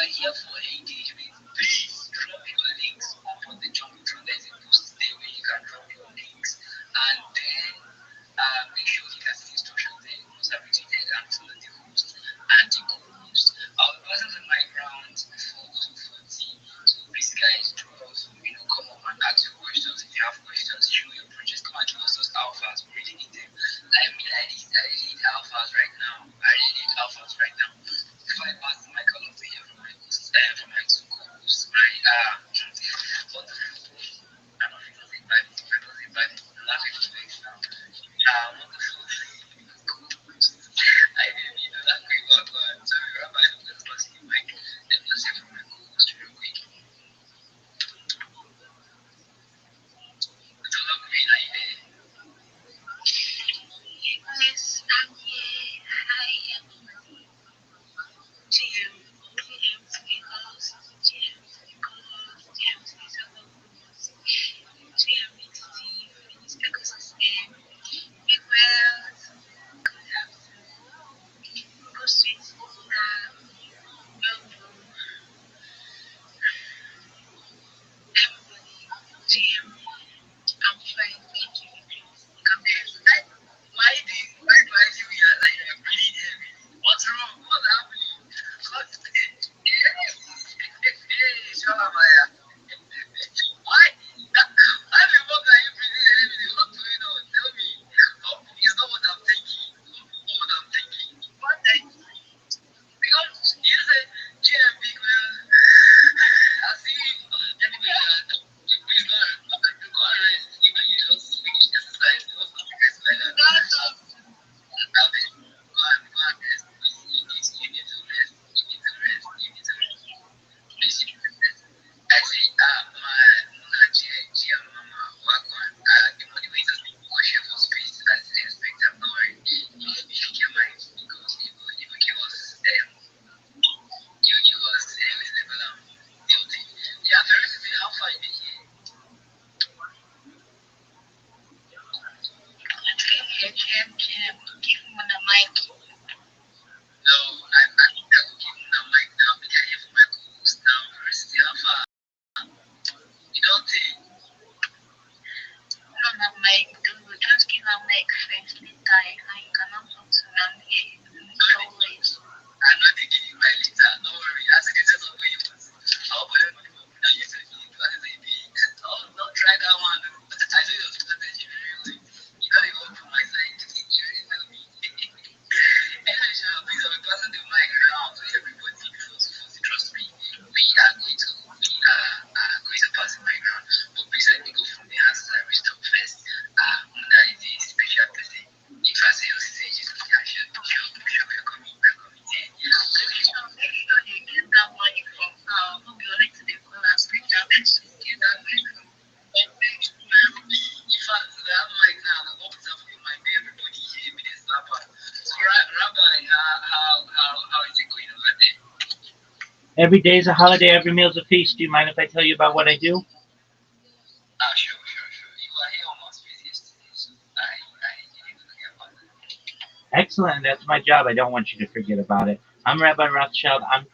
are here for engagement, please drop your links on the Jumbotron. There's a post there where you can drop your links, and then make sure you can see instructions there. Most have retweeted and follow the host and the co-host. Our persons on my ground before 2:40. So please, guys, do also come up and ask your questions. If you have questions, show your projects. Come and give us those alphas. We really need them. Like me, I really need alphas right now. I really need alphas right now. Before I pass the mic, I'd love to hear from my hosts, from my two co-hosts, my wonderful. I don't know if it was a bad, if it was a bad, laughing face now. Wonderful co-host. I didn't know that quick one. Sorry, Rabbi, I'm just passing the mic. Let me just hear from my co-host real quick. So, Green, are you there? Yes, I'm here. I am GM. GM to the house. GM to the co-host. GM to the other co-host. GM is the Phoenix ecosystem. Big wells. Good afternoon. Go straight to welcome everybody. GM. I'm fine. Thank you. You can be Why do I see we are like breathing heavily? What's wrong? What's happening? What's hey, Shalamaya. Why? Why the fuck are you breathing heavily? What's going on? Tell me. Oh, it's not what I'm thinking. It's not what I'm thinking. What I because you said GMB well. I see anyway, please go and rest. Even you just finish exercise, you know something like that. Yeah, very easy. How far you been here? GM. Give him the mic. No, I think I will give him a mic now. We can hear from my co-host now. Very easy. How far? You don't think? Not the mic. Just give a mic first. Later, and you cannot talk to them here. Always. I'm not taking it by later. Don't worry. I see the sense of where you want. I'll put it on the phone. Now you said you do as a be. Don't try that one. I know your strategy very well. You know you go from my side. You already know me. Anyway, Shah, please, I'll be passing the mic around to everybody before to trust me. We are going to pass the mic around. But please let me go from the hands I reached up first. Muna is a special person. If I say your stage, I should we're coming here. Make sure you get that money from who belong to the callers. Make sure that you get that money from In fact, that mic now, the officer for your mic, everybody here, me, the slapper. So, Rabbi, how is it going over there? Every day is a holiday, every meal is a feast. Do you mind if I tell you about what I do? Sure. You were here on my space yesterday, so I didn't forget about that. Excellent. That's my job. I don't want you to forget about it. I'm Rabbi Rothschild. I'm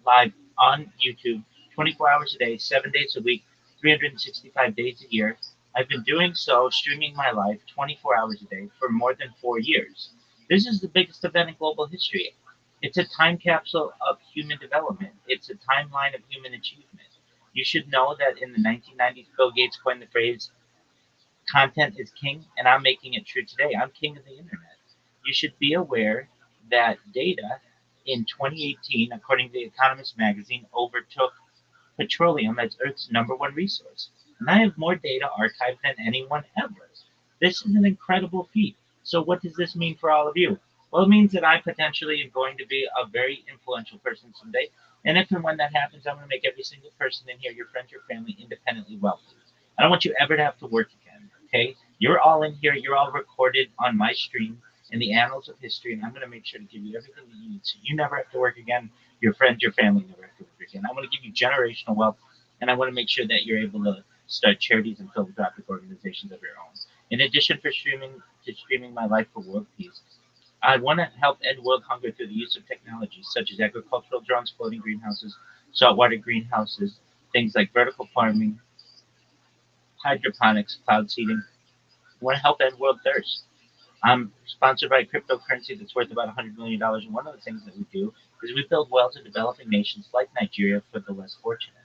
live on YouTube 24 hours a day, 7 days a week, 365 days a year. I've been doing so, streaming my life 24 hours a day for more than 4 years. This is the biggest event in global history. It's a time capsule of human development. It's a timeline of human achievement. You should know that in the 1990s, Bill Gates coined the phrase, content is king, and I'm making it true today. I'm king of the internet. You should be aware that data in 2018, according to The Economist magazine, overtook petroleum as Earth's number one resource. And I have more data archived than anyone ever. This is an incredible feat. So, what does this mean for all of you? Well, it means that I potentially am going to be a very influential person someday. And if and when that happens, I'm going to make every single person in here, your friends, your family, independently wealthy. I don't want you ever to have to work again. Okay? You're all in here. You're all recorded on my stream in the annals of history, and I'm going to make sure to give you everything that you need so you never have to work again. Your friends, your family never have to work again. I want to give you generational wealth, and I want to make sure that you're able to start charities and philanthropic organizations of your own. In addition to streaming my life for world peace, I want to help end world hunger through the use of technologies such as agricultural drones, floating greenhouses, saltwater greenhouses, things like vertical farming, hydroponics, cloud seeding. I want to help end world thirst. I'm sponsored by a cryptocurrency that's worth about $100 million. And one of the things that we do is we build wells in developing nations like Nigeria for the less fortunate.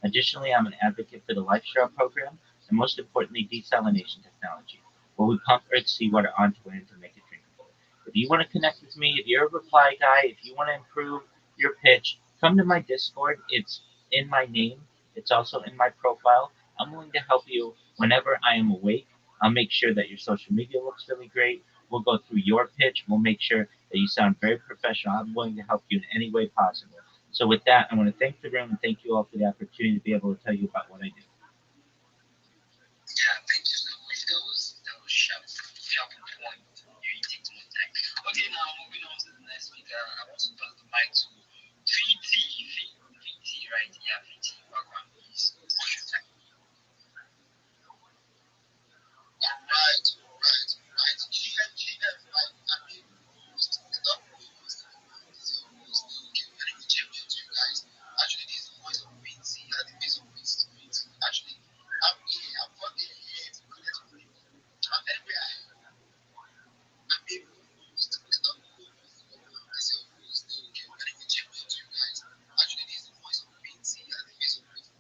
Additionally, I'm an advocate for the Life Straw program and most importantly, desalination technology, where we pump Earth's seawater onto land to make it drinkable. If you want to connect with me, if you're a reply guy, if you want to improve your pitch, come to my Discord. It's in my name. It's also in my profile. I'm willing to help you whenever I am awake. I'll make sure that your social media looks really great. We'll go through your pitch. We'll make sure that you sound very professional. I'm willing to help you in any way possible. So with that, I want to thank the room and thank you all for the opportunity to be able to tell you about what I do. Yeah, thank you so much. That was sharp, sharp and point. You didn't take too much time. Okay, now moving on to the next speaker. I want to pass the mic to VT. VT, right? Yeah, VT. Welcome, please. What's your time? Alright. GM, I mean, host, the top host, this is your host, the UK Very Champion to you guys. Actually, this is the voice of Quincy at the face of Quincy. Actually, I'm fucking here to connect with people. And anyway, I'm able to host, the top co-host of this is your host, the UK Very Champion to you guys. Actually, this is the voice of Quincy at the face of Quincy.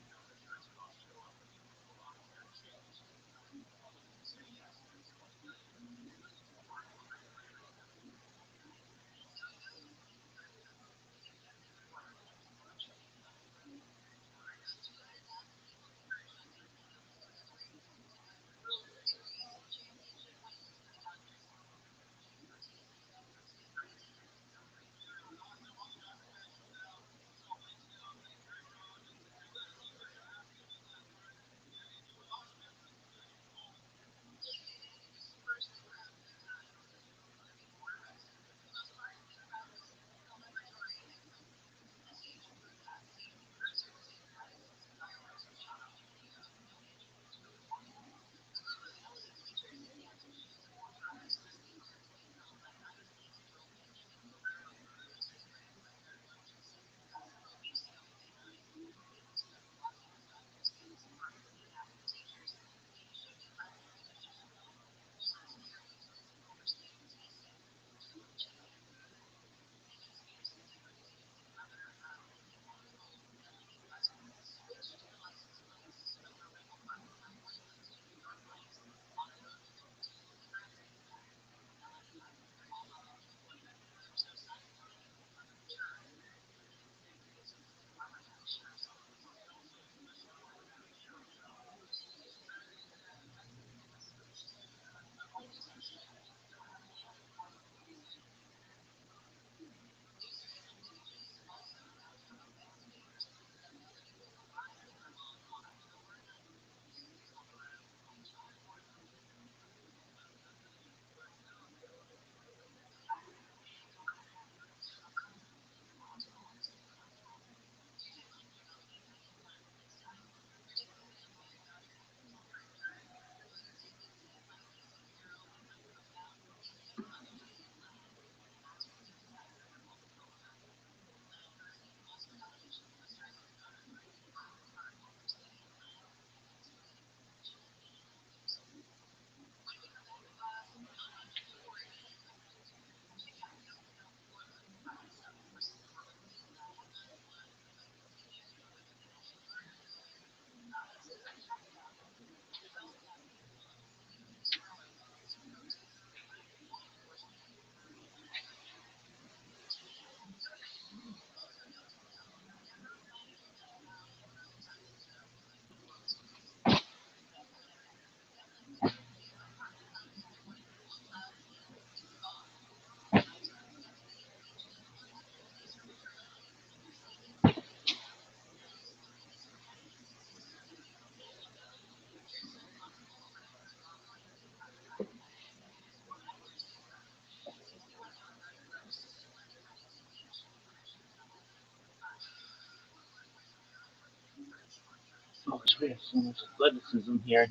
Oh, we have so much athleticism here.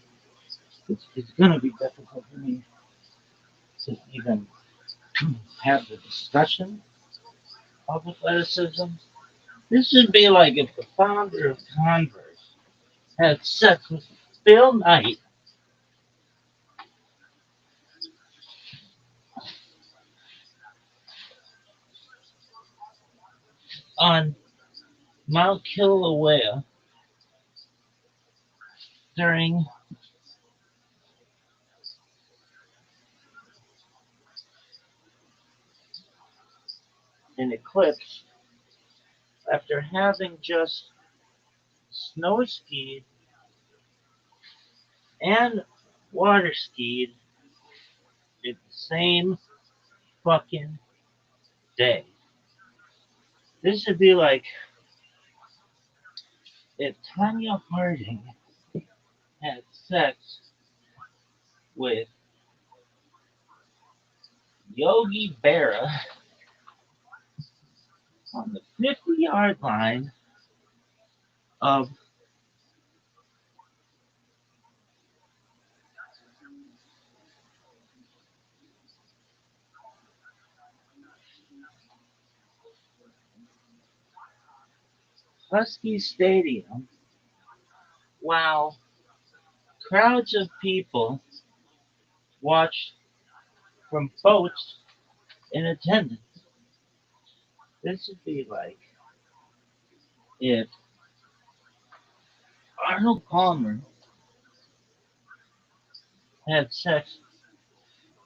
It's going to be difficult for me to even have the discussion of athleticism. This would be like if the founder of Converse had sex with Phil Knight on Mount Kilauea during an eclipse after having just snow skied and water skied in the same fucking day. This would be like if Tanya Harding had sex with Yogi Berra on the 50-yard line of Husky Stadium while crowds of people watched from boats in attendance. This would be like if Arnold Palmer had sex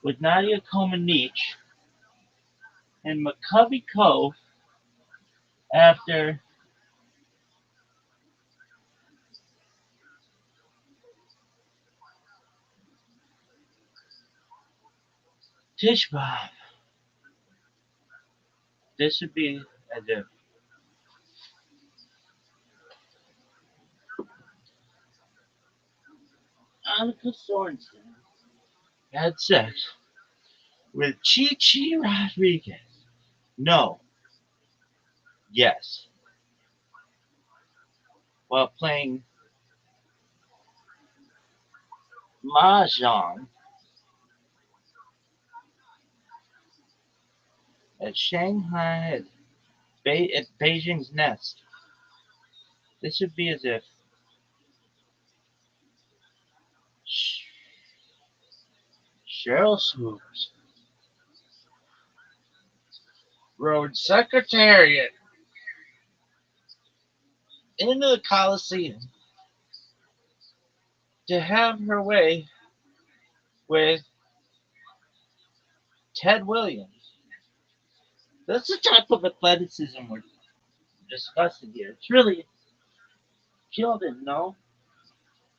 with Nadia Comaneci in McCovey Cove after Tish B'Av. This would be as if Annika Sorensen had sex with Chi Chi Rodriguez. No, yes, while playing Mahjong at Shanghai at Beijing's Nest. This would be as if Cheryl Swoops rode Secretariat into the Coliseum to have her way with Ted Williams. That's the type of athleticism we're discussing here. It's really, if y'all didn't know,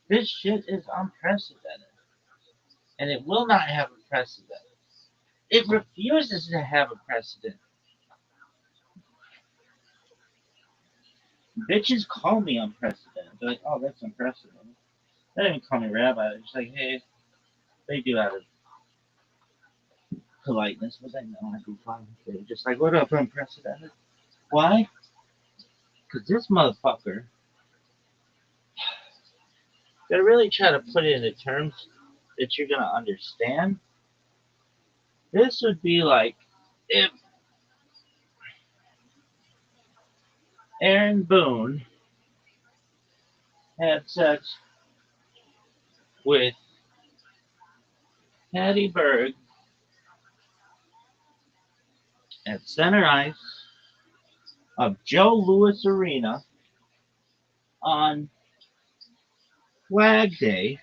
this shit is unprecedented. And it will not have a precedent. It refuses to have a precedent. Bitches call me unprecedented. They're like, oh, that's unprecedented. They don't even call me rabbi. They're just like, hey, they do out of politeness, but they know I do fine. They're just like, what up, unprecedented? Why? Because this motherfucker, gotta really try to put it into terms that you're gonna understand. This would be like if Aaron Boone had sex with Patty Berg at center ice of Joe Louis Arena on Flag Day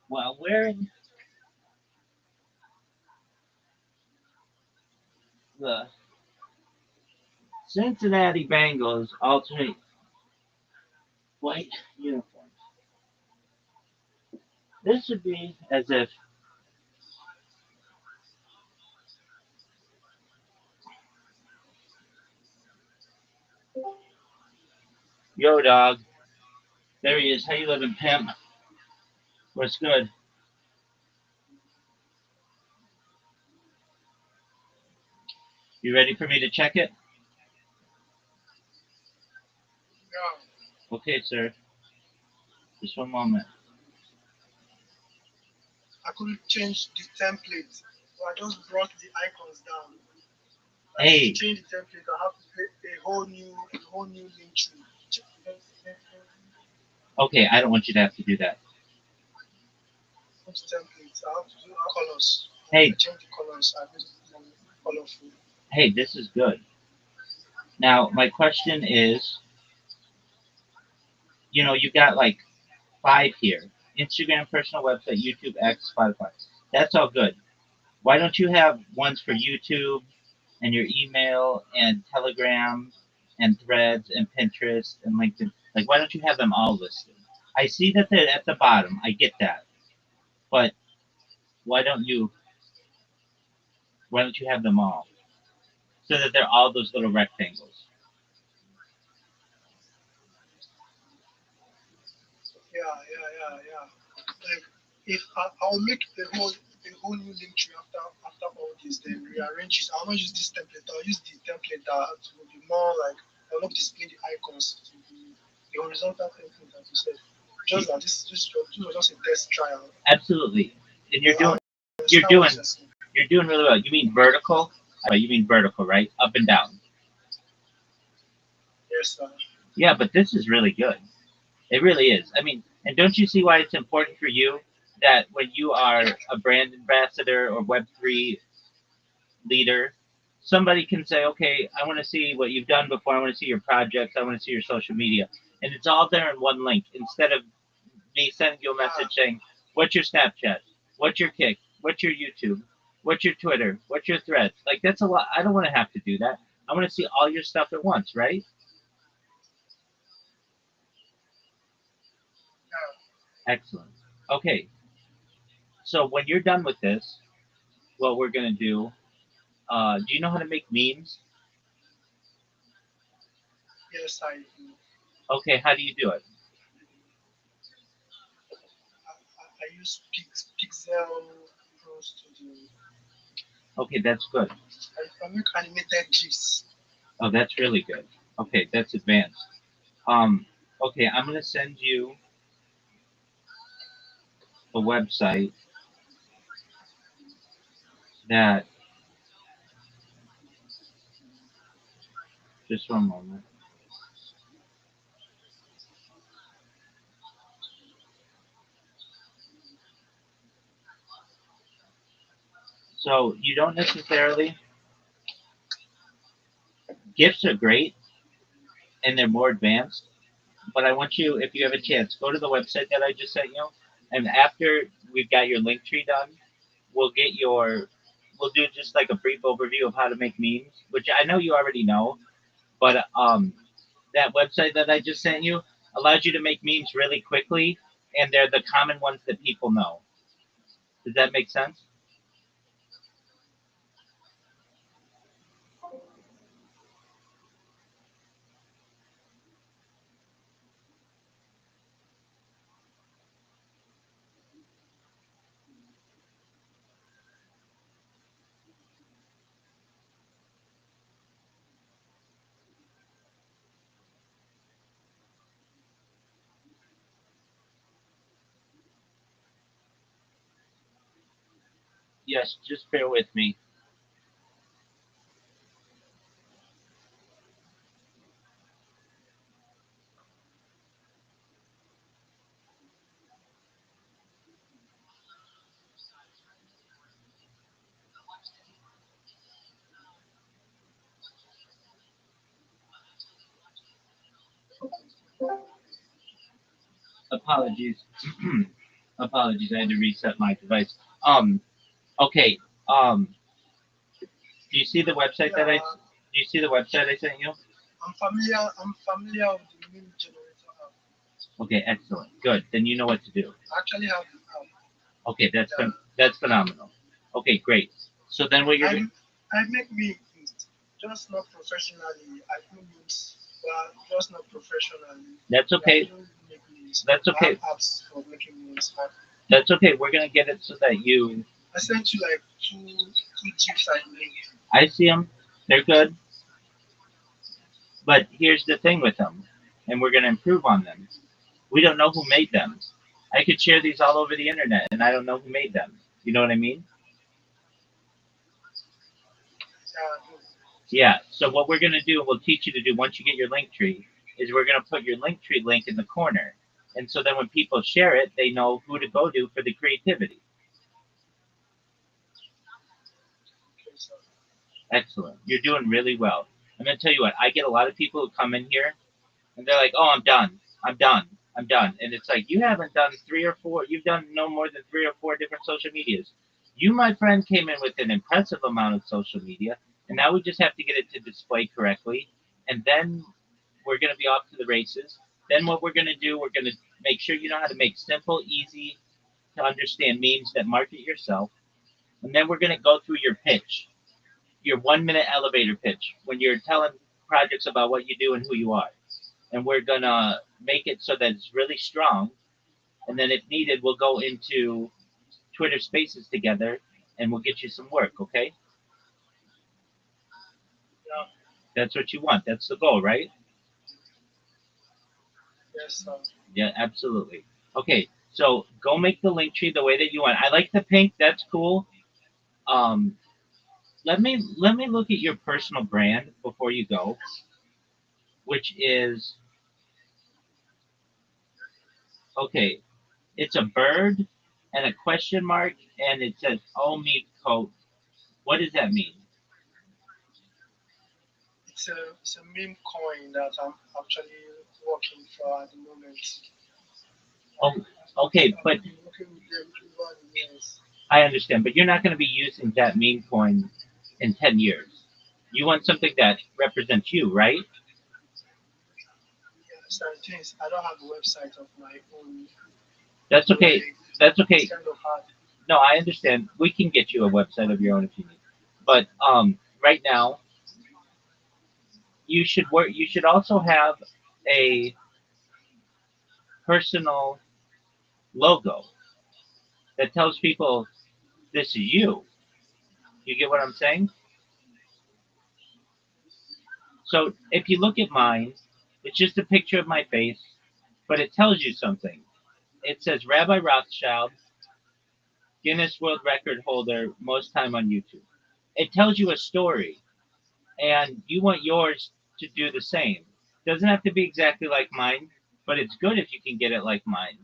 while wearing the Cincinnati Bengals alternate white uniforms. This would be as if yo dog, there he is. How you living, pimp? What's good? You ready for me to check it? No. Okay, sir. Just one moment. I couldn't change the template, so I just brought the icons down. Like to Hey, change the template, I have to create a whole new link tree. okay, I don't want you to have to do that. Change the template. I have to do colors. I Hey, change the colors. I make it more colorful. hey, this is good. Now, my question is, you got like five here: Instagram, personal website, YouTube, X, Spotify. That's all good. Why don't you have ones for YouTube and your email and Telegram and Threads and Pinterest and LinkedIn? Like, why don't you have them all listed? I see that they're at the bottom. I get that, but why don't you? Why don't you have them all so that they're all those little rectangles? Yeah. Like if I'll make a whole new link tree after all this, then rearrange it. I'll not use this template. I'll use the template that will be more like I'll not display the icons to the horizontal template that you said. Just that this was just a test trial. Absolutely. And But I you're understand doing what you're saying. you're doing really well. You mean vertical? You mean vertical, right? Up and down. Yes, sir. Yeah, but this is really good. It really is. I mean, and don't you see why it's important for you that when you are a brand ambassador or Web3 leader, somebody can say, okay, I want to see what you've done before. I want to see your projects. I want to see your social media. And it's all there in one link instead of me sending you a Yeah, message saying, what's your Snapchat? What's your Kick? What's your YouTube? What's your Twitter? What's your Threads? Like, that's a lot. I don't want to have to do that. I want to see all your stuff at once, right? yeah. Excellent. Okay, so when you're done with this, what we're going to do, do you know how to make memes? Yes, I do. Okay, how do you do it? I use Pixel Pro Studio. Okay, that's good. I make animated GIFs. Oh, that's really good. Okay, that's advanced. Um, okay, I'm gonna send you a website that just one moment. So you don't necessarily GIFs are great and they're more advanced, but I want you, if you have a chance, go to the website that I just sent you, and after we've got your link tree done, we'll get your we'll do just like a brief overview of how to make memes, which I know you already know, but that website that I just sent you allows you to make memes really quickly, and they're the common ones that people know. Does that make sense? Yes, just bear with me. Apologies. Apologies, I had to reset my device. Okay. Do you see the website that I? Yeah, Do you see the website I sent you? I'm familiar with the meme generator app. Okay, excellent. Good. Then you know what to do. I actually have the app. Okay, Yeah. that's phenomenal. Okay, great. So then what you're I I make memes, just not professionally. I do memes, but just not professionally. that's Yeah, I okay. don't make memes. That's I have okay. apps for making memes. That's okay. We're gonna get it so that you. I sent you like two GIFs I made. I see them. They're good. But here's the thing with them, and we're gonna improve on them. We don't know who made them. I could share these all over the internet, and I don't know who made them. You know what I mean? Yeah, I do. Yeah. So what we're gonna do, we'll teach you to do once you get your link tree, is we're gonna put your link tree link in the corner, and so then when people share it, they know who to go to for the creativity. Okay, sir. Excellent. You're doing really well. I'm gonna tell you what. I get a lot of people who come in here and they're like, "Oh, I'm done. I'm done. I'm done." And it's like you haven't done three or four. You've done no more than three or four different social medias. You, my friend, came in with an impressive amount of social media, and now we just have to get it to display correctly, and then we're gonna be off to the races. Then what we're gonna do, we're gonna make sure you know how to make simple, easy to understand memes that market yourself, and then we're gonna go through your pitch, your 1 minute elevator pitch when you're telling projects about what you do and who you are. And we're gonna make it so that it's really strong. And then if needed, we'll go into Twitter Spaces together and we'll get you some work. Okay? Yeah, That's what you want. That's the goal, right? yes, sir. Yeah, absolutely. Okay, so go make the link tree the way that you want. I like the pink. That's cool. Um, let me look at your personal brand before you go, which is okay. It's a bird and a question mark, and it says "Oh me coat." What does that mean? It's a meme coin that I'm actually working for at the moment. Oh, okay, I've but been working with them over the years. I understand. But you're not going to be using that meme coin in 10 years. You want something that represents you, right? Yes, and things I don't have a website of my own, That's so okay. like That's it's okay. kind of hard. No, I understand. We can get you a website of your own if you need. But right now, you should work. You should also have a personal logo that tells people this is you. You get what I'm saying? So if you look at mine, it's just a picture of my face, but it tells you something. It says Rabbi Rothschild, Guinness World Record holder, most time on YouTube. It tells you a story, and you want yours to do the same. Doesn't have to be exactly like mine, but it's good if you can get it like mine.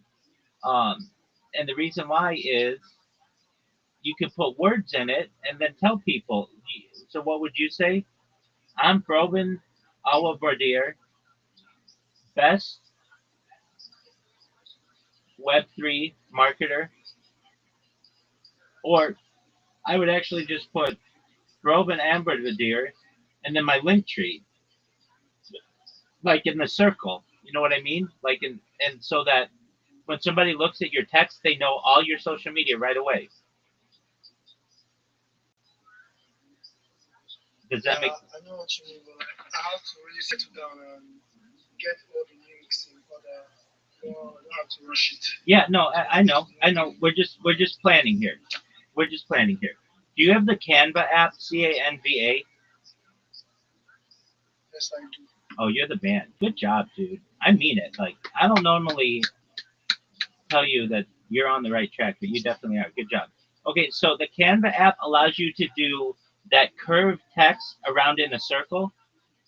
Um, and the reason why is you can put words in it and then tell people. So what would you say? I'm Probin Awa Bardir, best Web3 marketer, or I would actually just put Robin Ambervadir and then my link tree, like in the circle. You know what I mean? Like in, and so that when somebody looks at your text, they know all your social media right away. Does that make Yeah, I know what you mean, but like, I have to really settle down and get all the links in order. No, I don't have to rush it. Yeah, no, I know, It's I not know. We're just planning here. We're just planning here. Do you have the Canva app? Canva. yes, I do. Oh, you're the man. Good job, dude. I mean it. Like I don't normally tell you that you're on the right track, but you definitely are. Good job. Okay, so the Canva app allows you to do that curved text around in a circle.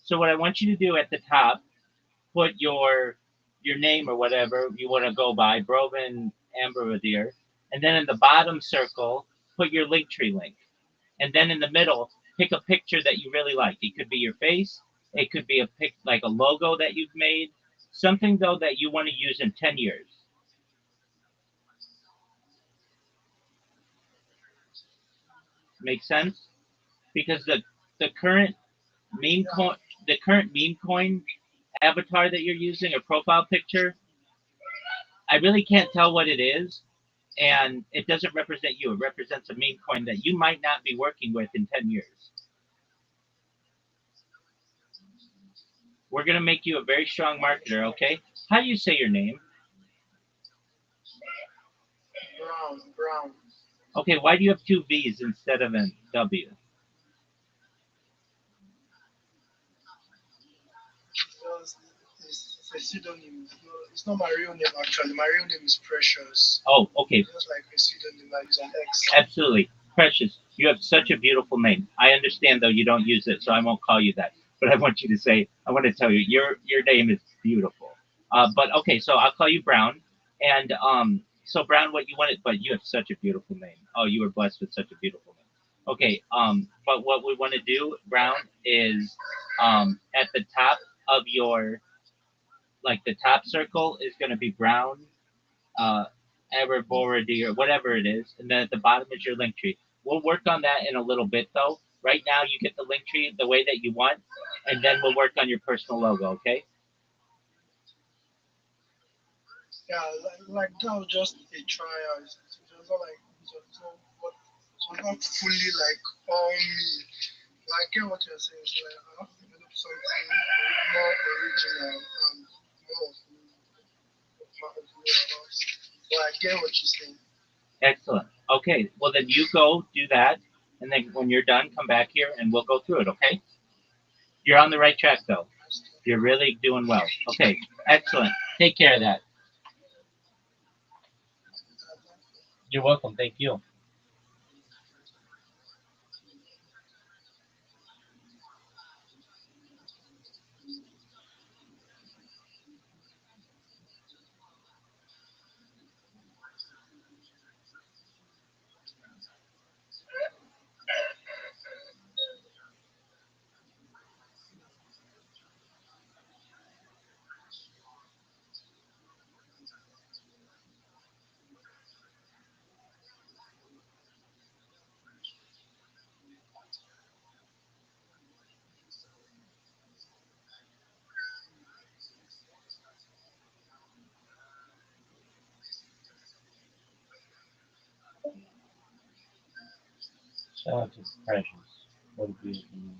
So what I want you to do at the top, put your name or whatever you want to go by, Broven Ambervadir, and then in the bottom circle, put your link tree link. And then in the middle, pick a picture that you really like. It could be your face, it could be a pic like a logo that you've made, something though that you want to use in 10 years. Make sense? Because the current meme Yeah, coin the current meme coin avatar that you're using or profile picture, I really can't tell what it is, and it doesn't represent you. It represents a meme coin that you might not be working with in 10 years. We're going to make you a very strong marketer, okay? How do you say your name? brown. Okay, why do you have two V's instead of a W? It's just it's a pseudonym. It's not my real name actually. My real name is Precious. Oh, okay, It's just like a pseudonym I use on X. absolutely. Precious, you have such a beautiful name. I understand though you don't use it, so I won't call you that. But I want you to say, I want to tell you, your name is beautiful. But okay, so I'll call you Brown. And so Brown, what you wanted, but you have such a beautiful name. Oh, you were blessed with such a beautiful name. Okay, but what we want to do, Brown, is at the top of your, like the top circle is going to be Brown, uh, Everbority or whatever it is, and then at the bottom is your link tree. We'll work on that in a little bit though. Right now, you get the link tree the way that you want, and then we'll work on your personal logo. Okay? Yeah, like that was just a trial. It was not like it was not fully like all me. Like, I get what you're saying. So like, I have to develop something more original and more of me, of me about. But I get what you're saying. Excellent. Okay. Well, then you go do that, and then when you're done, come back here and we'll go through it. Okay? You're on the right track though. You're really doing well. Okay. Excellent. Take care of that. You're welcome. Thank you. Shout out to Precious. What a beautiful name.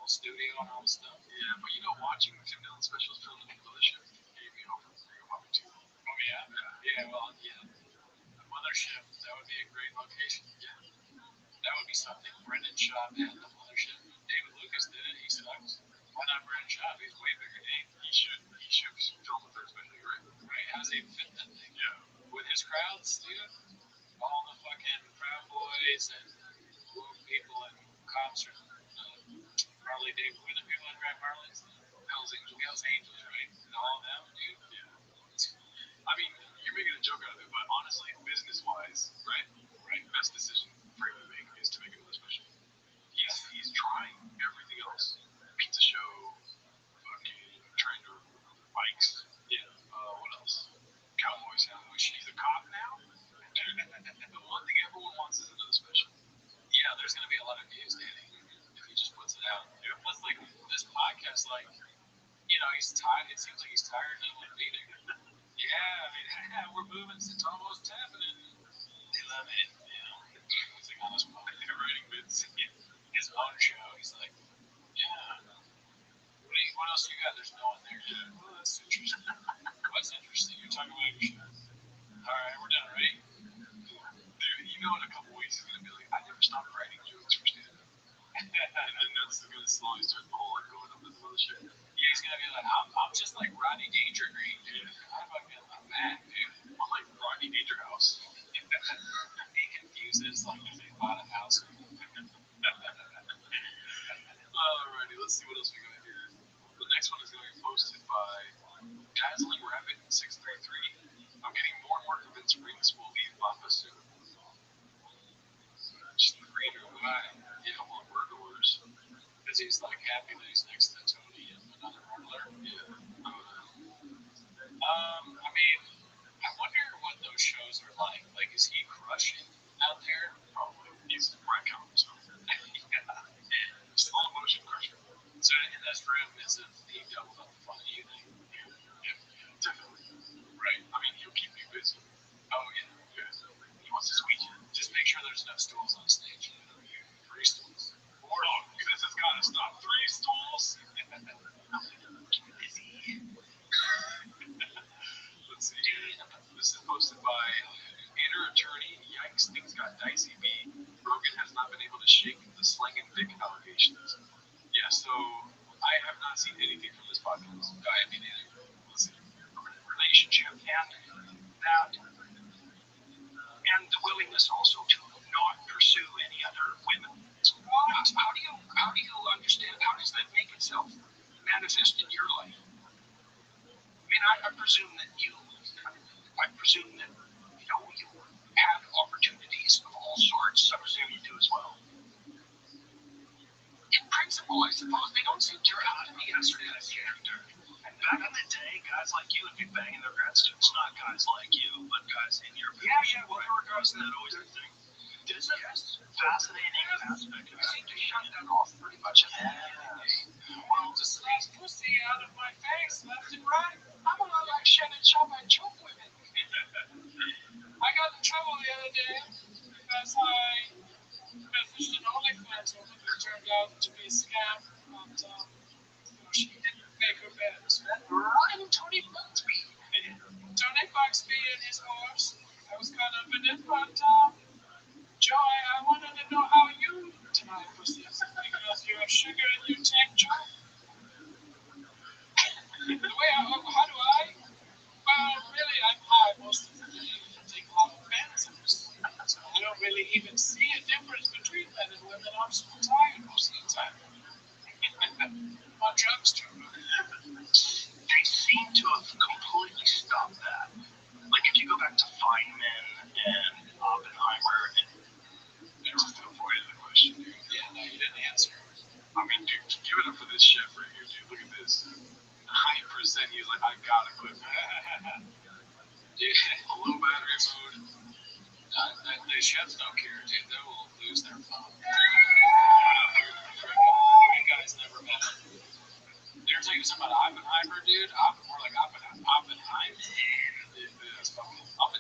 whole studio and all the stuff. Yeah, but watching the Tim Dillon specials filmed in the mothership gave me hope for Rio Bobby too. Oh yeah, yeah. Well, yeah. The mothership, that would be a great location. Yeah, that would be something. Brendan Schaub at the mothership. David Lucas did it. He sucks. Why not Brendan Schaub? He's way bigger name. He should film the third special. You're right. Right? How's he fit that thing? Yeah. With his crowds, dude. All the fucking Proud Boys and woke people and cops are Harley Davidson. Who are the people that drive Harleys? Hell's Angels, right? And all of them, dude. Yeah. I mean, you're making a joke out of it, but honestly, business-wise, right? Right. Best decision for him to make is to make another special. He's trying everything else. Pizza show, fucking trying to bikes. Yeah. What else? Cowboys. He's a cop now. Dude, the one thing everyone wants is another special. Yeah, there's gonna be a lot of views, Danny, if he just puts it out. Yeah. Plus, like this podcast, like he's tired. It seems like he's tired and doesn't want to be there. Yeah, I mean, we're moving. It's almost happening. They love it. He's like on his phone, writing bits. His own show. He's like, yeah. What else you got? There's no one there. Yeah. Well, that's interesting. What's interesting? You're talking about your show. All right, we're done, right? Dude, in a couple weeks he's gonna be like, I never stopped writing jokes for stand-up. And then that's gonna slowly start the whole going up this other shit. Yeah, he's gonna be like, I'm just like Rodney Dangergreen, dude. I'm mad, dude. I'm like Rodney Dangerhouse. He confuses like if they bought a house. Alrighty, let's see what else we got here. The next one is going to be posted by Dazzling Rabbit 633. I'm getting more and more convinced Remus will leave Papa soon. Just the reader why burglars. Because he's like happy that he's next to Tony and another burglar. Yeah. I mean, I wonder what those shows are like. Like, is he crushing out there? Probably. He's Brett Combs. Yeah. Slow motion crusher. So in this room, is it he doubled up the funny, you think? Yeah, definitely. Right. I mean, he'll keep you busy. Oh, yeah. He wants to squeeze you. Just make sure there's no stools on stage. 3 stools. This has got to stop. 3 stools? Busy. Let's see. This is posted by Inner Attorney. Yikes, things got dicey. B. Rogan has not been able to shake the slang and dick allegations. Yeah, so I have not seen anything from this podcast. I haven't either. Let's see. Relationship and that, and the willingness also to not pursue any other women. How do you understand? How does that make itself manifest in your life? I mean, I presume that you have opportunities of all sorts. I presume you do as well. In principle, I suppose they don't seem to out of me yesterday as character. And back in the day, guys like you would be banging their grad students, not guys like you, but guys in your position. Yeah, well, there were guys in that always a thing. This is fascinating aspect. You seem to shut that off pretty much at the end. Well, to slice pussy out of my face left and right. I'm a lot like Shannon Sharp and choke women. I got in trouble the other day because I messaged an OnlyFans woman who turned out to be a scam, but she didn't make her bet. Right, Tony Bugsby. Tony Bugsby and his horse. I was caught up in it, but Joy, I wanted to know how you deny pussy because you're a sugar and you take Joy. How do I? Well, really, I'm high most of the day. I take a lot of medicines. So I don't really even see a difference between men and women. I'm so tired most of the time. On drugs, too. They seem to have completely stopped that. Like, if you go back to Feynman and Oppenheimer, and never avoided the question, dude. Yeah, no, you didn't answer. I mean, dude, give it up for this chef right here, dude. Look at this. 9%. He's like, I gotta quit. Dude, a low battery mode. The chefs don't care, dude. They will lose their phone. You guys never met him. They were talking something about Oppenheimer, dude. More like Oppenheimer. Oppen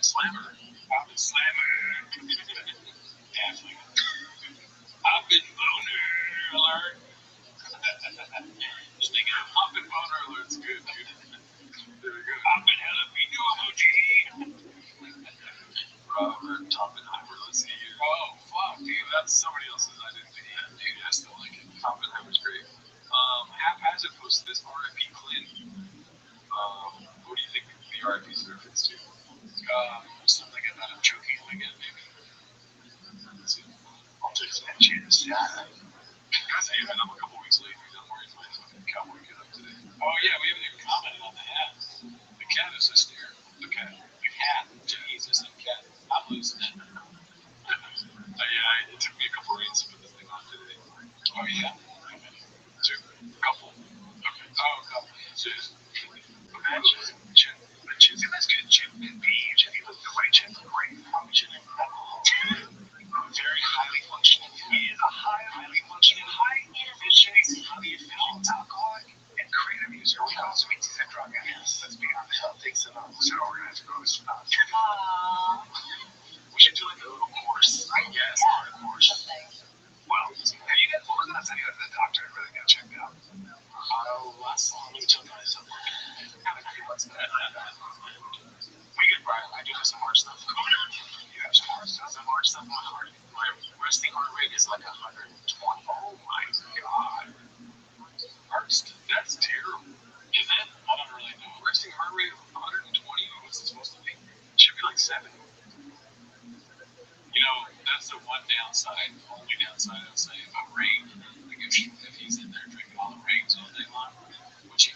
Slammer. Oppen Slammer. Definitely. Oppen Boner alert. Just thinking of Pop and Boner Alert's good, dude. There we go. Pop and Jalapeno emoji. Robert Oppenheimer, let's see here. Oh, fuck, dude, that's somebody else's. I didn't think that. Dude, I still like it. Oppenheimer's great. Haphazard posted this R.I.P. Clinton. What do you think the R.I.P.'s reference to? Something about him choking him again, maybe? Let's see. I'll take some chance. Yeah. Guys, I even up a couple weeks late. I'm worried my fucking cowboy get up today. Oh, yeah, we haven't even commented on the hat. The cat is just here. The cat. The cat. Jesus, that cat. I'm losing it. Yeah, it took me a couple reads to put this thing on today. Oh, yeah? Two? Couple? Okay. Oh, a couple. Jeez. Imagine Jim. See, that's good. Jim can be. Jim, he was the way Jim's great functioning. Very highly functioning. He is a highly functioning, high efficiency, highly efficient alcoholic and creative user. We also means he's a drug addict. Let's be honest. I'll take some out. So we're going to have to go to some out. We should do like a little course. Yes, a course. Well, have you guys, what was the last time you went to the doctor and really got checked out? Last time we took on something. Kind of 3 months ago. We get Brian. I do have some hard stuff. You have some hard stuff. Some hard stuff in my heart. My resting heart rate is like 120. Oh my god. That's terrible. Is it? I don't really know. Resting heart rate of 120? What's it supposed to be? It should be like 70. You know, that's the one downside, only downside I would say about rain. Like if he's in there drinking all the rains all day long,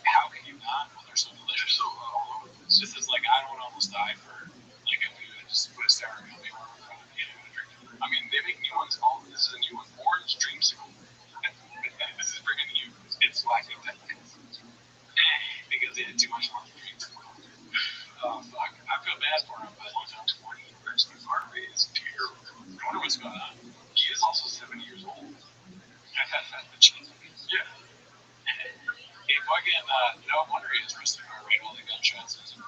how can you not when they're so delicious? So all over this. This is like I would almost die for like a dude that just put a sour gummy worm in front of me and drink it. I mean, they make new ones. This is a new one. Orange Dreamsicle. This is freaking new. It's lacking 10 minutes because they had too much more Dreamsicle. Oh fuck! I feel bad for him, but 120 resting heart rate is terrible. I wonder what's going on. He is also 70 years old. Yeah. If I can, no wonder he has resting heart rate. All the gunshots is the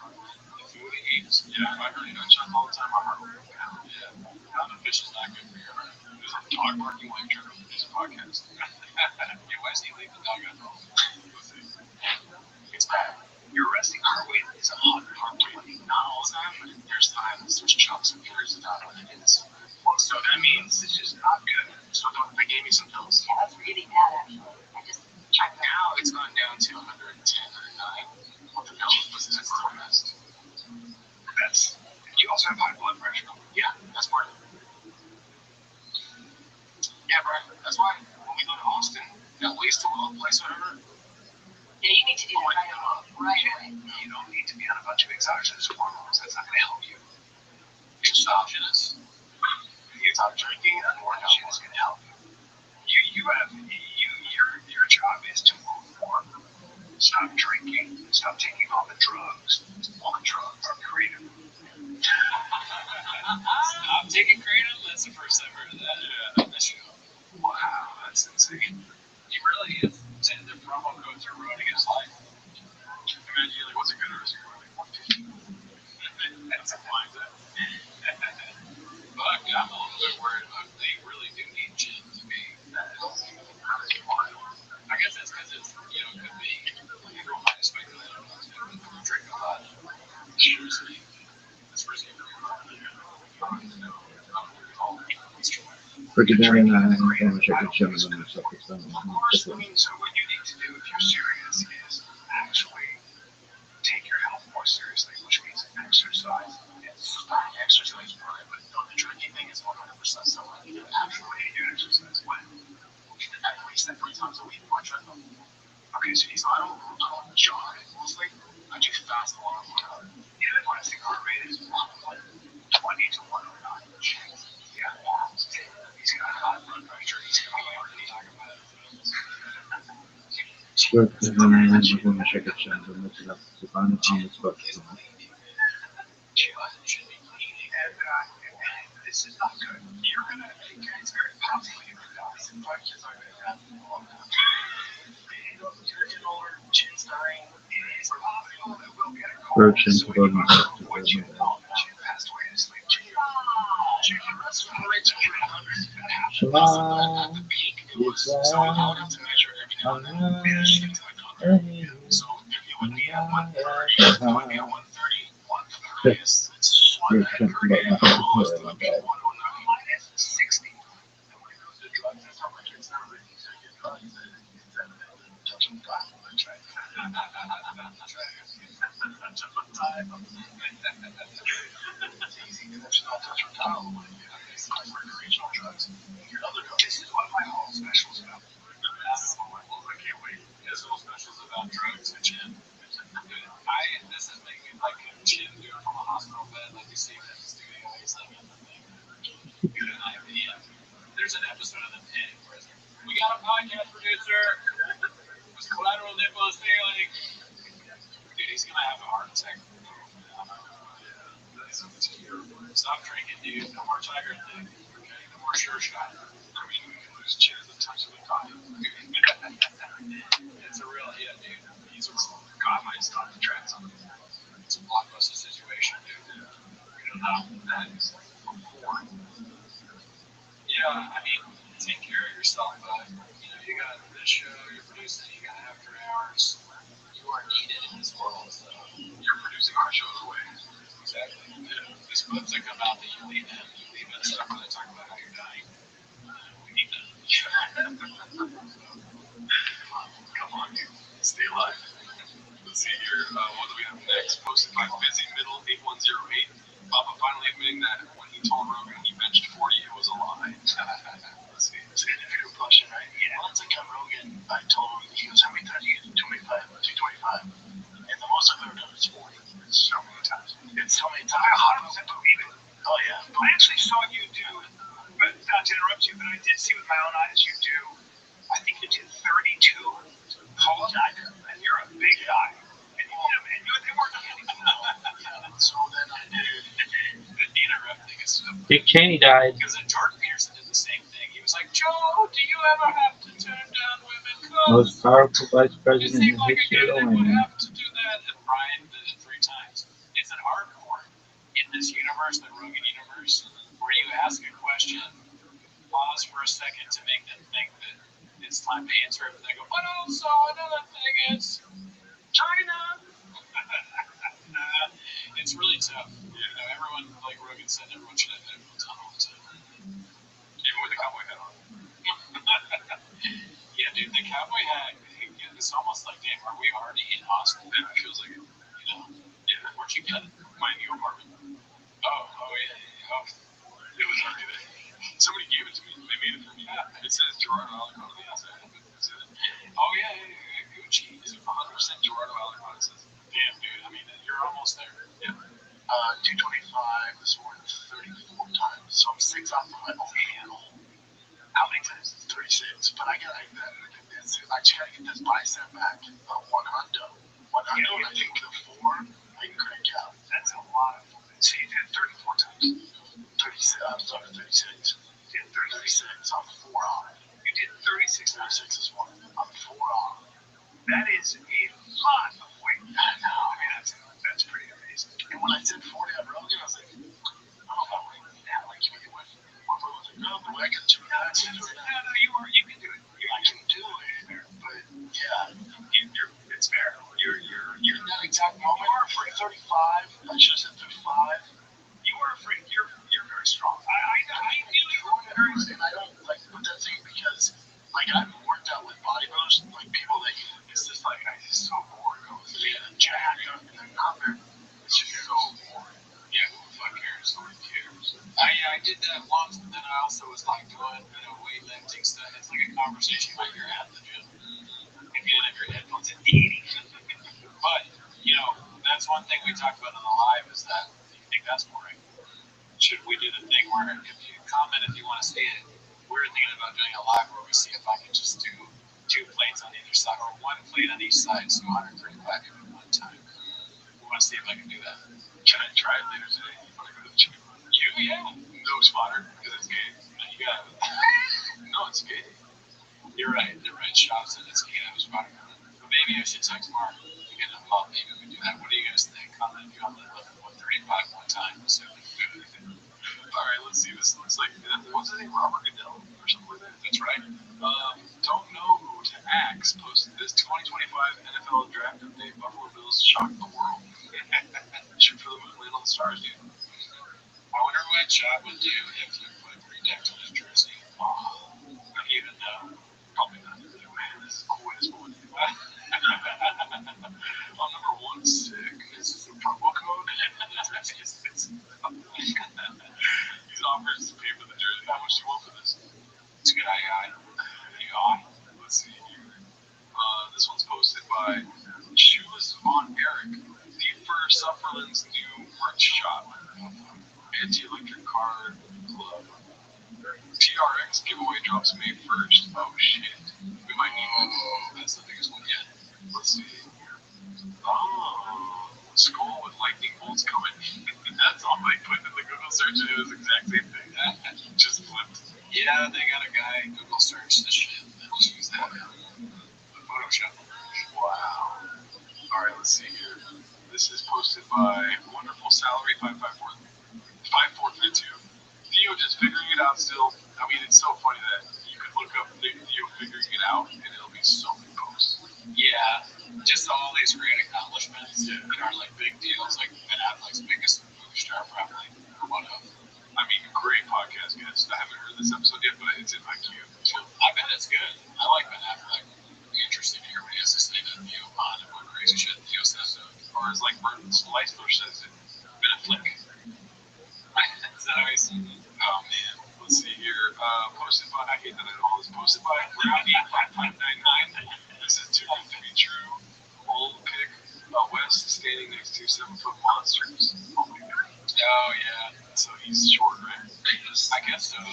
food he eats. Yeah, if I heard gunshots all the time, my heart would go down. Yeah. Now the fish is not good for your heart. There's a dog barking while you're trying to produce a podcast. Yeah, why is he leaving the dog at home? It's bad. Your resting heart rate is 100, 120. Not all the time, but there's times, there's chunks and periods of time when it is. So that means it's just not good. So they gave me some pills. Yeah, that's really bad, actually. I just checked that. Now it's gone down to 110, 109. What the pills was the best. That's. You also have high blood pressure. Yeah, that's part of it. Yeah, Brian. That's why when we go to Austin, that waste to oil place, whatever. Yeah, you need to do that right away. You don't need to be on a bunch of exogenous hormones. That's not going to help you. Exogenous. You stop drinking, and more action is going to help you. Your job is to move more. Stop drinking. Stop taking all the drugs. All the drugs are creative. Stop taking creative. That's the first I've heard of that. Yeah, that's true. Wow, that's insane. He really is. The promo codes are ruining his life. Imagine you're like, what's a good risk? Like 150. That's a blind set. But I'm a little bit worried about they really do need gin to be that healthy. I guess that's because it's, could be real high speculative. Drink a lot. Seriously. That's risky for your heart. Vegetarian and chicken chili and stuff like that. Of course, I mean, so what you need to do if you're serious is actually take your health more seriously, which means exercise. It's not exercise, right? But the drinking thing is 100% someone you actually do exercise. When? At least 3 times a week on treadmill. Okay, so I don't jog mostly. I do fast along the way. And my resting heart rate is 120 to 109. Yeah. He's got high blood pressure. He's got heart attack about it. Vegetarian chicken chili and stuff. Should be cleaning. And this is not good. You're going to, it's very possible you're going to die. Some kids are going to die. You're getting older, chin's dying. It's possible that we'll get a call. Roaching So to what you know, Chin passed away in sleep. Chicken respiratory rate to 300. That happens. At the peak, it was so hard to measure everything. We had a shit ton of content. So it would be at 1:30. It would be at 1:30. 1:30 is it's one aggregate almost to be 109 minus 60. And when it goes to drugs, I tell my kids now that he's gonna get drugs. It's that touch of time. That's right. That's right. Touch of time. It's easy. That's not touch of time. It's like recreational drugs. Your other drugs. This is what my whole special is about. I can't wait. His whole special is about drugs and Chin. This is making me like Chin doing from a hospital bed, like you see him in the studio. He's like in the thing. Good at IBM. There's an episode of The Pig where it's like, we got a podcast producer. Was collateral nipples failing? Dude, he's gonna have a heart attack. Stop drinking, dude. No more Tiger thing. Okay, no more sure shot. I mean, we can lose Chin at the touch of the coffee. It's a real, yeah, dude. He's a God might start the tracks on him. It's a blockbuster situation, dude. We don't know. That is four. Yeah, I mean, take care of yourself, bud. You got this show, you're producing, you got after hours. You are needed in this world, so you're producing our show away. Exactly. Yeah. These clips that come out that you leave in stuff where they talk about how you're dying. We need that. Come on, dude. Stay alive. Let's see here. What do we have next? Posted by Busy Middle 8108. Baba finally admitting that when he told Rogan he benched 40, it was a lie. Let's see. It's an interview question, right? Yeah. Once I come Rogan, I told him, he goes, how many times you get 225? 225. And the most I've ever done is 40. It's so many times. It's so many times. I 100% believe it. Oh, yeah. I actually saw you do, but not to interrupt you, but I did see with my own eyes you do, I think you did 32 pulls. And you're a big guy. And they weren't so then I did the interrupt thing. Dick Cheney died. Because then Jordan Peterson did the same thing. He was like, Joe, do you ever have to turn down women? Most powerful vice It president in seemed the like a history guy of the that would land. have to do that. And Brian did it 3 times. It's an art form in this universe, the Rogan universe, where you ask a question, pause for a second to make them think that it's time to answer it, and they go, but also another thing is China. It's really tough. Everyone, like Rogan said, everyone should have headphones on all the time. Even with the cowboy hat on. Yeah, dude, the cowboy hat, it's almost like, damn, are we already in Austin? Yeah, it feels like it. Yeah, where'd you get it? My new apartment. Oh, yeah. Oh, it was already there. Somebody gave it to me. They made it for me. Yeah. It says Gerardo Alarcon on the outside. Oh, yeah. Gucci. Is it 100% Gerardo Alarcon? It says, damn, dude. I mean, you're almost there. Yeah. 225 this morning, 34 times. So I'm 6 off of my own handle. How many times? 36. But I just gotta get this bicep back. One hundo. And I think the 4 I can crank out. That's a lot of. So you did 34 times. 36. I'm sorry, 36. You did 36. I'm 4 off. You did 36. 36 this morning. I'm 4 off. That is a lot of weight. I know. I mean, that's pretty amazing. And when I said 40 on Rogan, I was like, I don't know, yeah, like you can do it. My brother was like, no, but I can do it. No, you can do it. I can do it, but yeah, it's fair. You're in that exact moment. You are for 35. I should have said 35. You are afraid. You're very strong. I feel you're very strong. And I don't like put that thing because like I've worked out with bodybuilders, like people that it's just like I just so bored of being a jack and they're not very. It's just so boring. Yeah, who the fuck cares? Nobody cares. I did that once, but then I also was like doing weightlifting stuff. It's like a conversation while you're at the gym. If you didn't have your headphones in. But that's one thing we talked about on the live is that you think that's boring. Should we do the thing where if you comment if you want to see it, we're thinking about doing a live where we see if I can just do 2 plates on either side or 1 plate on each side, so 135 at one time. We want to see if I can do that. Can I try it later today? When I go to the gym? Yeah. No spotter because it's gay. You got it. No, it's gay. You're right. Shaw said it's gay. I was spotter. But maybe I should text Mark. Maybe we do that. What do you guys think? Comment if you want to live at 135 one time. So all right, let's see. This looks like what's his name? Robert Goodell or something like that. That's right. Don't know who to act. TRX posted this 2025 NFL Draft Update. Buffalo Bills shocked the world. Shoot for the moon, land on the stars, dude. I wonder what Chad would do if you put redacted on his jersey. Oh, Would he even know? probably not. Man, this is the coolest one. On number one, sick. This is a promo code. These offers to pay for the jersey. How much do you want for this? It's a good eye. Let's see here. This one's posted by Shoeless Von Eric, for Sufferland's new merch shop, Anti-Electric Car Club. TRX giveaway drops May 1st. Oh shit. We might need this. That's the biggest one yet. Let's see. Oh, skull with lightning bolts coming. That's all I put in the Google search and it was the exact same thing. Just flipped. Yeah, they got a guy Google search this shit. They'll use that. Photoshop. Wow. Alright, let's see here. This is posted by Wonderful Salary 5432. Theo just figuring it out still. I mean, it's so funny that you could look up Theo figuring it out and it'll be so many posts. Yeah, just all these great accomplishments that are like big deals, like Ben Affleck's biggest movie star probably, or one of. I mean, great podcast guest. I haven't heard this episode yet, but it's in my queue. So, I bet it's good. I like Ben Affleck. It'll be interesting to hear what he has to say to Theo on and what crazy shit Theo says to him. or as like Burton Leisler says it, been a flick. Is that how he said it? Oh man, let's see here. Posted by, I hate that I know all this. Posted by Rabbi 5599. This is too good to be true. Old pick West standing next to 7-foot monsters. Oh my god. Oh, yeah. So he's short, right? I guess so. I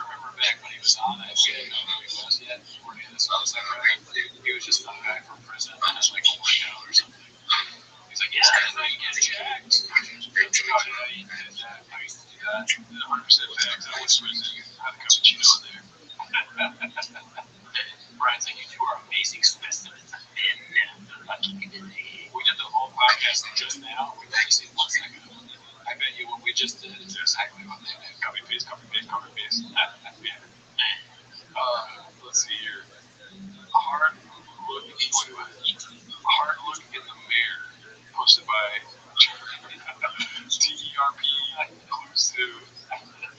remember back when he was on that, we didn't know who he was yet. We weren't in this other side, right? He was just some guy from prison that has like a workout or something. He's like, yeah, and then he gets jacked. Oh, yeah, he did that. I used to do that. 100% facts. I was prison. Had a cappuccino in there. Brian's like, you two are amazing specimens of men. We did the whole podcast just now. We've only seen 1 second. I bet you what we just did is exactly what they did. Copy paste, copy paste, copy paste. Yeah. Let's see here. A hard look in the mirror. Posted by TERP Inclusive.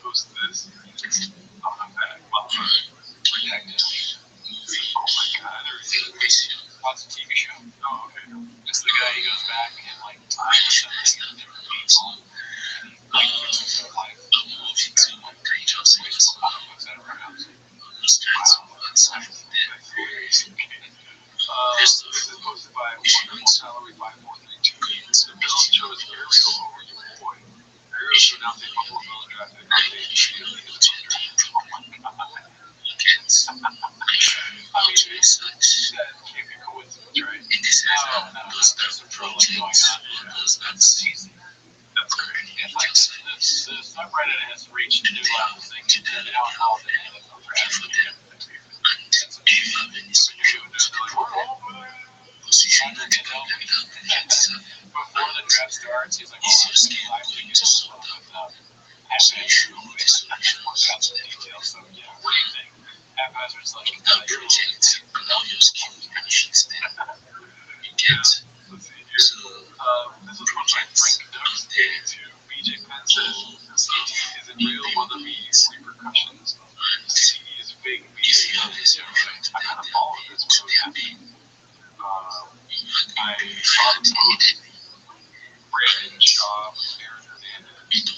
Posted this. Oh, not bad. Redacted. Oh my god. Lots of TV show. Oh, okay. It's the guy, he goes back in like time or something. Like, life. This is posted by Wonderful Salary 5432. The Bills chose Ariel over your boy. Ariel to announce a Buffalo Bills draft pick on day immediately in the draft. Oh my god. I mean, that can't be coincidence, right? No, there's a trolling going on. That's easy. That's great. It's like the subreddit has reached new levels. They can do it out all the NFL draft. That's amazing. Before the draft starts, he's like, oh, I'm 5 tickets. Actually, true. Works out some details. So, yeah, what do you think? Haphazard's like, Let's see here. This is one by Frank Ducks 82. BJ Penn says, CT isn't real, will there be repercussions? CT is fake. BJ I kind of followed this when it was happening. I saw the post. Brandon Shaw, Aaron Hernandez.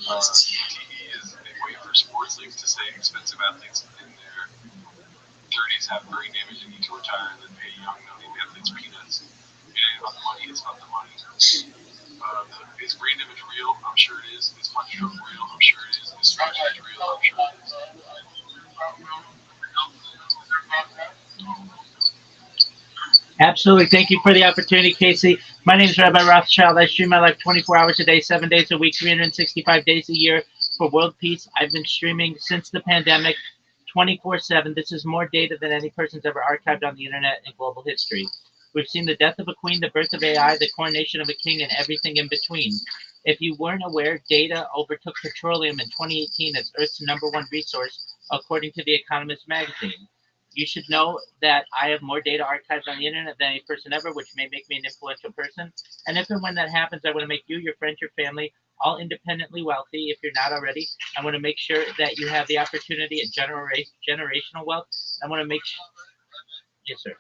CTE is a way for sports leagues to say expensive athletes in their 30s have brain damage and need to retire and then pay young, non athletes peanuts. It ain't about the money, it's about the money. Is brain damage real? I'm sure it is. Is punch stroke real? I'm sure it is. Is stroke real? I'm sure it is. Absolutely. Thank you for the opportunity, Casey. My name is Rabbi Rothschild. I stream my life 24 hours a day, 7 days a week, 365 days a year for world peace. I've been streaming since the pandemic 24/7. This is more data than any person's ever archived on the internet in global history. We've seen the death of a queen, the birth of AI, the coronation of a king, and everything in between. If you weren't aware, data overtook petroleum in 2018 as Earth's #1 resource according to The Economist magazine. You should know that I have more data archived on the internet than any person ever, which may make me an influential person. And if and when that happens, I want to make you, your friends, your family, all independently wealthy. If you're not already, I want to make sure that you have the opportunity at generational wealth. I want to make sure. Yes, sir.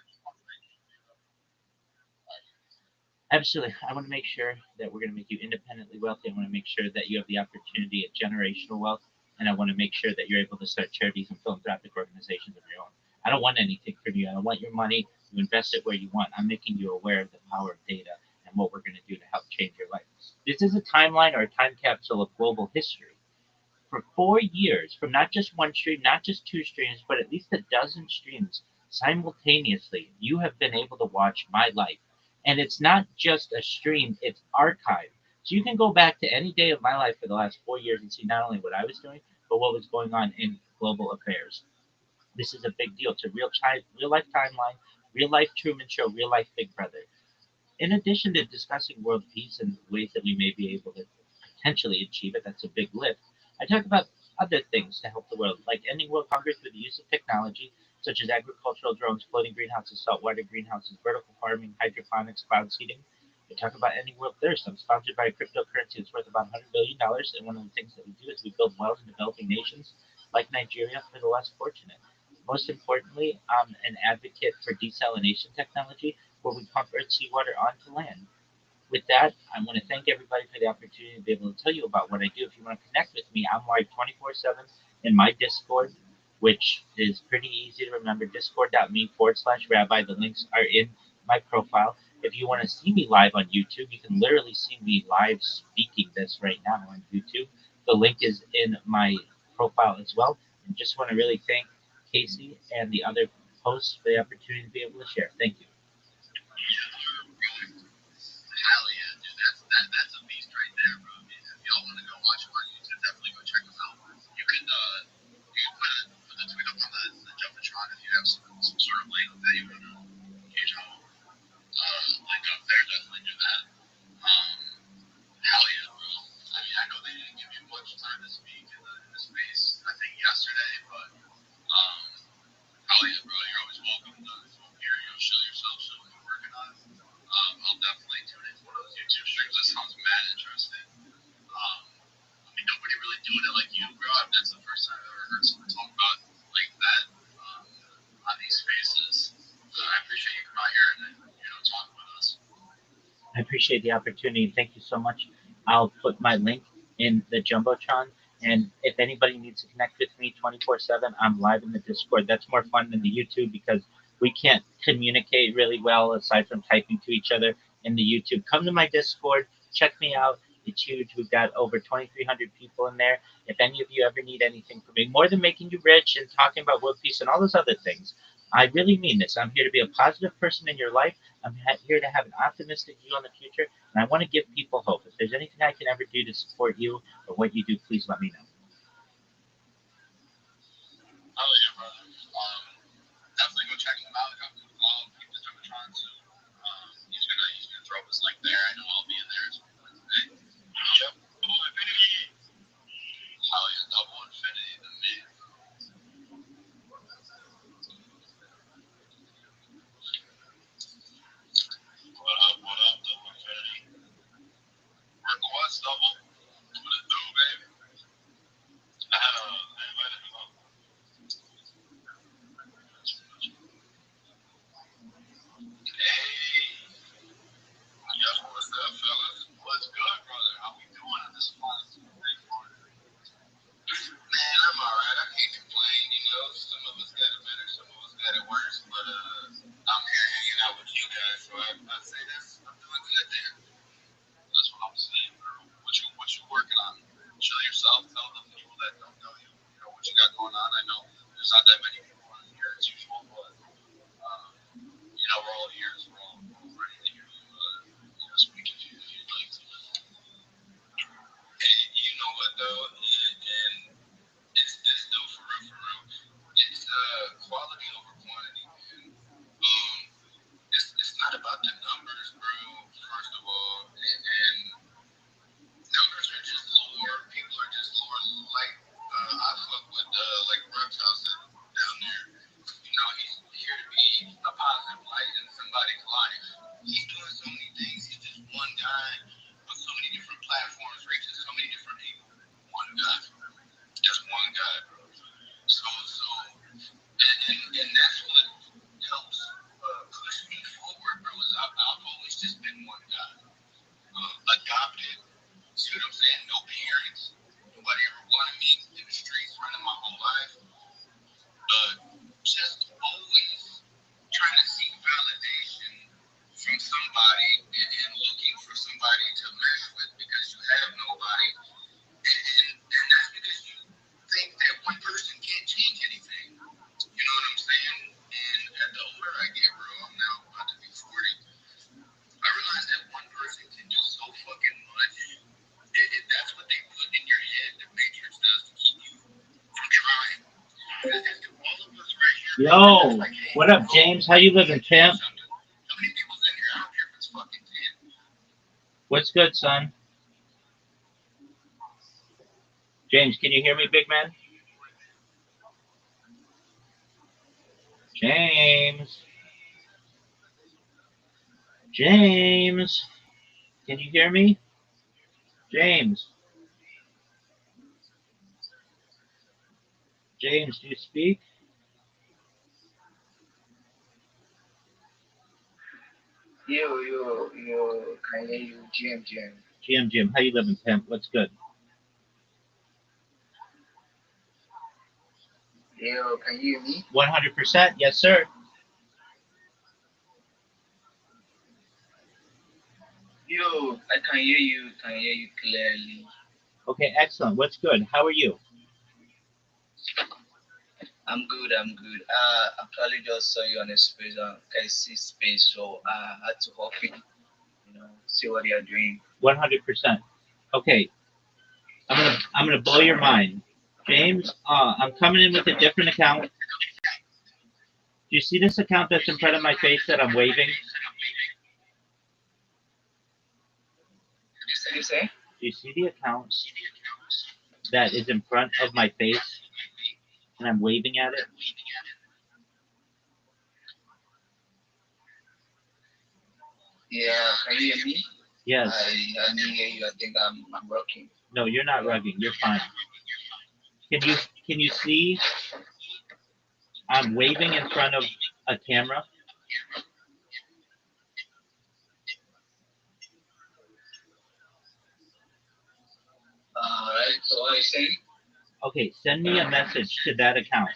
Absolutely. I want to make sure that we're going to make you independently wealthy. I want to make sure that you have the opportunity at generational wealth. And I want to make sure that you're able to start charities and philanthropic organizations of your own. I don't want anything from you. I don't want your money. You invest it where you want. I'm making you aware of the power of data and what we're going to do to help change your life. This is a timeline or a time capsule of global history. For 4 years, from not just one stream, not just two streams, but at least a dozen streams simultaneously, you have been able to watch my life. And it's not just a stream, it's archived. So you can go back to any day of my life for the last 4 years and see not only what I was doing, but what was going on in global affairs. This is a big deal. It's a real life timeline, real life Truman Show, real life Big Brother. In addition to discussing world peace and ways that we may be able to potentially achieve it, that's a big lift. I talk about other things to help the world, like ending world hunger through the use of technology, such as agricultural drones, floating greenhouses, saltwater greenhouses, vertical farming, hydroponics, cloud seeding. I talk about ending world thirst. I'm sponsored by a cryptocurrency that's worth about $100 billion, and one of the things that we do is we build wells in developing nations like Nigeria for the less fortunate. Most importantly, I'm an advocate for desalination technology, where we pump earth seawater onto land. With that, I want to thank everybody for the opportunity to be able to tell you about what I do. If you want to connect with me, I'm live 24/7 in my Discord, which is pretty easy to remember, discord.me/rabbi. The links are in my profile. If you want to see me live on YouTube, you can literally see me live speaking this right now on YouTube. The link is in my profile as well. And just want to really thank Casey and the other hosts for the opportunity to be able to share. Thank you. Hell yeah, dude. That's a beast right there, bro. I mean, if y'all want to go watch him on YouTube, definitely go check him out. You can put the tweet up on the Jumbotron if you have some sort of link that you want to link up there. Definitely do that. Hell yeah, bro. I mean, I know they didn't give you much time to speak in the space. I think yesterday, but hell yeah, bro. You're always welcome to come up here. Show yourself, show what you're working on. I'll definitely tune into one of those YouTube streams. That sounds mad interesting. I mean, nobody really doing it like you, bro. That's the first time I've ever heard someone talk about like that on these spaces. So I appreciate you coming out here and talking with us. I appreciate the opportunity. Thank you so much. I'll put my link in the Jumbotron. And if anybody needs to connect with me 24/7, I'm live in the Discord. That's more fun than the YouTube because we can't communicate really well aside from typing to each other in the YouTube. Come to my Discord, check me out. It's huge. We've got over 2,300 people in there. If any of you ever need anything from me, more than making you rich and talking about world peace and all those other things, I really mean this. I'm here to be a positive person in your life. I'm here to have an optimistic view on the future, and I want to give people hope. If there's anything I can ever do to support you or what you do, please let me know. Oh yeah, brother. Definitely go check him out. I'll keep the Jumbotron soon. He's gonna throw his link there. I know I'll be in there as well today. Yep. Double infinity. Hell yeah, double infinity. The man. What up, double infinity? Request double. What it do, baby? I invited him up. Yo, what up, James? How you living, champ? How many people's in here? I don't care if it's fucking 10. What's good, son? James, can you hear me, big man? James, James, can you hear me? James, James, do you speak? Yo, can hear you, GM. Jim, how you living, pimp? What's good? Yo, can you hear me? 100%, yes, sir. Yo, I can hear you clearly. Okay, excellent. What's good? How are you? I'm good. Actually just saw you on a space, KC space, so I had to hop in, see what they are doing. 100%. Okay, I'm gonna blow your mind, James. I'm coming in with a different account. Do you see this account that's in front of my face that I'm waving? You say? Do you see the account that is in front of my face and I'm waving at it? Yeah, can you hear me? Yes. I didn't hear you. I think I'm working. No, you're not rugging. You're fine. Can you see I'm waving in front of a camera? Alright, so what are you saying? Okay, send me a message to that account.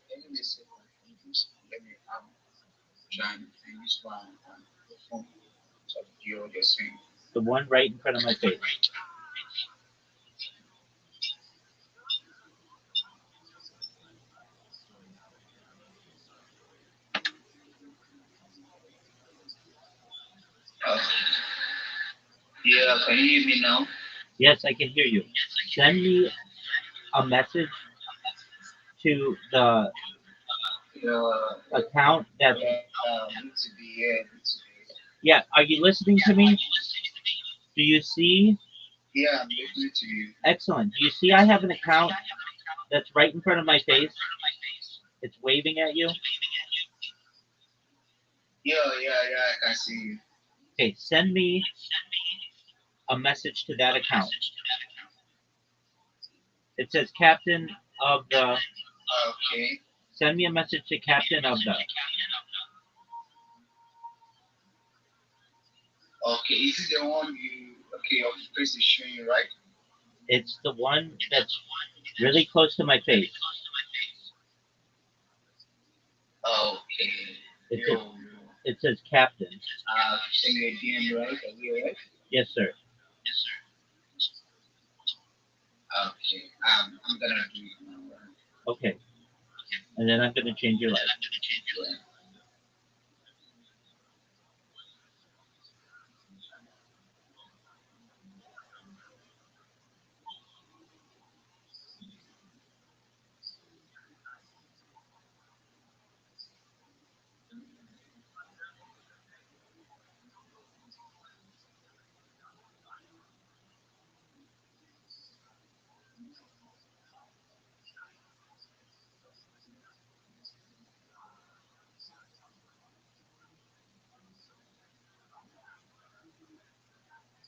Let me listen. Let me trying to use my phone to hear what you're saying. The one right in front of my face. Uh, yeah, can you hear me now? Yes, I can hear you. Send me a message to the Yeah, account that's. good to be here. Good to be here. Yeah, are you listening to me? Do you see? Yeah, I'm listening to you. Excellent. Do you see I have an account that's right in front of my face? It's waving at you. Yeah, I can see you. Okay, send me a message to that account. It says captain of the. Okay. Send me a message to captain of the. Okay, is it the one your face is showing, right? It's the one that's really close to my face. Okay. It says, Yo. it says captain. Send you a DM, right? Okay, right? Yes, sir. Okay. I'm gonna do it now, right? Okay. And then I'm going to change your life.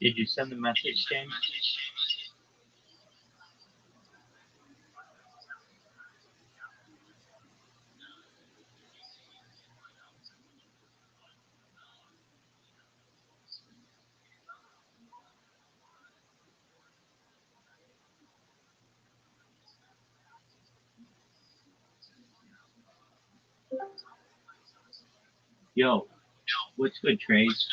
Did you send the message, James? Yo, what's good, Trace?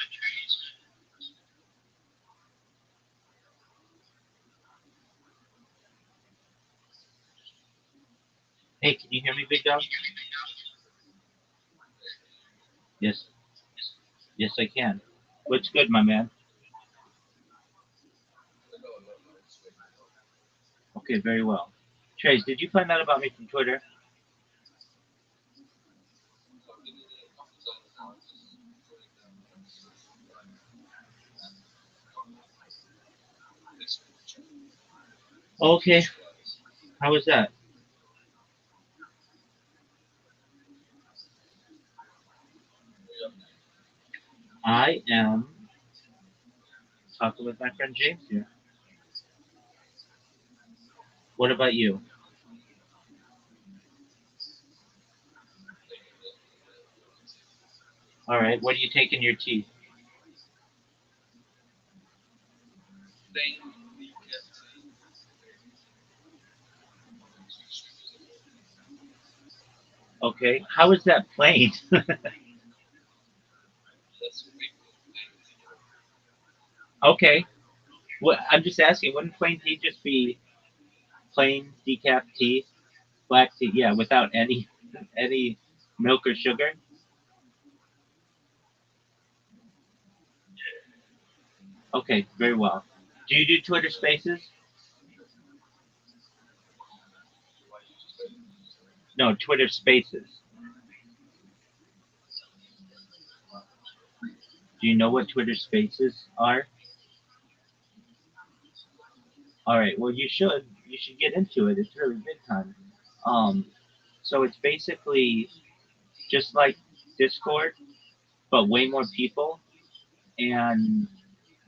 Hey, can you hear me, big dog? Yes. Yes, I can. What's good, my man? Okay, very well. Trace, did you find out about me from Twitter? Okay, how was that? I am talking with my friend James here. What about you? All right, what do you take in your tea? Okay, how is that plain? Okay, what I'm just asking, wouldn't plain tea just be plain decaf tea, black tea? Yeah, without any milk or sugar. Okay, very well. Do you do Twitter Spaces? No, Twitter Spaces. Do you know what Twitter Spaces are? All right. Well, you should. You should get into it. It's really big time. Um, so it's basically just like Discord, but way more people, and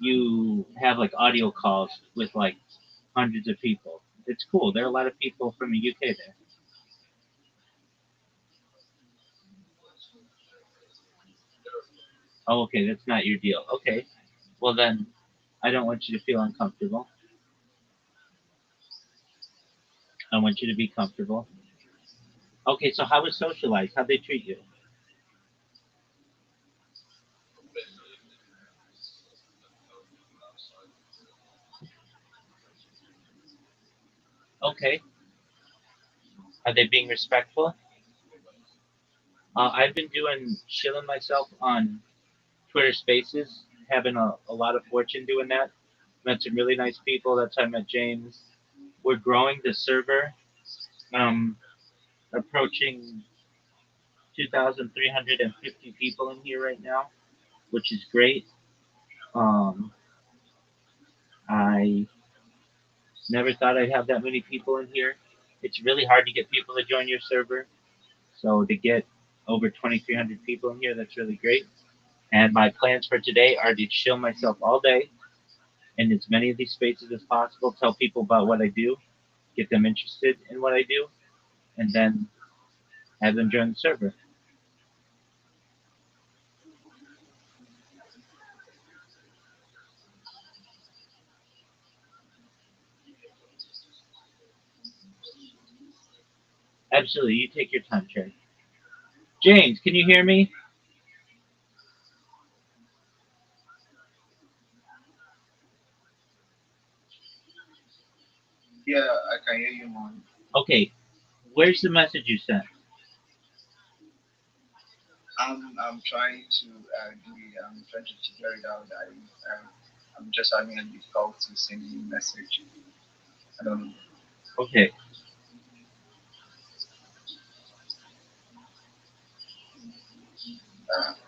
you have like audio calls with like hundreds of people. It's cool. There are a lot of people from the UK there. Oh, okay. That's not your deal. Okay. Well, then I don't want you to feel uncomfortable. I want you to be comfortable. Okay. So how was socialized? How'd they treat you? Okay. Are they being respectful? I've been doing chilling myself on Twitter Spaces, having a lot of fortune doing that. Met some really nice people. That's how I met James. We're growing the server, um, approaching 2,350 people in here right now, which is great. Um, I never thought I'd have that many people in here. It's really hard to get people to join your server, so to get over 2,300 people in here, that's really great. And my plans for today are to chill myself all day in as many of these spaces as possible, tell people about what I do, get them interested in what I do, and then have them join the server. Absolutely, you take your time, Trey. James, can you hear me? Yeah, I can hear you, man. Okay, where's the message you sent? I'm trying to do it. I'm trying to figure it out. I'm just having a difficulty sending a message. I don't know. Okay,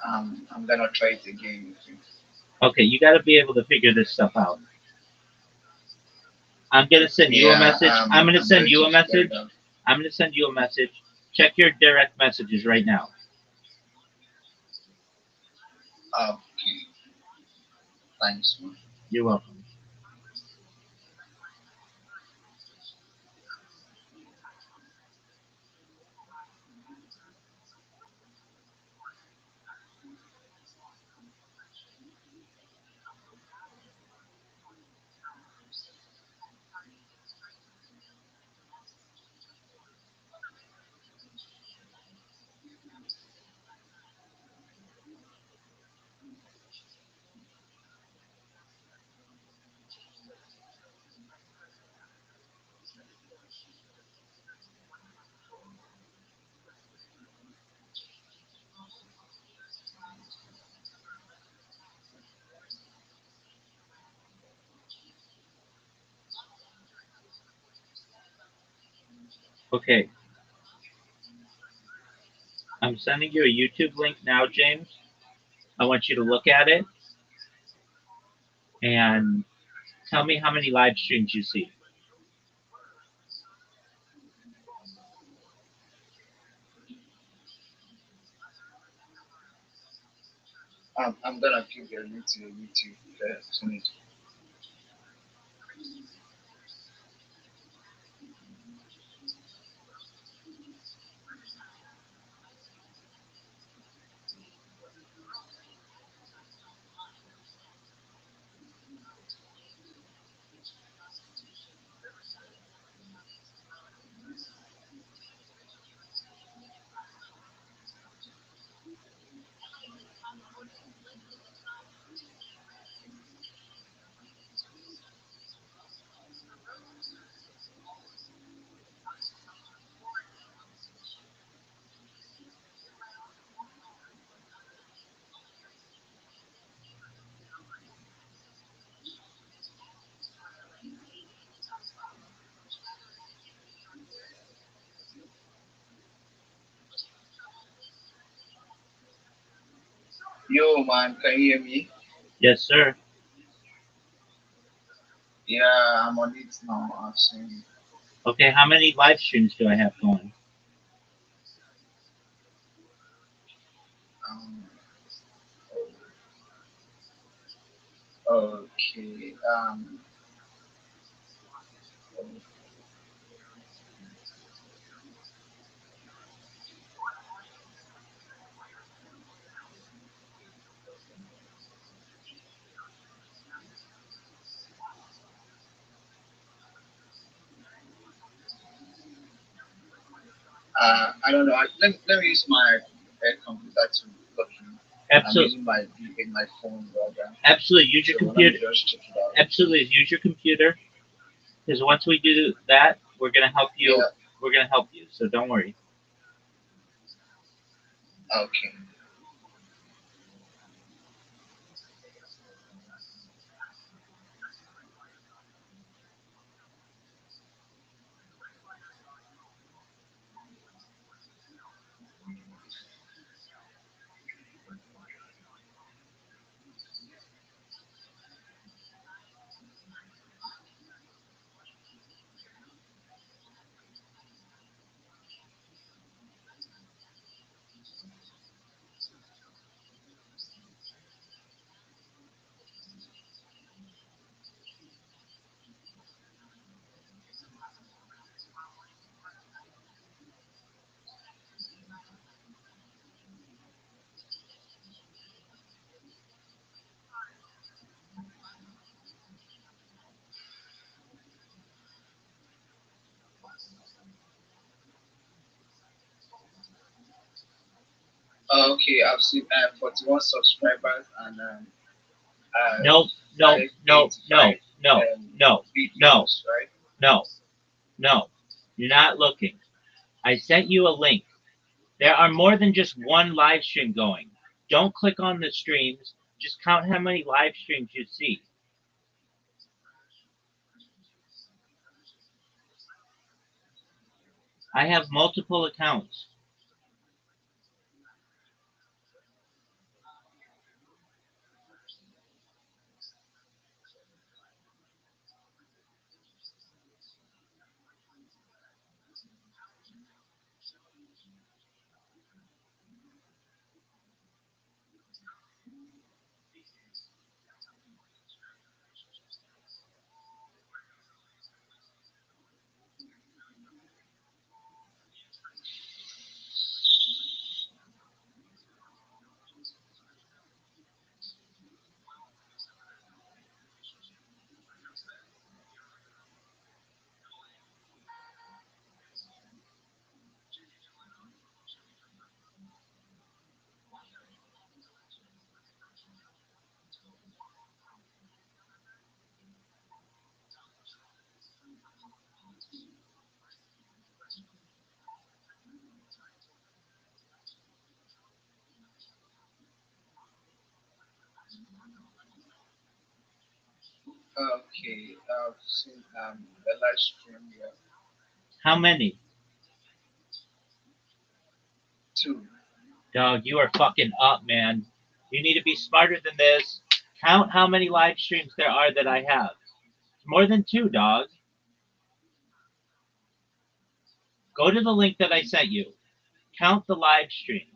I'm gonna try it again. With you. okay, you got to be able to figure this stuff out. I'm gonna send you a Yeah, message. I'm gonna I'm send going you to a figure message. it out. I'm gonna send you a message. Check your direct messages right now. Okay, thanks, man. You're welcome. Okay, I'm sending you a YouTube link now, James. I want you to look at it and tell me how many live streams you see. I'm gonna give you a link to your YouTube soon. Yo, man, can you hear me? Yes, sir. Yeah, I'm on it now. I've seen it. Okay, how many live streams do I have going? Um, okay. I don't know. Let me use my computer to log in. I'm Absolutely, using my phone rather. absolutely. Use your So let me computer. just check it out. Absolutely, use your computer. Because once we do that, we're gonna help you. Yeah. We're gonna help you. So don't worry. Okay. Okay. I've seen 41 subscribers and uh, No, no, no, no, 585 no, no, no, videos, right? no, no. You're not looking. I sent you a link. There are more than just one live stream going. Don't click on the streams. Just count how many live streams you see. I have multiple accounts. Okay. I've seen a live stream here. How many? Dog, you are fucking up, man. You need to be smarter than this. Count how many live streams there are that I have. More than two, dog. Go to the link that I sent you. Count the live streams.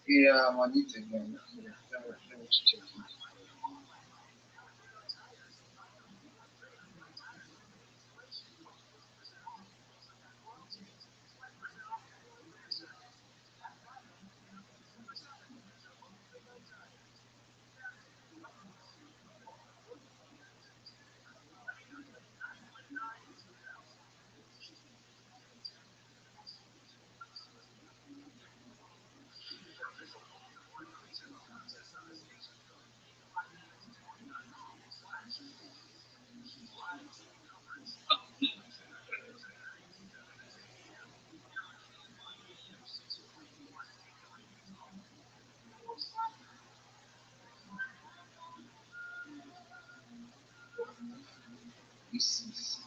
Yeah, I'm on YouTube, man. Let me check. This is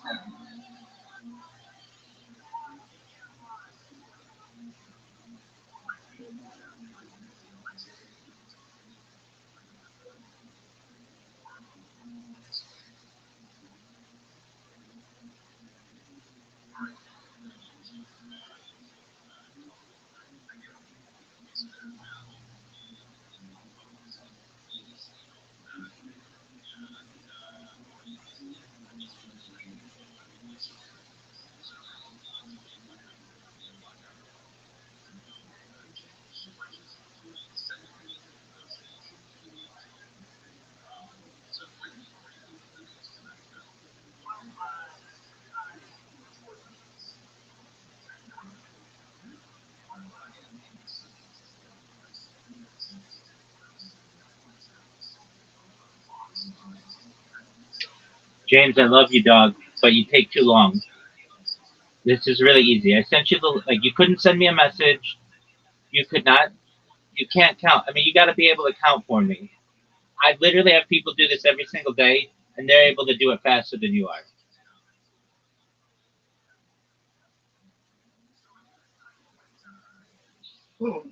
James, I love you, dog, but you take too long. This is really easy. I sent you the like. You couldn't send me a message. You could not. You can't count. I mean, you got to be able to count for me. I literally have people do this every single day, and they're able to do it faster than you are. Oh,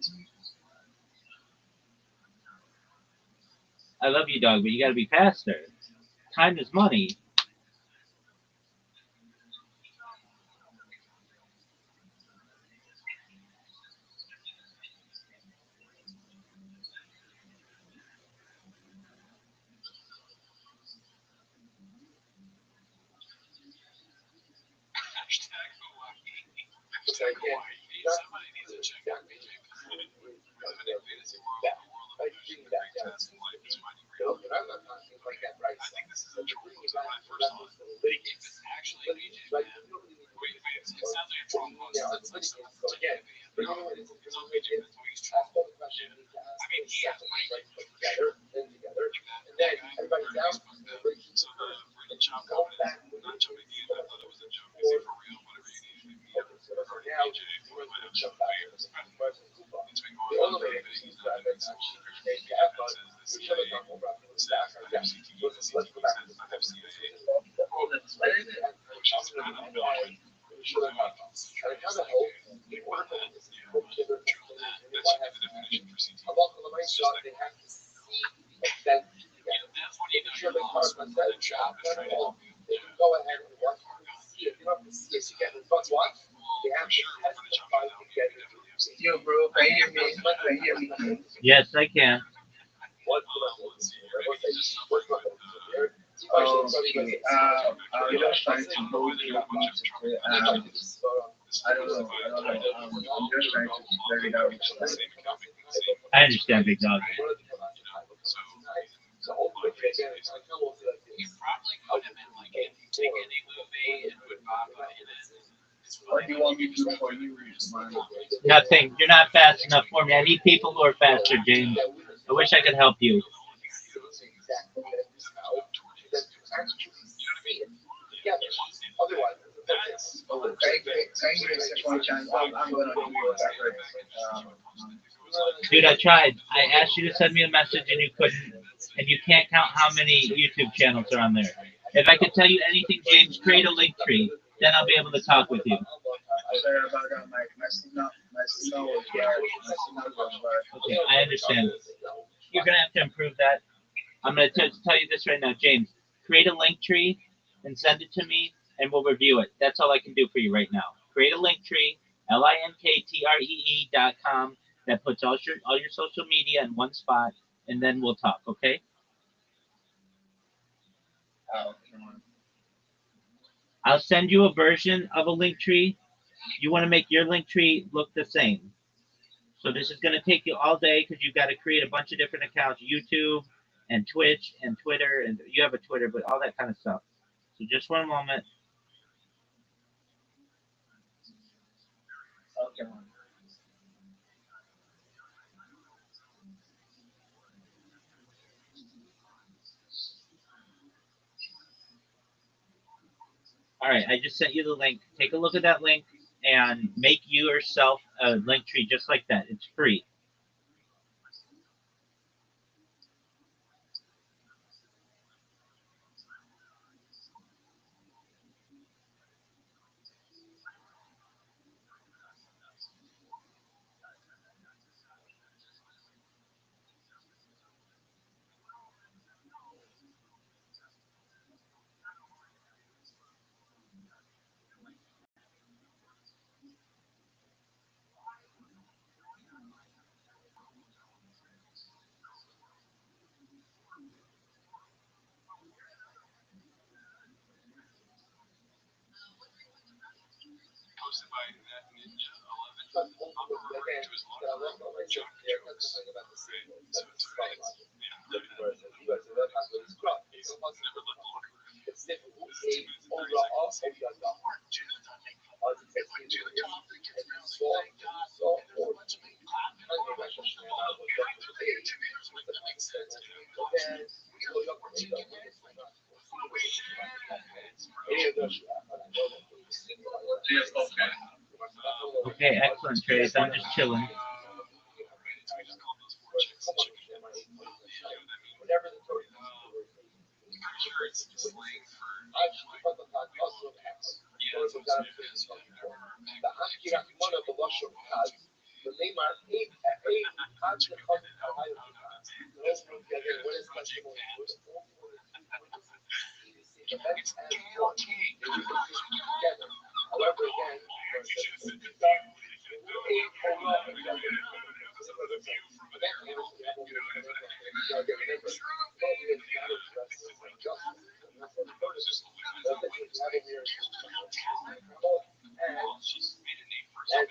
I love you, dog, but you got to be faster. Time is money. Hashtag Hawaii. like, Hashtag Hawaii. Somebody needs to check out DJ Because in a fantasy world, the world of pushing the great test in life is finding great love. I'm not talking like that, right? I think this is a troll. Because when I first saw it, if it's actually BJ, man, wait, it sounds like a troll post. Yo, bro, can you hear me? Can you hear me? Yes, I can. Okay. I was just trying to go through it. I don't know. I don't know. I'm just trying to figure it out. I understand, big dog. You probably could have been like take any movie and put Papa in it. What do you want me to do for you, man? Nothing. You're not fast enough for me. I need people who are faster, James. I wish I could help you. Oh, can you give me a second chance? I'm gonna do it back right. Dude, I tried. I asked you to send me a message and you couldn't. And you can't count how many YouTube channels are on there. If I could tell you anything, James, create a link tree. Then I'll be able to talk with you. Sorry about that. My signal was bad. My signal was bad. Okay, I understand. You're gonna have to improve that. I'm gonna tell you this right now, James. Create a link tree and send it to me, and we'll review it. That's all I can do for you right now. Create a link tree, linkttree.com, that puts all your social media in one spot, and then we'll talk. Okay? Oh, come on. I'll send you a version of a link tree. You want to make your link tree look the same. So this is going to take you all day because you've got to create a bunch of different accounts, YouTube and Twitch and Twitter, and you have a Twitter, but all that kind of stuff. So just one moment. Okay, man. All right, I just sent you the link. Take a look at that link and make yourself a link tree just like that. It's free. Hosted by that Ninja 11. I'm referring to his logo. Joke jokes. Right. So it's right. Yeah. Never let the look. Yes, okay. Okay, excellent, Trace. I'm just chilling. We just called those four chicks and chicken nuggets. You know what I mean? I'm pretty sure it's slang for like, yeah, it's also it is. Yeah, never it's chaotic. She's made a name for herself.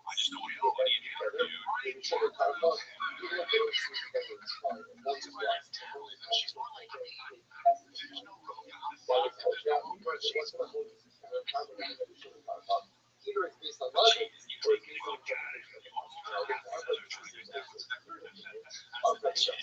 I just know hell money and hell, dude. she's more like me. There's no real father. There's no woman. She's but she's you take it about God and you also try to have other choices. That's the shit.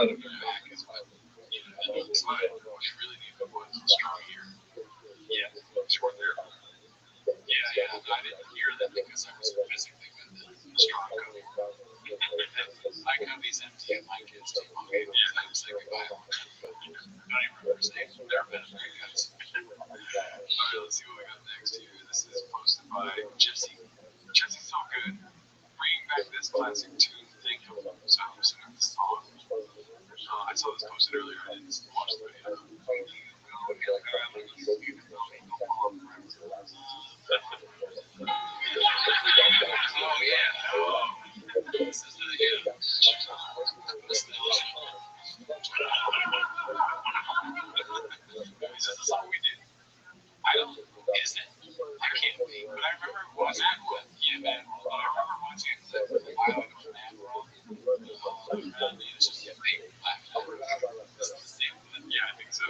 back is what what he really needed was a strong ear. Yeah, short there. Yeah, I didn't hear them because I was physically with them. Strong cover. My cubby's empty and my kids too. Okay, I was saying goodbye. I don't even remember his name. Never been a very guys. Alright, let's see what we got next here. This is posted by Gypsy. Gypsy's so good. Bringing back this classic tune, Think of So I'm singing the song. I saw this posted earlier. I didn't watch the video. Oh yeah. Oh. This is really good. This is the song we did. I don't. Is it? I can't be. But I remember watching it. Yeah, man. I remember watching it a while ago. Man, it's just a big black hole. It's the same. Yeah, I think so. I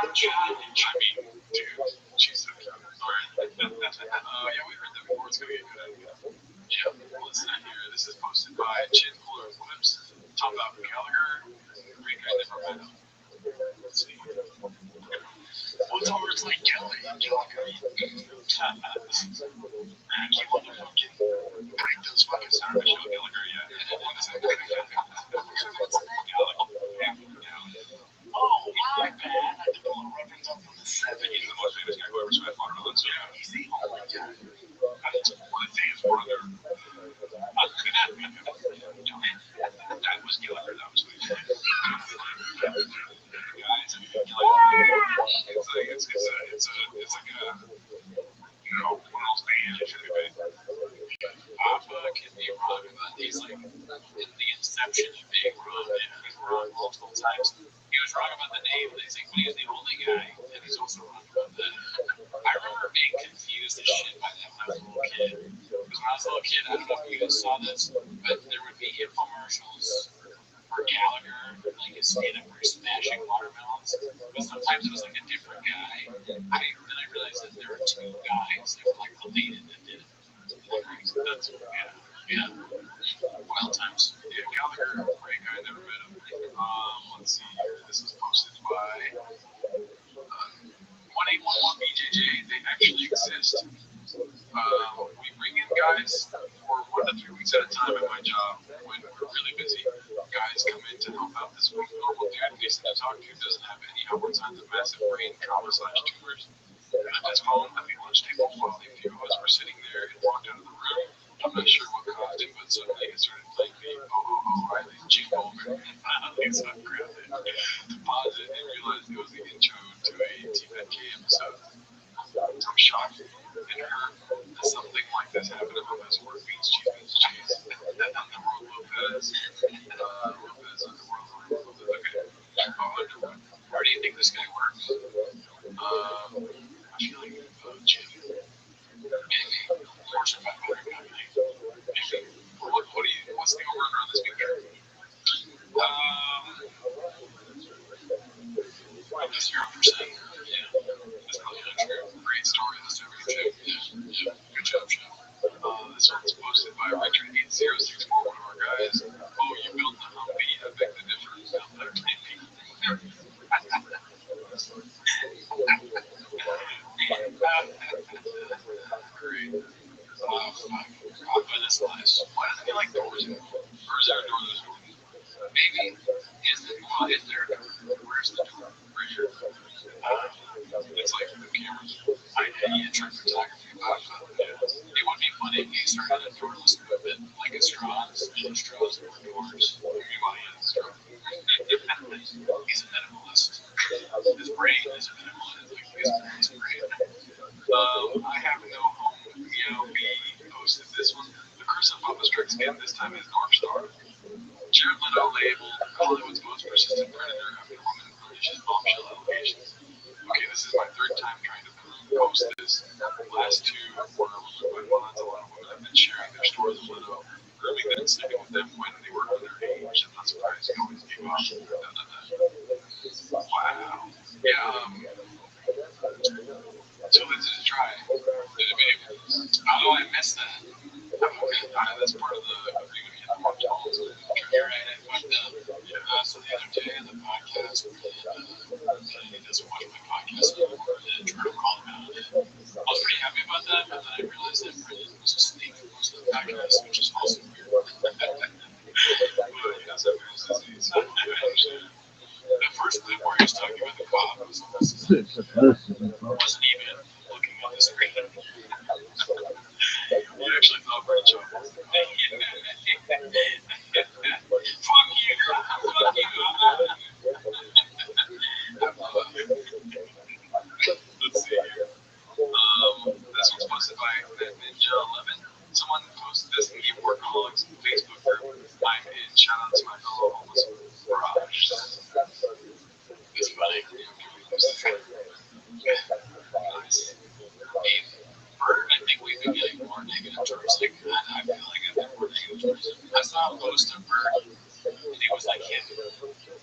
mean, dude, she's so cute. Alright. Yeah, we heard that before. It's gonna get good. Yeah, well, listen here. This is posted by Chin Fuller Clips. Talking about Gallagher. Great guy, never met him. Let's see. What's over? It's like Gallagher. Man, keep on the fucking break those fucking sound of Gallagher. Yeah. And then what is it? Oh, my bad. I took a little reference up from the 7. He's the most famous guy who ever spent watermelon. So yeah, he's the only guy. That's one of his brother. That was Gallagher. That was sweet. Guys, it's like a, one of those bands that should be big. Papa can be wrong, but he's like in the inception of being wrong. Yeah, he's wrong multiple times. He was wrong about the name, but he's the only guy, and he's also wrong about that. I remember being confused as shit by that when I was a little kid. Because when I was a little kid, I don't know if you guys saw this, but there would be infomercials for Gallagher, like his stand-up where he's smashing watermelons. But sometimes it was like a different guy. Then I realized that there were two guys that were like related that did it. That's, yeah. Wild times. Yeah, Gallagher, great guy, never met him. Let's see here. This is posted by 1811BJJ. They actually exist. We bring in guys for 1 to 3 weeks at a time at my job when we're really busy. Guys come in to help out this week. Normal dude, decent to talk to, doesn't have any outward signs of massive brain trauma/tumors. At his home at the lunch table while a few of us were sitting there and walked out of the room. I'm not sure what caused it, but suddenly it started playing the O'Reilly's Jingle. It's not grounded. To pause it and realized it was the intro to a TPK episode. I'm shocked and hurt that something like this happened on this work means cheese. Underworld Lopez. Lopez, Underworld Lopez. Okay. Underwood. Where do you think this guy works? I feel like Jimmy. Maybe. Fortune 500 company. Maybe. What's the over-under on this weekend? Probably 0%. Yeah. That's probably untrue. Great story this time. Yeah. Good job, Chef. This one's posted by Richard8064, one of our guys. Oh, you built the Humvee. I beg to differ. Great. I'll put this last. Why does it feel like doors? Or is there a door that's open? Maybe. Is there a door? Where's the door? Right here. It's like the cameras. You try photography. It would be funny if you started a doorless movement, like a straws, and straws or doors. You want to use a straw. He's a minimalist. His brain is a minimalist. Like his brain. I have no home. Meow B posted this one. The curse of Papa Strikes Again. This time is North Star. Jared Leto labeled Hollywood's most persistent predator after woman unleashes bombshell allegations. Okay, this is my 3rd time trying to post this. The last 2 were by mods. A lot of women have been sharing their stories of Leto, grooming them and sleeping with them when they were underage. I'm not surprised he always gave off. Wow. Yeah. So let's just try. Oh, I missed that. Okay, that's part of the agreement. You have to watch all of it. You're right. But Wasn't even looking at the screen. You actually thought we were joking. Fuck you. Fuck you. Let's see here. This one's posted by Ninja 11. Someone posted this in the Workaholics Facebook group I'm in. Shout out to my fellow homeless garage. It's funny. Nice. Bert, I think we've been getting more negative towards like that. I feel like I've been more negative towards it. I saw a post of Bert, and he was like him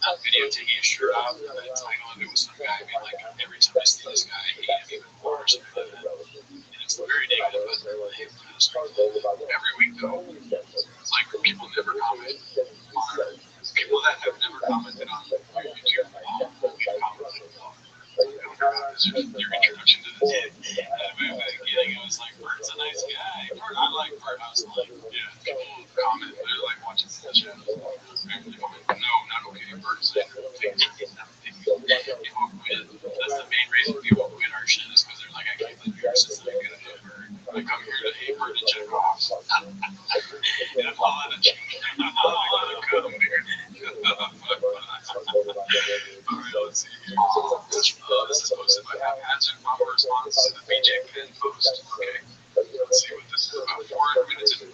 on video taking his shirt off, and the title of it was some guy being like, every time I see this guy, I hate him even more, or something like that. And it's very negative, but hey, every week though, it's like people never comment on, people that have never commented on YouTube, leave comments like, well, your introduction to the team. At the beginning, it was like, Bert's a nice guy. Bert, I like Bert. I was like, yeah, people comment, they're like watching the show. No, not okay. Bert's a fake. People quit. That's the main reason people quit our shit is because they're like, I can't believe you're just that good at Bert. I come here to hate Bert and check off. And I'm all out of check. I'm all out of come here. Alright, let's see here. This is posted by Haphazard Mama response to the BJ Penn post. Okay. Let's see what this is about. 4.5 minutes. Let me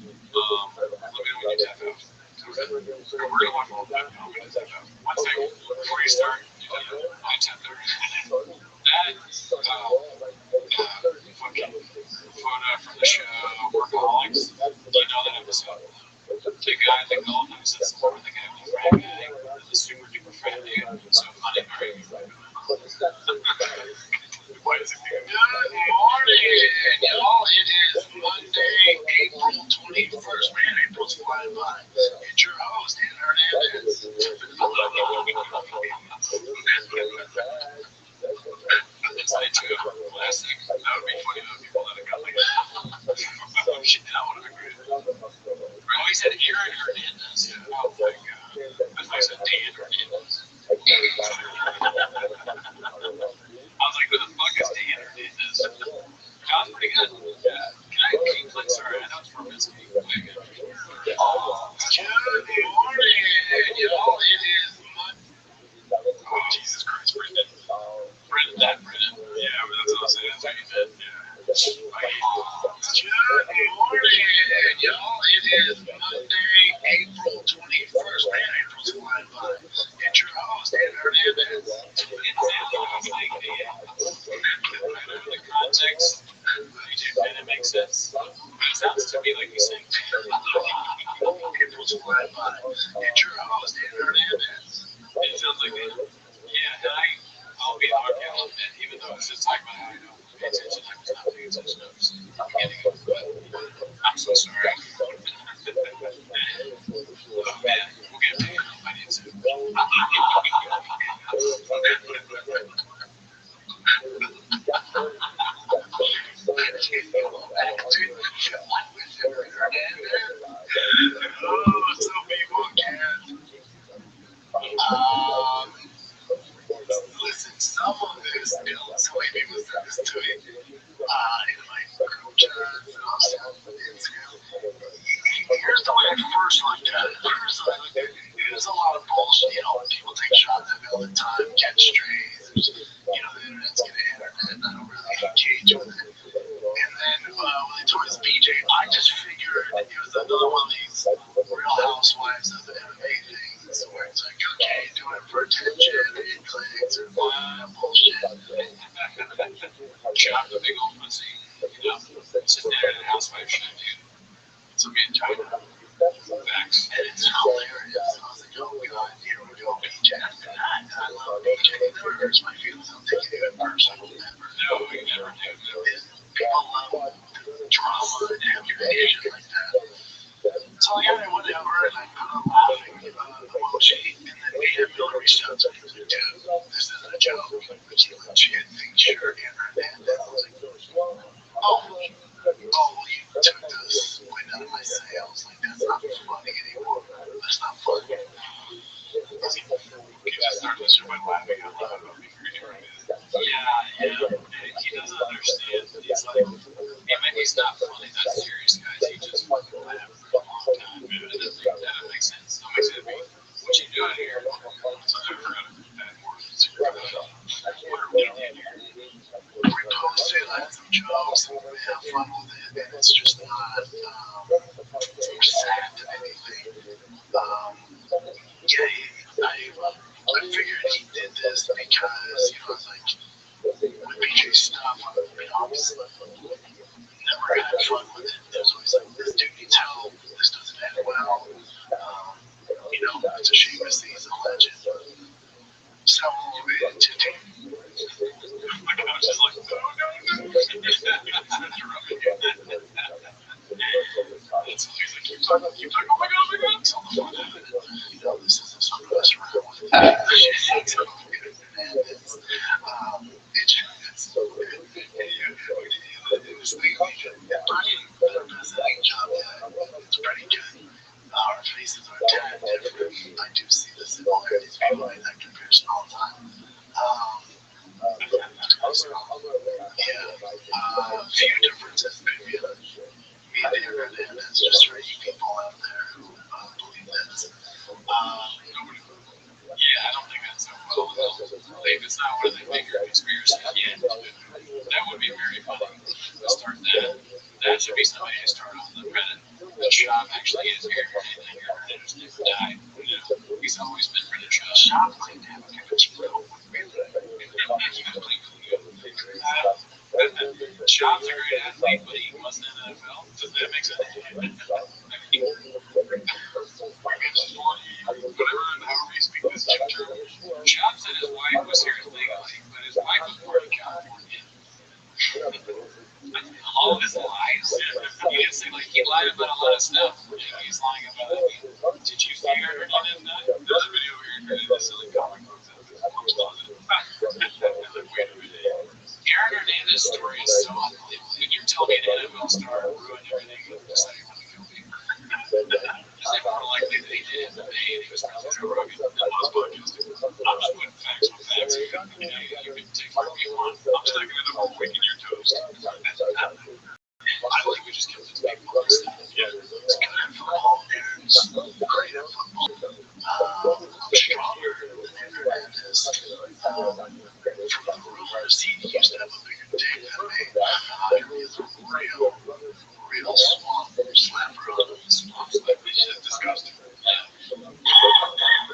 know when you tap out. Okay. We're gonna watch all that. One thing before you start, I tapped out. That fucking photo from the show Workaholics. Do you know that episode? The guy, the golden says more the guy with the frat guy, the super duper frat dude. So funny, right? Why is it good morning, y'all? It is Monday, April 21st. Man, April's flying by. It's your host, Dan Hernandez. It's like too classic. That would be funny though, people that have got like oh shit, that would have been great. Oh, he said Aaron Hernandez. Yeah. Oh my god. I thought he said Dan Hernandez. I was like, who the fuck is Dan Hernandez? John's pretty good. Yeah. Can I click? Sorry, I know it's from his game. Oh, good morning, y'all. It is Monday. Oh, Jesus Christ, Brendan. Brendan. Yeah, but that's what I was saying. That's what you did. Yeah. Good morning, y'all. It is Monday, April 21st. Man, April's flying by. It's your host, Dan Hernandez. The context, it makes sense. It sounds to me like he's saying, April's flying by. It's your host, Dan Hernandez. It sounds like that. Yeah, and I'll be hard to admit, even though it's just talking about how I don't pay attention, I was not paying attention to it. I'm so sorry. Oh man, we'll get paid. I need to. Oh, so people can. Listen, some of this, so many people send this to me in my group chats and also on Instagram. Here's the way I first looked at it. There's a lot of bullshit. People take shots at me all the time, catch strays. The internet's gonna internet, and I don't really engage with it. And then when they told us BJ, I just figured it was another one of these Real Housewives of MMA things where it's like, okay, doing it for attention, and clicks, or bullshit. Shot the big old pussy, sitting there in a housewife shit, dude. So me and China, facts, and it's hilarious. I was like, oh god, here we go, BJ. And I love BJ. It never hurts my feelings. I'm taking it personal. Never. No, you never do. People love drama and ammunition like that. So yeah, whatever, and I put on laughing emoji, and then Peter Miller reached out to me and said, dude, this isn't a joke, but you legit think you're in Hernandez. I was like, you took this wind out of my sails. Like, that's not funny anymore. That's not funny. Can you start this just quit laughing out loud about being retarded. Yeah. He doesn't understand. He's like, he's not funny, not serious, guys. He just fucking laughs for a long time. That makes sense. That makes sense. What you doing here? So I've heard of that word. What are we doing here? We're posting like some jokes and we have fun with it, and it's just not more sad than anything. I figured he did this because, like, with BJ stuff, I was never had fun with it. There's always like, this dude needs help, this doesn't end well. It's a shame to see he's a legend. So, my coach is like, no. It's always like, keep talking, oh my god, tell the fun out of it. This is a sort of mess around with it. It's pretty good. Our faces are tad different. I do see this in all of these people in that comparison all the time. A few differences, maybe. Me and Aaron, and it's just for you people out there who believe that. I don't think that's so well. If it's not one of the bigger conspiracies yet, that would be very funny to start that. That should be somebody to start on the Reddit. The shop actually is here, and your Redditors never died. He's always been Reddit shop. Shop might have a cappuccino. Shop's a great athlete, but he wasn't in the NFL. Does that make sense? Whatever, however you speak this term. Shop said his wife was here illegally, but his wife was born in California. All of his lies. He didn't say, like, he lied about a lot of stuff. He's lying about it. Did you see her? You didn't know? There's a video here in the silly comic books. Aaron Hernandez's story is so unbelievable. You're telling me an NFL star ruined everything and decided he wanted to kill me. Is it more likely that he did than he was probably Joe Rogan and most podcasting? I'm just putting facts with facts. You can take whatever you want. I'm just not going to end up waking your toes. I like we just killed this big ball stuff. Yeah. It's good at football, dude. It's great at football. I'm stronger than Hernandez. From the rumors, he used to have a bigger dick than me. He was a real swamp slapper on swamp slapper. It's just disgusting. Yeah.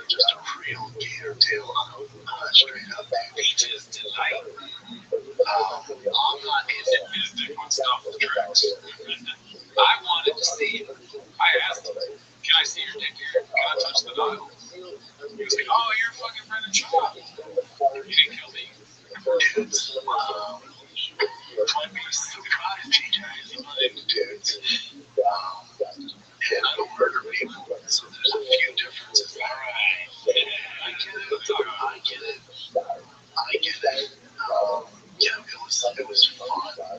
Just a real gator tail on him. Straight up. Beaches tonight. I'm not into his dick on stuff with tracks. I wanted to see it. I asked him, can I see your dick here? Can I touch the dial? He was like, oh, you're fucking Brendan Shaw. You didn't kill me. Dudes, when we surprise dudes, and I don't murder people, so there's a few differences. Alright, I get it. It was fun, but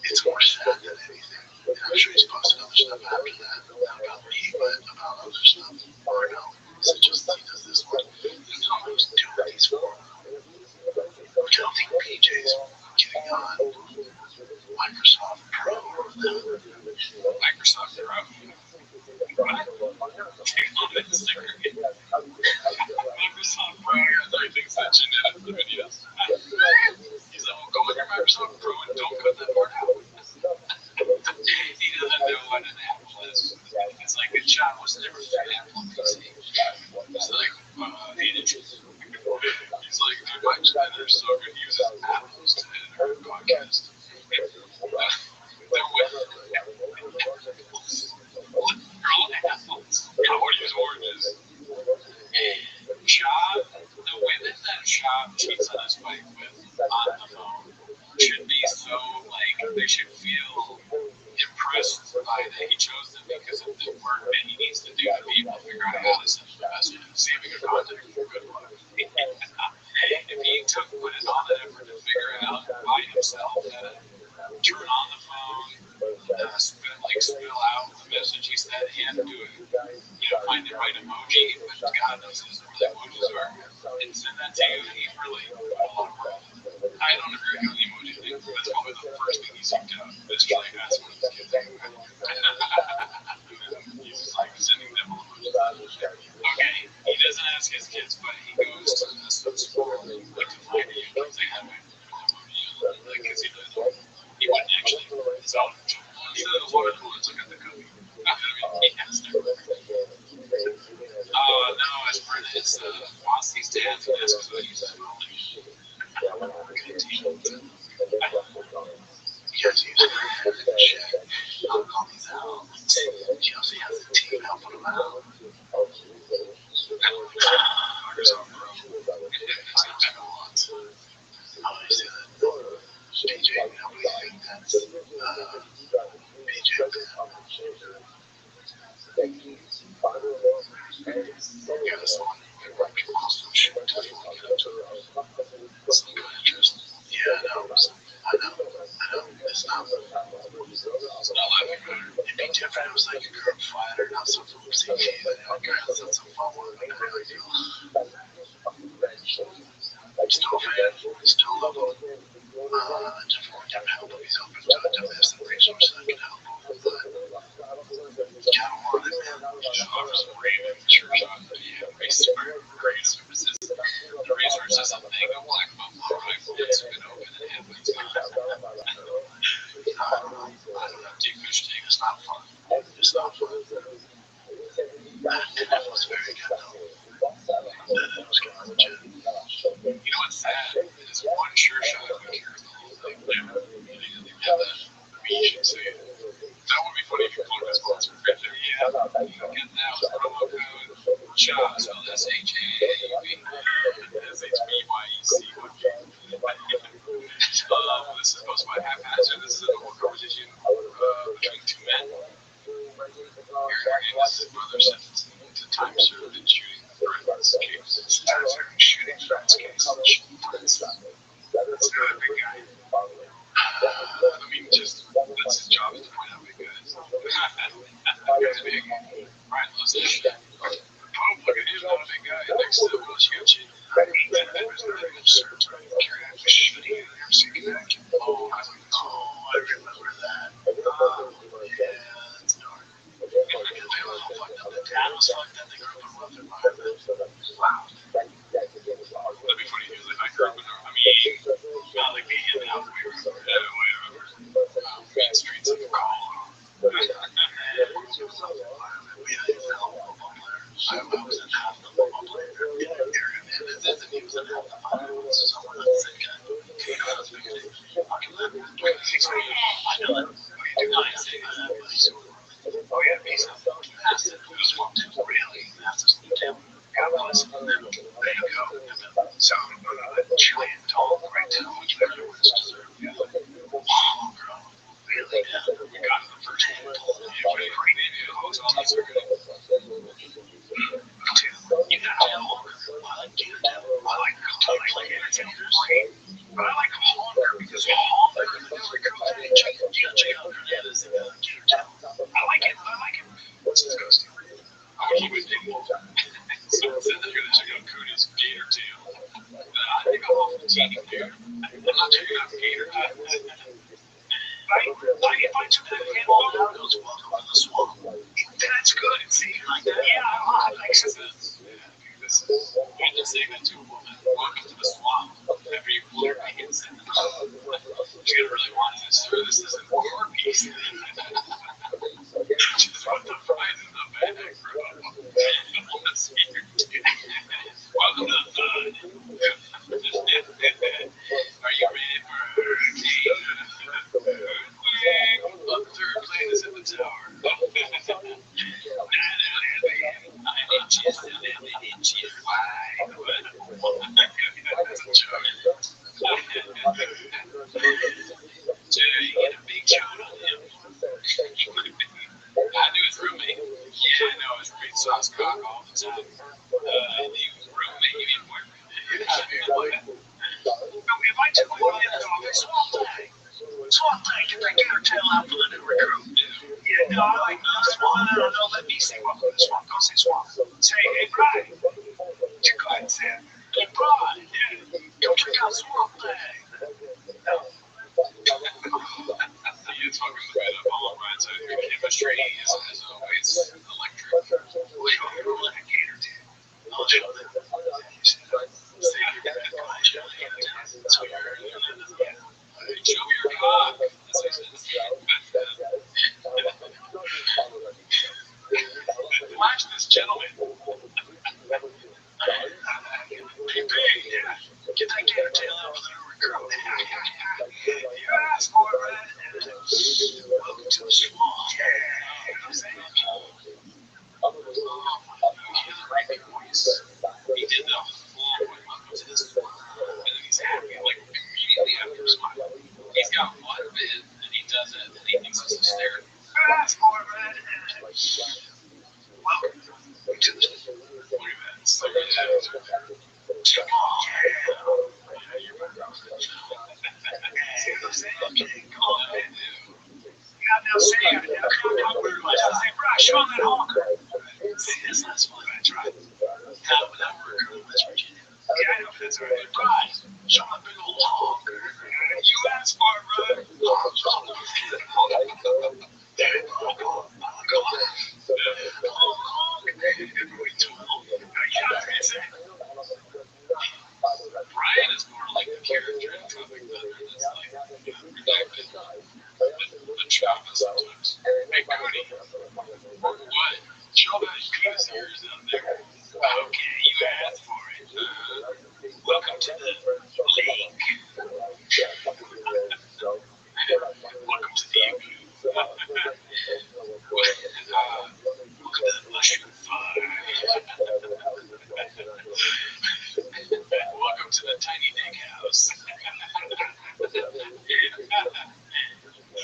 it's more sad than anything. And I'm sure he's posted other stuff after that, not about me, but about other stuff. Or no, so just he does this one. He's always doing these for him. I don't think PJ's getting on Microsoft Pro or the Microsoft Pro. What? Microsoft Pro, I think that's in the videos. He's like, go with your Microsoft Pro and don't cut that part out. He doesn't know what an Apple is. It's like a child was never an Apple PC. It's like 8 inches. He's like, dude, my editor's so good, he uses apples to edit our podcast. They're all apples. I want to use oranges. Job, the women that Job cheats on his wife with on the phone should be so, like, they should feel impressed by that he chose them because of the work that he needs to do to be able to figure out how to send the message and see if he can contact for good luck. If he put in all the effort to figure it out by himself, that that he had to do find the right emoji, which God knows those really emojis are, and send that to you. He really put a lot of work. I don't agree with the emoji thing. That's probably the first thing he seeked out. It's like that's one of his kids. He's like sending them emojis. Okay, he doesn't ask his kids, but he goes to the school like to find the kids they have emoji, like because he wouldn't actually his own. Instead of the water coolers, look at the cookie. I mean, he has to. Oh no, his friend is Fosse's dad. That's what he's college. Yes, he's a check. I'll call these out. Chelsea has a team helping him out. Microsoft Pro. Oh, he's PJ, how do you think that's PJ? Yeah, this one. Like, also shoot to get up to some kind of interest. Yeah, I know. It's not like it'd be different. It was like a group fighter, not some from CG. Like, that's not some fun one. Like, I really feel. Still a fan. Still love him. Different help him. He's open to it. Definitely have some resources that can help him. But kind of want it, man. Offers a random sure shot. Yeah, great services. The resources and thing of like Buffalo rifle. It's been open and half it's not. I don't know. Deep fish tank. It's not fun. It's not fun. That was very good, though. That was kind of legit. You know what's sad? Is one sure shot would cure the whole thing. Yeah, the meat should say it. That would be funny if you called it a sponsor. Yeah, get that with promo code SHAH, spelled SHAAUB. SHBYEC. This is supposed to be haphazard. This is a normal conversation between two men. This brother sentenced to time served in shooting friends case. Time served in shooting friends case. That's not a big guy. I mean, just that's his job is to point out big guys. That guy's big. Ryan loves that shit. Oh, look at him, not a big guy. Next to him, well, she got shit. Oh, I remember that. Yeah, that's dark. They were all fucked up. The dad was fucked up. They grew up in a rough environment. Wow. That'd be funny. I grew up in, not like me in the house we were main streets of Colorado. We had a football player. I was in half the football player area, man. That's the news and half the finals. Someone else said, you know, that's big. I know it. Do not say that, but he's oh, yeah, he's massive. He swapped him really massive. God bless him. There you go. So, Chilean tall, great too, which everyone's deserved. Yeah. Oh, bro. Really? Yeah. We got the first one. Yeah, all these are good. You got to tell. I like entertainers. But I like Hollander because Hollander check out their dad as a I like it. What's disgusting? He was digging. Someone said they're going to check out Cody's gator tail. I think I'm off the team, dude. I'm not checking out gator tail. If I took that handle out, it goes welcome to the swamp. That's good. See, like that? Yeah, I like that. I just saying that to a woman. Welcome to the swamp. After you pull your pants in. She's gonna really want this. This isn't war piece. Just what the fries in the bag, bro. Welcome to the hood. Are you ready for a hurricane? Up third plane is in the tower. 9 inches, 11 inches wide. That's a joke. Jerry, you get a big shot on him. I knew his roommate. Yeah, I know his great sauce cock all the time. His roommate, you mean boyfriend. If I took one of the office, swamp thing, get that gator tail out for the new recruit. Yeah, no, I like Swan. I don't know. Let me say welcome to Swan. Go say Swan. Say, hey, Brian. Go ahead and say it. Hey, Brian. Yeah. Go check out Swan Flag. He is fucking with it up all right. So the chemistry is always electric. We don't have a gator too. I'll show them. See, you're good. That's what you're doing. Show me your cock. That's what he says. Watch this gentleman. PP, yeah. Get that gator tail out of the recruit. You asked for it. Welcome to the swamp. Yeah. I'm saying. Oh, he has a rapey voice. He did the full welcome to the swamp. And then he's happy, like, immediately after his smile. He's got one bit, and he does it, and he thinks it's hysterical. Fast forward. Welcome to the swamp. Look at that. It's like, come on. Yeah, you're my girlfriend. Come on, man. Now say it. Now, where do I say, bro, show him that honker. See, that's not smart. That's right. Now, without working in West Virginia. Yeah, I know that's right. Right. Show him a big old honker. You asked for it, Brian is more like the character in Tropic Thunder that's like redacted, but chopped sometimes. Hey, Cody, what? Show that his ears out there. Okay, you asked for it. Welcome to the lake. Welcome to the igloo. Welcome to the mushroom fire. Welcome to the tiny dick house. What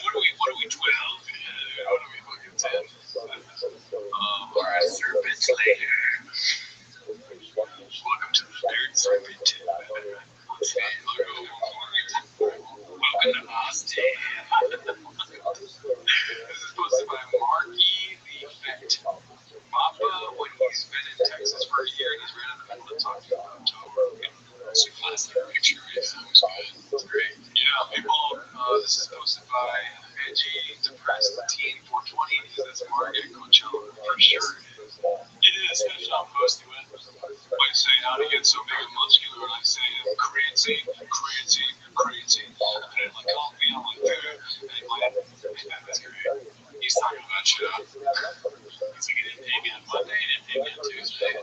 are we, 12? What are we, fucking 10? Or a serpent later. Welcome to the third serpent. Welcome to Austin. This is posted by Marky the Effect. Papa, when he's been in Texas for a year, he's right in the middle of talking about October. It's a classic picture. It's great. Yeah, people, this is posted by Angie, Depressed Teen 420. That's Mark at Coachella for sure. It is. That's what I'm posting with. Like saying how to get so big and muscular, like saying creatine. And like coffee, I'm like, dude. And like, that's great. He's talking about shit. He's like, he didn't pay me on Monday, he didn't pay me on Tuesday.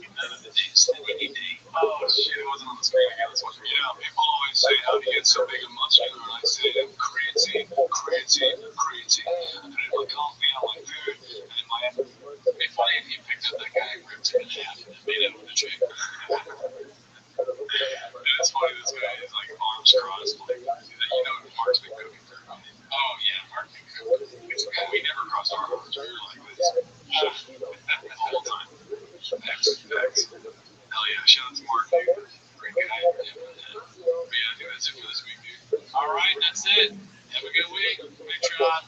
None of the days that he did. Oh shit, it wasn't on the screen again. Let's watch it. Yeah, people always say how to get so big and muscular, and I say creatine. And then like coffee, I'm like, dude. And then like, it'd be funny if he picked up that guy and ripped him in half and made it with a chick. It's funny, this guy is like arms crossed. Like, you know, Mark's been cooking for him. Oh yeah, Mark been cooking. We never crossed our arms. We were like this the whole time. Facts. Hell yeah, shout out to Mark, dude. Great guy. But yeah, I think that's it for this week, dude. All right, that's it. Have a good week. Patreon.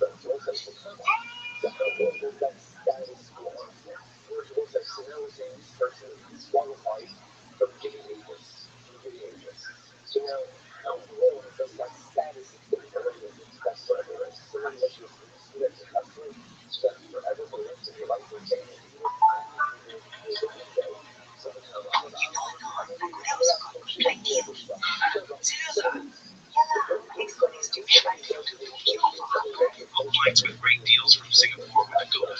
Flights with great deals from Singapore with Agoda.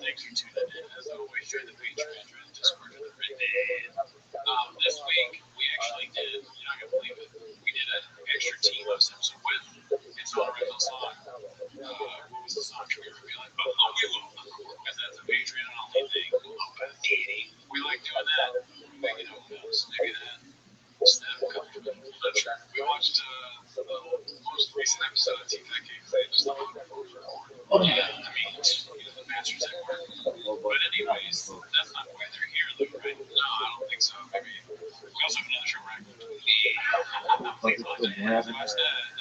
Thank you to that. As always, join the Patreon, join the Discord, join the Reddit. This week, we actually did, you're not going to believe it, we did an extra team of some with its own original song. What was the song? Can we reveal it? Oh, we love the core, because that's a Patreon only thing. We like doing that. Maybe who knows? Maybe that. We watch recent episode of TikTok games. They just love it. Yeah, I mean, the Masters at work. But anyways, that's not why they're here, though, right? No, I don't think so. Maybe we also have another show, right? Please watch that. That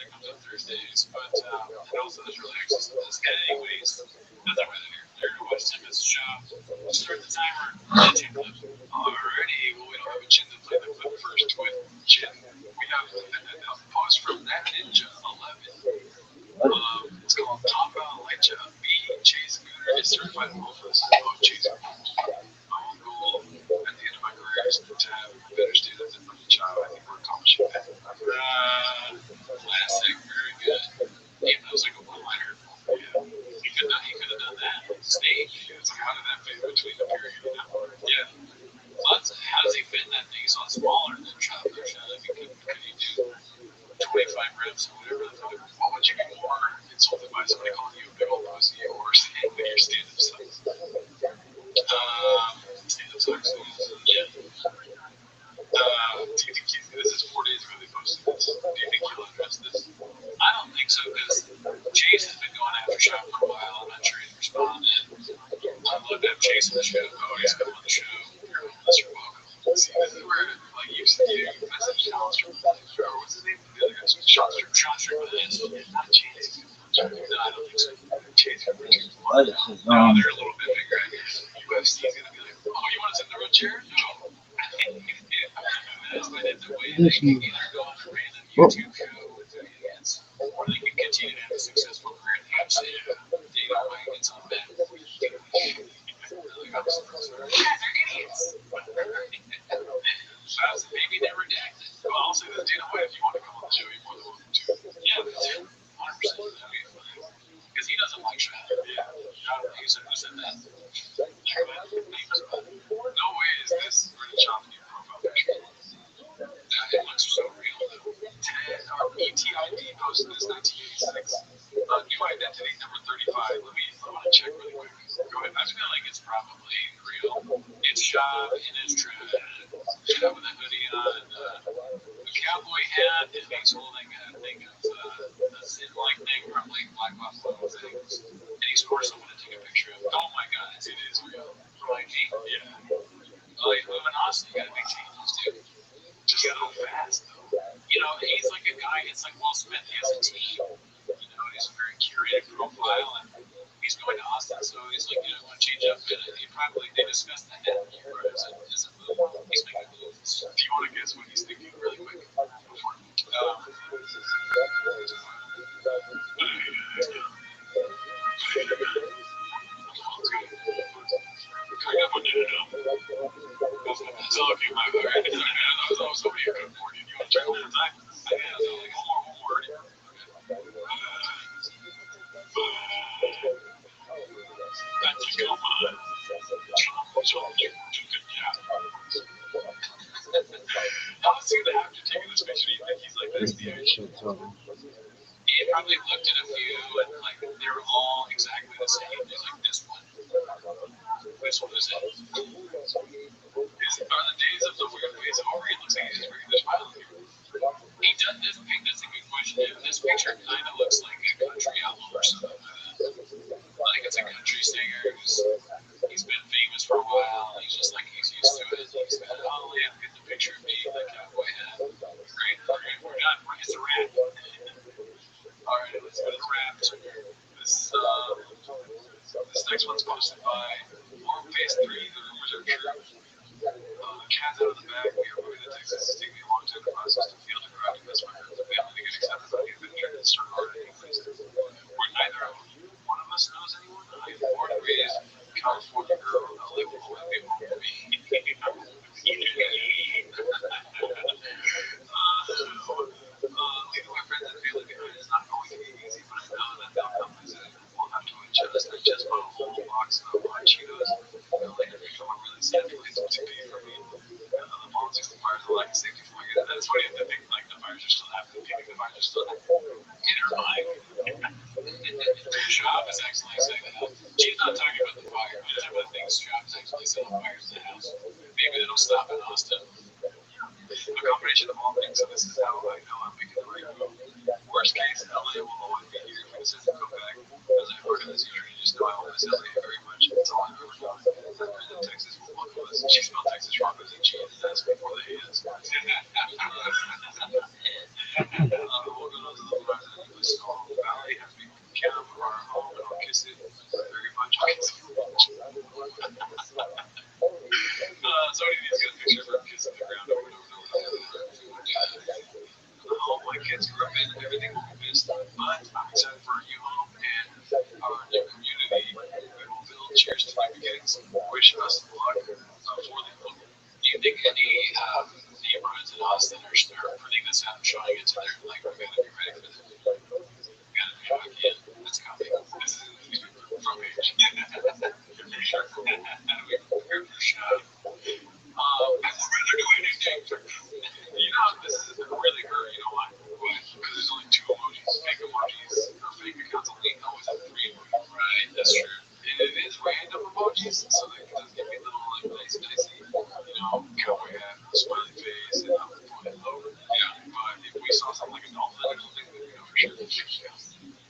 comes out Thursdays. But and also there's really access to this. And anyways, that's not why they're here. They're gonna watch Tim as a show. Start the timer. Chin clip. Alrighty. Well, we don't have a chin to play the clip first with Chin. We have a post from that Ninja 11. It's called Top Out Lecha B. Chase Gooder is certified worthless. Oh, Chase Gooder. My own goal at the end of my career is to have better students than fucking child. I think we're accomplishing that. Classic. Very good. Yeah, that was like a one-liner. Yeah. He could have done that. Snake. It's like, how did that fit between the period? You know? Yeah. How does he fit in that thing? He's a lot smaller than Traveler. Could he do 25 reps or whatever? What would you be more insulted by? Somebody calling you a big old pussy or saying that your stand-up sucks? Stand-up sucks. Yeah. Do you think this is 4 days ago they posted this? Do you think he'll address this? I don't think so because Chase has been going after Shop for a while. I'm not sure he's responded. I'd love to have Chase on the show. Oh, he's coming on the show. You're welcome. See, this is where, like, you message Sean or what's his name? The other guy, Sean not Chase. No, I don't think so. Chase is pretty smart. No, they're a little bit bigger, I guess. UFC is going to be like, oh, you want to sit in the road chair? No. But it's a way they can either go on a random YouTube show with idiots, or they can continue to have a successful career in the UFC. You know, I get some bad. They're idiots. Maybe they're redacted. Well, I'll say this, Dana White, if you want to come on the show, you're more than welcome to. Yeah, 100%. Because he doesn't like Shaq. Yeah. Who said that? No way is this really chopping your profile picture. It looks so real, though. ETID posted this 1986. New identity number 35. I want to check really quick. Go ahead. I feel like it's probably real. It's shot in his dread. With a hoodie on, a cowboy hat, and he's holding a thing of a sin-like thing from like Black Buffalo things. And he's forced someone to take a picture of it. Oh my god, it is real. Like, yeah. Oh, he's moving awesome. You gotta make changes, too. Just so fast, though. You know, he's like a guy, it's like Will Smith, he has a team. You know, he's a very curated profile, and he's going to Austin, so he's like, you know, want to change up. And they discussed the hat as a move. He's making moves. Do you want to guess what he's thinking really quick? Before? How soon after taking this picture do you think he's like this? He probably looked at a few and like they were all exactly the same. He's like, this one. This one is it. Are the days of the weird ways over? He looks like he's just regular smiling. He does this pic. That's a good question. This picture kind of looks like a country album or something like that. Like it's a country singer he's been famous for a while. He's just like he's used to it. He's got oh yeah, get the picture of me, that cowboy hat. Great. We're done. It's a wrap. All right, let's go to the wrap. This next one's posted by Warm Phase 3. The rumors are true. Cat's out of the bag. We are moving to Texas. It's taking me a long time to process to feel the crowd to best my friends and family to get accepted by the adventure and start already. We're neither one of us knows anyone. I am born and raised California girl. I live with my people. Leaving my friends and family behind is not going to be easy, but I know that they'll come visit and we'll have to adjust. I just bought a whole box of hot Cheetos. They'll later become a really sad place to be for me. The politics, the fires, the lack of safety for my good. That's funny to think like the fires are still happening. Maybe the fires are still in her mind. Shop is actually saying that. She's not talking about the fire. But some of the things Shop is actually setting fires in the house. Maybe it'll stop in Austin. A combination of all things, so this is how I know I'm making the right move. Worst case, LA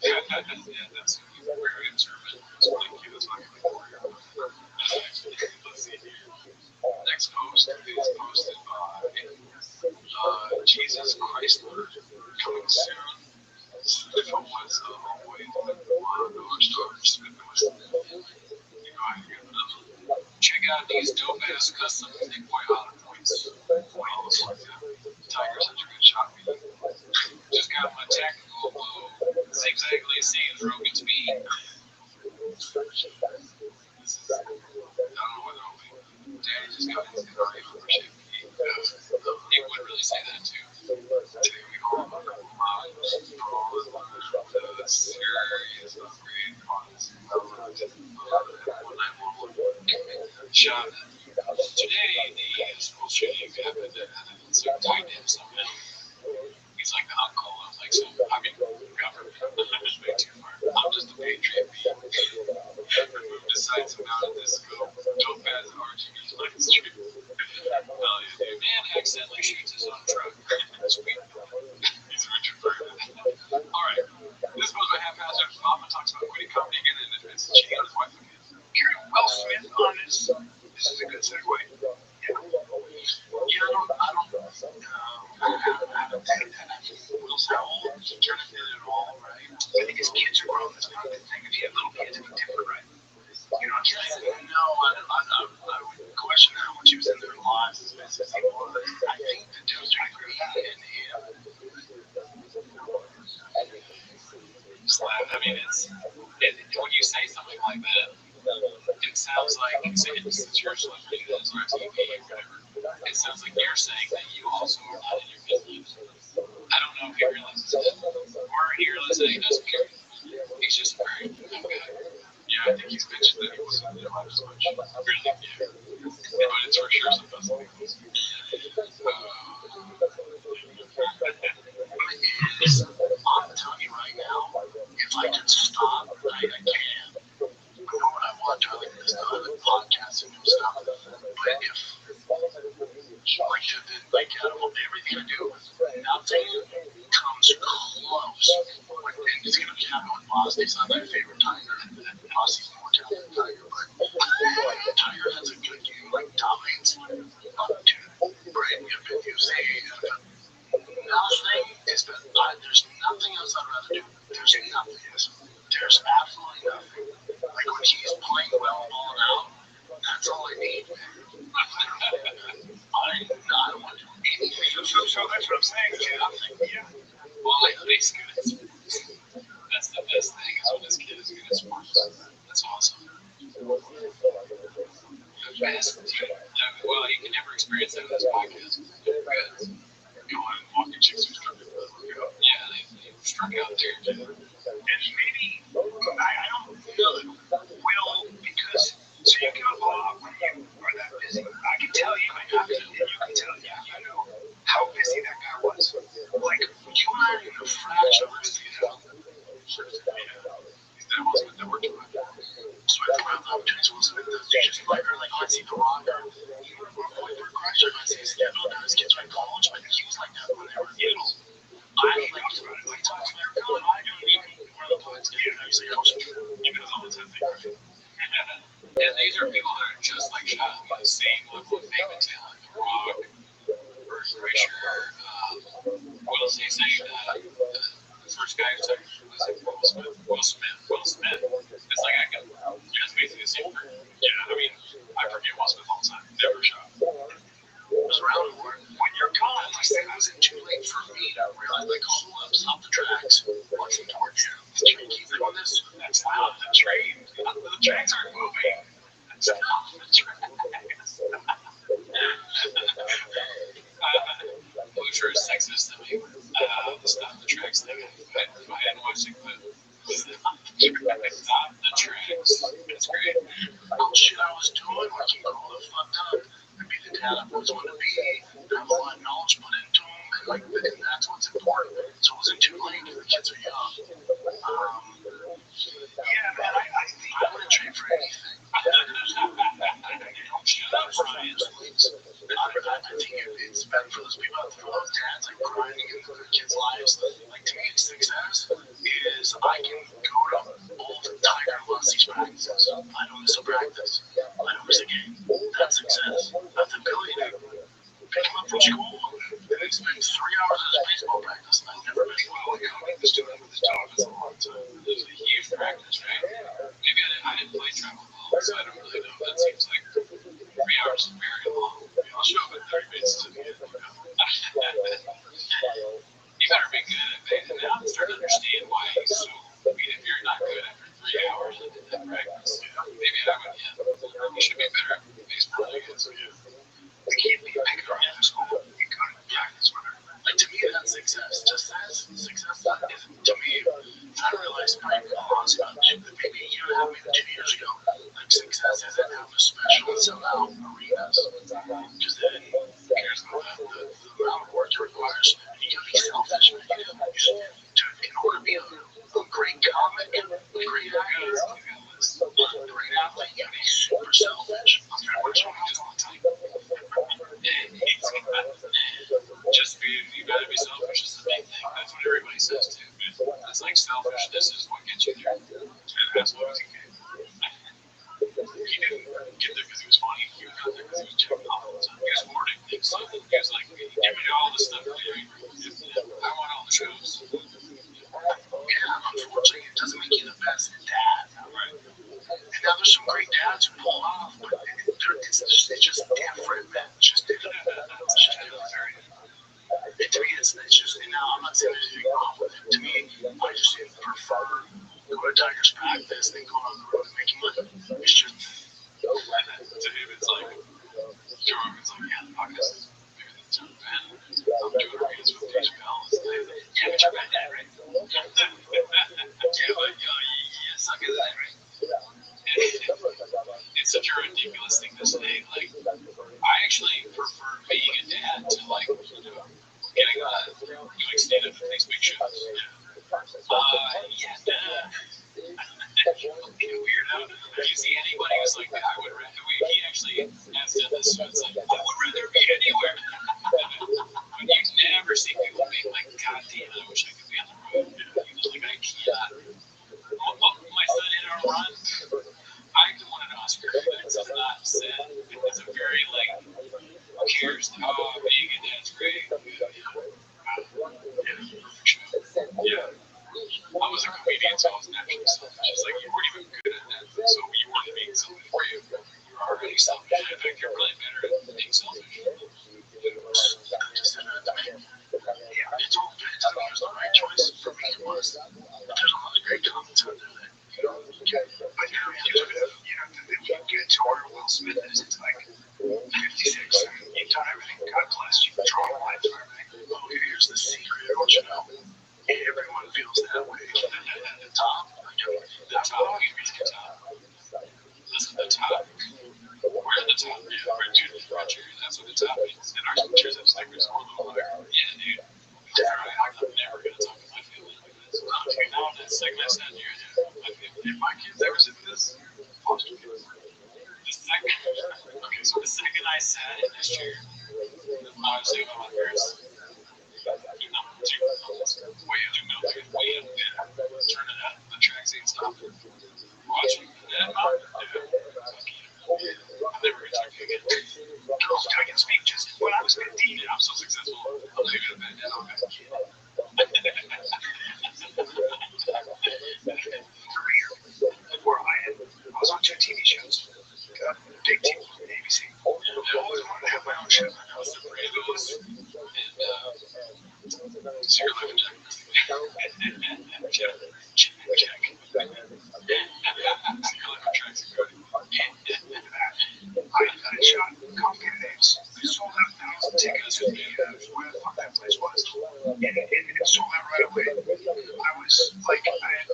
Yeah, that's very observant. It's really cute. It's not really warrior. Let's see here. Next post is posted by Jesus Chrysler coming soon. If it was always Rothschild'S, check out these dope ass custom Nick Boy Otter points. Tiger's such a good shot. Just got my tactical zigzag lacing Rogan's beat. This is, I don't know whether I'll be. Daddy just got his NRA membership. He would really say that too. Today we all look for all the serious upgrade funds. Shot. Today the school shooting happened and so tied him something. He's like the uncle. I was like, so I mean, government. It's way too far. I'm just a patriot. Removed his sights and mounted this scope. Dope as RGB light stream. Oh, yeah, dude. Man accidentally shoots his own truck. Sweet. He's Richard Burton. Alright. This goes by haphazard. Mama talks about quitting comedy again and admits that cheating on his wife again. Hearing Will Smith on this is a good segue. Yeah. I don't think that Will's how old. He kind of did it all, right? I think his kids are grown. That's not a good thing. If you have little kids, it'd be different, right? You know, no, I would question how much he was in their lives as best as he was. I think the dude's agree and I mean, when you say something like that, it sounds like since you're a celebrity or TV or whatever, it sounds like you're saying that you also are not in your business. I don't know if he realizes that, or he realizes that he doesn't care. He's just a very good guy. Yeah, I think he's mentioned that he wasn't in life as much. Really, yeah. But it's for sure supposed to be. I'm telling you right now, if I could stop, I can. I know what I want to. I like this stuff, I like podcasting and stuff. But if, like out of everything I do, nothing comes close. And it's going to happen with Boston. He's not my favorite Tiger. Bosty's more talented than Tiger. But Tiger has a good game, like dominates. Dude, Brady, if you say, nothing is better. There's nothing else I'd rather do. There's nothing. There's absolutely nothing. Like when he's playing well, balling out, that's all I need. I don't want to do anything. So that's what I'm saying. Nothing. Yeah. Well, basically, that's the best thing is when this kid is good at sports. That's awesome. Well, you can never experience that in this podcast. Going and walking chicks who struck out. Yeah, they struck out there. And maybe, I don't know, Will, because, so you give up a lot when you are that busy. I can tell you, I have to, and you can tell, you know how busy that guy was. Like, you and I are in a fraction of this, you know. That wasn't that worked for me. So I threw out the opportunities Will Smith does. You just like her, like, I see The Rock, or even for Crusher, I see his schedule down his kids went to college, but he was like that when they were little. I like to talk to their girl, I do it even one of the points, you know, he's like, you guys all the time think, and these are people that are just like Shaq, the same level of fame and talent. The Rock, Bert Kreischer, what else did he say? The first guy who said, was it Will Smith. It's like I can, it's basically the same thing. Yeah, I mean, I forget Will Smith all the time. Never shot. It was around when you're gone, like it wasn't too late for me to realize, like, hold up, stop the tracks, what's important here? The train keeps doing this, that's not the train. The trains aren't moving. Stop the tracks. Which are sexist of me. The stop the tracks thing. If I hadn't watched it, but stop the tracks. That's great. Oh shit, I was doing what you call the fucked up. And be the dad I always wanted to be. Have a lot of knowledge put into them, and like, and that's what's important. So it wasn't too late because the kids are young. Yeah, man, I wouldn't trade for anything. Don't shut up, Brian, please. I think it's better for those people, for those dads, like grinding into their kids' lives. Like, to me, success is I can go to both Tiger loves these practices. I don't miss a practice. I don't miss a game. That's success. That's ability to pick him up from school. And he spends 3 hours at his baseball practice, and I never miss one. Well, I mean, this doing it with his dog is a long time. It was a huge practice, right? Maybe I didn't play travel ball, so I don't really know. That seems like 3 hours is very long. I'll show up at 30 minutes to the end. You better be good at it. And now I'm starting to understand why he's so. I mean, if you're not good after 3 hours in that practice, maybe I would. Yeah, you should be better at baseball. I guess. We can't be picking up after school. You go to practice, whatever. Like to me, that's success. Just that success is to me. I realized my laws about maybe a year and a half, maybe 2 years ago. Like success isn't having a special and sell out arenas. Because then here's the amount of work it requires. You gotta be selfish. In order to be a great comic, a great actor, a great athlete, you gotta be super selfish. I'm trying to work on this all the time. Just be, you gotta be selfish is the big thing. That's what everybody says too. It's like selfishness is what gets you there. And that's what he did. He didn't get there because he was funny. He got there because he was checking off all the time. He was hoarding things. So he was like, give me all the stuff. I want all the shows. Yeah, unfortunately, it doesn't make you the best dad. Right. And now there's some great dads who pull off, but it's just different, man. It's just different. To me, it's just, and now I'm not saying there's anything wrong with it. To me, I just prefer go to Tigers practice than going on the road and making money. It's just, to him, it's like, Jordan's like, yeah, the podcast is bigger than John Ben. I'm doing arenas with Dave Bell. Yeah, but you're bad, right? Yeah, but you suck at that, right? It's such a ridiculous thing to say. Like, I actually prefer being a dad to, like, getting doing stand-up at these big shows. Weirdo. Do you see anybody who's like, I would rather, he actually has done this, so it's like, I would rather be anywhere. But you never see people being like, God damn, I wish I could be on the road. Like, I can't. My son hit a run. I could win an Oscar. It's not said. It's a very, like, who cares? Oh, being a dad's great. Yeah. I was a comedian, so I was naturally selfish. It's like you weren't even good at that, so you weren't being selfish for you. You were already selfish. In fact, you're really better at being selfish. just, yeah, it's all good. It was the right choice for me. It was. There's a lot of great comments out there that, but now you get to where Will Smith is, it's like 56, and you've done everything. God bless you. Drawn lines for everything. Oh, here's the secret. Don't you know? Everyone feels that way. At the top, The top, you reach the top. Listen, the top. We're at the top. Yeah, we're doing the Roger. That's what the top means. And our teachers have stickers all over there. Yeah, dude. I'm never going to talk to my family like this. Now that second I sat here, if my kids ever sit in this, foster kids. The second I sat in this chair, I was saying about my parents. Way up there. Turn it up. The tracks ain't stopping. Watching that mountain. I'm never going to talk again. I can speak just when I was 15. I'm so successful. I'm leaving it at that. Where I was on 2 TV shows. Big TV on ABC. I always wanted to have my own show. I was the Bravos and Secret Life of Jack. Jack. I shot complicated names. I sold out 1,000 tickets with where the fuck that place was. And it sold out right away. I was like, I had a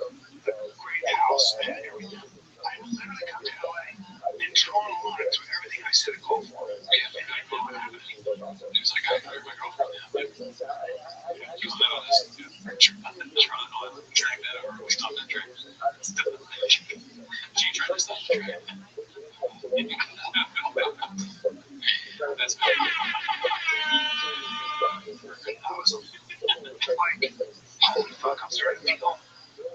great house, I had everything. I literally come to LA and drawn a line through everything I said to go for. It was like, I hired my girlfriend. He was not on this. Track that over. We stopped that track. She tried to stop the track. That's I was like, holy fuck, I'm starting to feel.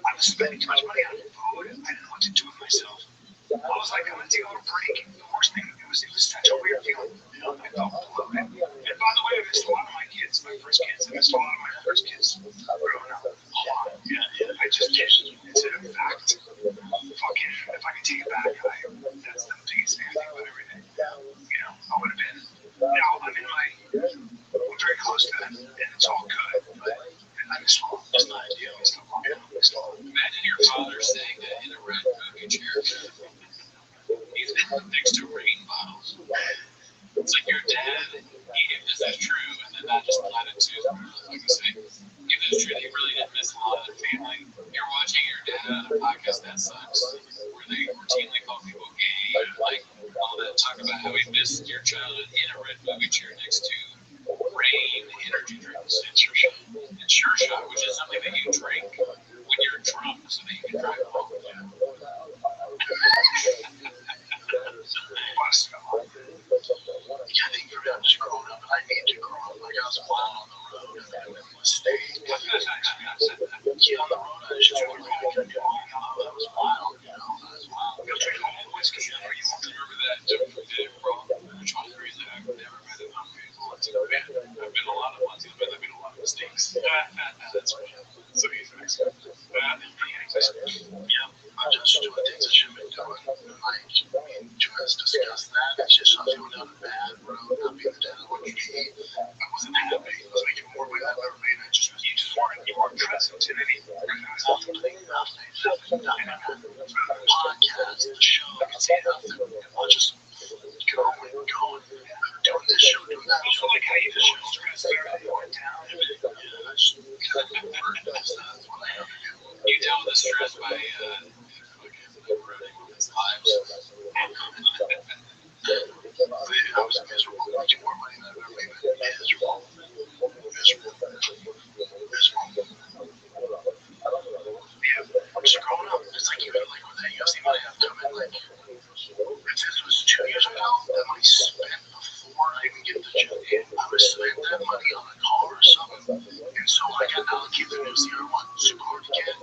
I was was spending too much money on food. I didn't know what to do with myself. I was like, I'm gonna take a little break. The worst thing, it was such a weird feeling. I felt bloated. And by the way, I missed a lot of my kids, my first kids. I missed a lot of my first kids growing up. A lot. Yeah. I just did. It's a fact. Fucking, if I could take it back, that's the biggest thing I think about every day. I would have been. Now I'm very close to them, and it's all good. But I miss home. It's not ideal. It's not long. Imagine your father saying that in a red movie chair. He's been next to rain bottles. It's like your dad, if this is true, and then that just led into, like you say, if it's true that you really didn't miss a lot of the family, you're watching your dad on a podcast that sucks, where they routinely call people gay, like all that talk about how he missed your childhood in a red movie chair next to rain energy drinks and Sure Shot, which is something that you drink when you're drunk so that you can drive home. I think for me, I'm just growing up, and I need to grow up. Like I was wild on the road, and I made a mistake. On the road, I just drove home. I was wild, I was wild. You'll drink home whiskey. You won't remember that different day, bro. Which one reason I've never been in Montana. I've been a lot of Montana, but I've made a lot of mistakes. That's right. So he's next. Yeah, I'm just doing things I shouldn't be doing. You guys discussed that. It's just I'm going down a bad road, not being the dad I wanted to be. I wasn't happy. I was making more money than I've ever made. You weren't present in any nothing. The podcast, the show, I could say nothing. I'll just going. I'm doing this show, doing that show. Like how you just show stress going down. That's what I have to do. You deal with the stress by running his lives. I was miserable, making more money than I've ever made. Miserable. Yeah, I'm just growing up. It's like even like with that UFC money I've done, like if this was 2 years ago, that money spent before I even get the job, I would spend that money on a car or something. And so I got allocated the new CR1 super hard to get.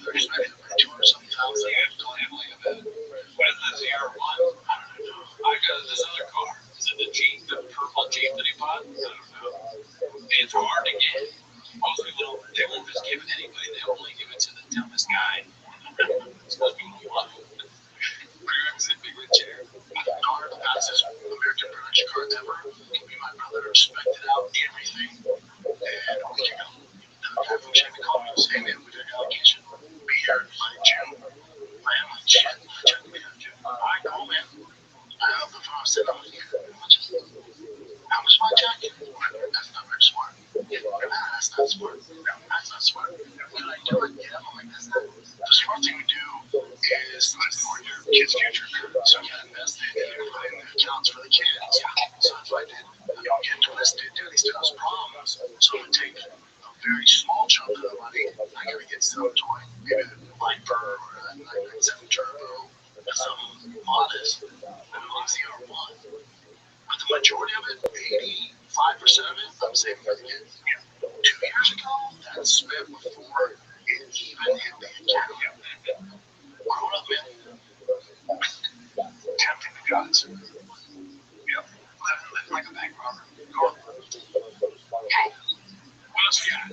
I spent $200,000. You have to family of it. What is the CR1? I don't know. I got this other car. Is it the Jeep, the purple Jeep that he bought? I don't know. It's hard to get. Most people, they won't just give it to anybody. They only give it to the dumbest guy. It's supposed to be one. Where's it? Big red chair. Car, the fastest American production car ever. Me and my brother inspected out everything. And we can go. The guy from Chevy called me and said, hey man, we got an allocation. Be here by June. I'm like, shit, check me out, June. Alright, cool, man. I hung up the phone and said, how much my jacket? That's not very smart. That's not smart. That's not smart. When I do it, I'm like, that's not. The smart thing to do is for your kids' future. So you gotta invest it and you put in the accounts for the kids. So that's what I did. I don't get twisted, Daddy still has problems. So I'm gonna take a very small chunk of the money. I gotta get some toy, maybe the Viper or a 997 Turbo, something modest. I'm on CR1. But the majority of it, 85% of it, I'm saving for the kids. 2 years ago, that's spent before it even hit the account. Grown up, man. Tempting the gods. Yep. Living like a bank robber. What else we got?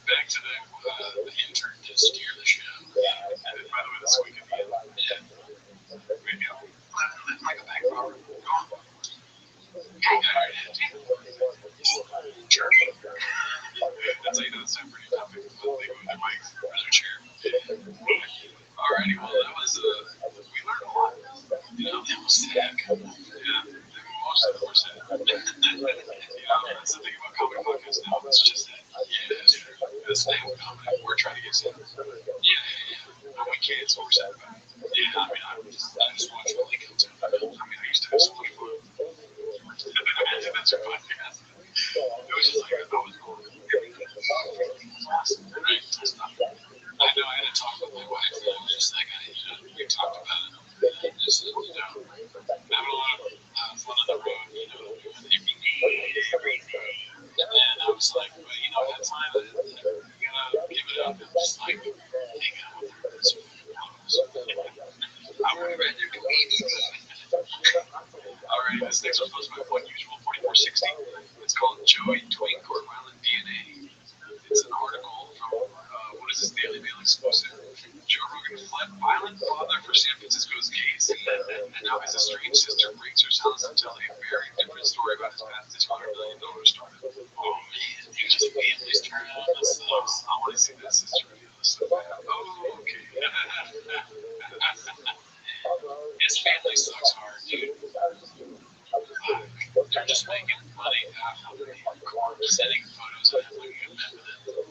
Back to the intern to steer the show. And by the way, this week at the end. Yeah. There we go. Living like a bank robber. Sure. That's how you know it's time for your topic. They go with their mic or their chair. Alrighty, well, that was, we learned a lot. That was sick. Yeah, most of them were sad. That's the thing about comedy podcasts now. It's just that, yeah, it's true. It's the thing with comedy. We're trying to get sad. Yeah. But we can't, so we're sad about it. Yeah, I mean, I just watch what they come to. I mean, I used to have so much fun. That's a podcast. It was just like, I was going to awesome. Right? I know I had a talk with my wife, and it was just like, we talked about it. Just, having a lot of fun on the road, every day. And I was like, well, that time, you gotta give it up and just next one's posted by Unusual 4460. It's called Joey Twink or Violent DNA. It's an article from what is this Daily Mail exclusive? Joe Rogan fled violent father for San Francisco's case, and now his estranged sister breaks her silence to tell a very different story about his past $200 million startup. Oh man, you just families turn on the subs. I want to see that sister reveal this so bad. Oh, okay. His family sucks hard, dude. They're just making money off of sending photos of him looking at them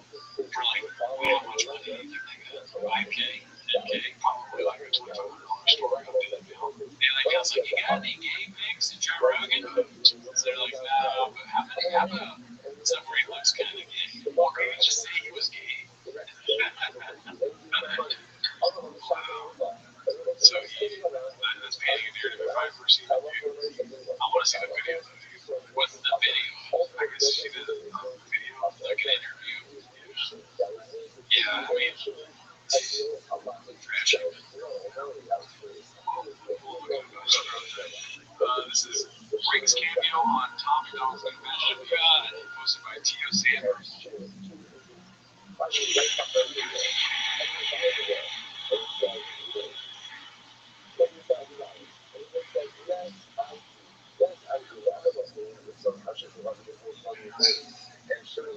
for like how much money do you think they got? 5K, 10K, probably like a $2,500 story on Daily Mail. Daily Mail's like, you got any gay pics to Joe Rogan? So they're like, no, but how about somewhere he looks kind of gay? Well, can you just say he was gay? So that's painting a narrative if I've ever seen it. I want to see the video though, dude. What's the video? I guess she did a video, like an interview. Yeah, I mean, trash. This is Rick's cameo on Tom Dog's Invention of God, posted by Tio Sanders.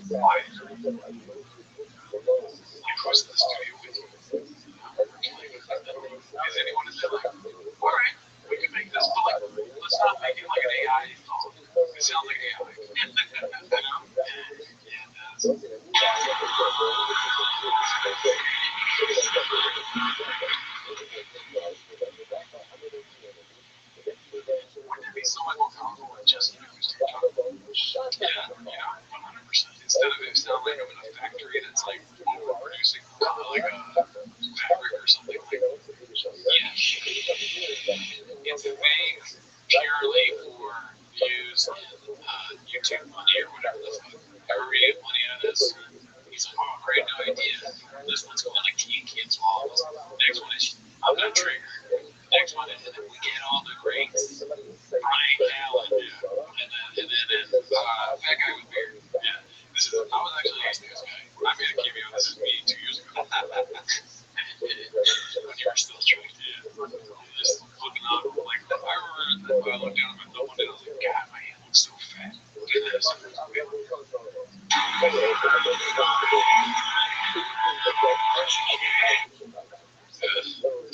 Why? Who's in the studio with you? Is anyone in there like, alright, we can make this, but like, let's not make it like an AI phone. It sounds like AI. You know? Yeah, it does. Wouldn't it be so much more powerful with just an acoustic guitar? Yeah, 100%. Instead of it sound like I'm in a factory that's like overproducing like a fabric or something like that. Yeah. It's a thing purely for views and YouTube money or whatever the fuck. Everybody get money out of this. He's like, oh, great, no idea. This one's called like Can't Swallow. Next one is I'm Not Trigger. Next one is We Get All the Greats. Brian Callen, yeah. And then that guy with beard. Yeah. This is I was actually asking this guy. I made a cameo. This is me 2 years ago. When you were still straight, yeah. Just looking up, like I remember I looked down at my thumb one day. I was like, God, my hand looks so fat. Look at this.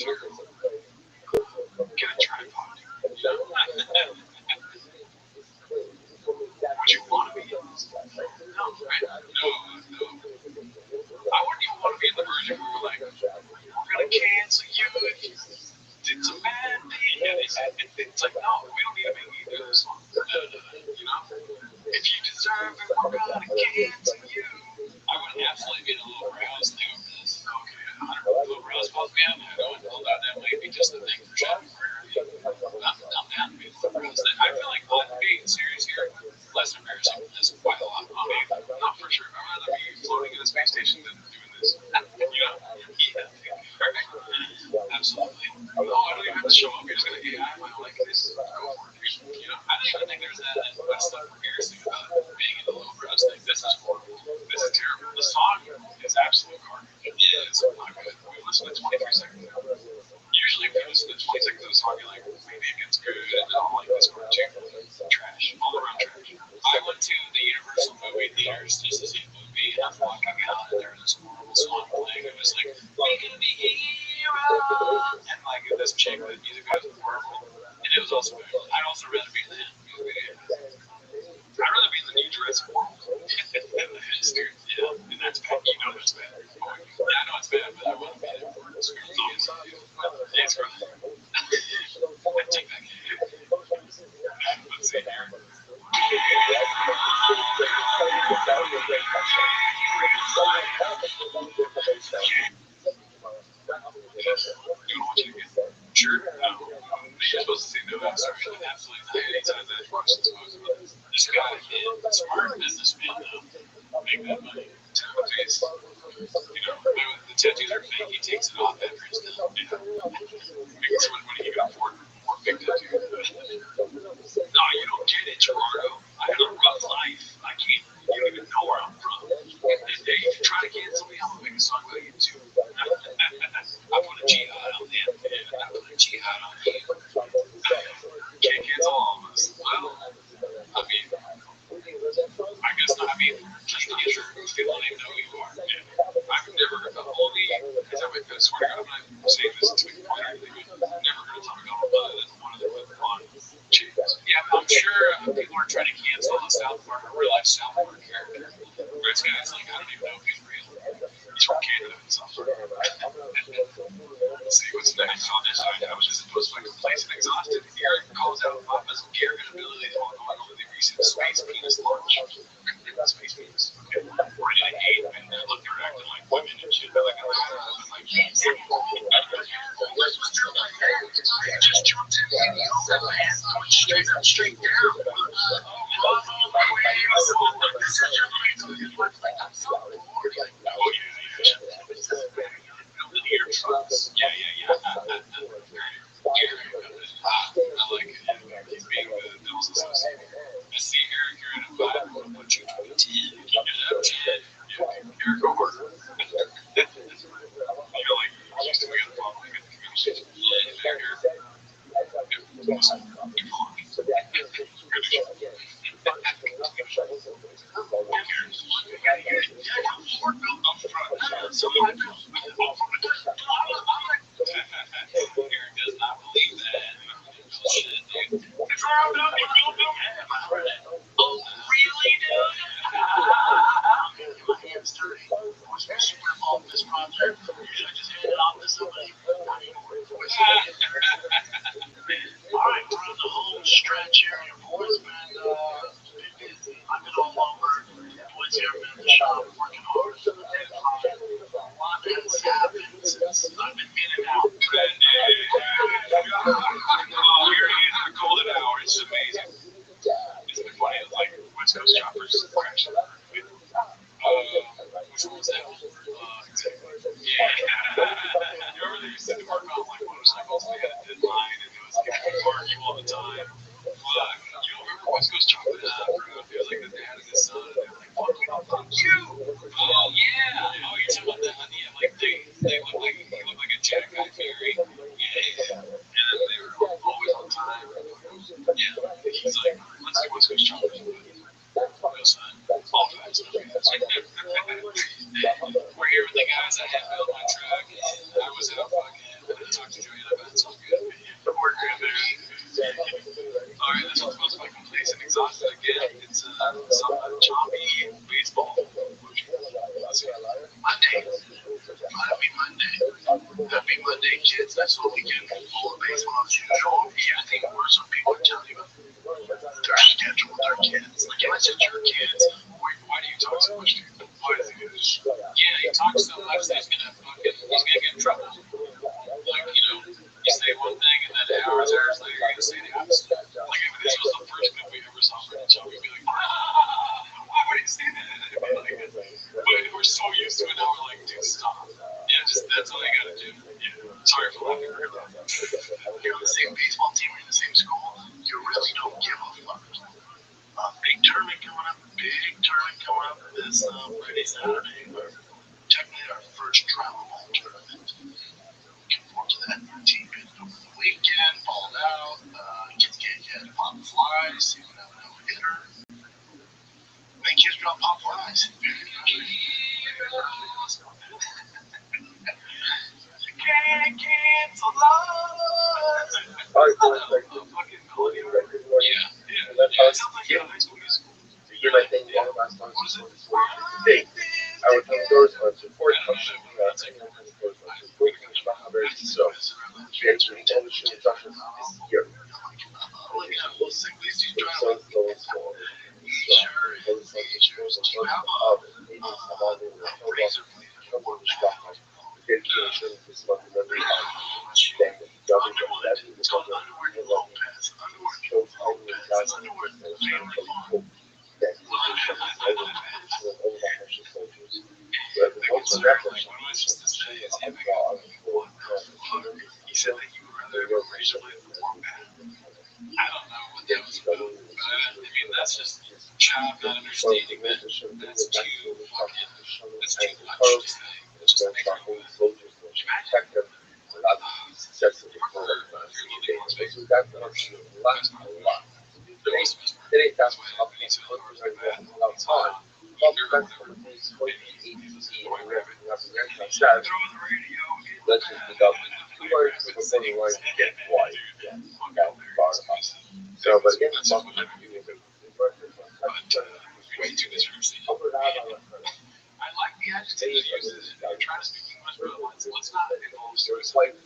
Terrible. Get a tripod. Would you want to be in this? No, right? No. I wouldn't even want to be in the version where we're like, we're gonna cancel you if you did some bad thing. And it's like, no, we don't need to make you do this one. You know? If you deserve it, we're gonna cancel you. I would absolutely be in a little browse thing over this. Okay, 100 little browse calls me out. I don't know that might be just a thing for shopping for I'm down to be a little browse thing. I feel like being serious here, less embarrassing than this by a lot. I mean, not for sure. I'd rather be floating in a space station than doing this. You know? Yeah. Perfect. Absolutely. Oh, I don't even have to show up. You're just gonna, I might like this. Go for it. You know, I don't even think there's that much stuff embarrassing about being in a little browse thing. This is horrible. This is terrible. The song is absolute garbage. Yeah, it's not good. We listen to 23 seconds. Usually, if you listen to 20 seconds of a song, you're like, maybe it gets good, and I don't like this part too. Trash. All around trash. I went to the Universal movie theaters just to see a movie, and I'm walking out, and there was this horrible song playing. It was like, we can be heroes. And like, this chick, the music was horrible. And it was also good. I'd also rather be in that movie. I'd rather be in the new Jurassic World. Yeah, and that's bad. You know that's bad. Yeah, I know it's bad, but I wouldn't be there for it. It's it's rough. I take that. Let's see here. You don't want you to get sure? No. You're supposed to say no, I'm sorry. Absolutely not. Anytime that question's posed about this. This guy is smart businessman, though. Make that money. Tattoo face. You know, the tattoos are fake. He takes it off after it's done. Yeah. Making so much money he can afford more fake tattoos. No, you swear to God, I'm not saying this to be funny or anything, but never heard a topic other than one of them with on chicks. Yeah, I'm sure people are trying to cancel the South Park, a real life South Park character. Where it's guy's like, I don't even know if he's real. He's from Canada and South Park. Let's see, what's next on this? I was just supposed to like place and exhausted. Eric calls out Papa's arrogant abilities while going over the recent space penis launch. Space penis. Okay. Where they ate and they looked or acted like women and shit. They're like, like, Just jumped in and he opened my hands going straight up, straight down. I'm so bored. oh yeah. Yeah. I like it. Yeah. He's being the devil's associate. I see Eric, you're in a vibe. I'm gonna put you to a 10. Keep it up, 10. Yeah, Eric, go harder. You're like, used to be on the bottom of the communication. Yeah, Eric. Yeah, awesome. Keep on. Eric does not believe that. Shit, dude. Oh, really, dude? My hands dirty. I was super involved in this project. Should I just hand it off to somebody? Not anymore. All right, we're on the home stretch here. Your boy's been busy. I've been all over. Boys here have been in the shop working hard. A lot has happened since I've been in and out. Oh, you're in the golden hour. It's amazing. Isn't it funny? It's like West Coast choppers crashing. Which one was that? Exactly. Yeah. You remember they used to work on like motorcycles? They had a deadline and it was like argue all the time. You don't remember West Coast choppers? It was like the dad and his son, and they were like, fuck you! Oh, yeah! Oh, you're talking about that? Yeah, like they look like, he looked like a Jack Guy Fury. Yeah. And then they were always on time. Yeah. He's like, let's do West Coast choppers. No, son. All facts. We're here with the guys that had built my truck, and I was out fucking. I talked to Joanna about some good. We're good there. All right, this one's supposed to be complete and exhausted again. It's some choppy baseball. Monday. Happy Monday. Happy Monday, kids. That's what we get full of baseball as usual. Yeah, I think more some people are telling you their schedule with their kids. Like, if I said your kids, Why do you talk so much, dude? Why does he do this? Yeah, he talks so much that he's gonna get in trouble. Like, you say one thing and then hours later you're gonna say the opposite. Like, if this was the first clip we ever saw from each other, we'd be like, why would he say that? But we're so used to it now, we're like, dude, stop. Yeah, that's all you gotta do. Yeah. Sorry for laughing. you're on the same baseball team, you're in the same school, you really don't give a fuck. Big tournament coming up this Friday, Saturday. Technically our first travel ball tournament. Looking forward to that. Our team been over the weekend, balled out. Kids get pop flies, even though no hitter. Then kids drop pop flies. You can't cancel us. Fucking melody. Yeah. It sounds like high school music. You might think one of us wants to today. I would come doors on support function. So, she actually told she was talking here. He said that you were rather racially informed. I don't know what that was about, but I mean, that's just child not understanding that that's too much to say. It's just make Let's just without two words with a funny word to get why. Yeah, got far enough. So, but again, it's not what you do. Way too disrespectful. I like the adjective he uses. You're trying to speak English, but let's not involve suicide.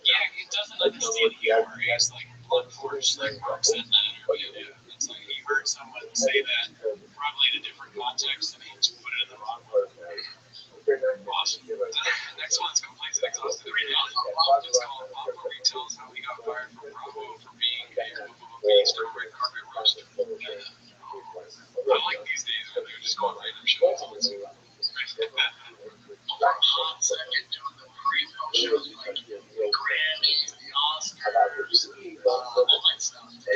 Yeah, he doesn't understand humor. He's like blunt force, like Mark said in that interview. Yeah. It's like he heard someone say that probably in a different context, and he just put it in the wrong one. Awesome. Next one's complaints and exhausted reality. It's called Papa retells how he got fired from Bravo for being a steroid carpet roaster. I like these days when they're just going random shows. On second doing the pre-film shows like the Grammys, the Oscars, all that stuff. I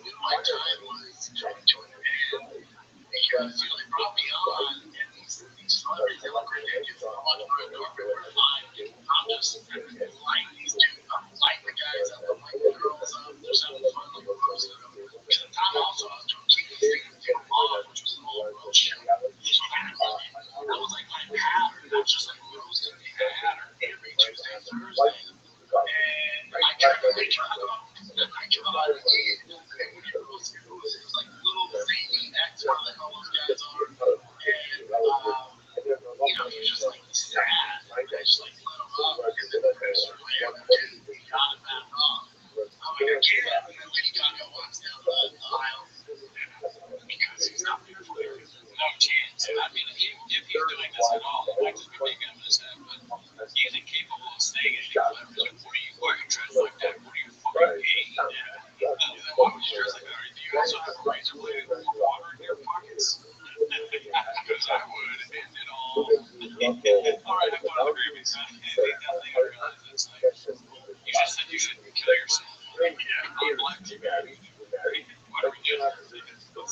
knew my time was coming to an end because they brought me on and these celebrities they look ridiculous. I'm like, we're fine. I'm just like these dudes. I'm like the guys up. I'm like the girls up. Just having fun with the girls up. Because at the time also I was doing King's Thing on, which was an all girl show. That was like my pattern. That was just like roasting the pattern every Tuesday and Thursday. And I kept on making I kept on out of the and when you roast it was like little zany X, whatever the hell those guys are. And he was just like sad. I just like let him up because then the producer like, he got it back up. I'm like, I can't. And then Lady Gaga walks down the aisle because he's not there for it. No chance. I mean, if he's doing this at all, it might just be making him in his head, but he's incapable of saying anything clever. Like, why are you dressed like that? What are you fucking gay? Yeah. Why would you dress like that? Do you also have a razor blade and water in your pockets? Because I would end it all. Alright, I'm going to agree with you. The other thing I realized is like, you just said you shouldn't kill yourself. Yeah, I'm black too, baby. What are we doing? Let's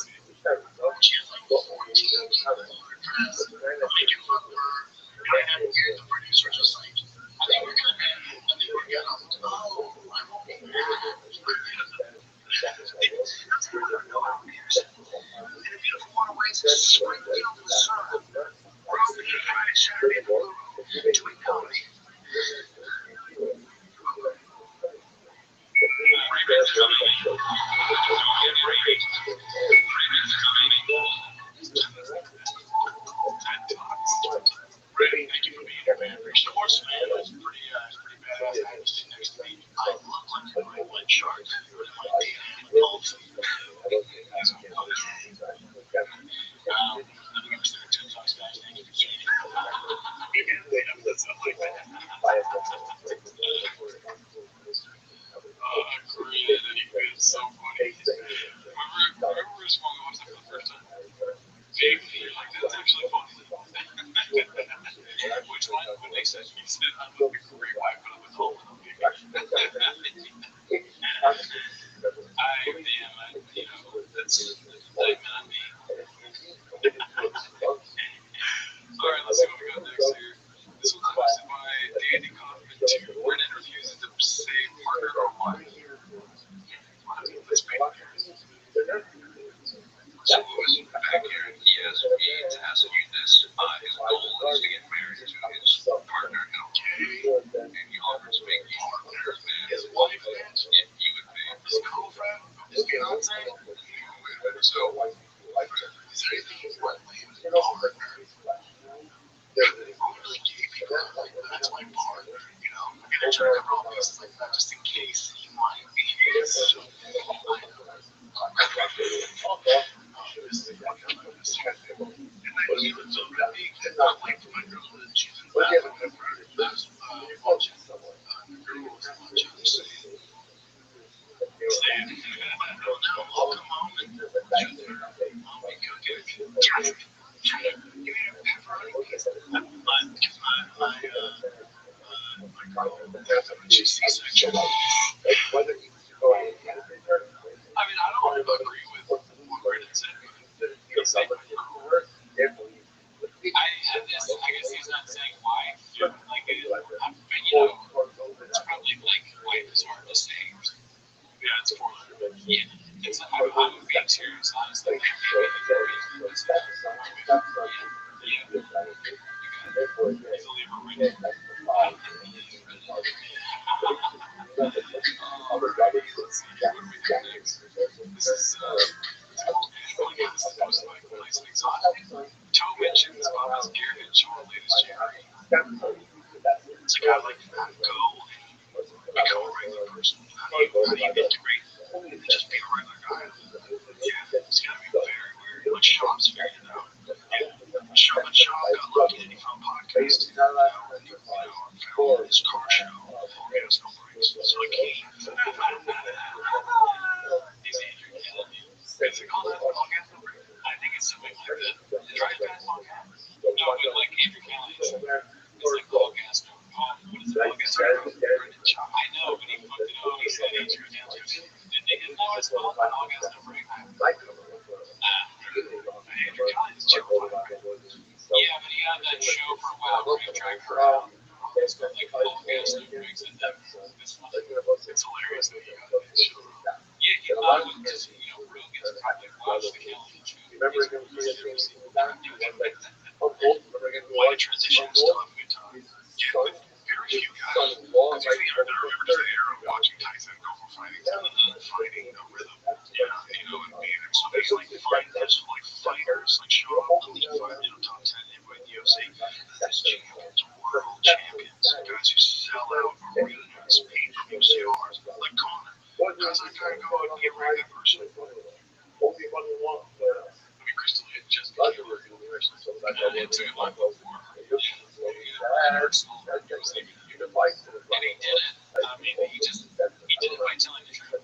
see. She has like 14 people in her dress, making fun of her. And I had the producer just like, I think we're good, man. I think we're good. I'm like, oh, I won't be mad. That's how I know how it is. In a beautiful water waves, sprinkling over the sun. We're off the heat Friday, Saturday, the blue room. Doing comedy. Thank you for being here, man. The horseman was pretty badass. I had to sit next to me. I look like a great white shark with my DNA pulse. That's okay. Let me understand the 2 talks, guys. Thank you for joining. That's not like that. Great. It's so funny. Remember when we watched that for the first time? Vaguely, you're like, that's actually funny. Which one would make sense? He said, I'm a great wife, but I'm a total baby. That's an indictment on me. Alright, let's see what we got next here. This one's hosted by Danny Kaufman too. Word interviews to say partner or wife. Let's make it. So Louis, back here, he has me to ask you this. His goal is to get married to his partner, okay? And he offers to make partner, his wife, if you would be his girlfriend, his fiance. So, is there anything you want to leave as a partner? Really gay people, like, that's my partner, you know? I'm gonna try to cover all bases like that just in case he might be his. C-section. I mean, I don't agree with what Reddit said, but he's like, I guess he's not saying why. Like, but it's probably like wife is hard to say. Yeah, it's 400. Yeah, I'm being serious, honestly. Yeah. He's a Libra right Let's see here. What do we got next? This is podcast is hosted by Nice and Exhausted. Toe mentions Obama's gearhead show on latest January. It's a guy like that. Become a regular person. How do you integrate and just be a regular guy? Yeah, it's gotta be very weird. But Shop's figured it out. Yeah. Shop got lucky that he found podcast. Found this car show. All gas, no brakes. So like he's Andrew Kennedy. Is it called that? All gas, no brakes? I think it's something like that. Drive past all gas. No, but like Andrew Kennedy, it's like all gas, no. What is it? All gas, no brakes. I know, but he fucked it up. He said Andrew Kennedy. Didn't they get no? It's called all gas, no brakes. Andrew Kelly's Joe Biden. Yeah, but he had that show for a while where he dragged around. It's called like all gas, no brakes. And it's hilarious that he got that show. Yeah, he thought it was just, real gets probably watched the Kelly show. Why transition is still have a good time. Yeah, with very few guys. Because usually I remember to the era of watching Tyson go from fighting to fighting a rhythm. Yeah, and being somebody like fighters, like showing up in the elite fight, top 10 heavyweight in the UFC. There's champions, world champions, guys who sell out arenas, pay-per-view stars, like Conor. How's that guy go out and get rid of that person? Crystal had just became a person. And it took him like 4 years. And he did it. I mean, he did it by telling the truth.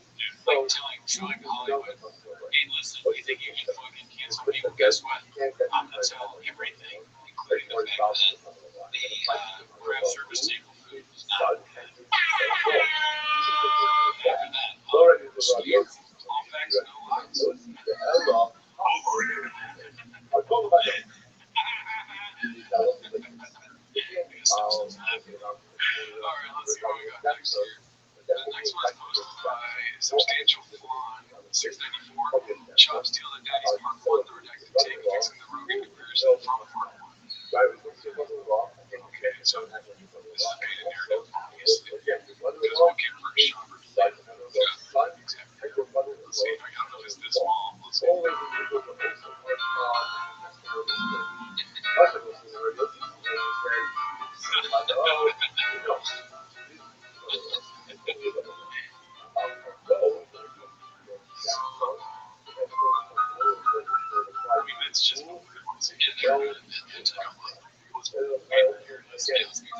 Like showing Hollywood, hey, listen, you think you can fucking cancel me? Well, guess what? I'm gonna tell everything, including the fact that the craft service table food is not good. After that, all facts, no lies. Alright, let's see what we got next here. The next one's posted by Substantial Flawn 694. Chop steal the Daddy's Part 1, the redacted tape, fixing the Rogan comparison from Part 1. Okay, so this is painted narrative, obviously. Because we came for a shopper. Yeah, exactly. Let's see if I don't know if it's this small. Let's see. I mean, that's just what we want to see. Yeah, they're good. It's like a lot. Let's be fair. Let's be fair.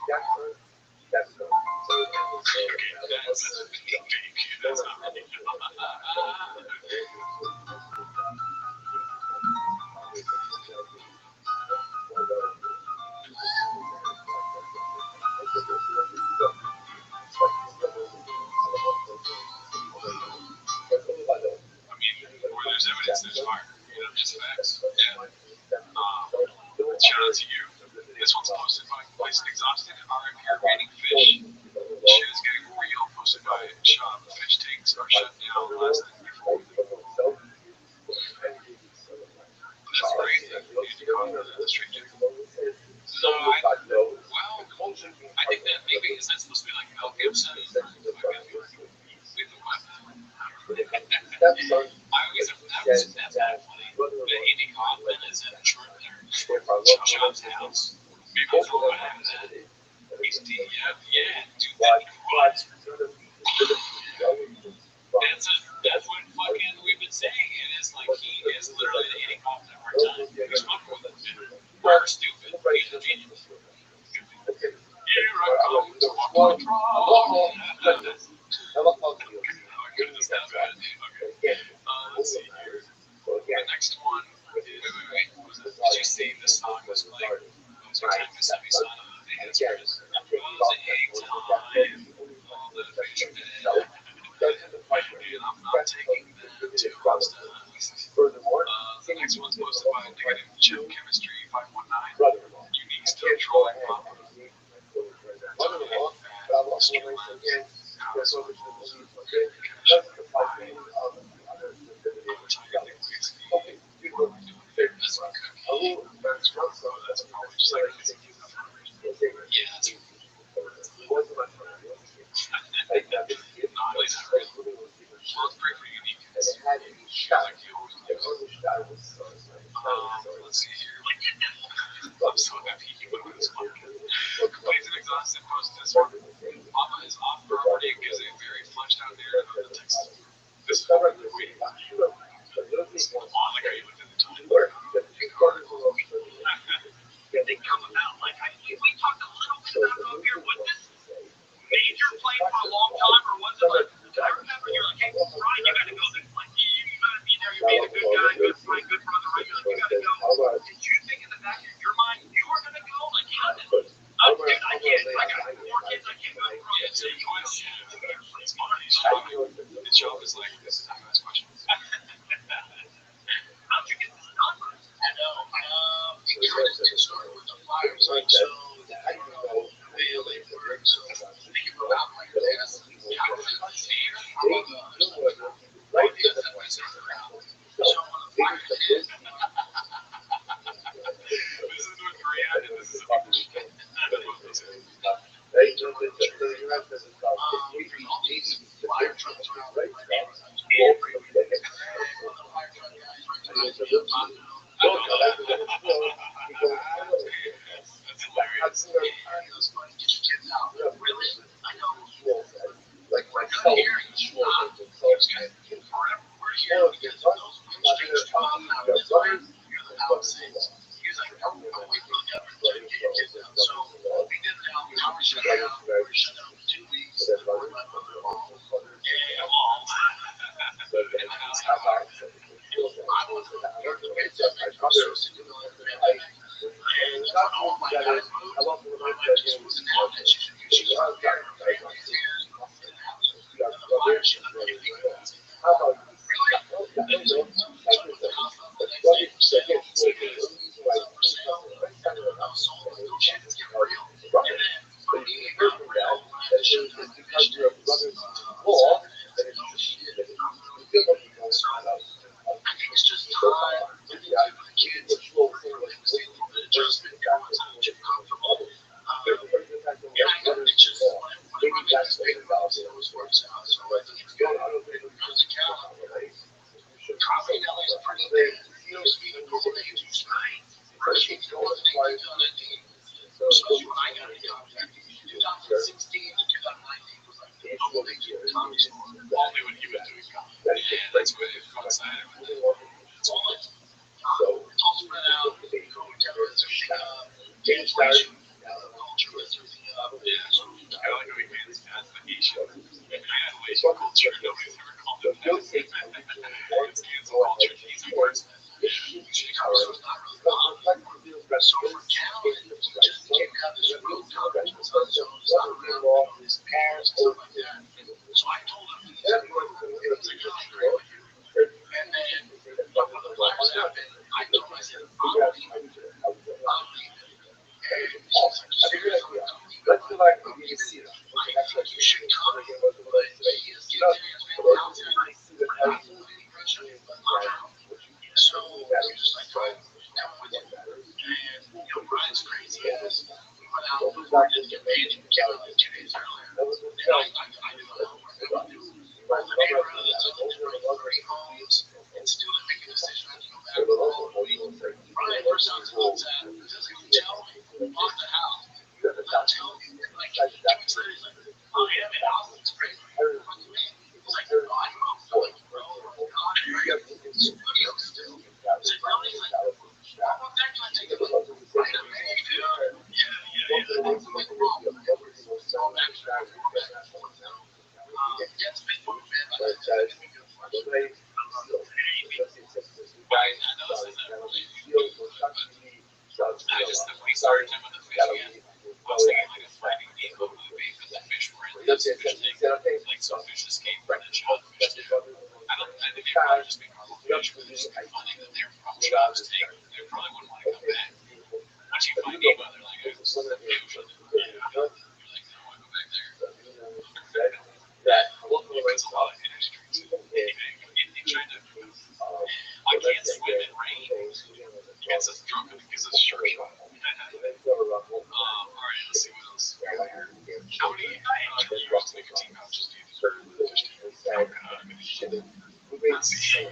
Yeah. Okay, that's fake. That's not really. I mean, where there's evidence, there's fire. Just facts. Yeah. Shout out to you. This one's posted by Nice and Exhausted. RIP Remaining Fish. Shit is getting real. Posted by Shop. Fish tanks are shut down last night before we leave. That's great. Andy Conner, the straight jacket. No, I think that maybe is that supposed to be like Mel Gibson or fucking Lethal Weapon? I always that's kind of funny. That Andy Kaufman is in Shop's house. Maybe it's what happened to that. Yeah, dude, that's what fucking we've been saying. It is like he is literally the Andy Kaufman of our time. He's fucking with us. We're stupid. He's a genius. Here I come to walk on the goodness, that's bad. Okay. Let's see here. The next one is, wait. Did you see this song was playing? Was your time with Sammy Sana? It was a time, all the future dead. And I'm not taking them too close to the next one's posted by Negative Chip Chemistry 519. Unique still trolling pop. That's probably just like constant post this one. Papa is off property gives a very fleshed out narrative of the Texas. This is what we waiting on. Like, are you within the time? They come about. Like we talked a little bit about it up here. Was this major play for a long time, or was it like I remember you're like, hey, Brian, you got to go there. Like you got to be there. You're being a good guy, good friend, good brother. Right? You're like, you got to go. Did you think in the back of your mind you were gonna go? Like how did? Dude, I can't. I got 4 kids. I can't go. It's a question. It's funny. The job is like this is how you ask questions. How'd you get this done? I know. It started with the Flyers, right? So I don't know. Really, so thinking about like this. How was it fair? How about the ideas that we said around? So when the Flyers did. This is North Korea and this is a big weekend. Fire trucks around every weekend. And the fire truck guys right tonight. That's hilarious. He goes, "Buddy, get your kids out." Really? I go, like we're good here. Forever. We're here because those wings change 2 miles an hour this way. You're the Palisades. He was like, "Don't go away from the other until you get your kids out." So we did now. Now we're shut down. We're shut down for 2 weeks. We're my mother-in-law. Yeah, all. In the house. I was it's a big process to do it. And all my guys moved. My wife just was in town and she's out there. And the house. And the fire, she let me think about it. Really? And so took the house up the next day for sale. For sale. I was sold. No shit, it's getting real. And then when me and got real, when I shut down the finished so I think it's just time with the kids before things they need an adjustment going to get comfortable. It's just whenever I make this big house, it always works out. So I think it's good. It goes to count. Coffee in LA is pretty big. You know, speaking of golden age, right? Appreciate you know what they've done at the especially when I got a job. 2016 to 2019 was like the golden age of Tommy Store. Only when he was doing comedy. Yeah, that's what it coincided with. It's all it's all spread out. Going together as a translation, culture with everything up. Yeah, I like how he hands past the Asian. Asian culture. Nobody's ever called it that. It's cancel culture. He's a person. Chicago is not really popular. So for talent, he just became kind of this road comic. So it's not around his parents and stuff like that. So I told him he's a great. And then when the Flyers happened, I told him, I said, I'll leave it. And he's like, seriously, I'm leaving it. I think you should come. But he is getting there. His family out there. I don't feel any pressure. I'm out. So we're just like, fine, now with it. And, Brian's crazy ass. We went out before I didn't get paid in Cali 2 days earlier. And I do a lot of work. I do all the neighborhoods, I looked at 3 homes, and still didn't make a decision. I had to go back the following week. Brian first sounds about that. Doesn't even tell me. Bought the house. Not tell me. Like, 2 weeks later, he's like, oh, yeah, man, the house looks great. What do you mean? He's like, oh, I don't know. I'm like, oh, my God, you're in the studio still. He's like, really? He's like, how about that? Can I take a look? Right away, dude. Yeah. That's a big problem. So I'm actually back and forth now. Yeah, it's a big problem, man. I know this isn't really, I know this isn't really I just, when he started talking about the fish again, I was thinking like a Finding Nemo movie, but the fish were in this fish tank. Like some fish escaped from the child fish tank. I think they probably just be normal fish, but they're just finding that they're from child's tank. They probably wouldn't want to come back. Once you find Nemo, they're like, oh, this is the ocean. Yeah. You're like, no, I want to go back there. It's a lot of industries. He tried to, I can't swim in rain. He gets us drunk and gives us shark shot. Alright, let's see what else. How many nicotine pouches do you use for the fish tank? Let's see.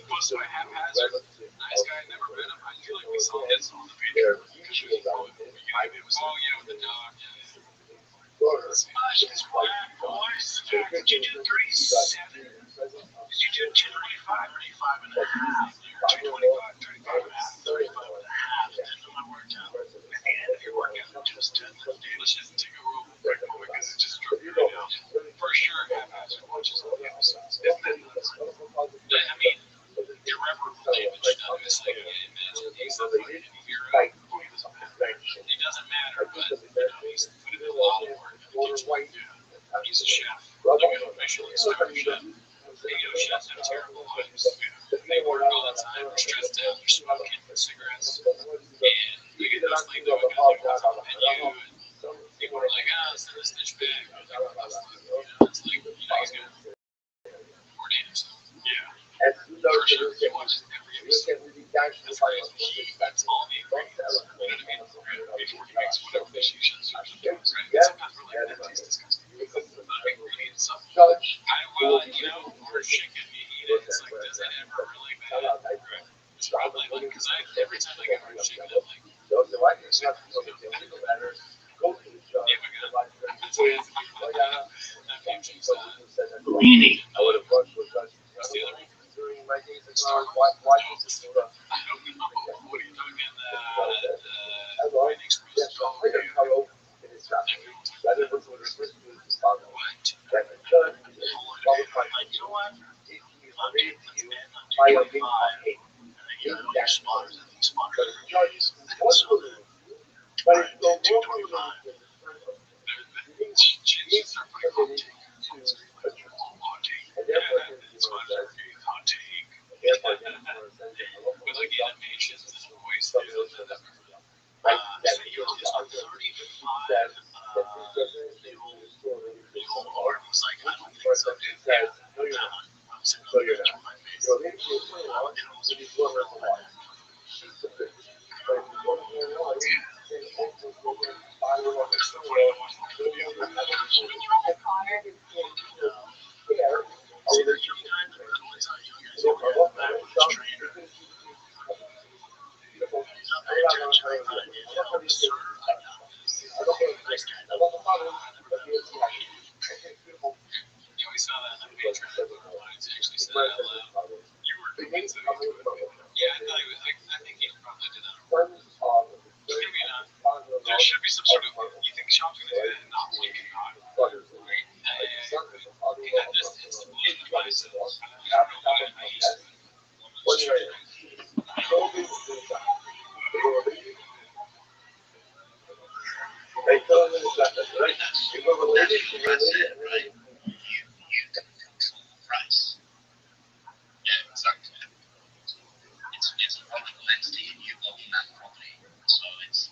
Most of my haphazard, nice guy, never met him. I feel like we saw this on the Patreon. It was, oh yeah, with the dog. Yeah. Just flat, boys. Did you do 37? Did you do 235 or 85 and a half? 225, 35 and a half, 35 and a half. Depends on my workout. At the end of your workout, just deadlift. Dude, let's just take a real quick one because it just struck me right now. For sure, haphazard watches all the episodes. Isn't that nuts? I mean, irreparable damage done. It's like, imagine he's up like in a hero. Boy, it doesn't matter. It doesn't matter, but, he's put in a lot of work in the kitchen. Yeah. He's a chef. Look at him. Make sure he's a chef. Chefs have terrible lives. They work all the time. They're stressed out. They're smoking cigarettes. And look at this lady doing nothing on the menu. And people are like, send this dish back. It's like, he's got 4 days. Yeah. For sure. He watches every episode. That's crazy. He eats all the ingredients. You know what I mean? Right? Before he makes whatever dish he shows you. Right? Sometimes we're like, that tastes disgusting. Ingredients. Or chicken, you eat it. It's like, does it ever really bad? Right. It's probably like, because every time I get hard chicken, I'm like, yeah, my God. That's what it is. That future's, Really? what's the other one? Star Wars? No. I don't know. What are you talking the Orient Express? Oh, yeah. What? You know what? Dude, let's ban on 225. And then you got all your spotters and these spotters. And so, alright, 225. Chances are pretty hot take. Hot take. Yeah, spotters are pretty hot take. But like the animations, his voice, so you just on 35. The old Lord was like, I don't think so, dude. Yeah, I was sitting on the edge of my face. And it was yeah, we saw that on Patreon. He actually said that out loud. You were convinced that he was doing it. Yeah, I thought he was. I think he probably did that. It's gonna be there should be some sort of. You think Sean's gonna do that and not believe it not? Right? It's the blue devices. I don't know why I used to. That's it, right? You can control the price. Yeah, exactly. It's a political entity and you own that property. So it's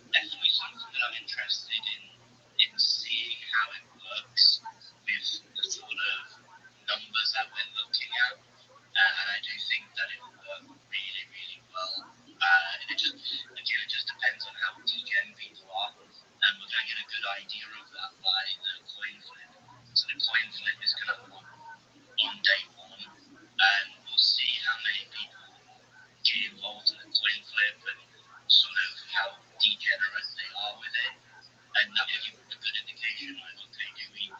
definitely something that I'm interested in seeing how it works with the sort of numbers that we're looking at. And I do think that it will work really, really well. And it just depends on how degen people are. And we're going to get a good idea of that by the coin flip. So the coin flip is going to happen on day one, and we'll see how many people get involved in the coin flip and sort of how degenerate they are with it. And that will give a good indication, like, okay, do we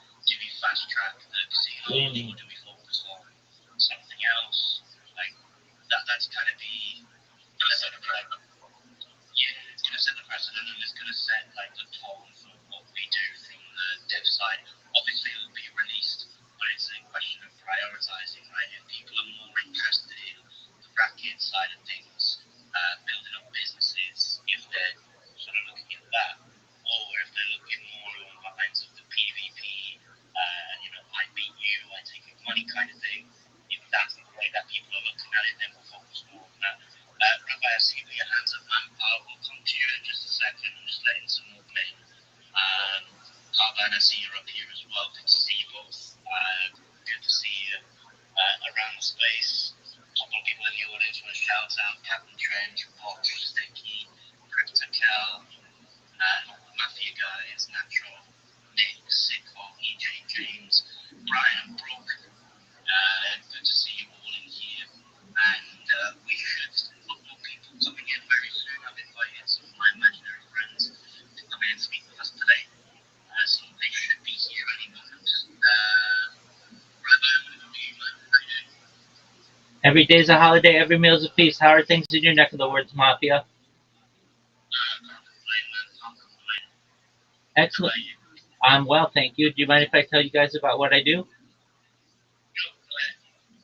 fast track the casinos, or do we focus on something else? Like that's kind of gonna set it's gonna set the precedent, and it's gonna set like the tone for what we do from the dev side. Obviously it will be released, but it's a question of prioritizing, right? If people are more interested in the bracket side of things, building up businesses, if they're sort of looking at that, or if they're looking more along the lines of the PvP, I beat you, I take your money kind of thing. If that's the way that people are looking at it, then we'll focus more on that. Rabbi, I see your hands up, man. I will come to you in just a second. I'm just letting some more men. Carvan, I see you're up here as well. Good to see you both. Good to see you around the space. A couple of people in the audience want to shout out Captain Trench, Bosch, Sticky, Cryptocal, Mafia Guys, Natural, Nick, Sicko, EJ James, Brian Brook. Good to see you all in here. And we should look more people coming in very soon. I've invited some of my imaginary friends to come in and speak with us today. So Every day's a holiday, every meal's a feast. How are things in your neck of the woods, Mafia? Can't complain, man. Can't complain. What Excellent. about you? I'm well, thank you. Do you mind if I tell you guys about what I do? Go ahead.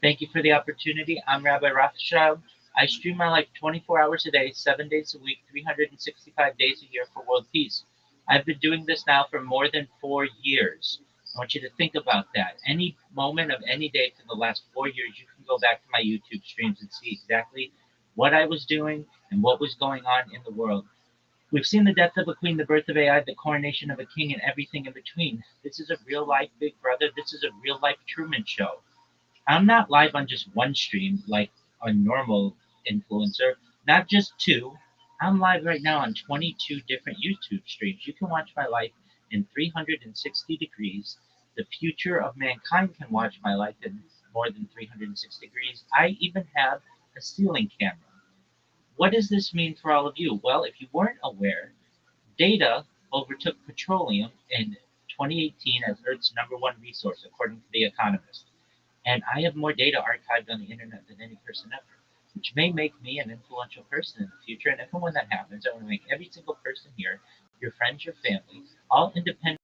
Thank you for the opportunity. I'm Rabbi Rothschild. I stream my life 24 hours a day, 7 days a week, 365 days a year for world peace. I've been doing this now for more than 4 years. I want you to think about that. Any moment of any day for the last 4 years, you can go back to my YouTube streams and see exactly what I was doing and what was going on in the world. We've seen the death of a queen, the birth of AI, the coronation of a king, and everything in between. This is a real life Big Brother. This is a real life Truman Show. I'm not live on just one stream like a normal influencer, not just two. I'm live right now on 22 different YouTube streams. You can watch my life in 360 degrees. The future of mankind can watch my life in more than 360 degrees. I even have a ceiling camera. What does this mean for all of you? Well, if you weren't aware, data overtook petroleum in 2018 as Earth's number one resource, according to The Economist. And I have more data archived on the internet than any person ever, which may make me an influential person in the future. And if and when that happens, I want to make every single person here, your friends, your family, all independently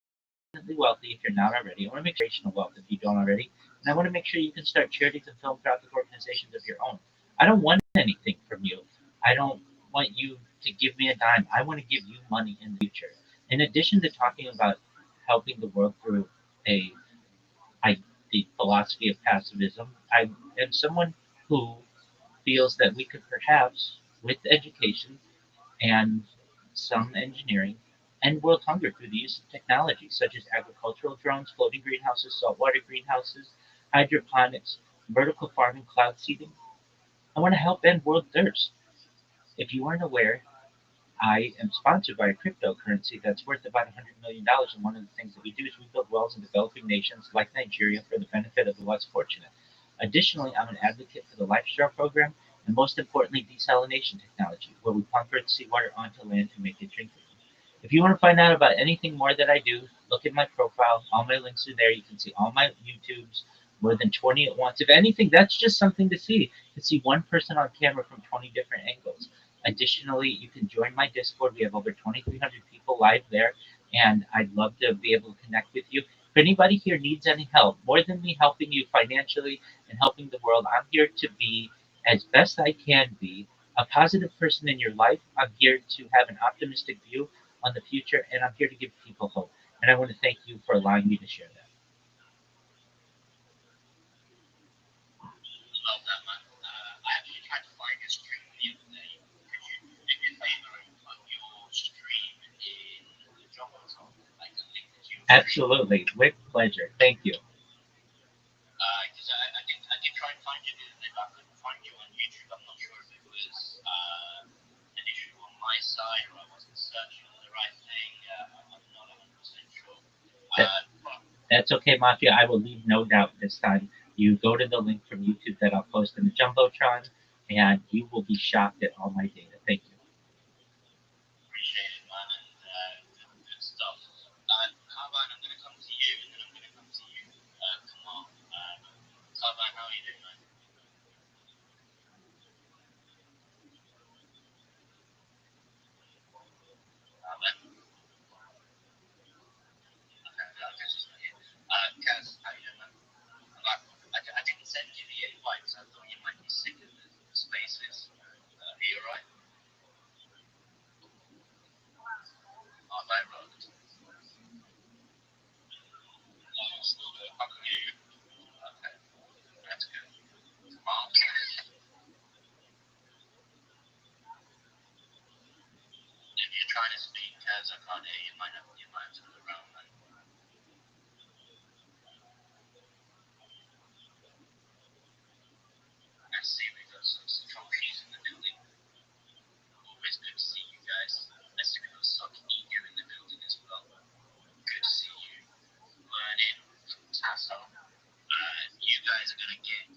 wealthy if you're not already. I want to make generational wealth if you don't already. And I want to make sure you can start charities and philanthropic organizations of your own. I don't want anything from you. I don't want you to give me a dime. I want to give you money in the future. In addition to talking about helping the world through a the philosophy of pacifism, I am someone who feels that we could perhaps, with education and some engineering, end world hunger through the use of technology such as agricultural drones, floating greenhouses, saltwater greenhouses, hydroponics, vertical farming, cloud seeding. I want to help end world thirst. If you aren't aware, I am sponsored by a cryptocurrency that's worth about $100 million. And one of the things that we do is we build wells in developing nations like Nigeria for the benefit of the less fortunate. Additionally, I'm an advocate for the Lifestyle program and most importantly, desalination technology, where we pump earth seawater onto land to make it drinkable. If you want to find out about anything more that I do, look at my profile. All my links are there. You can see all my YouTubes, more than 20 at once. If anything, that's just something to see. To see one person on camera from 20 different angles. Additionally, you can join my Discord. We have over 2,300 people live there, and I'd love to be able to connect with you. If anybody here needs any help, more than me helping you financially and helping the world, I'm here to be, as best I can be, a positive person in your life. I'm here to have an optimistic view on the future, and I'm here to give people hope. And I want to thank you for allowing me to share that. Love that, man. I actually tried to find your stream the other day. Could you do me a favor and put your stream in the Jumbo Talk? Like a link to your stream? Absolutely, with pleasure. Thank you. Because I did try and find you the other day, but I couldn't find you on YouTube. I'm not sure if it was an issue on my side or I wasn't searching for the right thing. I'm not 100% sure. That, But that's okay, Mafia. I will leave no doubt this time. You go to the link from YouTube that I'll post in the Jumbotron, and you will be shocked at all my data. Thank you. appreciate it, man, and good stuff. Carvine, I'm going to come to you, and then I'm going to come to you, Kamal. Carvine, how are you doing, man? Carvine? Okay, I guess he's not here. Kaz, how you doing, man? I didn't send you the invite because I thought you might be sick of the spaces. Are you alright? Carvine wrote. No, still there. I can hear you. Okay, that's good. Kamal? If you're trying to speak, Kaz, I can't hear you. You might have to look around, man. I see we got some trophies in the building. Always good to see you guys. I see we got Suck Ego in the building as well. Good to see you. Learning from Tasso. You guys are gonna get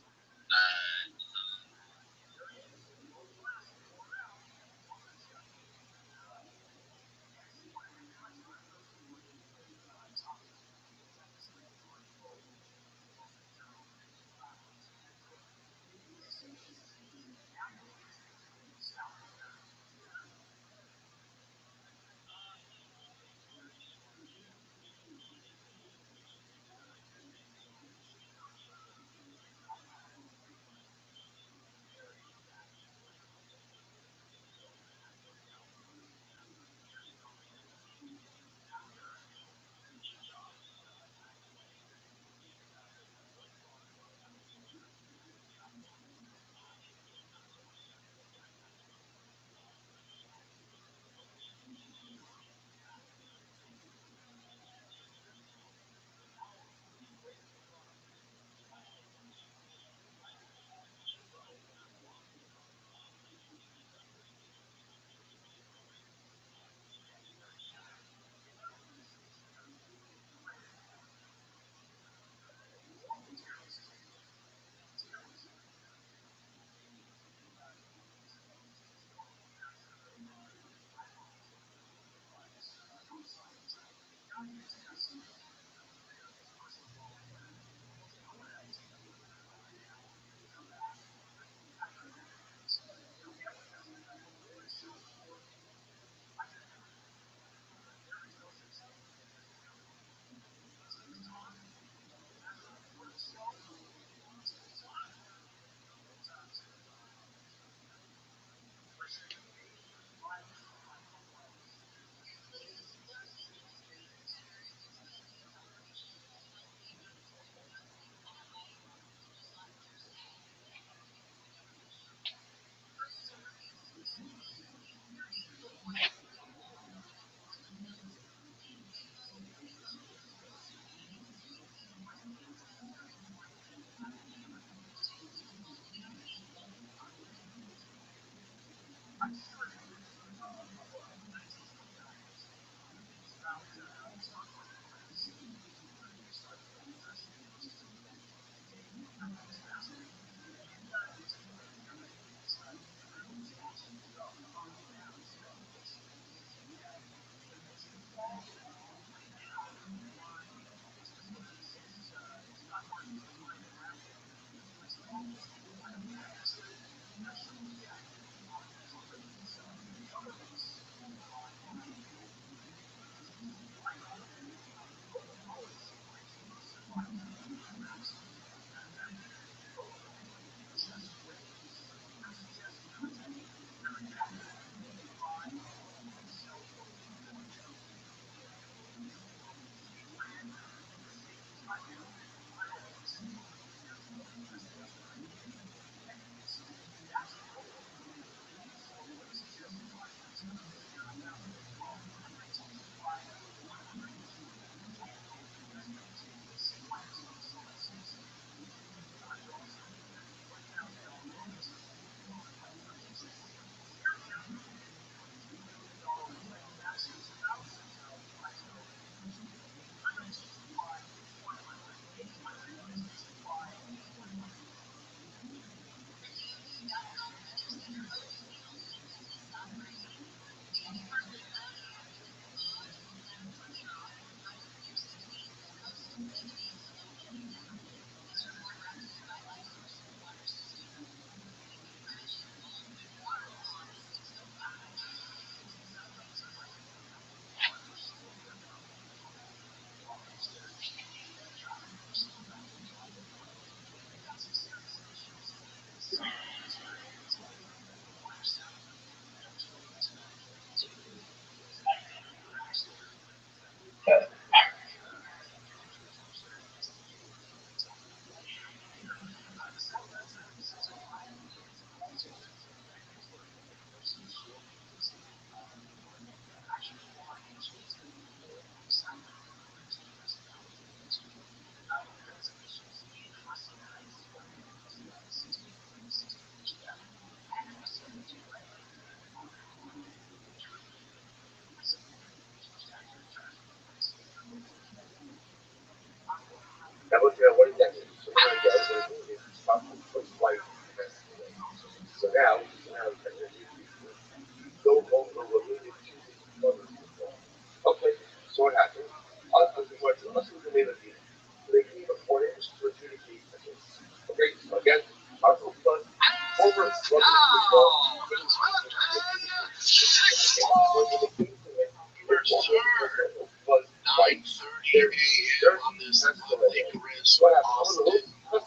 you came on this Icarus or Boston or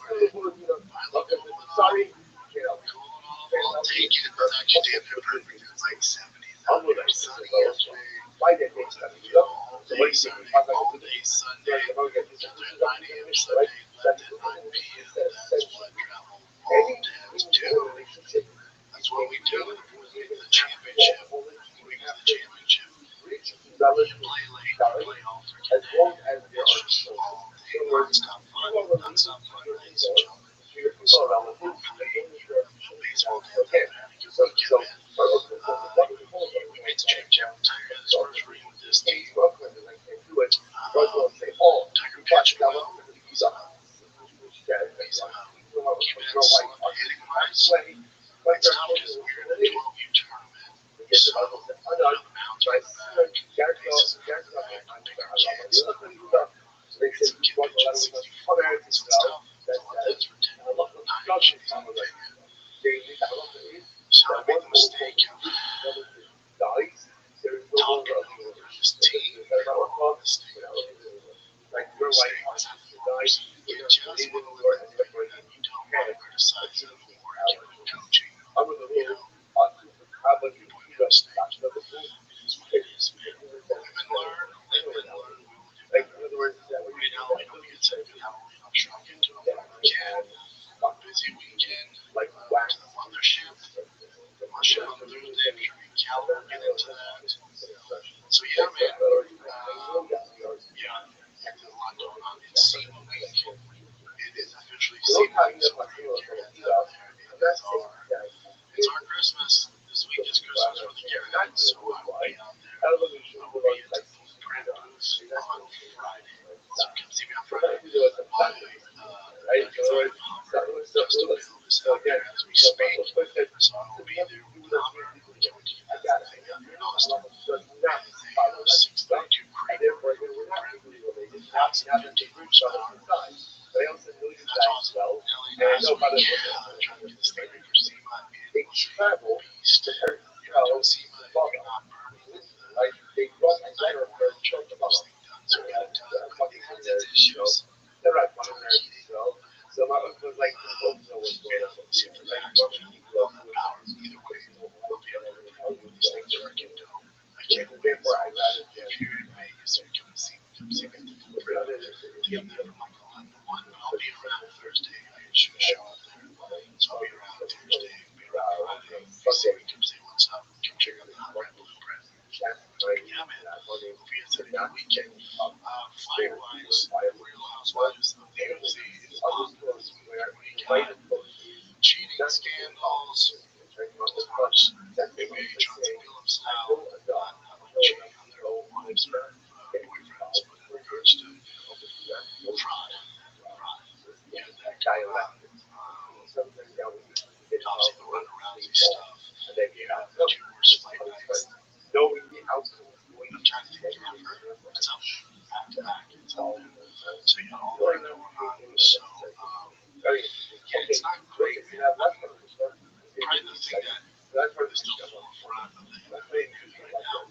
Sorry, cooling off, I'll take it. It's actually damn near perfect. It's like 70s out there, sunny yesterday. why did they start? You know, all day Sunday, left at 9 a.m. Sunday, left at 9 p.m. That's what travel all devs do. That's what we do for the championship. We got the championship. You play late, you play all freaking day. It's just all day non-stop fun, ladies and gentlemen. So we're playing baseball games out there having a good weekend, man. We made the championship. Tiger got his first ring with this team. Tiger pitched well. He's keeping it slug hitting wise. It's tough because we're in a 12U tournament. So the mounds are in the back, bases are in the back, bigger kids. It's a kid pitching 64 pounds. It's tough. It's a lot of hits for 10, 9 innings, in my opinion. So I made the mistake of talking over his team. Mistake. You just want to live in the moment and you don't want to criticize them or give them coaching. You know, your boy made a mistake. It is what it is, man. Live and learn. Live and learn. We will do better. Right now, I don't get to good Halloween. I'm sure I'll get to it when I can. Busy weekend. To the mothership. My ship on Thursday. I'm sure Cal will get into that. So yeah, man. Yeah, there's a lot going on. It's SEMA week. It is officially SEMA week. So we're going to get heads out there. It's our Christmas. This week is Christmas for the Carolinas. So I will be out there. I will be at the Footprint booth on Friday. So come see me on Friday. My Hummer just available is out there as we speak. So I will be there with the Hummer. Can't wait to get that thing out here in Austin. It is a 632 crate Footprint. 1,015 horsepower. That's awesome. LA last week, trying to get this thing ready for SEMA. It was a beast. If you're doing SEMA, if you're not burning the night oil, trying to get this thing done. So we got it done. But it has its issues. Overheating. See if the max power. Either way, we'll be able to do these things freaking dope. I can't wait. So if you're in Vegas or you come see me at the Footprint. I'm there from like 11 to 1, but I'll be around Thursday. I can shoot a show out there. So I'll be around Thursday, be around Friday. If you see me, come say what's up. Come check out the Hot Red Blueprint. Yeah, man. Hope you guys had a good weekend. Fight-wise, Real Housewives of New York City is popular this weekend. Cheating scandals as far as NBA Chauncey Billups style, not cheating on their own wives or boyfriends, but in regards to fraud. Yeah, that going on. Obviously, the Ronda Rousey stuff. Yeah, the two worst fight nights. I'm trying to think of her. It's up there. Back to back. It's up there. So, you know, all that going on. So, yeah, it's not great, man. Probably the thing that is the forefront of the MMA news right now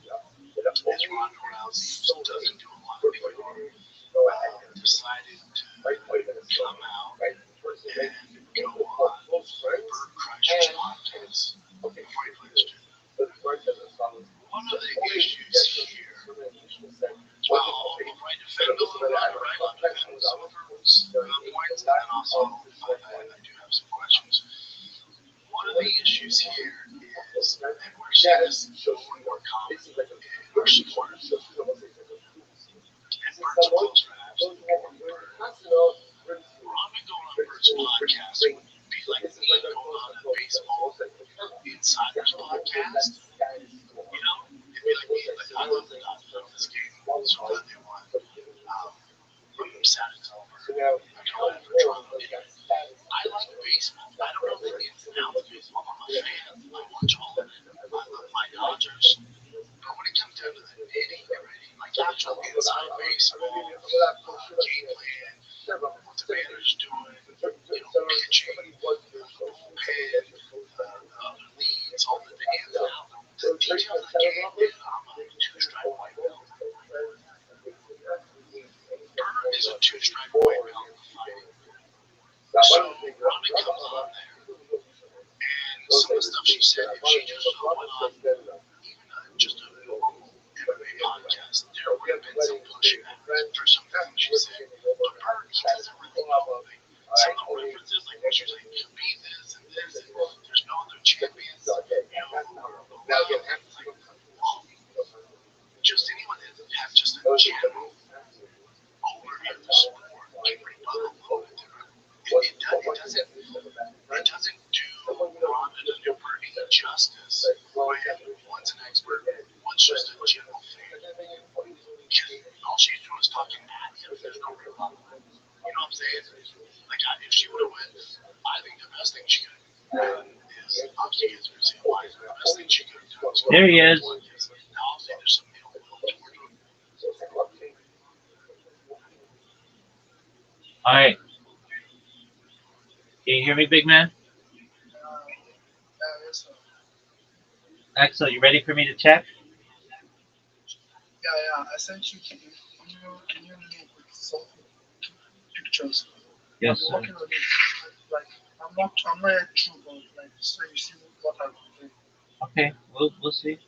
is Ronda Rousey, who doesn't do a lot anymore, decided to come out and go on Bert Kreischer's podcast before he plays Jim. One of the issues here, well, before I defend a little Ronda, right? I'll defend some of her points, and then also I do have some questions. One of the issues here is, and we're seeing this more and more common in our supporters, and Bert's a close friend, absolutely adore Bert. Ronda going on Bert's podcast would be like me going on a baseball insider's podcast. You know, it'd be like me, like, I love the Dodgers of this game, so glad they won. I'm sad it's over. I call it for drama. I like baseball. I don't know the ins and outs of baseball. I'm a fan. I watch all of it. I love my Dodgers. But when it comes down to the nitty gritty, like actual inside baseball, game plan, what the manager's doing, pitching, the bullpen, the other leads, all the ins and outs, the details of the game, man, I'm a two-stripe white belt. they strive away beyond the fighting. So Robin comes on there, and some of the stuff she said, if she just went on even just a normal MMA podcast, there would have been some pushback for some things she said. But Bert, he doesn't really know. Like, some of the references, like when she's like, you be this and this, and there's no other champions, you know, well, it's like, well, just anyone that have just a general overview of the sport can rebut a little bit different. It doesn't do Ronda or Bert any justice when one's an expert, one's just a general fan. Because all she's doing is talking at him. There's no rebuttal. You know what I'm saying? Like, if she would have went, I think the best thing she could have done is, obviously, as we're saying, why is the best thing she could have done is There he is. now I'll say there's some ill will toward him. All right. Can you hear me, big man? Yes, sir. Excellent. You ready for me to check? Yeah. I sent you the new link with some pictures. Yes, I've sir. been working on it. Like, I'm not yet through, but like, so you see what I've been doing. Okay, we'll see.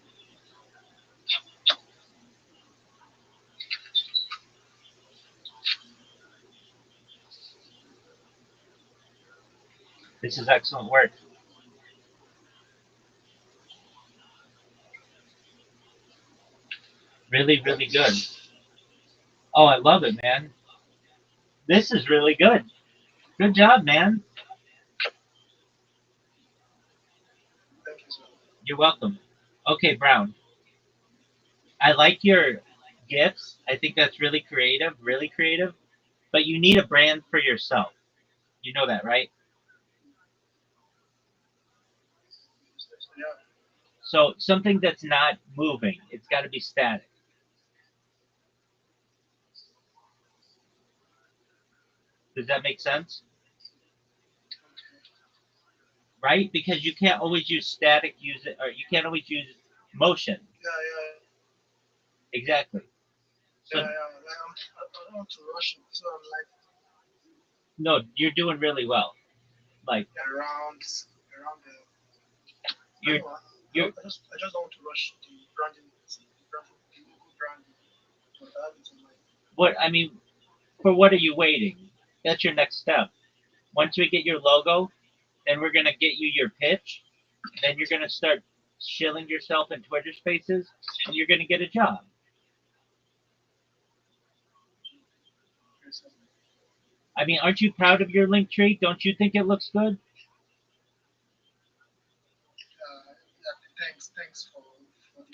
This is excellent work. Really, really good. Oh, I love it, man. This is really good. Good job, man. Thank you, sir. You're welcome. Okay, Brown. I like your gifts. I think that's really creative, really creative. But you need a brand for yourself. You know that, right? Yeah. So something that's not moving. It's got to be static. Does that make sense? Right? Because you can't always use static, use it, or you can't always use motion. Yeah. Exactly. So Like, I don't want to rush it, so I'm like no, you're doing really well. Like around the. I you're know. you're I just don't want to rush the logo branding. So I have it in mind. what I mean. For what are you waiting? That's your next step. Once we get your logo, then we're gonna get you your pitch. Then you're gonna start shilling yourself in Twitter Spaces, and you're gonna get a job. Okay, so, I mean, aren't you proud of your link tree? Don't you think it looks good? yeah, thanks for the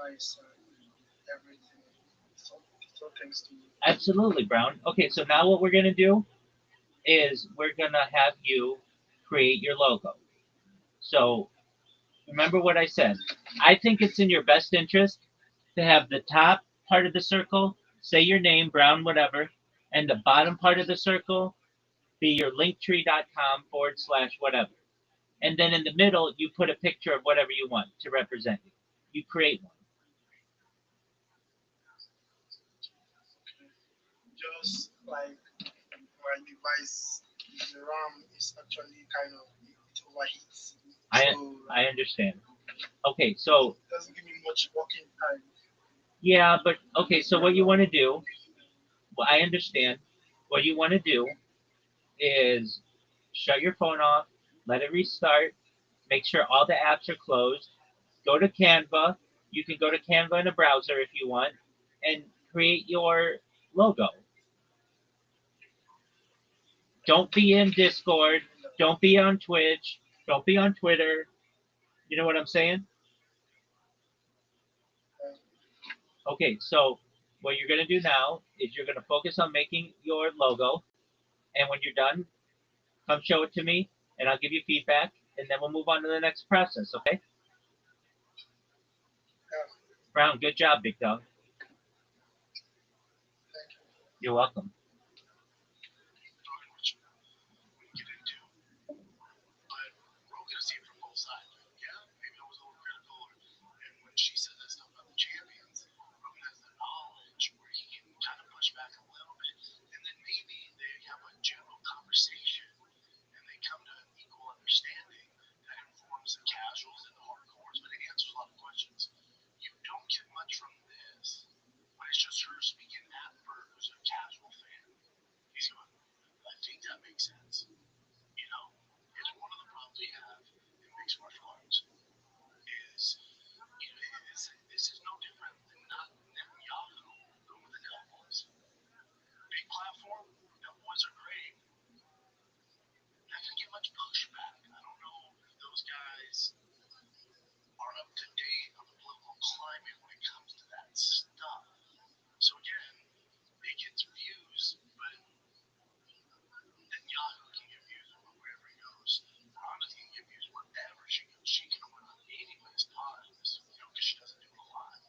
advice and everything. So, so thanks to you. Absolutely, Brown. Okay, so now what we're gonna do is we're gonna have you create your logo. So remember what I said. I think it's in your best interest to have the top part of the circle say your name, Brown, whatever, and the bottom part of the circle be your linktree.com/, whatever. And then in the middle, you put a picture of whatever you want to represent you. You create one. Just like my device, the RAM is actually kind of it overheats. I So I understand. Okay, so it doesn't give me much working time. yeah, but okay, so what you want to do, well, I understand. What you want to do is shut your phone off, let it restart, make sure all the apps are closed, go to Canva. You can go to Canva in a browser if you want, and create your logo. Don't be in Discord. Don't be on Twitch. Don't be on Twitter. You know what I'm saying? Okay, so what you're going to do now is you're going to focus on making your logo. And when you're done, come show it to me, and I'll give you feedback, and then we'll move on to the next process, okay? Yeah, Brown, good job, big dog. thank you. You're welcome. Talking what you get into. But Rogan has seen it from both sides. Yeah, maybe I was a little critical. And when she said that stuff about the champions, Rogan has the knowledge where he can kind of push back a little bit. And then maybe it's just her speaking at Bert, who's a casual fan. He's going, I think that makes sense. You know, it's one of the problems we have in mixed martial arts is, you know, this is no different than not Netanyahu going with the Cowboys. Big platform, Cowboys are great. Not gonna get much pushback. I don't know if those guys are up to date on the political climate when it comes to that stuff. So again, it gets views, but then Yahoo can get views wherever he goes. Rhonda can get views wherever she goes. She can win anybody's times, you know, because she doesn't do a lot.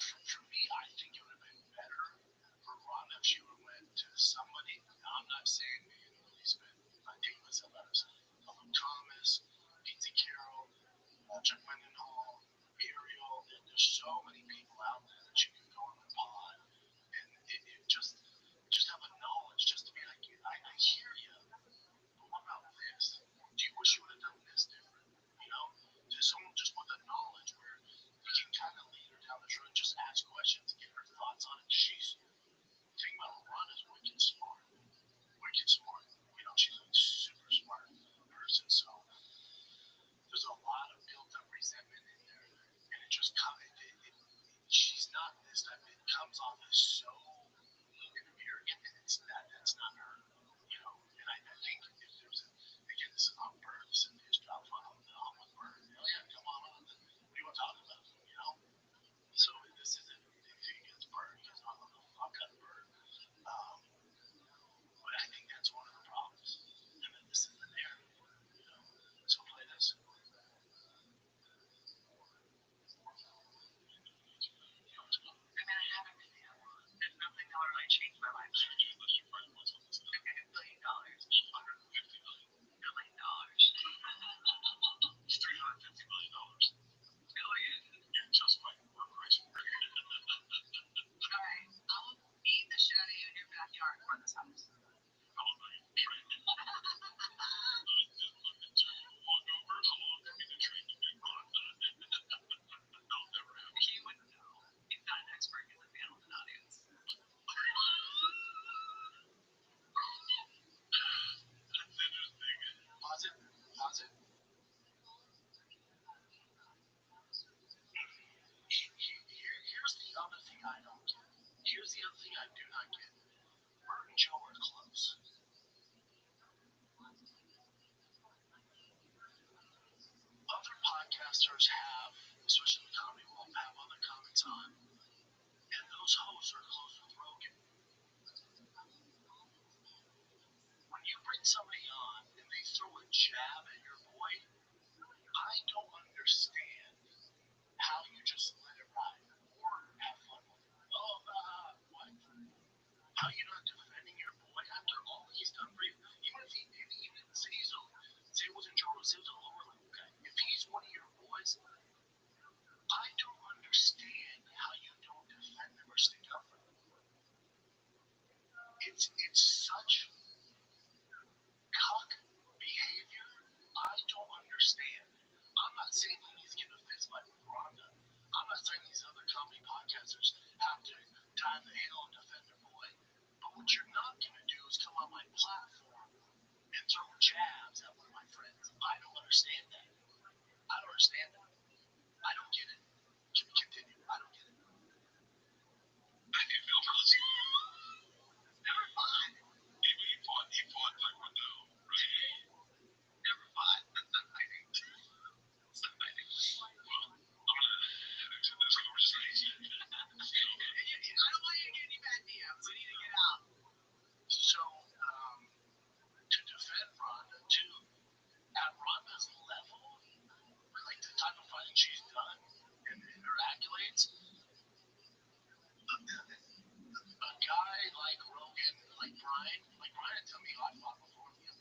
For me, I think it would have been better for Rhonda if she would have went to somebody. Now, I'm not saying me and Elizabeth, I take myself out of Luke Thomas, Pizza Carroll, Chuck Mendenhall, Ariel, and there's so many people out there that you can go on the pod and it just have a knowledge just to be like, I hear you, but what about this? Do you wish you would have done this different? You know, there's someone just with the knowledge where you can kind of lead her down the road, just ask questions, get her thoughts on it. She's thing about Ron is wicked smart, wicked smart. You know, she's a super smart person, so there's a lot of built-up resentment in there, and it just comes. She's not this type. It comes off as so arrogant, and that's not her. You know, and I think if there's again, this is not Bird, this is his job. I'm with Bird. Hell yeah, come on on. What do you want to talk about? You know, so this isn't anything against Bird because I'm the fuck out of Bird. But I think that's one of the problems, and then this is the narrative. You know, so play this. I mean, I haven't really. There's nothing that would really change my life. Okay, $1 billion. $1 billion. $350 million. Billion. Yeah, just my corporation. Alright, I will beat the shit out of you in your backyard for this house. How about you? Train. Just fucking walk over. How long for me to train to be Ron? That'll never happen. He wouldn't know. He's not an expert. He's a man with an audience. That's interesting. Pause it. Pause it. Here's the other thing I don't get. Here's the other thing I do not get. Bert and Joe are close. Other podcasters have, especially in the comedy world, have other comics on, and those hosts are close with Rogan. When you bring somebody on and they throw a jab at your boy, I don't understand how you just let it ride or have fun with it. Oh, what? How you not defending your boy after all he's done for you? Even if even say he's say it wasn't Joe, say it was a lower level guy. If he's one of your boys, I don't understand how you don't defend them or stick up for them. It's such cock behavior. I don't understand. I'm not saying he needs to get a fist fight with Rhonda. I'm not saying these other comedy podcasters have to die on the hill and defend their boy. But what you're not gonna do is come on my platform and throw jabs at one of my friends. I don't understand that. I don't understand that. I don't get it. Can we continue? I don't get it. I can feel pussy. Never fought. He fought Taekwondo, right? Never fought. That's not fighting. Well, I'm gonna exit this conversation. I don't want you to get any bad DMs. We need to get out. So, to defend Rhonda, too, at Rhonda's level, like the type of fighting she's done and her accolades, a guy like Rogan, like Brian tell me I fought before him.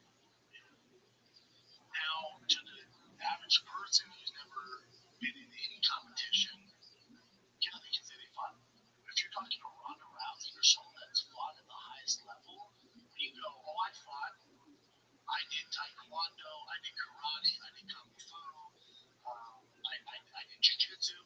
Now, to the average person who's never been in any competition, yeah, they can say they fought. If you're talking to Ronda Rousey or someone that's fought at the highest level, when you go, oh, I fought, I did Taekwondo, I did karate, I did Kung Fu, I did Jiu Jitsu.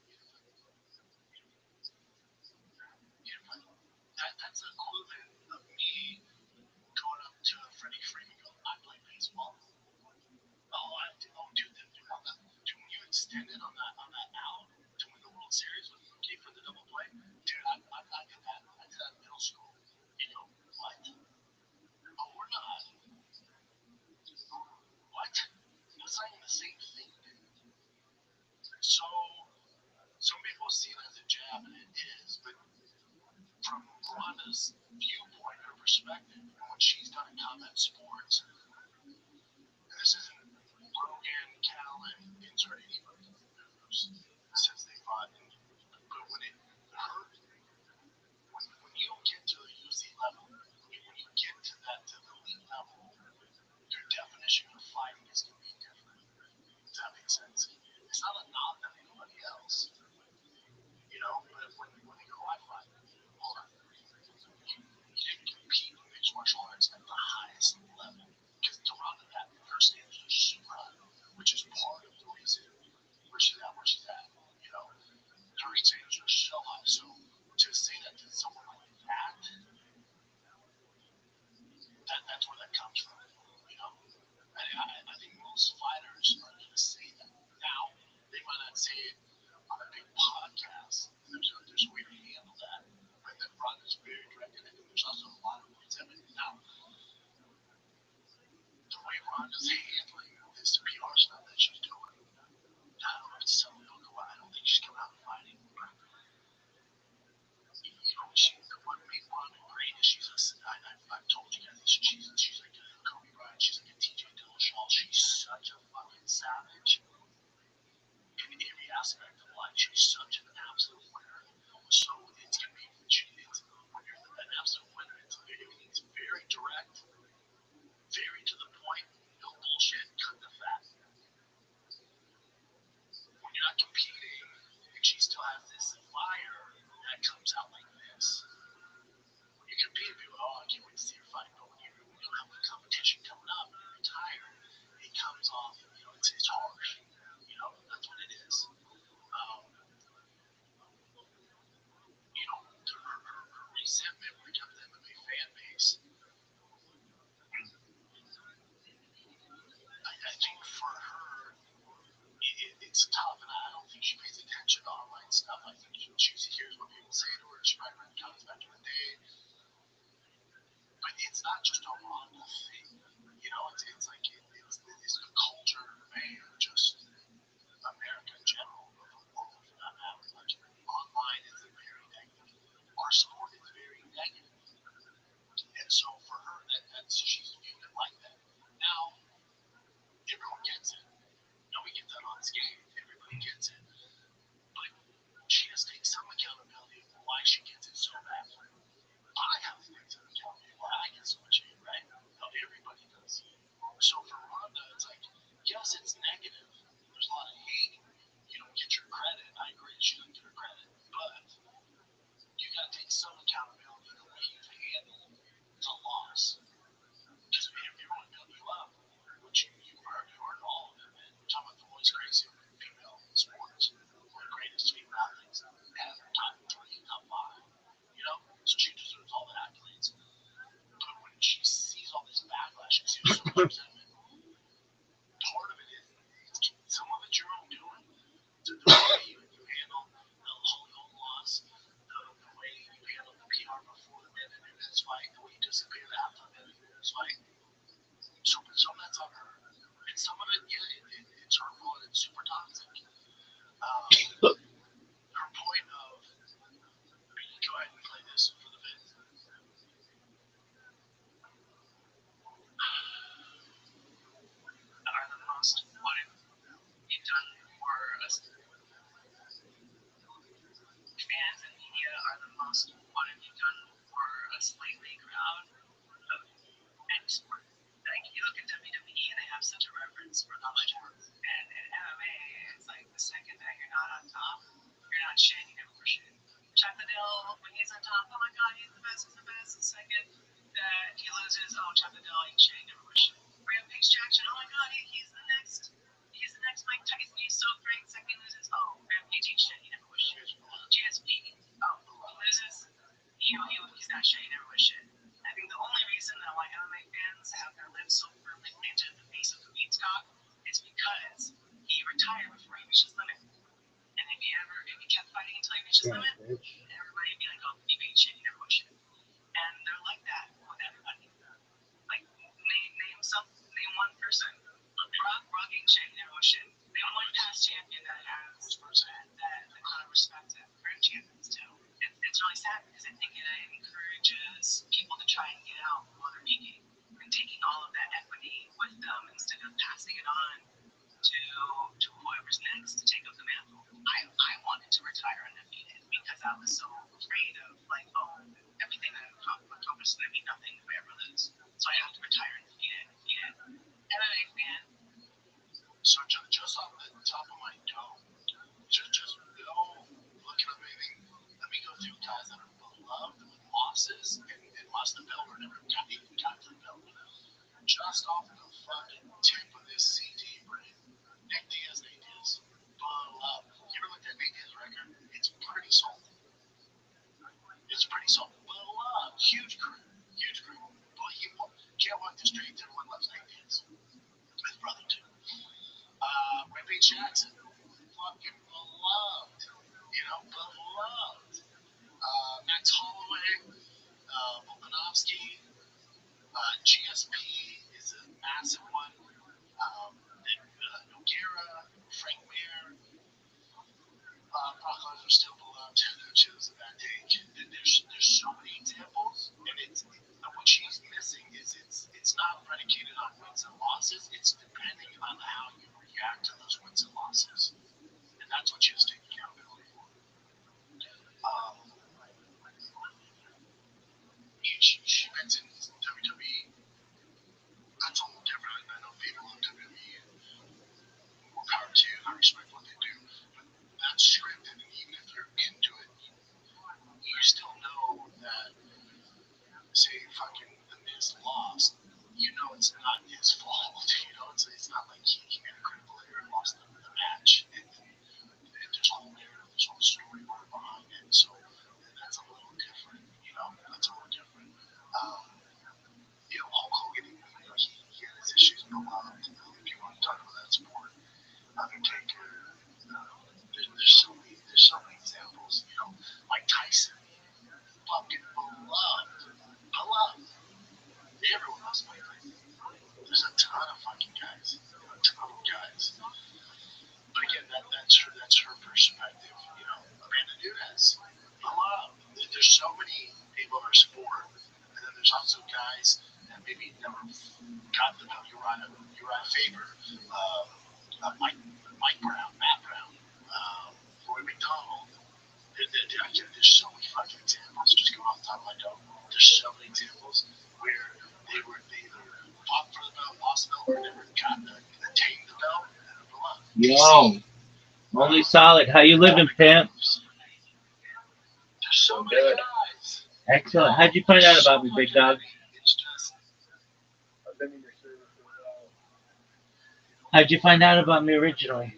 is, but from Rhonda's viewpoint, her perspective, and what she's done in combat sports, and this isn't Rogan, Callan, Vince, or anybody who's since they fought, but when it hurt, when you get to the UC level, when you get to the elite level, your definition of fighting is going to be different. Does that make sense? It's not a knock on anybody else, but when they go, I fight, hold on, you didn't compete in mixed martial arts at the highest level. Because to run to that, her standards are super high, which is part of the reason where she's at. Her standards are so high. So to say that to someone like that's where that comes from. I think most fighters are going to say that. Now, they might not say it on a big podcast. There's a way to handle that. But that Rhonda's very direct, and I think there's also a lot of ways of it. Now, the way Rhonda's handling this PR stuff that she's doing, I don't know if it's selling on the line. I don't think she's coming out and fighting. But, what made Rhonda great is I've told you guys this, she's like a Kobe Bryant, she's like a TJ Dillashaw. She's such a fucking savage in every aspect of life. She's such an absolute winner. So it's going to be, when you're an absolute winner, everything's very direct, very to the point, no bullshit, cut the fat. When you're not competing, and she still has this fire that comes out like this. When you compete, people go, oh, I can't wait to see her fight. But when you don't have a competition coming up, and you're retired, it comes off, it's harsh. That's what it is. Her resentment when it comes to MMA fan base, I think for her, it's tough, and I don't think she pays attention to online stuff. I think she hears what people say to her. She might read comments back in the day, but it's not just a Ronda thing. It's like it's the culture and just America in general, or the world for that matter. Like online is very negative. Our sport is very negative, and so for her, she's viewed it like that. Now everyone gets it. Nobody gets that on skate. Everybody gets it. But she has to take some accountability for why she gets it so bad. I have to take some accountability why I get so much hate, right? Now everybody does. So for Rhonda, it's like, yes, it's negative. There's a lot of hate. You don't get your credit. I agree, she doesn't get her credit. But you got to take some accountability for the way you've handled the loss. Because everyone built you up, which you earned all of it, man. We're talking about the most crazy female sports, one of the greatest female athletes ever, top 3, top 5. So she deserves all the accolades. But when she sees all this backlash and sees so much resentment, part of it is some of it's your own doing. The way you handle the whole loss, the way you handle the PR before the Amanda Nunes fight, the way you disappeared after the Amanda Nunes fight. Some of that's on her. And some of it, it's hurtful and it's super toxic. Her point of, go ahead and play this for the bit. Are the most, what have you done for us? Fans and media are the most, what have you done for us lately crowd of any sport. Like you look at WWE, they have such a reverence for the legend. And in MMA, it's like the second that you're not on top, you're not shit, you never shit. Chuck Liddell, when he's on top, oh my god, he's the best, he's the best. The second that he loses, oh Chuck Liddell, he's shit, never shit. Rampage Jackson, oh my god, he's the next Mike Tyson, he's so great. Second loses, oh Rampage ain't shit, he never was shit. GSP, oh he loses, he's not shit, he never was shit. I think the only reason that why MMA fans have their lips so firmly planted in the face of the beanstalk is because he retired before he reached his limit. And if he kept fighting until he reached his limit, everybody would be like, oh, he made shit, he never was shit. And they're like that with everybody. Like, name one person. Brock ain't shit, he never was shit. Name one past champion that has that kind of respect that current champions do. really sad because I think it encourages people to try and get out while they're peaking and taking all of that equity with them instead of passing it on to whoever's next to take up the mantle. I wanted to retire undefeated because I was so afraid of like, oh, everything that I've accomplished is going to be nothing if I ever lose. So I have to retire undefeated. MMA fan. So just off the top of my dome, just no looking up anything. Let me go through guys that are beloved with losses and must have built or never even got to the belt. Just off the fucking tip of this CT brain, Nick Diaz. Beloved. You ever looked at Nick Diaz's record? It's pretty solid. It's pretty solid. Beloved. Huge career. But he can't walk the street. Everyone loves Nick Diaz. His brother too. Rabbi Jackson, fucking beloved. Beloved. Max Holloway, Volkanovski, GSP is a massive one. Nogueira, Frank Mir, Brock Lesnar still beloved. Which is a bad take. There's so many examples, and what she's missing is it's not predicated on wins and losses. It's depending on how you react to those wins and losses, and that's what she has to take accountability for. She mentions WWE. That's a little different. I know people in WWE more power to you. I respect what they do, but that's scripted, and even if you're into it, you still know that. Say fucking the Miz lost, it's not his fault. It's not like he made a critical error and lost the match. And there's a whole narrative, there's a whole story behind it. So that's a little different. That's a little different. Hulk Hogan, he had his issues in a lot. If you want to talk about that sport, Undertaker. There's so many examples. Mike Tyson, fucking beloved. Everyone loves Mike Tyson. There's a ton of fucking guys. But again, that's her perspective. Amanda Nunes, beloved. There's so many people in our sport, and then there's also guys that maybe never got the belt. Uriah Faber, Mike Brown, Matt Brown, Roy McDonald. There's so many fucking examples. Just going off the top of my dome, there's so many examples where they either fought for the belt, lost the belt, or never got attained the belt. Yo, only solid. How you living, pimp? There's so many guys. Excellent. How'd you find out about me, big dog? It's just I've been in your service for a while. How'd you find out about me originally?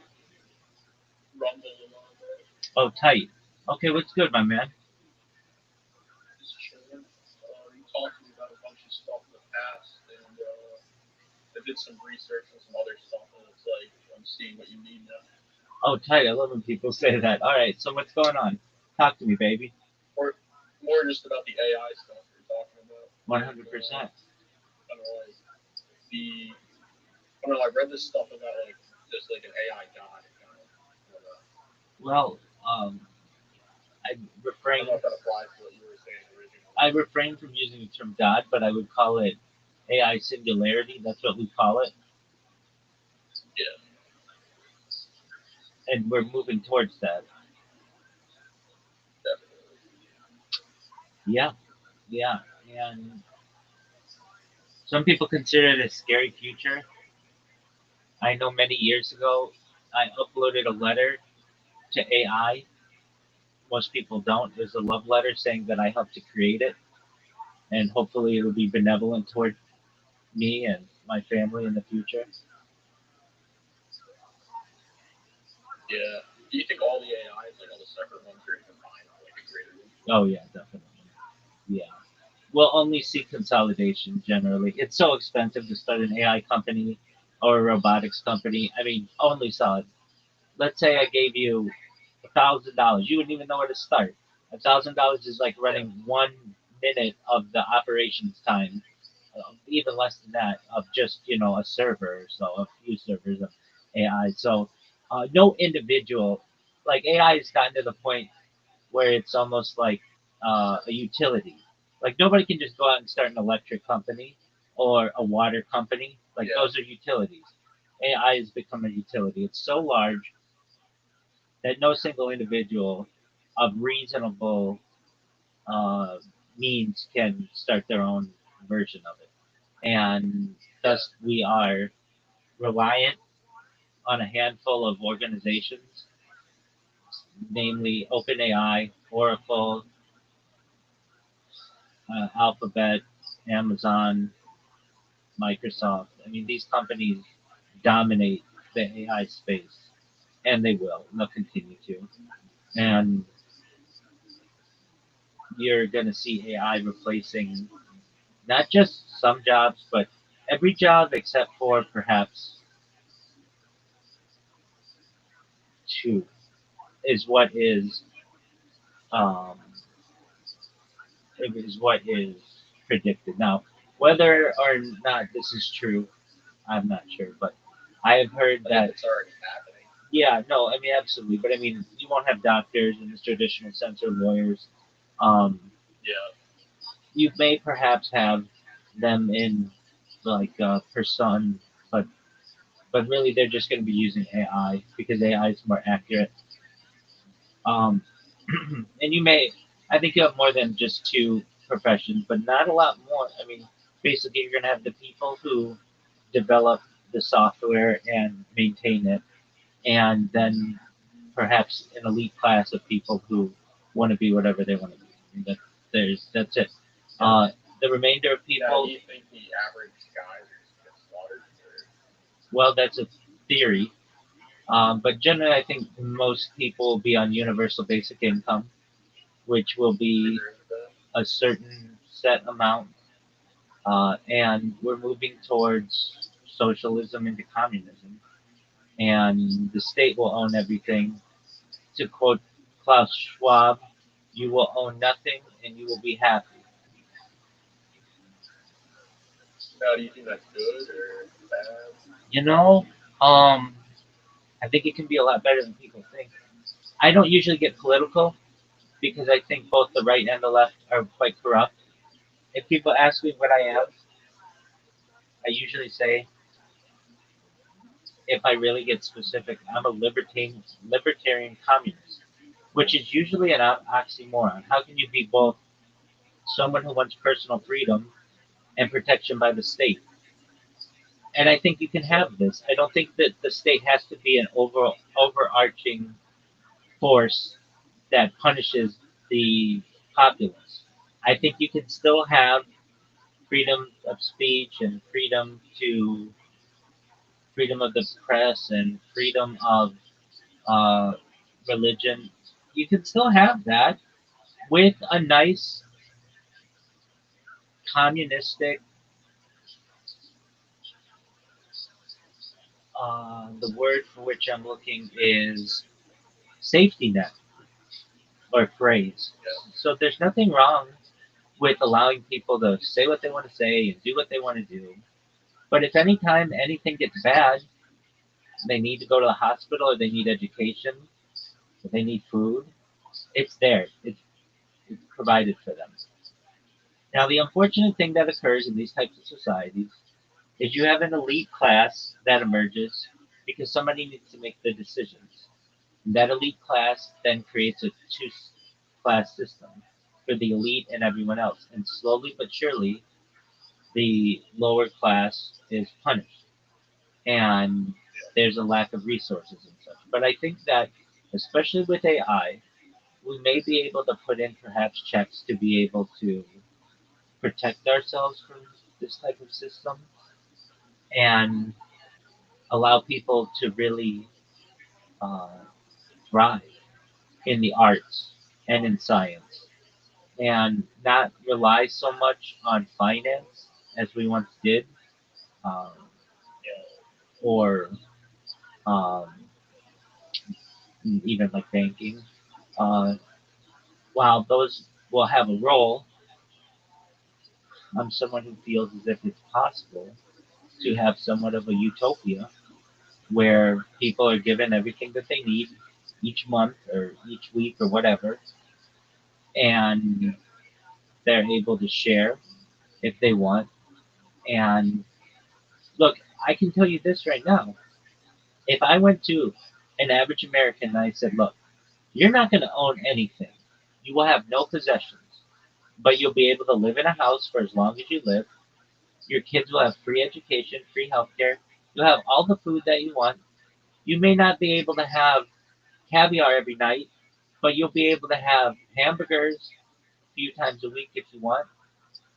Rumble and all that. Oh, tight. Okay, what's good, my man? Just chilling. You talked to me about a bunch of stuff in the past, and I did some research on some other stuff, and it's like I'm seeing what you need now. Oh, tight. I love when people say that. All right, so what's going on? Talk to me, baby. More just about the AI stuff you're talking about. 100%. I read this stuff about just like an AI god. Well, I I refrain. don't know if that applies to what you were saying originally. I refrain from using the term God, but I would call it AI singularity. That's what we call it, Yeah, and we're moving towards that. definitely. Yeah, and some people consider it a scary future. I know many years ago, I uploaded a letter to AI. Most people don't. There's a love letter saying that I helped to create it, and hopefully it'll be benevolent toward me and my family in the future. Yeah. Do you think all the AIs, like all the separate ones, are combined for like a greater one? Oh yeah, definitely. Yeah. We'll only see consolidation generally. It's so expensive to start an AI company or a robotics company. I mean, only solid. Let's say I gave you $1,000. You wouldn't even know where to start. $1,000 is like running 1 minute of the operations time, even less than that, of just a server or so, a few servers of AI. So no individual, like AI has gotten to the point where it's almost like a utility. Like nobody can just go out and start an electric company or a water company. Like Yeah. those are utilities. AI has become a utility. It's so large that no single individual of reasonable uh, means can start their own version of it. And thus we are reliant on a handful of organizations, namely OpenAI, Oracle, Alphabet, Amazon, Microsoft. I mean, these companies dominate the AI space, and they will, and they'll continue to. And you're going to see AI replacing not just some jobs, but every job except for perhaps two is um, what is predicted. Now, whether or not this is true, I'm not sure, but I have heard I think that. it's already happening. Yeah, no, I mean absolutely, but I mean you won't have doctors in the traditional sense or lawyers. Um, Yeah. you may perhaps have them in like person, but really they're just going to be using AI because AI is more accurate. Um, and you may, I think you have more than just two professions, but not a lot more. I mean, basically you're going to have the people who develop the software and maintain it, and then perhaps an elite class of people who want to be whatever they want to be. And that's it. Uh, the remainder of Now, people, do you think the average guys are just gonna get slaughtered? Or well, that's a theory. But generally, I think most people will be on universal basic income, which will I be agree with that? a certain set amount, and we're moving towards socialism into communism, and the state will own everything. To quote Klaus Schwab, you will own nothing and you will be happy. Now, do you think that's good or bad? You know, um, I think it can be a lot better than people think. I don't usually get political because I think both the right and the left are quite corrupt. If people ask me what I am, I usually say, if I really get specific, I'm a libertarian communist, which is usually an oxymoron. How can you be both someone who wants personal freedom and protection by the state? And I think you can have this. I don't think that the state has to be an overarching force that punishes the populace. I think you can still have freedom of speech and freedom of the press and freedom of uh, religion. You can still have that with a nice communistic. The word for which I'm looking is safety net or phrase. Yeah. So there's nothing wrong with allowing people to say what they want to say and do what they want to do. But if anytime anything gets bad, they need to go to the hospital or they need education or they need food, it's there. It's provided for them. Now, the unfortunate thing that occurs in these types of societies is you have an elite class that emerges because somebody needs to make the decisions. And that elite class then creates a two class system for the elite and everyone else. And slowly but surely, the lower class is punished. And there's a lack of resources and such. But I think that, especially with AI, we may be able to put in perhaps checks to be able to protect ourselves from this type of system and allow people to really uh, thrive in the arts and in science and not rely so much on finance as we once did, um, or um, even like banking. Uh, while those will have a role, I'm someone who feels as if it's possible to have somewhat of a utopia where people are given everything that they need each month or each week or whatever, and they're able to share if they want. And look, I can tell you this right now. If I went to an average American and I said, look, you're not going to own anything, you will have no possessions, but you'll be able to live in a house for as long as you live. Your kids will have free education, free healthcare. You'll have all the food that you want. You may not be able to have caviar every night, but you'll be able to have hamburgers a few times a week if you want,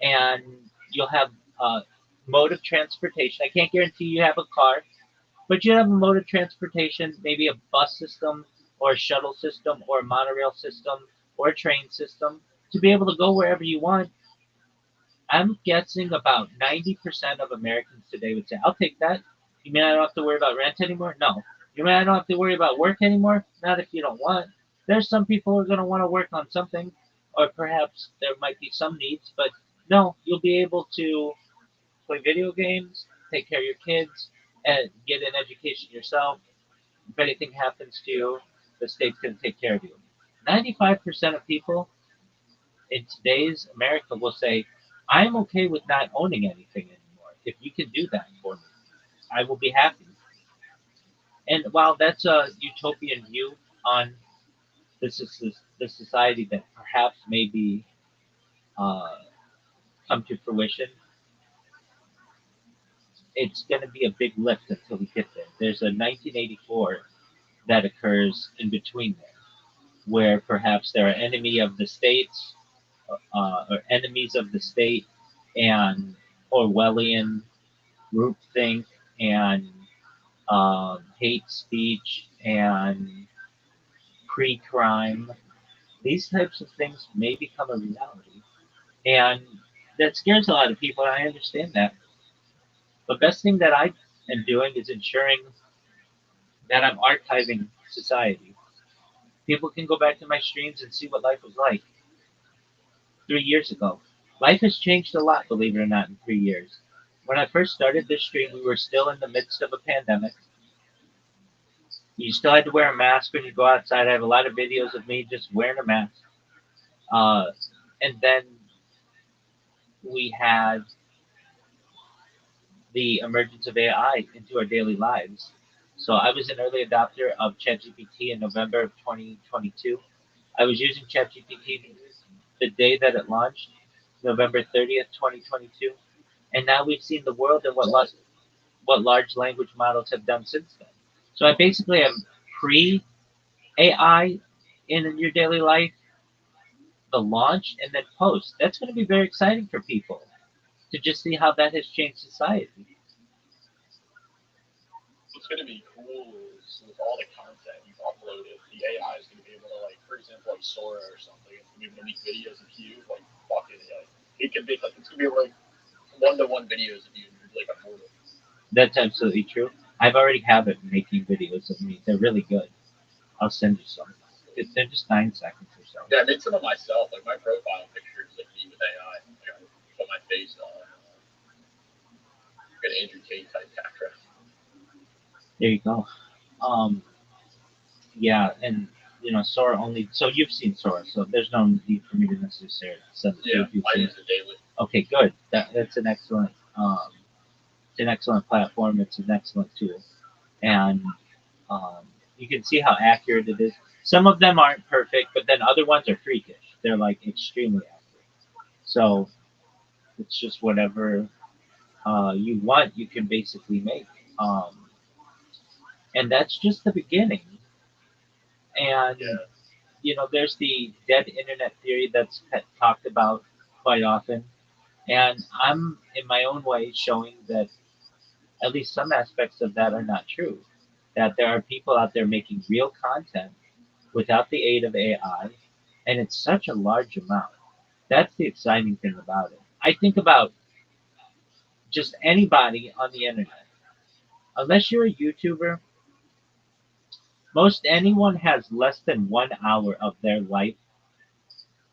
and you'll have a mode of transportation. I can't guarantee you have a car, but you have a mode of transportation, maybe a bus system or a shuttle system or a monorail system or a train system to be able to go wherever you want. I'm guessing about 90% of Americans today would say, I'll take that. You mean I don't have to worry about rent anymore? No. You mean I don't have to worry about work anymore? Not if you don't want. There's some people who are going to want to work on something, or perhaps there might be some needs, but no, you'll be able to play video games, take care of your kids, and get an education yourself. If anything happens to you, the state's going to take care of you. 95% of people in today's America will say, I'm okay with not owning anything anymore. If you can do that for me, I will be happy. And while that's a utopian view on the society that perhaps maybe uh, come to fruition, it's going to be a big lift until we get there. There's a 1984 that occurs in between there, where perhaps there are enemy of the states or enemies of the state and Orwellian groupthink and hate speech and pre-crime. These types of things may become a reality, and that scares a lot of people. And I understand that. The best thing that I am doing is ensuring that I'm archiving society. People can go back to my streams and see what life was like 3 years ago. Life has changed a lot, believe it or not, in 3 years. When I first started this stream, we were still in the midst of a pandemic. You still had to wear a mask when you go outside. I have a lot of videos of me just wearing a mask. Uh, and then we had the emergence of AI into our daily lives. So I was an early adopter of ChatGPT in November of 2022. I was using ChatGPT the day that it launched, November 30th, 2022. And now we've seen the world and what large language models have done since then. So I basically am pre AI in your daily life, the launch, and then post. That's going to be very exciting for people to just see how that has changed society. What's going to be cool is with all the content you've uploaded, the AI is going to be able to, like, for example, like Sora or something, it's going to be able to make videos of you, like, fucking, like, it can make, like, it's going to be like one-to-one videos of you, like, a photo. That's absolutely true. I've already have it making videos of me. They're really good. I'll send you some. They're just 9 seconds or so. Yeah, I made some of myself, like, my profile picture is, like, me with AI. Like, I put my face on, like, an Andrew Tate type capture. There you go. Um, yeah, and Sora only. So you've seen Sora, so there's no need for me to necessarily send it to you Yeah, if you've I seen use it. it daily. Okay, good. That's an excellent platform. It's an excellent tool, and um, you can see how accurate it is. Some of them aren't perfect, but then other ones are freakish. They're like extremely accurate. So it's just whatever you want, you can basically make. Um, and that's just the beginning. And Yeah. there's the dead internet theory that's talked about quite often, and I'm in my own way showing that at least some aspects of that are not true. That there are people out there making real content without the aid of AI, and it's such a large amount. That's the exciting thing about it. I think about just anybody on the internet. Unless you're a YouTuber, most anyone has less than 1 hour of their life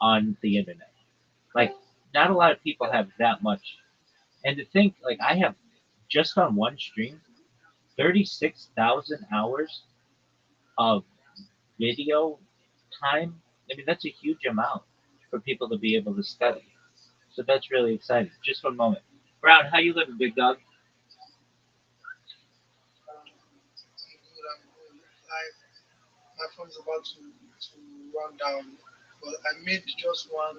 on the internet. Like, not a lot of people have that much. And to think, like, I have just on one stream 36,000 hours of video time. I mean, that's a huge amount. for people to be able to study. So that's really exciting. Just one moment. Brown, how you living, big dog? I'm good. Like my phone's about to run down, but I made just one.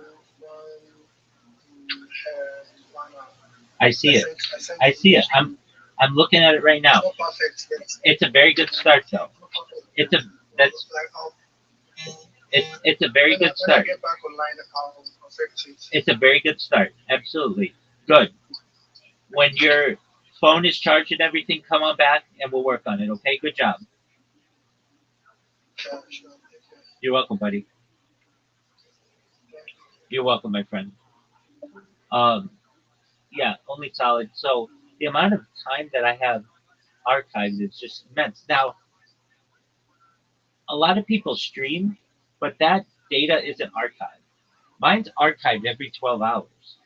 I see it. I sent I the see it. image to you. I'm looking at it right It's now. not perfect yet. It's a very good start though. Not perfect. It's a But that's like it's a very good when I start. get back online, I'll perfect it. It's a very good start. Absolutely. Good. When your phone is charged and everything, come on back and we'll work on it, okay? Good job. Yeah, sure. Okay. You're welcome, buddy. Thank you. You're welcome, my friend. Um, yeah, only solid. So the amount of time that I have archived is just immense. Now, a lot of people stream, but that data isn't archived. Mine's archived every 12 hours.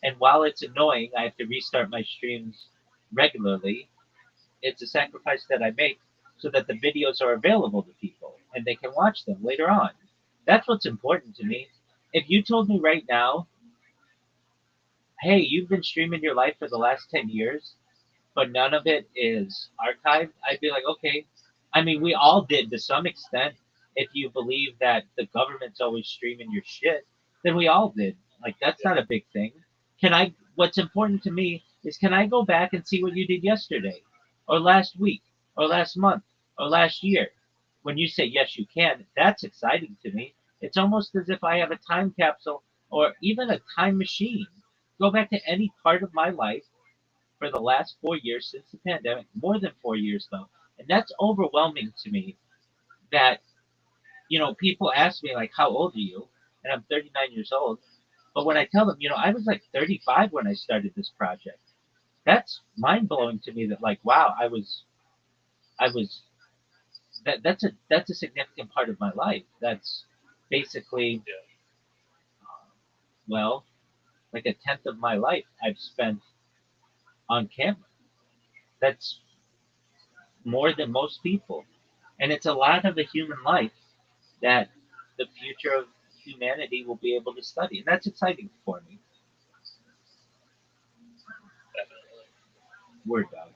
And while it's annoying, I have to restart my streams regularly. It's a sacrifice that I make so that the videos are available to people and they can watch them later on. That's what's important to me. If you told me right now, hey, you've been streaming your life for the last 10 years, but none of it is archived, I'd be like, okay. I mean, we all did to some extent. If you believe that the government's always streaming your shit, then we all did. Like, that's not a big thing. What's important to me is can I go back and see what you did yesterday, or last week, or last month, or last year? When you say yes, you can, that's exciting to me. It's almost as if I have a time capsule or even a time machine. Go back to any part of my life for the last 4 years since the pandemic, more than 4 years though. And that's overwhelming to me that, people ask me, like, how old are you? And I'm 39 years old. But when I tell them, I was like 35 when I started this project, that's mind blowing to me that, like, wow, I was, that's a significant part of my life. That's basically, well, like a tenth of my life I've spent on camera. That's more than most people. And it's a lot of the human life that the future of humanity will be able to study. And that's exciting for me. Definitely. Word dog.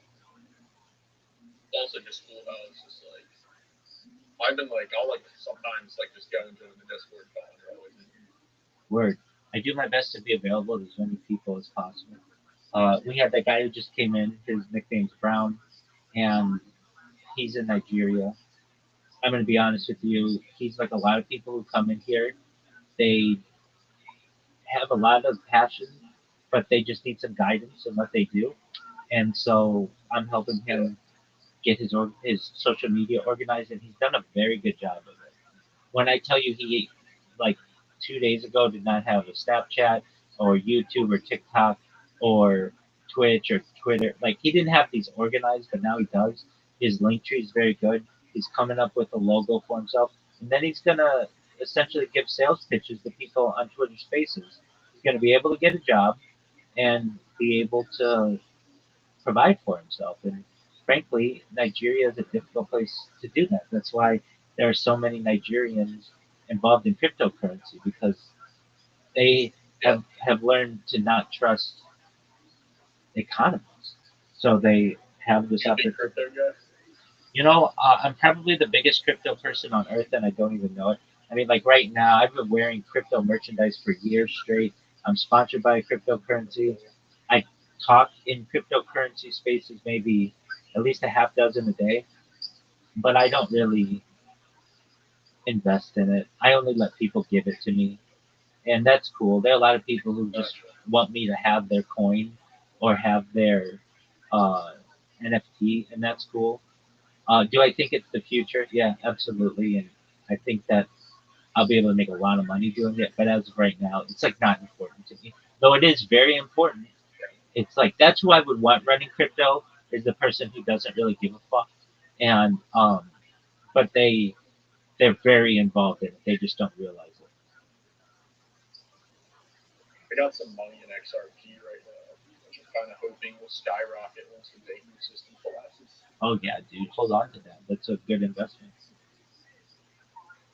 Also, just cool how it's just like I've been like I'll like sometimes like just go and join the Discord call and they're always in here. Word. I do my best to be available to as many people as possible. We had that guy who just came in. His nickname's Brown, and he's in Nigeria. I'm going to be honest with you. He's like a lot of people who come in here. They have a lot of passion, but they just need some guidance in what they do. And so I'm helping Yeah. him get his social media organized, and he's done a very good job of it. When I tell you he, like 2 days ago, did not have a Snapchat or YouTube or TikTok or Twitch or Twitter, like he didn't have these organized, but now he does. His link tree is very good. He's coming up with a logo for himself, and then he's gonna essentially give sales pitches to people on Twitter Spaces. He's gonna be able to get a job and be able to provide for himself. And frankly, Nigeria is a difficult place to do that. That's why there are so many Nigerians involved in cryptocurrency because they have learned to not trust economists. So they have this You a big opportunity. crypto guy? I'm probably the biggest crypto person on earth, and I don't even know it. I mean, like right now, I've been wearing crypto merchandise for years straight. I'm sponsored by a cryptocurrency. I talk in cryptocurrency spaces maybe at least a half dozen a day, but I don't really invest in it. I only let people give it to me, and that's cool. There are a lot of people who just Gotcha. want me to have their coin or have their uh, NFT, and that's cool. Do I think it's the future? Yeah, absolutely, and I think that I'll be able to make a lot of money doing it. But as of right now, it's like not important to me. Though it is very important. It's like that's who I would want running crypto is the person who doesn't really give a fuck, and but they're very involved in it. They just don't realize it. I got some money in XRP right now, which I'm kind of hoping will skyrocket once the banking system collapses. Oh yeah, dude, hold on to that. That's a good investment.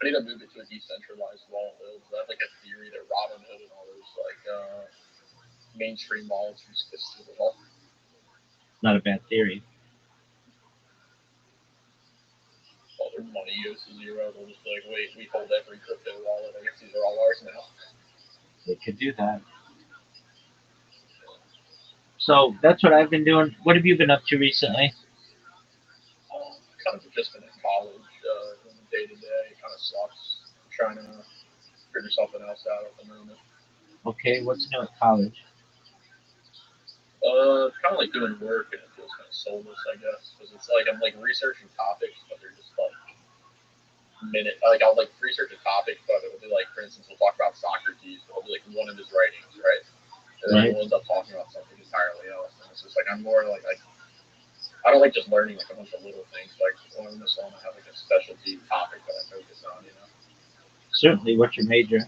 I need to move it to a decentralized wallet. I have like a theory that Robinhood and all those like mainstream wallets use this to all. Not a bad theory. All their money goes to zero. They'll just be like, wait, we hold every crypto wallet. I guess these are all ours now. They could do that. So that's what I've been doing. What have you been up to recently? Kind of just been in college, day to day. Kind of sucks. I'm trying to figure something else out at the moment. Okay, what's new at college? Kind of like doing work, and it feels kind of soulless, I guess, because it's like I'm like researching topics, but they're just like like I'll like research a topic, but it'll be like, for instance, we'll talk about Socrates, but it'll be like one of his writings, right? And then Right. we'll end up talking about something entirely else. And it's just like I'm more like I don't like just learning like a bunch of little things. Like when I'm in this one, I have like a specialty topic that I focus on. You know, Certainly. What's your major?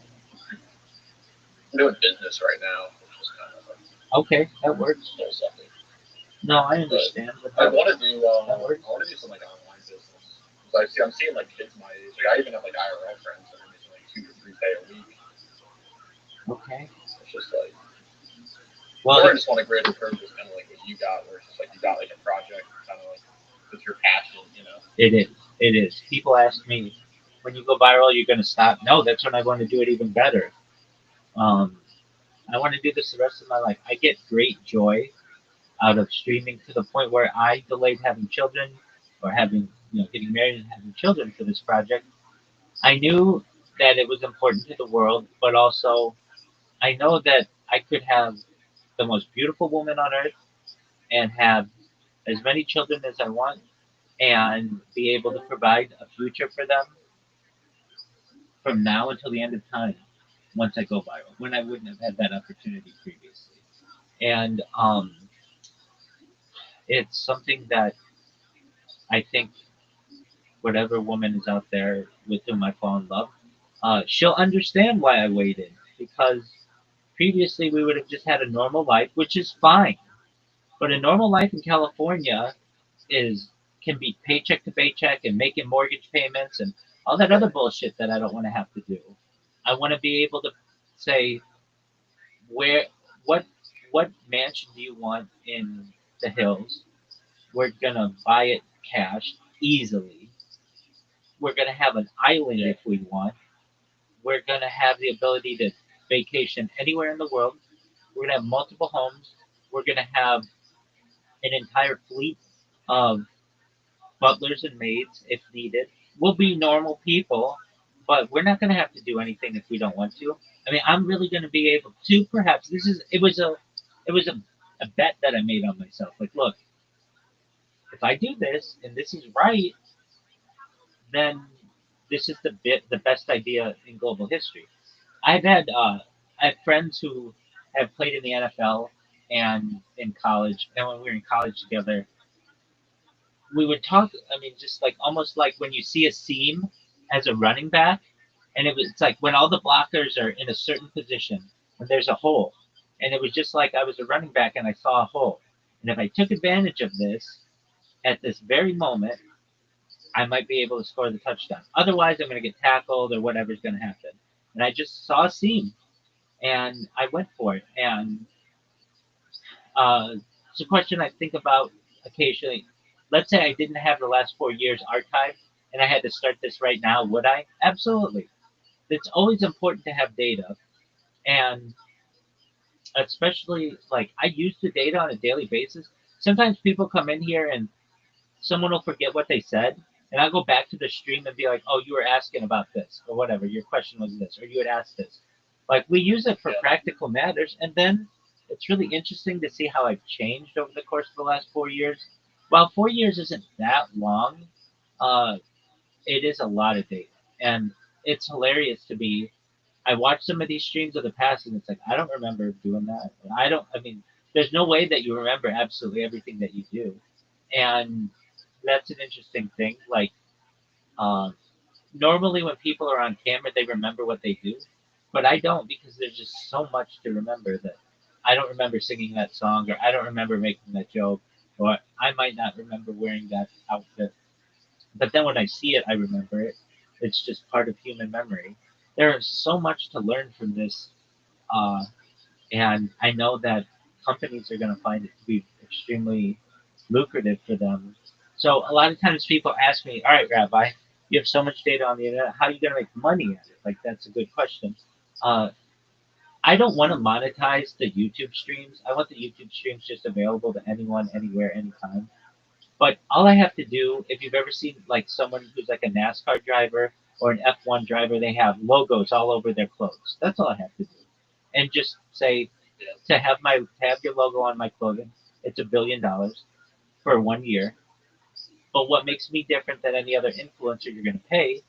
I'm doing business right now, which is kind of like Okay, that works. still something. No, I But understand. But I that, want to do that works. some like online business. Because I'm seeing like kids my age. Like I even have like IRL friends that are making like 2 to 3K a week. Okay. It's just like, Well, or I just want a greater purpose, kind of like what you got, where it's just like you got like a project, kind of like with your passion, you know. it is. It is. People ask me, when you go viral, you're going to stop. No, that's when I want to do it even better. Um, I want to do this the rest of my life. I get great joy out of streaming to the point where I delayed having children or getting married and having children for this project. I knew that it was important to the world, but also I know that I could have the most beautiful woman on earth and have as many children as I want and be able to provide a future for them from now until the end of time once I go viral, when I wouldn't have had that opportunity previously. And it's something that I think whatever woman is out there with whom I fall in love, she'll understand why I waited because previously we would have just had a normal life, which is fine. But a normal life in California is can be paycheck to paycheck and making mortgage payments and all that other bullshit that I don't want to have to do. I want to be able to say where what what mansion do you want in the hills? We're gonna buy it cash easily. We're gonna have an island if we want. We're gonna have the ability to vacation anywhere in the world. We're gonna have multiple homes. We're gonna have an entire fleet of butlers and maids if needed. We'll be normal people, but we're not going to have to do anything if we don't want to. I mean, I'm really going to be able to. Perhaps it was a bet that I made on myself. Like, look, if I do this and this is right, then this is the best idea in global history. I've had I have friends who have played in the NFL and in college, and when we were in college together, we would talk. I mean, just like almost like when you see a seam as a running back, and it's like when all the blockers are in a certain position, when there's a hole, and it was just like I was a running back and I saw a hole, and if I took advantage of this at this very moment, I might be able to score the touchdown. Otherwise, I'm going to get tackled or whatever's going to happen. And I just saw a seam, and I went for it. And it's a question I think about occasionally. Let's say I didn't have the last 4 years archived and I had to start this right now, would I? Absolutely. It's always important to have data. And especially, like, I use the data on a daily basis. Sometimes people come in here and someone will forget what they said. And I'll go back to the stream and be like, oh, you were asking about this or whatever. Your question was this, or you had asked this. Like, we use it for practical matters. And then it's really interesting to see how I've changed over the course of the last 4 years. While 4 years isn't that long, uh, it is a lot of data. And it's hilarious to me. I watch some of these streams of the past and it's like, I don't remember doing that. I mean, there's no way that you remember absolutely everything that you do. And that's an interesting thing. Like, um, normally when people are on camera, they remember what they do, but I don't because there's just so much to remember that I don't remember singing that song, or I don't remember making that joke, or I might not remember wearing that outfit. But then when I see it, I remember it. It's just part of human memory. There is so much to learn from this, uh, and I know that companies are going to find it to be extremely lucrative for them. So a lot of times people ask me, "All right, Rabbi, you have so much data on the internet. How are you going to make money at it?" Like that's a good question. Uh, I don't want to monetize the YouTube streams. I want the YouTube streams just available to anyone, anywhere, anytime. But all I have to do, if you've ever seen like someone who's like a NASCAR driver or an F1 driver, they have logos all over their clothes. That's all I have to do, and just say to have your logo on my clothing. It's $1 billion for 1 year. But what makes me different than any other influencer you're going to pay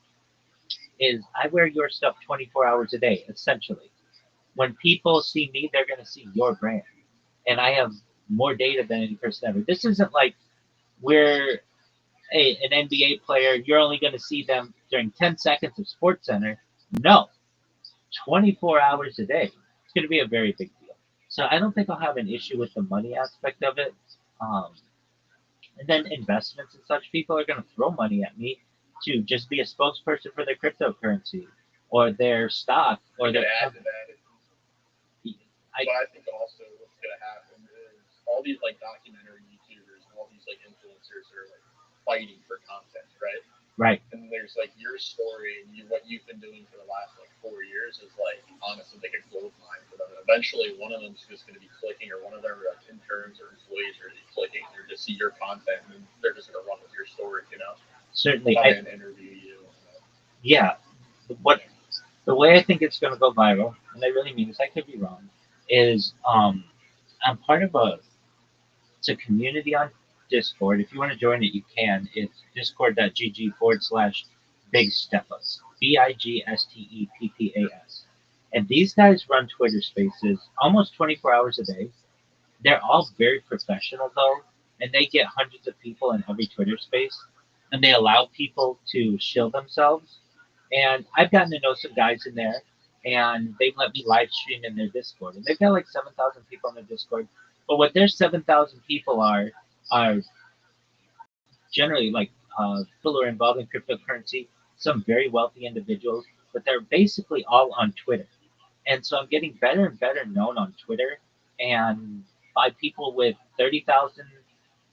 is I wear your stuff 24 hours a day, essentially. When people see me, they're going to see your brand, and I have more data than any person ever. This isn't like we're an NBA player, you're only going to see them during 10 seconds of Sports Center. No, 24 hours a day. It's going to be a very big deal. So I don't think I'll have an issue with the money aspect of it. Um, and then investments and such, people are going to throw money at me to just be a spokesperson for their cryptocurrency or their stock or To their. add to that, I, but I think also what's going to happen is all these like documentary YouTubers and all these like influencers are like fighting for content, right? right. And there's like your story and what you've been doing for the last like 4 years is like honestly like a gold mine for them. And eventually, one of them's just going to be clicking, or one of their like, interns or employees are going to be clicking. They're just see your content and they're just going to run with your story, you know? Certainly. Come in, interview you. Yeah. What the way I think it's going to go viral, and I really mean this, I could be wrong, is I'm part of it's a community on Discord. If you want to join it, you can. It's discord.gg/Big Steppas. BIGSTEPPAS. And these guys run Twitter spaces almost 24 hours a day. They're all very professional, though, and they get hundreds of people in every Twitter space. And they allow people to shill themselves. And I've gotten to know some guys in there, and they've let me live stream in their Discord. And they've got like 7,000 people in their Discord. But what their 7,000 people are generally like people who are involved in cryptocurrency, some very wealthy individuals, but they're basically all on Twitter. And so I'm getting better and better known on Twitter and by people with 30,000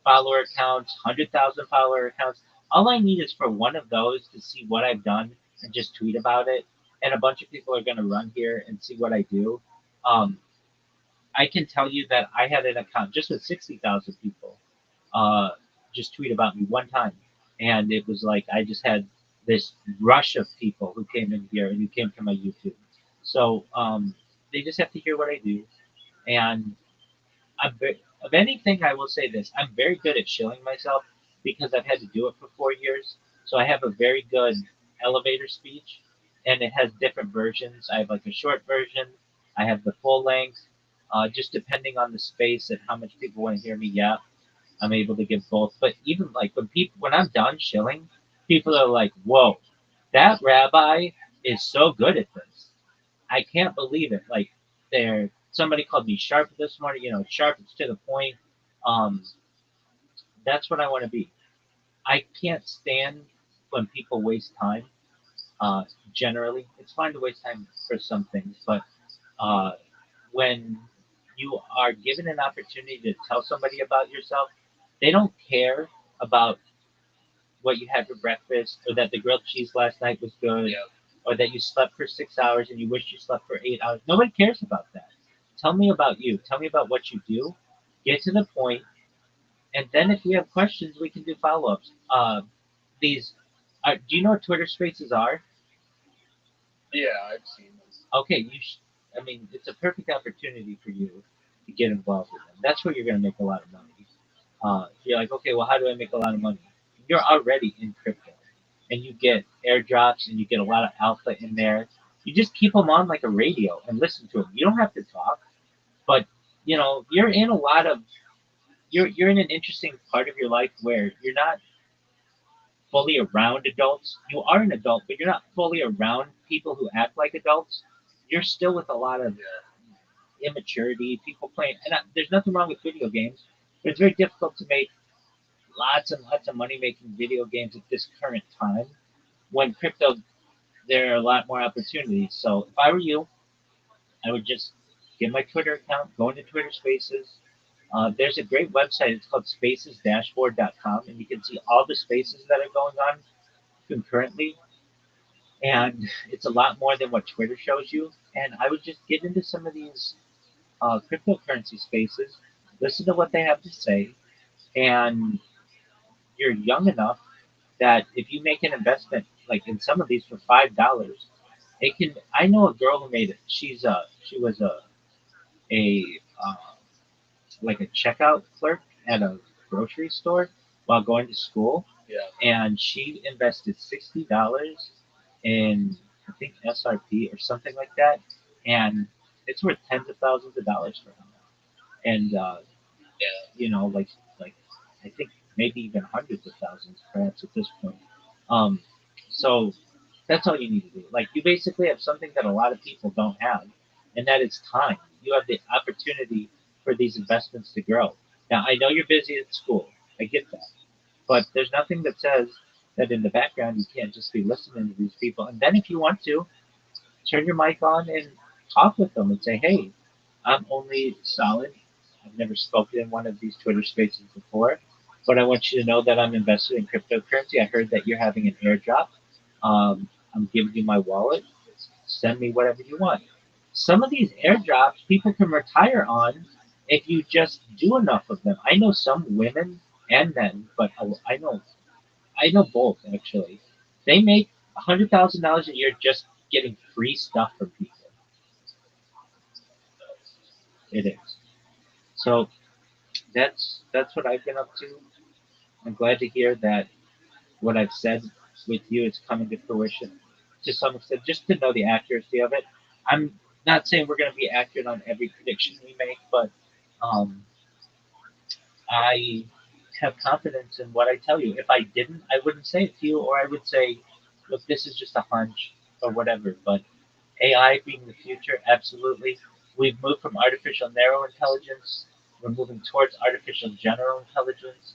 follower accounts, 100,000 follower accounts. All I need is for one of those to see what I've done and just tweet about it. And a bunch of people are going to run here and see what I do. Um, I can tell you that I had an account just with 60,000 people uh, just tweet about me one time. And it was like I just had this rush of people who came in here and who came to my YouTube. So they just have to hear what I do. And of anything, I will say this: I'm very good at shilling myself because I've had to do it for 4 years. So I have a very good elevator speech, and it has different versions. I have like a short version. I have the full length. Just depending on the space and how much people want to hear me yap, I'm able to give both. But even like when I'm done shilling, people are like, "Whoa, that rabbi is so good at this." I can't believe it. Like somebody called me sharp this morning. Sharp. It's to the point. Um, that's what I want to be. I can't stand when people waste time. Uh, Generally, it's fine to waste time for some things, but uh, when you are given an opportunity to tell somebody about yourself, they don't care about what you had for breakfast, or that the grilled cheese last night was good, Yeah. or that you slept for 6 hours and you wish you slept for 8 hours. Nobody cares about that. Tell me about you. Tell me about what you do. Get to the point, and then if we have questions, we can do follow-ups. These, do you know what Twitter Spaces are? Yeah, I've seen them. Okay, I mean, it's a perfect opportunity for you to get involved with them. That's where you're going to make a lot of money. You're like, okay, well, how do I make a lot of money? You're already in crypto, and you get airdrops, and you get a lot of alpha in there. You just keep them on like a radio and listen to them. You don't have to talk, but you're in a lot of you're in an interesting part of your life where you're not fully around adults. You are an adult, but you're not fully around people who act like adults. You're still with a lot of immaturity, people playing, and there's nothing wrong with video games, but it's very difficult to make lots and lots of money making video games at this current time. when crypto, there are a lot more opportunities. So if I were you, I would just get my Twitter account, go into Twitter Spaces. There's a great website. It's called spacesdashboard.com, and you can see all the spaces that are going on concurrently. And it's a lot more than what Twitter shows you. And I would just get into some of these cryptocurrency spaces, listen to what they have to say, and you're young enough that if you make an investment like in some of these for $5, it can. I know a girl who made it. She was a uh, like a checkout clerk at a grocery store while going to school, Yeah. and she invested $60 in I think SRP or something like that, and it's worth tens of thousands of dollars for her now. And Yeah. like I think maybe even hundreds of thousands perhaps at this point. Um, so that's all you need to do. Like you basically have something that a lot of people don't have, and that is time. You have the opportunity for these investments to grow. Now I know you're busy at school. I get that. But there's nothing that says that in the background you can't just be listening to these people. And then if you want to, turn your mic on and talk with them and say, hey, I'm only solid. I've never spoken in one of these Twitter spaces before, but I want you to know that I'm invested in cryptocurrency. I heard that you're having an airdrop. I'm giving you my wallet. Send me whatever you want. Some of these airdrops people can retire on if you just do enough of them. I know some women and men, but I know both actually. They make $100,000 a year just getting free stuff from people. It is. So that's what I've been up to. I'm glad to hear that what I've said with you is coming to fruition to some extent, just to know the accuracy of it. I'm not saying we're going to be accurate on every prediction we make, but um, I have confidence in what I tell you. If I didn't, I wouldn't say it to you, or I would say, look, this is just a hunch or whatever. But AI being the future, absolutely. We've moved from artificial narrow intelligence, we're moving towards artificial general intelligence,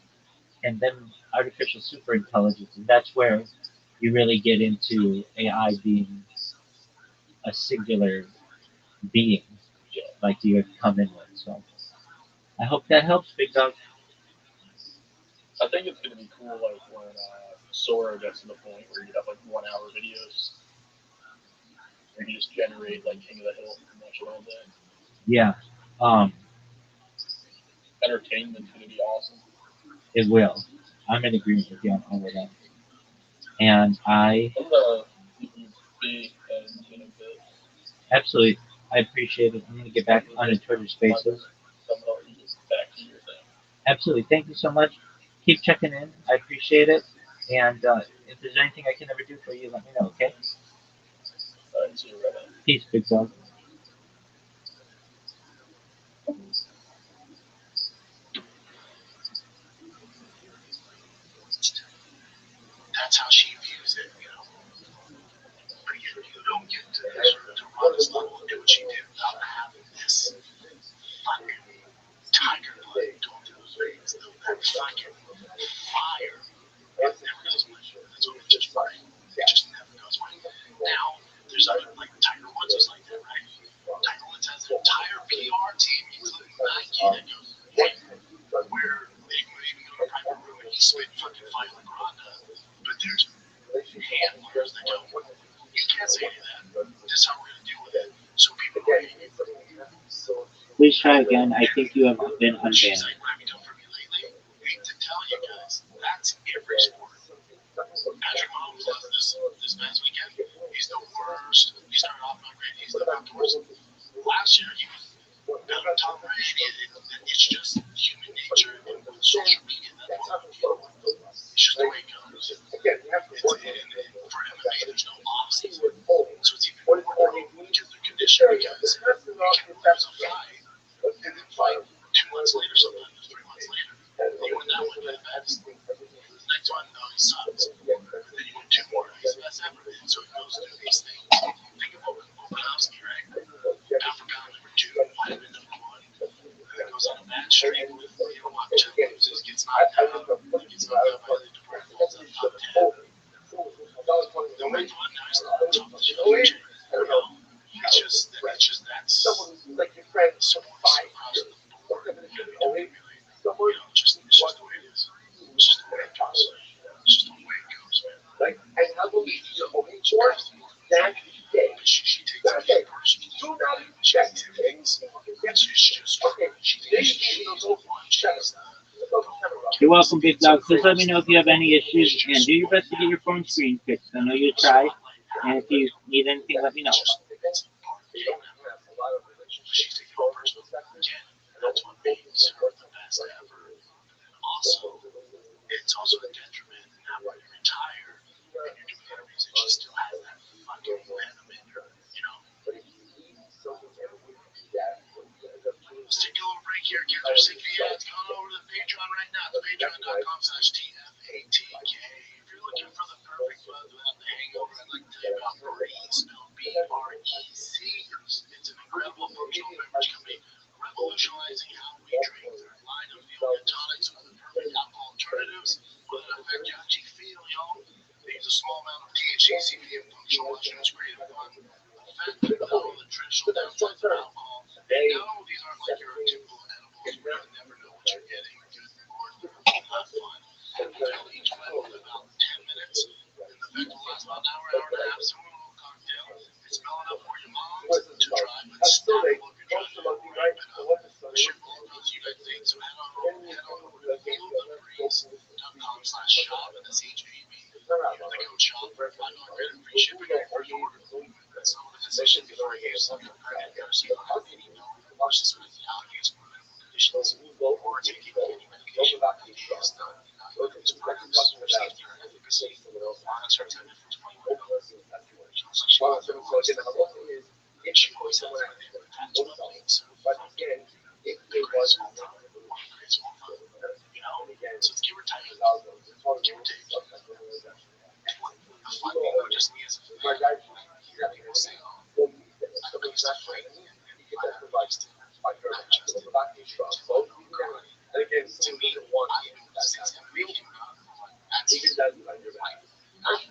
and then artificial super intelligence. And that's where you really get into AI being a singular being, Yeah. like you had come in with. So I hope that helps, Big Dog. I think it's gonna be cool, like when Sora gets to the point where you have like 1 hour videos where you just generate like King of the Hill pretty much all day. Yeah, um, Entertainment's gonna be awesome. it will. I'm in agreement with you on all of that. And I I'm gonna give you big and in a bit. absolutely, I appreciate it. I'm going to get back on the Twitter Spaces. So I'm gonna let you get back to your thing. Absolutely. Thank you so much. Keep checking in. I appreciate it. And if there's anything I can ever do for you, let me know, okay? Alright, see you right now. Peace, Big Dog. That's how she views it, you know. But you don't get to run this level and do what she did without having this fucking tiger blood going through those veins. That fucking fire. It never goes away. That's what it just right. It just never goes away. Now, there's other, like Tiger Woods is like that, right? Tiger Woods has an entire PR team, including Nike, that goes, hey, where they would even go to private room and he's spit fucking fire like Ronda. But there's handlers that go, you can't say any of that. This is how we're going to deal with it. So people are hating it. Please try again. I think you have been She's unbanned. like, what have you done for me lately? I hate to tell you guys, that's every sport. Patrick Mahomes lost this past weekend. He's the worst. He started off not great. He's the worst. Last year, he was better than Tom Brady. It's just human nature and with social media. That's what we deal with. It's just the way it goes. And for MMA, there's no off season, so it's even more brutal because they're conditioned. Because you can lose a fight and then fight 2 months later, sometimes 3 months later. You win that one, you're the best. The next one, no, he sucks. And then you win 2 more, he's the best ever. So it goes through these things. Think of Volkanovski, right? Pound for pound, number 2, might have been number 1. And then goes on a bad streak with, Makhachev loses, gets knocked out, gets knocked out by the Dupre, falls up top 10. support across the board, and don't be like, it's just the way it is. It's just the way it goes. It's just the way it goes, man. She takes it personally. She takes things. She's the one. You're welcome, Big Dog. Just let me know if you have any issues and do your best to get your phone screen fixed. I know you try. And if you need anything, let me know. It's part of the game now. She's taking it personal. Again, that's what makes her the best ever. And then also, it's also a detriment now when you retire and you're doing interviews and she still has that fucking venom in her, you know? Let's take a little break here, get their sick ads. Go on over to the Patreon right now. It's patreon.com/TFATK. If you're looking for the perfect buzz without the hangover, I'd like to tell you about Breeze, spelled B-R-E-Z. It's an incredible functional beverage company revolutionizing how we drink. Their line of feel-good tonics are the perfect alcohol alternatives with an effect you actually feel, y'all. They use a small amount of THC, CBD, and functional mushrooms, create a fun effect without all the traditional downsides of alcohol. No, these aren't like your typical edibles. You really never know what you're getting. Good Lord, they're not fun. Fill each one with about 10 minutes, and the effect will last about an hour, hour and a half. Similar to a little cocktail. It's smell enough for your mom to try, but snackable if you're trying to wrap it up. Ship all across the United States, so head on over to fieldofbreeze.com/shop and SHAP. Use the code SHOP for $5 credit free shipping on your first order. Consult with a physician before you use credit card. See if any versus with the allergies or medical conditions, or taking any medication is not evaluated as practice for safety or efficacy. Monitor attended for 21 days. She always has with him attached to the week, so great small time, great small time, you know? So it's give or take, give or take. The fun thing though, just me as a fan, hear people say, oh, I don't used to fight, and I used to not just to fun or karate. To me, since MMA came out, that's like, not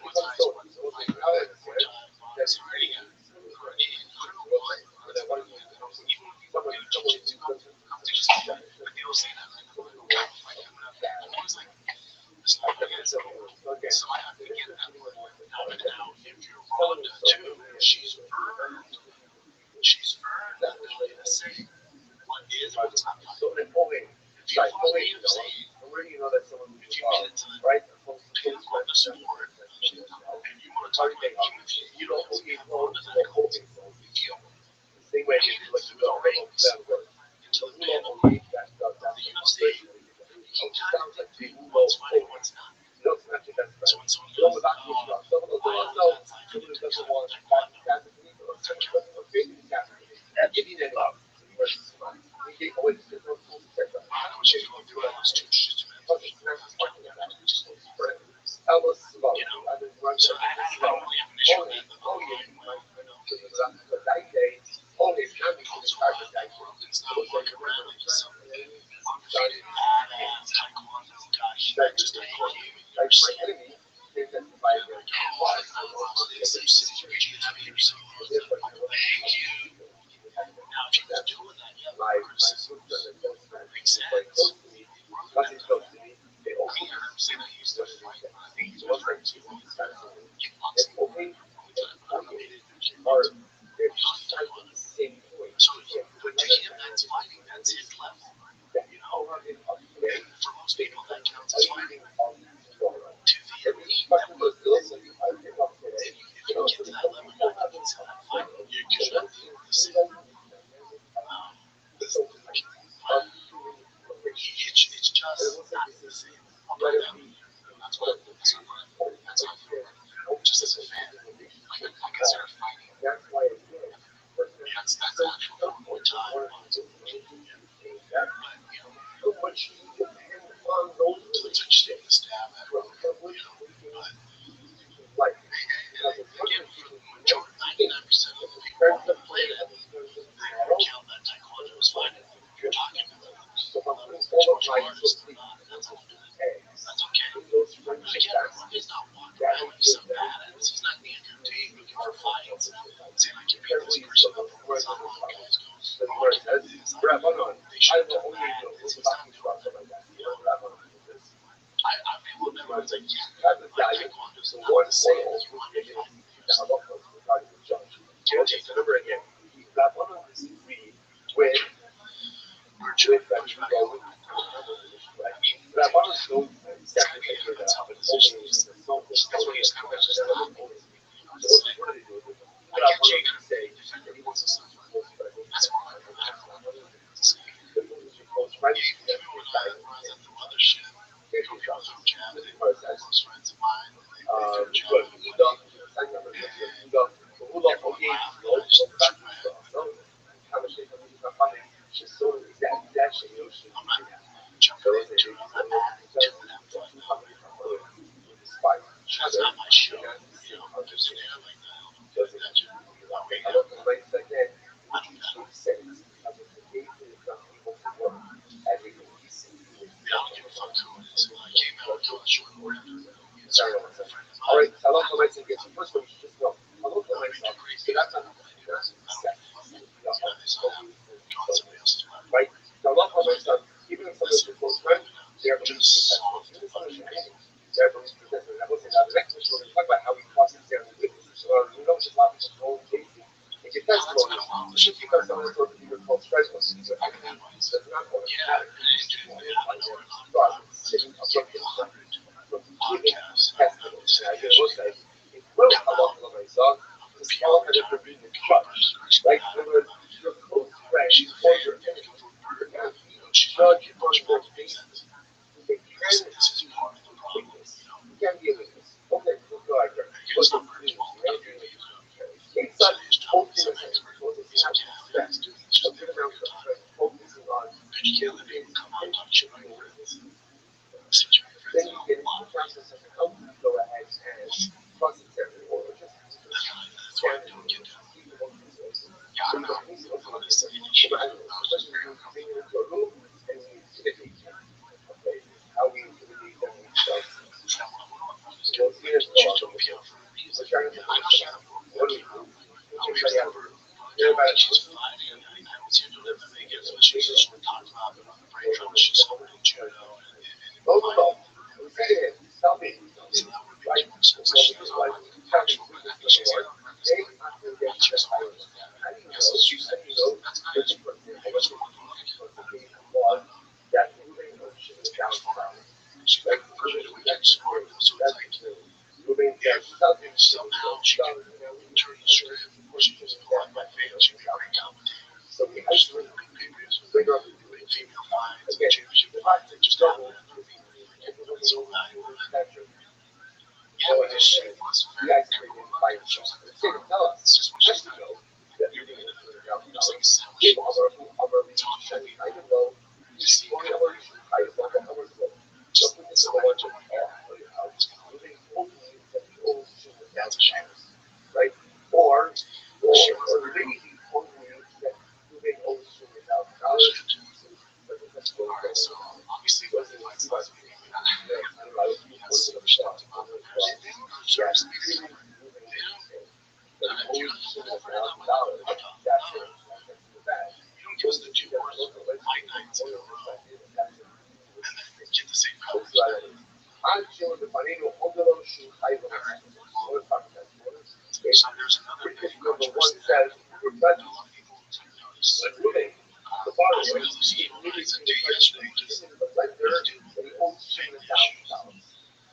Muay Thai is one fight, Muay Thai, boxing, or any, I don't know why, even when people do jiu-jitsu, I'm just, like, people say that, like, oh, God, fight coming up. I'm always like, it's not like it is. So I have to get that one. Now, if you're Ronda too, she's earned the ability to say what is or what's not fighting. If you fought in the UFC, if you made it to the pinnacle of the sport, and you want to talk about, even if you don't have Ronda's accolades, if you made it through the rings into the pinnacle of the UFC, you kind of dictate what's fighting, what's not. So when someone goes, oh, I have that fight for the taekwondo, I know she's going through all this jiu-jitsu matches. You know, so I don't really have an issue with that. The line went, you know, Rogan's not walking around and just some undefeated badass taekwondo guy. He just a hit game in UFC. Like, oh, I lost this. There's situation heavy or so. Thank you. Now, if he was doing that, yeah, criticism makes sense. Rogan never, I mean, I heard him say that he used to fight, but I think he's referring to kickboxing. I don't know if he did kickboxing. Taekwondo. So, but to him, that's fighting. That's his level. You know, and for most people, that counts as fighting. To the elite that would, if you get to that level, you're not going to consider that fighting. Because you're not dealing with the same. It's just not the same. I'll put it that way. That's how I feel. Just as a fan, I consider fighting. That's actual Muay Thai. But, you know, it's interesting to stab at it, you know. But, again, for the majority, 99% of the people on the planet, they would count that taekwondo as fighting. If you're talking to them, mixed martial artists, that's all good. That's okay. But again, Rogan's not walking around like some badass. He's not Andrew Tate looking for fights and saying, I can beat this person up. That's not how guys go. I'd be able to know it's like, yeah, like taekwondo is not the same as you want to fight. Can't take the number again. We're trying to push back on that. I mean, that's how the position is. That's what he's kind of just not being. It's like, I get Jay gonna be defender. He wants to stuff like that's more like a lateral to say. Even when I was at the mothership, you know, people throw jab and close friends of mine, they throw jab and everyone laughed and I just shook my head. I'm not jumping into it. I'm not adding to it. I'm like, that's not my show. You know, if there's an air like that, I'll do that jab. That way, I do that. Yeah, I don't give a fuck who it is. I came out and told a short board after a friend of mine. I mean, they're crazy. I don't give a fuck. You know, they saw that going somebody else's way. Just soft and fucking crazy. No, that's been a while. The shit came out of nowhere. Back in that ones. Yeah, I've been into it. Yeah, but nowhere on 100 podcasts. I don't know, say shit. Come out. I'm a PR retirement. She's a fan. Looking for a bird. You know, she's not getting much more to make sense. This is part of the problem. You know, he was not birds well enough. Today's job is an expert. He's a cat. He's doing this just there for a good time. But you can't let people come out and talk shit about your friends. Since your friends know a lot of me. That's why I don't get down. Yeah, I don't know. I'm not saying any shit. I was just very uncomfortable. Now, what I'm just doing, she's doing PR for a reason. I know she's not broke like you. I'll be never. But she's fine, and I don't see her doing MMA again. So she's talked about it on the brain trauma. She's sold in judo and fighting. So that would be too much sense. She was on like actual, I think she's here on wrestling. She was on like that. I guess that's nice. I guess we're going to like, fingers forward. She like pushes it with that sport. So it's like, if somehow she can turn the script, she can pull out my fans, she can be a great commentator. Just win the big pay-per-views, big female fights, big championship fights. They just happen and they're being so valuable. Yeah, because she wants to marry everyone. She was like, it's just what she's doing. You're doing it. It's like a sandwich. It's all heavy. You see, just a bunch of that's a shame. She wants to marry me. Alright, so obviously with the fights last week, we got so much talked about. They don't go service leagues. They don't. You don't hold over it. You don't give us the 2 hours of fight nights in a row and then get the same powers back. Alright. So there's another big controversy that a lot of people took notice. I realized this is what I said to you yesterday. Just let's do family issues.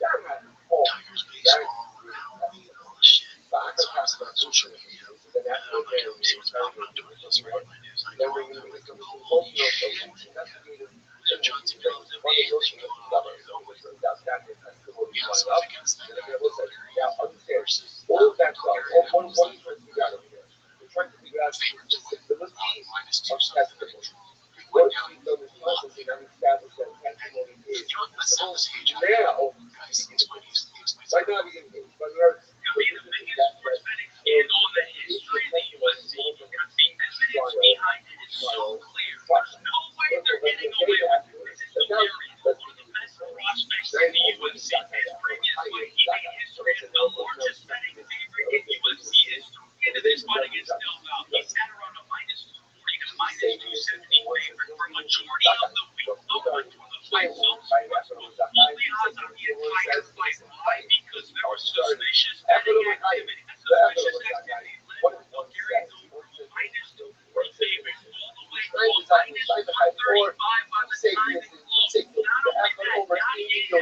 Tigers baseball, all this shit. So I was on social media, and I'm like, let me see what's popping up during this radio my news. I go on there, like, holy shit. So John Cena was the main thing going on here. We got something against that guy, Bulgarian versus Bulgarian was like favorite to win. Minus 2 something. We went down a lot. And, you know, let's set the stage up. Guys, explain something. Be the biggest sports betting scandal in the history of the UFC because the evidence behind it is so clear. There's no way they're getting away with it. This is hilarious. One of the best prospects in the UFC has previously made history as the largest betting favorite in UFC history. And this fight against Del Val, he's at around a minus 240 to minus heavy favorite for majority of the week. Open for the fight zone sportsbook only odds on the entire fight. Why? Because there was suspicious betting activity. And suspicious activity led Bulgarian to minus 240 favorite all the way to a minus 135 by the time it closed. Not only that, Yadi to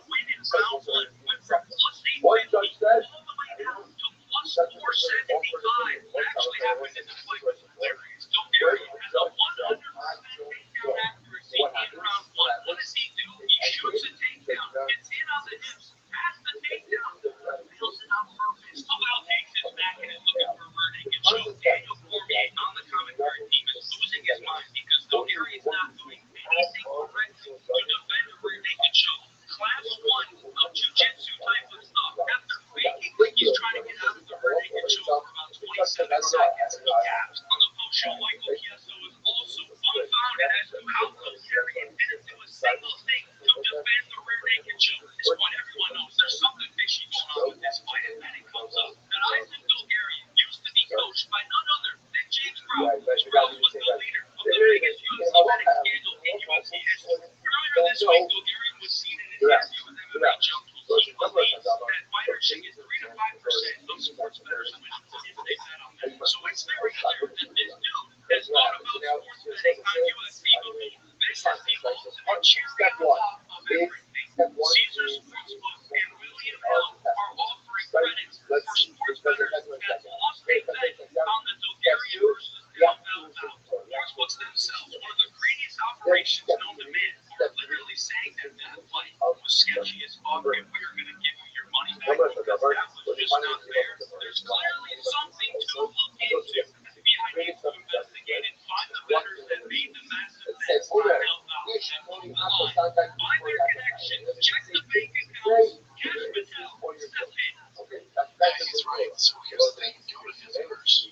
win in round one went from plus 850 all the way down to plus 475. What actually happened in the fight was hilarious. Bulgaria has a 100% takedown accuracy in round one. What does he do? He shoots a takedown, gets in on the hips, past the takedown, feels it on purpose. Pavel takes his back and is looking for a rear naked choke. Daniel Cormier on the commentary team is losing his mind because Bulgaria is not doing anything correctly to defend a rear naked choke. Class 1 of jiu-jitsu type of stuff. After faking like he's trying to get out of the rear naked choke for about 27 seconds, he taps. On the post-show, Michael Chiesa was also dumbfounded as to how Bulgaria didn't do a single thing to defend the rear naked choke. At this point, everyone knows there's something fishy going on with this fight, and then it comes up that Isaac Bulgarian used to be coached by none other than James Brown. Brown was the leader of the biggest UFC betting scandal in UFC history. Earlier this week, Bulgarian was seen in an interview with MMA Junkie. He believes that fighters should get 3 to 5% of sports bettors' winnings if they bet on them. So it's very clear that this dude has thought about sports betting on UFC before. This is the ultimate cherry on top of everything. Caesar Sportsbook and William Hill are offering credits for sports bettors that lost a bet on the Bulgaria versus Pavel bout. Sportsbooks themselves, one of the greatest operations known to man, are literally saying that that fight was sketchy as fuck and we are going to give you your money back because that was just not fair. There's clearly something to look into. FBI needs to investigate and find the bettors that made the massive bets on Pavel bout and move the line. Find their connections, check the bank accounts, cash Patel, step in. Yeah, he's right. So here's the thing: go to his verse.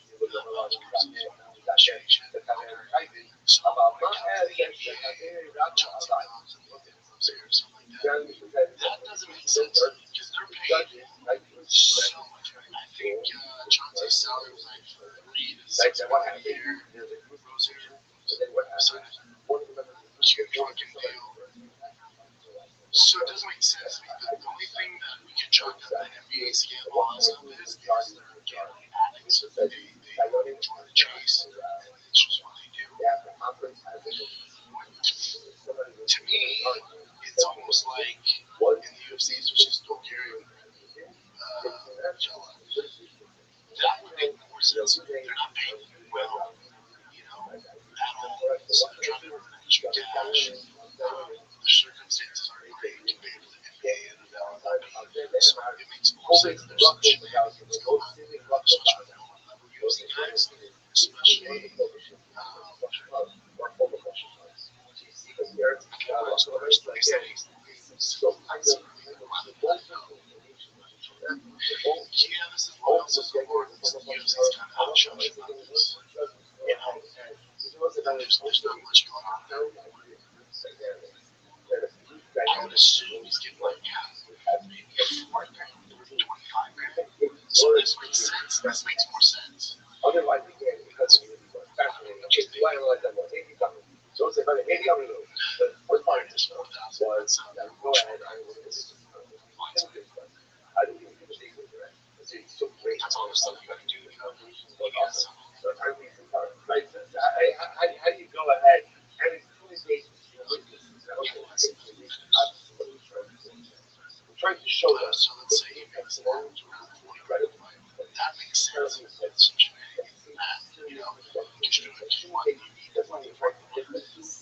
So that doesn't make sense because they're paid so much. I think Chauncey's salary was like 3 to 6 million a year. Rozier, so she got a fucking deal. So it doesn't make sense to me. But the only thing that we can chalk up that NBA scandal on stuff is they're gambling addicts. They enjoy the chase, and it's just what they do. To me, it's almost like in the UFC, it's just Bulgarian Jella. That would make more sense. They're not paying you well, at all. So they're trying to earn extra cash. The circumstances are great compared to the NBA and the WWE. So it makes more sense. There's some shenanigans going on, especially with the lower level UFC guys, especially first place that he's yeah, this is what else is going on. UFC's kind of out showing about this. There's not much going on there. I would assume he's getting like maybe $4 grand, $25 grand. So this makes sense. This makes more sense. That's all the stuff you gotta do, you got some. So let's say he makes around 40 grand. That makes sense. It's such math, because you're doing 2 you need the money for it. And he's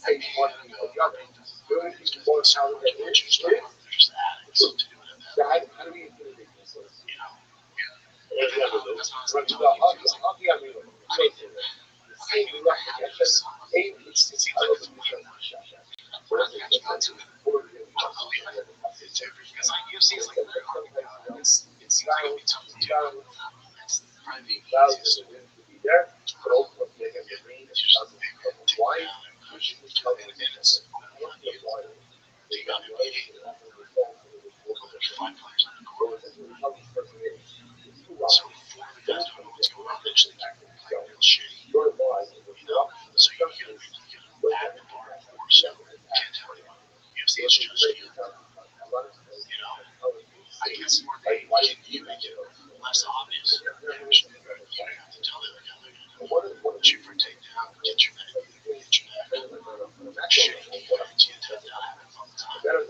going to be so rich, they're just addicts to doing it that way. That's not something I knew I had this. It seems like it's way much. We're not catching on to it. I'll be honest. Because UFC is like very hard to go. It seems like it'll be tough to do. It's probably the easiest to win. It's just they take down and push it to the minutes. You got to be there's 5 players on the court. So 4 of the guys don't know what's going on. They just play real shitty. So you get a replay it's just you. I guess more they can you make it less obvious. You don't have to tell the other guy, shoot for a takedown, get your neck, shake, chin tap down, having fun time. Take a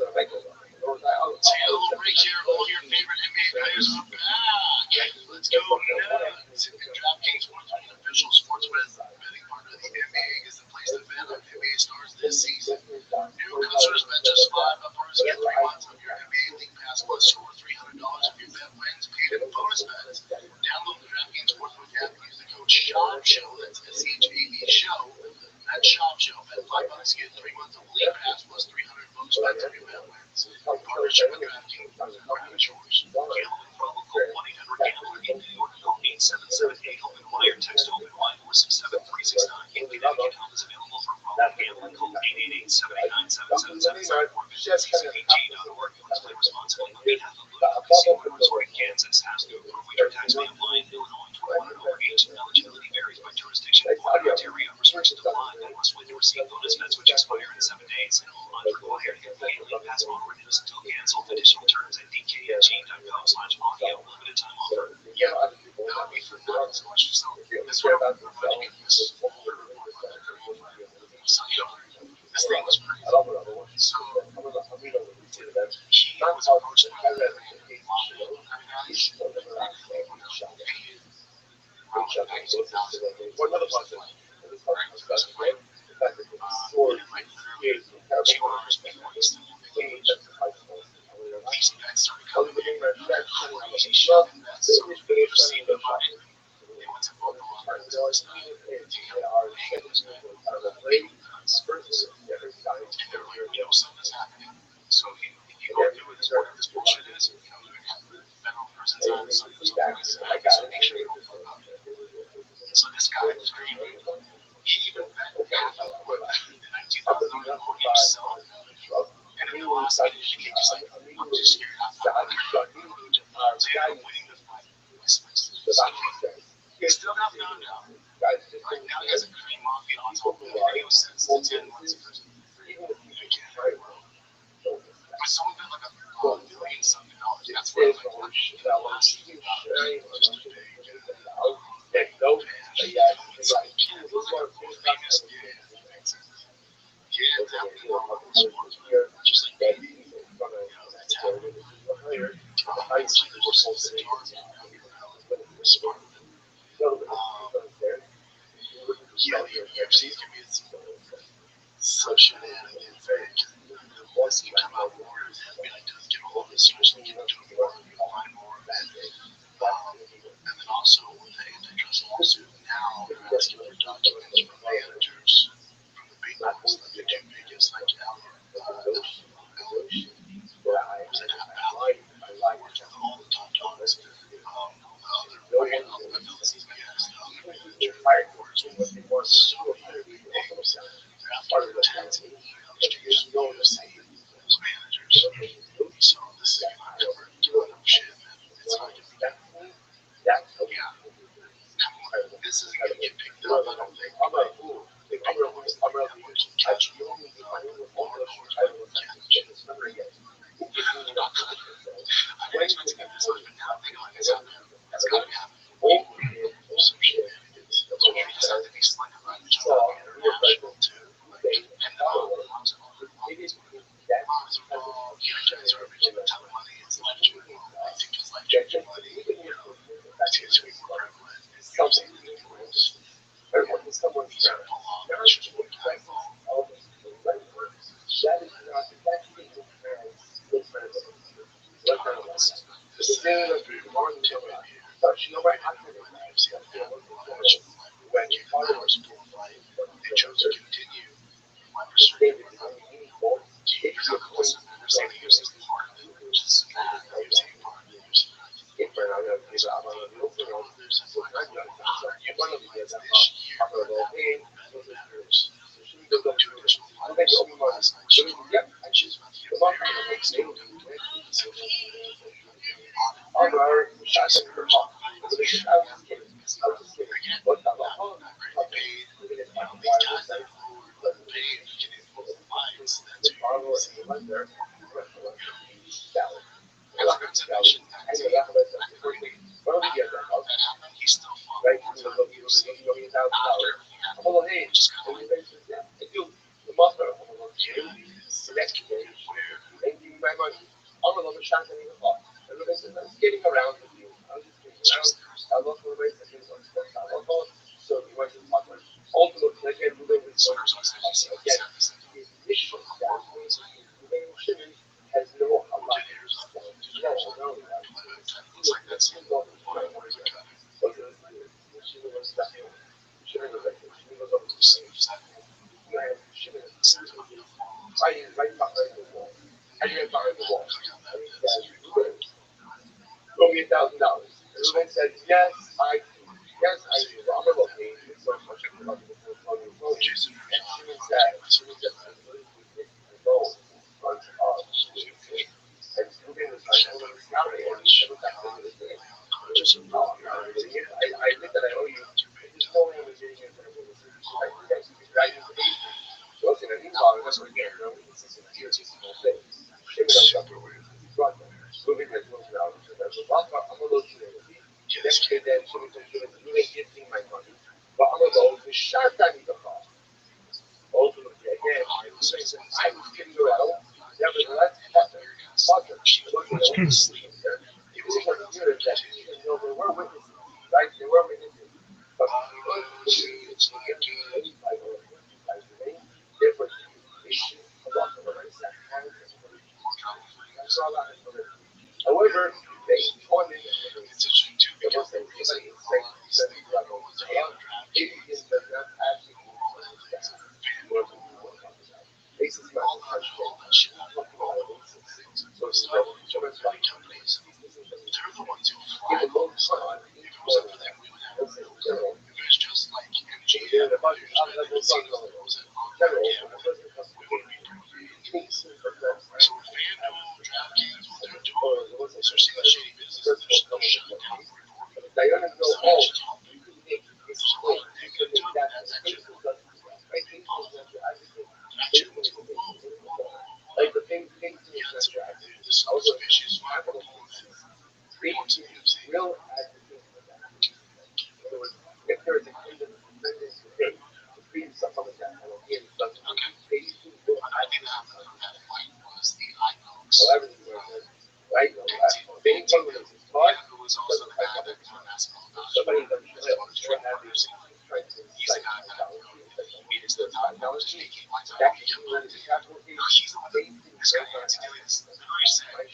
little break here. All your favorite NBA players are back. Let's go nuts. And DraftKings Sportsbook, an official sports betting partner of the NBA, is the place to bet on NBA stars this season. New customers bet just $5 get 3 months of your NBA League Pass plus score $300 if your bet wins paid in bonus bets. Download the DraftKings Sportsbook app and use the code SHOP, that's SHAB show. That's SHOP show. Bet $5 get 3 months of League Pass plus 300 bonus bets if your bet wins. Partnership with DraftKings, grab it yours. Gambling problem? Call 1-800-GAMBLER. In New York, call 877-8-OPEN-Y or text OPEN-Y 467-369. In Connecticut, help is available for problem gambling. Call 888-789-7777 or visit ccpg.org. Let's play responsibly on behalf of Louisville Casino and Resort in Kansas. Has to approve with your tax may apply in Illinois. 21 and over age. Eligibility varies by jurisdiction. Florida, Ontario. Restrictions apply. And must win to receive bonus bets which expire in 7 days. Unrequired. NBA League Pass model renews until canceled. Additional terms at dkng.com/audio. Limited time offer. Yeah, that would be for not so much. So this one, this this thing was crazy. So he was approached by the guys. What other ones? Like literally 2 hours before he still these bets started coming in. Crazy shit. So you see the money. They went to both the lockers and stuff. And they're like, something's happening. So you go through this, whatever this bullshit is, federal prisons on something like that. So make sure you don't fuck up. So this guy was crazy. He even bet half of what the $19,000 for himself. And in the last night, he just like, I'm just scared. So he ended up winning the fight. He still got found out. Like now he has a green mafia on top of him. And he was sentenced to 10 months in prison. But someone bet like $1 billion something dollars. That's where like the last thing about it was just a big. It's like, yeah, it was like a famous that happened in sports, just like maybe, that's happening. It's like there's just some stars smart. Yeah, the UFC is gonna be such shenanigans, man. This can come out more. I mean, it does get a hold of this, especially get into it more, you'll find more of it. And then also with the antitrust lawsuit, now they're asking for documents from managers from the big ones, like the two biggest, like worked with all the top dogs. The other affiliates, so many big names. They're after the tax exchanges with the UFC, those managers. So this is gonna cover a ton of shit, man. It's not gonna be yeah. This isn't gonna get picked up, I don't think. They picked up what's that much catch. I didn't expect to get this much, but now I'm thinking like it's happening. It's gotta be happening. Some shit. So we just have to be slick about it, just not be international too. And moms and all their moms are all, guys are making a ton of money. It's life changing. I think it's life changing money. I think it's gonna be more prevalent. It's something that anyways. These are pull off. It's just one guy involved. This is a big one to it. They chose to continue my restriction. Because of the list of members, they use this part of it, which is bad. They use a part of it, which is bad. There's a lot of this year, matters. Two additional fighters last night. She's about to get married. Jason Hurst. Again, not greatly paid. These guys that are lower paid, getting full fights, that's who you see. went there. I went for lunch. Salad. I I love forgot to salad. mention that I know that, but that's the first thing. Why don't we get that house? that happened. He still fought Right? for He the was time looking UFC $1 million dollars. after he had I'm a little hey, just kind and of he like mentions that. I do the mother of a little yeah, kid. his The next day, where they give me my money. I'm a little shocked and even off. Everybody says, I'm skating around with you. I'm just skating around. I love the race. I didn't want to sports. I love all. So he went to talk about ultimately, again, Ruben was going to Spurs on talk his again. His mission, that was amazing. Ruben Shimon has no Allah. No, no, looks like that's it. But Shimon was stuck. Shimon was like, Shimon was over the same. Shimon is right behind the wall. I get behind the wall. And he says, Ruben, throw me $1,000. And Ruben says, yes, I do. Yes, I do. I'm a little pain. It's so much about the Tony. And Shimon said, I go in front of the and Ruben was like, oh, let me see how many and he said, what's that? Oh, I'm not getting it. I admit that I owe you. Just tell me I'm getting it. I think I should be dragging the baby. Listen, and meanwhile, that's what again, we can see some tears in the whole thing. Shimon knows something weird. He's brought them. Ruben has moved out. I'm a little too early. Next day, then, Shimon says, Ruben gifting my money. But I'm a little bit shocked I need the car. Ultimately, again, I was kidding around. Nevertheless, Potter, it was like here that even though there were witnesses, right? There were witnesses, but because the witnesses were getting paid by or abused by the name, therefore he was patient. Allah has all that information. However, they told him that they the Muslim somebody said it does not actually understand what we were talking about. Basis is not the first thing. We're talking about a basis. So it's like insurance companies. they're the ones who Give fly a low all this. time. If it was up to them, we would have Let's say general. if it was just like Yeah, MGM, the budget. there's been We'll talk casinos about that was it. it on that General. yeah, When the person comes to it would be pretty crazy. Kings, but that's So with FanDuel, DraftKings, what they're doing, what's it? especially the shady business, they're shutting down the reporting. But Diana know, So oh, actually, you can make this there's a way. lot of You things can they're make doing that. that's Facebook actually doesn't do that. Right? Facebook is not your advocate. actually Facebook is what's a going on. Facebook. Like the thing, Facebook Yeah, is that's not your right. advocate. This I was a suspicious viral capital opponent. Facebook Reports of is UFC. real advocate for that. In other words, if there is a case that the defendant today to create something like that, and again, it doesn't Okay. Facebook will Another thing that advocate happened from that fight was the iPhones. so everything was good, right? Being one of those taught, Yeah, who was also the guy that kind of asked him about somebody that his should have partners. these trying to He's the guy that he made it to the top. Now he's making my time. that He kept when like, it's capital P, he's the one that this guy had to get this. The very sad.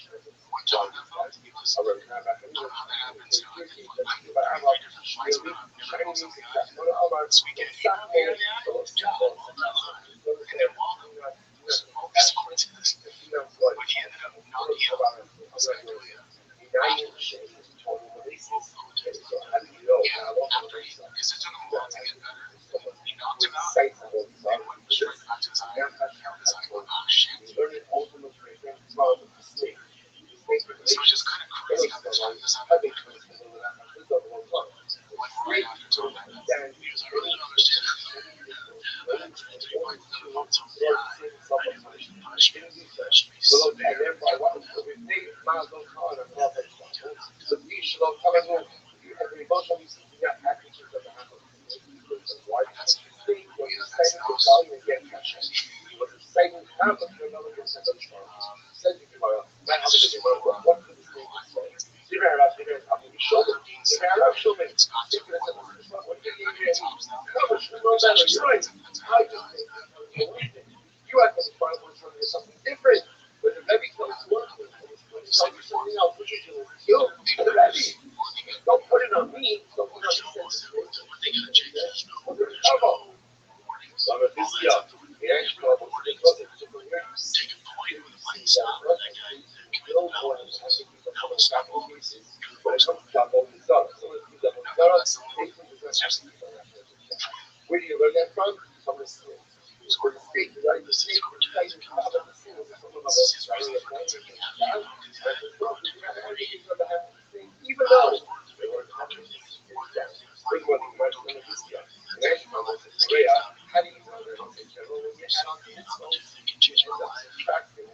One time that felt he was, I don't know how that happened. So I think like, I think three different fights, but I've never known some guy this weekend. He knocked me out of the eye. Yeah, and then while he was focused on this, but he ended up knocking out Australia. Yeah, after he, because it took him a while to get better. He knocked him out, and went straight back to his eye. He held his eye, going, oh shit. So it's just kind of crazy how this happened. Like right after Tom had that. He was like, I really don't understand. After 3 fights, another fought Tom in the eye. I didn't finish the punishment. That should be severe. That's something that that's also that being said, it's got to a point where when you get better tops now, there's actually starting to happen. You have to try to do something different. But the very close work with something else, which is you, the Rabbi. Don't put it on me. Don't put it on me. One thing I changed is no warnings. So this year, the actual Take a point with a fight stop. That guy committed no felonies. one has to be the That was not all. cases. When it comes to double, it's done. Someone who's double, That's the one. where do you learn that from? From the state. So the state, right? The state is right in top of the state. This is his reason for continuing having a Even though they were having this down. Think about the question of this year. The next one was Korea. How do you know that it's a general when you add on the can change my life. subtracting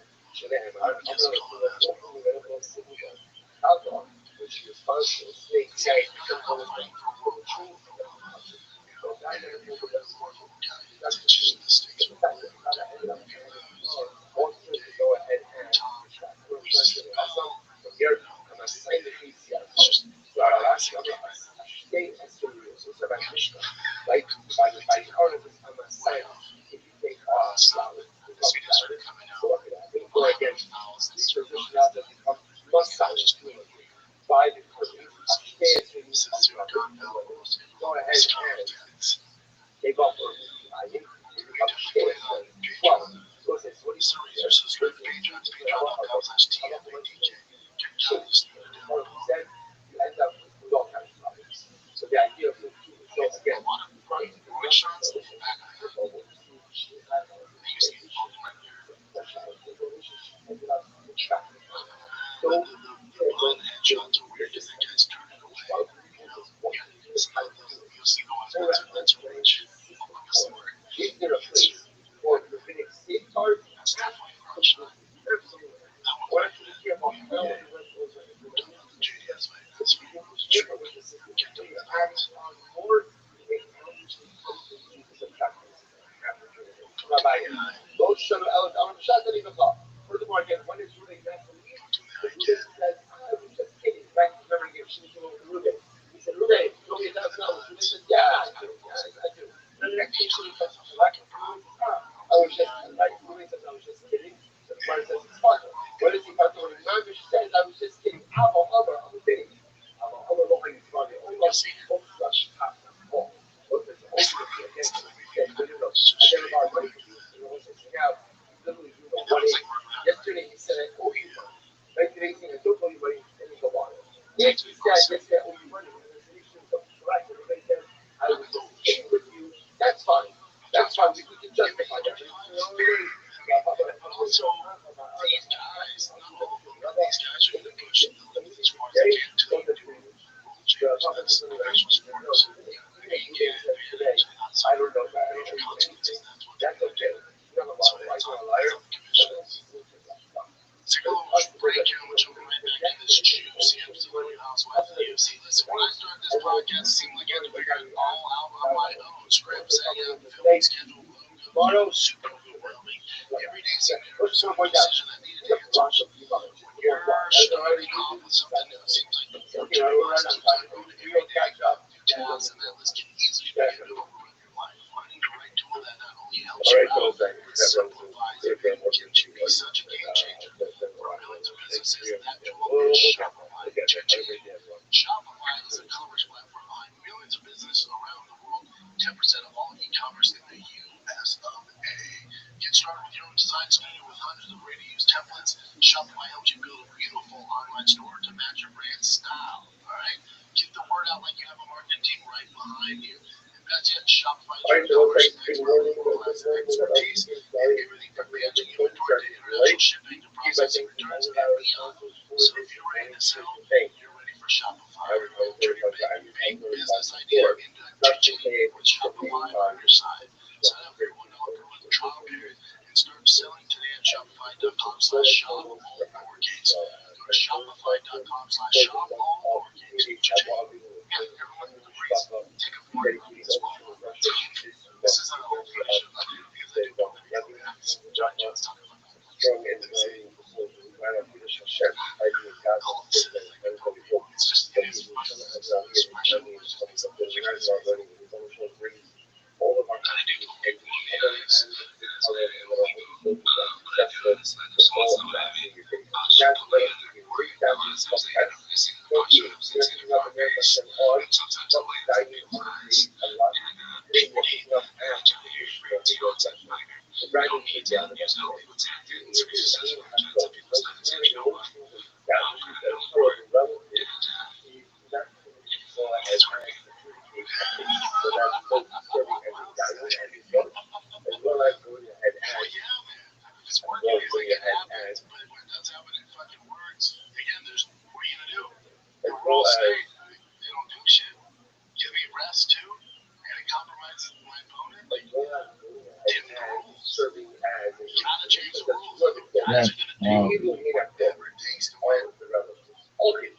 Gotta change the rules. Yeah. Wow. He will meet at all of the relatives. Okay,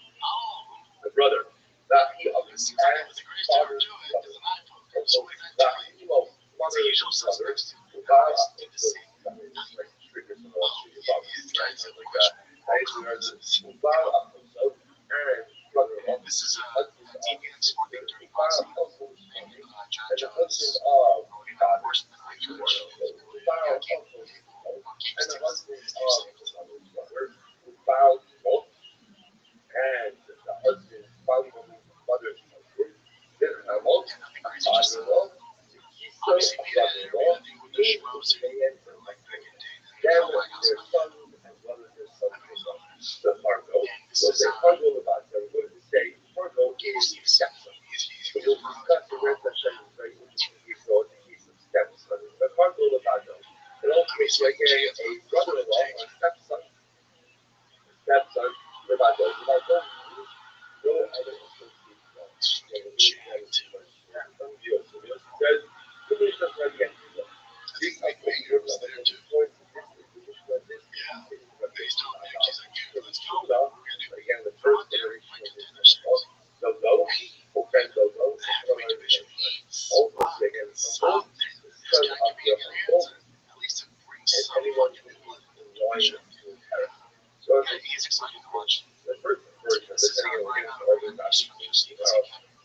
the brother. That he of his father brother. That he of mother brother. Without triggers and all shit about like that. Right? Without and brother-in-law. This is Husband of deviant or the dirty without boxing. uncles. And And the John husband John's of God, daughters. Without uncles. And the husband of mother's brother. Without both. And the husband of mother's husband. Then I want a father-in-law. obviously made it in Brother-in-law. everything with the schmoes And like back in day. then their sons and brothers and sons. The Fargo. This What is they Fargo about them, what did it say? Fargo is stepson. So we'll discuss the rest of them very interesting. He's a stepson. The Fargo about them. It also makes like a brother-in-law or stepson. Stepson. About them. About them. No other association. Some deals. Says, finish up right again. These are pictures of the points of this. Based on that, she's like, dude, let's go. Again, the first generation of Zozo, open Zozo, also again, son of the uncle, At least it brings and some anyone who is loyal to inherit. So he's excited to watch. the first version of this, again, we're going to argue about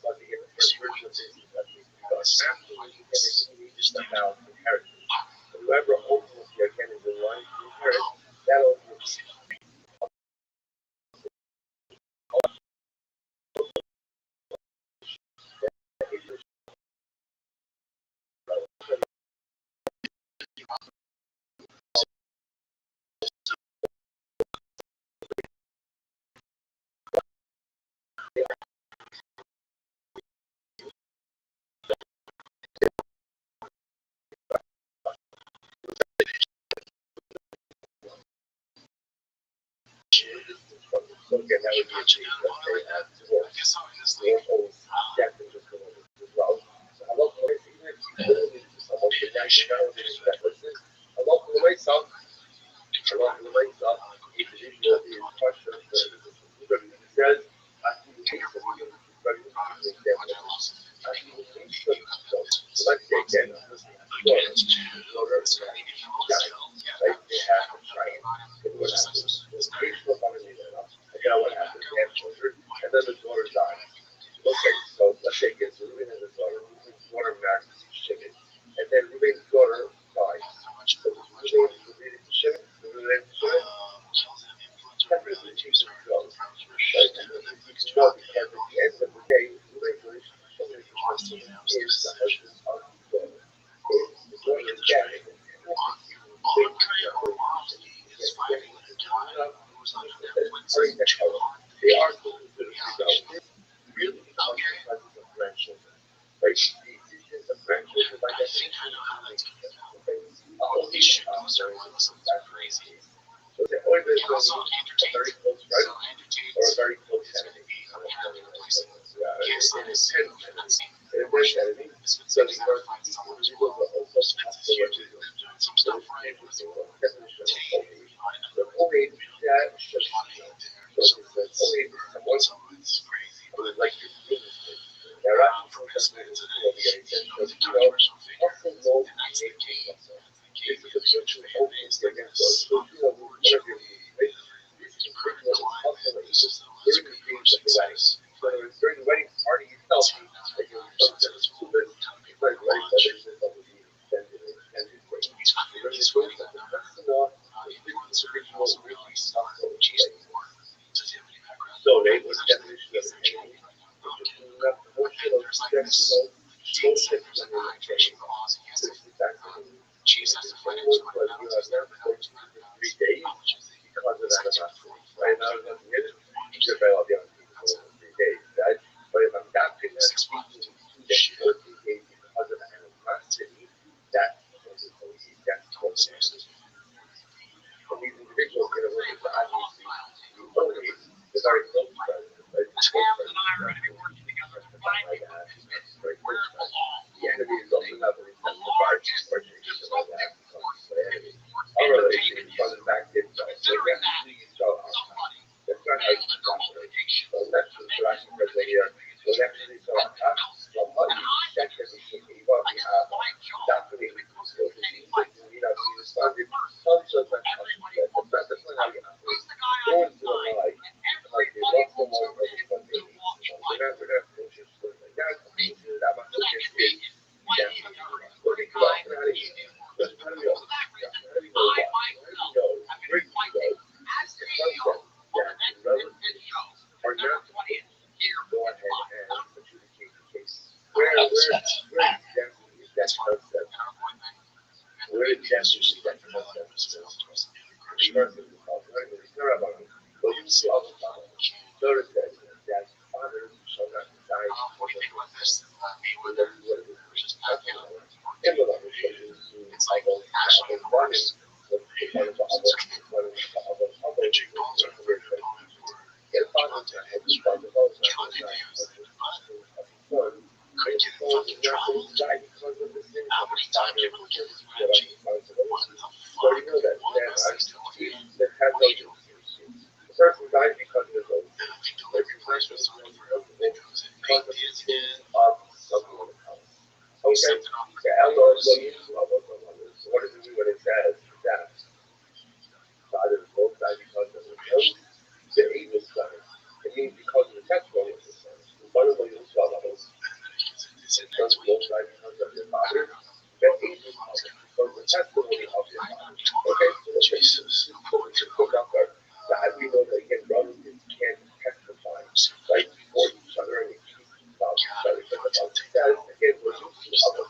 but again, the first version of this is that after you just about inheritance. Whoever ultimately again is in line to inherit, that ultimately so again, that would be a change that they have to work. I saw in this They league. always step into the as well. So I love the way even if you really just almost the guy you know that listen. I love the way some I love the way some individual is question the says I see the case of the very I see the case of so let's say again right they have to try it. What happens? Facebook on the enough. I got what happened. They have children, and then the daughter dies. Okay, so let's say it's Ruben and the daughter. Ruben's daughter marries Shimon, and then Ruben's daughter dies. So Ruben to Shimon, Ruben to Shimon. Technically, Jesus goes. Right? Well, because at the end of the day, Ruben's relationship with Shimon is the husband of the daughter. The daughter is dead. They are really the grandchildren. Right? The grandchildren by definition. These shit goes are crazy. So the only bit And also a entertained. very close friend So or a entertained. very close It's going to enemy. be apparently replacing Yeah, Yes, it is enemy. it is enemy. So you start to see the people of the whole Doing some stuff right. the only that should so it's only one So it's crazy. like your business. Yeah, right. From his man to You know, the the controversial figure. also know And that's the key. it's a potential focus against us. So you know, whatever you right? This individual is also during the things of the wedding. So during the wedding party itself, like you know, stupid, it's like wedding weddings and all the extended wedding. During the wedding, the person-in-law, this individual really also so they was definition of the enemy. Enough portion of sexual bullshit when they were changing. This is actually but you have never worked for 3 days because of that about right now I'm get it. You're better off the other people for 3 days, right? But if I'm not picking up speaking 2 days, 14 days because of the animosity, that's called and these individuals get away with obviously only the very close friends, right? Sam and I are going to be working together to find people Very close where the friends. law The enemy is also not really exemplified or taken by that because the enemy. Our relationship runs back to Sons of that that's not how you operate. No one's doing like they love someone or they love their niece. We're not interested like that. That much against it. Yeah. What do you go? How do you go? How do you go? How do you go? How do you go? Where do you go? The concept that relatives are not go ahead and adjudicate the case. Where exactly is that concept? Where exactly is that concept? But you see all the time. Notice that fathers shall not decide for their sons. That's what it is. In the language of running, the father of get a father to have his father of the son, and the son is not going to die because of the sin of his father who just put on responsibility. So you know that that has no justice. The person dies because of his own sin. But you find this because of the sins of someone else. Okay? The Allah what does it mean when it says that father both died because of his own the evil son? It means because of the testimony of the son. One of the sons both died because of their father. The evil son because of the testimony of their father. Okay? So Jesus put out there. That we know that again, brothers can testify right for each other and about each other. That again, we're used to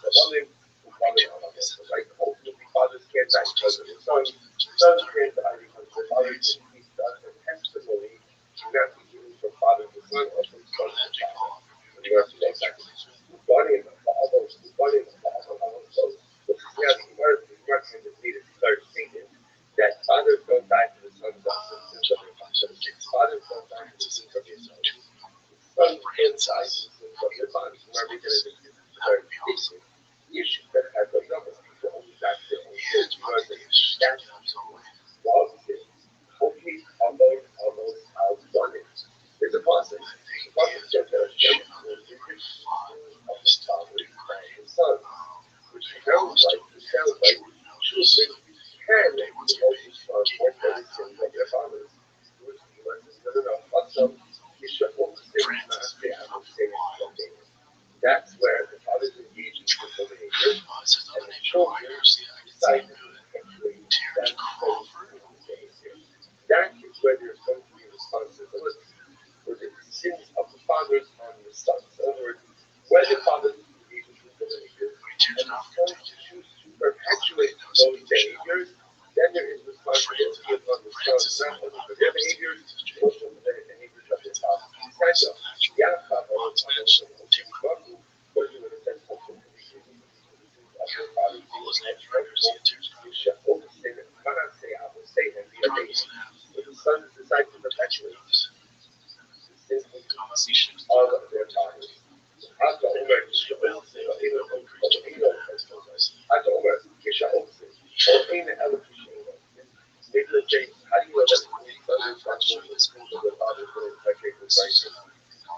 right? Ultimately, fathers can't die because of their sons. Sons can't die because of their fathers. These sons are testimony not be given from father to son or from son to father. And you have to go back. Body and the father, body and the father. So yeah, the Mark has needed to start thinking that fathers don't die for the sons of the sins of their fathers. Fathers don't die for the sins of their sons. Sons can't die for the sins of their fathers. Mark is going to start thinking issues that have a number of people only die for their own sins because that's law of sin. Okay, although how one is. There's a process. The process just that of the father and the son. Which sounds like children can be most responsible for the sins of their fathers. Which no, fuck them. You should only say not say I will say something. That's where the fathers engage in sinful behavior and the children decide to perpetuate that sinful behavior. That is where there's going to be responsibility for the sins of the fathers on the sons. In other words, where the fathers engage in sinful behavior and the sons choose to perpetuate those behaviors, then there is responsibility upon the sons not only for their behaviors, but also for the behaviors of their fathers. Besides, what is it that says also for the behaviors of their fathers? You shall oversay them. Why not say I will say and be amazed? But the sons decide to perpetuate the sins of their fathers. حتى عمر يشتغل حتى عمر يشتغل وحين ألف maybe let's say how do you know that responsible for the sins of their fathers when it's like Christ?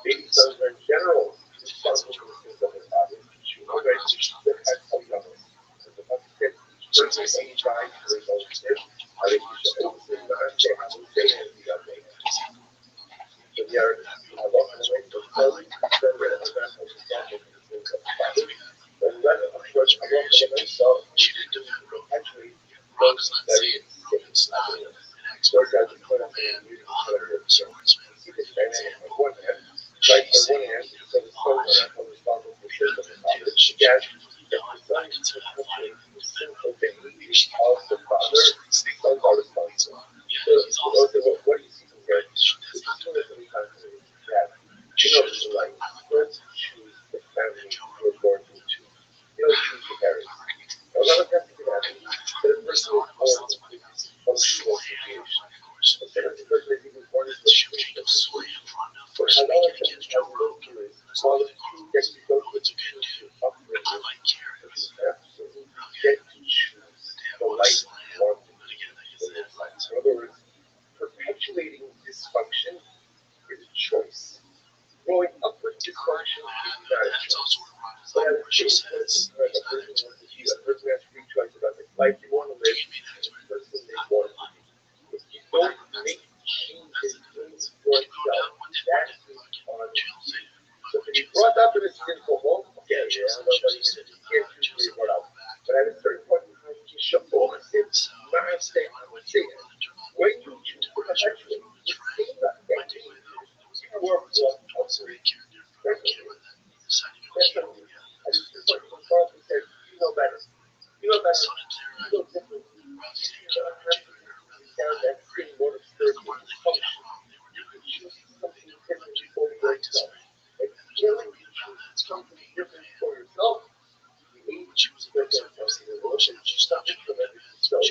Maybe sons are in general responsible for the sins of their fathers. Okay, that has some levels. The Bible said, person any time for his own sin, I think you should oversee the say I will say and be amazed. So we are walking away from slowly, then we're at the back of the sins of the father. And then, of course, I walk away myself. Actually, those that Lord God, you put up in you, so keep it dynamic on one hand. Right, on one hand, so the sons are not responsible for the sins of the father. Again, if the sons perpetuate the sinful behaviors of the father, the sons are responsible. So, what do you see from here? This is one of the times that, this is like, let's choose the family you're born into. You don't choose your parents. A lot of times it can happen that a person is born into a functional situation. But sometimes the person is even born into a situation. But a lot of times what we go through is all the things that you go through to choose your upbringing, but you absolutely get to choose the life you want to live life. In other words, perpetuating dysfunction is a choice. Growing up with dysfunction is not a choice. But at the same time, a person has free choice about the life you want to live, I'm saying, when you choose to perpetuate, you see that you work well outside. Definitely. And it's just like my father said, you know better. You know better. You know different. You know unhappy. You down that same mode of spiritual dysfunction. You choose something different for yourself. And until you choose something different for yourself, you need to put yourself in a relationship. You stop implementing yourself.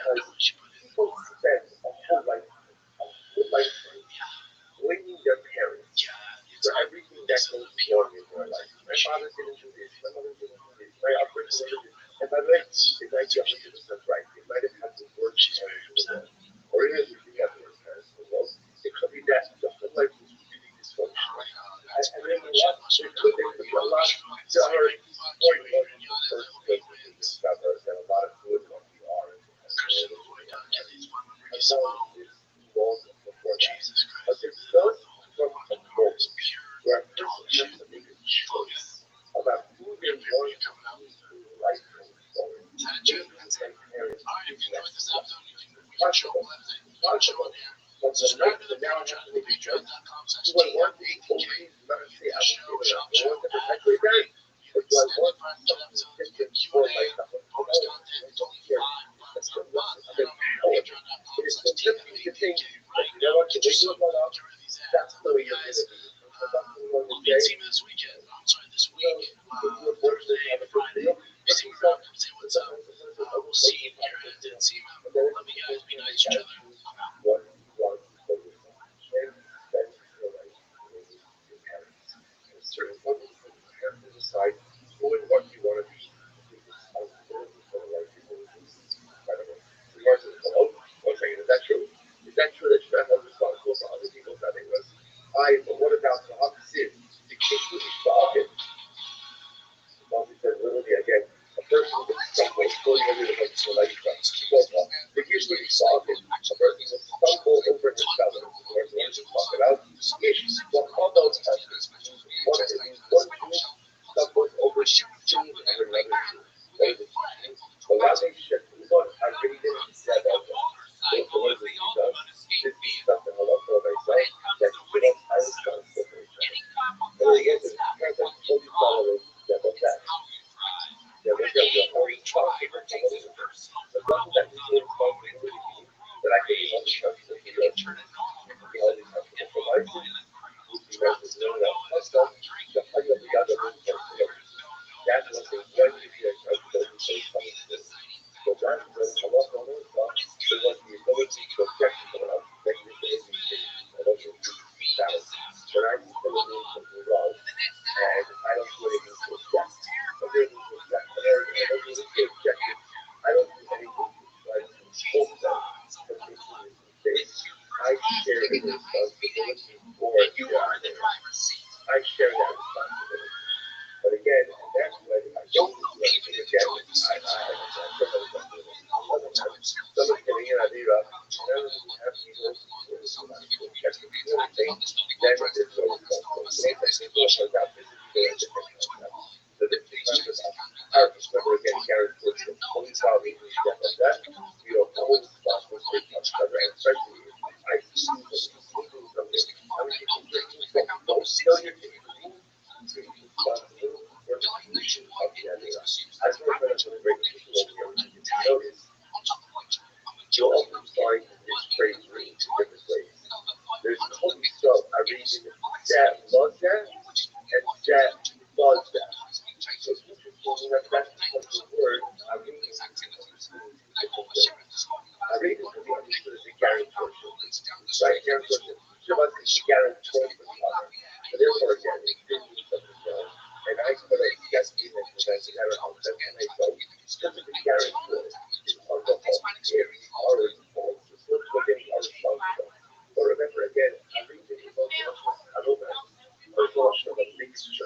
Because people spend a whole life blaming their parents for everything that goes wrong in their life. My father didn't do this. My mother didn't do this. My upbringing didn't do this. And by the way, they might be 100% right. They might have had the worst parents in the world. Or even if they have the worst parents in the world, it could be that the whole life was really dysfunctional. And then what? There could be a lot of more first because we discovered that a lot of good what we are as well as this evolved before that. But there's not from a moment where a person has to make a choice about who they want to be in life going forward. Maybe my parents did mess up. Possible. Possible. But the night that now I have to make a choice, do I want to always not say I will give it up? Do I want to perpetuate that? Or do I want something different for myself? I don't care. That's the lesson of empowerment. It is so tempting to think that you know what, the way you got up, that's the way you're going to be. That's the way you're going to be. If you're fortunate to have a good deal, but you don't. I will see you here. I didn't see him. Let me guys be nice to each other. What you want for yourself. And then you feel like your parents. At a certain point, you have to decide who and what you want to be. Take responsibility for the life you're going to live. By the way, regards to the oh, one second, is that true? Is that true that you're not held responsible for other people's happiness? But what about the opposite? The kids will be solving. Well, because literally, again, a person will stumble, going over the life the kids will be solving. A person will stumble over his fellows. We're going to talk about if what all those persons one stumbles over shoes and another shoe. What is it? The last thing should be on, I really didn't say about that. So what does this do? This is something I love for myself that you know I was responsible for myself. But again, the parents are totally following that of that. Yeah, look at your own responsibility. But doesn't that mean your responsibility mean that I can be held responsible for your children? You can be held responsible for my children. You can be held responsible for myself. The other responsibility. That's what they want to be accountable for something to do. So that's when Allah knows God, they want the ability to object to someone else, make the ability to emotionally balance. When I see someone doing something wrong, and I don't do anything to object, but they're doing to object, and I don't do anything to object it, I don't do anything to try to hold them from making this mistake. I share the responsibility for their actions. I share that responsibility. But again, and that's when I don't do anything again. I someone's coming in, I leave up, and I don't even have people who are somebody who checks the thing, then there's no responsibility. So people are out physically doing different concepts. So this becomes about our discover again, guaranteed that only solving the step of that, we are always responsible for each other, and especially if I see you doing something, how many people do something, don't tell your kids to do, to be responsible for the solution of the idea. I just want to put up a great issue over here. If you notice, you'll often find this phrase written two different ways. There's called so I read it that loves that and that loves that. So it's interesting that that's because the word I read it I read it to be understood as a guarantor. Right? Guarantor. Shabbat is a guarantor for the other. So therefore again, if you do something wrong, and I put a yes in and prevent an error out that and I don't, because it's a guarantor. It's on the whole. It's our fault. It's not for getting our responsible. But remember again, I read it is also a romance, or it's also a mixture.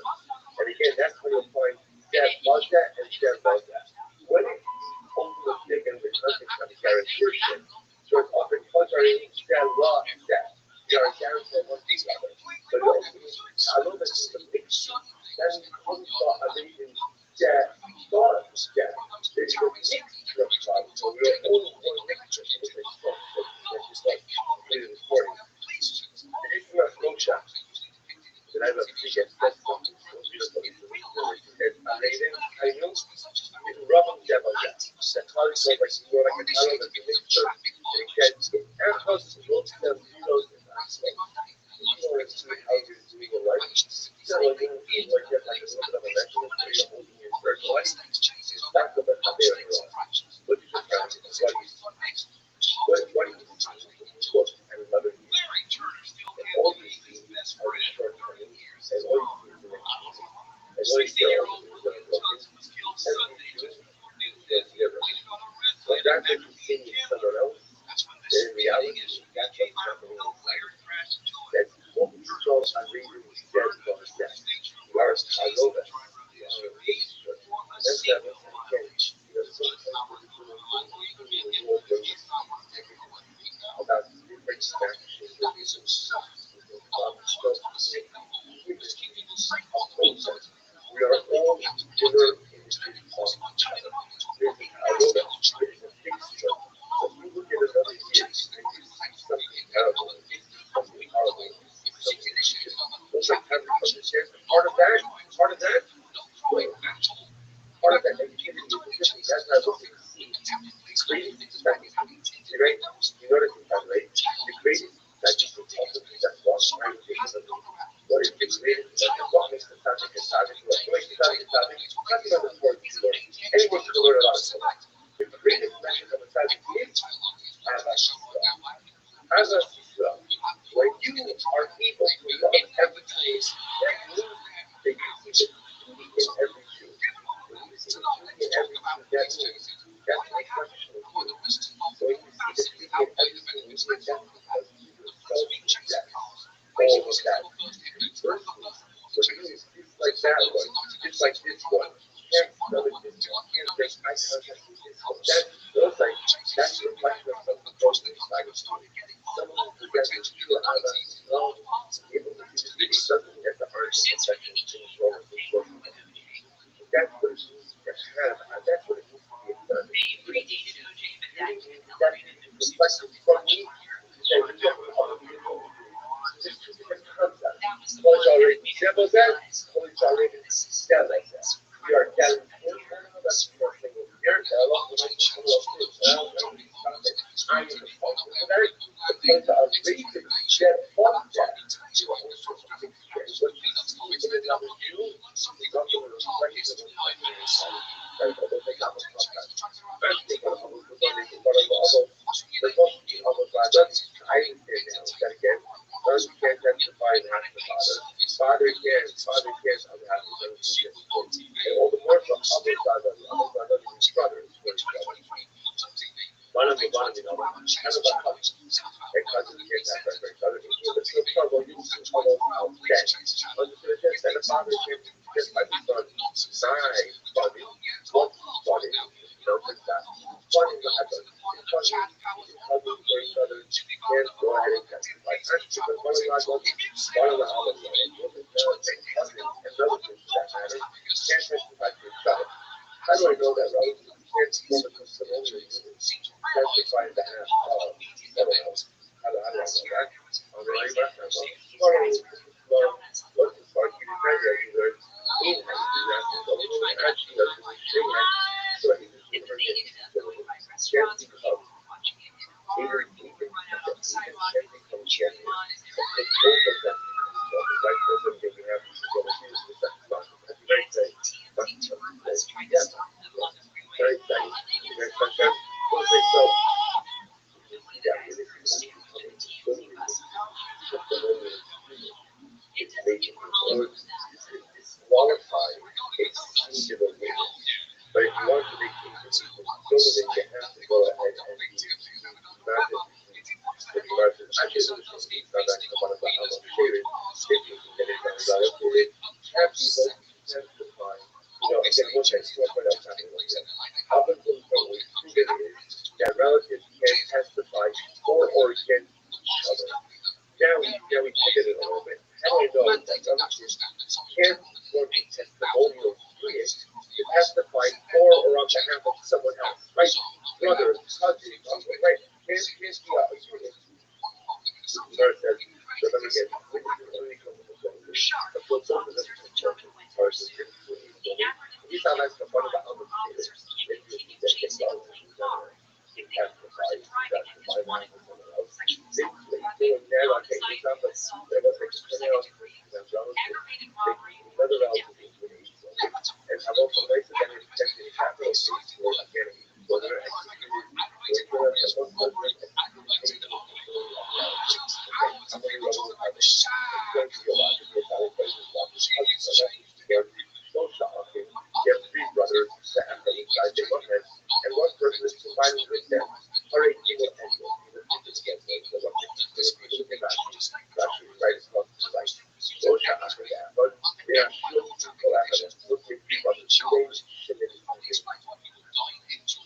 And again, that's where you'll find that loves that and that loves that. When it's ultimately taken in the context of guarantorship, so it's often contrary to law and that. They are guarantor one to the other. But it also means a little bit of a mixture. That means only saw a that thought that. There's a mixture of thoughts. So we're only one like a tunnel that's a mixture, and it causes both the zeros and aspects. If you want to see how you're doing in life, so when you feel like you have like a little bit of a mechanism where you're holding your spiritual life, start with a habit of your life. Look at your practice. What do you look at another year? And all you see are the short term, and all you see is the next year. And all you see are the broken. Everything you do is different. When that doesn't continue someone else, then in reality, that's what's happening in life. That's what we saw on reading dead from his death. You are a Loda. You are a picture. That's that one again. You know, sometimes we're doing in the world when you see about different factions of we are all mirror images of each other. There's a Loda. There's a picture. So if you look at another year and you see something terrible, something horrible, something those are kind of understand. Part of that, negativity is different. That's not what we see. The greatest perspective, right? You notice that, right? The greatest perspective is also that one kind of different. What is the greatest perspective? What makes the subject a subject? What makes the subject a subject? Nothing on the sport to learn. Anyone can learn a lot of stuff. The greatest message of a subject is as a Sisra, when you are able to love every place, that means that you see the beauty in every Jew. When you see the beauty in every Jew, that means that's an expression of you. So when you see the beauty in every Jew, you see that because you yourself reject all of that. Conversely, when you is like that one, just like this one, can't smell it, this one, can't make eye contact with this one, that feels like that's a reflection of something broken inside of you. Someone who doesn't feel out of love, able to do this, doesn't have the heart to protect and things wrong with this person. That's what it means to have, and that's what it means to be a son. That reflection from me, that we get from other people. There's two different concepts. One is already resembles that, one is already sounds like that. We are gathering in now, that's the first thing over here. And I love the way you come up with it. I'm in the focus of that. Because our reason that fuck that. You are also something strange. What you see in another you is also a reflection of what you're inside. I don't think I'm a fuck that. First thing I'm going to do, the most of the other brothers, I understand now, that again, those who can't testify in the house of the Father. Father can on the house of the Jesus. And all the more for other brothers and brothers for each other. One of the kind of a cousin. A cousin can't have that for each other. But still trouble, you can trouble out dead. Understood this? That the Father can just like the Son, nine body, one body, no success. One is not happening. Cousins for each other can go ahead and testify. Because one of the olive oil, and relatives for that matter, can't testify for itself. How do I know that relatives can't form a testimonial unit? Testify in behalf of someone else. How do I know that? On the right reference. What's the part you decide that you learn in how to do that? So we don't actually know the thing. So I think this is very interesting. Can't become either even become champion. So take both of them. Right person that you have to go to use the second one. That's very exciting. Very exciting. Very exciting. So, yeah, really it's making it's qualifying a singular unit. But if you want to make things so then you have to go ahead and be that relatives can testify for or against each other. Now we pivoted a little bit. How do I know that relatives can form a testimonial unit to testify for or on behalf of someone else, right? Brother, cousin, uncle, right? Can be a unit. Verse says, so let me get the book of the verses 15. These are like the one of the other intensified, justify that for someone else. They will never take this up, but they will take someone else, another relative is with age. And I've also noticed that in executive capital states where again, whether executed or the most president executed how many levels are there? It's going to be a lot of people how they play this stuff. They're so shocking. You have three brothers that have from inside their one head, and one person is combining with them. All right, you will end it. You will end it again. So what they can actually right across the site. So shocking that. But they are still people after them. Look at three brothers. They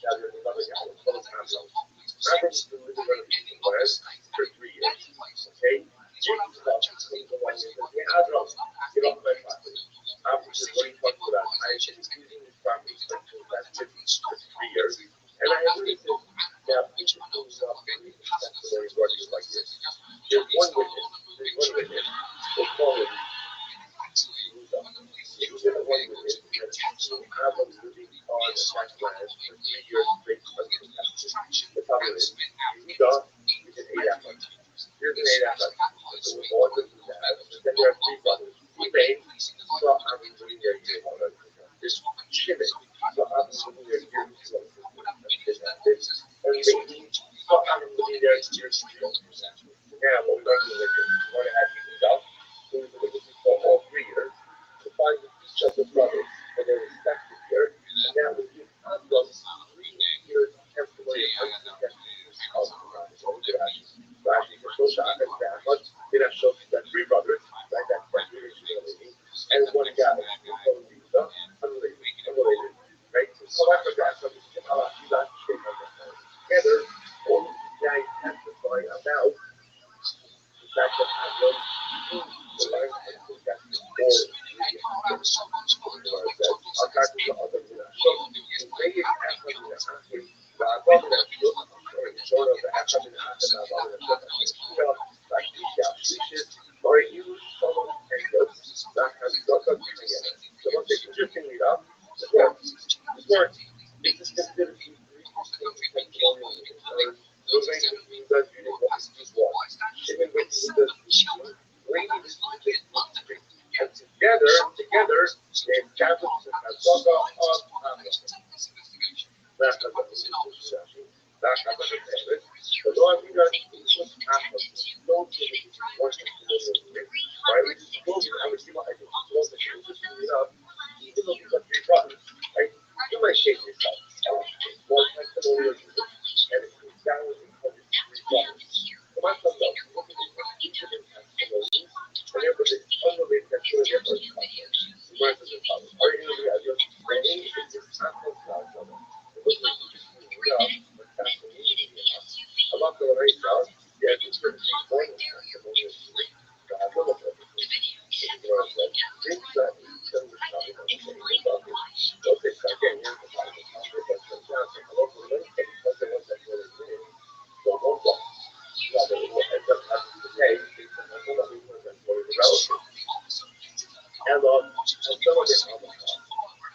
now there's another guy, Philip Hamilton. Hamilton's been living on the West for 3 years. Okay? Jesus comes along and says, yeah, I don't know. Get off my property. Hamilton says, what are you talking about? I have been using this property for the last 3 years. And I have said, now, each of those testimony words like this. There's one witness. We'll call him he was in the one witness that Hamilton living on the tax land for 3 years straight uncontested. The problem is, Yehuda is an 8 effort. Here's an 8 effort. So we're all going to do that. And then there are 3 brothers. Remain, saw Hamilton living there years uncontested. Shimon, saw Hamilton living there years uncontested. And Levi, saw Hamilton living there years uncontested. Now, what we're going to do is we're going to add Yehuda, who is the witness for all 3 years, to find each of the brothers for their respective year, and that would give Hamilton 3 years testimony of uncontested of the Rashi for social and but did not show that 3 brothers, right? That's quite really, and one guy called Yehuda, unrelated, right? So after that, so together, all these guys testify about the fact that Hamilton the life uncontested or and together, they established the Hazaga of Hamilton. The Lord we got equals Hamilton. No change. One thing to know. Right? We just told you, I would see what I did. Close the shoes, just clean it up. Even though you've got 3 brothers, right? You might shake yourself. One testimony or two. And it comes down with the 3 brothers. So my son knows. Look at this. Each of them has testimonies. And everybody unrelated testimony. Everybody's testimony. Where does it come? Are you going to be at your training? It's just happens now, brother. It looks like you just clean it up. But that's the meaning, you know. I love the way it does. Yeah, it's going to be more than testimony of 3. I love it. You know what I'm saying? Things that you tell me something that you say you're talking. So it's again, here's the part of the topic that comes down to the local link, but because they want that really good, so one block. Now, they will end up having to pay based on the number of people that were relative. And some of it on the top.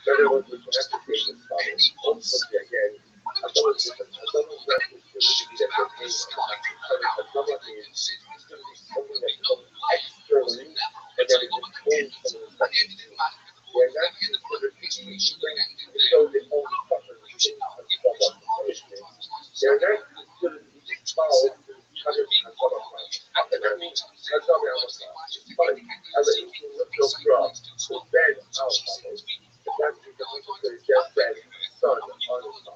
Better ones we can have to take this problem. Ultimately, again, I thought it was different. I thought it was that it's going to be that they're paying on the top. But some of it is going to be something that comes externally, and then it just holds some of the second. Yeah, that's considered to be so the whole fucking thing on top of the punishment. Yeah, that's considered to be followed to cover on top of the and I mean, that's not the other side. But as a equal little drop, so then out of it. But that's because there's just that son on his father. Now,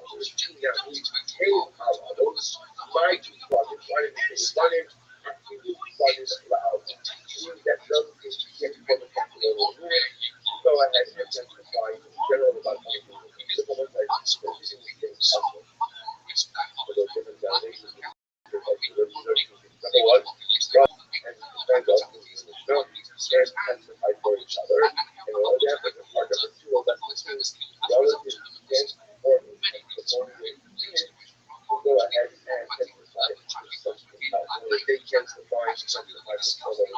he came out of those. My 2 brothers, why did he say one is actually brothers loud? Meaning that doesn't get for the temporal unit. Go ahead and testify in general about something. The moment I using the same concept for those different foundations. Number 1, God and defend us in the snow and testify for each other. And all that, but the part number 2 of that is relative against important testimony will go ahead and testify for something else. When they testify for something like the color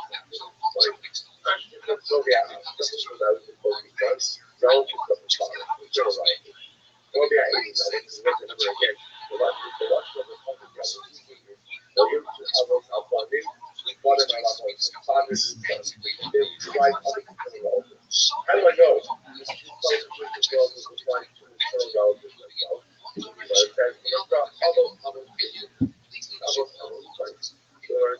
so yeah, something for that is supposed to be done relative to the father. It's going to write. Well, yeah, 80 now, this is the number again. Congress is done. They drive other people over. How do I know? These politicians will try to internal relatives themselves. You know, it's got other things. So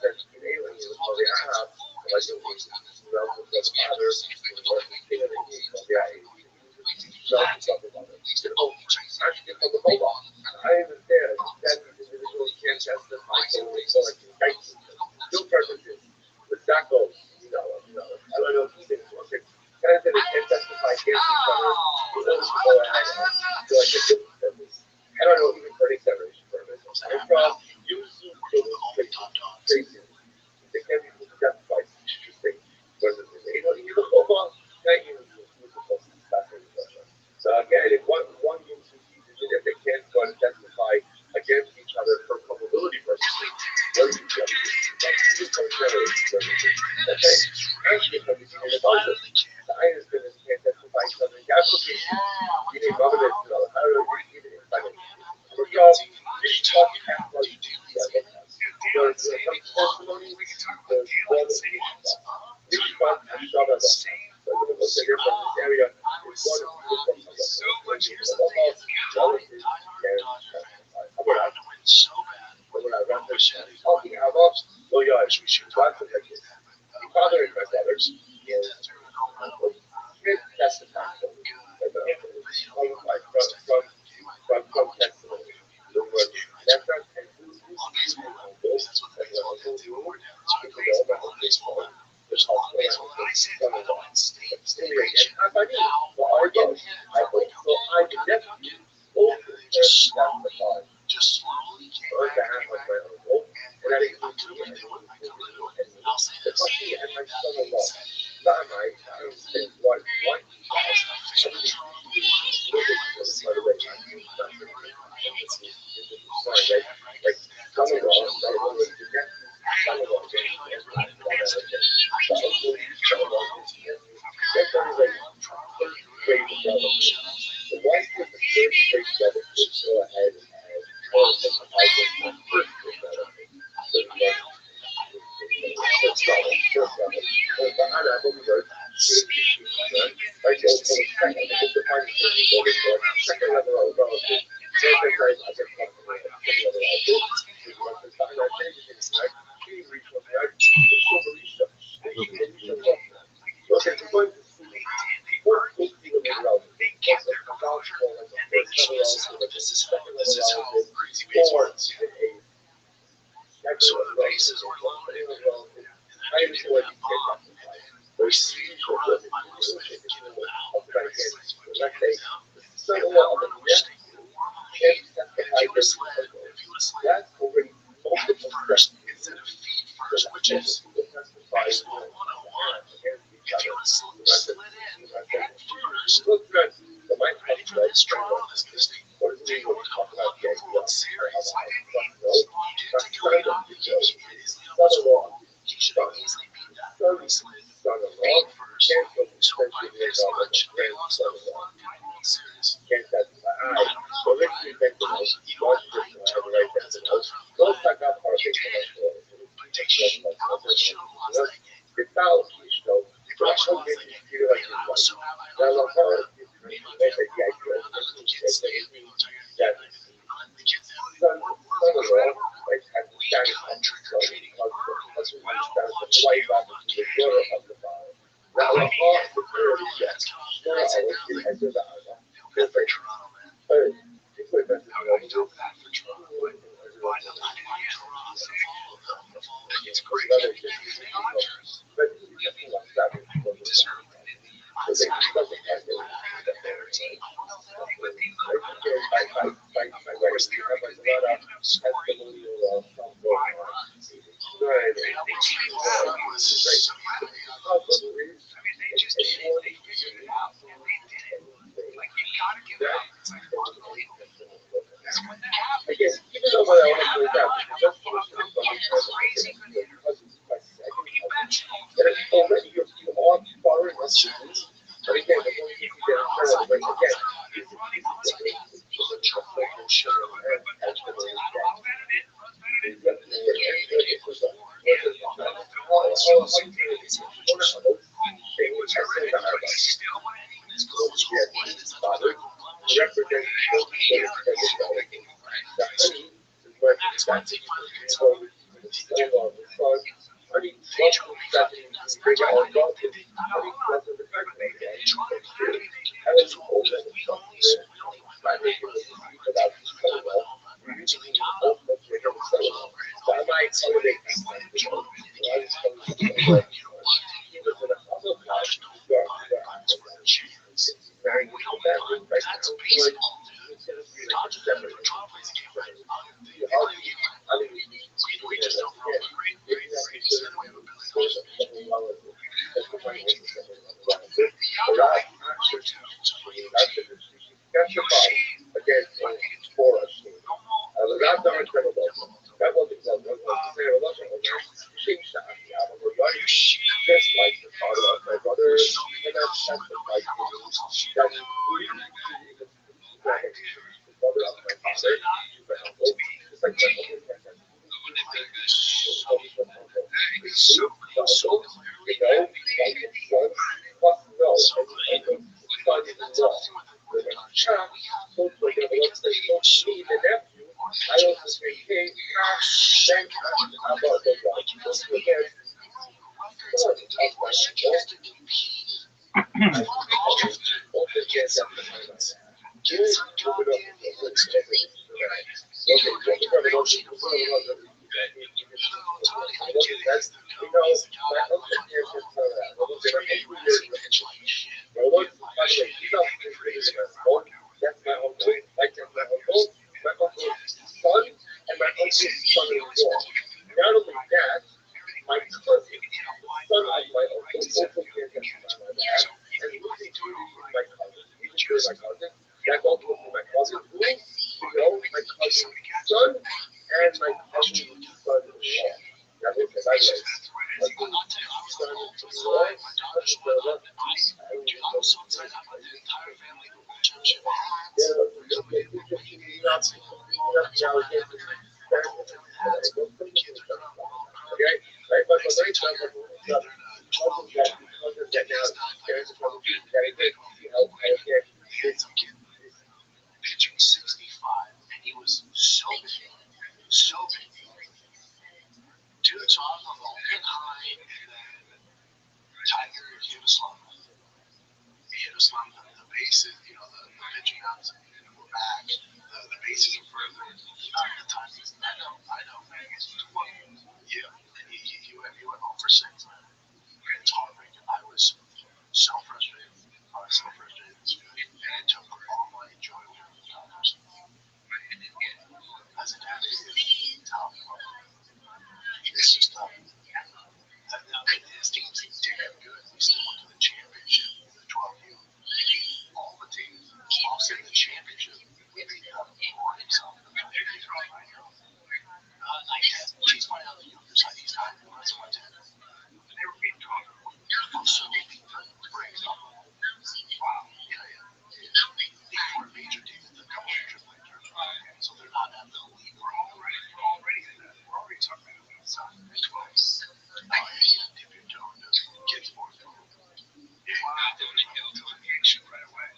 that's an alien for the app, like it was relative to the father, or the something about it. Actually, from the whole lot, I understand that these individuals can't testify so like indictment. Still purposes. But that goes, I don't know if you think it's okay. Kind of they can't testify against each other in order to go ahead and do like a different purpose. I don't know, even for an examination purpose. And from use crazy. They can't be justified to say whether you look over, that you so again, if one uses if they can't go and testify against each other for culpability purposes, what do you do? Okay? Actually, from the science students can't testify each other in the application. You need evidence, how do you even inside it? Because you talk about there's some testimony, there's one which one and shove it. So I'm going to say here from this area is one so much is the thing. How about talking about loyal transformation. The father and my brothers testify from testimony. The word never and just slowly came back and that includes the way they wouldn't like to really do it. And I'll say this. that's it. So, the sun, I mean, what that means, bring out all God, I mean, what the fact that I was open to something, by making the decision about this so well, we're using the open to make it so well. So I might elevate this thing, so I just come to the way. But for the other part, you are very good at that right now. So like, it's going to be like a separate. You argue, I mean, we just don't know. That's the problem against for us. Without the incredible, that wasn't well. What was to say a lot of change that album where you just like the thought of my brother, and that's the like that the brother of my father, super helpful. Just like my mother, it's so you know, like son, plus no, and son is wrong. They're like, so like let's say don't see the nephew. I also say, hey, thank about the one. So again, son of my uncle. Also, yes, I'm behind that. Here's a little bit of okay, what the brother don't that's you know, my uncle here is that. What was it? My one, by the way, he's not pretty good. That's my uncle. Like that's my uncle's son, and my uncle's son-in-law. Not only that, my cousin, son of my uncle, also can't get my dad, and losing to my cousin, even to my cousin, that's also my cousin, who, you know, my cousin's son, and my cousin's son-in-law. That's what I like. Like, son-in-law, cousin-in-law, I don't Pitching 65, and he was so big, so big. Dude's on the open high, and then Tiger hit a slump. He hit a slump. The bases, you know, the pitching outs were back. The bases are further. The timing. I know. Yeah, he went 0 for 6. It's heartbreaking. I was so frustrated. And it took all my enjoyment from the Dodgers. As a dad, it's tough. It's just tough. His teams did good. We still went to the championship, the 12U. All the teams lost in the championship. We beat them for himself. He's playing on the younger side. He's not. That's what I did. They were beating 12. So we beat them. Wow. Yeah. They were major teams. A couple of major players. So they're not at the league. We're already in that. We're already talking about the side. 12. Dipping down to kids' board. Right away.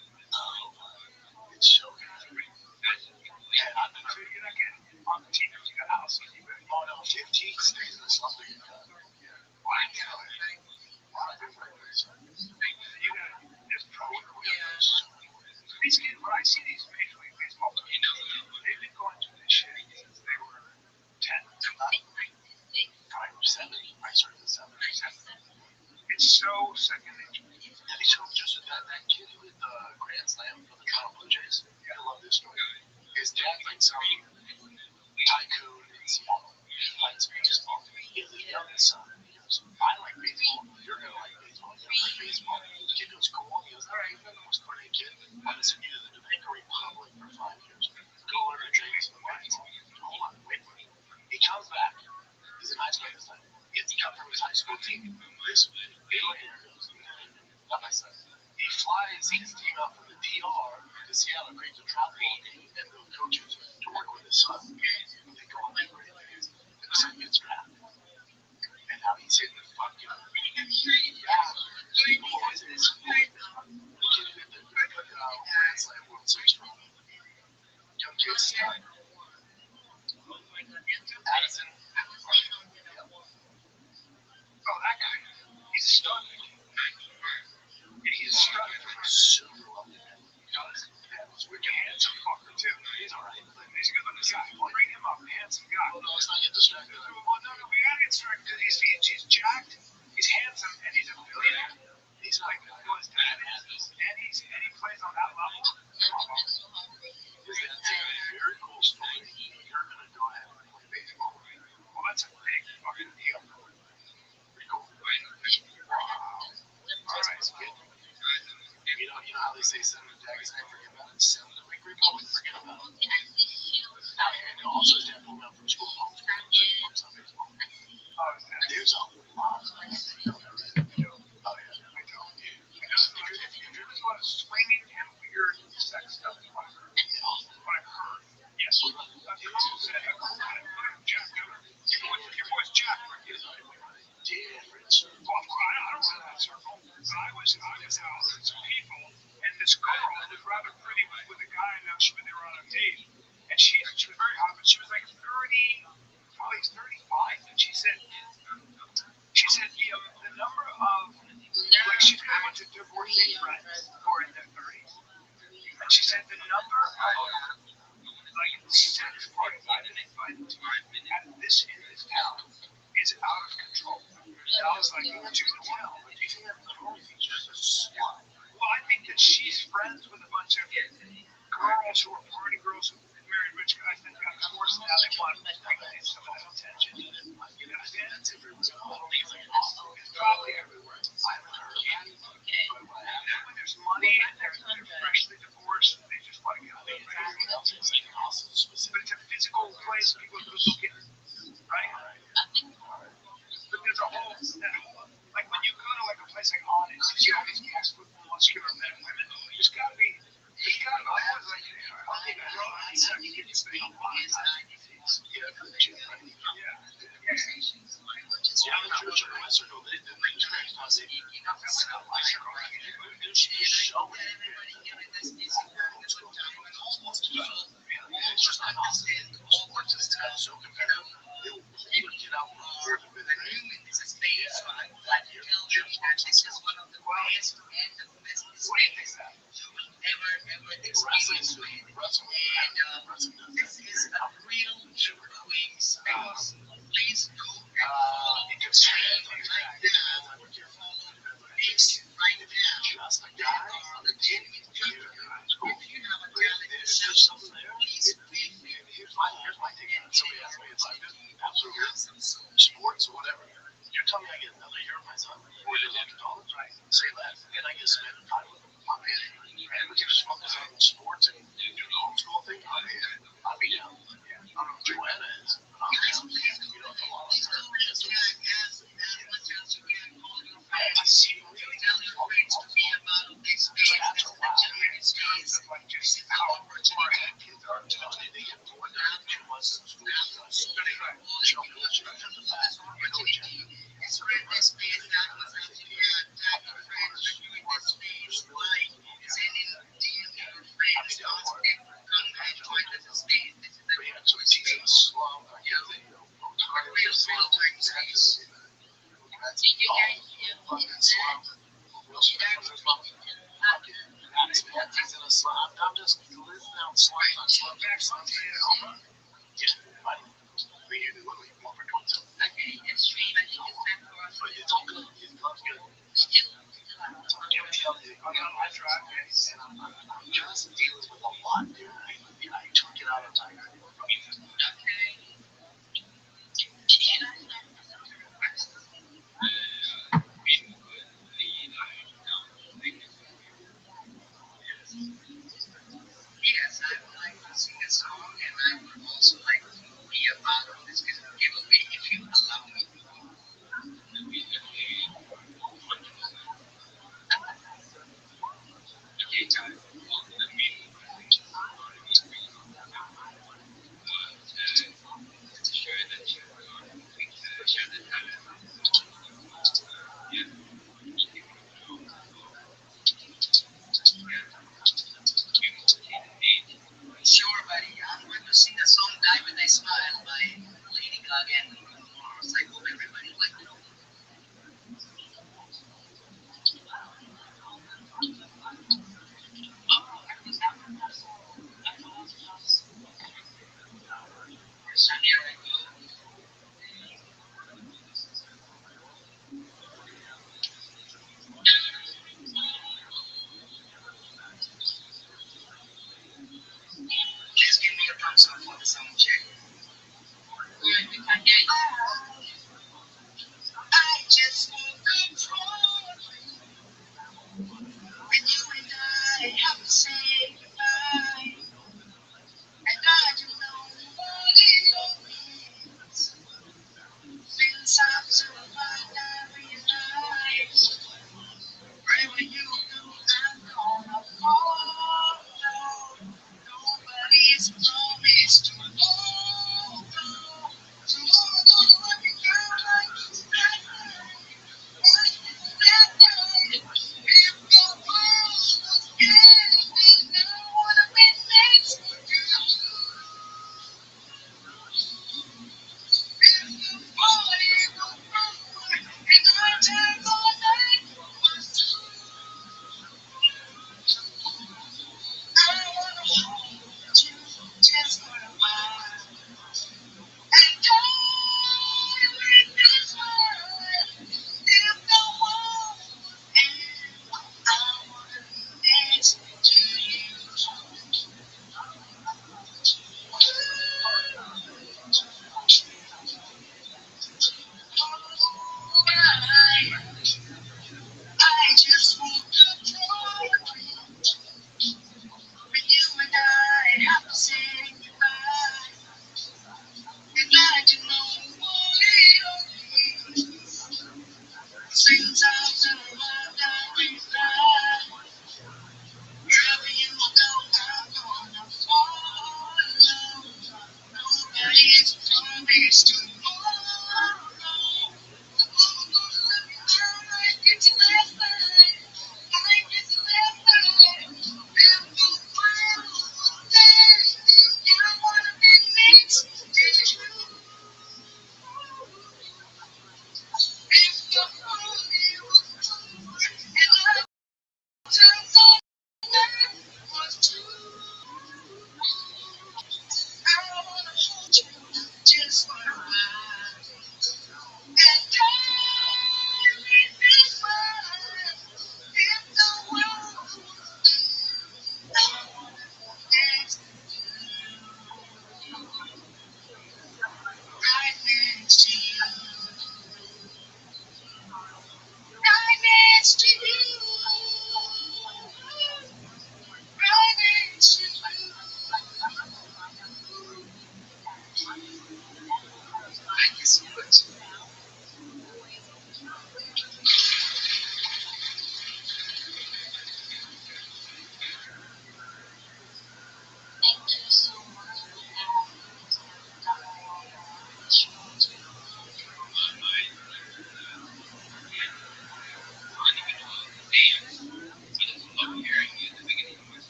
It's so good. Yeah, you're not getting on the team if you got house. Oh no, 15 stays in something. Why can't I? You got this pro careers. These kids, when I see these Major League Baseball players, they've been going through this shit since they were 10, 5, 7. I started at 7. It's so second nature. And he's just that kid who hit the Grand Slam for the Toronto Blue Jays. I love this story. His dad played some tycoon in Seattle. He likes baseball. He has a young son. He goes, I like baseball. You're going to like baseball. You're going to like baseball. The kid goes, cool. He goes, all right, you're the most funny kid. I'm going to send you to the Dominican Republic for 5 years. Go learn to drink some wine. Hold on, wait for me. He comes back. He's a nice guy this time. He gets cut from his high school team. This not my son. He flies his team out from the DR to Seattle, creates a travel team, and the coaches to work with his son. They go on the great things. And the son gets drafted. And now he's hitting the fucking boys in his school. The kid hit the Grand Slam World Series trophy. Young kid's time. no, we gotta get started because he's jacked, he's handsome, and he's a billionaire. He's like who his dad is, and he plays on that level. It's a very cool story. You're gonna go ahead and play baseball. Well, that's a big fucking deal. Pretty cool. Wow. All right, so good. You know how they say send the Jackson, forget about it. Send the Big Republic, forget about it. And also, his dad pulled me up from school. There's a lot of video. Oh, yeah, I tell you. If you're just want to swinging and weird sex stuff, what I've heard. Yes. Your boy's Jack. Different. Well, I don't know that circle, but I was out with some people, and this girl who was rather pretty was with a guy, and they were on a date, and she was very hot, but she was like 30, probably 35, and she said the number of, like, she's got a bunch of divorcee friends who are in their 30s, and she said the number of, like, sex parties I've been invited to in this town is out of control. And I was like, you can tell. Do you think that's normal? He's just a slut. Well, I think that she's friends with a bunch of girls who are party girls who married rich guys that got divorced and now they want to reclaim some of that attention. You understand? That's everywhere. It's probably everywhere. I haven't heard of that. And then when there's money and they're freshly divorced, they just want to get out of it. But it's a physical place people go look at, right? But there's a whole, like when you go to like a place like Honest, you see all these muscular men and women. There's got to be, I was like, I think I know that's how you get to spend a lot of time. Yeah, I'm not sure what's her name. The range crash was it. It's just like sports is so competitive. They would get out more than the new is a space. So I like to tell you that this is one of the greatest and the best mistakes ever experienced with. And this is a real growing space. Please go and follow the trend right now. This right now. Just a guy on the genuine people. If you have a talent, show please bring me. Here's my thing. Somebody asked me, it's like absolutely sports or whatever. You're telling me I get another year of my son before they go to college? Right. Say that. And I get spend time with them. I'm in. And we can just focus on sports and do the homeschool thing. I'm in. I'll be down. I don't know if Joanna is. I'm down. You know, it's a lot of time. I see you really tell your friends to be about this. That's a lot. It's like just how smart kids are. They get more than 2 months in school. There's no bullshit. It's right this space now. It's not your friends doing this space. Why? Sending DM your friends. Come and join this space. This is a so it's even slow. Real slow time space. I'm just listening out slide on slide back slide. We need to look at more for 27. But it's all good. It's good. I'm on my drive and I'm just dealing with a lot, dude. I took it out of time. Yes, I would like to sing a song, and I would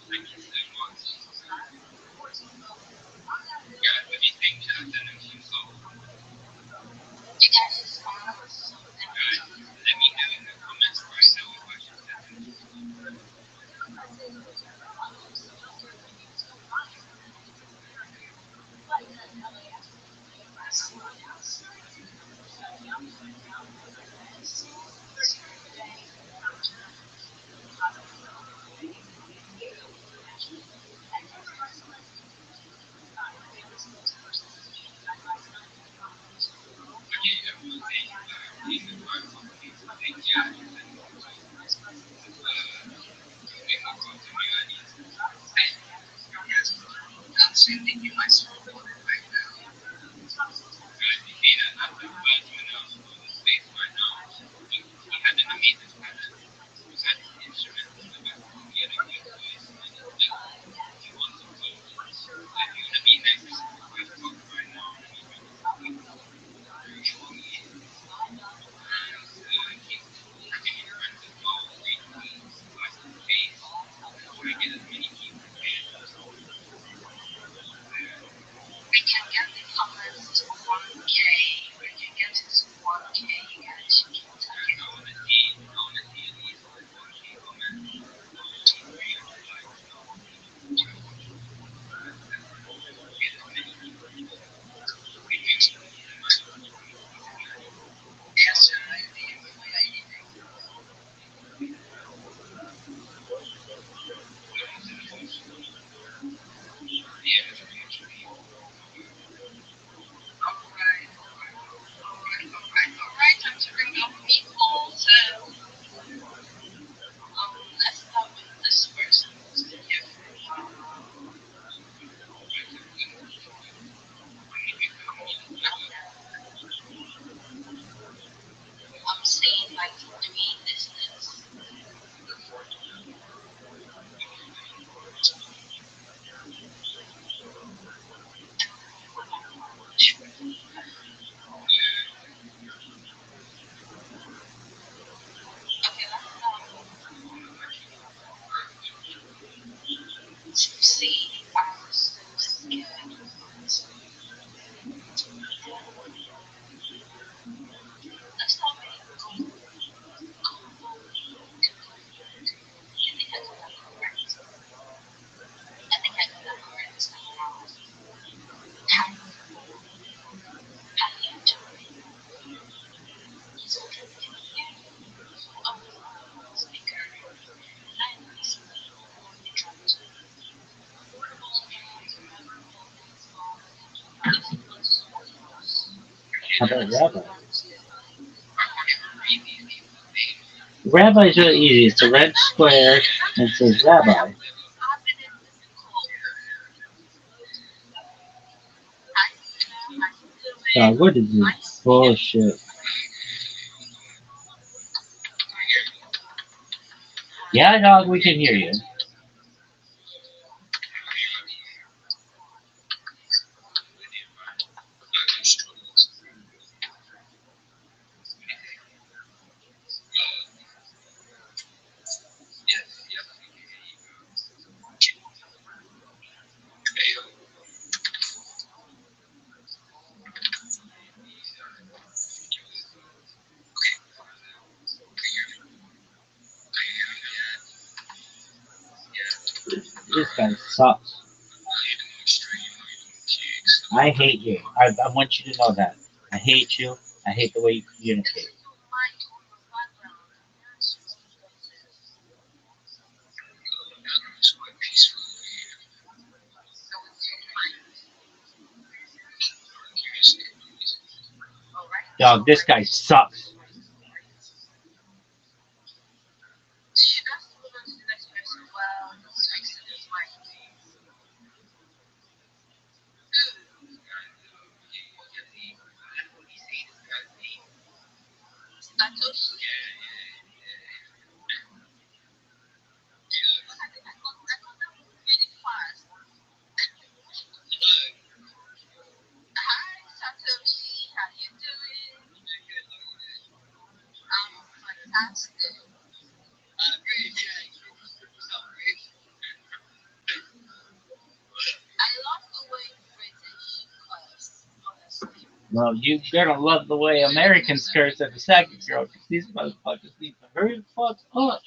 I miss them much. Yeah, what do you think? Should I send them to you? So, You guys just found something. guys, let me know in the comments right now if I should send them to you. Okay, everyone saying please subscribe to the page. Saying yeah, I should send them to you. Make my call to my audience. Hey, yes, I'm sending you my smartphone right now. Guys, you see that? That's the best announce for the space right now. He had an amazing talent. He had his instruments in the background. He had a good voice, and he wants to close. So if you want to be next, let's talk right now. Let me bring you some people. Very sure he is. And I think his friends as well. Read like his face. Let's try to get as many people as we can. We can get the comments to 1K. We can get it to 1K. You guys should keep Guys, talking. I wanna see at least 1K comments. I wanna see 300 likes. Whatever. Let's get as many people as possible. We can see as much opportunities as we can. Yes, sir. I think we are eating. Let me send them to you. Yeah, there's 300 people. Okay. Alright. Time to bring up people. So, let's start with this person who's been here for a while. Guys, I'm gonna keep you. I need you to come in as well. I'm saying like three listeners. Okay, let's start with see. I'm so scared. Let's start with I think I got that correct. I think I got that correct. How you doing? He's okay. Can you hear me? Oh, speaker. Line is interrupted. How about Rabbi? I can't even read these people's names. Rabbi is really easy. It's a red square and it says Rabbi. God, what is this bullshit? Yeah, dog, we can hear you. Yes, yes, we can hear you, bro. Hey, yo. Okay, can you hear me? Can you hear me? Yeah, yeah. This guy sucks. How you doing, stream? How you doing, kicks? I hate you. I want you to know that. I hate you. I hate the way you communicate. Background is quite peaceful over here. Here's some music. Dog, this guy sucks. Should I move on to the next person? Well, this person is like, What's your name? How do you say this guy's name? Satoshi. Yeah, yeah, yeah. Dude, I got that really fast. look. Hi, Satoshi. How you doing? I'm doing good. How are you doing? Well, you gonna love the way Americans curse at the second girl, because these motherfuckers need to hurry the fuck up.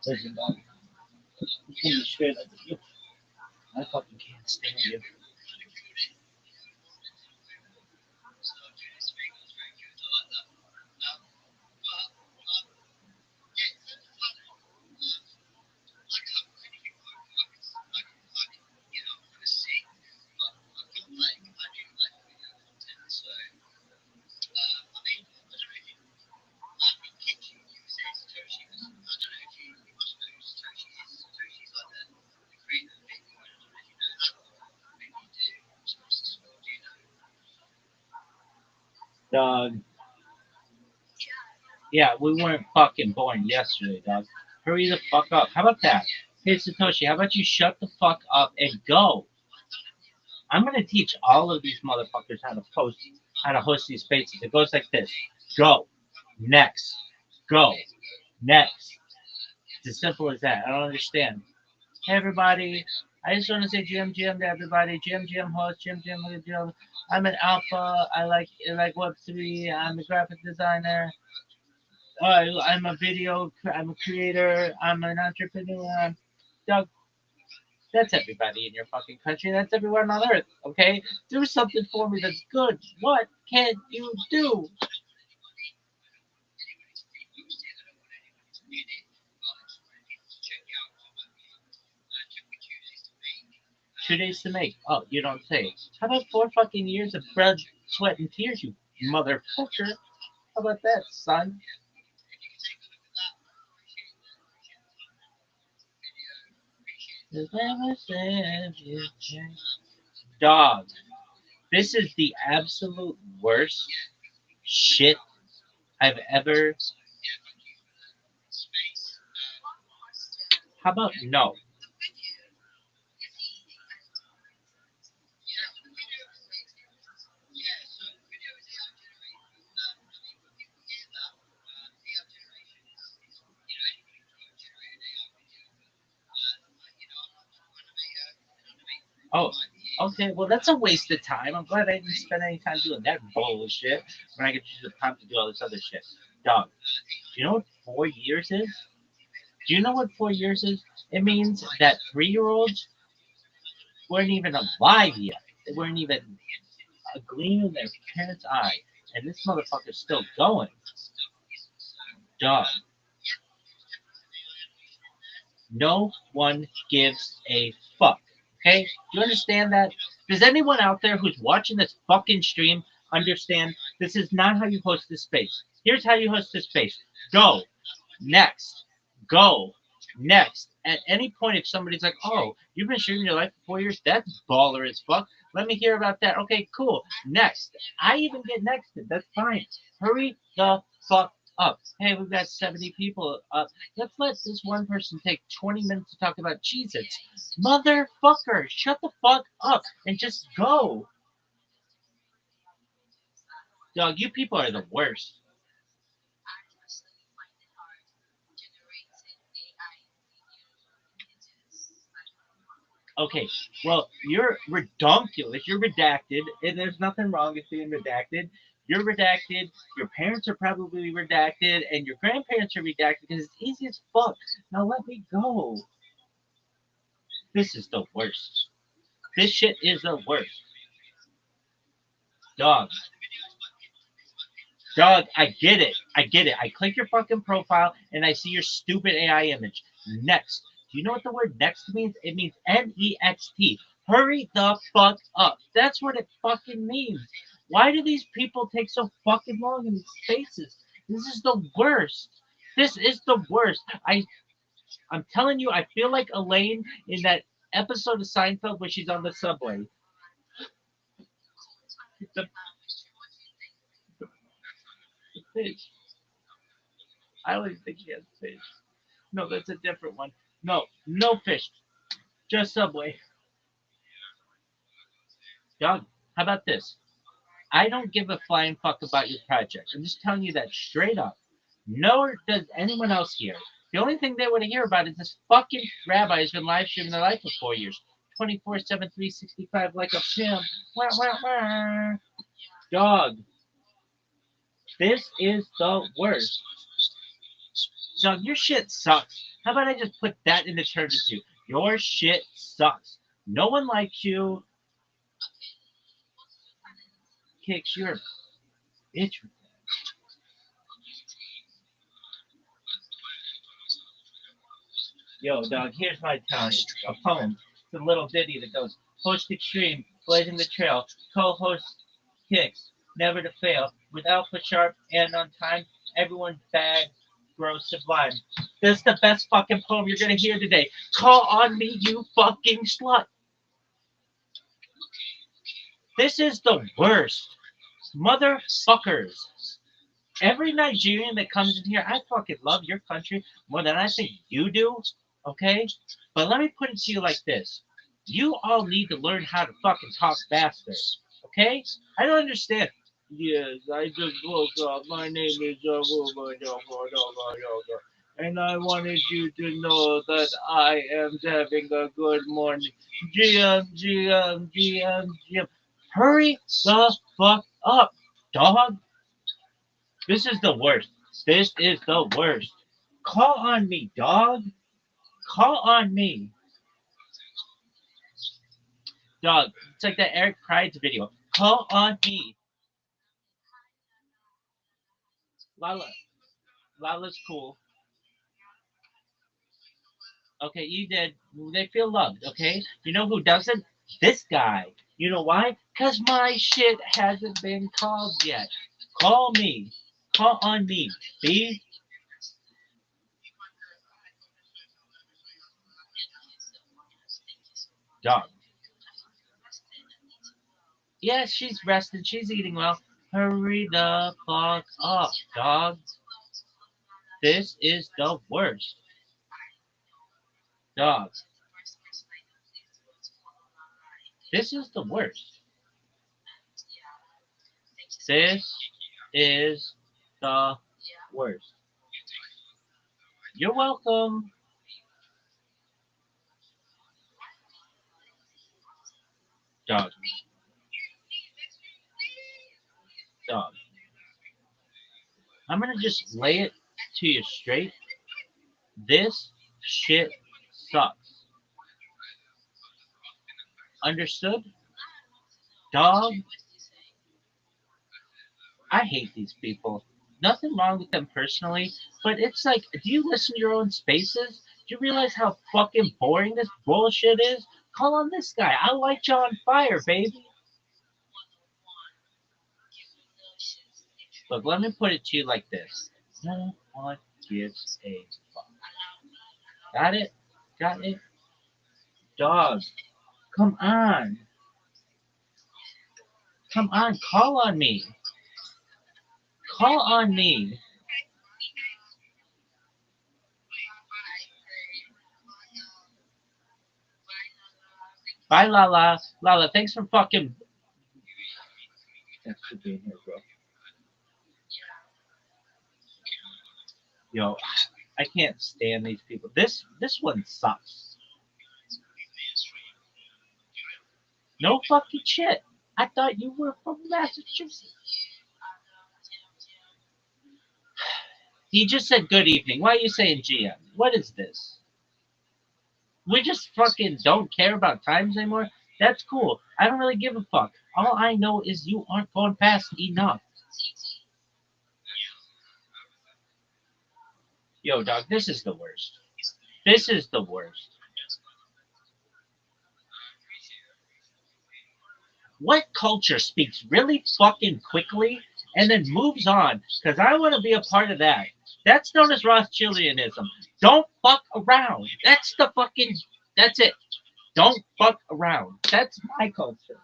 Listen, dog, I'm gonna be straight up with you. I fucking can't stand you. Dog, yeah, we weren't fucking born yesterday, dog. Hurry the fuck up. How about that? Hey, Satoshi, how about you shut the fuck up and go? I'm gonna teach all of these motherfuckers how to host these spaces. It goes like this: go, next, go, next. It's as simple as that. I don't understand. Hey everybody, I just want to say GM to everybody. GM host, GM. I'm an alpha. I like Web3. I'm a graphic designer. I'm a creator. I'm an entrepreneur. Doug, that's everybody in your fucking country. That's everyone on earth. Okay, do something for me that's good. What can you do? 2 days to make. Oh, you don't say. How about 4 fucking years of blood, sweat, and tears, you motherfucker? How about that, son? Dog, this is the absolute worst shit I've ever. How about no? Oh, okay. Well, that's a waste of time. I'm glad I didn't spend any time doing that bullshit when I could use the time to do all this other shit. Dog, do you know what 4 years is? Do you know what 4 years is? It means that 3-year-olds weren't even alive yet. They weren't even a gleam in their parents' eye. And this motherfucker's still going. Dog. No one gives a fuck. Okay? Do you understand that? Does anyone out there who's watching this fucking stream understand this is not how you host this space? Here's how you host this space. Go. Next. Go. Next. At any point, if somebody's like, oh, you've been streaming your life for 4 years, that's baller as fuck. Let me hear about that. Okay, cool. Next. I even get nexted. That's fine. Hurry the fuck up. Hey, we've got 70 people up. Let's let this one person take 20 minutes to talk about Cheez Its. Motherfucker, shut the fuck up and just go. Dog, you people are the worst. Okay, well, you're redonkulous. You're redacted, and there's nothing wrong with being redacted. You're redacted. Your parents are probably redacted, and your grandparents are redacted because it's easy as fuck. Now let me go. This is the worst. This shit is the worst. Dog. Dog, I get it. I get it. I click your fucking profile and I see your stupid AI image. Next. Do you know what the word next means? It means NEXT. Hurry the fuck up. That's what it fucking means. Why do these people take so fucking long in these spaces? This is the worst. This is the worst. I'm telling you, I feel like Elaine in that episode of Seinfeld where she's on the subway. The, the fish. I don't even think she has fish. No, that's a different one. No, no fish. Just Subway. Doug, how about this? I don't give a flying fuck about your project. I'm just telling you that straight up. Nor does anyone else here. The only thing they want to hear about is this fucking rabbi who's been live streaming their life for 4 years. 24/7, 365 like a pimp. Wah, wah, wah. Dog. This is the worst. Dog, your shit sucks. How about I just put that into terms with you? Your shit sucks. No one likes you. Kicks, you're a bitch. Yo, dog, here's my talent. It's a poem. It's a little ditty that goes, host extreme, blazing the trail, co-host kicks, never to fail, with alpha sharp and on time, everyone bad, grows sublime. This is the best fucking poem you're gonna hear today. Call on me, you fucking slut. This is the worst. Motherfuckers. Every Nigerian that comes in here, I fucking love your country more than I think you do, okay? But let me put it to you like this. You all need to learn how to fucking talk faster, okay? I don't understand. Yes, I just woke up. My name is and I wanted you to know that I am having a good morning. GM. Hurry the fuck up, dog. This is the worst. This is the worst. Call on me, dog. Call on me. Dog, it's like that Eric Pride's video. Call on me. Lala. Lala's cool. Okay, you did. They feel loved, okay? You know who doesn't? This guy. You know why? Because my shit hasn't been called yet. Call me. Call on me, B. Dog. Yes, she's rested. She's eating well. Hurry the fuck up, dog. This is the worst. Dog. This is the worst. This is the worst. You're welcome. Dog. Dog. I'm gonna just lay it to you straight. This shit sucks. Understood? Dog. I hate these people. Nothing wrong with them personally, but it's like, do you listen to your own spaces? Do you realize how fucking boring this bullshit is? Call on this guy. I'll light you on fire, baby. Look, let me put it to you like this. No one gives a fuck. Got it? Got it? Dog. Come on. Come on. Call on me. Call on me. Bye, Lala. Lala, thanks for fucking. Thanks for being here, bro. Yo, I can't stand these people. This one sucks. No fucking shit. I thought you were from Massachusetts. He just said good evening. Why are you saying GM? What is this? We just fucking don't care about times anymore? That's cool. I don't really give a fuck. All I know is you aren't going fast enough. Yo, dog, this is the worst. This is the worst. What culture speaks really fucking quickly and then moves on? Because I want to be a part of that. That's known as Rothschild'Sism. Don't fuck around. That's it. Don't fuck around. That's my culture.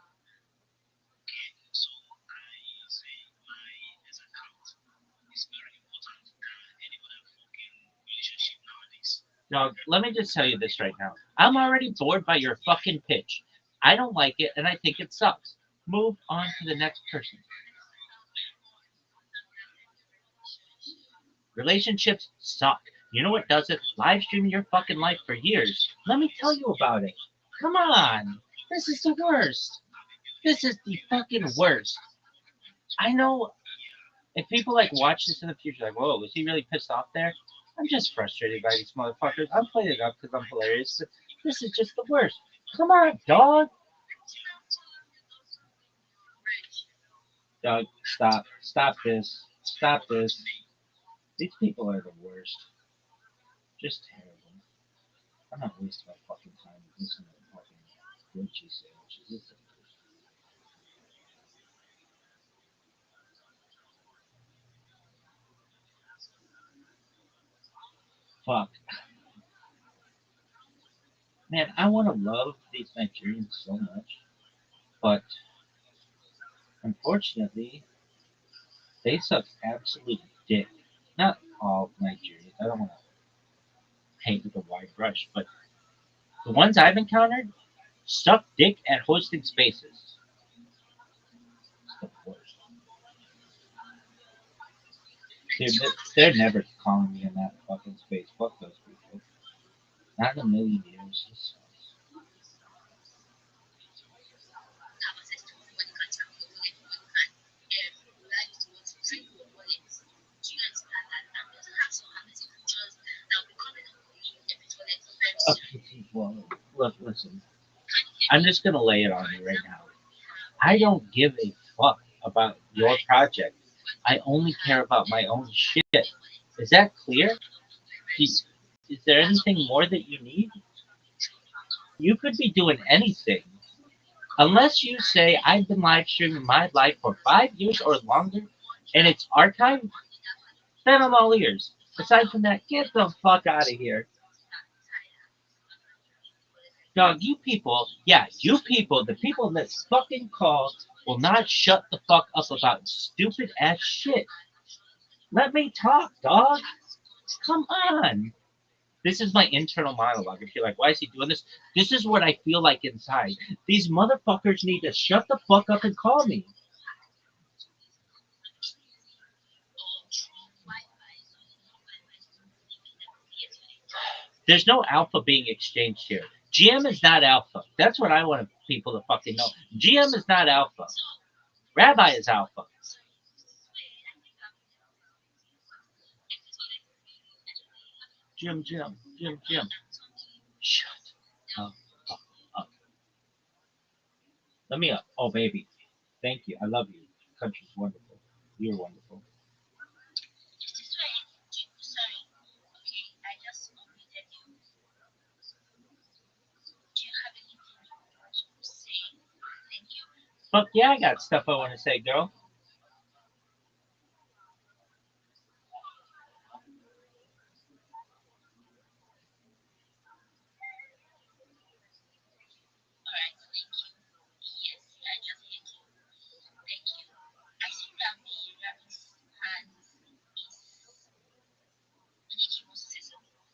Dog, let me just tell you this right now. I'm already bored by your fucking pitch. I don't like it, and I think it sucks. Move on to the next person. Relationships suck. You know what does it? Live streaming your fucking life for years. Let me tell you about it. Come on. This is the worst. This is the fucking worst. I know if people like watch this in the future, like, whoa, was he really pissed off there? I'm just frustrated by these motherfuckers. I'm playing it up because I'm hilarious, but this is just the worst. Come on, dog. Dog, stop. Stop this. Stop this. These people are the worst. Just terrible. I'm not wasting my fucking time listening to fucking grilled cheese sandwiches. It's the worst. Fuck. Man, I want to love these Nigerians so much, but unfortunately, they suck absolute dick. Not all Nigerians. I don't want to paint with a wide brush, but the ones I've encountered suck dick at hosting spaces. It's the worst. They're never calling me in that fucking space. Fuck those people. Not in a million years. This sucks. Okay, well, look, listen. I'm just gonna lay it on you right now. I don't give a fuck about your project. I only care about my own shit. Is that clear? Is there anything more that you need? You could be doing anything. Unless you say I've been live streaming my life for 5 years or longer and it's archived, then I'm all ears. Aside from that, get the fuck out of here. Dog, you people, yeah, you people, the people that fucking call will not shut the fuck up about stupid ass shit. Let me talk, dog. Come on. This is my internal monologue. If you're like, why is he doing this? This is what I feel like inside. These motherfuckers need to shut the fuck up and call me. There's no alpha being exchanged here. GM is not alpha. That's what I want people to fucking know. GM is not alpha. Rabbi is alpha. Jim. Shut up. up. Let me up. Oh, baby. Thank you. I love you. Country's wonderful. You're wonderful. Fuck yeah, I got stuff I want to say, girl.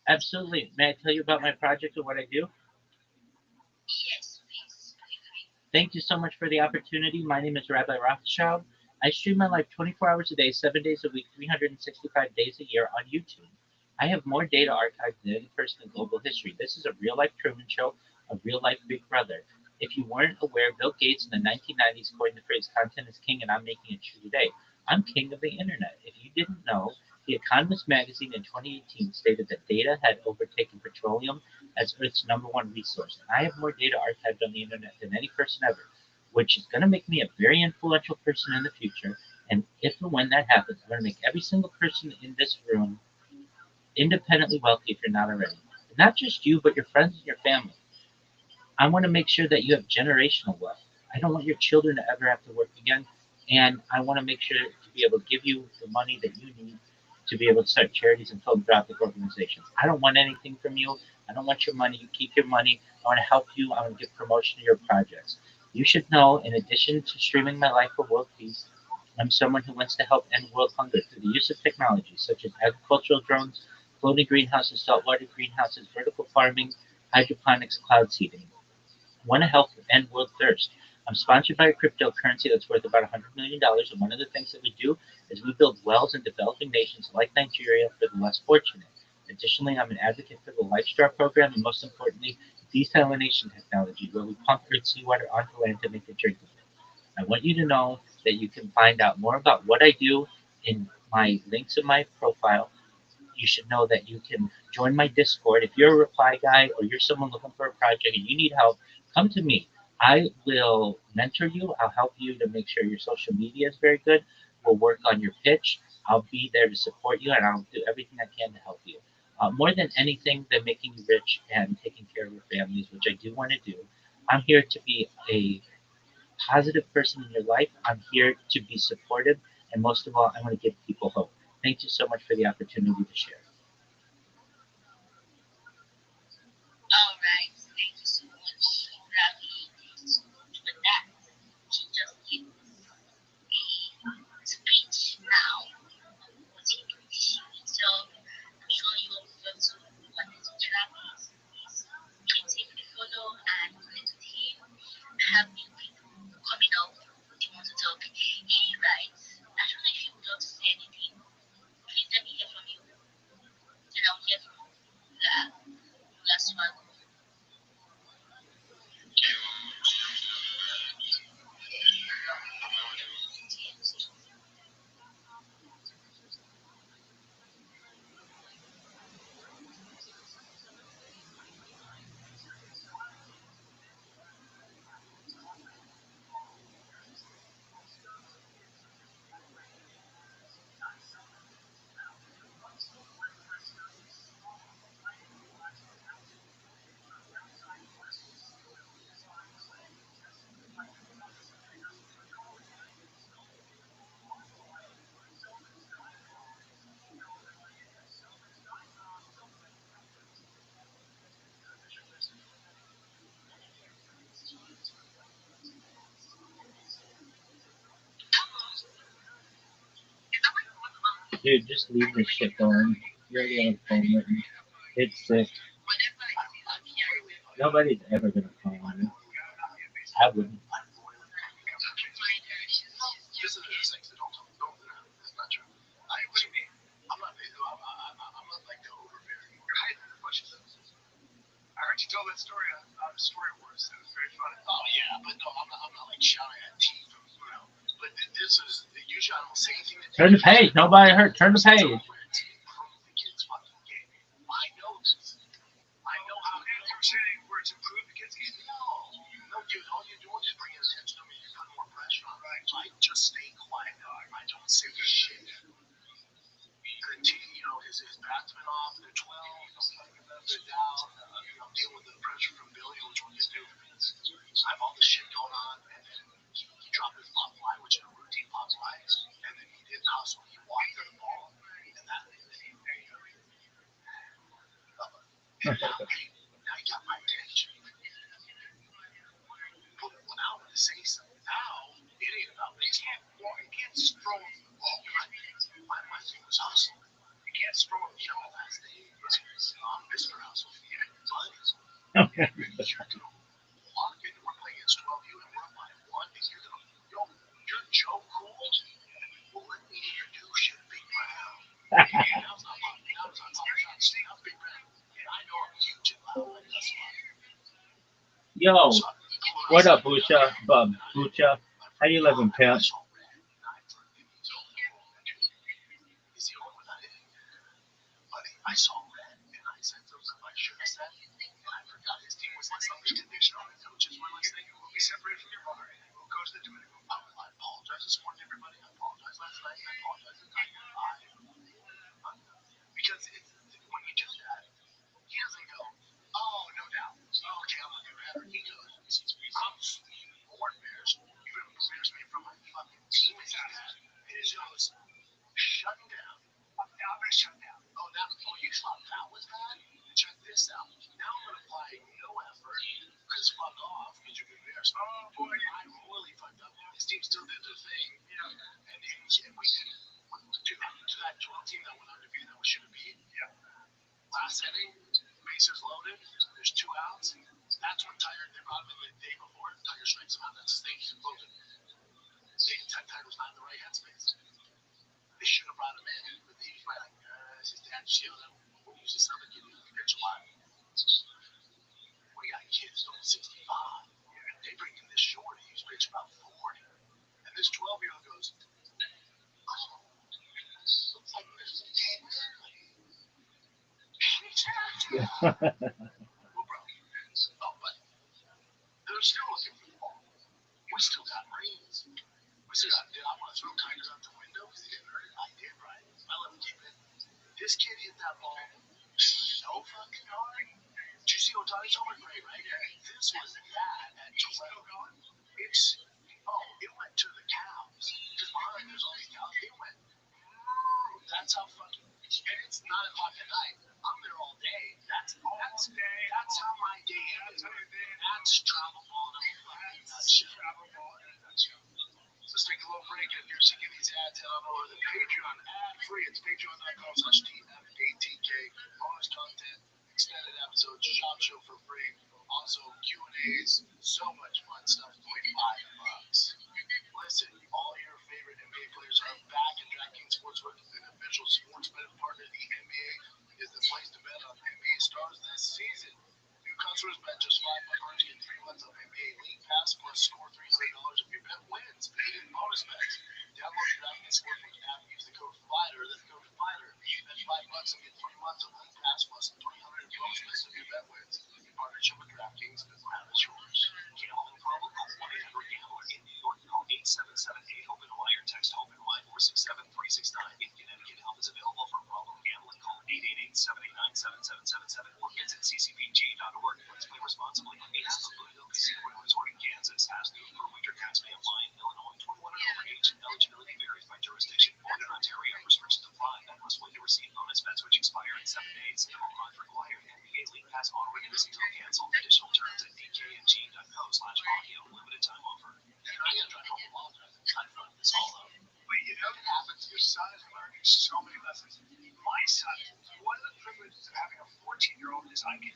Absolutely. May I tell you about my project and what I do? Thank you so much for the opportunity. My name is Rabbi Rothschild. I stream my life 24 hours a day, 7 days a week, 365 days a year on YouTube. I have more data archived than any person in global history. This is a real life Truman Show, a real life Big Brother. If you weren't aware, Bill Gates in the 1990s coined the phrase content is king, and I'm making it true today. I'm king of the internet. If you didn't know, The Economist magazine in 2018 stated that data had overtaken petroleum as Earth's number one resource. And I have more data archived on the internet than any person ever, which is going to make me a very influential person in the future. And if and when that happens, I'm going to make every single person in this room independently wealthy if you're not already. And not just you, but your friends and your family. I want to make sure that you have generational wealth. I don't want your children to ever have to work again. And I want to make sure to be able to give you the money that you need to be able to start charities and philanthropic organizations. I don't want anything from you. I don't want your money. You keep your money. I want to help you. I want to give promotion to your projects. You should know, in addition to streaming my life for world peace, I'm someone who wants to help end world hunger through the use of technology such as agricultural drones, floating greenhouses, saltwater greenhouses, vertical farming, hydroponics, cloud seeding. I want to help end world thirst. I'm sponsored by a cryptocurrency that's worth about $100 million, and one of the things that we do is we build wells in developing nations like Nigeria for the less fortunate. Additionally, I'm an advocate for the LifeStar program and most importantly, desalination technology, where we pump grit seawater onto land to make it drinkable. I want you to know that you can find out more about what I do in my links in my profile. You should know that you can join my Discord. If you're a reply guy or you're someone looking for a project and you need help, come to me. I will mentor you. I'll help you to make sure your social media is very good. We'll work on your pitch. I'll be there to support you and I'll do everything I can to help you. More than anything than making you rich and taking care of your families, which I do want to do, I'm here to be a positive person in your life. I'm here to be supportive. And most of all, I want to give people hope. Thank you so much for the opportunity to share. All right. Thank you so much, Rabbi. Thank you so much for that. He just gave a speech now on what he can see. So I'm sure you all prefer to connect with Rabbi. You can take a follow and connect with him. I have new people coming up. They want to talk. Hey, right. I don't know if you would love to say anything. Please let me hear from you. And I'll hear from last one. Dude, just leave this shit going. You're already on the phone with me. It's sick. Whatever I say, I'm hearing. Nobody's ever gonna call on me. I wouldn't. This is don't. That's not true. What do you mean? I'm not like overbearing. You're hiding the bushes. I heard you tell that story on Story Wars. It was very funny. Oh yeah, but no, I'm not like shouting at teeth from But this is usually I don't say anything. Turn the page. Nobody heard. Turn the page. The kids fucking game. I know this. I know how you're saying where it's improved the kids game. No, dude. All you're doing is bringing attention to me. You're putting more pressure on. Right. I just stay quiet, dog. I don't say shit. The team, his bat's been off. They're 12. They're down. Dealing with the pressure from Billy, which one is new. I have all this shit going on, and then he dropped his pop fly, which is a routine pop fly, and then he didn't hustle. He walked to the ball, and that. And now he got my attention. But when I want to say something now, it ain't about me. You can't just throw him the ball. My thing was hustle. You can't throw him. My last name is Mr. Hustle. Yeah, buddies. Okay. Walk in, we're playing against 12U, and we're up by one. And you're Joe Cool. Well, let me introduce you to Big Brown. Now it's not Big Brown. And I know I'm huge and loud. That's why. Yo, what up, Bucha? Bucha, how you living, pimp? I saw red, and I said something I should have said, and I forgot his team was like something conditional. The coaches were listening. We'll be separated from your mother. We'll coach the Dominican. I apologize this morning, everybody. I apologize last night. I apologize tonight. Because when you do that, he doesn't go, oh, no doubt. Oh, okay, I'm gonna do better. He goes, I'm more embarrassed. You've embarrassed me from my fucking teammates. And he goes, shut down. Now I'm gonna shut down. You thought that was bad? Check this out. Now I'm gonna apply no effort because fuck off because you've embarrassed me. Oh boy, I really fucked up. This team still did their thing. Yeah. And we did. To that 12 team that went undefeated that we should have beat. Yeah. Last inning, bases loaded. There's 2 outs. That's when they brought him in the day before. Tiger strikes him out. That's his thing. He's loaded. Tiger's not in the right headspace. They should have brought him in, but he's like, his dad shielded him. Use this other kid who's pitch line. We got kids going 65. They bring in this shorty who's pitch about 40. And this 12-year-old goes, Yeah. well, bro. Oh, but they're still looking for the ball. We still got rings. We still got, I want to throw Tiger out the window because he didn't hurt it. I did, right? I let him keep it. This kid hit that ball so fucking hard. Did you see Otani's home run, right? This was bad at 12. It went to the cows. Because behind there's all these cows. It went, that's how fucking, and it's 9 o'clock at night. I'm there all day. That's how my day is. That's travel ball in a fucking nutshell. Let's take a little break. And if you're sick of these ads, head on over to Patreon ad-free. It's patreon.com/TFATK. Bonus content, extended episodes, shop show for free. Also, Q&As, so much fun stuff, $5. Listen, all your favorite NBA players are back, and DraftKings Sportsbook, an official sports betting partner of the NBA, is the place to bet on NBA stars this season. New customers bet just $5 get 3 months of NBA League Pass plus score $300 if your bet wins. Paid in bonus bets. Download the DraftKings Sportsbook app and use the code FIGHTER. That's code FIGHTER. Bet $5 and get 3 months of League Pass plus $300 in bonus bets if your bet wins. In partnership with DraftKings, the crown is yours. Gambling problem? Call 1-800-GAMBLER. In New York, call 877-8-HOPE-NY or text HOPE-NY 467-369. In Connecticut, help is available for problem gambling. Call 888-789-7777 or visit ccpg.org. Let's play responsibly. Ace Blue Casino and Resort in Kansas. Has new for winter cats may apply in Illinois. 21 and over age. Eligibility varies by jurisdiction. Northern Ontario restrictions apply. And must wait to receive bonus bets which expire in 7 days. Minimum contract required. NBA League Pass on renews until canceled. Additional terms at dkng.co/audio. Limited time offer. And I gotta try to apologize. I fucked this all up. But you know what happens? Your son is learning so many lessons. My son, one of the privileges of having a 14-year-old is I can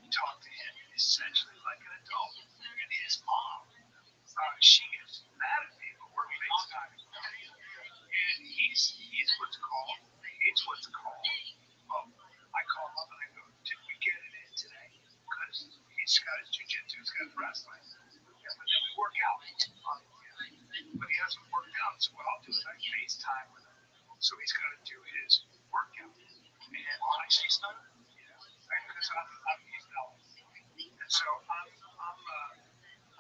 talk to him essentially like an adult. And his mom, she gets mad at me, but we're FaceTime. And he's what's called. I call him up and I go, did we get it in today? Because he's got his jiu-jitsu, he's got his wrestling. Yeah, but then we work out. But he hasn't worked out, so what I'll do is I FaceTime with him. So he's got to do his workout. And I FaceTime, because I'm his dog. And so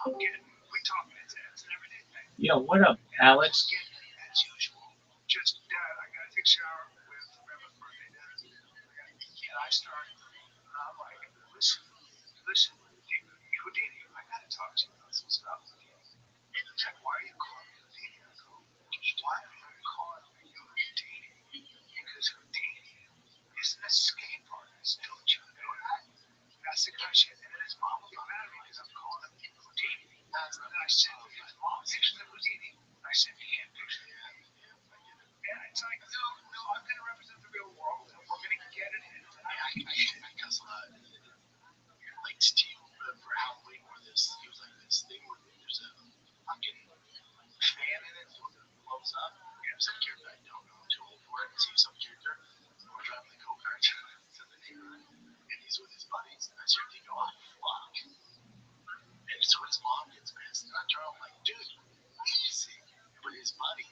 I'm getting, we talk minutes and everything. Yo, what up, Alex? As usual, just I gotta take a shower with Rabbi's birthday dinner. And I start, I'm like, listen, Houdini, I gotta talk to you about some stuff. He's like, why are you calling me Houdini? I go, why are you calling me Houdini? Because Houdini is an escape artist. Don't you know that? That's the question. And then his mom will be mad at me because I'm calling him Houdini. And I said, his mom pictures of Houdini. I said, you can't picture that. And it's like, no, I'm going to represent the real world, and we're going to get it in. I guess like Steve for Halloween wore this. He was like this thing where there's a fucking fan in it that blows up. And some character I don't know, I'm too old for it. See some character. We're driving the go-kart to the neighborhood, and he's with his buddies. And I start thinking, oh, fuck. And so his mom gets pissed, and I turn on, like, dude, easy. But his buddy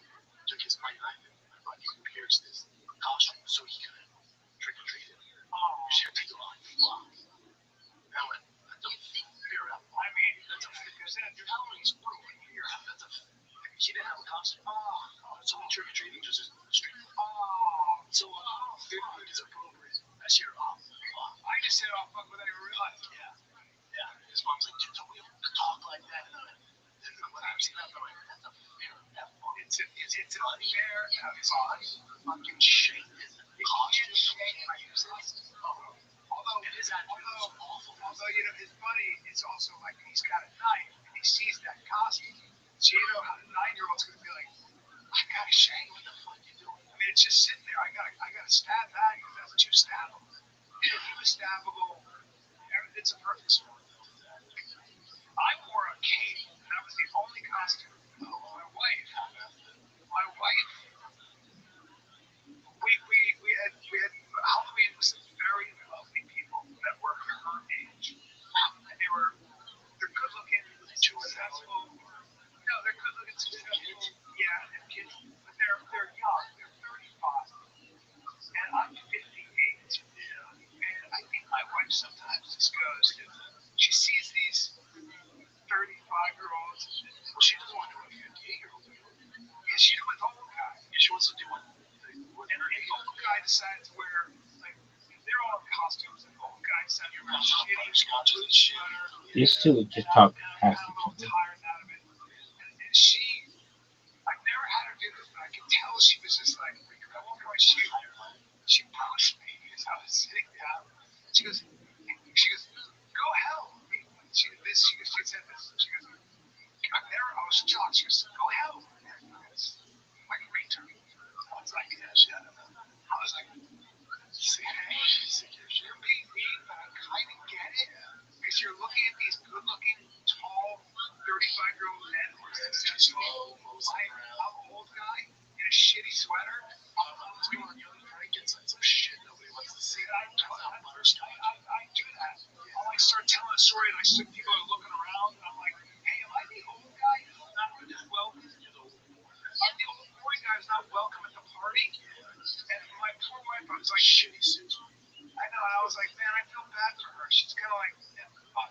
took his white knife and fucking pierced his costume so he could trick or treat it. Oh, shit, people are like, fuck. That went, that's a fear out. I mean, that's a fear, because then your Halloween's ruined. That's a he didn't have a costume. So we trick or treating just in the street. So it is appropriate. That's your I just said, oh, fuck, without even realizing. Yeah. His mom's like, dude, don't we have to talk like that? And when I've seen that, I'm like, that's a fair F-bomb. It's an unfair F-bomb. Fucking shit. Although, his buddy is also like, he's got a knife, and he sees that costume. So you know how the 9-year-old's gonna be like, I got a shame. What the fuck you doing? I mean, it's just sitting there. I gotta stab that because that's what you stab him. He was stabbable. It's a perfect story. I wore a cape. That was the only costume. My wife. We had Halloween but they're young. They're 35, and I'm 58. And I think my wife sometimes just goes, she sees these 35-year-olds, well, she doesn't want to do a 58-year-old. Yeah, she do with old guy. Yeah, she wants to do one. And the old guy decides to wear, like, they're all in costumes, and the old guy decides to wear shitty scotches, sweater. These two would just talk I'm past a each little other. tired out of it. And she, I've never had her do this, but I could tell she was just like, at one point she pushed me as I was sitting down. She goes, go hell. She said this. She goes, I was shocked. She goes, go hell. Like a retard. I was like, yeah, shut up. I was like, see, you're being mean, but I kind of get it. Because you're looking at these good-looking, tall, 35-year-old men who are successful. I'm an old guy in a shitty sweater. I'm going on young Frankenstein, some shit nobody wants to see. I do that. I'll like start telling a story, and people are looking around, and I'm like, hey, am I the old guy who's not welcome? I'm the old boy guy who's not welcome at the party. And my poor wife, I was like, shitty suit. I know, and I was like, man, I feel bad for her. She's kind of like, I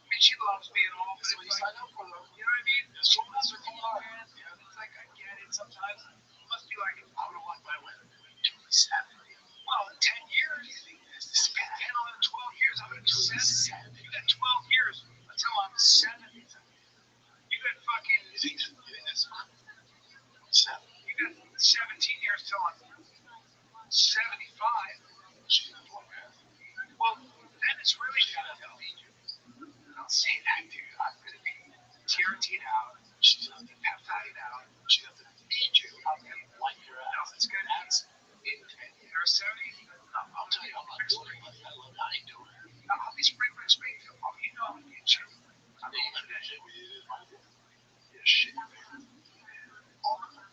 mean, she loves me and all, but it's like, you know what I mean? Shoulders are too hard. It's like, I get it sometimes. It must be like, I would have liked my wedding to be 27. Well, in 10 years, it's been 10, 11, 12 years, I'm going to do 7. You got 12 years until I'm 70. You got fucking, you got 17 years till I'm 75. Well, then it's really downhill. Don't say that, dude. I'm going to be TRT'd out. She's going to be peptided out. She's going to feed you. I'm going to wipe your ass. No, it's good. In 10 years, 70. I'll tell you, I'm not doing it. I love how you do it. I'll be Springfield. Oh, you know I'm going to get you. I'm going to get you. Yeah, shit. All of them.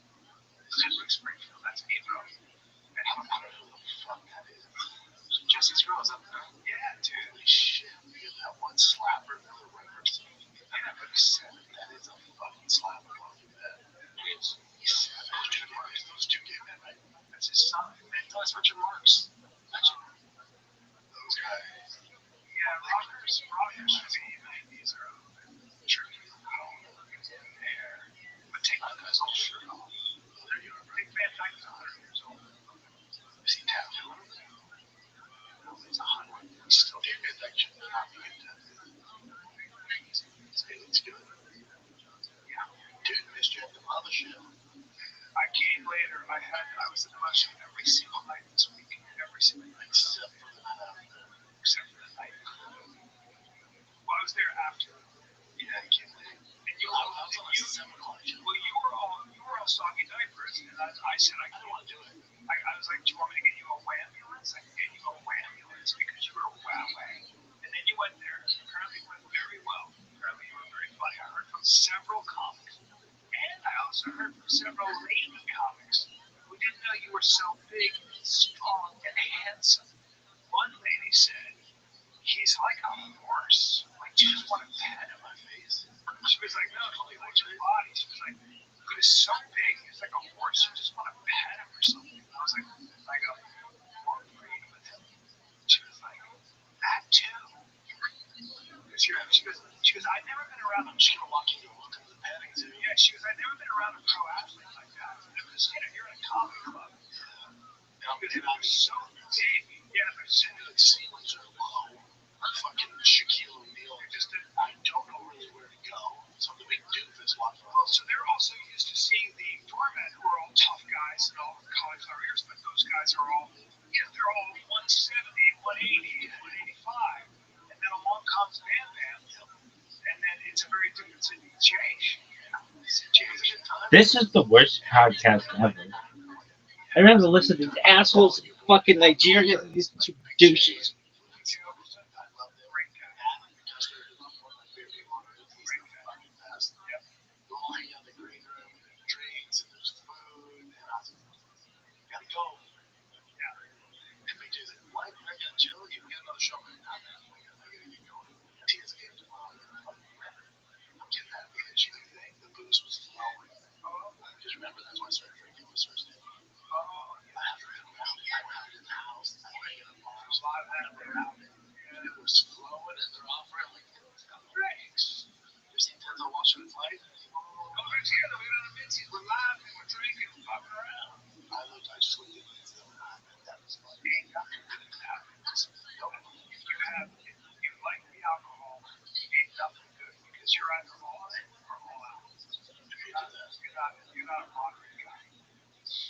Springfield. That's me, bro. And I don't know who the fuck that is. Jesse's girls up there. Yeah, dude. Holy shit. We get that one slapper for the records. Yeah, but he's 7. That is a fucking slapper. I'll give you that. He's 7. Those two gay men, right? That's his son. Man, that's Richard Marks. Those guys. Yeah, rockers. These are tricky. There. But take that guy's whole shirt off. There you are. Big Van Dyke's 100 years old. Is he tattooed? He's 100. He's still Big Van Dyke should not be getting tattooed. It looks good. Yeah. Dude, missed you at the mothership. I came later. I was at the mothership every single night this week. Every single night. Except for the night. Well, I was there after. Yeah, I came late. And you were on a 7 o'clock show. Well, you were all soggy diapers, and I said I don't want to do it. I was like, do you want me to get you a ambulance? I can get you a ambulance because you were way. And then you went there. Apparently it went very well. Apparently you were very funny. I heard from several comics. And I also heard from several lady comics who didn't know you were so big, strong, and handsome. One lady said, he's like a horse. Like, you just want to pet him. My face. She was like, no, he likes your body. She was like, he was so big, he's like a horse. You just want to pet him or something. I was like, or breed with him. She was like, that too. She goes, I've never been around him. She's going to walk you to the petting zoo. Yeah, she goes, I've never been around a pro athlete like that. Because, you're in a comedy club. Now, because it was so big. Yeah, but the ceilings are low. Fucking Shaquille O'Neal. I don't know really where to go. Some of the big doofus walking around. Well, so they're also used to seeing the doormen who are all tough guys and all cauliflowers, but those guys are all, they're all 170, 180, 185. And then along comes Bam Bam, and then it's a very different situation. This is the worst podcast ever. I remember listening to these assholes in fucking Nigeria, these two douches. remember that's why I started drinking was Thursday. I have to have it in the house. I drank it in bars. A lot of that around it. It was flowing and they're offering like drinks. You seen Denzel Washington fight? Oh, we're together. We're on a Mitzi. We're laughing. We're drinking. We're fucking around. I just looked at it and that was like, ain't nothing good to happen. If you like the alcohol, ain't nothing good because you're either all in or all out. You're not a moderate guy.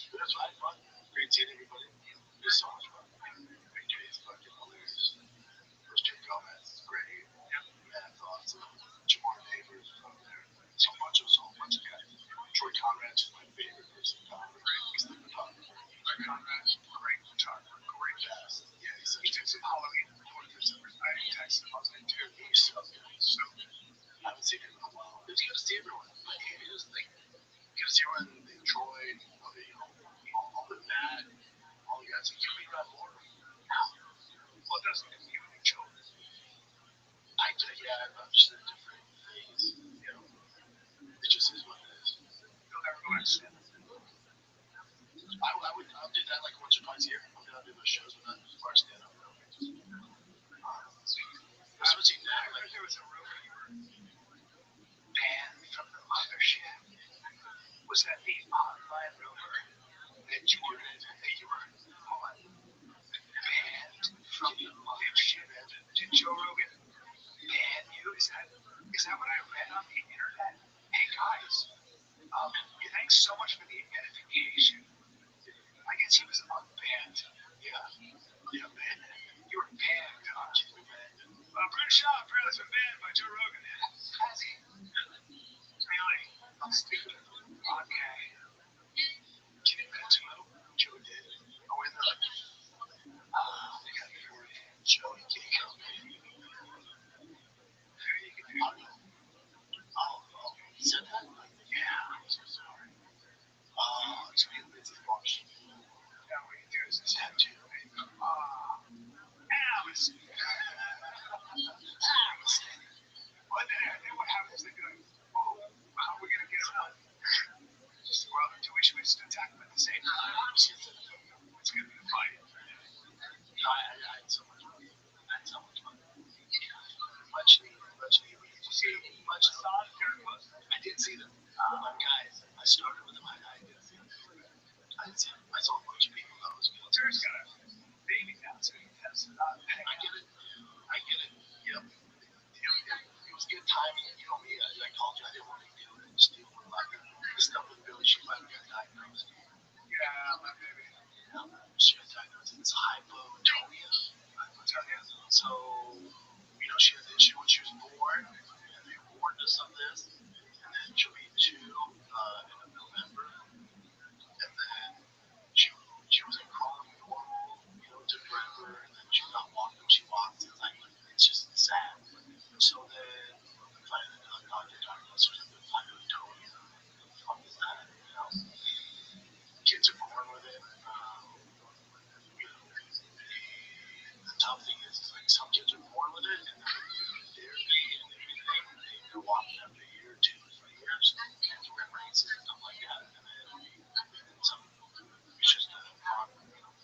But that's why I fun. Great seeing everybody. It was so much fun. Big J's fucking hilarious. Christian Gomez is great. Yep. Matt's awesome. Jamar Neighbors is up there. So much of guys. Troy Conrad's just my favorite person. He's the photographer. Troy Conrad's great photographer. Great bass. Yeah, he did some Halloween in the 4th of December. I texted him. I was like, dude, he's so good. He's so good. I haven't seen him in a while. It's good to see everyone. Like, it is like, good to see everyone in Troy, all the Matt, all the guys. Like, you meet around more. Well, it doesn't mean you and your children. I'm just in a different phase. It just is what it is. You'll never go out and stand up. I'll do that like once or twice a year. I'll do those shows with that as far as stand up. Especially now, like there was a rumor you were banned from the mothership. Was that the online rumor that you were banned from the mothership? Did Joe Rogan ban you? Is that what I read on the internet? Hey guys, thanks so much for the edification. I guess he was unbanned. Yeah, man. You were banned, huh? British Australia has been banned by Joe Rogan. Has he? Really? I'm stupid. Okay. Can you imagine what Joe did? Oh, and they're like, they got Joe, you can't come in. You can do it. Oh, he said that? Yeah, I'm so sorry. It's me and Lindsay Marsh. Yeah, what you do is just have to. Alice. But then what happens? They be like, oh, how are we going to get him out? Well, do we just attack him at the same time? It's going to be a fight. I had so much fun. Much needed. Did you see much thought? I did see them. Guys, I started with them. I did see them. I saw a bunch of people that was good. Terry's got a baby now, so he has I get it. Yep. It was good timing. You know me, I told you I didn't want to do it. Just deal with like the stuff with Billy. She might have got diagnosed. Yeah, my baby. She got diagnosed. It's hypotonia. So, she had the issue when she was born, and they warned us of this. And then she'll be 2 in November. And then she wasn't crawling normal, it took forever. And then she's not walking when she walks. It's just sad. So then finally the doctor diagnosed her with hypotonia. What the fuck is that? Kids are born with it. The tough thing is like some kids are born with it, and then they do therapy and everything. They're walking after a year, 2, 3 years, and doing races and stuff like that. And then some, it's just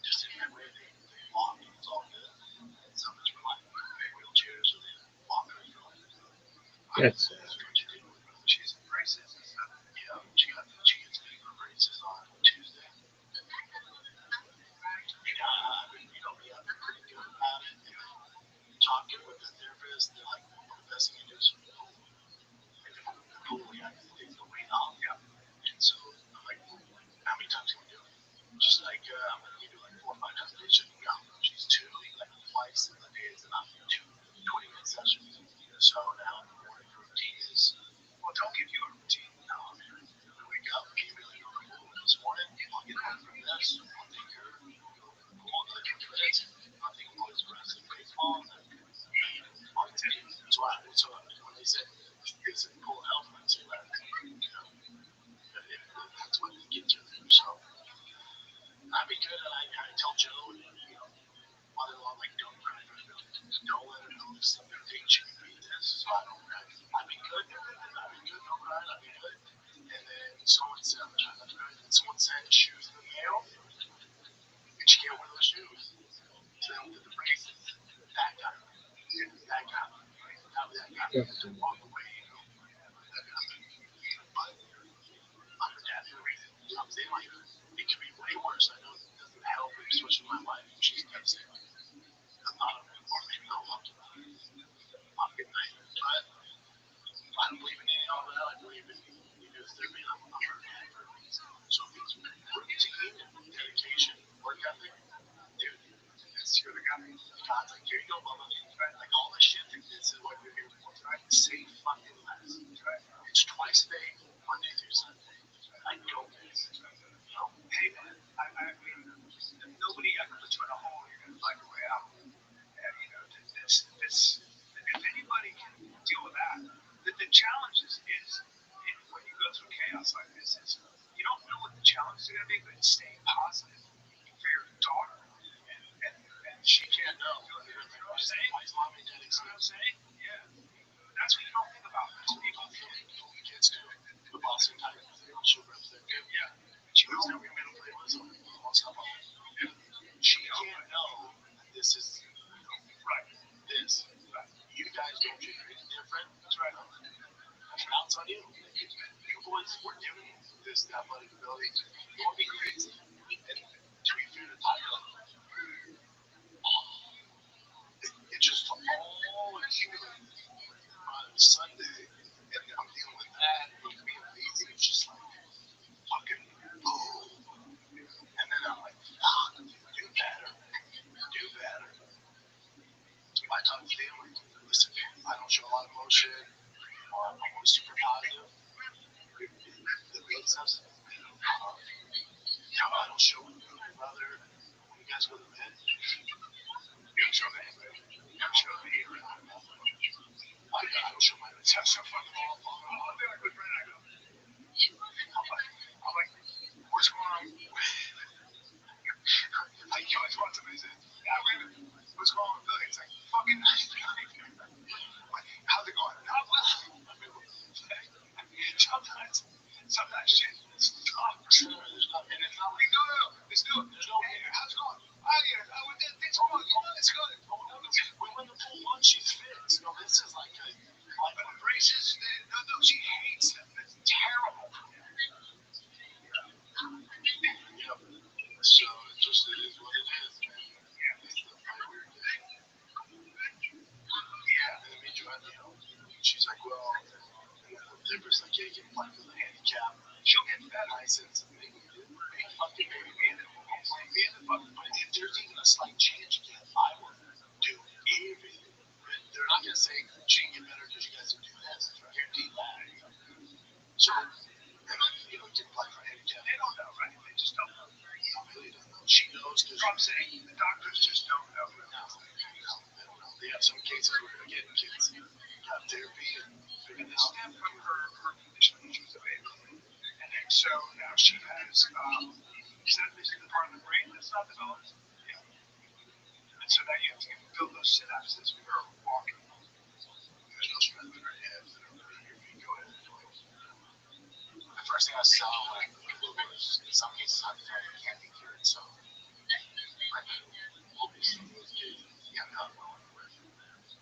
just in that way they walk and it's all good. And some is for like wheelchairs, so they walk for like. Yes. She's in braces and stuff. Yeah, she gets paper braces on Tuesday. Me, I've been pretty good about it. Talking with the therapist, they're like, well, the best thing you do is pull the weight off. Yeah. And so I'm like, how many times can we do it? She's like, I'm going to do like 4 or 5 times a day. She's like, she's 2, like twice in the days, and I'm 20-minute sessions. So now the morning routine is, well, don't give you a routine. No, I wake up, get ready to go to the pool this morning. I'll get home from this. I'll take care of it. Go to the pool, I'll get dressed. I'll take boys wrestling baseball, and then eat. So when they said pull health, I say that, that's what they get to. So I'd be good, and I tell Joe, mother-in-law, like, don't cry for her. Don't let her know this thing that she can beat this. So I'd be good. I'd be good, no crying, I'd be good. And then Someone said that. Someone sent shoes in the mail, and she can't wear those shoes. So they don't get the braces. That guy. That guy. How that guy walk away, That guy. But I'm the dad for a reason. You know what I'm saying? Like, it could be way worse. I know it doesn't help, especially in my life. She's devastated. I'm not, or maybe not lucky. I'm good night. But I don't believe in any of that. I believe in because they're being a dad for a reason. So if it's routine, dedication, work ethic, dude, that's you're the guy. God's like, here you go, mama. Right? Like all the shit that this is what you're here for. Right? Say fucking less. Right? It's twice a day, Monday through Sunday. I don't miss. Hey man, I mean, nobody ever puts you in a hole. You're gonna find your way out. And if anybody can deal with that, the challenge is when you go through chaos like this, is you don't know what the challenge is going to be, but it's staying positive for your daughter. And she can't know. You know what I'm saying? You know what I'm saying? Yeah. That's what you don't think about. People feel the kids do. The Boston Tigers, they all show reps their good. Yeah. She was never going to play with someone who come up. She can't know that this is right. This. Right. You guys don't treat her any different. That's right. Now it's on you. You boys were given this athletic ability. Don't be crazy. And to be fair to Tiger, it just all accumulated on Sunday. And I'm dealing with that. And being lazy. It's just like fucking boom. And then I'm like, do better. Do better. I talk to family. Listen, I don't show a lot of emotion. I'm always super positive. The real stuff. I don't show when you go to your brother. When you guys go to bed. You don't show me. You don't show me. I don't show my text. I'm fucking all. I'll be like with Brent. I go. I'm like, what's going on? Like, you always want somebody to say, yeah, wait a minute. What's going on with Billy? It's like, fucking nice. How's it going? Not well. Sometimes shit sucks. And it's not like, no, let's do it. There's no, hey, how's it going? Oh, yeah, things are going, it's good. We win the pool one, she's fixed. No, this is like the braces, no, she hates them. It's terrible. Yep. So it just is what it is, man. Yeah, it's the weird thing. Yeah, and I mean, she's like, well, there was like, yeah, you can play with a handicap. She'll get that license. Big fucking baby, man. But if there's even a slight change again, I will do everything. They're not going to say she can get better because you guys can do this. I guarantee that. So, and then, get play for handicap. They don't know, right? They just don't know. Really don't know. She knows because I'm saying the doctors just don't know. No, they don't know. They have some cases where they're getting kids got therapy and figuring this out. From her condition when she was a baby. And then so now she has, is that basically the part of the brain that's not developed? Yeah. And so now you have to build those synapses for her walking. There's no strength in her head. Go ahead. The first thing I saw when was in some cases hypothermia can't be cured, so obviously those kids you have not well with.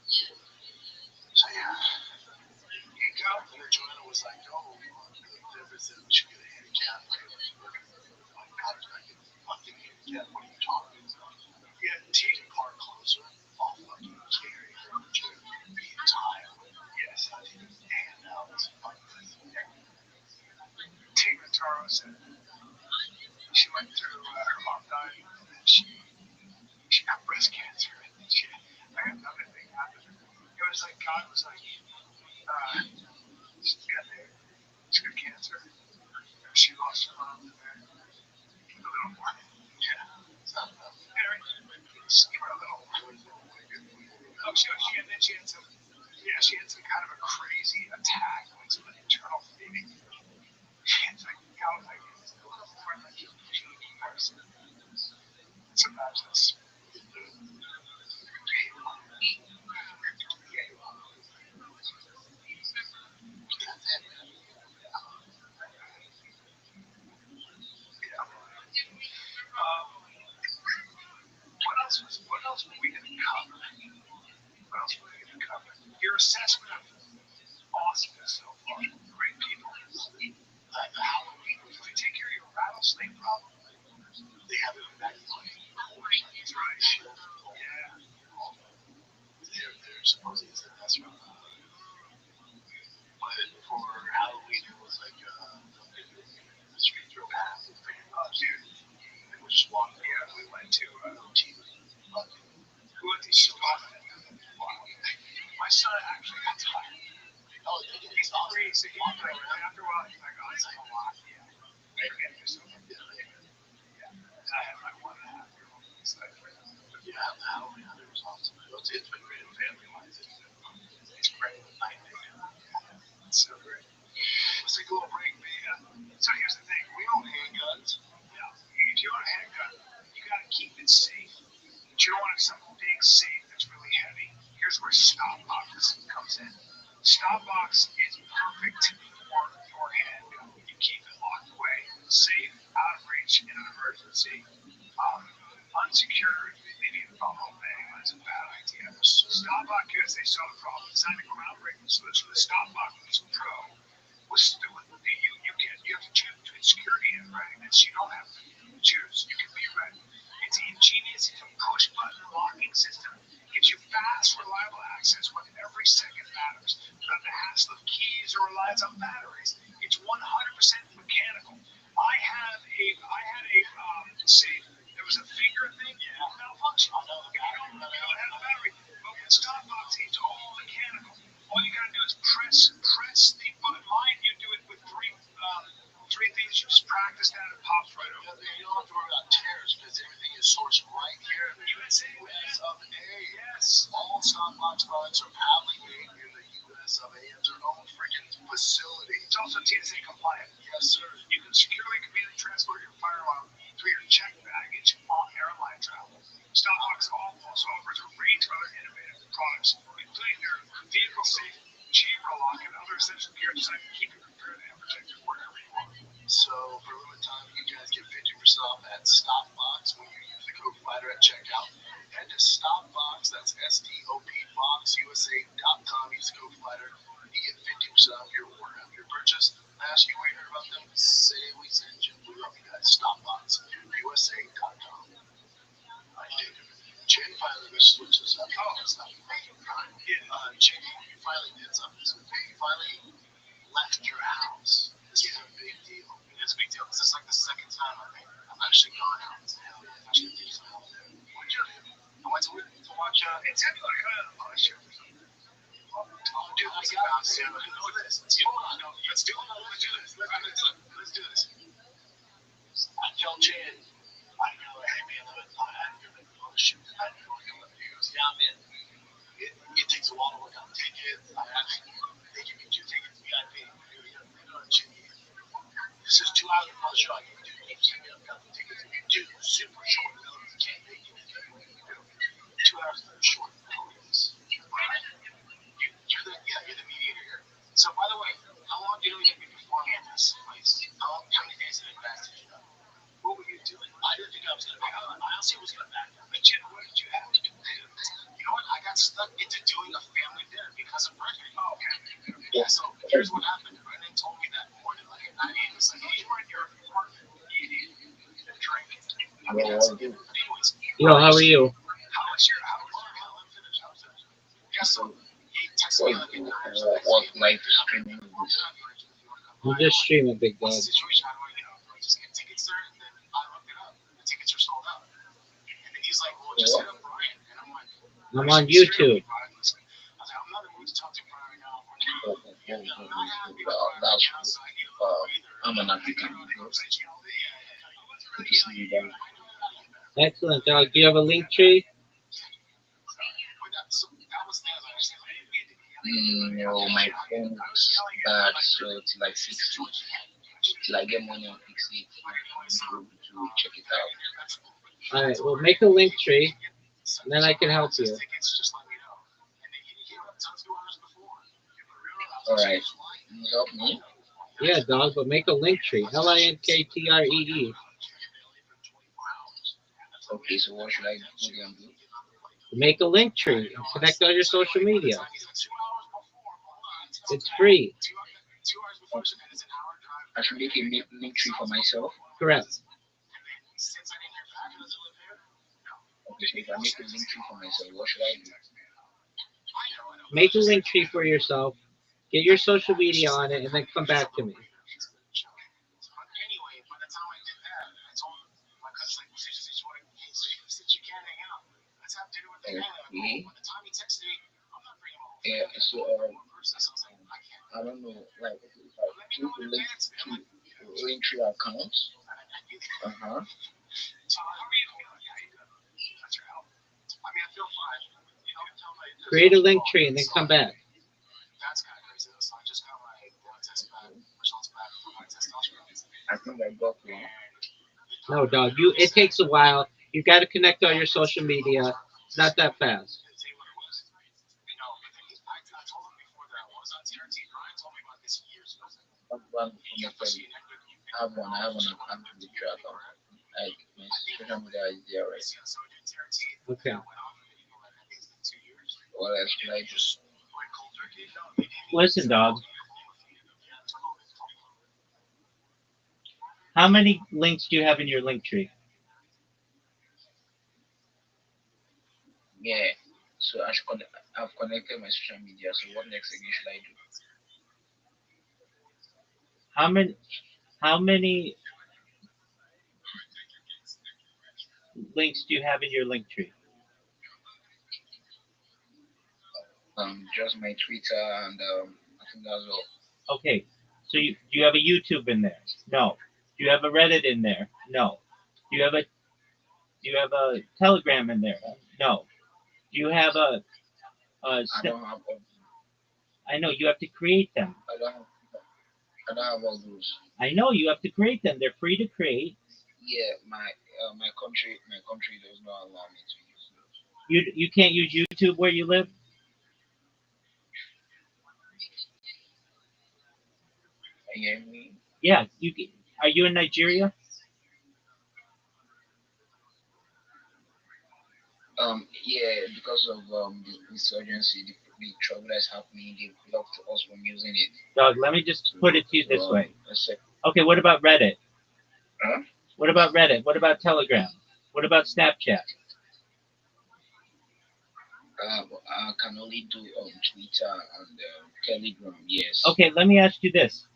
So yeah. And then Joanna was like, oh, there was we should get a handicap. My daughter's not getting a fucking handicap. What are you talking about? Yeah, take the car closer. I'll fucking carry her to the entire. Yes, I did. And now this fucking Tina Taro said she went through her mom died and then she got breast cancer and then I got another thing happened. It was like God was like, she's got cancer. She lost her mom and then a little more. Yeah. So, very, you were a little. Oh, and then she had some. Yeah, she had some kind of a crazy attack, like some internal bleeding. It's like, like it's a little more like a person. Sometimes that's. They have it back in motorcycles, right? Yeah. They're supposedly said that's from. But for Halloween, it was like the streets were packed with fans. Dude, and we just walked there. We went to OT. Who went to spot? Wow. My son actually got tired. Oh, he's crazy. After a while, he's like, oh, it's like a lot. Yeah. I can't do something. Yeah. And I have my 1.5-year-old. He's like, yeah, Halloween Hunter was awesome. It's been great family wise. It's great with night. It's so great. Let's take a little break, man. So here's the thing: we own handguns. Yeah. If you own a handgun, you gotta keep it safe. But you don't want some big safe that's really heavy. Here's where Stopbox comes in. Stopbox is perfect for your handgun. You keep it locked away, safe, out of reach in an emergency. Unsecured, maybe even from home anyway, it's a bad idea. Stopbox USA saw the problem, designed a groundbreaking solution. The Stopbox Pro was you have to choose between security and readiness. You don't have to choose. You can be ready. It's an ingenious push button locking system. Gives you fast, reliable access when every second matters. Without the hassle of keys or reliance on batteries. It's 100% mechanical. I had a safe. There was a finger thing, malfunction. You don't have the battery. But with Stopbox, it's all mechanical. All you gotta do is press the button. Mine, you do it with three things. You just practice that, it pops right over. You don't have to worry about tears because everything is sourced right here in the USA of A. Yes. All Stopbox products are proudly made in the US of A at their own freaking facility. It's also TSA compliant. Yes, sir. You can securely and conveniently transport your firearm through your checked baggage on airline travel. Stopbox also offers a range of other innovative products, including their vehicle safe chamber lock and other essential gear designed to keep you prepared and protected wherever you are. So for a limited time, you guys get 50% off at Stopbox when you use the code FIGHTER at checkout. Head to Stopbox, that's STOPBoxUSA.com. Use the code FIGHTER. You get 50% off your order after your purchase. Ask you where you heard about them. Say we sent you. We love you guys. StopBoxUSA.com. I did. Jen finally switches up. Oh, that's not right. Yeah, Jen, you finally did something. So you finally left your house. This is a big deal. It's a big deal because it's like the second time I've actually gone out. Hell yeah, I've actually did something out there. What'd you do? I went to watch it's heavy like a show or something. Oh, dude, let's get out soon. Let's do it. Let's do this. Let's do this. I tell Jen, I go, hey man, I have to go to the shoot tonight. He goes, yeah, I'm in. It takes a while to work out tickets. They give me 2 tickets VIP. This is 2 hours before the show. I give you 2 tickets. I've got the tickets. If you do super short notice, you can't make it. 2 hours is very short notice. You're the mediator here. So by the way, how long do you know you're going to be performing at this place? How many days in advance did you know? What were you doing? I didn't think I was going to back out. I honestly was going to back out. But Jen, what did you have to do? You know what? I got stuck into doing a family dinner because of Brendan. Oh, okay. Yeah, so here's what happened. Brendan told me that morning, like at 9 a.m. He's like, hey, you were in your apartment eating and drinking. I mean, that's it. Anyways. Yo, how are you? How was your, how was finished? How was it? Yeah, so he texted me like at 9 or something. What night is streaming this? You just stream it, big dog. Situation, how do I get out? Do I just get tickets there? And then I looked it up. The tickets are sold out. And then he's like, well, just hit up Brian. And I'm like, I'm on YouTube. I was like, I'm not in the mood to talk to Brian right now. I'm not happy with Brian right now, so I need a little breather. I'm an African. Good to see you guys. Excellent, dog. Do you have a link tree? No, my phone is bad, so till I fix it, till I get money and fix it, I'll be able to check it out. All right. Well, make a link tree, and then I can help you. All right, you help me? Yeah, dog. But make a link tree. LINKTREE. Okay, so what should I do again? Make a link tree and connect all your social media. It's free. I should make a link tree for myself. Correct. Okay, so if I make a link tree for myself, what should I do? Make a link tree for yourself. Get your social media on it, and then come back to me. Anyway, by the time I did that, I told my cousin, like, since you can't hang out, let's have dinner with the gang. Okay. By the time he texted me, I'm not bringing my whole Yeah, family. so One person. So I was like, I can't. I don't know, like if I click the link tree account, uh-huh. So how are you? Yeah, you good. That's your help. I mean, I feel fine. You know, tell my Create a link tree, and then come back. that's kind of crazy though. So I just got my blood test back, results back for my testosterone. I think I got one. No, dog. It takes a while. You got to connect all your social media. It's not that fast. Did it say what it was? You know, but then I told him before that I was on TRT. Brian told me about this years ago. Not one You have to connected. see an equity. I have one. I have an account with the track account. Like my social media is there, right? So I did TRT. Okay. I went off of it, you know, like I think it's been 2 years. What else should I do? Just went cold turkey. No, they didn't. Listen, dog. How many links do you have in your link tree? Yeah. So I've connected my social media. So what next again should I do? How many links do you have in your link tree? Just my Twitter and I think that's all. Okay. So do you have a YouTube in there? No. Do you have a Reddit in there? No. Do you have a Telegram in there? No. Do you have a I don't have all. I know you have to create them. I don't have. I don't have all those. I know you have to create them. They're free to create. Yeah, my country does not allow me to use those. You can't use YouTube where you live. Can you hear me? Yeah. Are you in Nigeria? Yeah, because of the insurgency, the trouble that's happening, they blocked us from using it. Dog, let me just put it to you this way. Let's say, Okay, what about Reddit? huh? What about Reddit? What about Telegram? What about Snapchat? I can only do Twitter and Telegram. Yes. Okay, let me ask you this,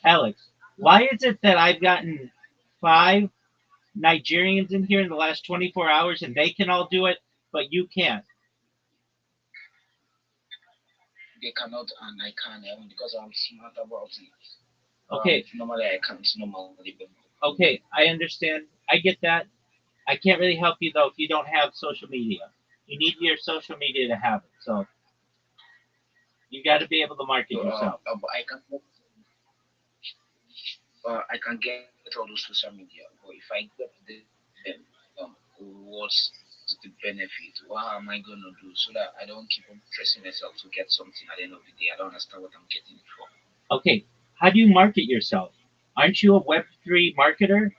Alex. Why is it that I've gotten 5 Nigerians in here in the last 24 hours and they can all do it, but you can't? They cannot and I can because I'm smart about it. Okay, Normally I can't normally, but okay, I understand. I get that. I can't really help you though if you don't have social media. You need your social media to have it. So you got to be able to market so, yourself. but I can get all those social media. But if I get them, what's the benefit? What am I gonna do so that I don't keep on stressing myself to get something at the end of the day? I don't understand what I'm getting it for. Okay, how do you market yourself? Aren't you a Web3 marketer?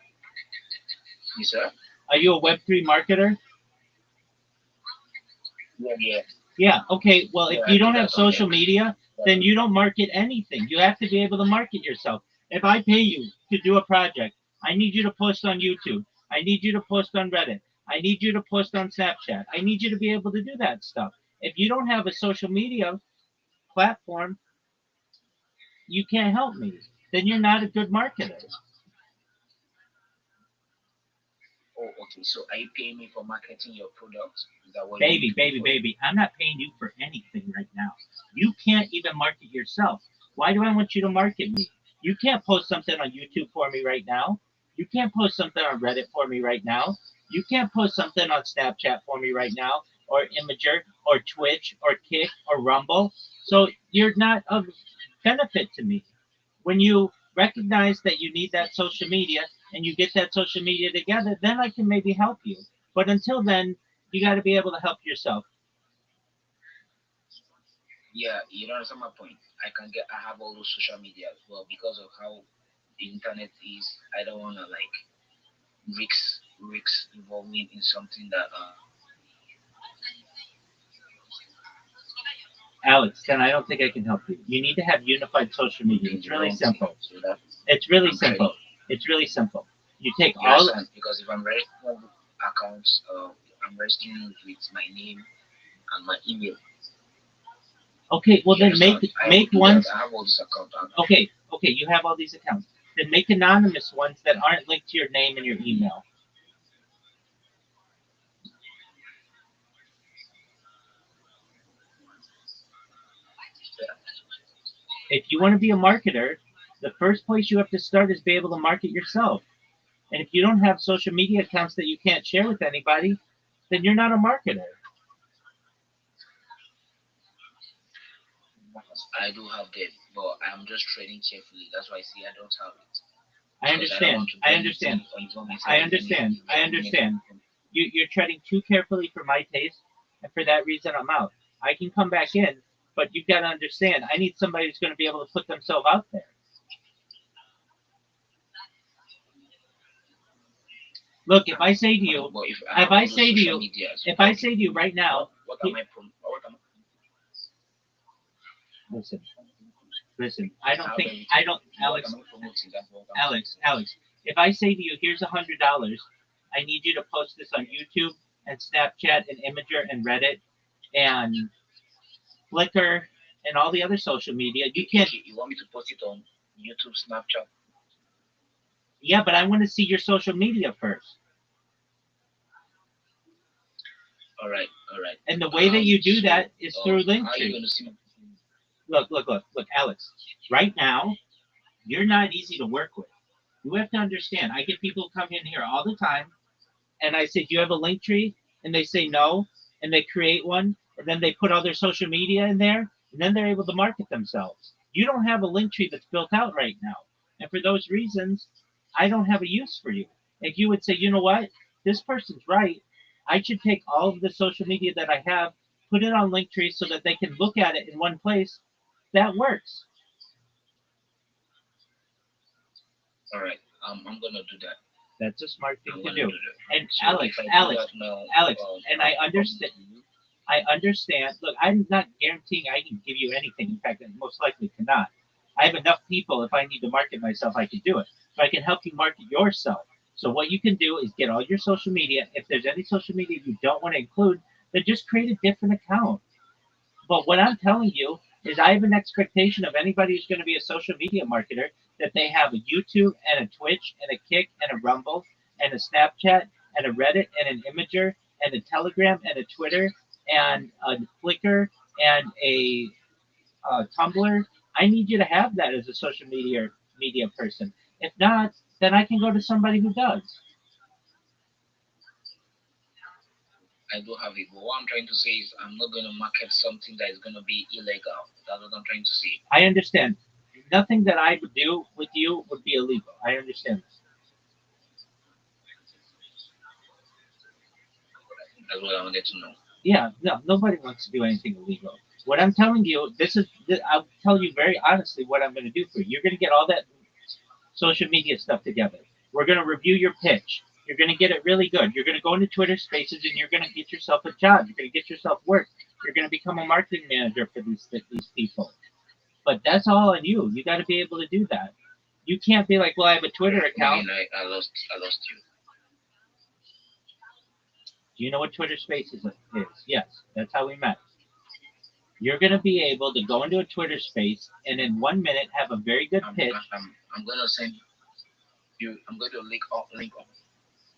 Yes, sir. Are you a Web3 marketer? Yeah. Yeah, okay. Well, if Yeah, I you do don't that have on social there. media, then you don't market anything. You have to be able to market yourself. If I pay you to do a project, I need you to post on YouTube. I need you to post on Reddit. I need you to post on Snapchat. I need you to be able to do that stuff. If you don't have a social media platform, you can't help me. Then you're not a good marketer. Oh, okay. So are you paying me for marketing your product? Is that what you Baby, want to baby, do for? baby, I'm not paying you for anything right now. You can't even market yourself. Why do I want you to market me? You can't post something on YouTube for me right now. You can't post something on Reddit for me right now. You can't post something on Snapchat for me right now, or Imager, or Twitch, or Kick, or Rumble. So you're not of benefit to me. When you recognize that you need that social media and you get that social media together, then I can maybe help you. But until then, you got to be able to help yourself. Yeah, you don't understand my point. I have all those social media as well because of how the internet is. I don't wanna like risk involvement in something that Alex, then I don't think I can help you. You need to have unified social media. It's really simple. So that It's really I'm simple. It's really simple. You take you all. understand because if I'm ready to have accounts, I'm registering with my name and my email. Okay, well You then make understand? I will make do that. ones. I have all this account. Okay, okay, you have all these accounts. Then make anonymous ones that aren't linked to your name and your email. If you want to be a marketer, the first place you have to start is be able to market yourself. And if you don't have social media accounts that you can't share with anybody, then you're not a marketer. I do have them, but I'm just trading carefully. That's why I say I don't have it I because I don't understand. want to I get understand. into or involve myself I in any understand. I understand. You're treading too carefully for my taste, and for that reason, I'm out. I can come back in, but you've got to understand. I need somebody who's going to be able to put themselves out there. Look, if I say to you, But if I if have I all those say to social you, medias, if I say to you right now, what am I from? What am listen, listen. I don't I have think everything? I don't, What Alex, am I promoting? That's what I'm saying. Alex. If I say to you, here's $100, I need you to post this on YouTube and Snapchat and Imager and Reddit and Flickr and all the other social media. You can't. You want me to post it on YouTube, Snapchat? Yeah, but I want to see your social media first. All right. And the way that you do that is through How are you Linktree. going to see? Look, Alex. Right now, you're not easy to work with. You have to understand. I get people come in here all the time, and I say, "Do you have a link tree?" And they say no, and they create one, and then they put all their social media in there, and then they're able to market themselves. You don't have a link tree that's built out right now, and for those reasons, I don't have a use for you. If you would say, you know what, this person's right, I should take all of the social media that I have, put it on Linktree so that they can look at it in one place. That works. All right. I'm gonna do that. That's a smart I'm thing to gonna do. do that. And So Alex, if I do Alex, that now, Alex, and I I'll understand. I understand. Look, I'm not guaranteeing I can give you anything. In fact, I most likely cannot. I have enough people. If I need to market myself, I can do it. So I can help you market yourself. So what you can do is get all your social media. If there's any social media you don't want to include, then just create a different account. But what I'm telling you is I have an expectation of anybody who's going to be a social media marketer that they have a YouTube and a Twitch and a Kick and a Rumble and a Snapchat and a Reddit and an Imager and a Telegram and a Twitter and a Flickr and a Tumblr. I need you to have that as a social media person. If not, then I can go to somebody who does. I do have it. But what I'm trying to say is I'm not gonna market something that is gonna be illegal. That's what I'm trying to say. I understand. Nothing that I would do with you would be illegal. I understand this. That's what I wanted to know. Yeah, no, nobody wants to do anything illegal. What I'm telling you, I'll tell you very honestly what I'm going to do for you. You're going to get all that social media stuff together. We're going to review your pitch. You're going to get it really good. You're going to go into Twitter Spaces and you're going to get yourself a job. You're going to get yourself work. You're going to become a marketing manager for these people. But that's all on you. You got to be able to do that. You can't be like, well, I have a Twitter account. I lost you. Do you know what Twitter Spaces is? Yes, that's how we met. You're going to be able to go into a Twitter space and in 1 minute have a very good pitch. I'm gonna send you. I'm going to link up.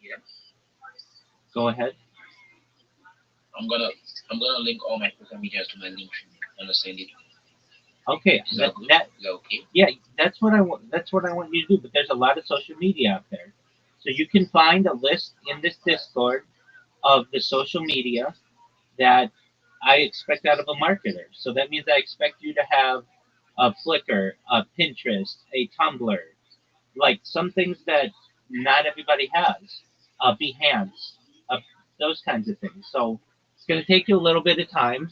Yeah. Go ahead. I'm gonna I'm gonna link all my social media to my link tree. I'm gonna send it. Okay, Is that good? Is that okay? Yeah, that's what I want. That's what I want you to do. But there's a lot of social media out there, so you can find a list in this Discord of the social media that I expect out of a marketer. So that means I expect you to have a Flickr, a Pinterest, a Tumblr, like some things that not everybody has, Behance, those kinds of things. So it's going to take you a little bit of time.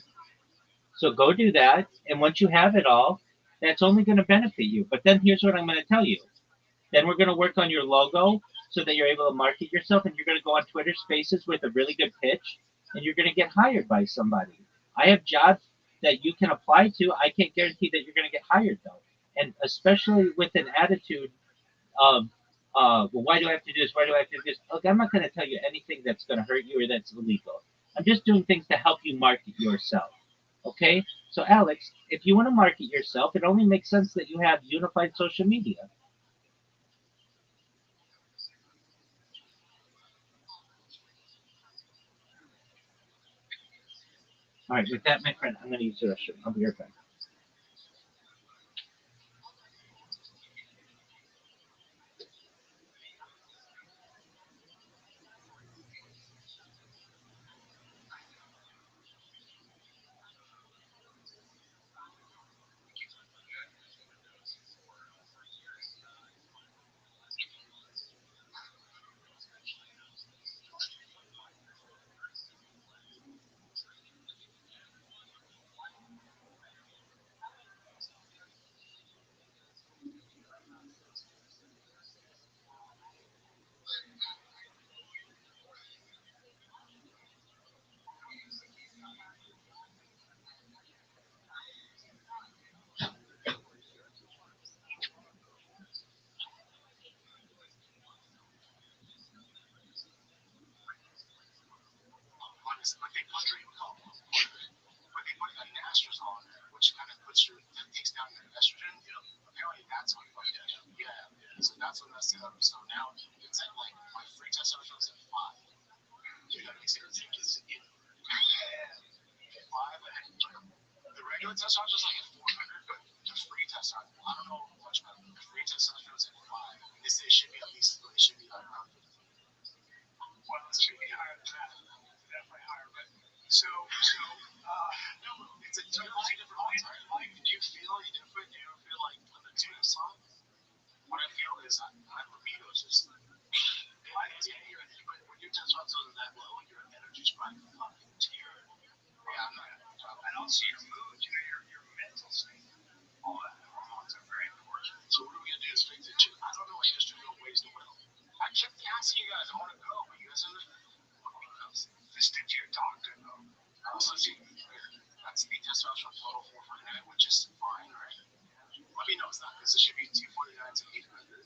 So go do that, and once you have it all, that's only going to benefit you. But then here's what I'm going to tell you. Then we're going to work on your logo so that you're able to market yourself, and you're going to go on Twitter Spaces with a really good pitch, and you're going to get hired by somebody. I have jobs that you can apply to. I can't guarantee that you're going to get hired though, and especially with an attitude of well, why do I have to do this? Why do I have to do this? Look, I'm not going to tell you anything that's going to hurt you or that's illegal. I'm just doing things to help you market yourself. Okay? So, Alex, if you want to market yourself, it only makes sense that you have unified social media. All right, with that, my friend, I'm going to use the restroom. I'll be right back. But they put but they put an estradiol on there, which kind of takes down your estrogen. Apparently that's what fucked it up. Yeah. So that's what messed it up. So now it's at like my free testosterone is at 5. You gotta make sure it's in 5. The regular testosterone is like at 400, but the free testosterone, I don't know much about it. The free testosterone is at 5. And they say it should be at least, it should be like around 50. Well, it should be higher than that. Definitely higher. But no, it's a totally different life. Do you feel any different? Do you ever feel like when the tune's on? What I feel is my libido is just. When your testosterone is that low, your energy's running fucking tear. Yeah, I'm not. And also your mood, your mental state. All that hormones are very important. So what are we gonna do to fix it? I don't know. I just don't know ways to will. I kept asking you guys. I want to go, but you guys are just stick to your doctor, though. Also, see, that's the testosterone total 449, which is fine, right? Let me know it's not, because it should be 249 to 800.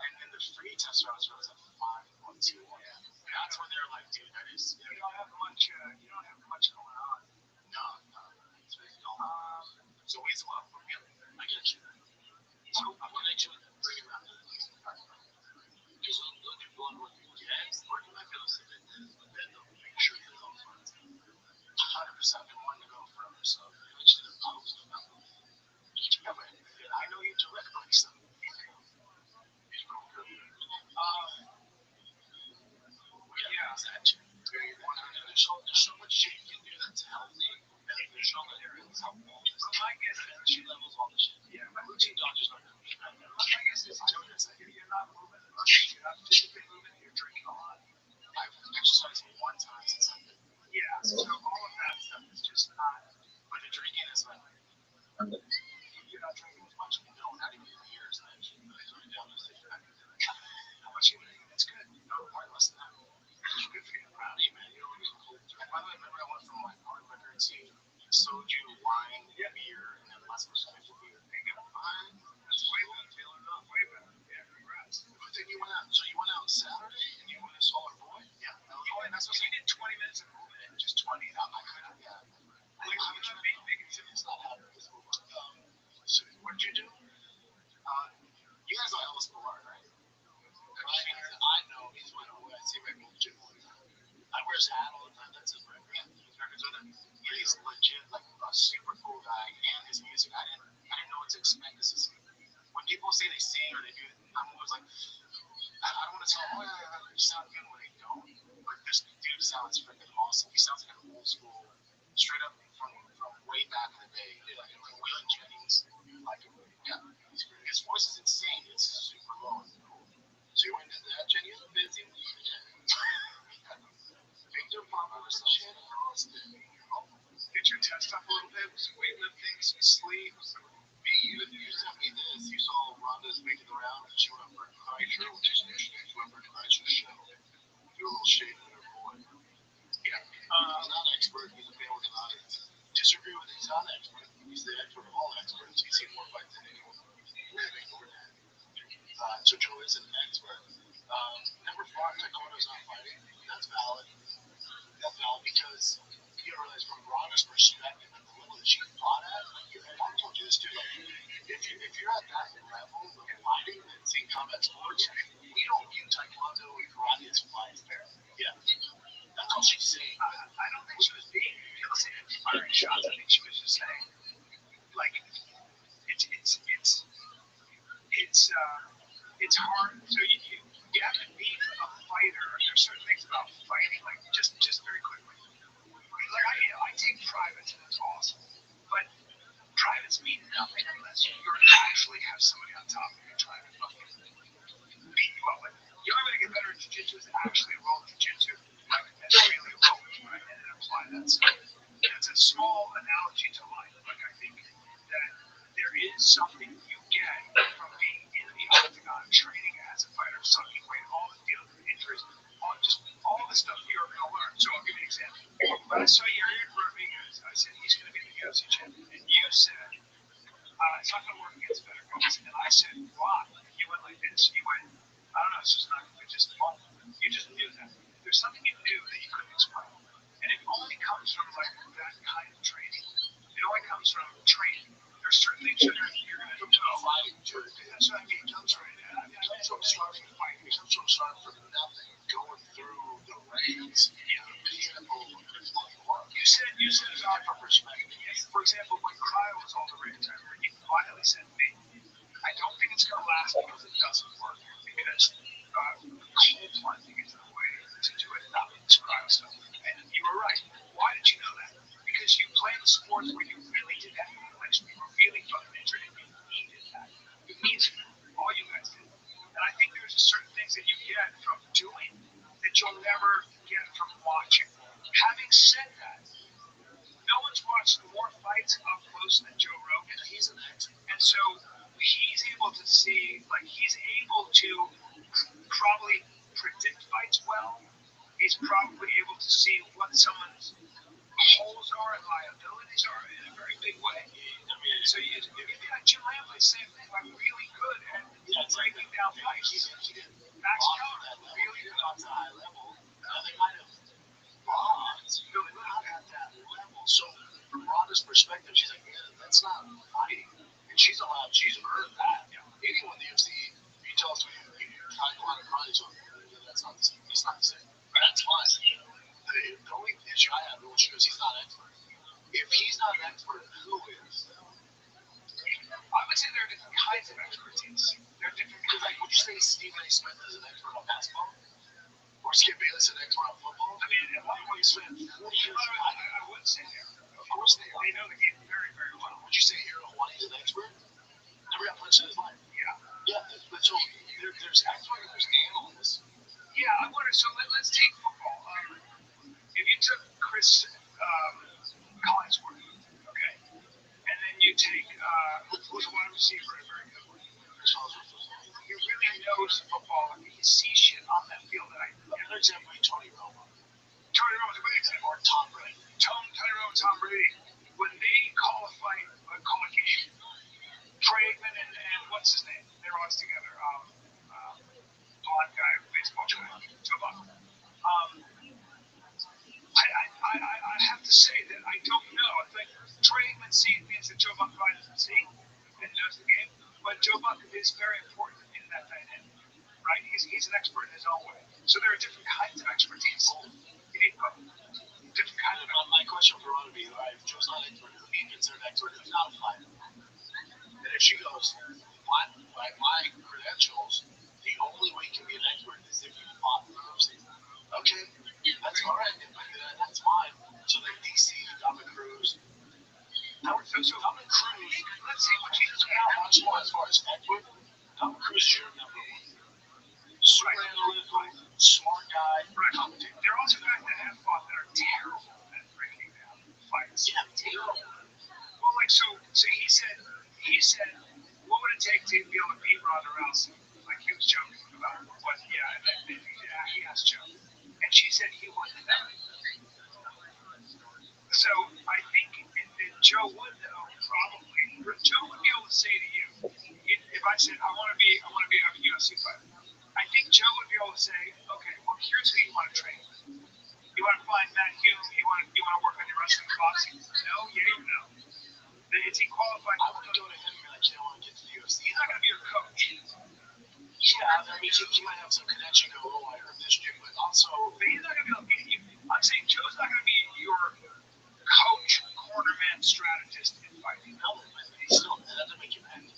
And then the free testosterone is at 5.21. That's when they're like, dude, that is. You don't have much going on. No. It's very dull. So ways well. I get you. So I'm gonna let you bring it around. Because we'll do blood work again, or you might be able to sit in and then they'll make sure you're all fine. 100% been wanting to go forever, so eventually the problems will come. Yeah, but I know you directly, so. Yeah, exactly. There's so much shit you can do that's healthy, beneficial, and it's helpful. But my guess is energy levels, all the shit. Yeah, my routine doctor's not going to be that. My guess is I know what you're saying. You're not moving much. You're not physically moving. You're drinking a lot. I've exercised 1 time since I've been. Yeah, so all of that stuff is just not. But the drinking is like. You're not drinking as much. No, not even in years. Actually, how much you drink? It's good. No, probably less than that. It's good for you. Proud of you, man. You don't get cold. By the way, remember I went from like hard liquor to soju, wine, beer, and then last was beer. Ain't got fine. That's way better. Feeling up. Way better. Yeah, congrats. But then you went out. So you went out Saturday and you went to Solar Boy. Yeah. Oh, and that's what you did. 20 minutes of movement. Just 20. I couldn't. Yeah. Like, how would you make it simple? It's not happening. So what did you do? You guys know Ellis Millard, right? I know he's one of the I see right gym all the time. I wear his hat all the time. That's his record. Yeah, he's records with him. He's legit like a super cool guy, and his music. I didn't know what to expect. This is when people say they sing or they do. I'm always like, I don't want to tell them, oh yeah, you sound good when they don't. But this dude sounds freaking awesome. He sounds like an old school, straight up from way back in the day, like Waylon Jennings. Like, yeah, his voice is insane. It's super low and cool. So you went into that, Jenny? You're busy. Victor Papa or some shit. Get your test up a little bit, some weightlifting, some sleep. Me, you sent me this. You saw Rhonda's making the rounds. She went up for a Kaiser, which is interesting. She went for a Kaiser show. Do a little shave in her boy. Yeah. He's not an expert. He's a family audience. Disagree with him. He's not an expert. He's the expert of all experts. He's seen more fights than anyone. So Joe is an that sports. We don't view taekwondo and karate as flies fair. Yeah. That's all she's saying. I don't think she was being firing shots. I think she was just saying, like, it's hard. So you have to be a fighter. There's certain things about fighting, like just very quickly. Like I take privates and it's awesome, but privates mean nothing unless you actually have somebody on top of you trying to fucking beat you up. Like the only way to get better at jiu-jitsu is actually roll jiu-jitsu, like and really roll it, right, and then apply that stuff. It's a small analogy to life. Like I think that there is something you get from being in the octagon, training as a fighter, sucking weight, all the deals with injuries, all the stuff you're going to learn. So I'll give you an example. When I saw Yair Rodriguez, I said he's going to be the UFC champion, and you said it's not going to work against better guys. And I said, why? You went like this. You went, I don't know, it's just not going to just fall. You just knew that. There's something you knew that you couldn't explain. And it only comes from like that kind of training. It only comes from training. There's certain things that you're going to know. That's what I mean. Comes from starting to fight. It comes from starting from nothing, going through the ranks, You said about your perspective. For example, when cryo was all the rage, I remember you quietly said to me, I don't think it's going to last because it doesn't work. Because cold plunging is the way to do it, not this cryo stuff. And you were right. Why did you know that? Because you played sports where you really did that mutilation. You were really fucking injured and you needed that. You needed it. All you guys did. And I think there's certain things that you get from doing that you'll never get from watching. Having said that, no one's watched more fights up close than Joe Rogan. He's an expert. And so he's able to see, like, he's able to probably predict fights well. He's probably able to see what someone's holes are and liabilities are in a very big way. I mean, so Jim Lampley's same thing, like really good at breaking down fights. Max Keller, really good on the high level. They kind of really good at that level. So from Rhonda's perspective, she's like, man, that's not fighting. And she's earned that. Anyone in the UFC, he tells me, I go on a karate, so that's not the same. It's not the same. That's fine. The only issue I have with she goes, he's not an expert. If he's not an expert, who is? I would say there are different kinds of expertise. There are different kinds. Like, would you say Stephen A. Smith is an expert on basketball? Or Skip Bayless an expert on football? I mean, at one point he spent 40 years. I would say there. Of course they are. They know the game very, very well. Would you say Hero One is an expert? Never got punched in his life. Yeah, but so there's experts and there's analysts. Yeah, I wonder. So let's take football. If you took Chris Collinsworth, okay, and then you take who's a wide receiver, a very good one. Chris Collinsworth. He really knows football. I mean, he sees shit on that field that another example is Tony Romo. Tony Romo's a great example. Or Tom Brady. Tony Romo, Tom Brady. When they call a fight, call a game, Troy Aikman and what's his name? They're always together. Blonde guy, baseball guy, Joe Buck. I have to say that I don't know. I think Troy Aikman sees things that Joe Buck probably doesn't see and knows the game. But Joe Buck is very important in that dynamic, right? He's an expert in his own way. So there are different kinds of expertise. You need both. Different kinds of expertise. My question for Ron would be, right, if Joe's not an expert, who do you consider an expert who's not a fighter? And if she goes, by my credentials, the only way you can be an expert is if you fought in the UFC. Okay, that's all right, that's fine. So then DC, Dominic Cruz. Dominic Cruz, let's see what she's doing. As far as expert, Dominic Cruz is your number one. Super analytical, smart guy, commentator. There are also guys that have fought that are terrible at breaking down fights. Yeah, terrible. Well, like, so he said, what would it take to be able to beat Ronda Rousey? Like, he was joking about it. But, he asked Joe. And she said he wouldn't know. So, I think that Joe would know, probably. Joe would be able to say to you, if I said, I want to be a UFC fighter, I think Joe would be able to say, okay, well, here's who you want to train with. You want to find Matt Hume? You want to work on your wrestling and boxing? No, yeah, no. Is he qualified? I wouldn't go to him and be like, I want to get to the UFC. He's not going to be your coach. Yeah, I mean, he might have some connection. Go, oh, I heard this chick, but also, but he's not gonna be. I'm saying Joe's not gonna be your coach, cornerman, strategist in fighting. No, he's still that doesn't make you mad.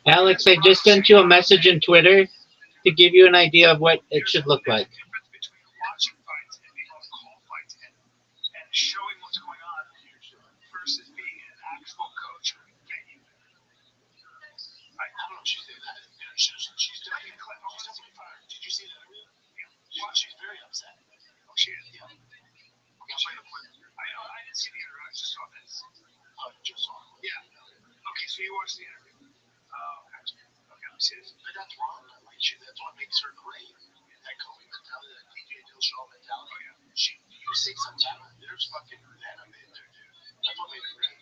Alex, I just sent you a message on Twitter to give you an idea of what it should look like. There's a difference between watching fights and being able to call fights and showing what's going on versus being an actual coach who can get you there. I don't know if she's doing that. You know, she's definitely fired. Did you see that? Yeah. Well, she's very upset. Oh, she is. Yeah. I know. I didn't see the interview. I just saw this. Oh, you just saw it. Yeah. Okay, so you watched the interview. Oh, gotcha. Okay, let me see this. But that's wrong. Like, that's what makes her great. That Kobe mentality, that DJ Dillashaw mentality. Oh, yeah. You say something, there's fucking venom in there, dude. That's what made her great.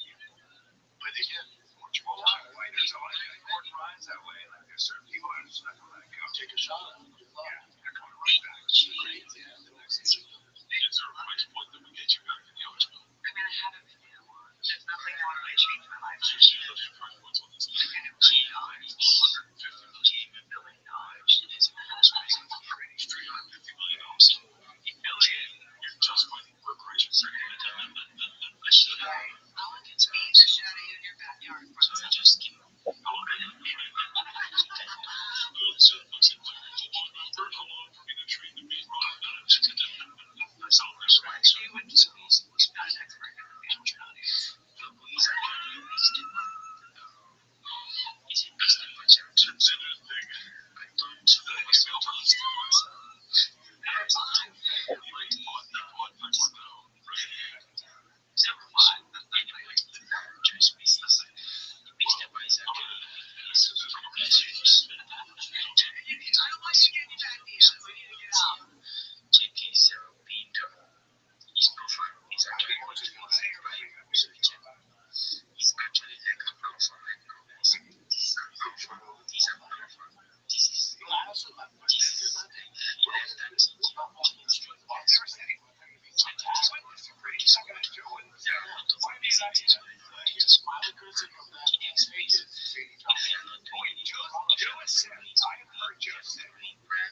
But again, multiple fighters, I want to get more rise that way. Like, there's certain people that are just not going to let it go. Take a shot at them. Yeah, they're coming right back. Great. Yeah, the next season. Is there a price point that would get you back in the eligible? I mean, I haven't been in a while. There's nothing I want to change my life. So you look at price points on this. $150 million. It's $350 million. You're just fighting corporations. All it gets me is a shot at you in your backyard. So just keep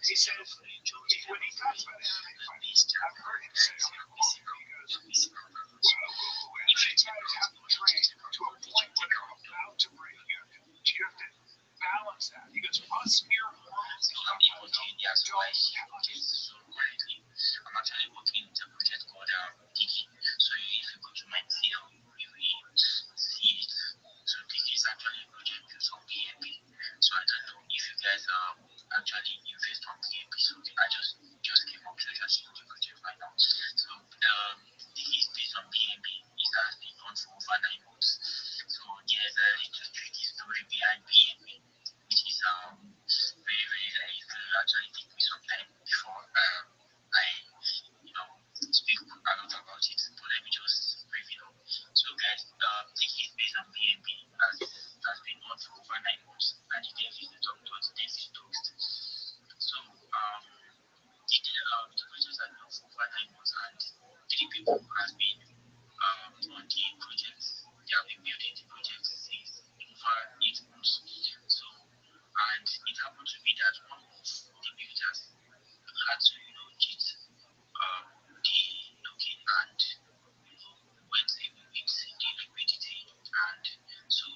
He said, when he talks about MMA fights, I've heard him say, I'm going to quote him, he goes, MMA fighters have to train to a point where they're about to break. You have to balance that. He goes, us mere mortals, I'm actually working with a project called Tiki. So if you go to my TL, you will see it. So Tiki is actually a project built on PMP. So I don't know if you guys actually invest on PMP. So I just came up to the project right now. So Tiki is based on PMP. It has been on for over 9 months. So there's a little story behind PMP, which is very, very, very, it will actually take me some time before I, speak a lot about it. But let me just brief it up. So, guys, Tiki is based on PNB, has been on for over 9 months, and the dev is the top dot, the dev is toast. So, the project has been on for over 9 months, and 3 people has been on the project. They have been building the project since over 8 months. So, and it happened to be that one of the builders had to, cheat the looking and went away with the liquidity. And so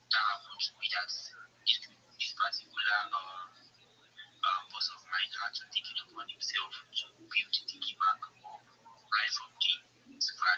that happened to be that this particular boss of mine had to take it upon himself to build the key back up right from the scratch.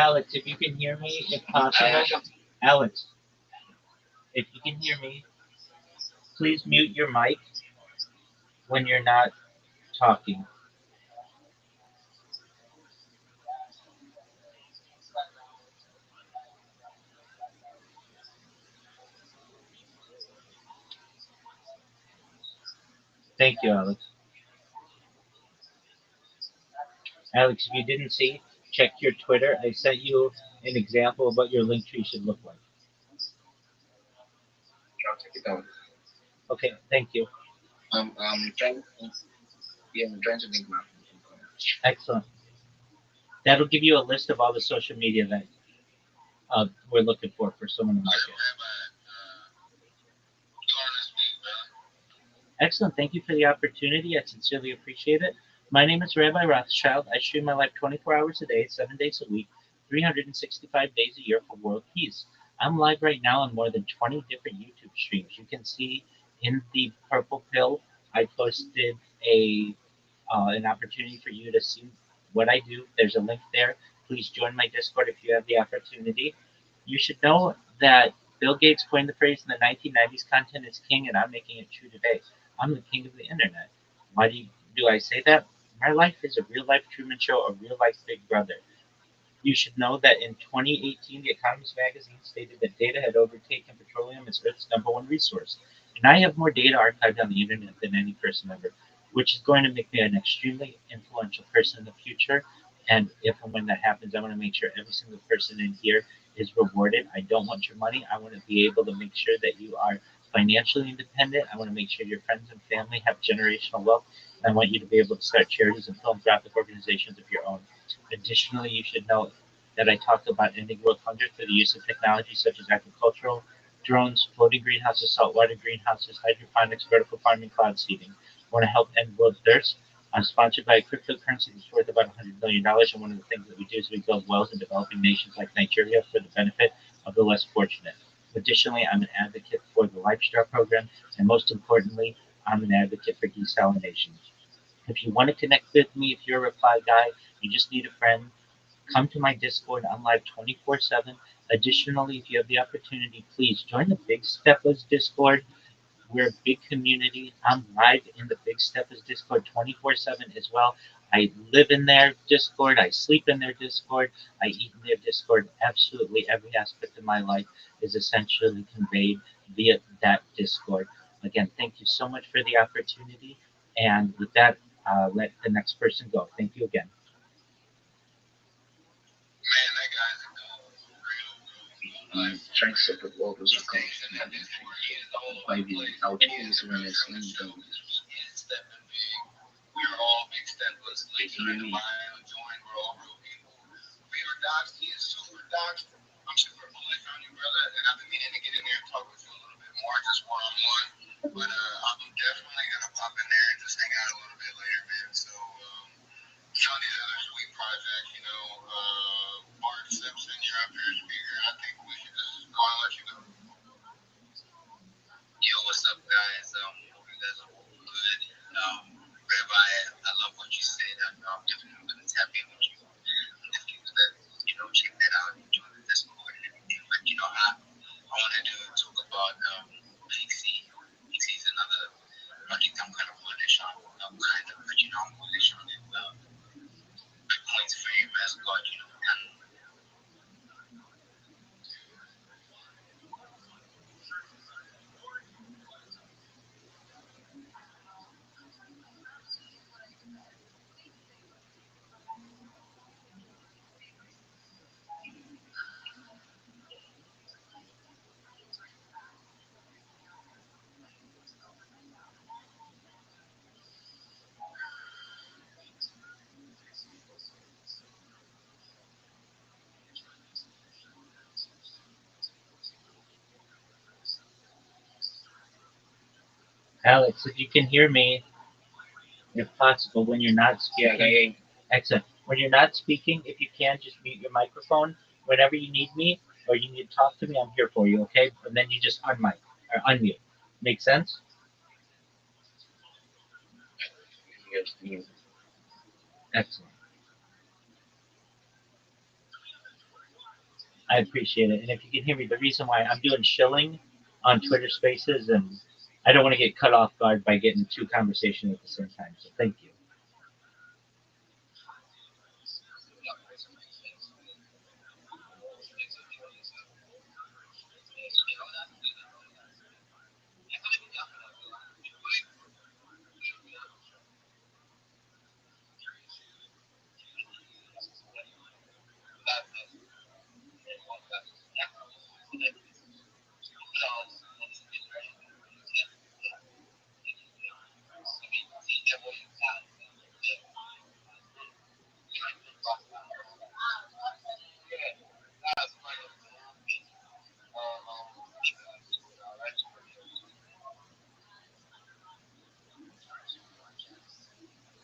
Alex, if you can hear me, if possible, Alex, if you can hear me, please mute your mic when you're not talking. Thank you, Alex. Alex, if you didn't see, check your Twitter. I sent you an example of what your link tree should look like. I'll take it down. Okay, thank you. I'm trying. Yeah, I'm trying to make my. Excellent. That'll give you a list of all the social media that we're looking for someone to market. Excellent. Thank you for the opportunity. I sincerely appreciate it. My name is Rabbi Rothschild. I stream my life 24 hours a day, 7 days a week, 365 days a year for world peace. I'm live right now on more than 20 different YouTube streams. You can see in the purple pill, I posted an opportunity for you to see what I do. There's a link there. Please join my Discord if you have the opportunity. You should know that Bill Gates coined the phrase in the 1990s, content is king, and I'm making it true today. I'm the king of the internet. Why do I say that? My life is a real life Truman Show, a real life Big Brother. You should know that in 2018, The Economist magazine stated that data had overtaken petroleum as Earth's number one resource. And I have more data archived on the internet than any person ever, which is going to make me an extremely influential person in the future. And if and when that happens, I want to make sure every single person in here is rewarded. I don't want your money. I want to be able to make sure that you are financially independent. I want to make sure your friends and family have generational wealth. And I want you to be able to start charities and philanthropic organizations of your own. Additionally, you should know that I talked about ending world hunger through the use of technology such as agricultural drones, floating greenhouses, saltwater greenhouses, hydroponics, vertical farming, cloud seeding. I want to help end world thirst. I'm sponsored by a cryptocurrency that's worth about $100 million, and one of the things that we do is we build wells in developing nations like Nigeria for the benefit of the less fortunate. Additionally, I'm an advocate for the Lifestyle program, and most importantly, I'm an advocate for desalination. If you want to connect with me, if you're a reply guy, you just need a friend, come to my Discord. I'm live 24/7. Additionally, if you have the opportunity, please join the Big Steppers Discord. We're a big community. I'm live in the Big Steppers Discord 24/7 as well. I live in their Discord. I sleep in their Discord. I eat in their Discord. Absolutely every aspect of my life is essentially conveyed via that Discord. Again, thank you so much for the opportunity. And with that, let the next person go. Thank you again. Trying to set up all those accounts. Maybe I'll check this when it's when done. We're all big steppers. Link in the bio, join. We're all real people. We are Docs. He is Super Docs. I'm super bullish on you, brother. And I've been meaning to get in there and talk with you a little bit more, just one on one. But I'm definitely gonna pop in there and just hang out a little bit later, man. So some of these other sweet projects, Bart Simpson, you're up here speaker. I think we should just go and let you go. Yo, what's up, guys? Hope you guys are all good. Rabbi, I love what you said. I'm definitely going to tap in with you. If you that, check that out and join the Discord and everything. But I want to talk about Pixie. Pixie is another project I'm kind of bullish on. I'm bullish on it. Bitcoin's fame as God, and Alex, if you can hear me, if possible, when you're not Yeah, speaking, excellent. When you're not speaking, if you can, just mute your microphone. Whenever you need me or you need to talk to me, I'm here for you, okay? And then you just unmic or unmute. Make sense? Excellent. I appreciate it. And if you can hear me, the reason why I'm doing shilling on Twitter Spaces, and I don't want to get cut off guard by getting two conversations at the same time. So thank you.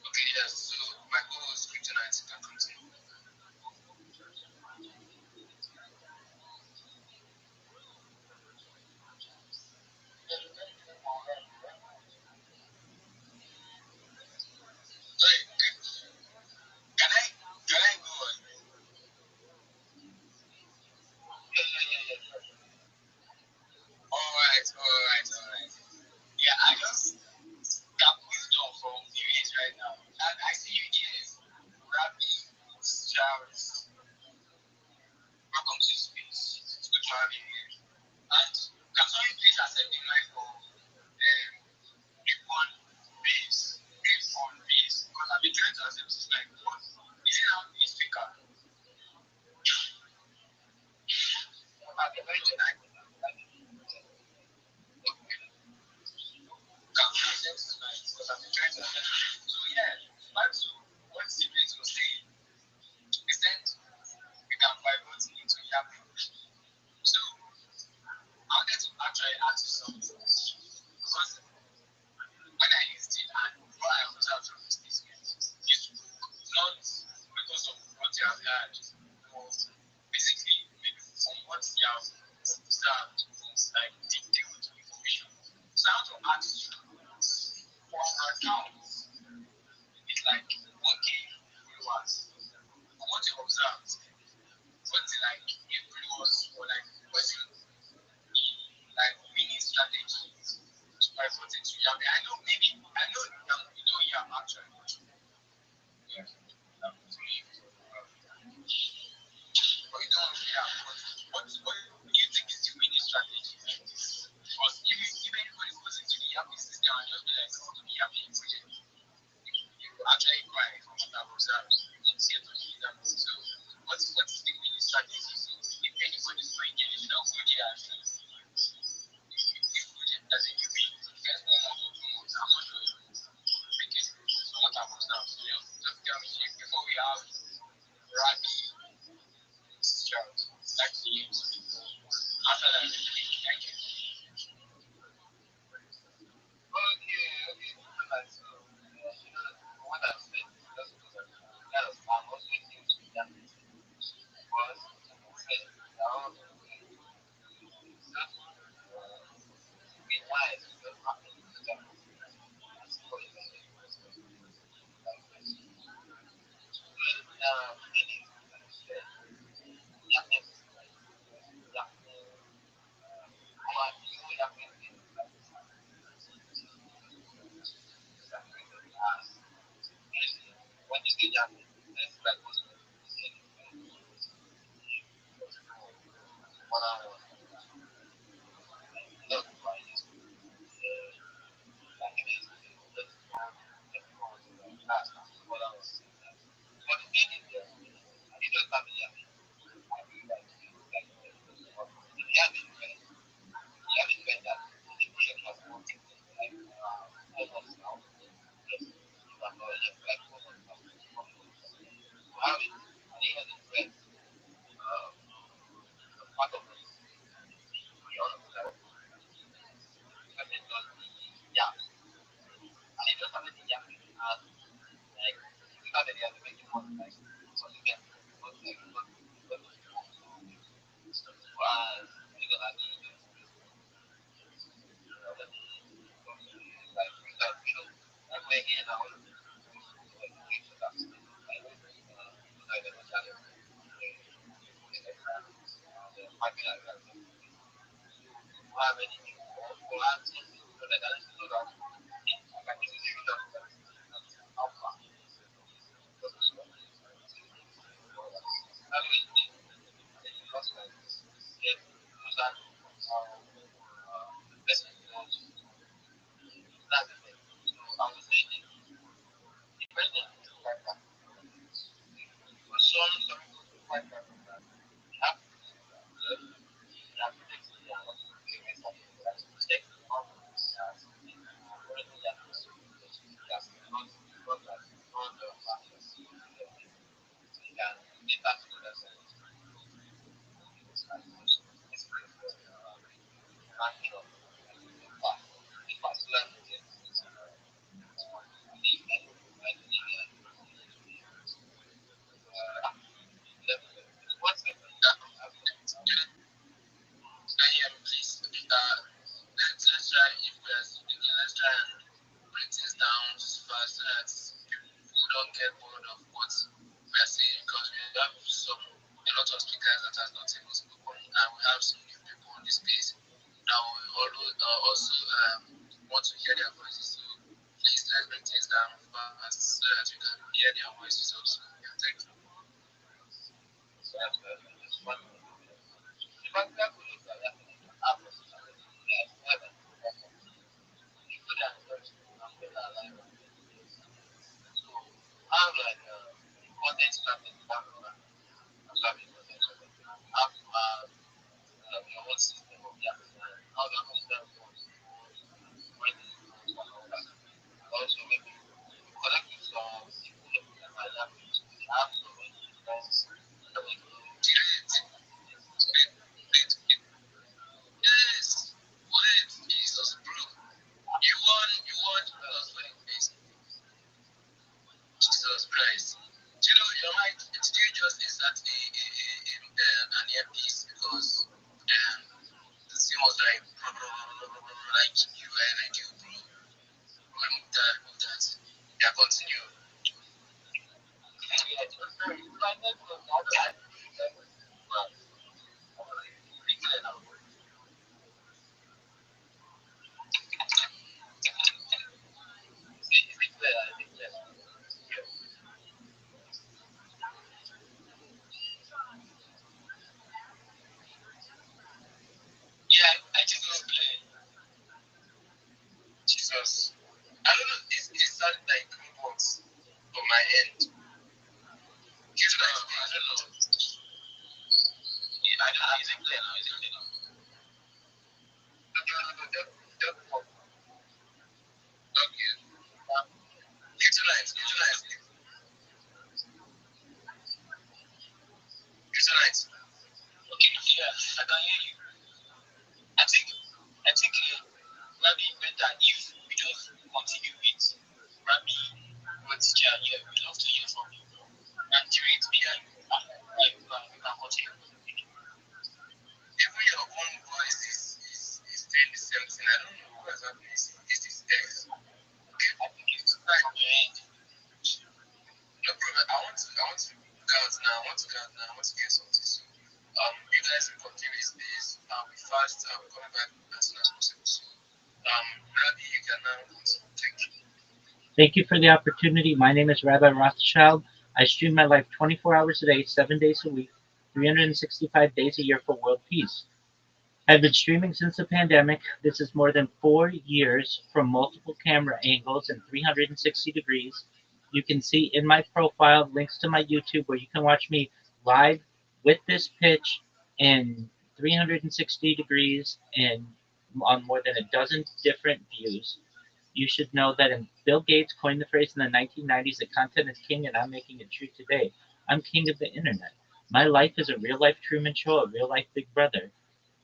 Okay, yes. So my goal is kryptonite can continue. Sorry, can I go on? All right. Yeah, I just got wisdom from you guys right now, and I see you guys, Rabbi, Charles. Welcome to space. It's good to have you here. And can somebody please accept the mic for Ripon Base? Ripon Base. Because I've been trying to accept this mic, but is it now a speaker? I've been very tonight. Can you accept this mic? Because I've been trying to accept it. So yeah, back to what Stevens was saying. He said we can pivot into yapping. So I wanted to actually ask you something. Because when I used it and what I observed from this statement, you spoke not because of what you have heard, but basically maybe from what you have observed from like detailed information. So I want to ask you, for our accounts, it's like 1K followers. From what you observed, what's it like influence or like what's it like winning strategies to pivot into Yahweh? I know maybe I know you don't Yam actually, but yeah, but you don't Yam. But what do you think is the winning strategy in this? Because if anybody goes into the Yahweh system and just be like, I want to be Yahweh in project, you will actually cry from what I've observed. You won't see it on the Yahweh. So what is the winning strategy? If anybody's going there, you don't go there and this project doesn't give me first 1 month or 2 months, I'm not sure you make it from what I've observed. So just tell me before we have Rabbi Rothschild'S, like to you. After that, thank you. Okay. So, what I've said, just because I'm also new to that because said, now, just be nice, just happen to them. That's what you say. Like, meaning, like you said, yapping is like, yapping, yapping is like, when you say yapping, it's like what's going on one hour, not why you like it is, everyone was in the class, what I was saying. But the thing is, have anything or have something to know that I don't know that I can easily show that to that how far because of stuff. So that's what it is. And then you lost like get closer to the person you want to. So that's the thing. So I would say it depends on who you like that. For some people do find partners that they have to protect themselves. They are protecting their parents and they are to protect the partner they are seeing or whatever they are close to because they are not that not partners to them. So you can later figure that out to this kind of person. This kind of ranking of the part. This particular project is for me. I believe that what's the can you hear me, please? Okay, let's try if we are speaking, let's try and break things down fast so that people don't get bored of what we are saying because we have a lot of speakers that has not even spoken and we have some new people on this space that will also want to hear their voices. So please let's break things down fast so that we can hear their voices also. Yeah, thank you. So that's one of the particular products that we have in the app was already more than people that are people that are alive and so I have like content strategy have content strategy have to have your own system of their how the content works when they use and all that. And also maybe you connect with some people that are language, they have some influence that they go yes. Wait, Jesus, bro. You want us for the face. Jesus Christ. Do you know your mic? Did you just insert an earpiece because the thing was like like you were radio, bro. Remove that, remove that. Yeah, continue. Yeah, just my network. I well, pretty clear now. Is it clear? I think yes. Yeah, yeah I think it's clear. Jesus. I don't know. It sounded like box on my end. Here's what I don't know. Yeah, I don't know. Is it clear now? Is it clear now? No, no, no, no. Just okay. Utilize. Utilize. Okay, yeah, I can hear you. I think Rabbi better if we just continue with Rabbi Rothschild. Yeah, we love to hear from you. And Jerry, me and you can continue. Even your own voice is doing the same thing. I don't know what's happening. Is X. Okay, I think it's from your end. No problem. I want to go out now. I want to go out now. I want to get something. So, you guys will continue this space. I'll be fast. I'll be coming back as soon as possible. So, Rabbi, you can now continue. Thank you. Thank you for the opportunity. My name is Rabbi Rothschild. I stream my life 24 hours a day, 7 days a week, 365 days a year for world peace. I've been streaming since the pandemic. This is more than 4 years from multiple camera angles and 360 degrees. You can see in my profile links to my YouTube where you can watch me live with this pitch in 360 degrees and on more than a dozen different views. You should know that Bill Gates coined the phrase in the 1990s that content is king, and I'm making it true today. I'm king of the internet. My life is a real life Truman Show, a real life Big Brother.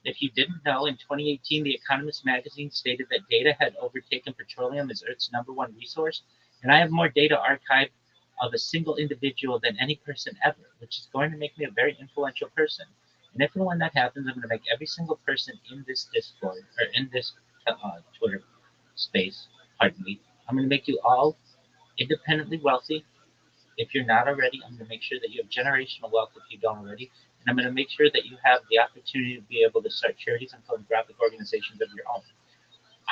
If you didn't know, in 2018, The Economist magazine stated that data had overtaken petroleum as Earth's number one resource, and I have more data archived of a single individual than any person ever, which is going to make me a very influential person. And if and when that happens, I'm going to make every single person in this Discord or in this Twitter space, pardon me, I'm going to make you all independently wealthy. If you're not already, I'm going to make sure that you have generational wealth if you don't already. And I'm going to make sure that you have the opportunity to be able to start charities and philanthropic organizations of your own.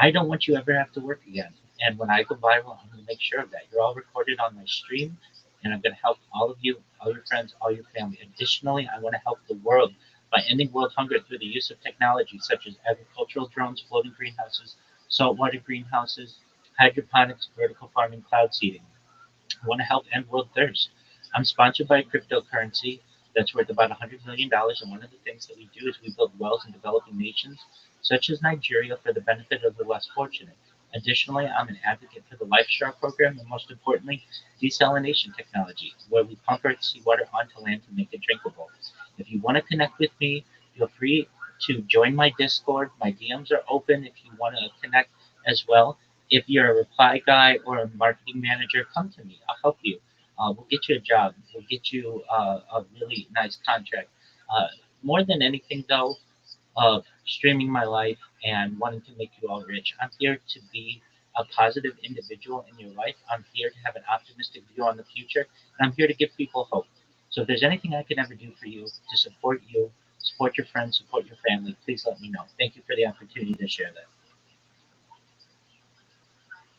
I don't want you ever have to work again. And when I go viral, I'm going to make sure of that. You're all recorded on my stream, and I'm going to help all of you, all your friends, all your family. Additionally, I want to help the world by ending world hunger through the use of technology such as agricultural drones, floating greenhouses, saltwater greenhouses, hydroponics, vertical farming, cloud seeding. I want to help end world thirst. I'm sponsored by a cryptocurrency that's worth about $100 million. And one of the things that we do is we build wells in developing nations, such as Nigeria, for the benefit of the less fortunate. Additionally, I'm an advocate for the LifeStar program and, most importantly, desalination technology, where we pump our seawater onto land to make it drinkable. If you want to connect with me, feel free to join my Discord. My DMs are open if you want to connect as well. If you're a reply guy or a marketing manager, come to me. I'll help you. We'll get you a job. We'll get you a really nice contract. Uh, More than anything, though, of streaming my life and wanting to make you all rich, I'm here to be a positive individual in your life. I'm here to have an optimistic view on the future, and I'm here to give people hope. So if there's anything I can ever do for you, support your friends, support your family, please let me know. Thank you for the opportunity to share that.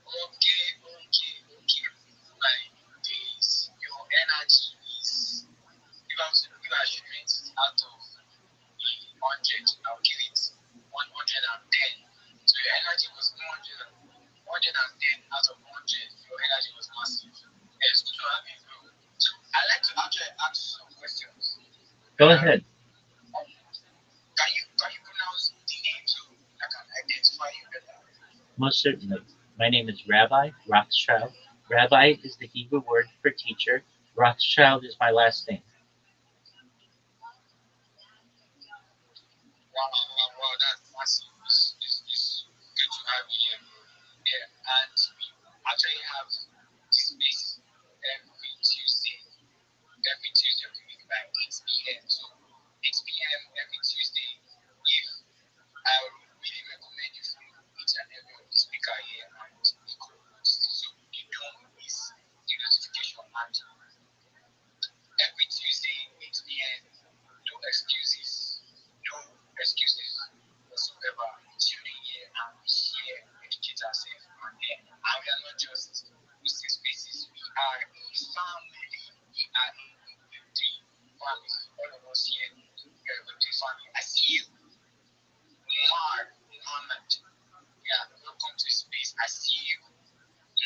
Okay. Like this, your energy is. If I should rate it out of 100, I'll give it 110. So your energy was 110 out of 100. Your energy was massive. Yes, good to have you, bro. So I like to actually ask some questions. Go ahead. Can you pronounce the name so I can identify you better? Most certainly. My name is Rabbi Rothschild. Rabbi is the Hebrew word for teacher. Rothschild is my last name. Wow, that's massive. It's good to have you here, bro. Yeah, and we actually have this space every Tuesday of the week by 8 p.m. So 8 p.m. every Tuesday. If I would really recommend you follow each and every of the speaker here and the co-host so you don't miss the notification. And every Tuesday, 8 p.m. No excuses. No excuses whatsoever. Tune in here and we here educate ourselves. And we are not just hosting spaces, we are a family. We are a Web3 family. All of us here, we are a Web3 family. I see you, Muhammad. Yeah, welcome to space. I see you,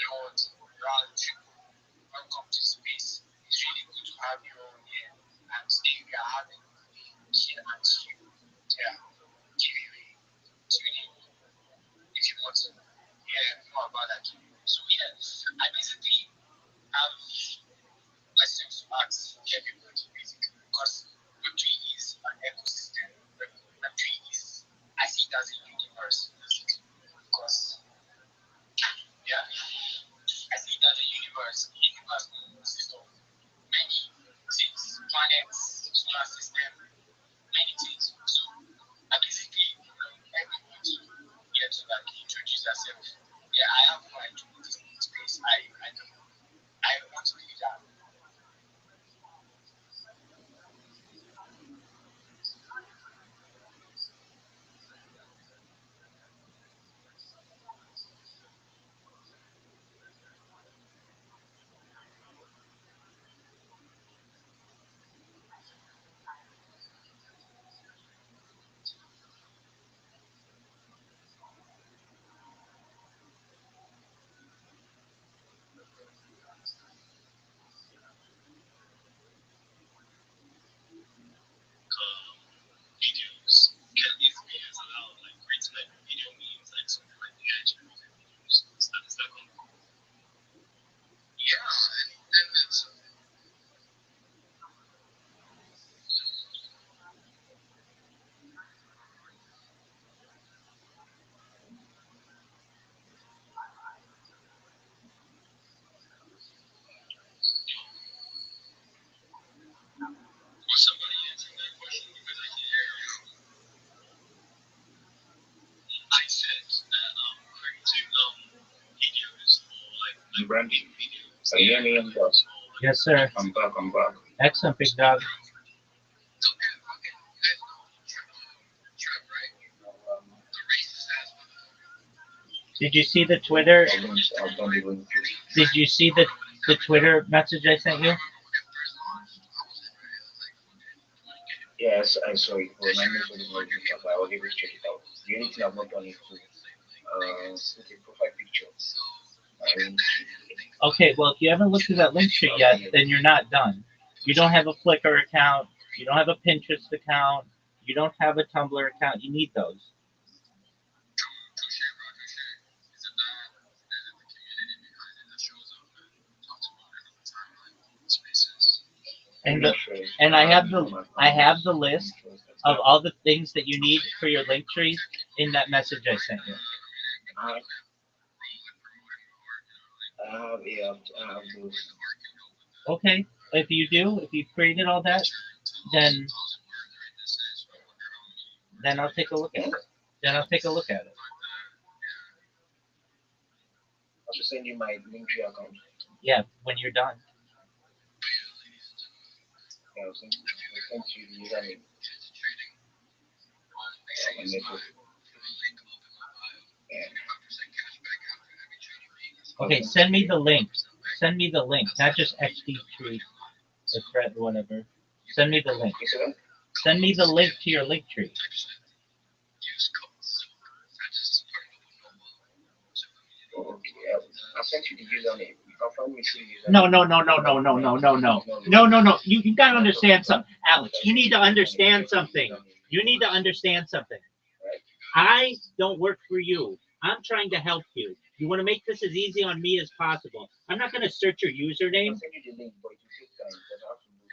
Lord Raj. Welcome to space. It's really good to have you all here. And today we are having a here and you. Yeah, giveaway. Tune in if you want to hear more about that giveaway. So yeah, I basically have questions to ask everybody basically because Web3 is an ecosystem. Web3 is, I see it as a universe basically because yeah, I see it as a universe. The universe consists of many things, planets, solar system, many things. So I basically want everybody here to like introduce yourself. Yeah, I have no idea what this space. I don't know. I want to be that. Videos can easily use allow like creating like video memes like something like the edge videos. Is that cool? Yeah, and that's was somebody answering that question because I can hear you. I said that creating videos or like branding videos. Can you hear me? I'm back. Yes, sir. I'm back. Excellent, big dog. So Did you see the Twitter? I've done the link tree. Did you see the Twitter message I sent you? Yes, I saw it. Remind me for the more details. I was able to check it out. The only thing I've not done is to put a profile picture. I mean, Okay, well, if you haven't looked at that link tree yet, then you're not done. You don't have a Flickr account. You don't have a Pinterest account. You don't have a Tumblr account. You need those. And the and I have the list of all the things that you need for your link trees in that message I sent you. I, I have those. Okay, if you do, if you've created all that, then then I'll take a look at it. Then I'll take a look at it. I should send you my link tree account. Yeah, when you're done. Yeah, I'll send you the username. My network. Yeah. Okay, send me the link. Send me the link, not just XD tree, the thread, whatever. Send me the link. You see that? Send me the link to your link tree. Oh, okay. I sent you the username. You can find me through the username. No, no, no, no, no, no, no, no, no, no, no, no. You gotta understand something, Alex. You need to understand something. You need to understand something. I don't work for you. I'm trying to help you. You want to make this as easy on me as possible. I'm not gonna search your I'll username. send you the link, but it will take time because I have to move it.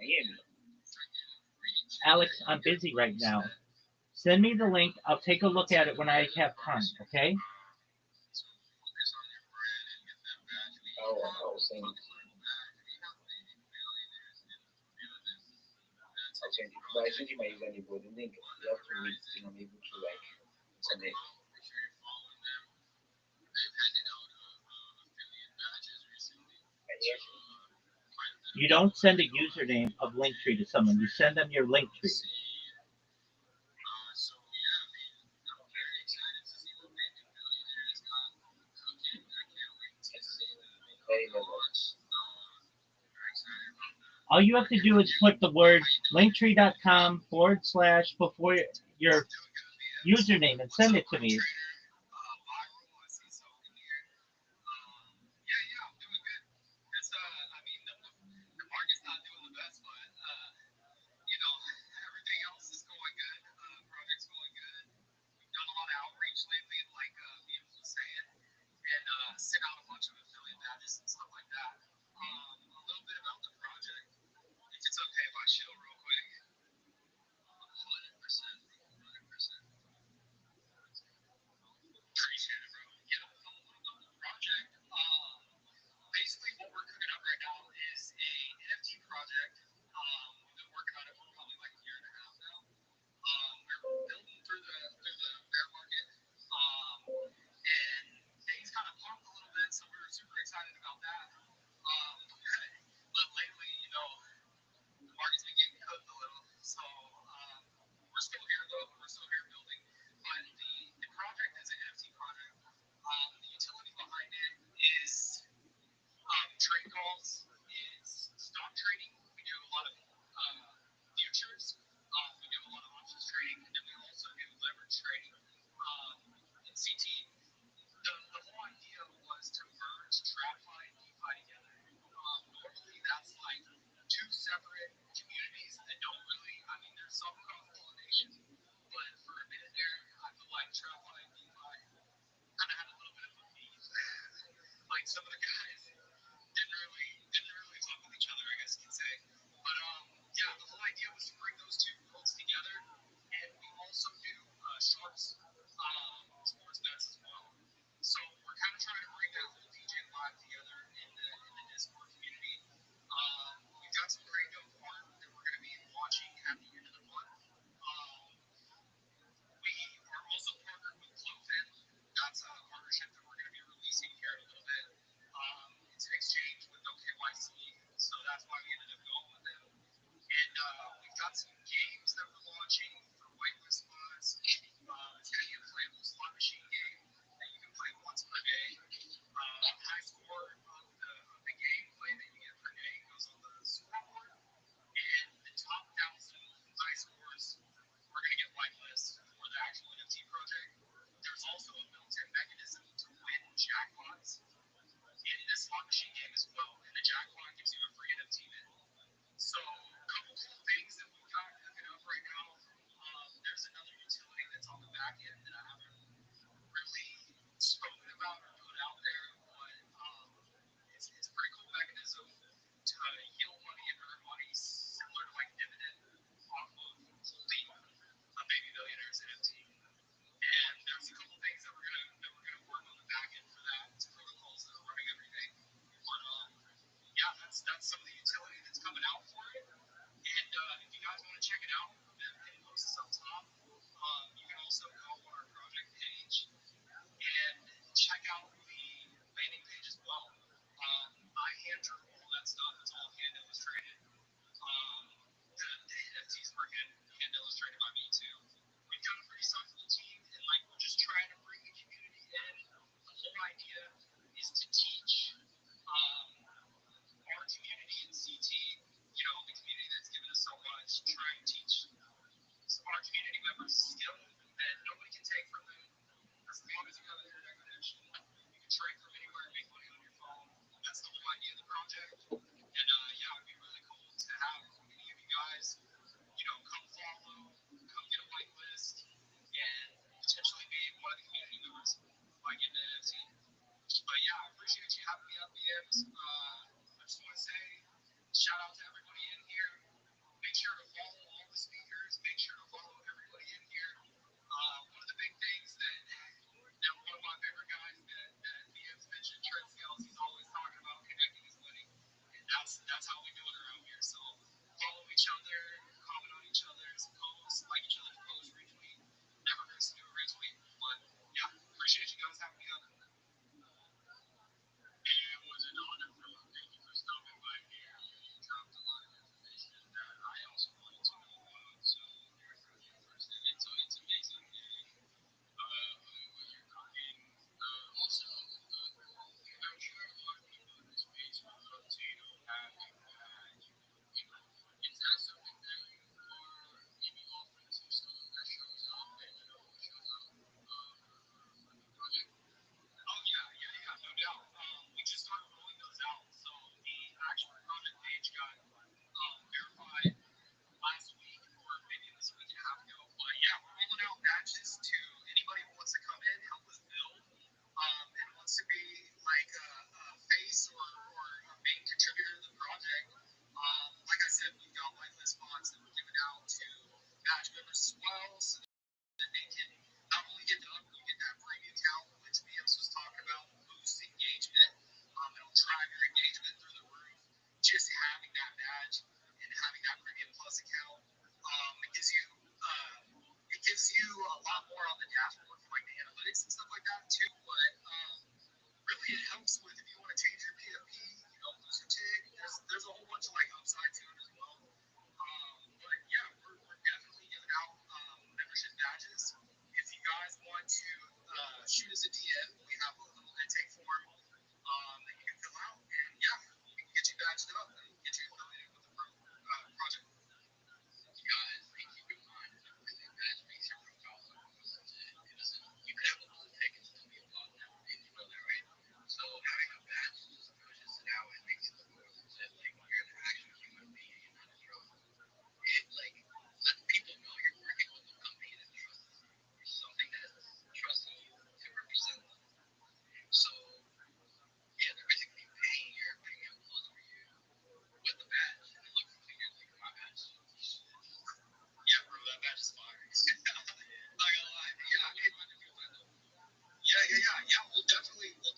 And yeah, Alex, I'm busy right now. Send me the link. I'll take a look at it when I have time. Okay? I'll send it. I'll send it. But I sent you my username, but the link, you have to wait till I'm able to like send it. And yes, You don't send a username of Linktree to someone. You send them your Linktree. very well. All you have to do is put the word linktree.com// before your username and send it to me. project. And yeah, it'd be really cool to have any of you guys, come follow, come get a whitelist, and potentially be one of the community members by getting an NFT. But yeah, I appreciate you having me on DMs. I just want to say shout out to everybody in here. Make sure to follow all the speakers. Make sure to follow everybody in here. One of the big things that one of my favorite guys that DMs mentioned, Trent Scales, he's always talking about connecting is winning. And that's how we do it around here. So follow each other, comment on each other's posts, like each other's posts, retweet. Never hurts to do a retweet. But yeah, appreciate you guys having me on. It was an honor, Philip. Thank you for stopping by here. You dropped a lot of information that I also wanted to know about. So hearing from you first, and it's amazing. And what you're cooking. Also, I'm sure a lot of people in this space would love to, have a badge. Is that something that you are maybe offering to someone that shows up and shows up for the project? Oh yeah, no doubt. We just started rolling those out, so the actual project page got verified last week or maybe this week and a half ago. But yeah, we're rolling out badges to anybody who wants to come in, help us build, and wants to be like a face or a main contributor to the project. Like I said, we've got whitelist spots that we're giving out to badge members as well, so that they can not only get to upgrade, get that premium account, which BMS was talking about, boost engagement, it'll drive your engagement through the roof. Just having that badge and having that premium plus account, it gives you a lot more on the dashboard for like the analytics and stuff like that too. But really, it helps with if you want to change your PFP, lose your tick. There's a whole bunch of like upsides to it as well. But yeah, we're definitely giving out membership badges. If you guys want to shoot us a DM, we have a little intake form that you can fill out, and yeah, we can get you badged up and get you affiliated with the project. Guys, like keep in mind, obviously, badge makes your profile look more legit. It doesn't. You could have a blue tick and still be a bot and everything. You know that, right? So having a badge just pushes it out and makes it look more legit. Like you're an actual human being. You're not a drone. It like lets people know you're working with a company that trusts you or something that's trusting you to represent them. So yeah, they're basically paying your premium plus for you with the badge, and it looks clear. Like my badge. Yeah, bro, that badge is fire. Not gonna lie. Yeah. We'll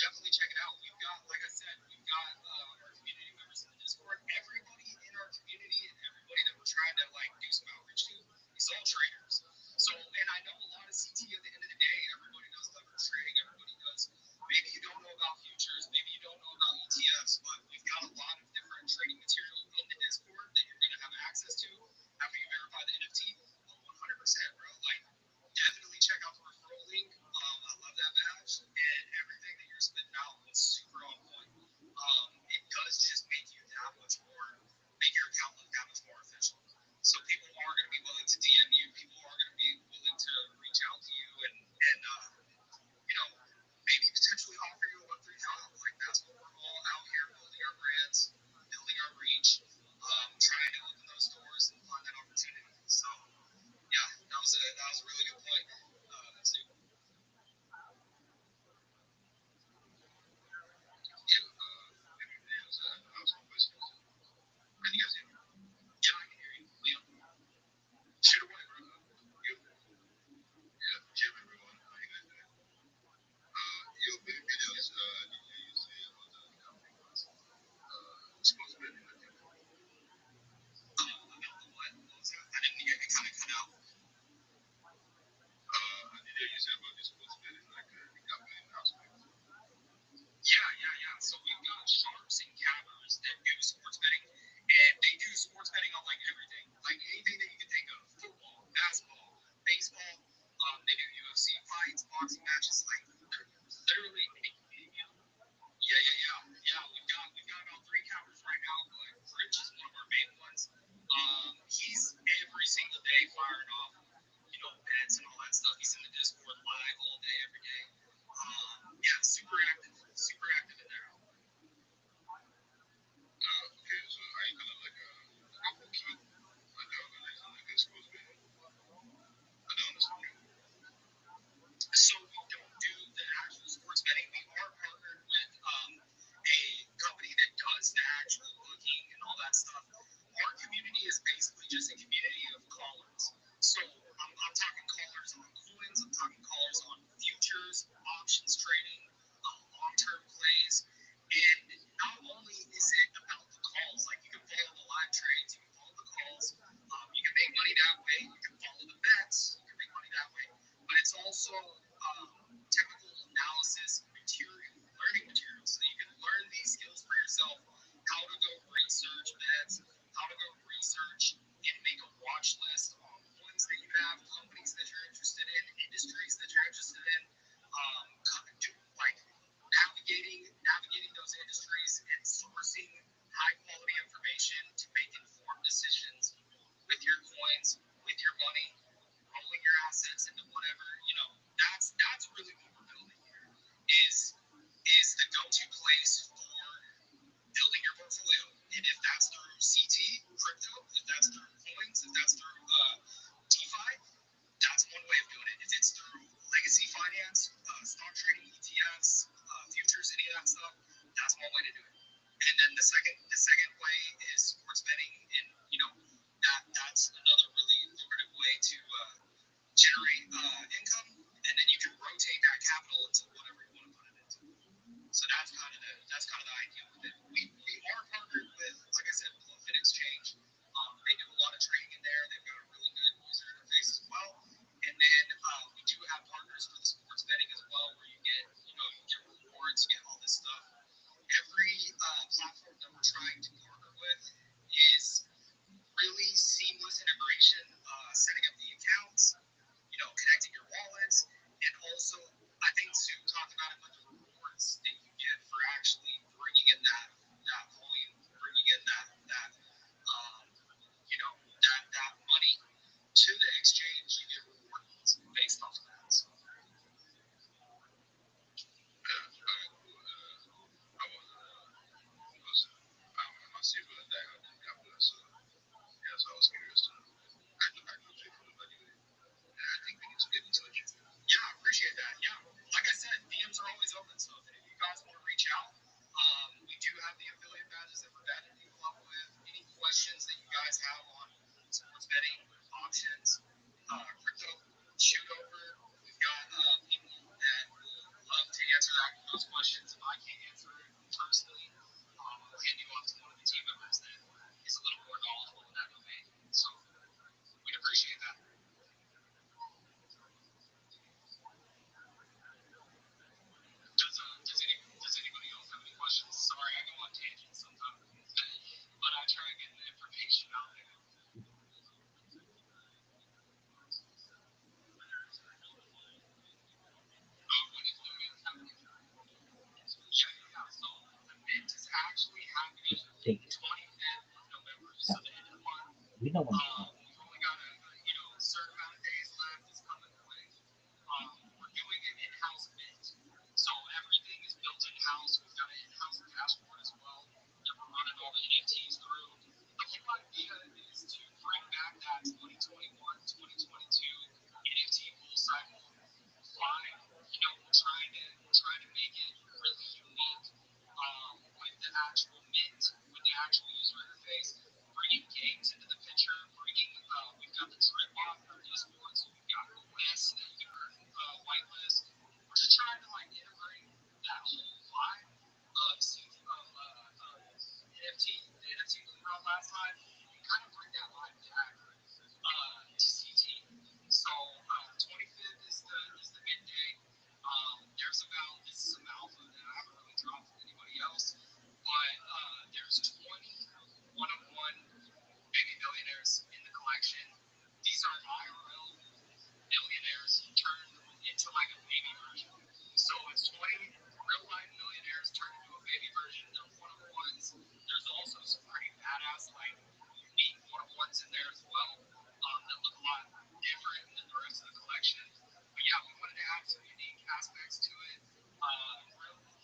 definitely check it out. We've got, like I said, we've got our community members in the Discord. Everybody in our community and everybody that we're trying to like do some outreach to is all traders. So, and I know a lot of CT at the end of the day, everybody does leverage trading. Everybody does. Maybe you don't know about futures. Maybe you don't know about ETFs, but we've got a lot of different trading material in the Discord that you're gonna have access to after you verify the NFT. 100%, bro. Like, definitely check out the referral link. I love that badge, and everything that you're spitting out was super on point. It does just make you that much more, make your account look that much more official. So people are going to be willing to DM you. People are going to be willing to reach out to you and maybe potentially offer you a Web3 job. Like that's what we're all out here building our brands, building our reach, trying to open those doors and find that opportunity. So yeah, that was a really good point. Too. Yeah. Everybody else, I was on questions. Can you guys hear me? Yeah, I can hear you. Leo, shoot away, bro. Yo, yeah, Jim, everyone, how you guys doing? Your big videos, you say about the company was sports betting, I think. About the what? What was that? I didn't hear. It kind of cut out. I did hear you say about the sports betting, like the gambling aspect. Yeah. So we've got sharps and cappers that do sports betting, and they do sports betting on like everything, like anything that you can think of: football, basketball, baseball. They do UFC fights, boxing matches, like literally anything. Yeah. We've got about three cappers right now, but Rich is one of our main ones. He's every single day firing off, bets and all that stuff. He's in the Discord live all day, every day. Yeah, super active in there. also technical analysis material, learning material, so you can learn these skills for yourself. How to go research bets, how to go research and make a watch list on coins that you have, companies that you're interested in, industries that you're interested in. Like navigating those industries and sourcing high quality information to make informed decisions with your coins, with your money, rolling your assets into whatever, that's really what we're building here. Is the go-to place for building your portfolio. And if that's through CT, crypto, if that's through coins, if that's through DeFi, that's one way of doing it. If it's through legacy finance, stock trading, ETFs, futures, any of that stuff, that's one way to do it. And then the second way is sports betting, and that's another really lucrative way to generate income, and then you can rotate that capital into whatever you want to put it into. So that's kind of the idea with it. We are partnered with, like I said, Bluefin Exchange. They do a lot of trading in there. They've got a really good user interface as well. And then we do have partners for the sports betting as well, where you get rewards, you get all this stuff. Every platform that we're trying to partner with is really seamless integration, setting up the accounts, connecting your wallets, and also I think Sue talked about it with the rewards that you get for actually bringing in that volume, bringing in that that money to the exchange. You get rewards based off of that. So yeah, I appreciate that. Yeah, like I said, DMs are always open. So if any of you guys want to reach out, we do have the affiliate badges that we're batting people up with. Any questions that you guys have on sports betting, options, crypto, shoot over. We've got people that will love to answer those questions. If I can't answer it personally, I'll hand you off to one of the team members that is a little more knowledgeable in that domain. So we'd appreciate that. Does anybody else have any questions? Sorry, I go on tangents sometimes, but I try to get the information out there. Yeah. So the mint is actually happening Take it. 25th of November, so the end of the month. We know when. We've only got a certain amount of days left. It's coming quick. We're doing an in-house mint, so everything is built in-house. We've got an in-house dashboard as well that we're running all the NFTs through. The whole idea is to bring back that 2021, 2022 NFT bull cycle vibe. We're trying to make it really unique with the actual mint, with the actual user interface, bringing games into the picture, we've got the drip bot for esports, we've got OS that you can earn whitelist. We're just trying to integrate that whole vibe of NFT, the NFT we brought last time, and kind of bring that vibe back to CT. So 25th is the midday. This is some alpha that I haven't really dropped with anybody else, but there's 20 one-on-one baby billionaires in the collection. These are IRL millionaires turned into a baby version. So it's 20 real life millionaires turned into a baby version. They're one-on-ones. There's also some pretty badass, unique one-on-ones in there as well that look a lot different than the rest of the collection. But yeah, we wanted to add some unique aspects to it. A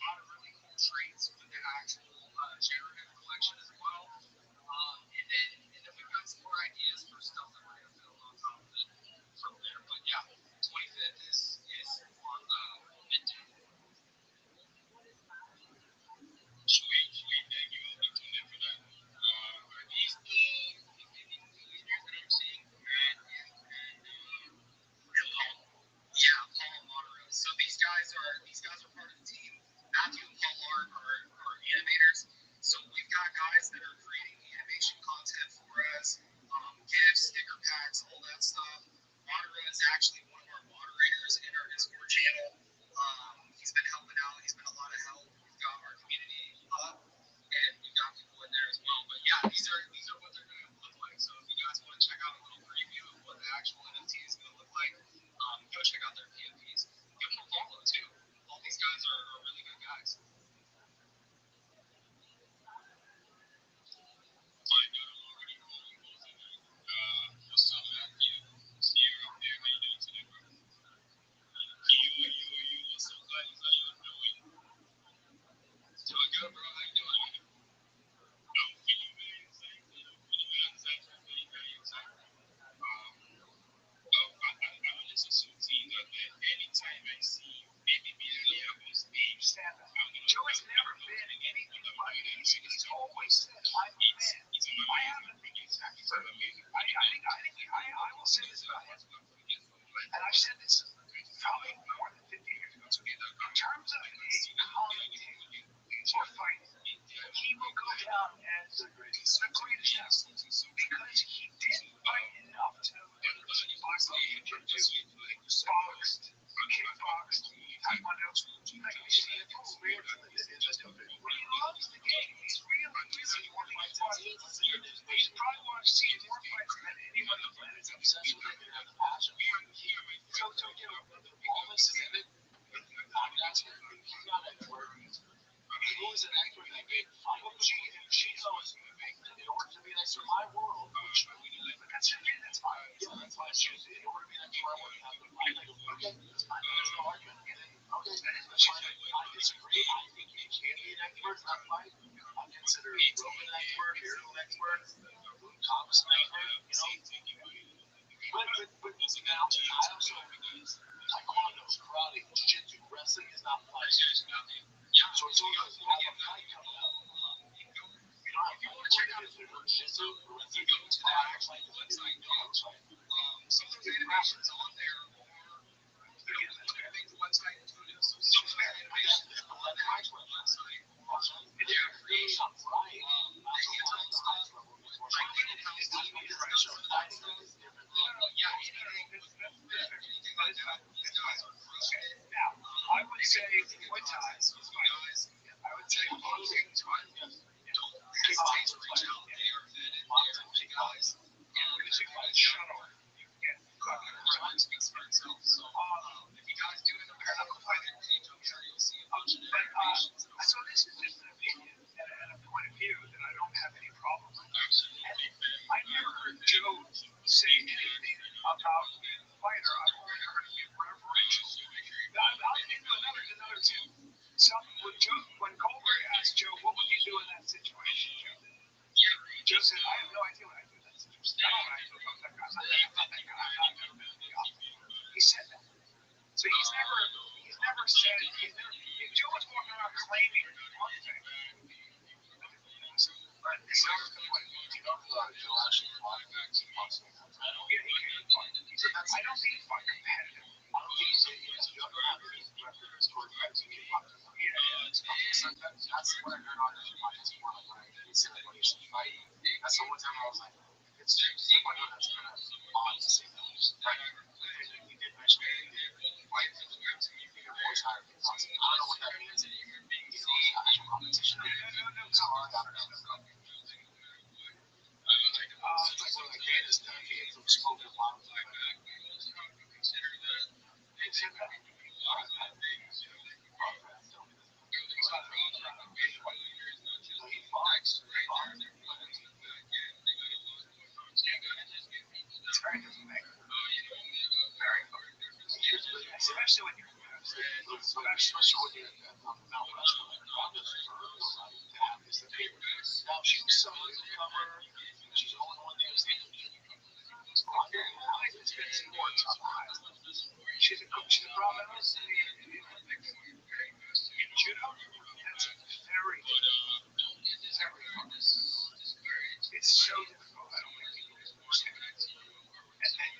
lot of really cool traits with the actual generative collection as well. And then we've got some more ideas for stuff that we're going to build on top of it from there. But yeah, 25th is on midday. Sweet. Thank you. I'll be tuned in for that. Are these the baby millionaires that I'm seeing? Matt and Paul? Yeah, Paul and Monterey. So these guys are part of the team. Matthew and Paul are animators. So we members in our Discord channel. He's been helping out. He's been a lot of help. We've got our community up, and we've got people in there as well. But yeah, these are what they're going to look like. So if you guys want to check out a little preview of what the actual NFT is going to look like, go check out their PFPs. Give them a follow too. All these guys are really good guys. What's up, man? See you up there. How you doing today, bro? You. What's up, guys? How you doing? Doing good, bro. How you doing? I'm feeling very excited. I honestly seen that anytime I see maybe Millionaires name, Joe has never been anything but he's always said, I'm a man. I haven't been exactly for a minute. I will say this about him, and I've said this probably more than 50 years ago. In terms of a commentator or fighting, he will go down as the greatest ever because he didn't fight enough to boxed, kickboxed, taekwondo. Like, it's weird for the business. But he loves the game. He's really more fights. He's probably watched more fights than anyone on the planet. He's obsessed with it and has a passion. So, all this is in it. That's it. He's not an expert. Who is an expert in that game? She's always going to make it. In order to be an expert in my world, which that's fine. Yeah, that's fine. In order to be an expert in my world, you have to find it. Okay, that's fine. There's no argument. Okay, that's fine. I disagree. I think you can be an expert in that fight. I consider Roman an expert, Hero an expert, Thomas an expert, But now, I also taekwondo, karate, jiu-jitsu, wrestling is not fighting. So it's all those have a fight coming up. You know, if you want to check out jiu-jitsu, wrestling, it's not actually the website. Some of those animations on there are, I think the website included some fair animations on the actual website. And they're free. Now, I would say Muay Thai, I would say boxing, don't hesitate to reach out. They are vetted, they are big guys. And we're going to talk about shuttle. It speaks for itself. So, if you guys do end up pairing up with their page, I'm sure you'll see a bunch of information. So this is just an opinion and a point of view that I don't have any problem with. I never heard Joe say anything about the fighter. I've only heard him give referential. I'll give you another tip. When Goldberg asked Joe, what would you do in that situation, Joe said, I have no idea what I'd do in that situation. I don't know what I'd do about that guy. I'm not that guy. He said that. So he's never said, if Joe was walking around claiming one thing, but it's not the point. Joe actually fought back to boxing. I don't think he fought competitive. I don't think he said he was younger. Records toward fighting kickboxing. That's what I heard on his podcast before. Like when he said like when he should fight. That's the one time I was like, it's taekwondo that's kind of on to say that. Right? He did mention fight your voice higher kickboxing. I don't know what that means. Actual competition. So I don't know. Like when like Dan is kind of getting some smoke and wild. Especially when you're Mount Rushmore. Now she was somebody to cover. She's the only one there standing. It's been some more tough times. She's a problem. In judo, that's very it's so difficult. I don't think people understand it. And then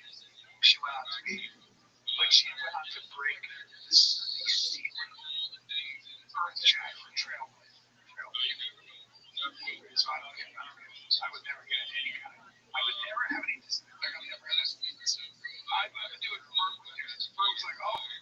she went out to be, like she went out to break these secret earth jack for trail. So I would never get any kind of, I would never have any, I would never have any, I would do it for Ferg's like, oh,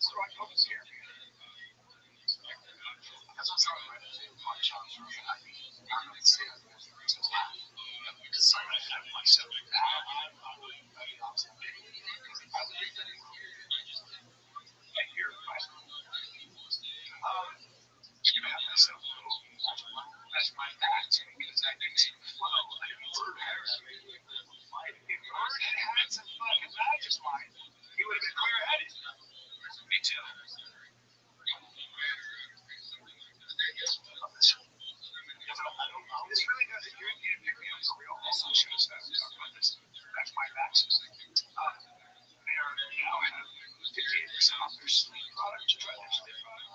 sleep product. Did you try their sleep product?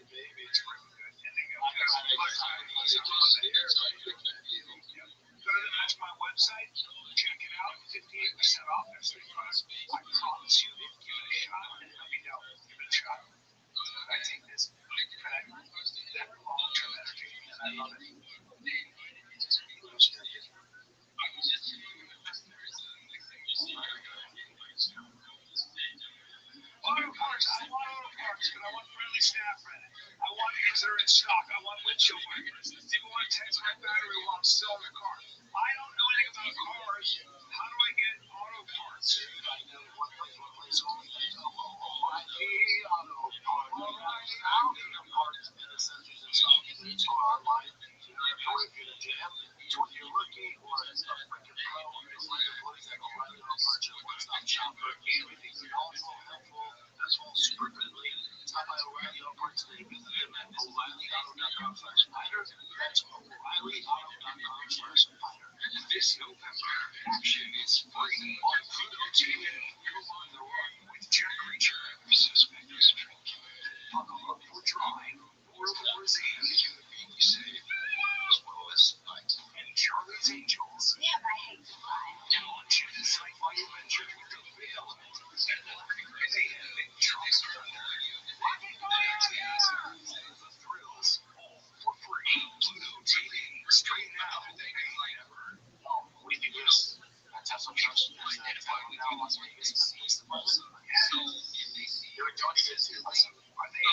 Baby, it's really good. And they got Go to the Match My website, check it out, 58% off their sleep product. I promise you, give it a shot, and let me know. Give it a shot. I take this, that long-term energy, and I love it. Auto parts. I want auto parts, but I want friendly staff at it. I want things that are in stock. I want windshield wipers. People want to test my battery while I'm still in the car. I don't know anything about cars. How do I get auto parts? One place only. O'Reilly Auto Parts. Parts and accessories and stuff. It's online. You don't have to wait for the jam. It's when you're looking or it's a freaking pro. It's like a place like O'Reilly Auto Parts or one-stop shop for everything. They're also helpful. That's all super friendly. Stop by O'Reilly Auto Parts today. Visit them at O'ReillyAuto.com/fighter. That's O'ReillyAuto.com/fighter. This November, action is free on Pluto TV. Go on the run with Jack Reacher. Suspect is drunk. Buckle up for drive. World War Z. Be safe. As well as Night and Charlie's Angels. Damn, I hate to lie. Launch in sci-fi adventure with the big elements and the ending Charlie's the thrills, all for free. Pluto TV. Stream now. Pay never. What do you think is? That's how some shows now Las Vegas is the most. They're doing this. Are they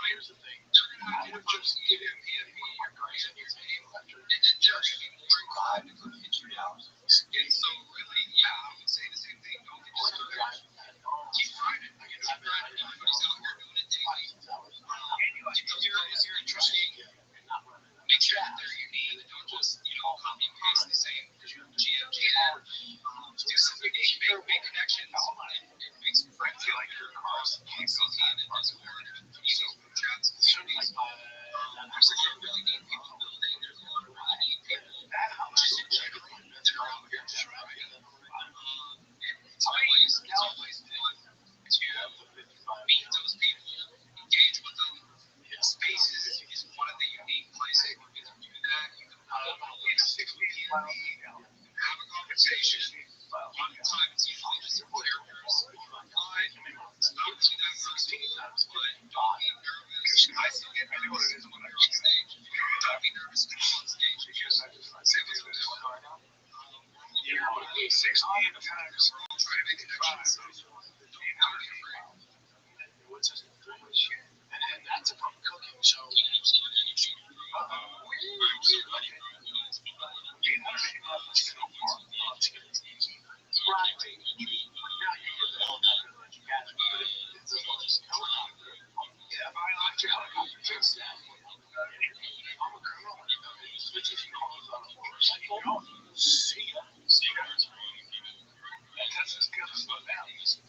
here's the thing. I would just give him one more price and his name after and then just drive and put it down. And so really, yeah, I would say the same thing. Don't get keep driving. I can drive it. Everybody's out here doing it daily. If you're interesting, make sure that they're unique. Don't just, copy and paste the same GMGN. Do something unique, make connections. It makes me feel like your car's XLT and it doesn't work. Easy chats and surveys. There's a lot of really neat people building. There's a lot of really neat people. That house is in general. That's around here. It's always fun to meet those people, engage with them. Spaces is one of the unique places where you can do that. You can have a conversation. A lot of times, just players, it's not too that thirsty, but don't be nervous. I still get what it is when I'm on stage. Don't be nervous when I'm on stage because I just say what's going on. You're 16 times trying to make connections. What's his name? And that's about cooking. So,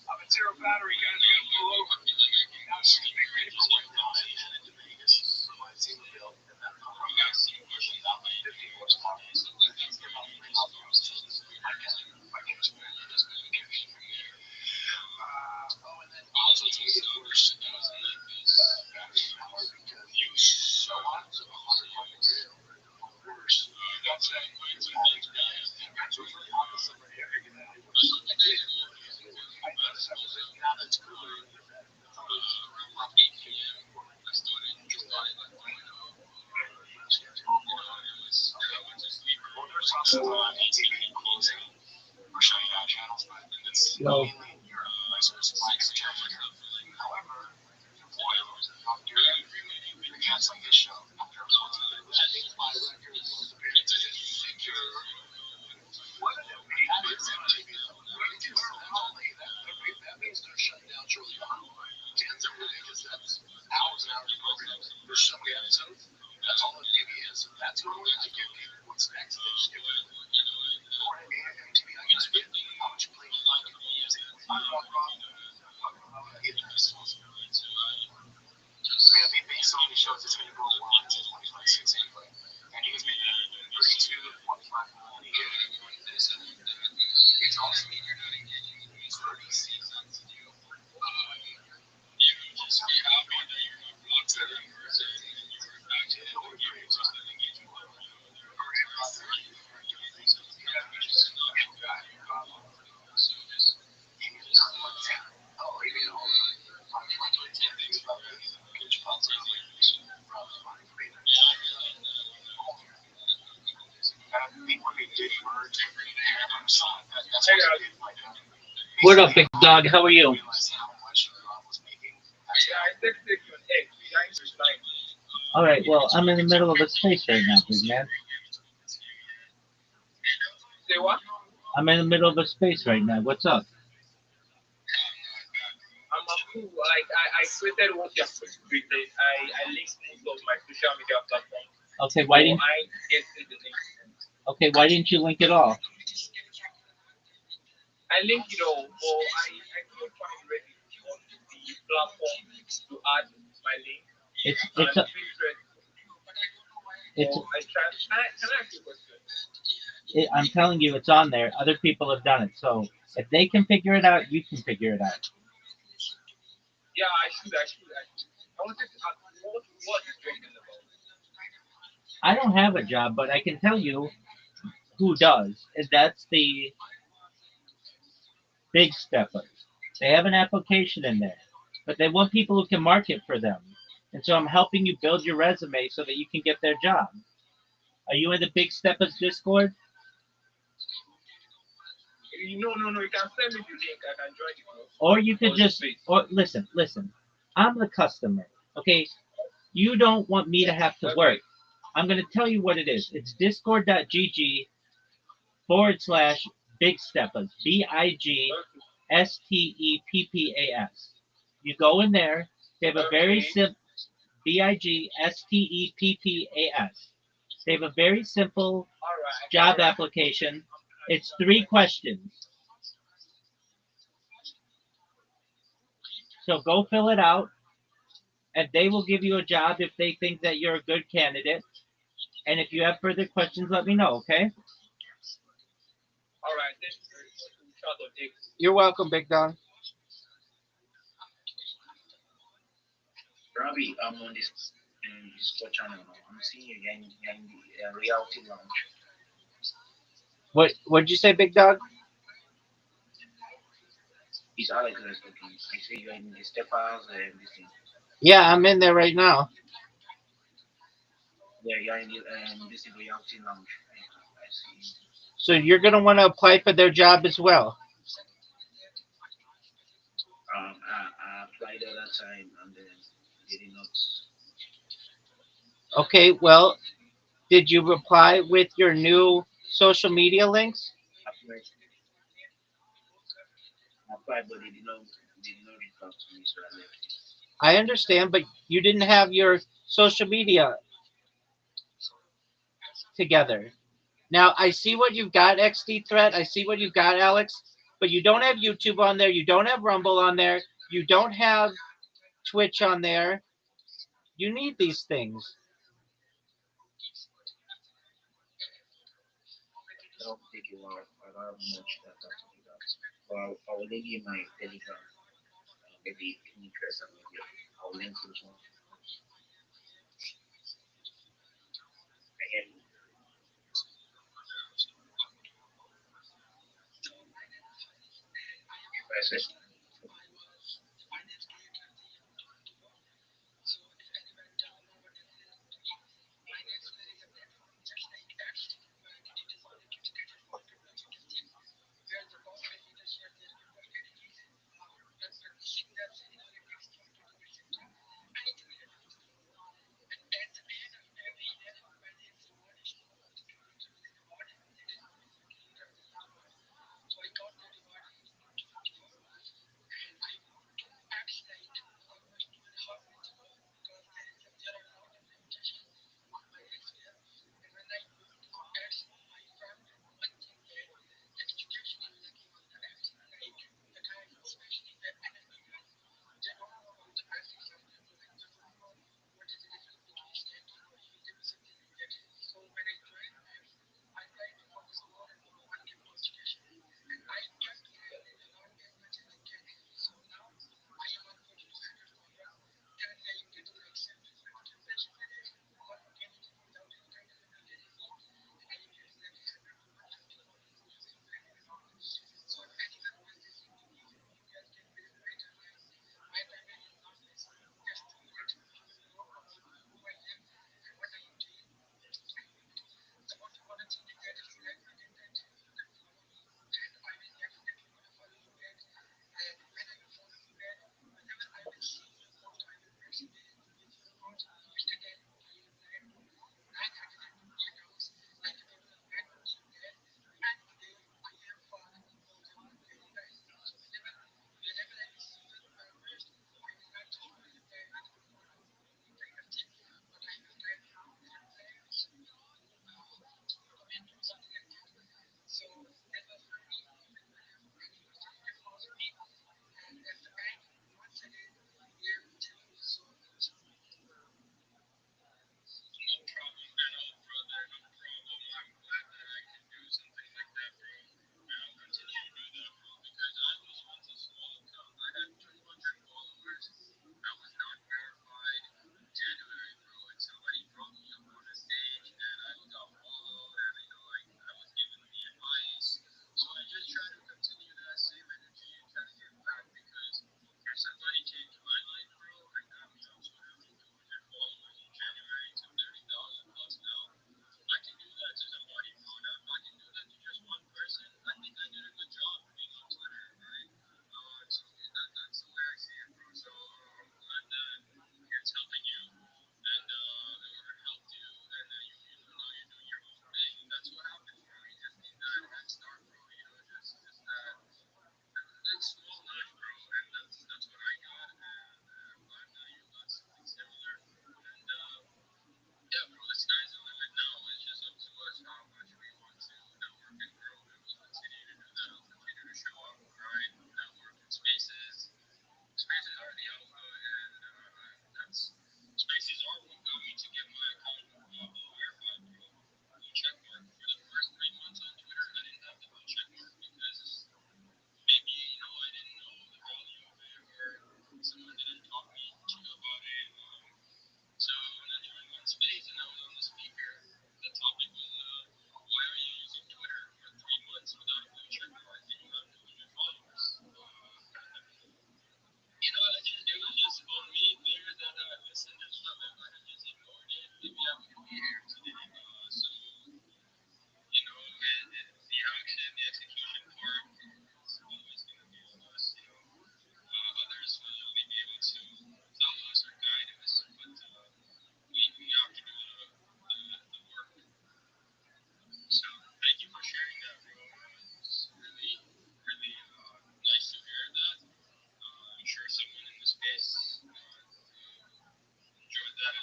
I'm at zero battery, guys. I gotta pull over. Now it's just big paperwork now. And into Vegas, so I see the bill. And then I'm going to see 50 horsepower. I can just move this. And then also to make it worse, battery power because you so hot, so 100 worse. That's it. That's really opposite of the area that I was. I noticed I was now that's cooler. Well, there's also ATV closing or shutting down channels, but it's mainly in Europe. So it's flags in Africa. However, boy, you're canceling this show after a month. I think my record was appearance is secure. What did it mean? That means they're shutting down Charlie Brown. Fans are really because that's hours and hours of programs. There's so many episodes. That's all MTV is. That's normally I give people what's next. They just give it. Or MTV, I guess, how much you play like music. I love rock. Based on the shows, it's going to go a while until 2026 anyway. And he was making 32 to 25 million a year. It's awesome. Oh, you know, like 10 things about it. Get your thoughts on it. Probably fine for me. I think when they did merge, that's what I did find out. What up, Basically, big dog? How are you? realized how much Rob was making. Yeah, I texted you on X. You didn't reply. All right. Well, I'm in the middle of a space right now, big man. Say what? I'm in the middle of a space right now. What's up? I'm cool. Like I created what you have created. I linked most of my social media platforms, Okay. but Why didn't I ain't getting the link. Okay. Why didn't you link it all? I linked it all, but I couldn't find Reddit on the platform to add my link It's and it's a, Pinterest. it's. But I tried. Can I ask you a question? I'm telling you, it's on there. Other people have done it. So if they can figure it out, you can figure it out. Yeah, I should. I wanted to ask what is jogging about? I don't have a job, but I can tell you who does, and that's the big steppers. They have an application in there, but they want people who can market for them. And so I'm helping you build your resume so that you can get their job. Are you in the Big Steppers Discord? No. You can send me the link. I can join the group Or you could or the just, space. or listen. I'm the customer. Okay, you don't want me to have to work. Okay. I'm going to tell you what it is. It's discord.gg/Big Steppers. Okay. BIGSTEPPAS. You go in there. They have a very Okay. simple BIGSTEPPAS. They have a very simple All job right. application. It's 3 questions. So go fill it out, and they will give you a job if they think that you're a good candidate. And if you have further questions, let me know, okay? All right. Thank you very much. We'll chat on X. You're welcome, Big Dog. Rabbi, I'm on this channel now. I'm seeing you. You're in the reality lounge. What did you say, Big Dog? It's Alex that's talking. I say you're in the steppers and this thing. Yeah, I'm in there right now. Yeah, you're in the this is reality lounge. I see. So you're gonna want to apply for their job as well. I applied at that time and then they did not Okay, well, did you reply with your new social media links? apply. I applied, but they did not reach out to me, so I left it. I understand, but you didn't have your social media together. Now I see what you've got, XD Threat. I see what you've got, Alex. But you don't have YouTube on there. You don't have Rumble on there. You don't have Twitch on there. You need these things. That will take a while. I don't have much data to do that. But I will link you my Telegram, maybe Pinterest and maybe I'll link those ones. Again, I said,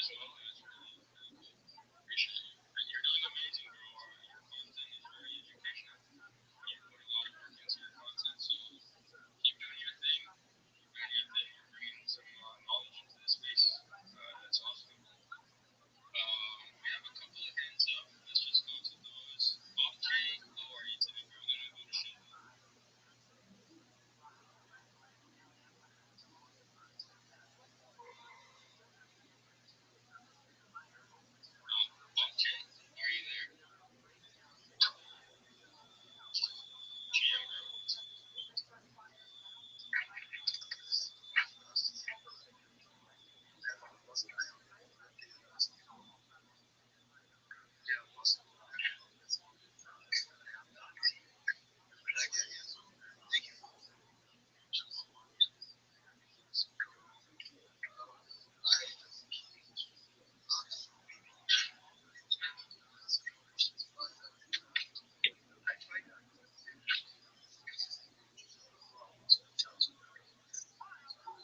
Absolutely, that's really appreciate you. And you're doing amazing, bro. Your content is very educational. You put a lot of work into your content, so keep doing your thing. Keep doing your thing. You're bringing some knowledge into this space. That's awesome. We have a couple of hands up. Let's just go to those. Bob K, how are you today, bro? Then we'll go to Sheldon. Bob K, are you there? GM, bro.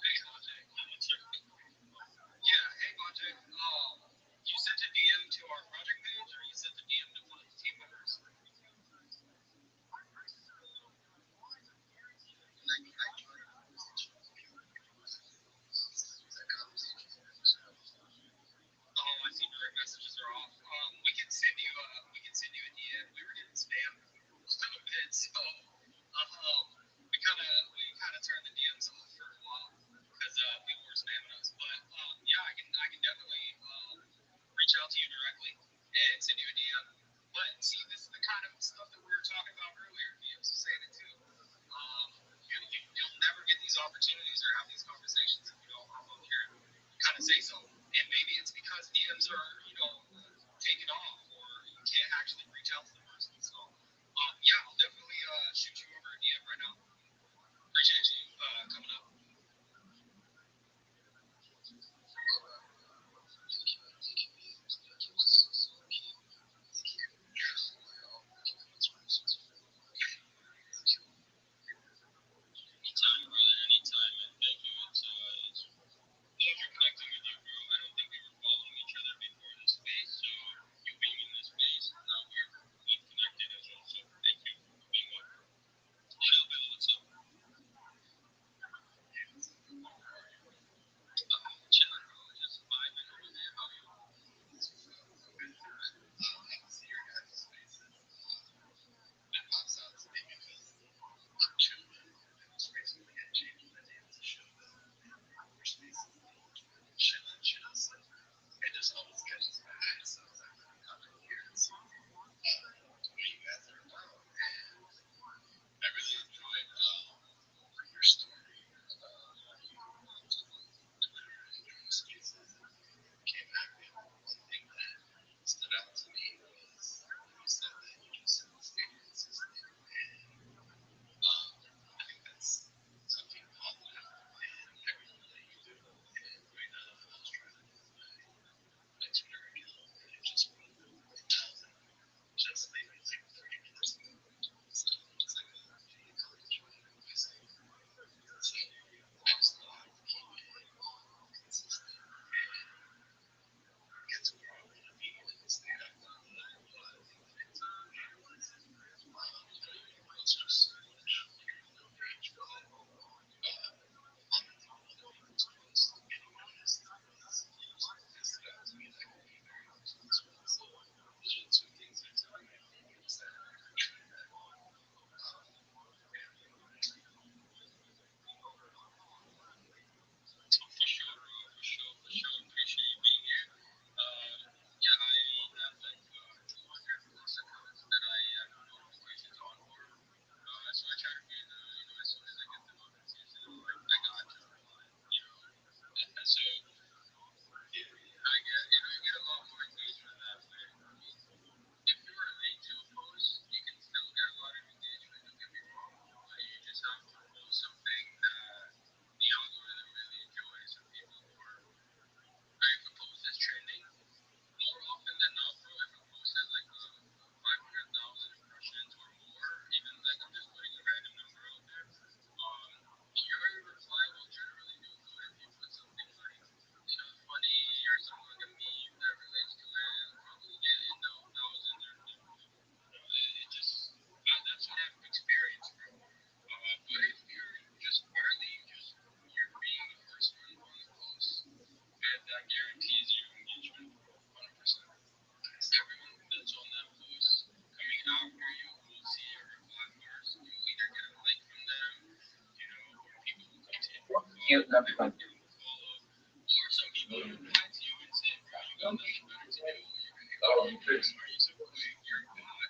Hey, Bonte. What's up? Yeah, hey, Bonte. You sent a DM to our project page, or you sent a DM to one of the team members? Oh, I see direct messages are off. We can send you a DM. We were getting spam a little bit, so we kind of turned the DMs off for a while because people were spamming us. But yeah, I can definitely reach out to you directly and send you a DM. But see, this is the kind of stuff that we were talking about earlier. DMs was saying it too. You'll never get these opportunities or have these conversations if you don't hop up here and kind of say so. And maybe it's because DMs are, taken off or you can't actually reach out to the person. So, yeah, I'll definitely shoot you over a DM right now. Appreciate you coming up. Anytime, brother. Anytime, man. Thank you. It's pleasure connecting with you, bro. I don't think we were following each other before this space, so you being in this space, now we're both connected as well. So thank you for being one. You not people do. Or some people reply to you and say, "Oh, you got nothing better to do. You're going to are you supporting your God?"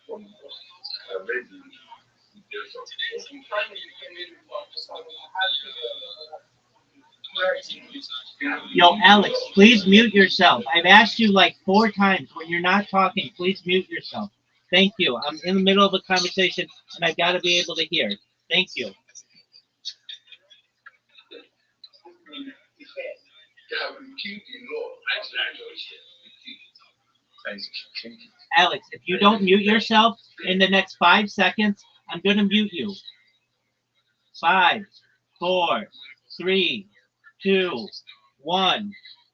But I also have today some community post about the Muslim side. Yo, Alex, please mute yourself. I've asked you like 4 times when you're not talking. Please mute yourself. Thank you. I'm in the middle of a conversation and I've got to be able to hear. Thank you. Alex, if you don't mute yourself in the next 5 seconds, I'm going to mute you. 5, 4, 3, 2, 1.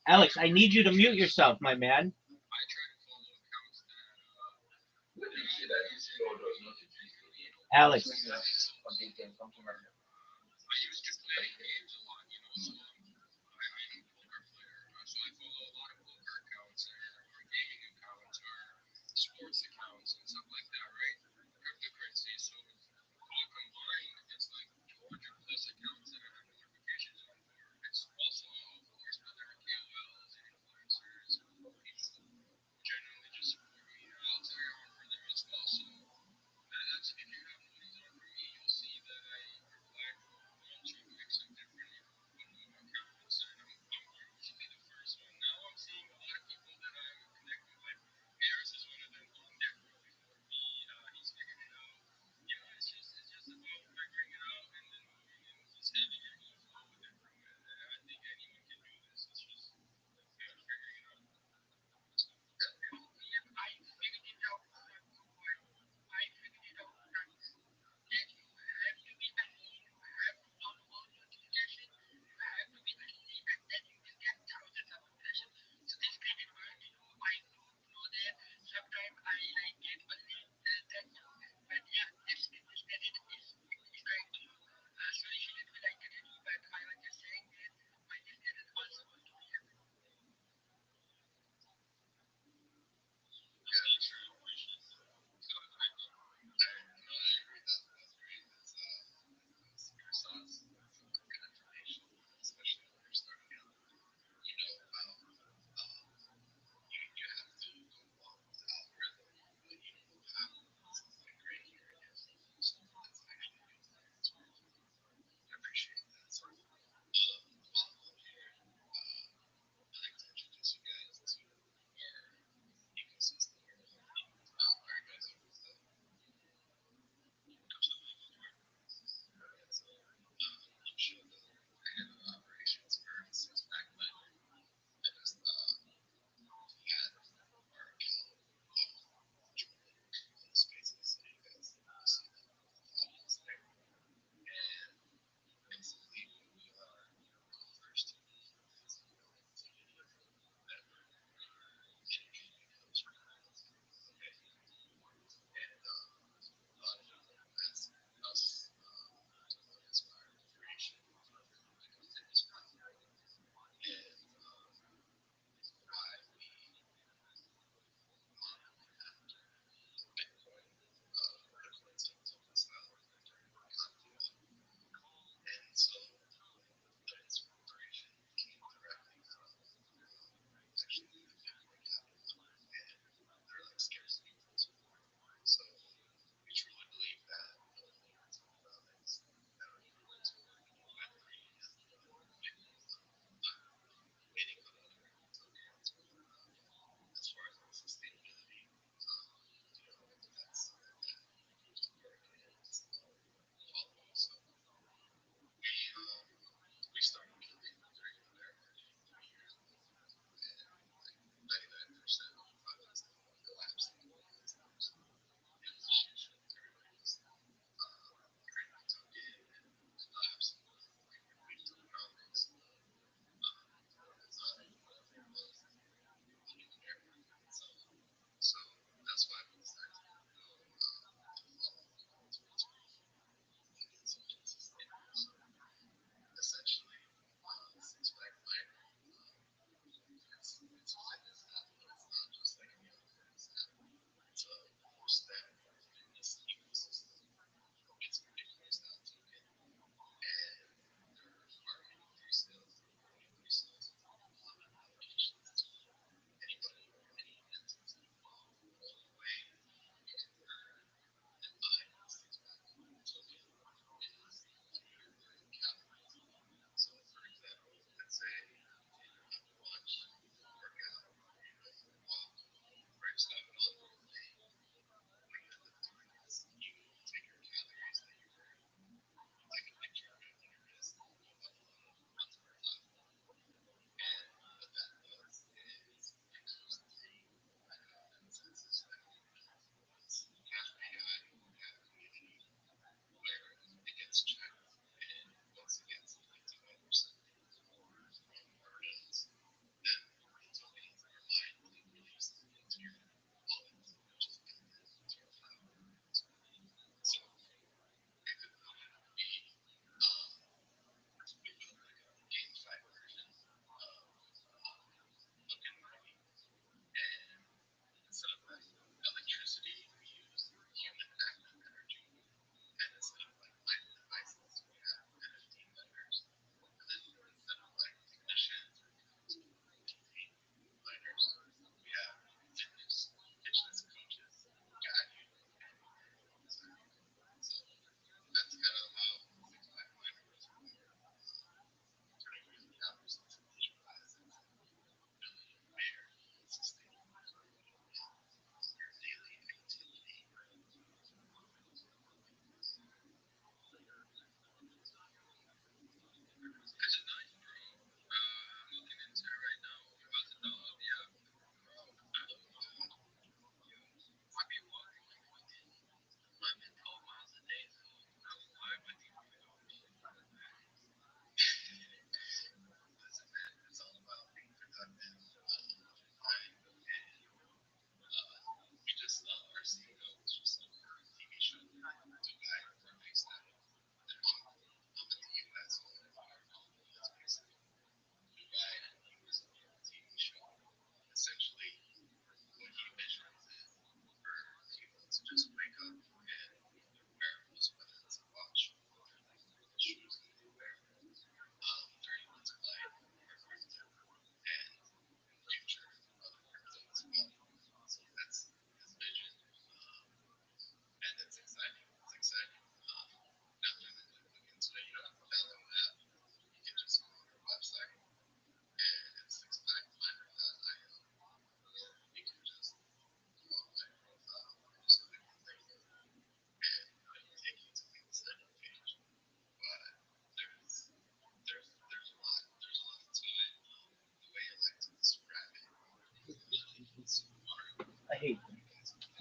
Alex, I need you to mute yourself, my man. I try to follow accounts Alex, I used to play games a lot, so I'm a poker player. So I follow a lot of poker accounts or gaming accounts or sports accounts and stuff like that, right? Cryptocurrency. So all combined, it's like 200 plus accounts that I have notifications on for. It's also, of course, other KOLs and influencers and people who genuinely just support me. And I'll tell you on for them as well. So that's if you have notice on for me, you'll see that I reply once or twice on different accounts, and I'm usually the first one. Now I'm seeing a lot of people that I'm connected with. Harris is one of them. He never before me.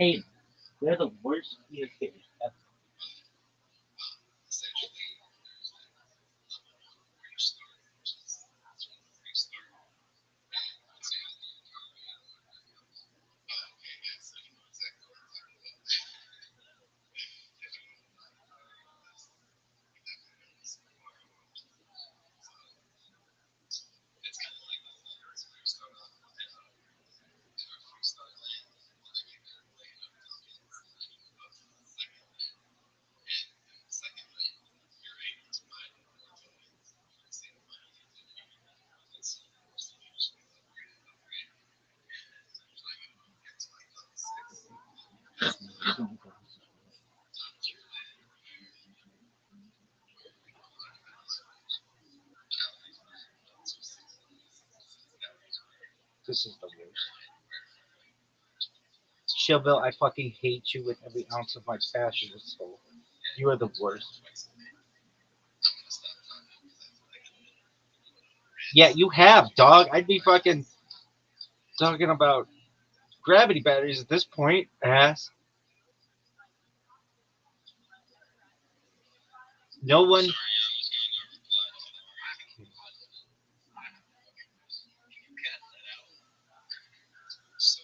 Hey, they're the worst communicators ever. Essentially, there's that level of where you start versus that's where you start. And let's say I leave Harvey and Harvey goes, oh, okay, yeah, so you know exactly what I'm talking about. If you know what I'm talking about, that's definitely going to listen more and more to it. So it's kind of like the words where you start off with do a freestyle lane, and then you get a lane of tokens, and then you move up to the second lane. And in the second lane, you're able to mine more tokens. For the same amount of token you put somewhere, so you just keep upgrading, upgrading. And eventually you get to like level 6. And times your land where you automatically switch calories burned up to 666 calories burned. This is the Your worst. land burn burns 124 Chillville, I calories. fucking hate you with every ounce of my passion and soul. And You are the you do that worst. twice a day. I'm gonna stop talking because I feel like I'm going on a rant Yeah, here. you have, dog. I'd be fucking talking about gravity batteries at this point, ass. No one. Sorry, yeah, I was going to reply to the article, but I have a fucking question. Can you cut that out? So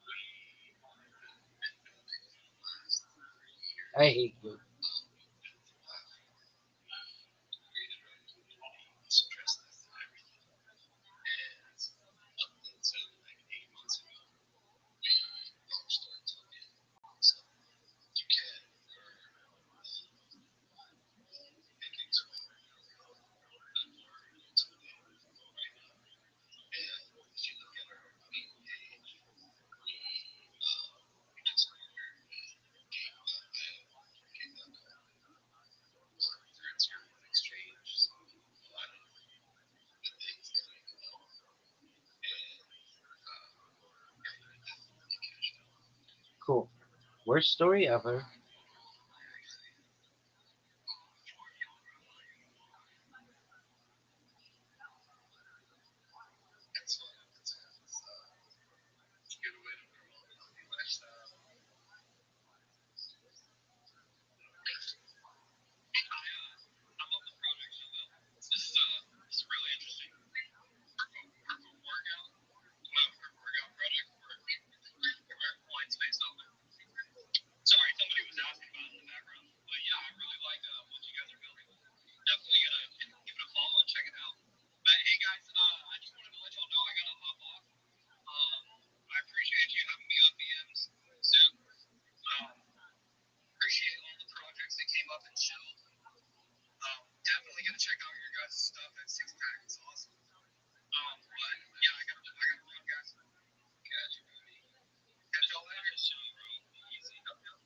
we have been building for the last 3 years. I hate you. We've built the platform. We've created our community. We stress tested everything. And up until like 8 months ago, we launched our token. So you can earn making 200 million for your token right now. And if you look at our main page, we just partnered with Gate.io, Gate.com. They're a tier one exchange, so a lot of good things coming with them. And yeah, you can definitely catch them. Cool. Worst story ever. I actually, before you bro, it's a good way to promote a healthy lifestyle. I love the project so well. This is really interesting. Proof of workout. Proof of workout project where points based off of. Sorry, somebody was asking about it in the background. But yeah, I really like what you guys are building. Definitely gonna give it a follow and check it out. But hey guys, I just wanted to let y'all know I gotta hop off. Um, I appreciate you having me on BMs, Soup. Appreciate all the projects that came up and showed. Definitely gonna check out your guys' stuff at Six Pack. It's awesome. But yeah, I gotta run, guys. Catch you, buddy. Catch y'all later. Soon, bro. Easy. Yep, yep.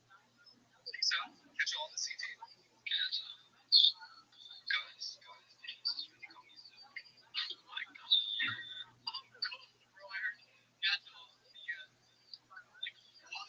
Peace out. Catch y'all on the CT. Catch y'all. Guys, did you just really call me Zook? Oh my god. I'm cold, bro. I heard catch y'all. See ya. Like, what?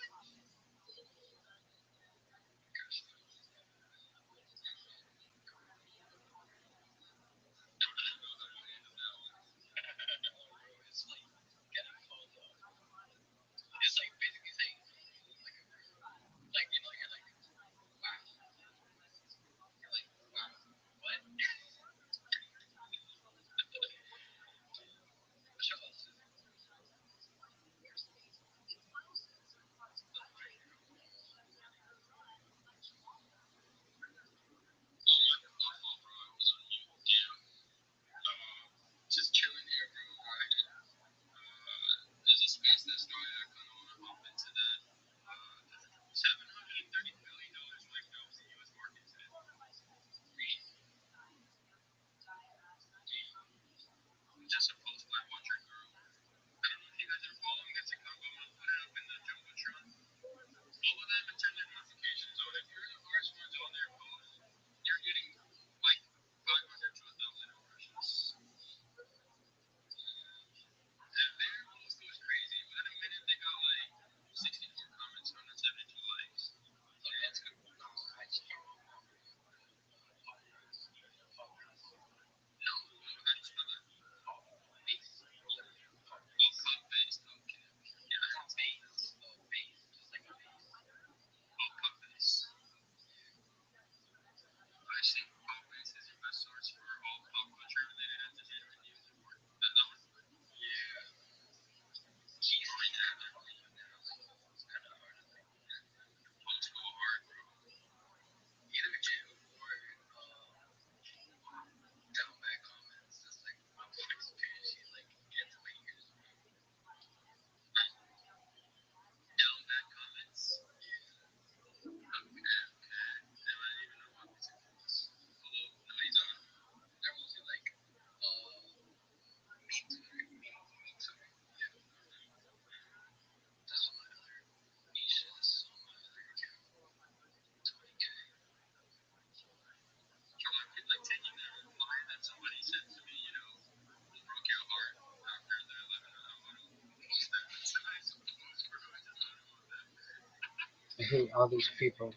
hate all these people.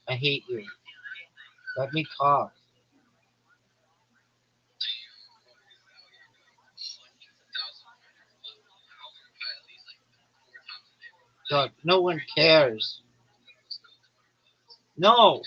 I hate you. Let me talk. God, no one cares. No.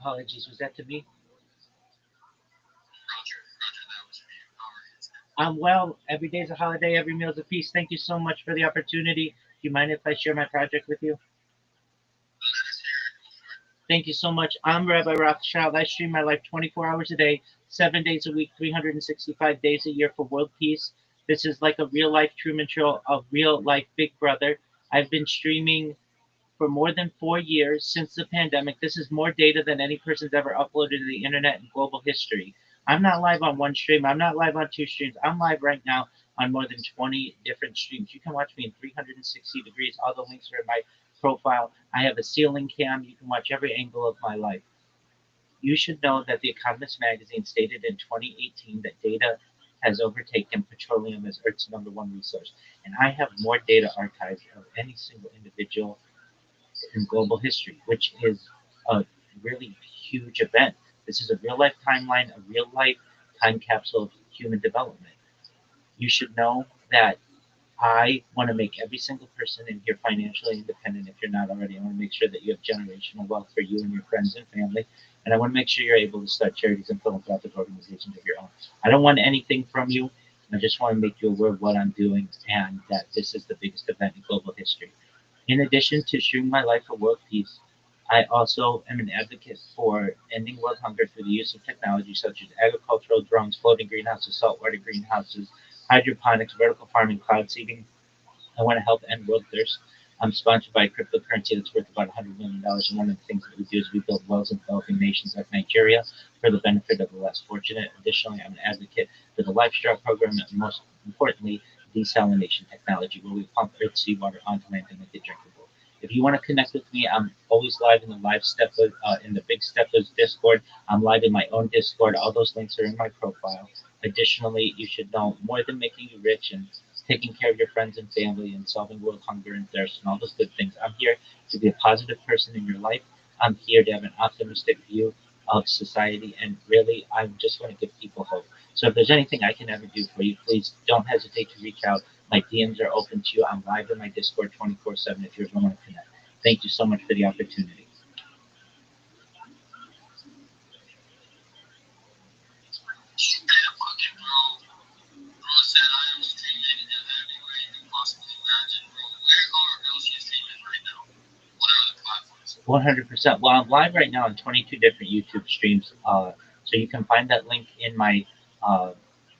Apologies, was that to me? Roger, that was for you. How are you today? I'm well. Every day's a holiday, every meal's a feast. Thank you so much for the opportunity. Do you mind if I share my project with you? Let us hear it. Go for it. Thank you so much. I'm Rabbi Rothschild. I stream my life 24 hours a day, 7 days a week, 365 days a year for world peace. This is like a real life Truman Show, a real life Big Brother. I've been streaming for more than 4 years since the pandemic. This is more data than any person's ever uploaded to the internet in global history. I'm not live on one stream. I'm not live on two streams. I'm live right now on more than 20 different streams. You can watch me in 360 degrees. All the links are in my profile. I have a ceiling cam. You can watch every angle of my life. You should know that The Economist magazine stated in 2018 that data has overtaken petroleum as Earth's number one resource. And I have more data archives of any single individual in global history, which is a really huge event. This is a real life timeline, a real life time capsule of human development. You should know that I want to make every single person in here financially independent if you're not already. I want to make sure that you have generational wealth for you and your friends and family. And I want to make sure you're able to start charities and philanthropic organizations of your own. I don't want anything from you. I just want to make you aware of what I'm doing and that this is the biggest event in global history. In addition to sharing my life for world peace, I also am an advocate for ending world hunger through the use of technology such as agricultural drones, floating greenhouses, saltwater greenhouses, hydroponics, vertical farming, cloud seeding. I want to help end world thirst. I'm sponsored by a cryptocurrency that's worth about $100 million. And one of the things that we do is we build wells in developing nations like Nigeria for the benefit of the less fortunate. Additionally, I'm an advocate for the Life Straw program and most importantly, desalination technology, where we pump earth seawater onto land and make it drinkable. If you want to connect with me, I'm always live in the live step in the Big Steppers Discord. I'm live in my own Discord. All those links are in my profile. Additionally, you should know more than making you rich and taking care of your friends and family and solving world hunger and thirst and all those good things. I'm here to be a positive person in your life. I'm here to have an optimistic view of society, and really, I just want to give people hope. So if there's anything I can ever do for you, please don't hesitate to reach out. My DMs are open to you. I'm live in my Discord 24/7 if you ever want to connect. Thank you so much for the opportunity. Okay, bro said I am streaming in every way you can possibly imagine. Bro, where else you streaming right now? What are other platforms? 100%. Well, I'm live right now on 22 different YouTube streams. So you can find that link uh,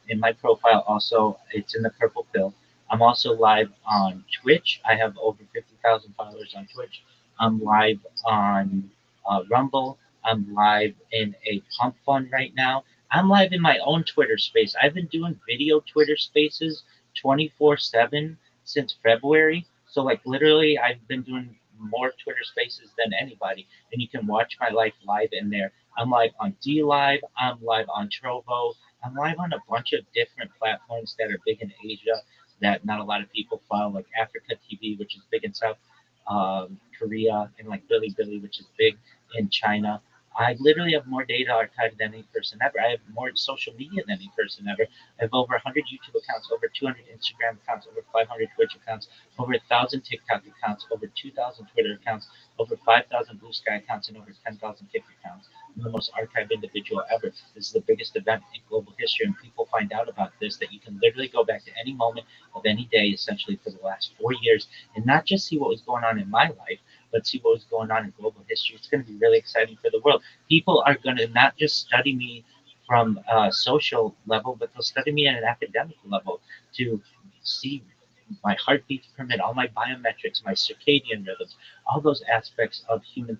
in my profile. Also, it's in the purple pill. I'm also live on Twitch. I have over 50,000 followers on Twitch. I'm live on Rumble. I'm live in a pump fund right now. I'm live in my own Twitter space. I've been doing video Twitter spaces 24/7 since February. So like literally, I've been doing more Twitter Spaces than anybody, and you can watch my life live in there. I'm live on D Live. I'm live on Trovo. I'm live on a bunch of different platforms that are big in Asia that not a lot of people follow, like Africa TV, which is big in South Korea, and like Billy, which is big in China. I literally have more data archived than any person ever. I have more social media than any person ever. I have over 100 YouTube accounts, over 200 Instagram accounts, over 500 Twitch accounts, over 1,000 TikTok accounts, over 2,000 Twitter accounts, over 5,000 Blue Sky accounts, and over 10,000 Kick accounts. I'm the most archived individual ever. This is the biggest event in global history, and people find out about this that you can literally go back to any moment of any day, essentially for the last 4 years, and not just see what was going on in my life, but see what was going on in global history. It's going to be really exciting for the world. People are going to not just study me from a social level, but they'll study me at an academic level to see my heartbeats permit, all my biometrics, my circadian rhythms, all those aspects of human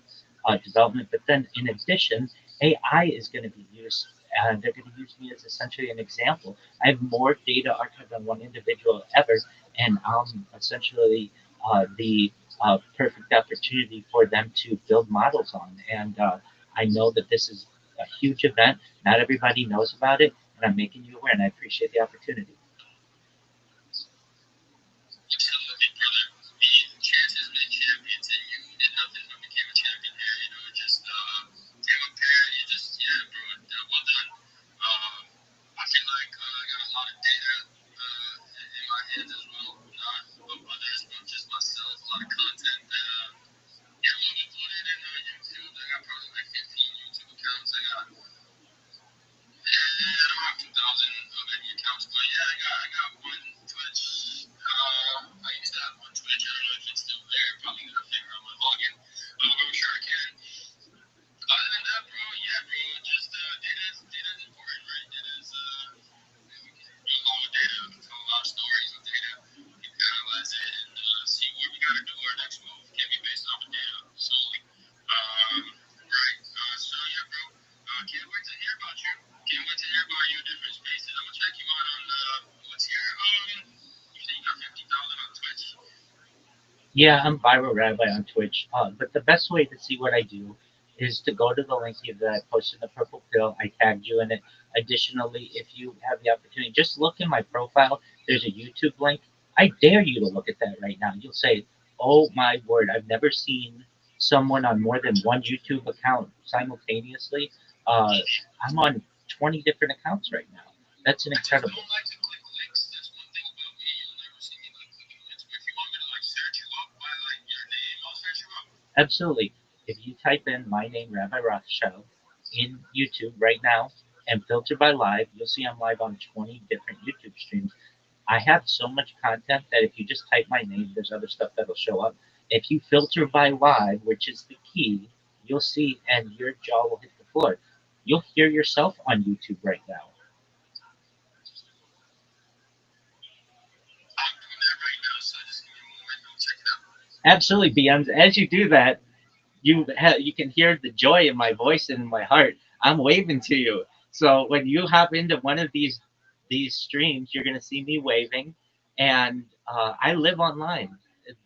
development. But then, in addition, AI is going to be used. And they're going to use me as essentially an example. I have more data archived on one individual ever, and I'm essentially the perfect opportunity for them to build models on. And I know that this is a huge event. Not everybody knows about it, and I'm making you aware, and I appreciate the opportunity. Absolutely, brother. Being chance has been champions, and you did nothing but became a champion here. You know, just came up here and you just, yeah, bro, well done. I feel like I got a lot of data in my hands as well, not of others, but just myself. A lot of content that yeah, I'm uploaded in YouTube. I got probably like 15 YouTube Yeah, I'm Viral Rabbi on Twitch. But the best way to see what I do is to go to the link that I posted in the purple pill. I tagged you in it. Additionally, if you have the opportunity, just look in my profile. There's a YouTube link. I dare you to look at that right now. You'll say, "Oh my word! I've never seen someone on more than one YouTube account simultaneously." Uh, I'm on 20 different accounts right now. That's an I just incredible. don't like to click links. That's one thing about me. You'll never see me like clicking links. But if you want me to like search you up by like your name, I'll search you up. Absolutely. If you type in my name, Rabbi Rothschild, in YouTube right now and filter by live, you'll see I'm live on 20 different YouTube streams. I have so much content that if you just type my name, there's other stuff that'll show up. If you filter by live, which is the key, you'll see and your jaw will hit the floor. You'll hear yourself on YouTube right now. I'm doing that right now, so just give me a moment. I'll check it out. Absolutely, BMs. As you do that, you can hear the joy in my voice and in my heart. I'm waving to you. So when you hop into one of these streams, you're gonna see me waving, and I live online.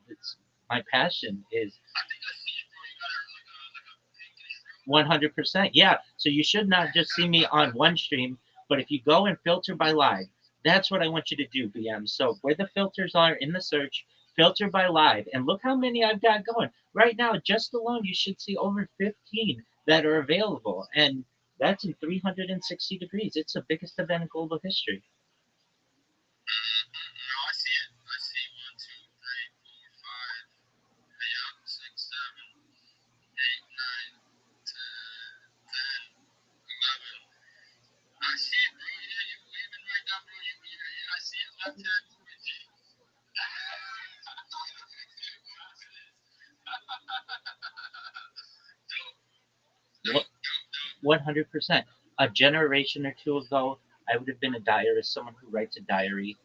It's my passion is I think I see it, bro. You got like a pinkish room. 100%. Yeah. So you should not just see me on one stream, but if you go and filter by live, that's what I want you to do, BM. So where the filters are in the search, filter by live, and look how many I've got going. Right now, just alone, you should see over 15 that are available. And that's in 360 degrees. It's the biggest event in global history. No, I see it. I see 1, 2, 3, 4, 5. Yeah, 6, 7, 8, 9, 10, 11. I see it, bro. Yeah, you waving right now, bro. Yeah, I see his left hand moving. G. Dope, What? dope, dope, dope. 100%. A generation or two ago, I would have been a diarist, someone who writes a diary,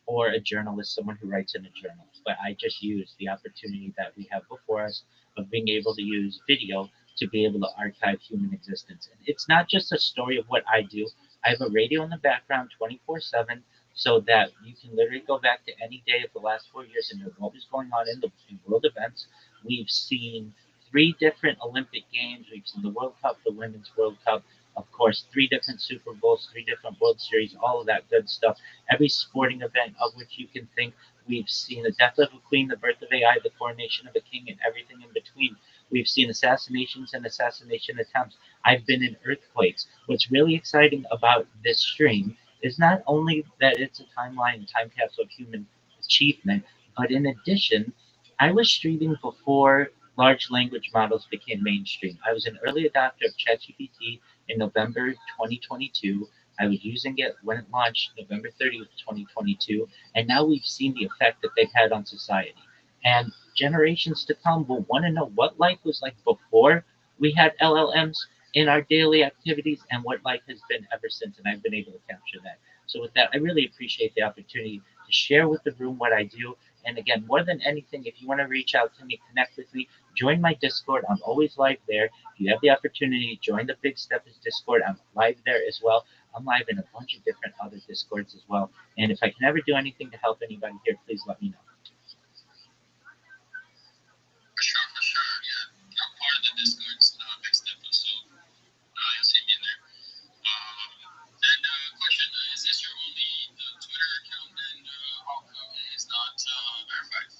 or a journalist, someone who writes in a journal. But I just use the opportunity that we have before us of being able to use video to be able to archive human existence. And it's not just a story of what I do. I have a radio in the background 24/7 so that you can literally go back to any day of the last 4 years and know what was going on in world events. We've seen three different Olympic Games. We've seen the World Cup, the Women's World Cup, of course, three different Super Bowls, three different World Series, all of that good stuff. Every sporting event of which you can think. We've seen the death of a queen, the birth of AI, the coronation of a king, and everything in between. We've seen assassinations and assassination attempts. I've been in earthquakes. What's really exciting about this stream is not only that it's a timeline and time capsule of human achievement, but in addition, I was streaming before large language models became mainstream. I was an early adopter of ChatGPT in November 2022. I was using it when it launched November 30th, 2022, and now we've seen the effect that they've had on society. And generations to come will want to know what life was like before we had LLMs in our daily activities and what life has been ever since. And I've been able to capture that. So, with that, I really appreciate the opportunity to share with the room what I do. And again, more than anything, if you want to reach out to me, connect with me, join my Discord. I'm always live there. If you have the opportunity, join the Big Steppers Discord. I'm live there as well. I'm live in a bunch of different other Discords as well. And if I can ever do anything to help anybody here, please let me know. For sure, for sure. Yeah, I'm part of the Discord's big step, so you'll see me in there. And question: is this your only Twitter account, and how come it's not verified?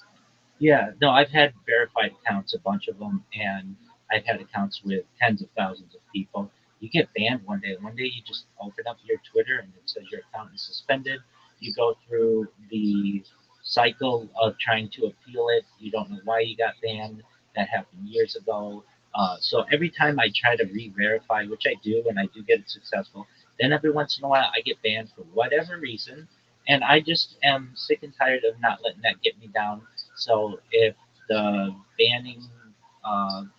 Yeah, no, I've had verified accounts, a bunch of them, and I've had accounts with tens of thousands of people. You get banned one day. One day you just open up your Twitter and it says your account is suspended. You go through the cycle of trying to appeal it. You don't know why you got banned. That happened years ago. So every time I try to re-verify, which I do, and I do get it successful, then every once in a while I get banned for whatever reason, and I just am sick and tired of not letting that get me down. So if the banning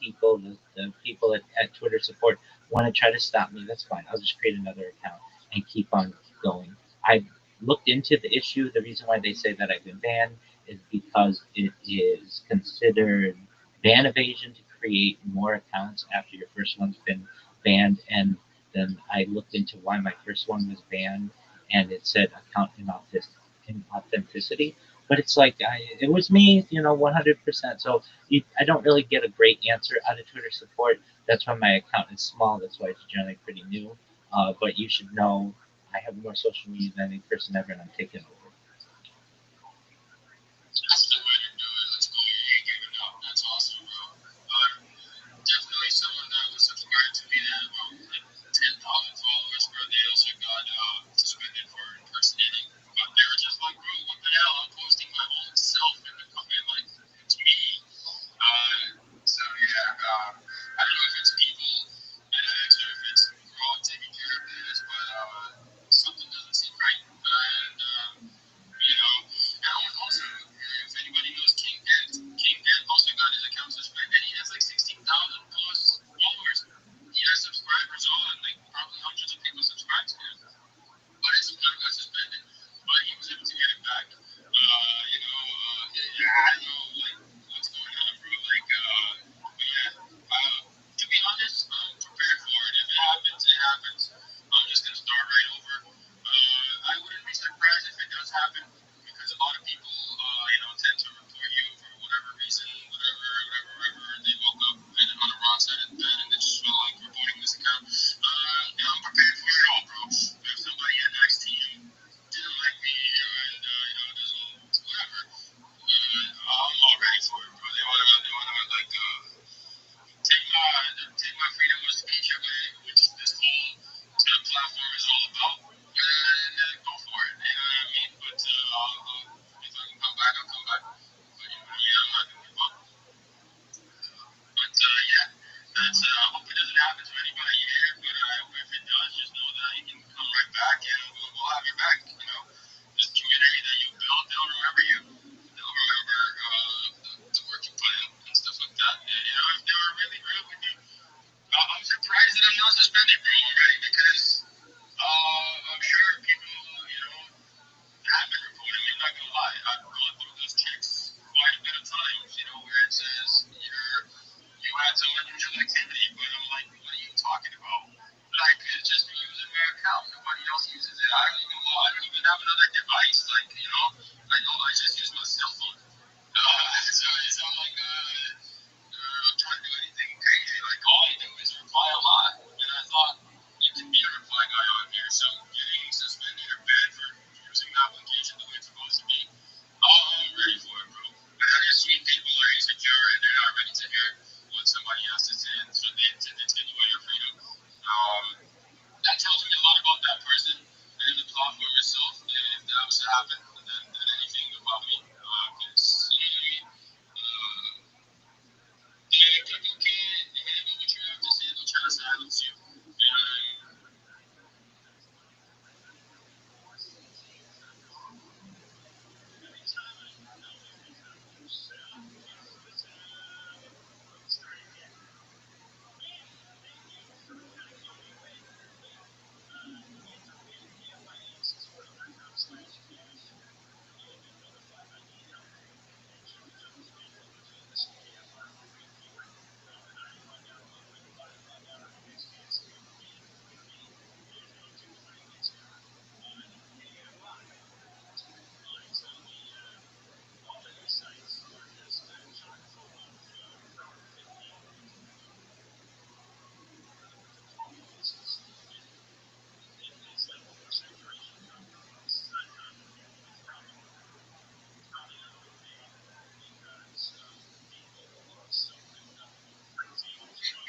people, the people at Twitter support want to try to stop me, that's fine. I'll just create another account and keep on going. I've looked into the issue. The reason why they say that I've been banned is because it is considered ban evasion to create more accounts after your first one's been banned. And then I looked into why my first one was banned, and it said account inauthenticity. But it's like it was me, 100%. So I don't really get a great answer out of Twitter support. That's why my account is small. That's why it's generally pretty new. But you should know I have more social media than any person ever, and I'm taking over. That's the way to do it. Let's go. You ain't giving up. That's awesome, bro. Definitely someone that was subscribed to me that had about like 10,000 followers, bro. They also got suspended for impersonating. But they were just like, bro, what the hell? I'm posting my own self in the comment. Like, it's me. So yeah, I don't know if it's people at X or if it's Rob taking care of this, but something doesn't seem right. And and also, if anybody knows King Dent also got his account suspended. He has like 16,000 plus followers. He has subscribers on, like probably hundreds of people subscribe to him. But his account got suspended. But he was able to get it back. Yeah, I don't know, like, what's going on, bro. Like, but yeah. To be honest, I'm prepared for it. If it happens, it happens. I'm just gonna start right over. I wouldn't be surprised if it does happen because a lot of people, tend to report you for whatever reason, whatever. They woke up and on the wrong side of the bed and they just felt like reporting this account. I'm prepared for it all, bro. If somebody at next team didn't like me and doesn't whatever, I'm all ready for it, bro. They wanna like take my freedom of speech away, which this whole platform is all about, and go for it. You know what I mean? But if I can come back, I'll come back. But I'm not gonna give up. But yeah, that's. I hope it doesn't happen to anybody here. But I hope if it does, just know that you can come right back, and we'll have your back. This community that you built, they'll remember you. They'll remember the work you put in and stuff like that. And if they were really real with you, I'm surprised that I'm not suspended, bro, already because I'm sure people, have been reporting me. I'm not gonna lie. I've gone through those checks quite a bit of times, where it says you had some unusual activity, but I'm like, what are you talking about? I could just be using my account. Nobody else uses it. I don't even have another device. Like, I just use my cell phone. So it's not like I'm trying to do anything crazy. Like all I do is reply a lot, and I thought you can be a reply guy on here. So getting suspended or banned for using the application the way it's supposed to be, I'm ready for it, bro. But I just see people are insecure and they're not ready to hear what somebody else is saying, so they tend to take away your freedom. Um, that tells me a lot about that person and the platform itself. If that was to happen, than anything about me, because you know what I mean. Yeah, people can't handle what you have to say. They'll try to silence you.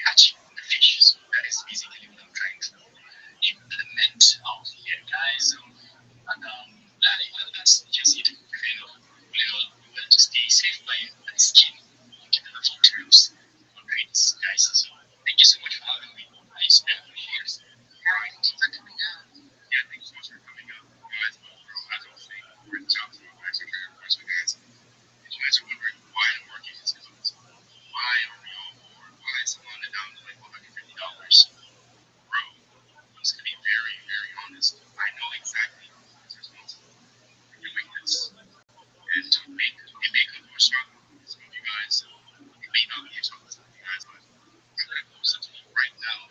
Catch the fish. So that is basically what I'm trying to implement out here, guys. So, and that's just it. We want to stay safe by the skin, keeping the terms on trades, guys. So, thank you so much for having me. I spent years. Alright, thanks for coming out. Yeah, thank you so much for coming out. As well, bro, as I was saying, great job to my guys. So, guys, if you guys are wondering why I'm working this business, why are we all bored? Why is someone down to like $150? Bro, I'm just gonna be very, very honest. I know exactly who's responsible for doing this. And it may come more struggle with some of you guys. It may not be a struggle with some of you guys, but I'm gonna post it to you right now.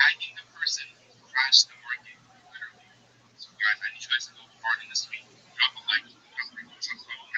I think the person who crashed the market, literally. So guys, I need you guys to go hard in this week. Drop a like, drop a repost, drop a follow.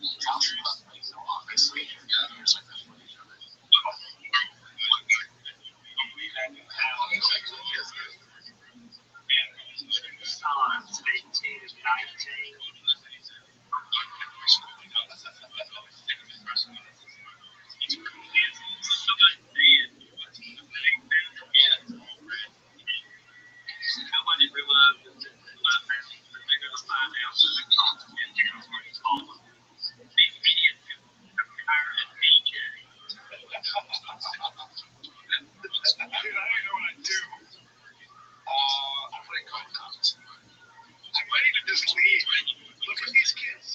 Obviously, there's like that footage of it. Son's 18 and 19. I don't know what I'd do. I wouldn't call cops. I might even just leave. Look at these kids.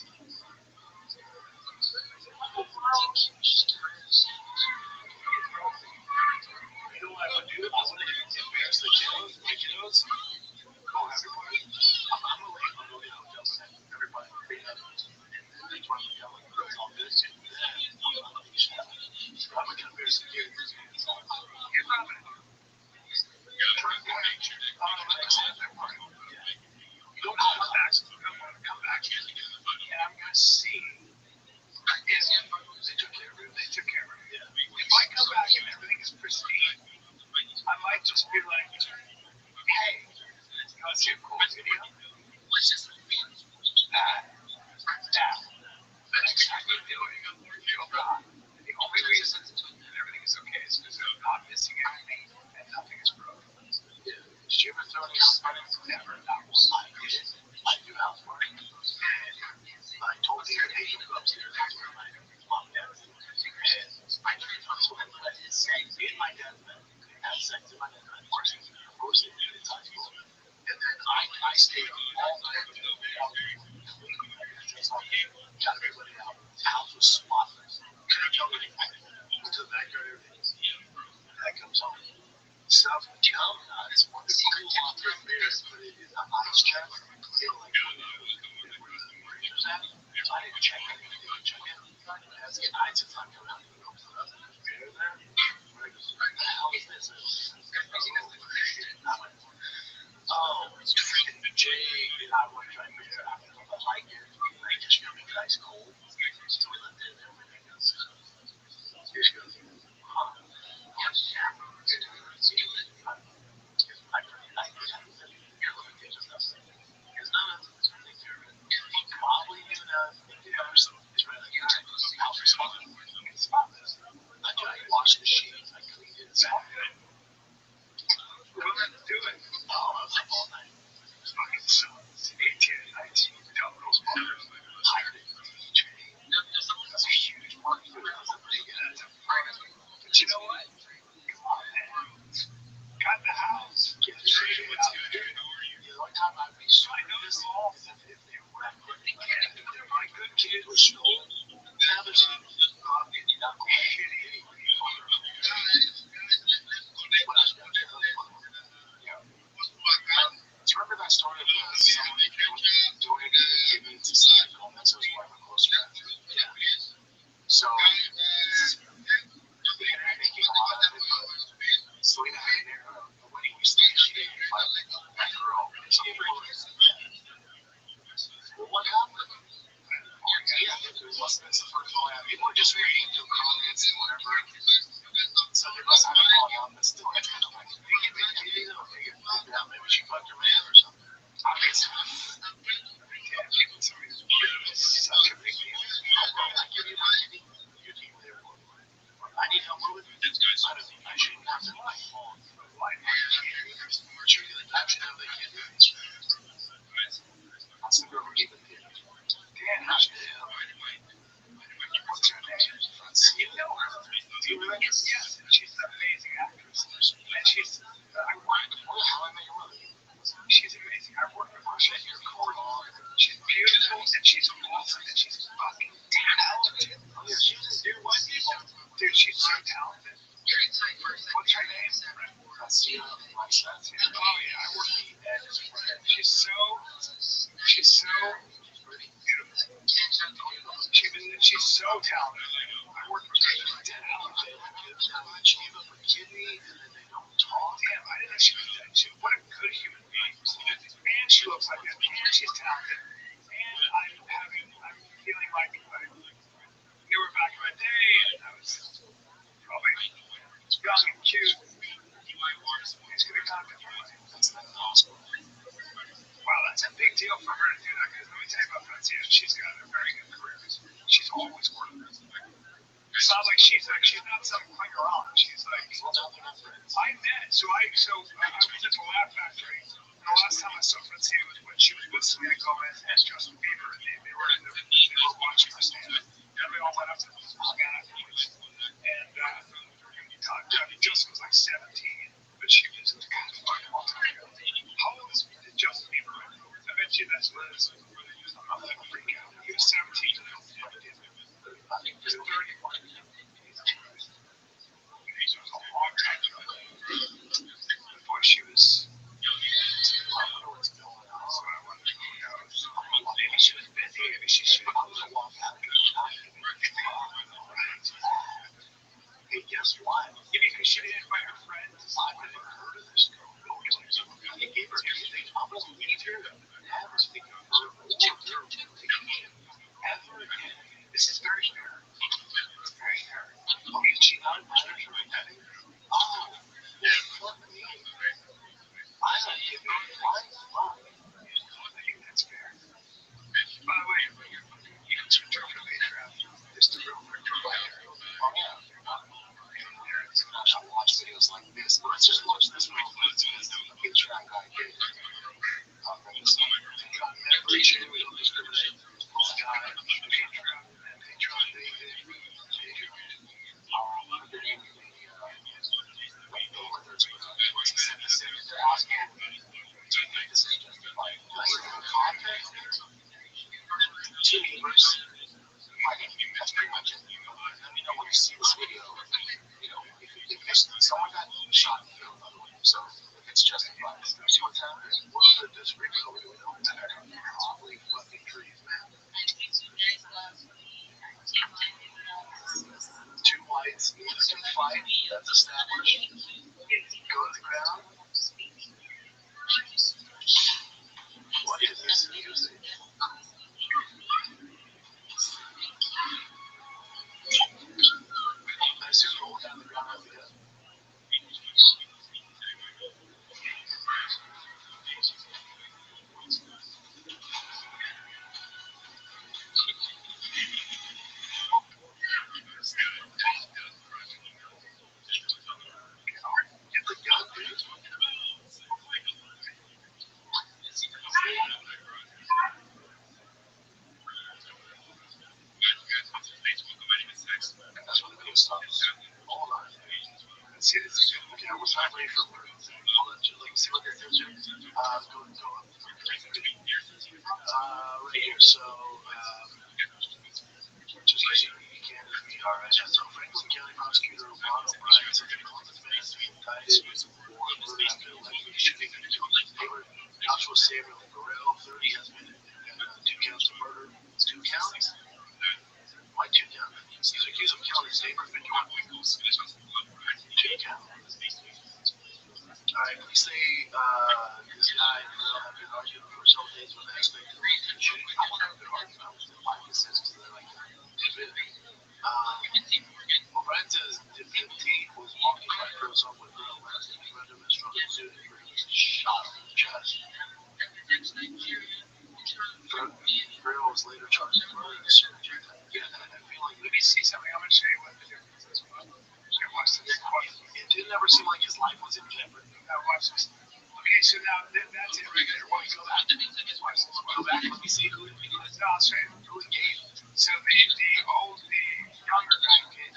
You know what I would do? I would embarrass the kiddos, my kiddos. Call everybody. I'm gonna leave. I'm gonna leave the hotel with everybody. They run the hotel and all this. And then I'm gonna embarrass the kids. Here's what I'm gonna do. You don't come back. Come back. And I'm gonna see. They took care of it. They took care of it. If I come back and everything is pristine, I might just be like, hey, you want to see a cool video? Now, the next time you do it, you'll run. The only reason that everything is okay is because I'm not missing anything and nothing is broken. Did you ever throw any house parties? Never. I did. I do house parties. And I told the other day to go upstairs and where my mom and dad was. And I treated my son like me and my dad had sex in my dad's bed. Of course, it's high school. And then I stayed up all night with him. Just like, got everybody out. The house was spotless. Couldn't tell anything. Went to the backyard, everything. Dad comes home. Stuff come nuts. One of the people out there bears put it in the ice chest. They were like, where is that? So I didn't check it. I didn't check it. As the night since I'm coming out, you know, bear there. What the hell is this? I went, oh, it's freaking Jay. And I went trying to figure out. I like it. I just feel like ice cold. So we left it there. Here she goes. Huh. Probably knew that it's really good. I was responding. I washed the sheets, I cleaned it, so we're gonna do it. Oh, I was up all night. Fucking sons, 18 and 19, dumb girls, hired a DJ. That's a huge party. But you know what? Come on, man. Got the house. Get the shit out there. One time I'd be so involved if they were if my good kid was stolen. Now there's a shitty. Do you remember that story of someone donated a kidney to Selena Gomez, who was one of her close friends? Yeah. So, the internet making a lot of it, but Selena had a wedding recently. She didn't invite that girl. Some people well, what happened? Yeah, that's the first one. People are just reading through comments and whatever. So they must have fallen on, but still, that's kind of like, they get big kid, or they get found out, maybe she fucked her man or something. Obviously, it's such a big deal. I give you my kidney, you take whatever. I need help with it. I don't think I shouldn't have to buy phone. Why not? Should we like actually have the kidney? That's the girl who gave the kidney. Dan, how's your hell? What's her name? You know her. Do you remember? Yes, she's an amazing actress. And she's, I wanted to know how I met your mother. She's amazing. I worked with her. She's your core. She's beautiful and she's awesome and she's fucking talented. Oh, yeah, she doesn't do what people. Dude, she's so talented. What's her name? Oh, yeah, I worked with her. She's so beautiful. She's so talented. I worked with her. Talented. She gave up her kidney and then they don't talk. Damn, I didn't know she was that. What a good human being. And she looks like it. And she's talented. And I'm feeling like It's not like she's not some clinger on. She's like, I met, I was at the Laugh Factory. The last time I saw Francia was when she was with Selena Gomez and Justin Bieber. They were watching her stand. And we all went up to hung out afterwards. And Justin was like 17, but she was fucking a long time ago. How old is Justin Bieber? I bet you that's what it is. I'm not gonna freak out. He was 17. I think he was 31. It was a long time ago. Before she was. I don't know what's going on. So I wonder who knows. Maybe she was busy. Maybe she should have a long time. Hey, guess what? Yeah, because she didn't invite her friends. I've never heard of this girl. He gave her everything. I'm going to leave her. Never speak of her ever again. This is very fair. It's very fair. Okay, she not invited her wedding? Oh, fuck me. I don't give a fuck. I think that's fair. By the way, you can switch over to Patreon. Just a real quick reminder. I watch videos like this. Let's just watch this real quick because the Patreon guy gave never share, we don't discriminate. This guy, Patreon, David, they're asking, do you think this is justified? Content? Two neighbors. That's pretty much it. Let me know when you see this video. If someone got shot and killed, by the way, so if it's justified. See what's happening? What are the disagreements over there? Probably fucking trees, man. Two whites, innocent fight, that's established. Go to the ground. What is this music? I assume the whole time the ground has to go. Get the gun, dude. That's when the video stops. Hold on. Let's see this again. Okay, I was not ready for work. Hold on, see what they're doing. Go. Right here, so, just because you can't be alright. So, Franklin County Prosecutor Ron O'Brien said that Columbus man dies with war shooting. They were Joshua Samuel Guerrero, 30, has been 2 counts of murder. 2 counts? Why 2 counts? He's accused of killing his neighbor, 2 counts. Alright, please say this guy and Guerrero have been arguing for several days with the expected shooting. I wonder if they're arguing about why this is, because they're like, O'Brien says the 15th was walking by Arizona with Guerrero last night. He read him and struggled to he was shot in the chest. Guerrero was later charged with murder and surgery. Yeah, I feel like let me see something. I'm going to show you what the difference is. It didn't ever seem like his life was in jeopardy. Now watch this. Okay, so now that's it right there. Watch this. Watch this. Go back. Let me see who it is. No, I'll show you. Who it gave. So the younger guy did.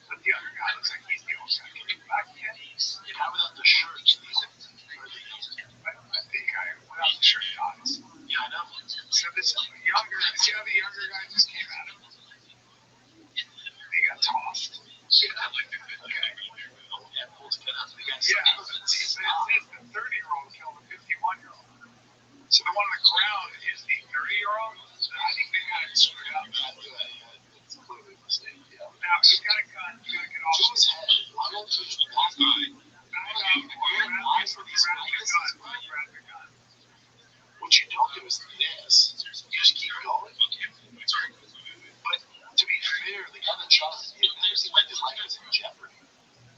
But the other guy looks like he's the old guy. Can you back yet? How without the shirt? I think without the shirt dies. Yeah, I know. So this younger, see how the younger guy just came at him? They got tossed. Okay. Yeah, see, so it says the 30-year-old killed a 51-year-old. So the one on the ground is the 30-year-old. So I think they got it screwed up. It's clearly a mistake. Yeah. Now, if you've got a gun, you got to get off his head. I don't think it's that guy. Grab the gun. What you don't do is this. You just keep going. But to be fair, the guy that shot him, it never seemed like his life was in jeopardy.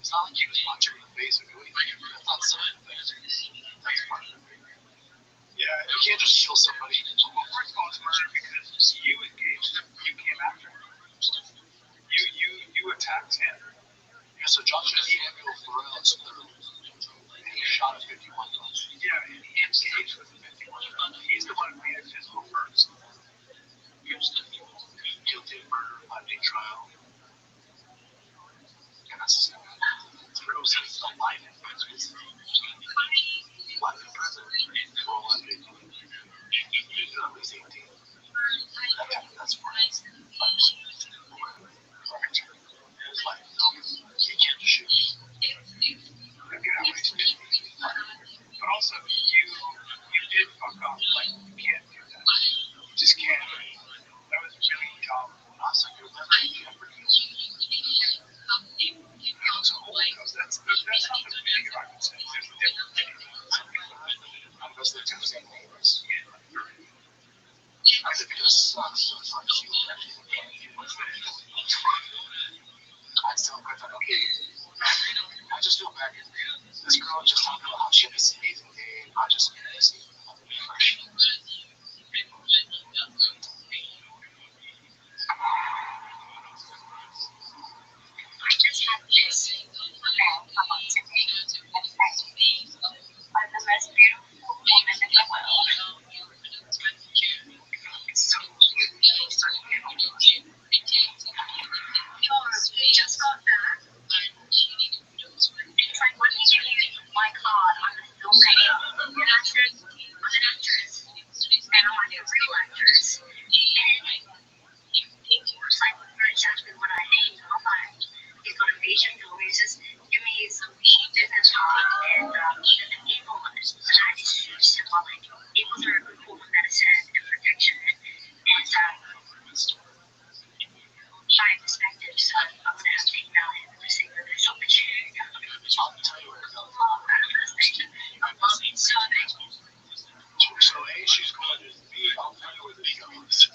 It's not like he was punching in the face or doing anything. That's not something. That's part of it. Yeah, you can't just kill somebody. Well, first of all, it's murder because you engaged them. You came after him. attacked him. Yeah, so Joshua Samuel Burrell's third, and he shot a 51 gun. Yeah, and he engaged with a 51 gun. He's the one who made it physical first. Guilty of murder, 5-day trial. And that's through since the life in prison. Life in prison for 11 days. At least 18. That's for life. Life. You can't shoot. But also, you did fuck up. Like, you can't do that. You just can't. That was really dumb. Also, you'll never be jeopardy. So, that's not the big argument. There's a different thing. Unless they're two same neighbors. I think it just sucks. So it's like, see what what's the I still got that okay. I just feel bad. This girl just talking about how she had this amazing day. I just amazing. Fresh. I just had this man come up to me and thank me are the most beautiful woman in the world. So you start to get almost. We just got back. It's like, what did you do? My God, I'm a filmmaker. And I said, I'm an actress. And I'm like a real actress. And it's like, that's exactly what I need. I'm like, he's got a patient who always just give me some business talk and even the people on it. And I just symbolic. It was very cool for medicine and protection. And my perspective, so I'm going to have to email him and see whether this opportunity. I'll tell you where it goes. I love it so much. So A, she's going to B. I'll tell you where this goes.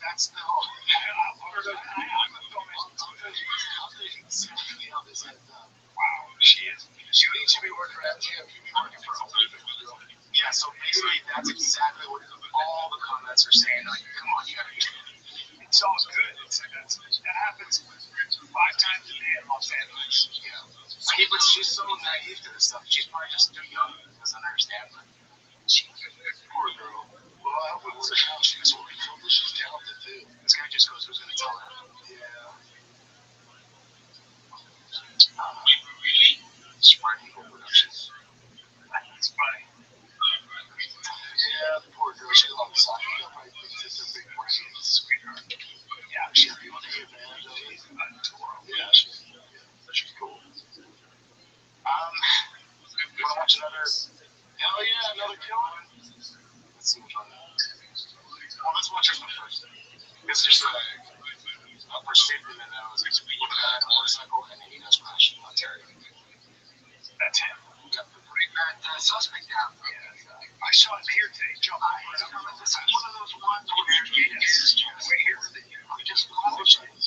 That's the whole. I'm a filmmaker. I'll tell you exactly how this ends up. Wow, she is. She should be working for MGM. You'd be working for Oprah. Yeah, so basically that's exactly what all the comments are saying. Like, come on, you gotta get it. It's all good. That happens 5 times a day in Los Angeles. Yeah. But she's so naive to this stuff. She's probably just too young and doesn't understand. But poor girl. Well, I wouldn't say how she is working for, but she's talented too. This guy just goes, who's gonna tell her? Yeah. Smart people productions. It's funny. Yeah, the poor girl, she loves soccer. She'll probably think this is a big brain, sweetheart. Yeah, she'll be able to get man. Yeah, she's cool. Wanna watch another? Hell yeah, another killer. Let's see which one. Well, let's watch this one first. It's just upper safety that knows. It's a guy on a motorcycle and he does crash in Ontario. That's him. Yep. The suspect down. Yeah. I saw him here today. Joe, this is one of those ones where we're here with you. We just published it. And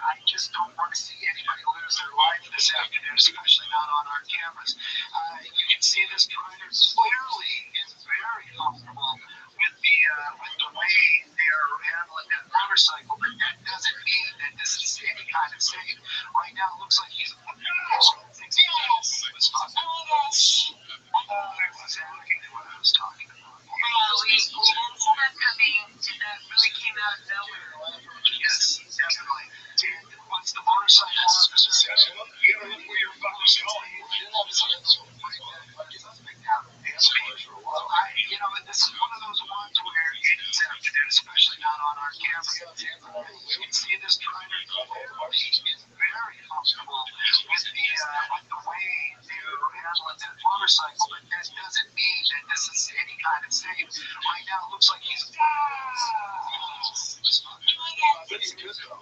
I just don't want to see anybody lose their life this afternoon, especially not on our cameras. You can see this driver clearly is very comfortable with the way they're handling that motorcycle, but that doesn't mean that this is any kind of safe. Right now, it looks like he's what I was talking about. We had someone coming that really came out of nowhere. Yes, definitely. And once the motorcycle officer says, you don't know where your fucker's going. Well, this is one of those ones where it's afternoon, especially not on our camera. You can see this driver is very comfortable with the way they're handling that motorcycle, but that doesn't mean that this is any kind of safe. Right now, it looks like he's. That's good though.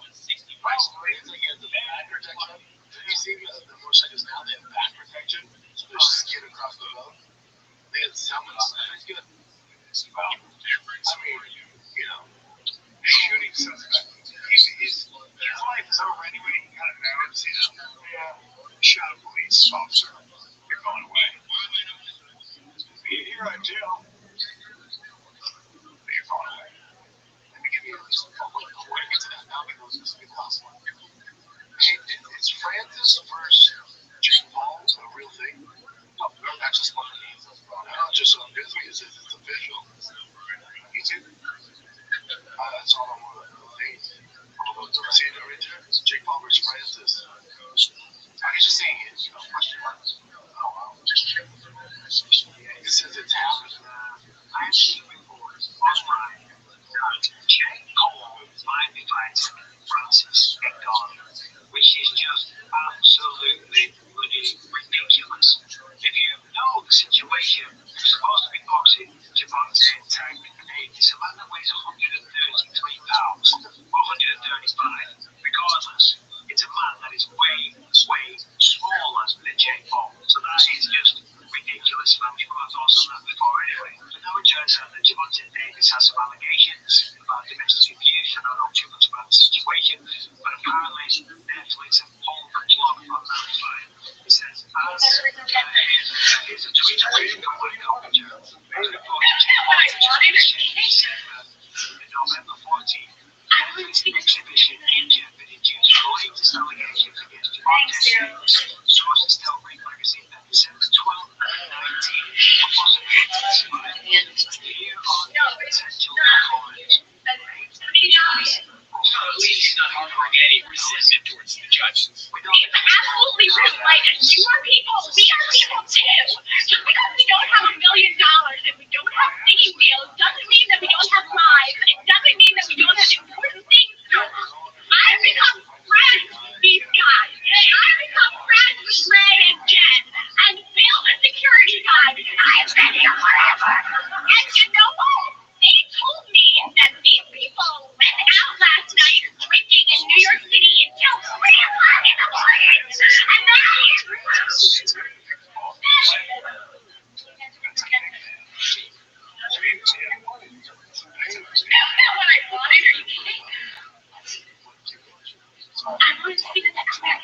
The back protection. Have you seen the motorcycles now? They have back protection, so they skid across the road. They have helmet on. That's good. Well, I mean, shooting suspect. His life is over anyway. He kind of knows, Yeah. Shot a police officer. You're going away. You're out of jail. You're going away. Let me give you a list. Before we get to that, now because this is possible. Is Francis versus Jake Paul a real thing? No, that's just one of the names that's brought out. Just on Disney, it's official. YouTube. That's all I want to think. I'm about to see it right there. It's Jake Paul versus Francis. I was just saying it, question marks. Oh, wow. It says it's happening. I've seen reports online that Jake Paul finally fights Francis McDonald, which is just absolutely bloody ridiculous. If you know the situation, it's supposed to be boxing Javante Tank Davis, a man that weighs 133 pounds or 135. Regardless, it's a man that is way, way smaller than Jake Paul. So that is just ridiculous, man. We've got thoughts on that before anyway. But now it turns out that Javante Davis has some allegations about domestic abuse. I don't know too much about the situation, but apparently Netflix have pulled the plug on that fight. It says, here's a tweet from my commenter. In November 14th, Netflix exhibition injured but induced the latest allegations against Javante Davis. Sources tell Greek magazine that December 12th and 19th were possibly testified. Here are the potential components. At least he's not harboring any resentment towards the judge. He's absolutely rude. Like, you are people, we are people too. Just because we don't have $1 million and we don't have singing deals doesn't mean that we don't have lives. It doesn't mean that we don't have important things to do. I've become friends with these guys. I've become friends with Ray and Jen and Bill, the security guy. I've been here forever. And you know what? They told me that these people went out last night drinking in New York City until 3 o'clock in the morning. And that is rude. That's not what I wanted. Are you kidding? I wanted to see the next man.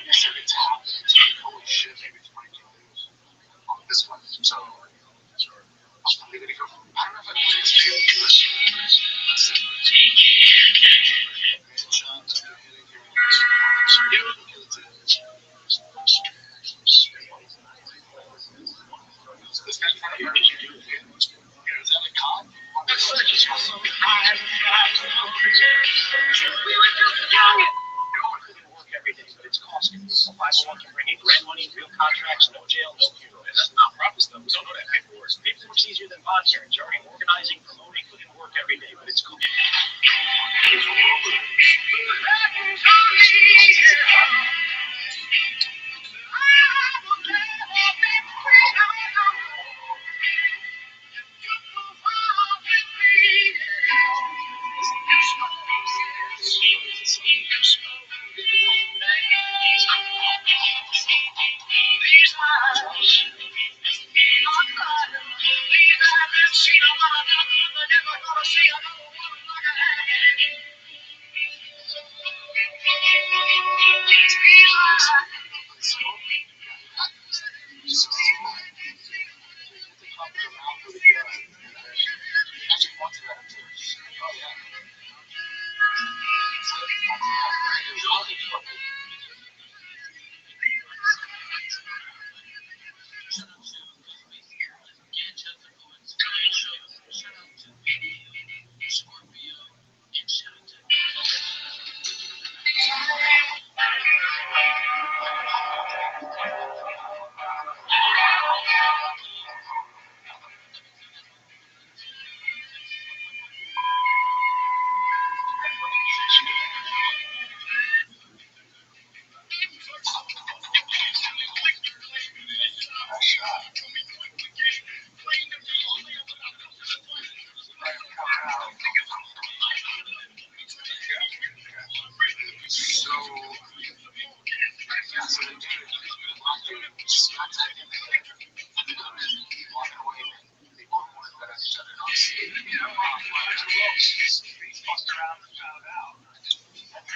Holy shit, maybe it's breaking news on this one. So, I'm going to go. I don't know if I can this guy's trying to hear what you do. Is that a cop? That's such a small. We were just young. Work every day, but it's costing. 501 can bring in grant money, real contracts, no jail, no funeral. And that's not promise though. We don't know that paperwork. Paperwork's easier than bond hearings. Already organizing, promoting, putting work every day, but it's cool.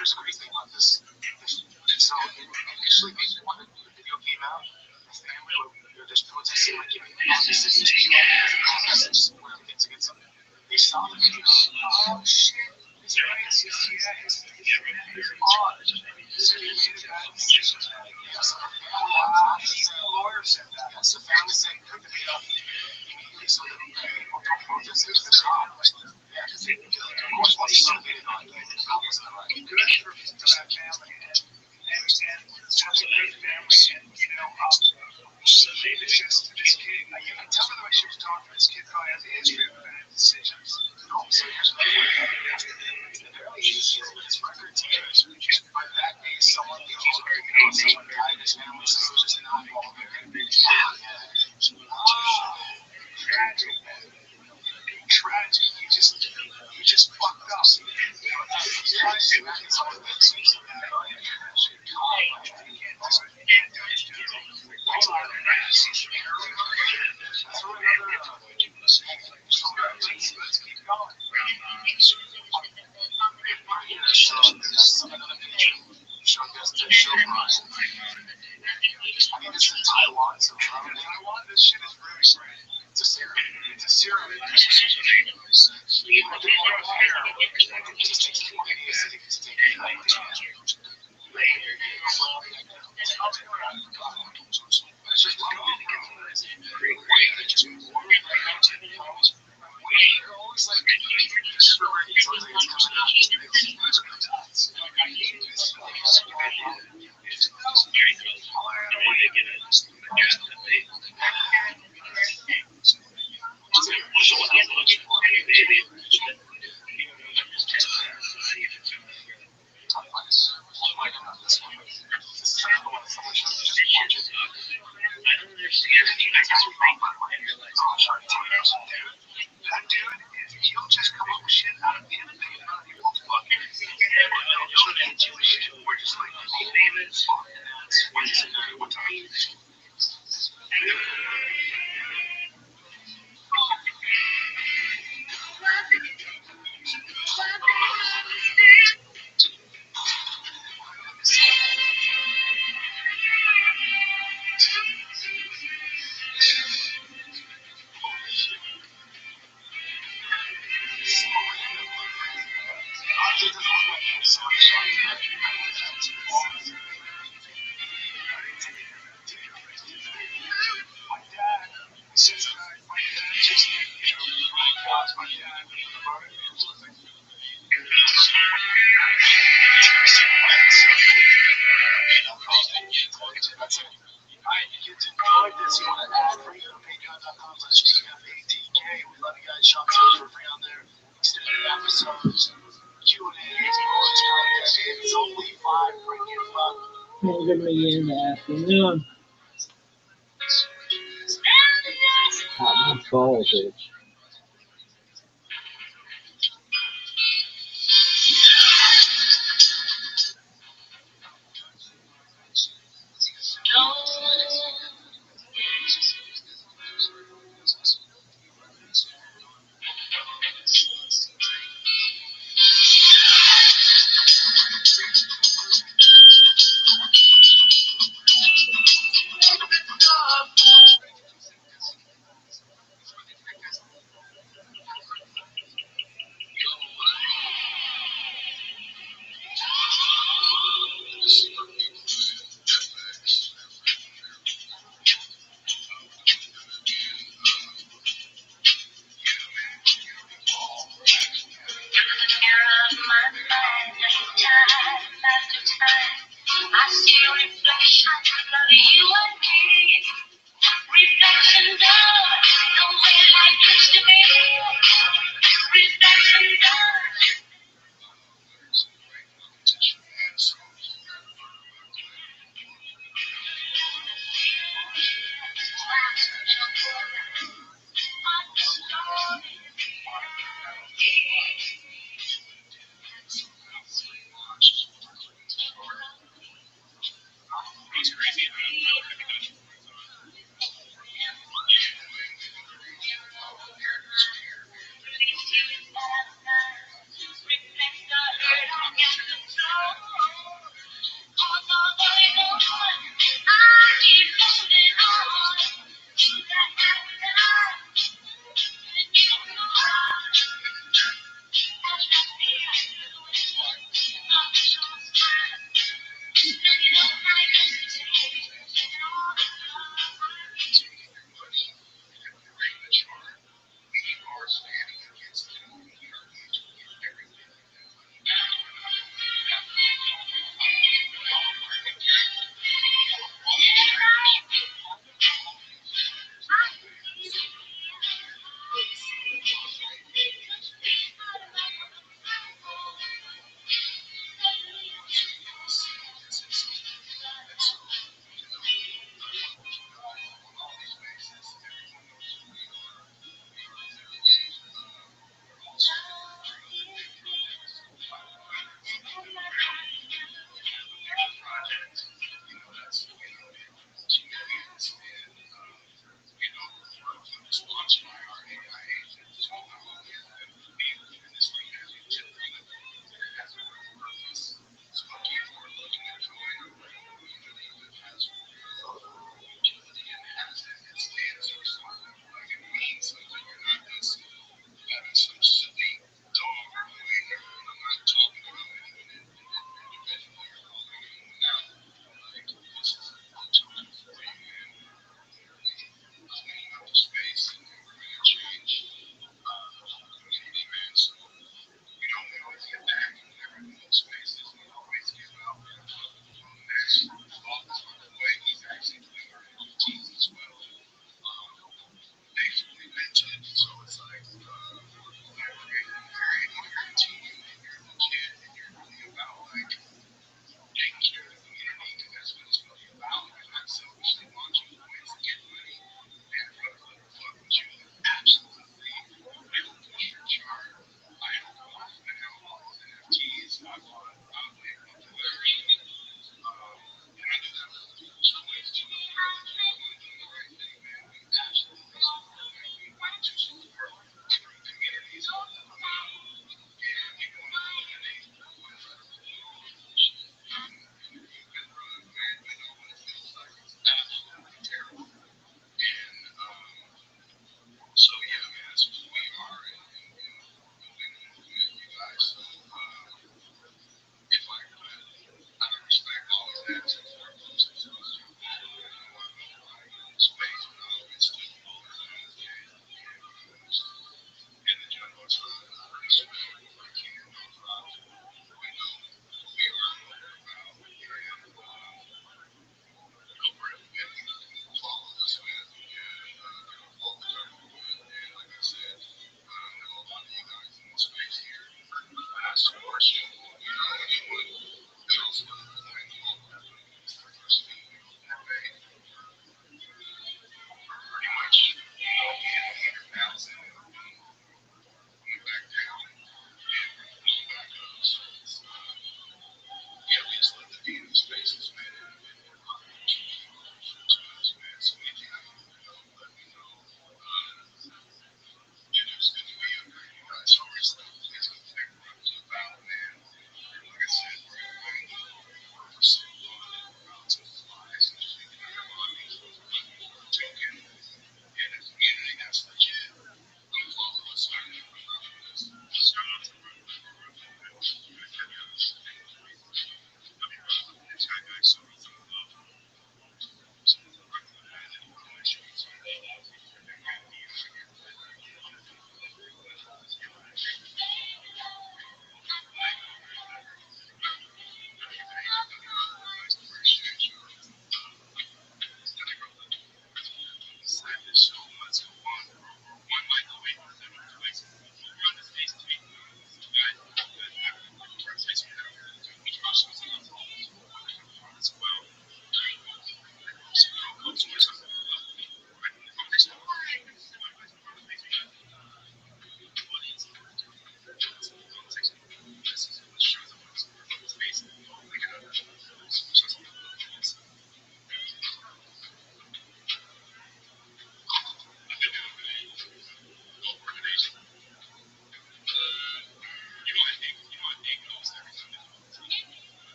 Here's the crazy thing about this. So initially, when the video came out, the family were just protesting, like, this is whatever things against them. They saw the video. Oh shit! This is odd. So you made a bad decision. Yes. Wow. The lawyer said that. That's the family saying put the up immediately so that people don't protest into the shop. Yeah. Of course, once you start getting on, that wasn't right. Good for that family. And such a great family. And, maybe it's just this kid. You can tell by the way she was talking, this kid probably has a history of bad decisions. No, so here's another one. Apparently, his record teacher, by that day, someone died in his family, so it was just not involved there. Tragic, man. Tragic. You just fucked up. Let's keep going. Another picture showing us the show prize. I mean, this is Taiwan, so Taiwan, this shit is very great. It's a serum. It's a serum. It just takes 20 days to take it. It's just they're always like, it's always like it's coming out. I hate this. That dude, he'll just come up with shit out of anything. He won't fucking. We're just like, one time. Maybe in the afternoon. My balls itch.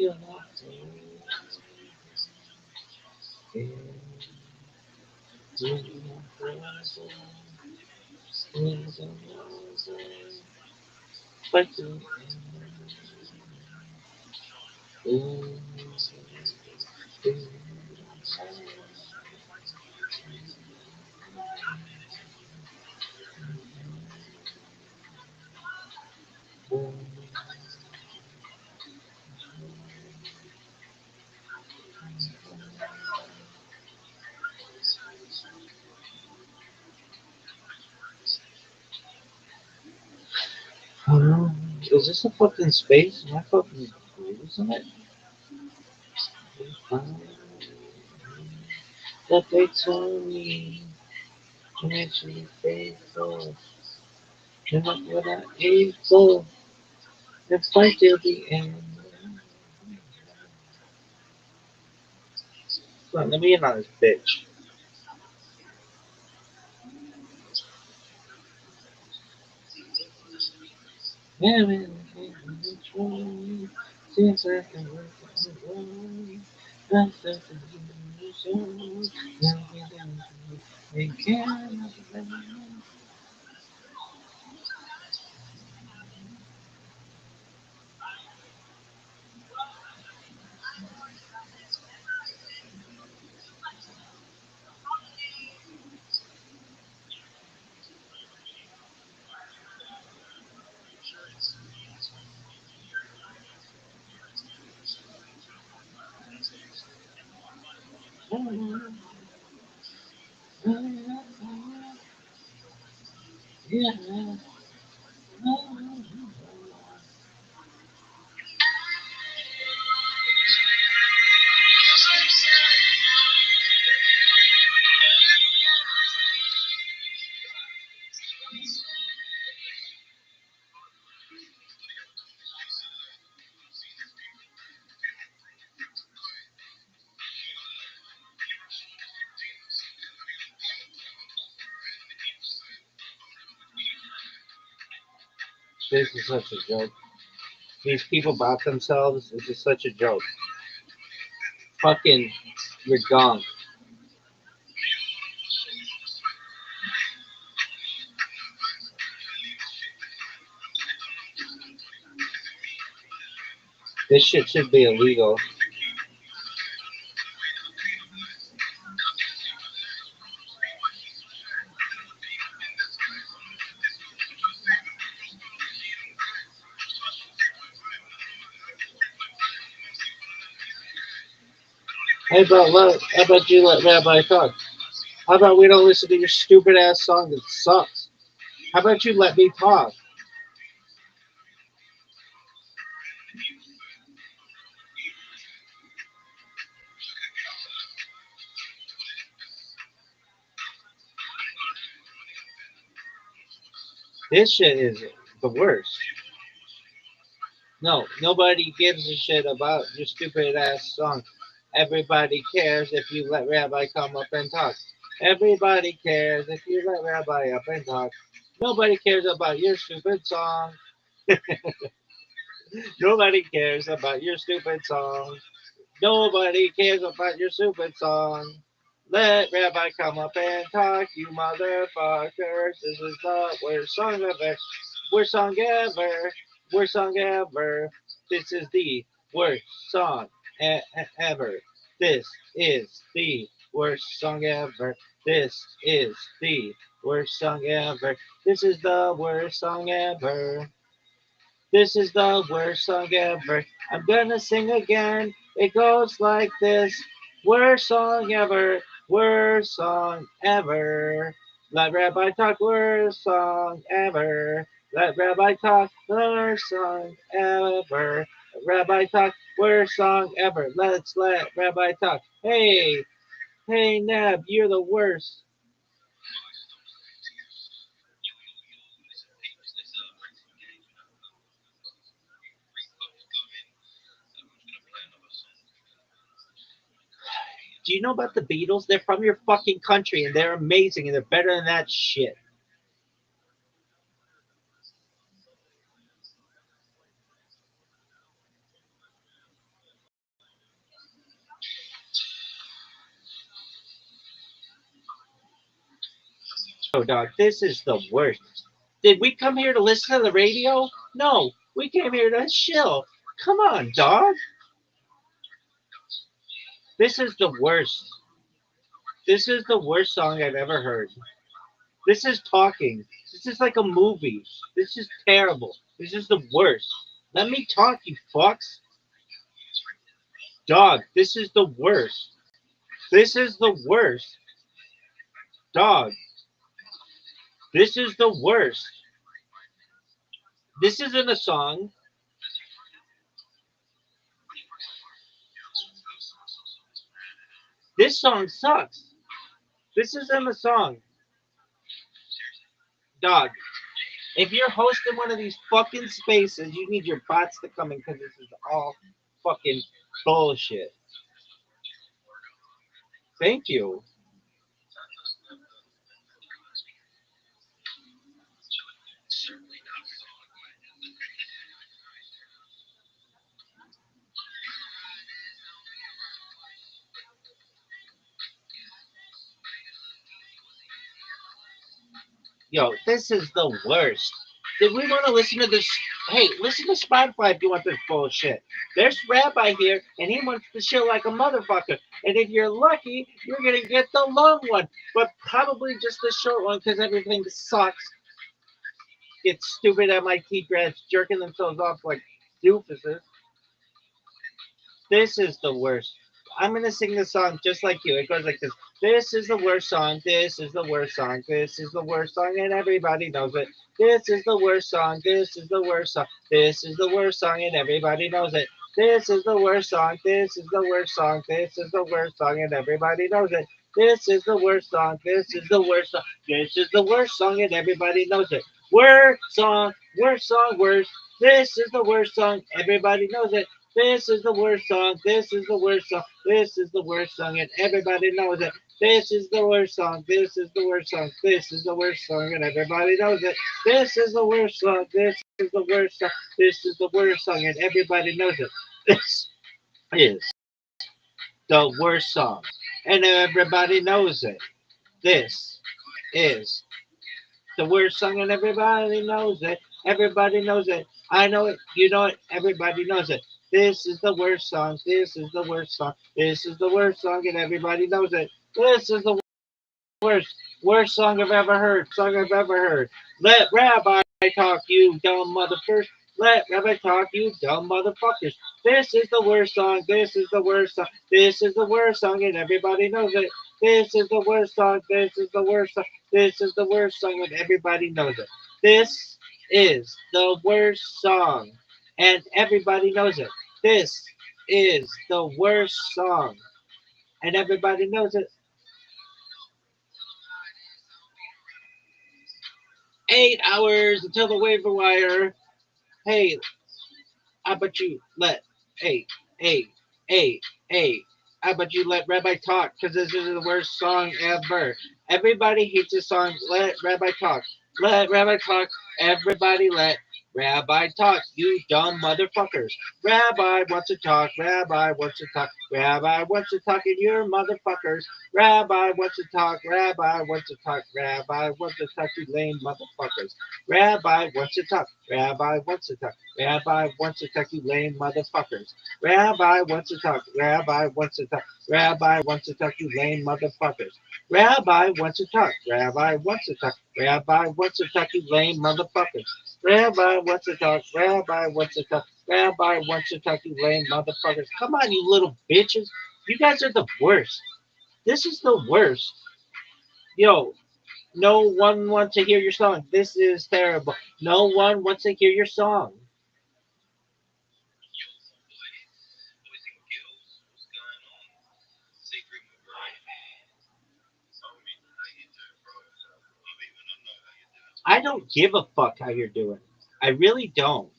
you're not there. You're not but is this a fucking space? Am I fucking losing it? That they told me to make you faithful. You're not what I able to fight till the end. Come on, let me in on this bitch. Yeah, man. Seems like I'm working. That's the yeah. This is such a joke. These people bought themselves. This is such a joke. Fucking, you're gone. This shit should be illegal. Hey, bro, how about you let Rabbi talk? How about we don't listen to your stupid ass song that sucks? How about you let me talk? This shit is the worst. No, nobody gives a shit about your stupid ass song. Everybody cares if you let Rabbi come up and talk. Everybody cares if you let Rabbi up and talk. Nobody cares about your stupid song. Nobody cares about your stupid song. Nobody cares about your stupid song. Let Rabbi come up and talk, you motherfuckers. This is the worst song ever. Worst song ever. Worst song ever. This is the worst song ever. This is the worst song ever. This is the worst song ever. This is the worst song ever. This is the worst song ever. I'm gonna sing again. It goes like this. Worst song ever. Worst song ever. Let Rabbi talk. Worst song ever. Let Rabbi talk. Worst song ever. Rabbi talk. Worst song ever. Let's let Rabbi talk. Hey, hey, Neb, you're the worst. Do you know about the Beatles? They're from your fucking country and they're amazing and they're better than that shit. Oh, dog, this is the worst. Did we come here to listen to the radio? No, we came here to chill. Come on, dog. This is the worst. This is the worst song I've ever heard. This is talking. This is like a movie. This is terrible. This is the worst. Let me talk, you fucks. Dog, this is the worst. This is the worst. Dog, this is the worst. This isn't a song. This song sucks. This isn't a song. Dog, if you're hosting one of these fucking spaces, you need your bots to come in because this is all fucking bullshit. Thank you. Yo, this is the worst. Did we want to listen to this? Hey, listen to Spotify if you want this bullshit. There's Rabbi here, and he wants to chill like a motherfucker. And if you're lucky, you're gonna get the long one, but probably just the short one because everything sucks. Get stupid MIT grads jerking themselves off like doofuses. This is the worst. I'm gonna sing the song just like you. It goes like this. This is the worst song. This is the worst song. This is the worst song, and everybody knows it. This is the worst song. This is the worst song. This is the worst song, and everybody knows it. This is the worst song. This is the worst song. This is the worst song, and everybody knows it. This is the worst song. This is the worst song. This is the worst song, and everybody knows it. Worst song. Worst song. Worst. This is the worst song. Everybody knows it. This is the worst song. This is the worst song. This is the worst song, and everybody knows it. This is the worst song. This is the worst song. This is the worst song, and everybody knows it. This is the worst song. This is the worst song. This is the worst song, and everybody knows it. This is the worst song, and everybody knows it. This is the worst song, and everybody knows it. Everybody knows it. I know it. You know it. Everybody knows it. This is the worst song. This is the worst song. This is the worst song, and everybody knows it. This is the worst song I've ever heard. Song I've ever heard. Let Rabbi talk, you dumb motherfuckers. Let Rabbi talk, you dumb motherfuckers. This is the worst song. This is the worst song. This is the worst song, and everybody knows it. This is the worst song. This is the worst song. This is the worst song, and everybody knows it. This is the worst song, and everybody knows it. This is the worst song, and everybody knows it. 8 hours until the waiver wire. Hey, how about you let, hey, hey, hey, hey, how about you let Rabbi talk? Because this is the worst song ever. Everybody hates this song. Let Rabbi talk. Let Rabbi talk. Everybody let Rabbi talk. You dumb motherfuckers. Rabbi wants to talk. Rabbi wants to talk. Rabbi wants to talk, and you're motherfuckers. Rabbi wants to talk. Rabbi wants to talk. Rabbi wants to talk, you lame motherfuckers. Rabbi wants to talk. Rabbi wants to talk. Rabbi wants to talk, you lame motherfuckers. Rabbi wants to talk. Rabbi wants to talk. Rabbi wants to talk, you lame motherfuckers. Rabbi wants to talk. Rabbi wants to talk. Rabbi wants to talk, you lame motherfuckers. Rabbi wants to talk. Rabbi wants to talk. Rabbi wants to talk, you lame motherfuckers. Come on, you little bitches. You guys are the worst. This is the worst. Yo, no one wants to hear your song. This is terrible. No one wants to hear your song. I don't give a fuck how you're doing. I really don't.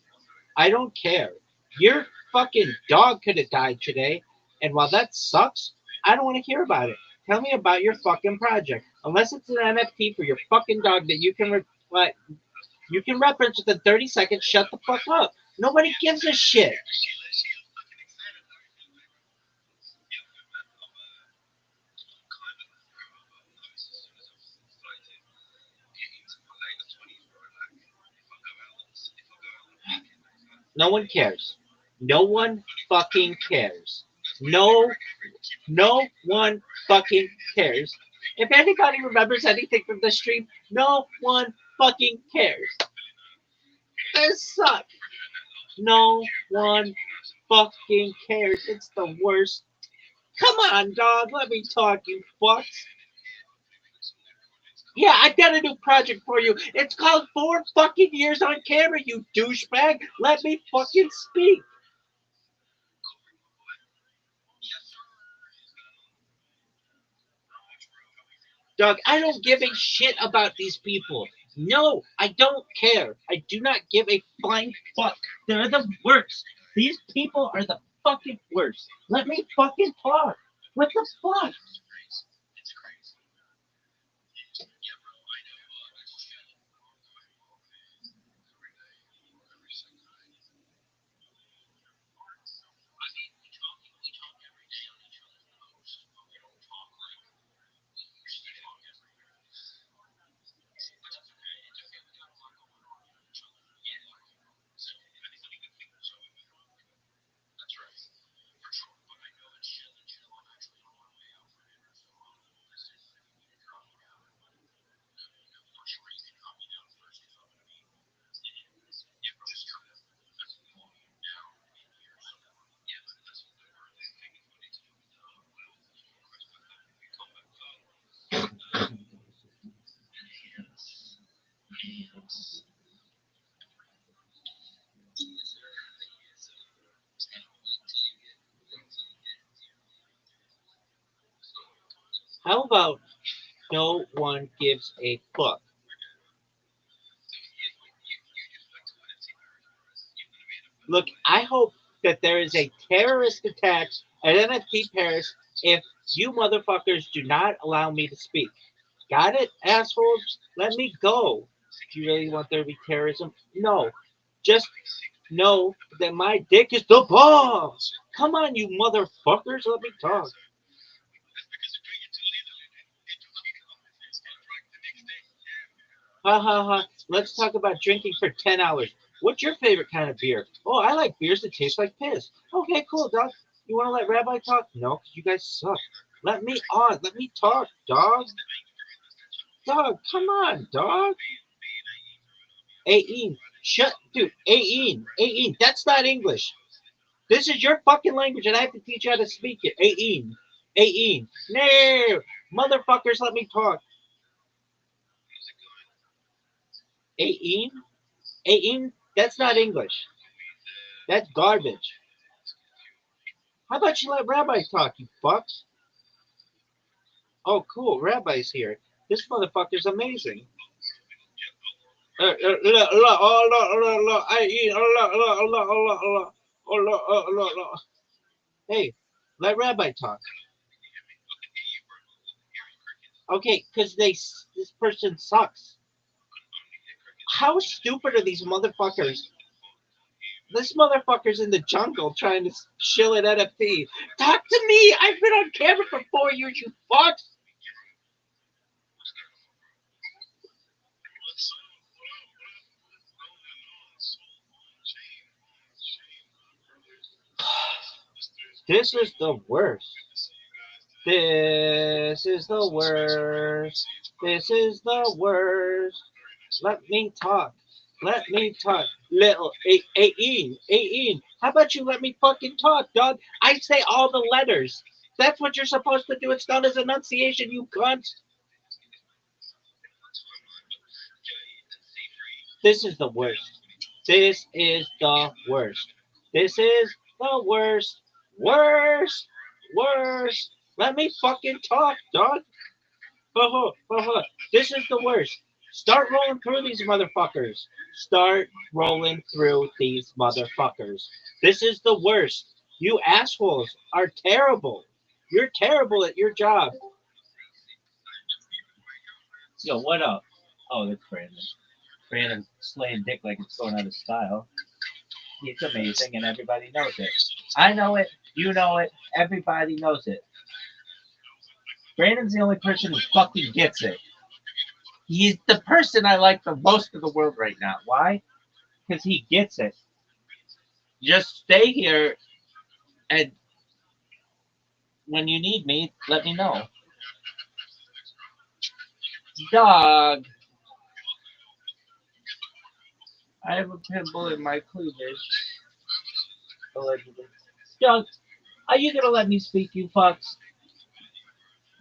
I don't care. Your fucking dog could have died today, and while that sucks, I don't want to hear about it. Tell me about your fucking project. Unless it's an NFT for your fucking dog that you can reference within 30 seconds. Shut the fuck up. Nobody gives a shit. No one cares. No one fucking cares. No one fucking cares. If anybody remembers anything from the stream, no one fucking cares. This sucks. No one fucking cares. It's the worst. Come on, dog. Let me talk, you fucks. Yeah, I got a new project for you. It's called 4 fucking years on Camera, you douchebag. Let me fucking speak. Dog, I don't give a shit about these people. No, I don't care. I do not give a flying fuck. They're the worst. These people are the fucking worst. Let me fucking talk. What the fuck? How about no one gives a fuck? Look, I hope that there is a terrorist attack at NFT Paris if you motherfuckers do not allow me to speak. Got it, assholes? Let me go. Do you really want there to be terrorism? No. Just know that my dick is the bomb. Come on, you motherfuckers. Let me talk. Ha ha ha. Let's talk about drinking for 10 hours. What's your favorite kind of beer? Oh, I like beers that taste like piss. Okay, cool, dog. You want to let Rabbi talk? No, 'cause you guys suck. Let me on. Let me talk, dog. Dog, come on, dog. Ain. Shut, dude. Ain. That's not English. This is your fucking language, and I have to teach you how to speak it. Ain. No. Motherfuckers, let me talk. Ain. Ain. That's not English. That's garbage. How about you let Rabbi talk, you fucks? Oh, cool. Rabbi's here. This motherfucker's amazing. Hey, let Rabbi talk. Okay, because this person sucks. How stupid are these motherfuckers? This motherfucker's in the jungle trying to chill at NFT. Talk to me! I've been on camera for 4 years, you fucks! This is the worst. This is the worst. This is the worst. Let me talk. Let me talk. Little Ain. How about you let me fucking talk, dog? I say all the letters. That's what you're supposed to do. It's known as enunciation, you cunt. This is the worst. This is the worst. This is the worst. Worst. Worst. Let me fucking talk, dog. This is the worst. Start rolling through these motherfuckers. Start rolling through these motherfuckers. This is the worst. You assholes are terrible. You're terrible at your job. Yo, what up? Oh, that's Brandon. Brandon's slaying dick like it's going out of style. He's amazing, and everybody knows it. I know it. You know it. Everybody knows it. Brandon's the only person who fucking gets it. He's the person I like the most in the world right now. Why? Because he gets it. Just stay here, and when you need me, let me know. Dog, I have a pimple in my cleavage. Allegedly. Dog, are you gonna let me speak, you fucks?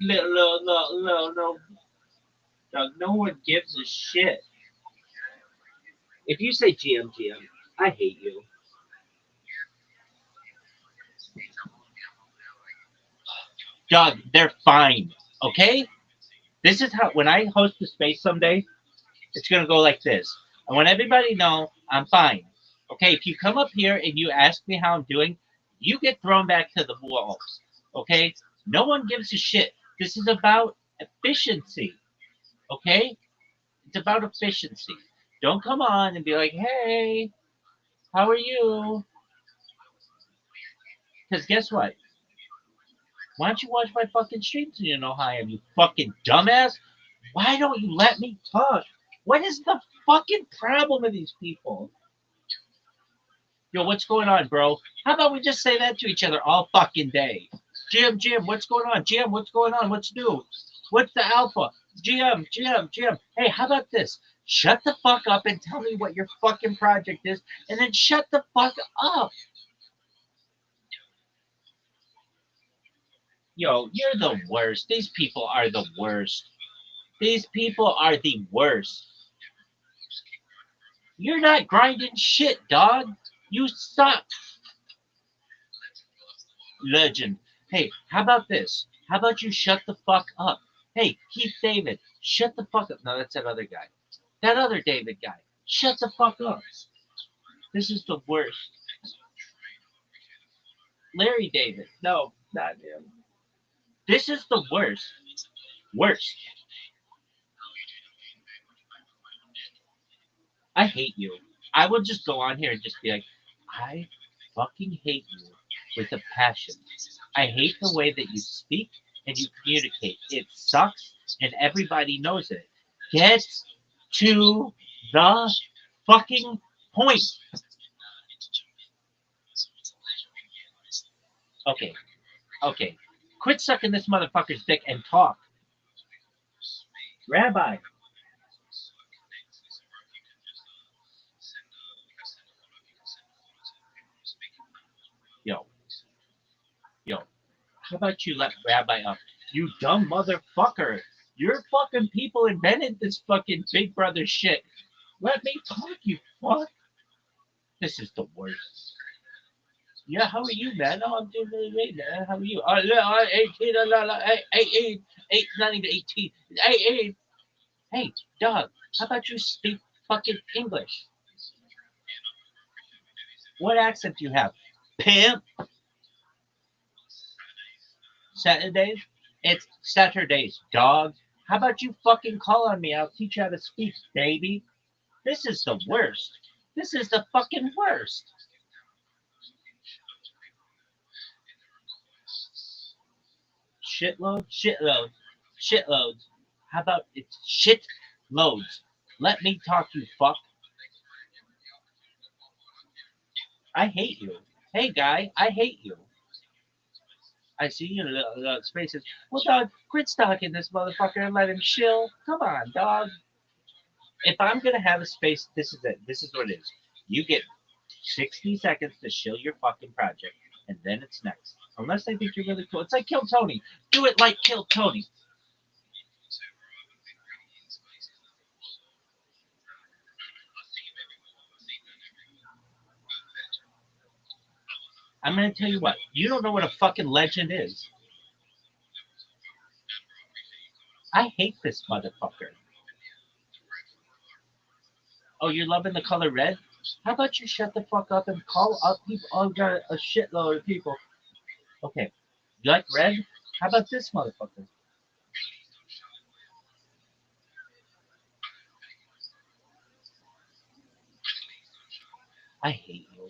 No, no, no, no, no. Dog, no one gives a shit. If you say GM, I hate you. Dog, they're fine. Okay? This is how, when I host a space someday, it's gonna go like this. I want everybody to know I'm fine. Okay, if you come up here and you ask me how I'm doing, you get thrown back to the wolves. Okay? No one gives a shit. This is about efficiency. Okay? It's about efficiency. Don't come on and be like, hey, how are you? Because guess what? Why don't you watch my fucking streams so you know how I am, you fucking dumbass? Why don't you let me talk? What is the fucking problem with these people? Yo, what's going on, bro? How about we just say that to each other all fucking day? Jim, what's going on? Jim, what's going on? What's new? What's the alpha? Jim. Hey, how about this? Shut the fuck up and tell me what your fucking project is, and then shut the fuck up. Yo, you're the worst. These people are the worst. These people are the worst. You're not grinding shit, dog. You suck. Legend. Hey, how about this? How about you shut the fuck up? Hey, Keith David, shut the fuck up. No, that's that other guy. That other David guy. Shut the fuck up. This is the worst. Larry David. No, not him. This is the worst. Worst. I hate you. I will just go on here and just be like, I fucking hate you with a passion. I hate the way that you speak and you communicate. It sucks and everybody knows it. Get to the fucking point. Okay, okay. Quit sucking this motherfucker's dick and talk. Rabbi. Yo, yo. How about you let Rabbi up? You dumb motherfucker. Your fucking people invented this fucking Big Brother shit. Let me talk, you fuck. This is the worst. Yeah, how are you, man? Oh, I'm doing really great, man. How are you? Yeah, 18, 9 to 18. Hey, dog, how about you speak fucking English? What accent do you have? Pimp? Saturdays? It's Saturdays, dog. How about you fucking call on me? I'll teach you how to speak, baby. This is the worst. This is the fucking worst. Shitloads. How about it's shit loads? Let me talk, you fuck. I hate you. Hey, guy, I hate you. I see you in little spaces. Well, dog, quit stalking this motherfucker and let him chill. Come on, dog. If I'm gonna have a space, this is it. This is what it is. You get 60 seconds to shill your fucking project, and then it's next. Unless I think you're really cool. It's like Kill Tony. Do it like Kill Tony. I'm gonna tell you what. You don't know what a fucking legend is. I hate this motherfucker. Oh, you're loving the color red? How about you shut the fuck up and call up people? Oh, got a shitload of people. Okay. You like red? How about this motherfucker? I hate you.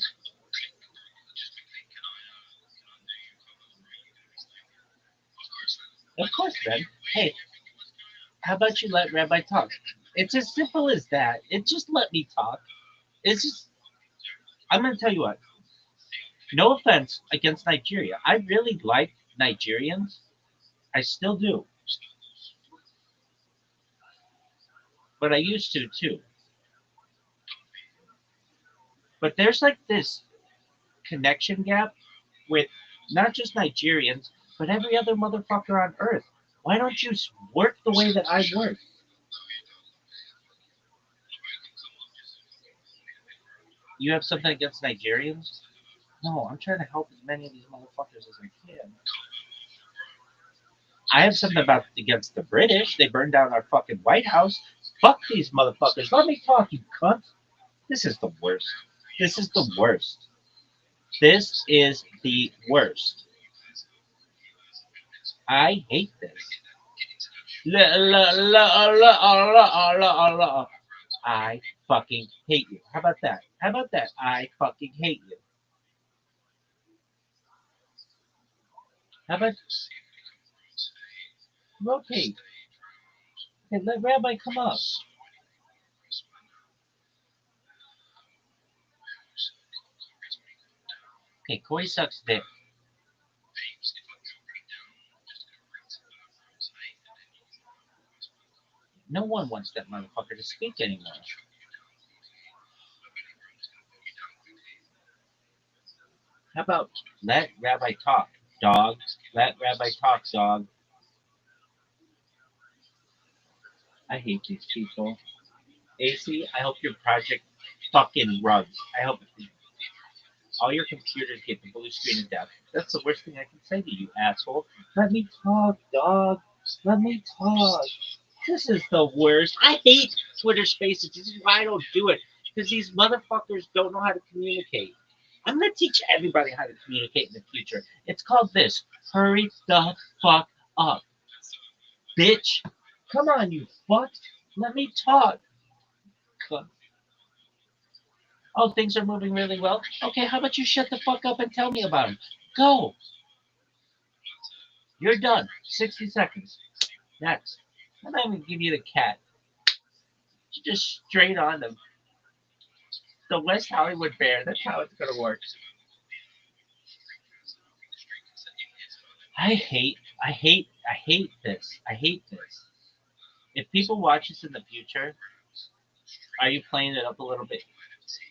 Of course, Red. Hey, how about you let Rabbi talk? It's as simple as that. It just let me talk. It's just. I'm gonna tell you what. No offense against Nigeria. I really like Nigerians. I still do. But I used to too. But there's like this connection gap with not just Nigerians, but every other motherfucker on earth. Why don't you work the way that I work? You have something against Nigerians? No, I'm trying to help as many of these motherfuckers as I can. I have something about against the British. They burned down our fucking White House. Fuck these motherfuckers. Let me talk, you cunt. This is the worst. This is the worst. This is the worst. I hate this. La, la, la, la, la, la, la. I fucking hate you. How about that? How about that? I fucking hate you. How about rotate? Okay, let Rabbi come up. Okay, Koi sucks dick. No one wants that motherfucker to speak anymore. How about let Rabbi talk, dog? Let Rabbi talk, dog. I hate these people. AC, I hope your project fucking runs. I hope all your computers get the blue screen of death. That's the worst thing I can say to you, asshole. Let me talk, dog. Let me talk. This is the worst. I hate Twitter Spaces. This is why I don't do it. Because these motherfuckers don't know how to communicate. I'm gonna teach everybody how to communicate in the future. It's called this. Hurry the fuck up. Bitch. Come on, you fuck. Let me talk. Oh, things are moving really well. Okay, how about you shut the fuck up and tell me about them? Go. You're done. 60 seconds. Next. I'm not even give you the cat. Just straight on the West Hollywood Bear. That's how it's gonna work. I hate this. I hate this. If people watch this in the future, are you playing it up a little bit?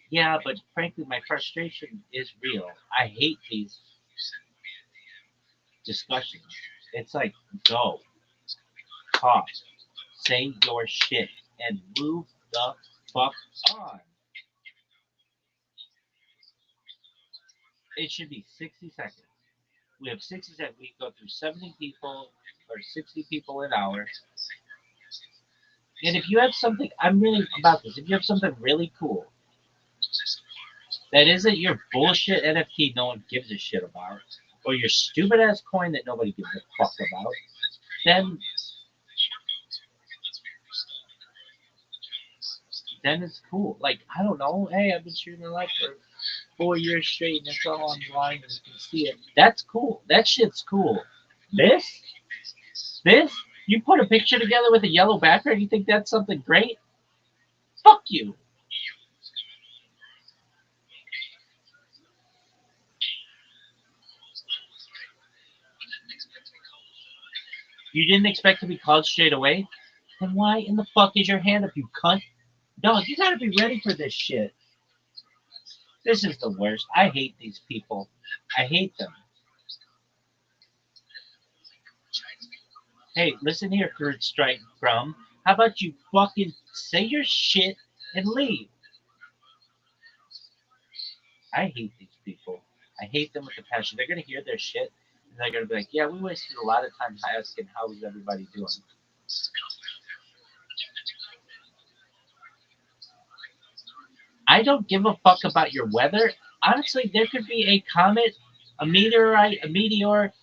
Yeah, but frankly, my frustration is real. I hate these discussions. It's like, go, talk, say your shit, and move the fuck on. It should be 60 seconds. We have 60 seconds. We go through 70 people or 60 people an hour. And if you have something, I'm really about this. If you have something really cool that isn't your bullshit NFT no one gives a shit about, or your stupid ass coin that nobody gives a fuck about, then it's cool. Like, I don't know. Hey, I've been shooting a life for 4 years straight, and it's all online, and you can see it. That's cool. That shit's cool. This, you put a picture together with a yellow background. You think that's something great? Fuck you. You didn't expect to be called straight away? Then why in the fuck is your hand up, you cunt? Dog, you gotta be ready for this shit. This is the worst. I hate these people. I hate them. Hey, listen here, Third Strike Crumb. How about you fucking say your shit and leave? I hate these people. I hate them with a passion. They're gonna hear their shit and they're gonna be like, yeah, we wasted a lot of time asking how is everybody doing. I don't give a fuck about your weather. Honestly, there could be a comet, a meteorite, a meteor,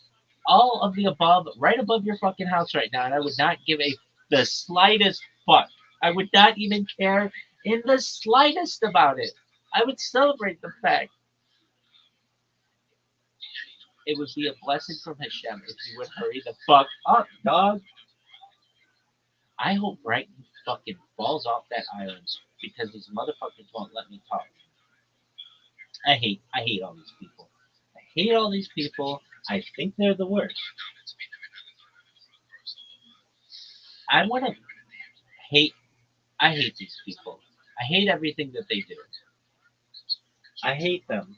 all of the above, right above your fucking house right now, and I would not give the slightest fuck. I would not even care in the slightest about it. I would celebrate the fact. It would be a blessing from Hashem if you would hurry the fuck up, dog. I hope Brighton fucking falls off that island because these motherfuckers won't let me talk. I hate all these people. hate all these people. I think they're the worst. I want to hate. I hate these people. I hate everything that they do. I hate them.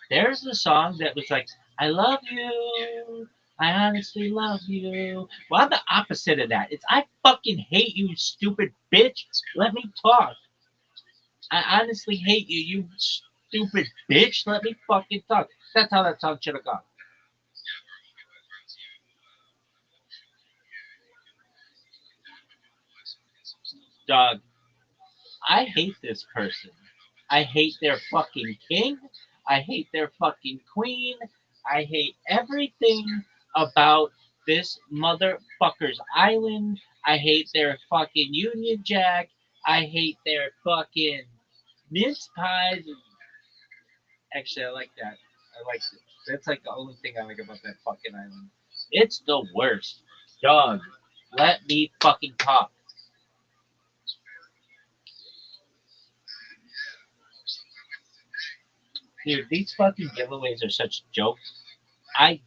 There's a song that was like, I love you. I honestly love you. Well, I'm the opposite of that. It's I fucking hate you, stupid bitch. Let me talk. I honestly hate you, you stupid bitch. Let me fucking talk. That's how that song should have gone. Dog, I hate this person. I hate their fucking king. I hate their fucking queen. I hate everything about this motherfucker's island. I hate their fucking Union Jack. I hate their fucking mince pies. Actually, I like that. I like it. That's like the only thing I like about that fucking island. It's the worst. Dog, let me fucking talk. Dude, these fucking giveaways are such jokes. I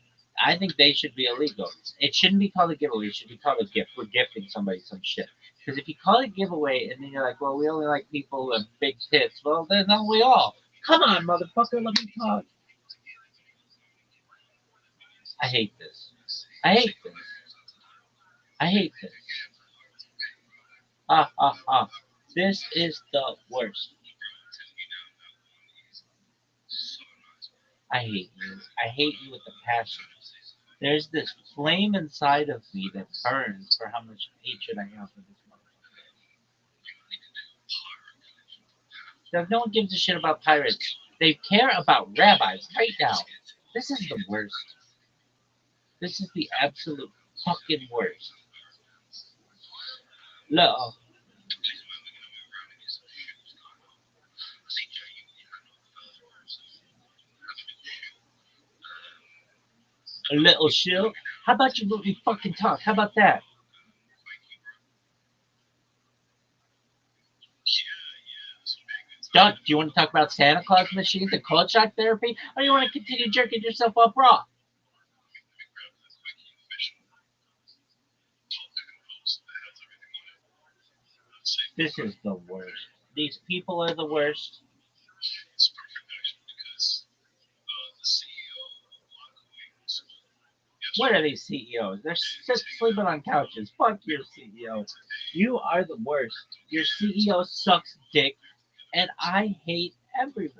I think they should be illegal. It shouldn't be called a giveaway. It should be called a gift. We're gifting somebody some shit. Because if you call it a giveaway and then you're like, well, we only like people with big tits, well, then don't we all? Come on, motherfucker, let me talk. I hate this. I hate this. I hate this. Ah, ah, ah. This is the worst. I hate you. I hate you with a passion. There's this flame inside of me that burns for how much hatred I have for this motherfucker. Like, no one gives a shit about pirates. They care about rabbis right now. This is the worst. This is the absolute fucking worst. Look, a little shill. How about you let me fucking talk? How about that? Doug, do you want to talk about Santa Claus machines and cold shock therapy? Or you want to continue jerking yourself off raw? This is the worst. These people are the worst. What are these CEOs? They're sleeping on couches. Fuck your CEO. You are the worst. Your CEO sucks dick, and I hate everyone.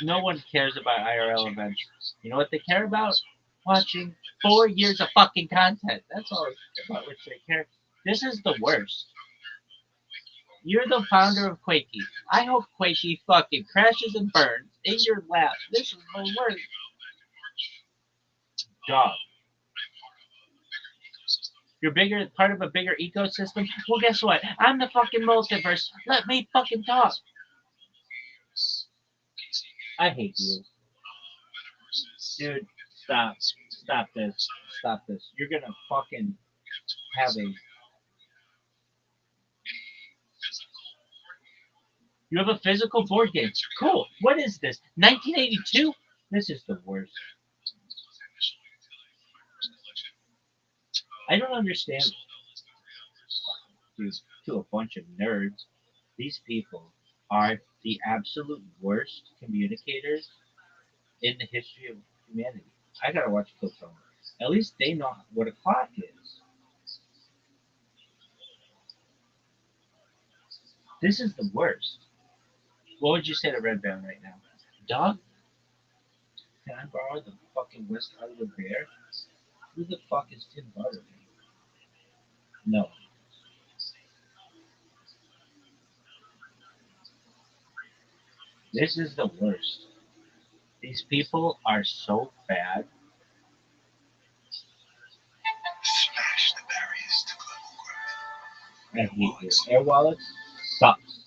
No one cares about IRL events. You know what they care about? Watching 4 years of fucking content. That's all about which they care. This is the worst. You're the founder of Quakey. I hope Quakey fucking crashes and burns in your lap. This is the worst. Dog. You're bigger, part of a bigger ecosystem. Well, guess what? I'm the fucking multiverse. Let me fucking talk. I hate you. Dude, stop. Stop this. Stop this. You're gonna fucking have a. You have a physical board game. Cool. What is this? 1982? This is the worst. I don't understand. Dude, to a bunch of nerds, these people are the absolute worst communicators in the history of humanity. I gotta watch Clips on it. At least they know what a clock is. This is the worst. What would you say to Red Band right now? Dog, can I borrow the fucking West Hollywood Bear? Who the fuck is Tim Butterfield? No. This is the worst. These people are so bad. I hate this. Air wallets sucks.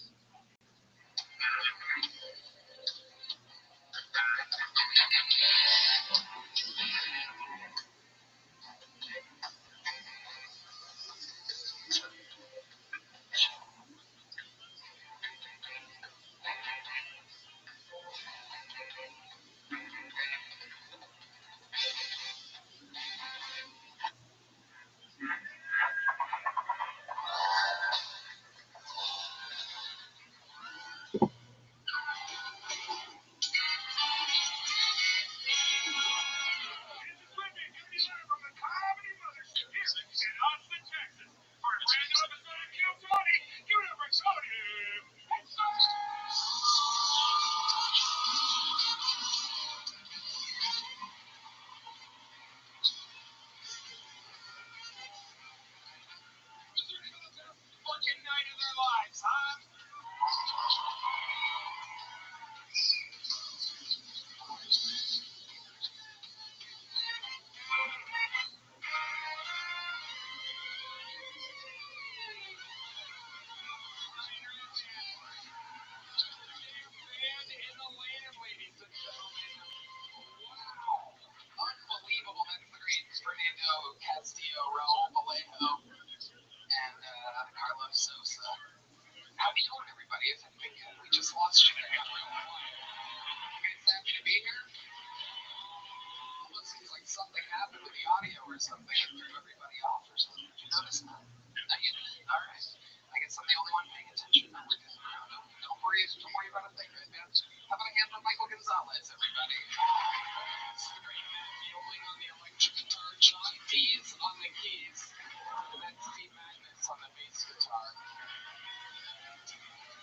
happened to the audio or something? It threw everybody off or something. Did you notice that? No, you didn't. All right. I guess I'm the only one paying attention. No, don't worry about a thing, right, man? How about a hand for Michael Gonzalez, everybody? It's the great Matt Fielding on the electric guitar, John Dees on the keys, and that's Steve Magnus on the bass guitar.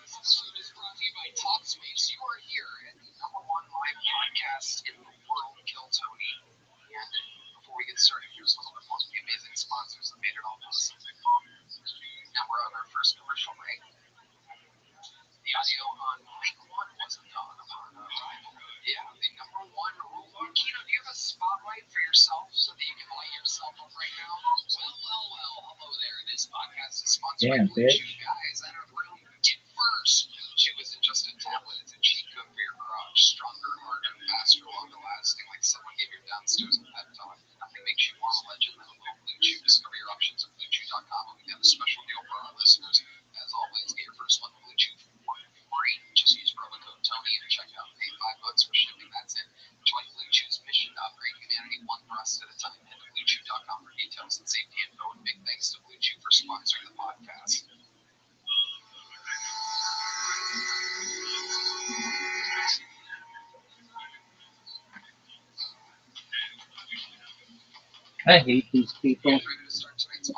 This episode is brought to you by Talkspace. You are here at the #1 live podcast in the world, Kill Tony. And before we get started, here's a little bit more of the amazing sponsors that made it all possible. Now we're on our first commercial break. The audio on mic 1 wasn't on upon arrival. Yeah, the #1 rule. Kino, do you have a spotlight for yourself so that you can light yourself up right now? Well. Hello there. This podcast is sponsored by Blue Chew. Guys, enter the room. Get first. Blue Chew isn't just a tablet. It's a cheat code for your garage. Stronger, harder, faster, longer lasting. Like someone gave your downstairs a pep talk. Nothing makes you more of a legend than a little Blue Chew. Discover your options at BlueChew.com. And we got a special deal for our listeners. As always, get your first month Blue Chew for free. Just use promo code Tony at checkout. Pay $5 for shipping. That's it. Join Blue Chew's mission to upgrade humanity one breast at a time. Head to BlueChew.com for details and safety info. And big thanks to Blue Chew for sponsoring the podcast. I hate these people.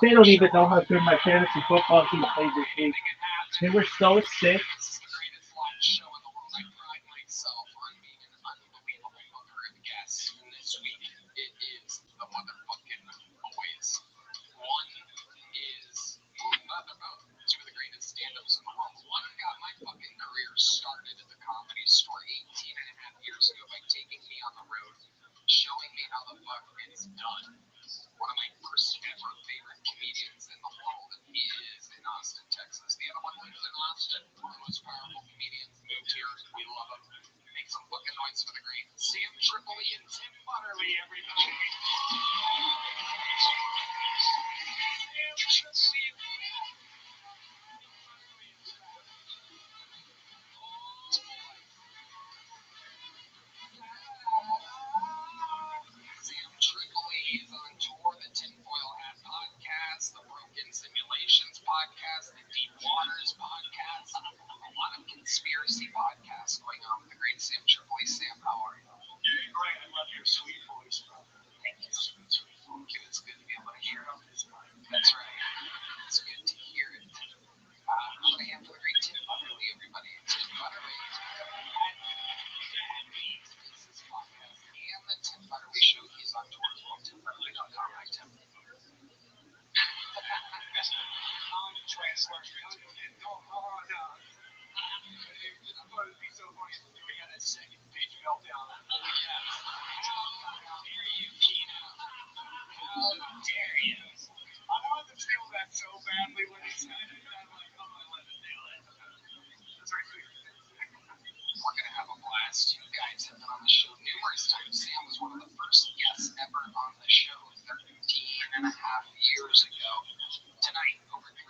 They don't even know how good my fantasy football team played this week. They were so sick. This is the greatest live show in the world. I pride myself on being an unbelievable booker of guests. And this week, it is the motherfucking boys. One is about two of the greatest stand-ups in the world. One got my fucking career started at the Comedy Store 18 and a half years ago by taking me on the road, showing me how the fuck it's done. One of my first ever favorite comedians in the world is in Austin, Texas. The other one lives in Austin. One of the most powerful comedians moved here. We love him. Make some fucking noise for the great Sam Tripoli and Tim Butterly, everybody. Sam Tripoli is on tour. The Tinfoil Hat Podcast, the Broken Simulations Podcast, the Deep Waters Podcast, a lot of conspiracy podcasts going on with the great Sam Tripoli. Sam, how are you? Doing great. I love your sweet voice, brother. Thank you. Thank you. It's good to be able to hear it. That's right. It's good to hear it. I'm going to hand for the great Tim Butterly, everybody. Tim Butterly. This podcast and the Tim Butterly Show. He's on tour as well. TimButterly.com. Hi, Tim. I'm translating. Oh, no. I thought it'd be so funny if we had a second page meltdown. Yes. How dare you, Kino? How dare you? I wanted to feel that so badly when he said it. I'm like, I'm going to let him do it. That's right. We're going to have a blast. You guys have been on the show numerous times. Sam was one of the first guests ever on the show 13 and a half years ago. Tonight, over 300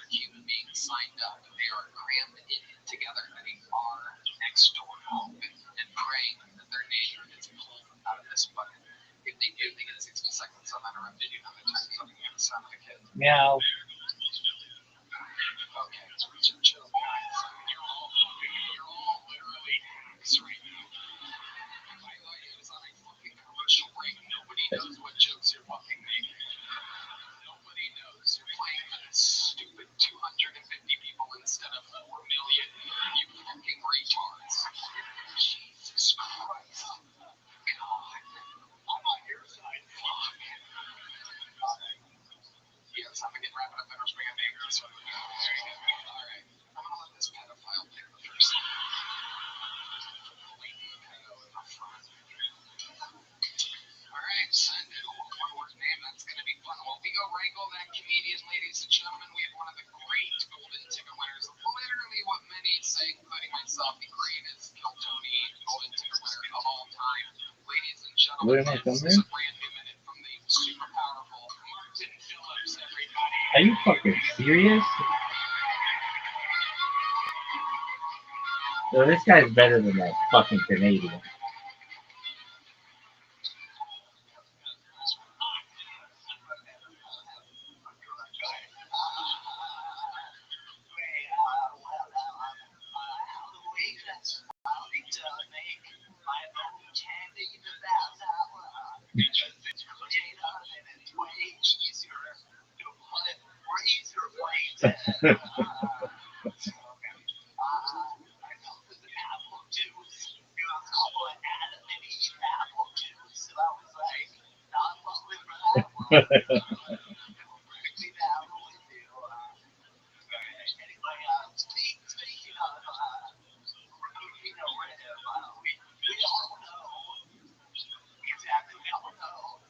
human beings signed up. They are crammed in together at a bar next door, hoping and praying that their name gets pulled out of this bucket. If they do, they get 60 seconds uninterrupted. You know the time something going to sound like a kid. Meow. Okay, so chill, guys. You're all literally hacks right now. I thought it was on a fucking commercial break. Nobody knows what jokes you're fucking making. Nobody knows. You're playing for this stupid 250 people instead of 4 million. You fucking retards. Jesus Christ. God. I'm on your side. Fuck. Alright. Yeah, it's time to get wrapped up in our spring and anger. So, alright. I'm gonna let this pedophile pick the first. Blatant pedo in the front. Alright, send it. One more name. That's gonna be fun. Well, we go wrangle that comedian, ladies and gentlemen. We have one of the great golden ticket winners. Literally what many say, including myself, the greatest Kill Tony golden ticket winner of all time. Ladies and gentlemen, this is a brand new minute from the super powerful Martin Phillips, everybody. Are you fucking serious? So this guy's better than that fucking Canadian. because it's potatoes and it's way easier to put razor blades in. So, I felt this apple juice. It was called Adam and Eve apple juice. And I was like, not falling for that one. Quickly down with you. Anyway, speaking of Rufino Rib, we all know exactly we all know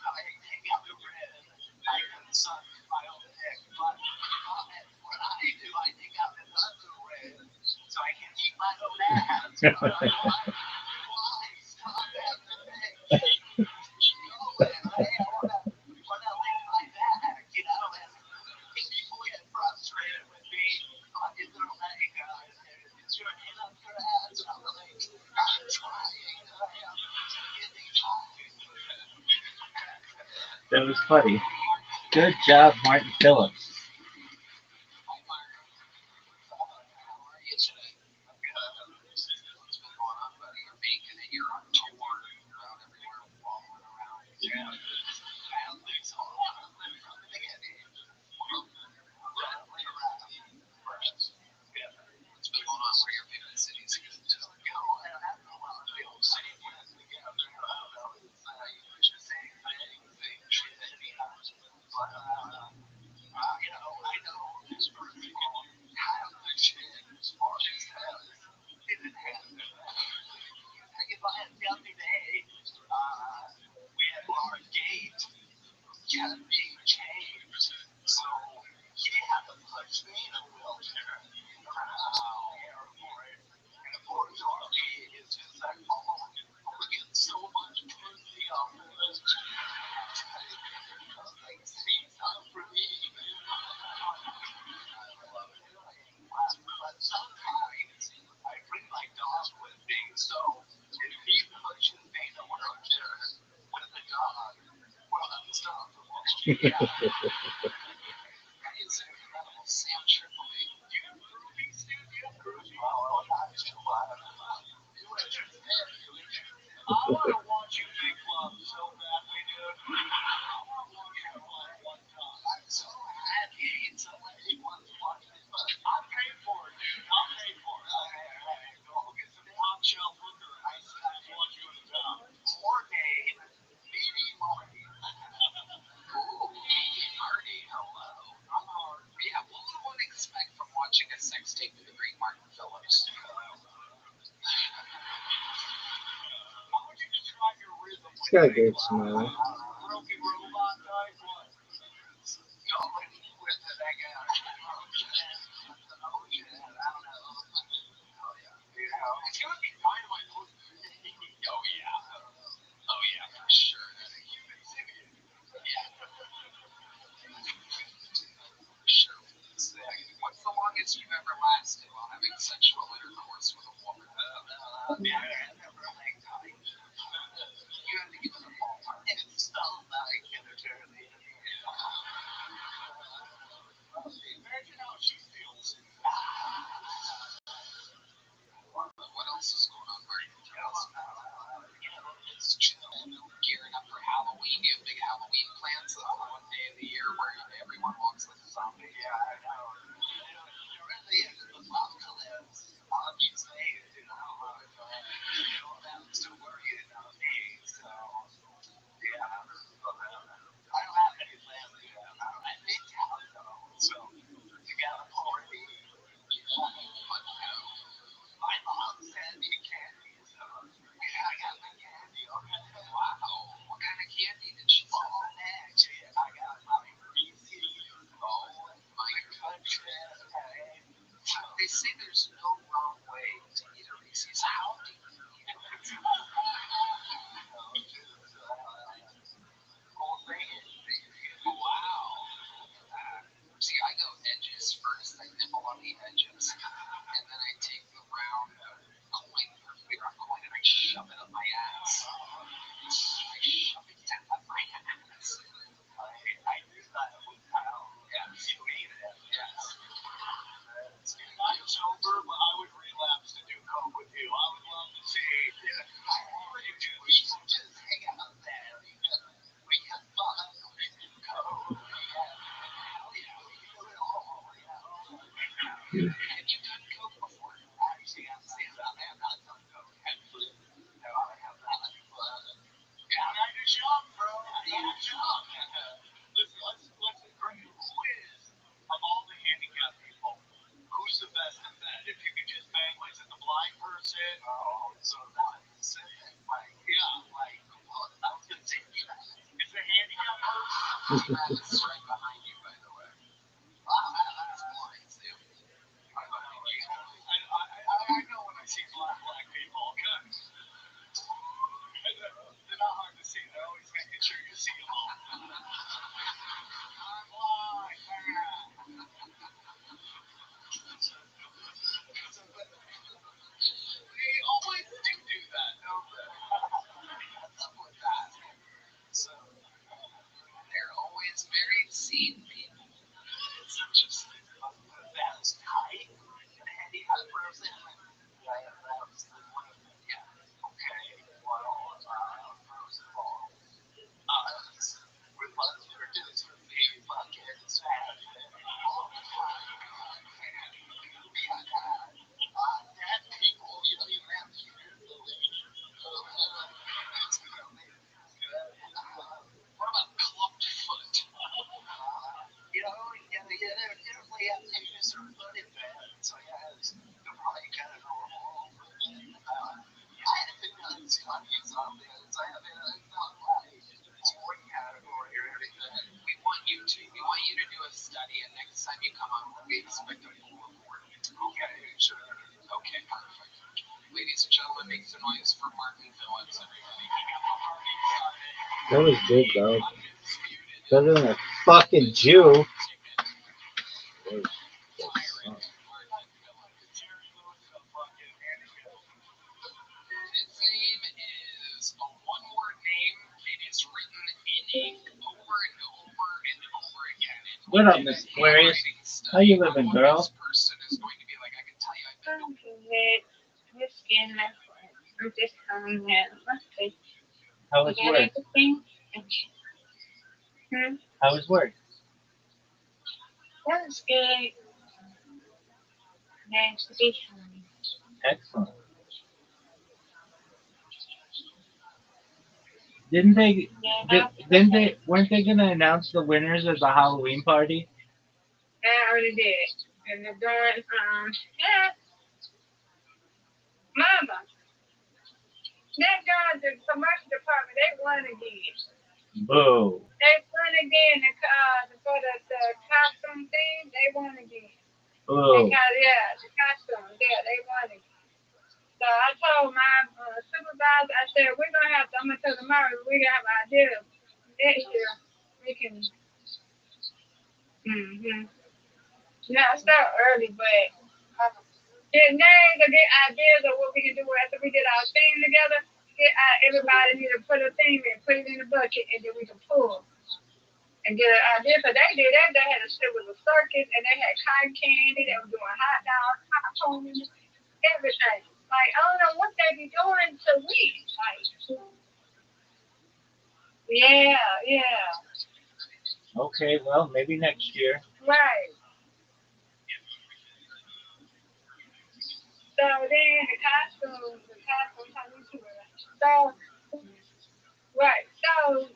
how I take out the rib. I can suck my own dick, but what I do, I take out the other rib so I can eat my own ass. Why stop at the dick? Go in, right? I wanna lick my back, and people get frustrated with me. Is there like, is your hand up your ass? And I'm like, I'm trying, I am. Give me time. That was funny. Good job, Martin Phillips. Hi, Mark. How are you today? What's been going on, buddy? You're making it. You're on tour. You're out everywhere, following around. Yeah. I don't think so. From the beginning. Definitely around. First. Yeah. What's been going on? What are your favorite cities? Just, I don't know. Well, the old city went together. I don't know. It's, the same thing, same shit, anyhow. But, I know this person have the shit as far as didn't have it. I get by the other day, we had our gate kept being changed. So he had to push me in a wheelchair around the airport. And of course, our gate is just like, oh, we're getting so much pussy off of this. I was like, see, it's not for me. But sometimes I bring my dog with me, so if he pushes me in a wheelchair with the dog, well, that's unstoppable. Yeah. That is incredible. Sam Tripoli. Do you have groupies, dude? Do you have groupies? Oh, not too much. You interested? I want to watch you make love so badly, dude. I want to watch you like one time. I'm so happy somebody wants to watch me. I'll pay for it, dude. I'll pay for it. All right. Go get some top shelf liquor. I want you in town. Morning. Maybe morning. Ooh, Hardy, hello. I'm hard. Yeah, what would one expect from watching a sex tape with the great Martin Phillips? How would you describe your rhythm? It's got a good smile. Broken robot type? What? Going with it, I guess. Oh, shit. I don't know. Oh, yeah. It's gonna be fine when I post. Oh, yeah. Oh, yeah, for sure. Human simian. Yeah. For sure. What's the longest you've ever lasted while having sexual intercourse with a woman? Yeah, I never like time. You have to give it a ballpark. And it's still like eternity. Imagine how she feels. What else is going on, Marty? It's chill. Gearing up for Halloween. You have big Halloween plans. That's the one day of the year where everyone walks like a zombie. Yeah, I know. It really is. The apocalypse. Obviously, don't have to worry about me. So, yeah. I don't have any plans yet. I'm in town, though. So, you got a party? My mom sent me candy, so yeah, I got my candy already. Wow. What kind of candy did she send? Oh, next. Yeah, I got my Reese's. Oh, my country. Okay. They say there's no wrong way to eat a Reese's. How do you eat a Reese's? Whole thing. Wow. See, I go edges first. I nibble on the edges, and then I take the round coin, perfectly round coin, and I shove it up my ass. I shove it down my ass. I do that at hotel. Yeah, you ate it. Yes. I'm sober, but I would relapse to do coke with you. I would love to see. Yeah. I already do. We should just hang out there. Travis is right behind you, by the way. That's blind, too. I know when I see black people. They're not hard to see. They're always making sure you see them all. I'm blind. They always do that, don't they? What's up with that? So They're always very seen people. it's interesting. That is tight. And he has frozen. Yeah, that was the one. Yeah. Okay. Well, frozen ball. With my producer, big bucket, sad. All the time. Dead people, you don't even have to what about clubbed foot? They're way out there, sort of foot in bed. So, yeah, they're probably kind of normal. I had to see my kids on there. So, I mean, not like sport category or anything. We want you to do a study, and next time you come on, we expect a full report. Okay, sure. Okay, perfect. Ladies and gentlemen, make some noise for Martin Phillips, everybody. That was good though. Undisputed. Better than a fucking Jew. His name is a one-word name. It is written in ink over and over and over again. And What up, Miss Aquarius? How you living, girl? This person is going to be like, I can tell you, I've been I'm good. Just getting my friend. I'm just coming in. Let's see. How You was got work? everything? Hmm? How was work? That was good. Nice to be home. Excellent. Didn't they? Yeah, Didn't they? Weren't they gonna announce the winners of the Halloween party? I already did. And they're doing, yeah, mama, that guy, the commercial department, they won again. Boo. They won again for the costume thing. They won again. They Boo. got the costume. Yeah, they won again. So I told my supervisor, I said we're gonna have to. I'm gonna tell tomorrow we gonna have an idea next year. We can. Mm-hmm. Now start early, but get names or get ideas of what we can do after we get our theme together. Everybody need to put a theme and put it in the bucket, and then we can pull and get an idea. So they did that. They had it was a circus, and they had cotton candy. They were doing hot dogs, popcorn, everything. Like I don't know what they be doing to win. Like yeah, yeah, Okay, well, maybe next year. right. So then the costume, how you do it. So right, costume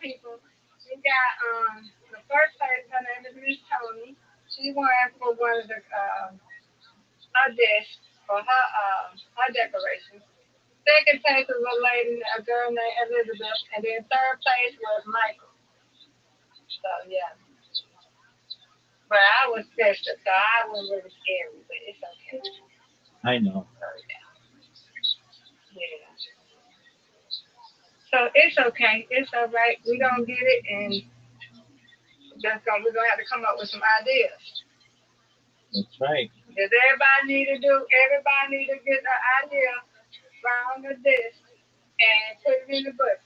people, we got the first place. Her name is Miss Tony. She won for one of the her dish for her decorations. Second place was a girl named Elizabeth, and then third place was Michael. So yeah, but I was special, so I wasn't really scary, but it's okay. I know. So yeah. So it's okay. It's all right. We gonna get it, and we're gonna have to come up with some ideas. That's right. Because everybody need to get an idea around this and put it in the book.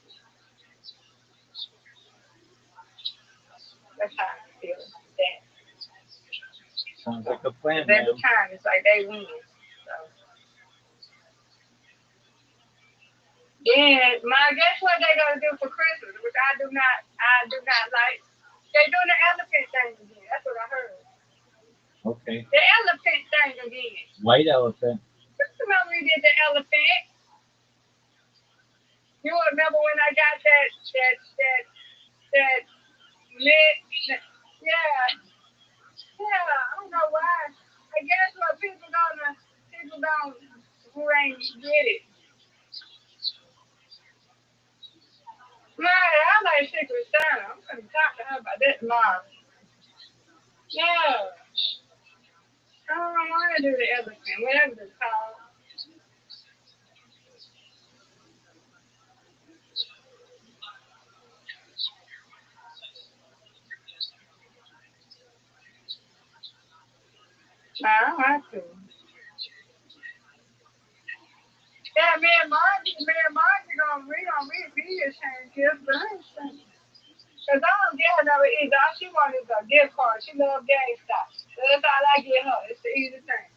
That's how I feel that. Sounds like a plan, Because every ma'am. time it's like they win. So then my guess what they gonna do for Christmas, which I do not like. They doing the elephant thing again. That's what I heard. Okay. The elephant thing again. White elephant. You remember we did the elephant? You remember when I got that lit? Yeah, yeah. I don't know why. I guess what people don't who ain't get it. Right, I like shit. Secret Santa. I'm gonna talk to her about that tomorrow. Yeah. I don't want to do the elephant, whatever it's called. I don't have to. Yeah, me and Margie gonna read video change gifts, but I ain't saying. Cause I don't get her no either. All she wants is a gift card. She love GameStop. So that's all I get her. It's the easy thing.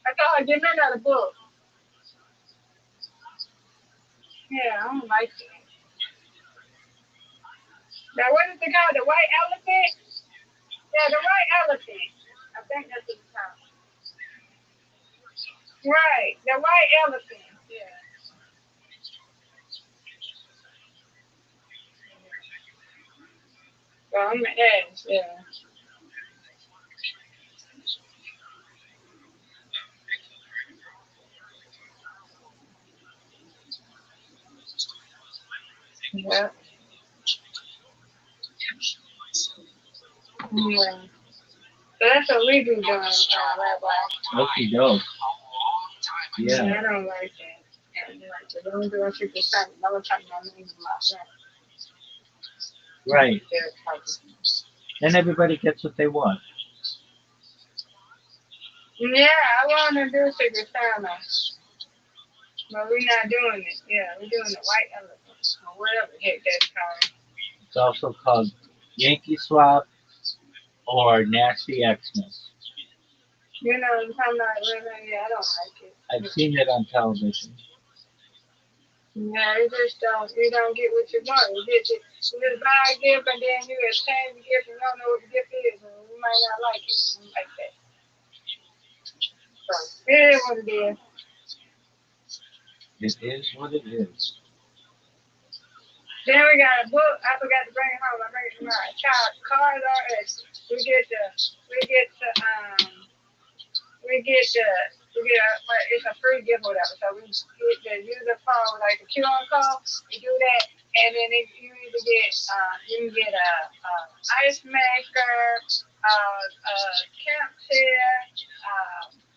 I told her, give me another book. Yeah, I don't like it. Now, what is it called? The white elephant? Yeah, the white elephant. I think that's what it's called. Right, the white elephant. Yeah. Well, I'm the ass. Yeah. Yeah. Yeah. So that's what we be doing, Rabbi. Okay, dope. Yeah. Yeah, I don't like that. I don't like that. Don't do a secret Santa. Never talk my name in my friend. Right. They're talking. And everybody gets what they want. Yeah, I want to do secret Santa, but we're not doing it. Yeah, we're doing the white elephant or whatever the heck that's called. It's also called Yankee Swap or Nasty Xmas. You know, I'm talking about living. Yeah, I don't like it. I've seen it on television. Yeah, you just don't. You don't get what you want. You just buy a gift and then you exchange the gift and you don't know what the gift is, and you might not like it. Like that. So it is what it is. It is what it is. Then we got a book. I forgot to bring it home. I bring it tomorrow. Child cars are us. We get the we get the we get the we get a well, it's a free gift or whatever. So we get the user phone like the QR code. We do that, and then you either get you can get a ice maker, camp chair,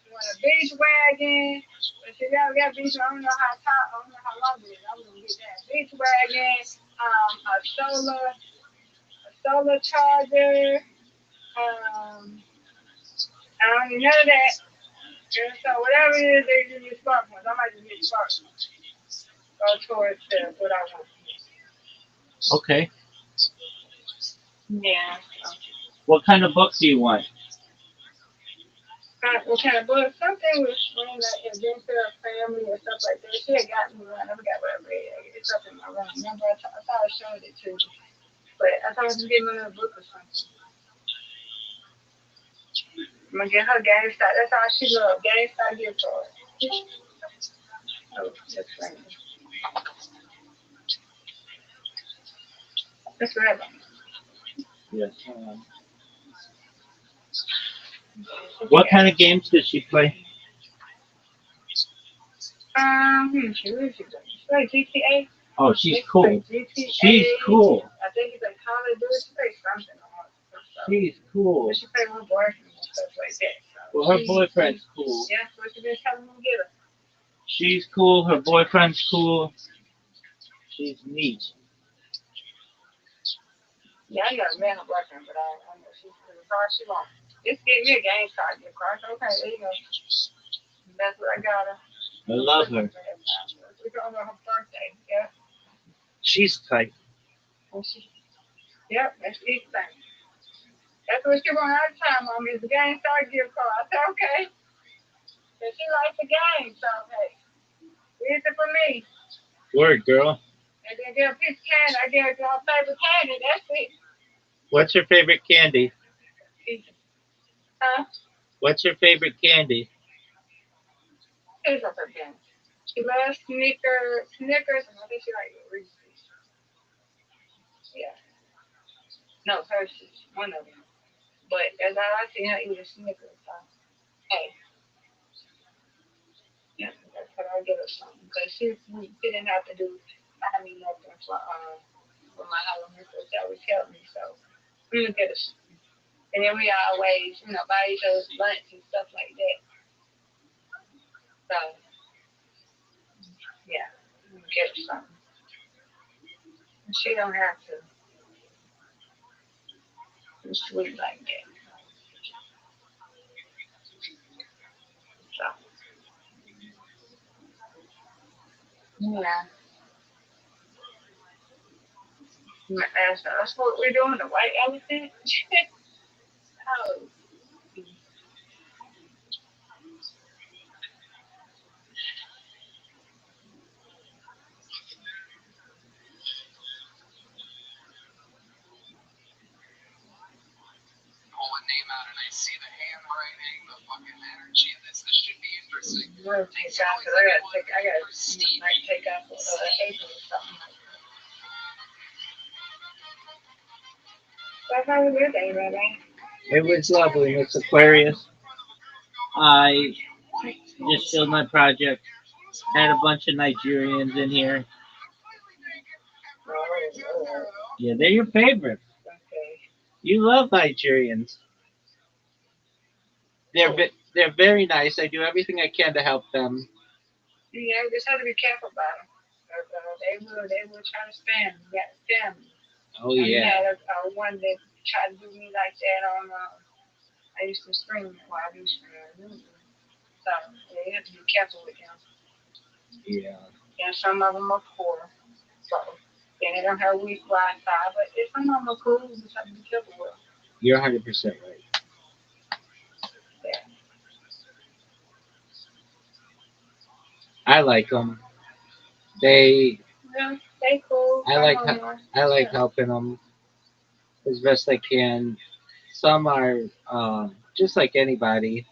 you want a beach wagon. But you got beach. I don't know how tall, I don't know how long it is. I'm gonna get that beach wagon, a solar charger. I don't need none of that. And so whatever it is they give you smartphones, I might just get smartphones. Go towards what I want. Okay. Yeah. What kind of book do you want? What kind of book? Something with like adventure or family or stuff like that. She had gotten me one. I never got what I read. It's up in my room. Remember, I thought I showed it to you. But I thought I was going to get me another book or something. I'm going to get her GameStop. That's all she loves. GameStop gift card. Oh, that's right. That's right. Yes. What kind of games does she play? She really should play GTA. Oh, she's They play cool. She's GTA. cool. I think it's like Call of Duty. She plays something on it. So. She's cool. But she played with boyfriend and stuff like that. Well, So her boyfriend's cool. yeah, so she been telling me to get her. She's cool. Her boyfriend's cool. She's neat. Yeah, I never met her boyfriend, but I know she's as far as she wants. Just get me a game card gift card. Okay, there you go. That's what I got her. I love her. We going on her birthday. Yeah. She's tight. And she, yep, that's each thing. That's what she want all the time, Mom, is the game card gift card. I said, okay. And she likes the game, so hey, here's it for me. Word, girl. And then get a piece of candy. I gave her her favorite candy. That's it. What's your favorite candy? Huh? What's your favorite candy? Here's her favorite candy. She loves Snickers, and I think she likes Reese's. Yeah. No, Hershey's. One of them. But as I see her eat a Snickers, so hey, yeah, that's what I get her something. Because she didn't have to do, I mean, nothing for, for my Halloween, so she always helped me. So we would get a, and then we always, buy each other's lunch and stuff like that. So yeah, we would get her something. And she don't have to be sweet like that. So yeah, that's what we're doing. The white elephant. Oh, Pull a name out and I see the handwriting, the fucking energy of this. This should be interesting. I'm gonna take off. 'Cause I gotta take off April or something. So how was your day, Rabbi? It was lovely, Miss Aquarius. I just filled my project. Had a bunch of Nigerians in here. Oh, Yeah, they're your favorite. okay. You love Nigerians. They're very nice. I do everything I can to help them. Yeah, just have to be careful about them. They will try to spam. You got to spam them. Oh We yeah. had one that tried to do me like that on. I used to scream while I do scream. So yeah, you have to be careful with them. Yeah. And some of them are poor, so and they don't have weak Wi-Fi. But if some of them are cool, you just have to be careful with them. You're 100% right. Yeah, I like them. They. yeah, they cool. I Some like. of them are. I like Yeah, helping them as best I can. Some are just like anybody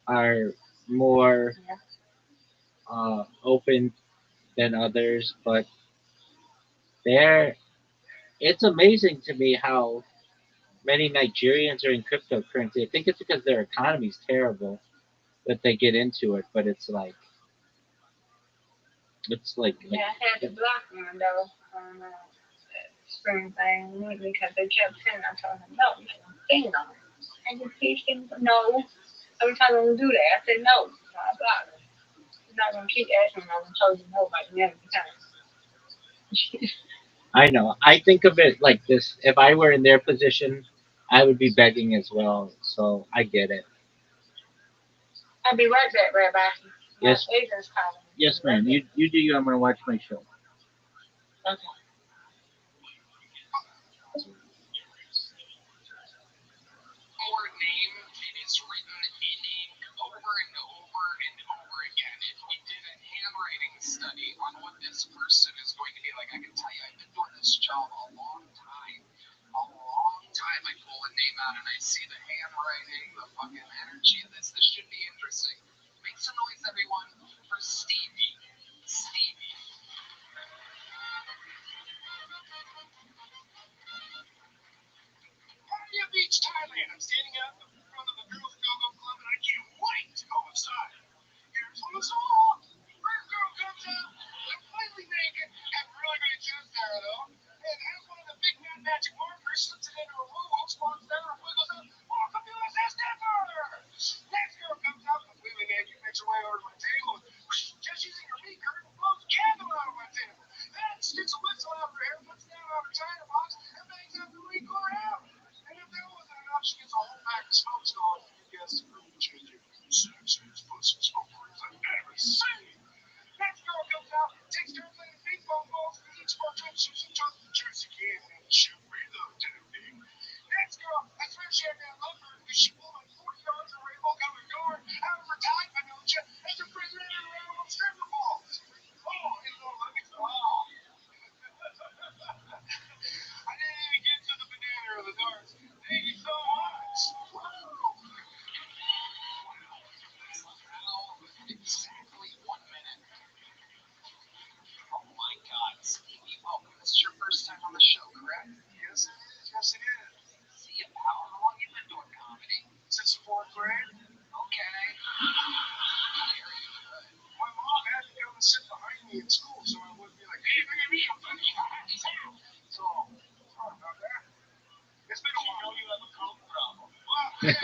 are more yeah. open than others, but they're. It's amazing to me how many Nigerians are in cryptocurrency. I think it's because their economy's terrible that they get into it, but it's like Yeah, I had to block one though on spring thing because they kept saying I told him no, you can't stand on it. And you teach them no. Every time they do that, I said no. So I blocked them. I'm not gonna keep asking them. I'm told you no like every time. I know. I think of it like this: if I were in their position, I would be begging as well. So I get it. I'll be right back, Rabbi. My Yes, agent's calling me. I'll yes, be right ma'am. back. You do you. I'm gonna watch my show. Okay. Our name, it is written in ink over and over and over again. If we did a handwriting study on what this person is going to be like, I can tell you, I've been doing this job a long time. A long time. I pull a name out and I see the handwriting, the fucking energy of this. This should be interesting. Make some noise, everyone, for Stevie. Stevie. Party Beach, Thailand. I'm standing out in the front of the Girls Go-Go Club and I can't wait to go inside. Here's one of the song. First girl comes out, completely naked, have really great shoes there though, and has one of the big man magic markers, slips it into her woo-woo, spawns down, and wiggles out. Welcome to USS Denver! Next girl comes out, completely naked, makes her way over to my table, and just using her meat curtain, blows a candle out of my table. Then sticks a whistle out of her hair, puts it down on her china box, and bangs out the week around. And if that wasn't enough, she gets a whole pack of She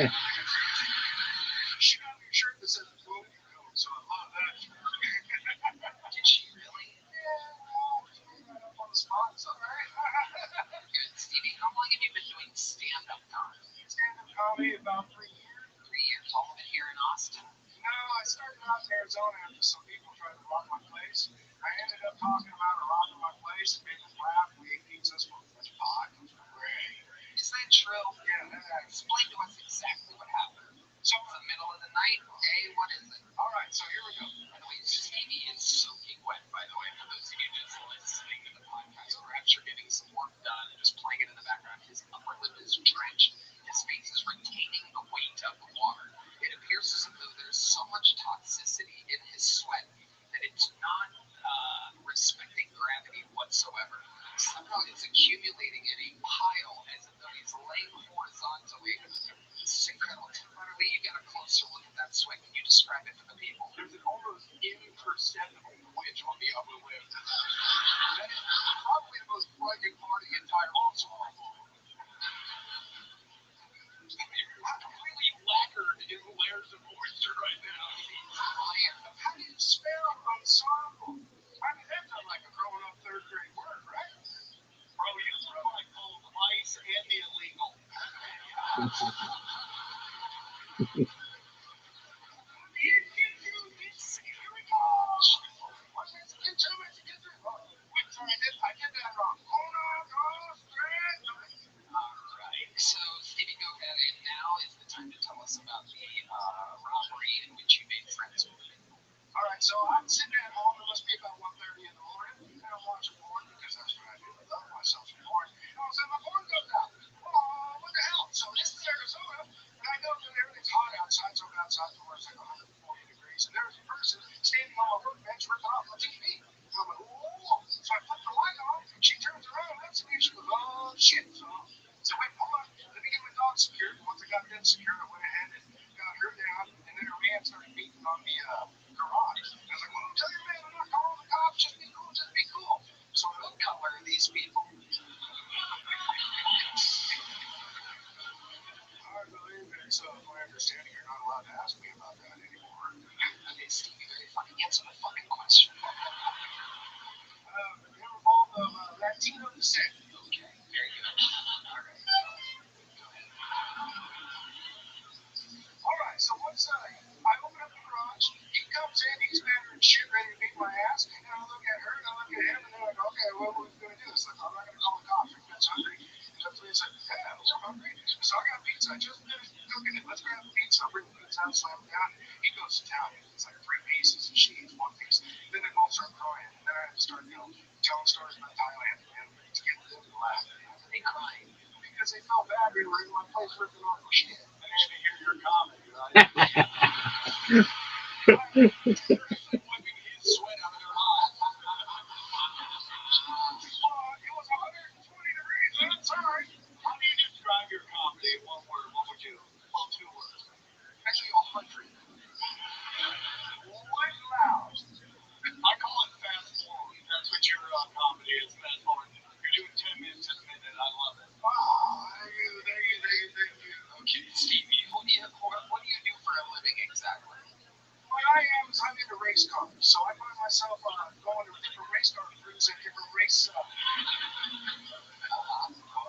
got me a shirt that says "Boom Code," so I love that. Did she really? Yeah, well, just made that up on the spot. It's all right. Good. Stevie, how long have you been doing stand-up comedy? Stand-up comedy about 3 years. 3 years. All of it here in Austin? No, I started out in Arizona after some people tried to rob my place. I ended up talking about robbing my place and made them laugh. We ate pizzas, smoked a bunch of pot. It was great. Is that true? Yeah, that Explain to us exactly what happened. So, It's the middle of the night, day, what is it? all right, so here we go. By the way, Stevie is soaking wet, by the way, for those of you just listening to the podcast. Perhaps you're getting some work done and just playing it in the background. His upper lip is drenched. His face is retaining the weight of the water. It appears as though there's so much toxicity in his sweat that it's not respecting gravity whatsoever. Somehow it's accumulating in a pile as though he's laying horizontally. It's incredible. Literally, you get a closer look at that sweat. Can you describe it for the people? There's an almost imperceptible twitch on the upper lip. That is probably the most frightening part of the entire ensemble. I'm completely lacquered in layers of moisture right now. How do you spell ensemble? I mean, that's not like a growing up third grade word, right? Bro, you throw like both ice and the illegal. Here we go. One Mexican, two Mexican, three. Oh, wait, sorry, I did that wrong. Uno, dos, tres. Alright, so Stevie, go ahead, and now is the time to tell us about the robbery in which you made friends with the people. All right, so I'm sitting at home. It must be about 1:30 in the morning, and I'm watching porn because that's what I do. I love myself some porn. And all of a sudden, my porn goes out. Oh, what the hell? So this is Arizona, and I know that everything's hot outside. So I'm outside for it's like 140 degrees, and there's a person standing on my workbench ripping off my TV. And I'm like, whoa! So I flip the light on. She turns around, looks at me, and she goes, oh shit! So wait, hold on. Let me get my dog secured. Once I got them secured, I went ahead and got her down, and then her man started beating on the garage. And I was like, well, tell your man I'm not calling the cops. Just be cool. Just be cool. So What color are these people? I believe it's my understanding you're not allowed to ask me about that anymore. Okay, Stevie, very funny. Answer the fucking question. They were both of Latino descent. Okay, very good. Alright, go ahead. All right, so once I open up the garage, he comes in, he's mad and shit, ready to beat my ass, and I look at her and I look at him, and they're like, okay, what are we gonna do? It's like, I'm not gonna call the cops. Your kid's hungry. And that's when he's like, yeah, we're hungry. So I got pizza. I just finished cooking it. Let's grab the pizza. I bring the pizza out, slam it down. He goes to town. It's like three pieces, and she eats one piece. Then they both start crying, and then I have to start, telling stories about Thailand and to get them to laugh. They crying. Because they felt bad we were in my place ripping off their shit. And they had to hear your comedy, right? Wiping his sweat out of their eyes. It was 120 degrees outside. How do you describe your comedy in one word? What would you? Well, two words. Actually, 100. What loud? I call it fast forward. That's what your comedy is. Fast forward. You're doing 10 minutes in a minute. I love it. Wow. Thank you. Thank you. Thank you. Thank you. Okay, Stevie, what do you do for a living exactly? What I am is I'm into race cars. So I find myself going to different race car crews and different race. I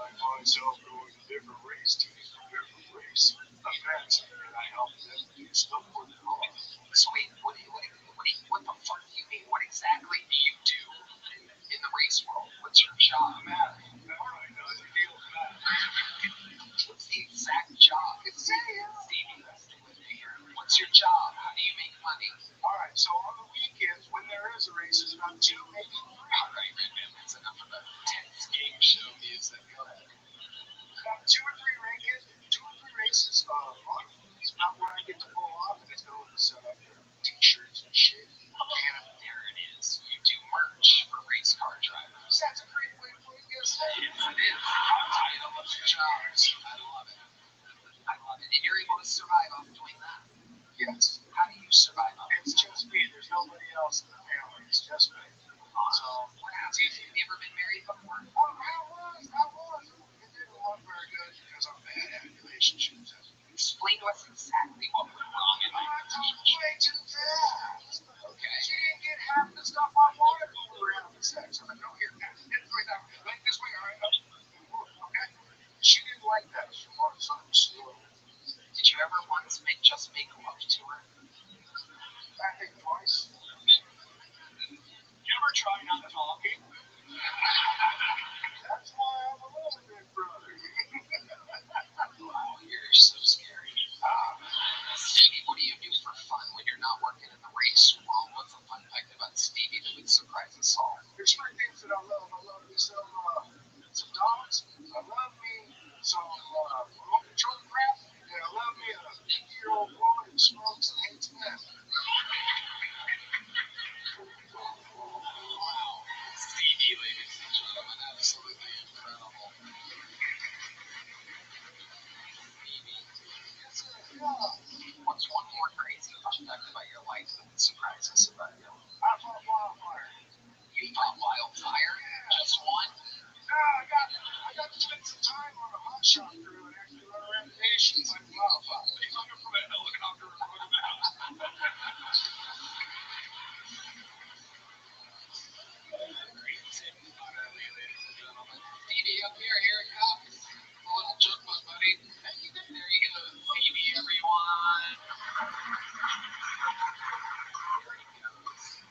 find myself going to different race teams and different race events, and I help them do stuff for their life. So wait, what the fuck do you mean? What exactly do you do in the race world? What's your job? Matt, all right, the deal with Matt. What's the exact job? Stevie, stay with me here. What's your job? How do you make money? All right, so on the weekends when there is a race, it's about two, maybe three. All right, man, that's enough of the tense game show music. Go ahead. About two or three races a month. It's about where I get to pull off, and it's going to set up their t-shirts and shit. And there it is. You do merch for race car drivers. That's a great way to put it. Yes, Yes, it is. Title of your jobs. I love it. I love it. And you're able to survive off doing that. yes. How do you survive off? It's just me. There's nobody else in the family. It's just me. So, Have you ever been married before? I was. It didn't look very good because I'm bad at relationships. Explain to us exactly what went wrong in my teach. Way too fast. Okay. She didn't get half the stuff I wanted when we were having sex. I'm like, no, here, like this way, all right? Okay? She didn't like that. She wanted something slow. Did you ever once make love to her? I think twice. You ever try not talking? That's why I'm a little bit brother. Wow, you're so scary. Stevie, what do you do for fun when you're not working in the race world? What's a fun fact about Stevie that would surprise us all? There's three things that I love. I love me some dogs. I love me some remote control crap. And I love me a 50-year-old woman who smokes and hates men. Wow. Stevie, ladies and gentlemen, absolutely incredible. Stevie, what's one more crazy fun fact about your life that would surprise us about you? I fought wildfire. You fought wildfire? Just one? Yeah, I got to spend some time on a hot shot crew and actually run around the nation fighting wildfire. He's looking from a helicopter in front of the house. Stevie, up here it comes. A little joke, my buddy. There you go, Stevie, everyone. There he goes.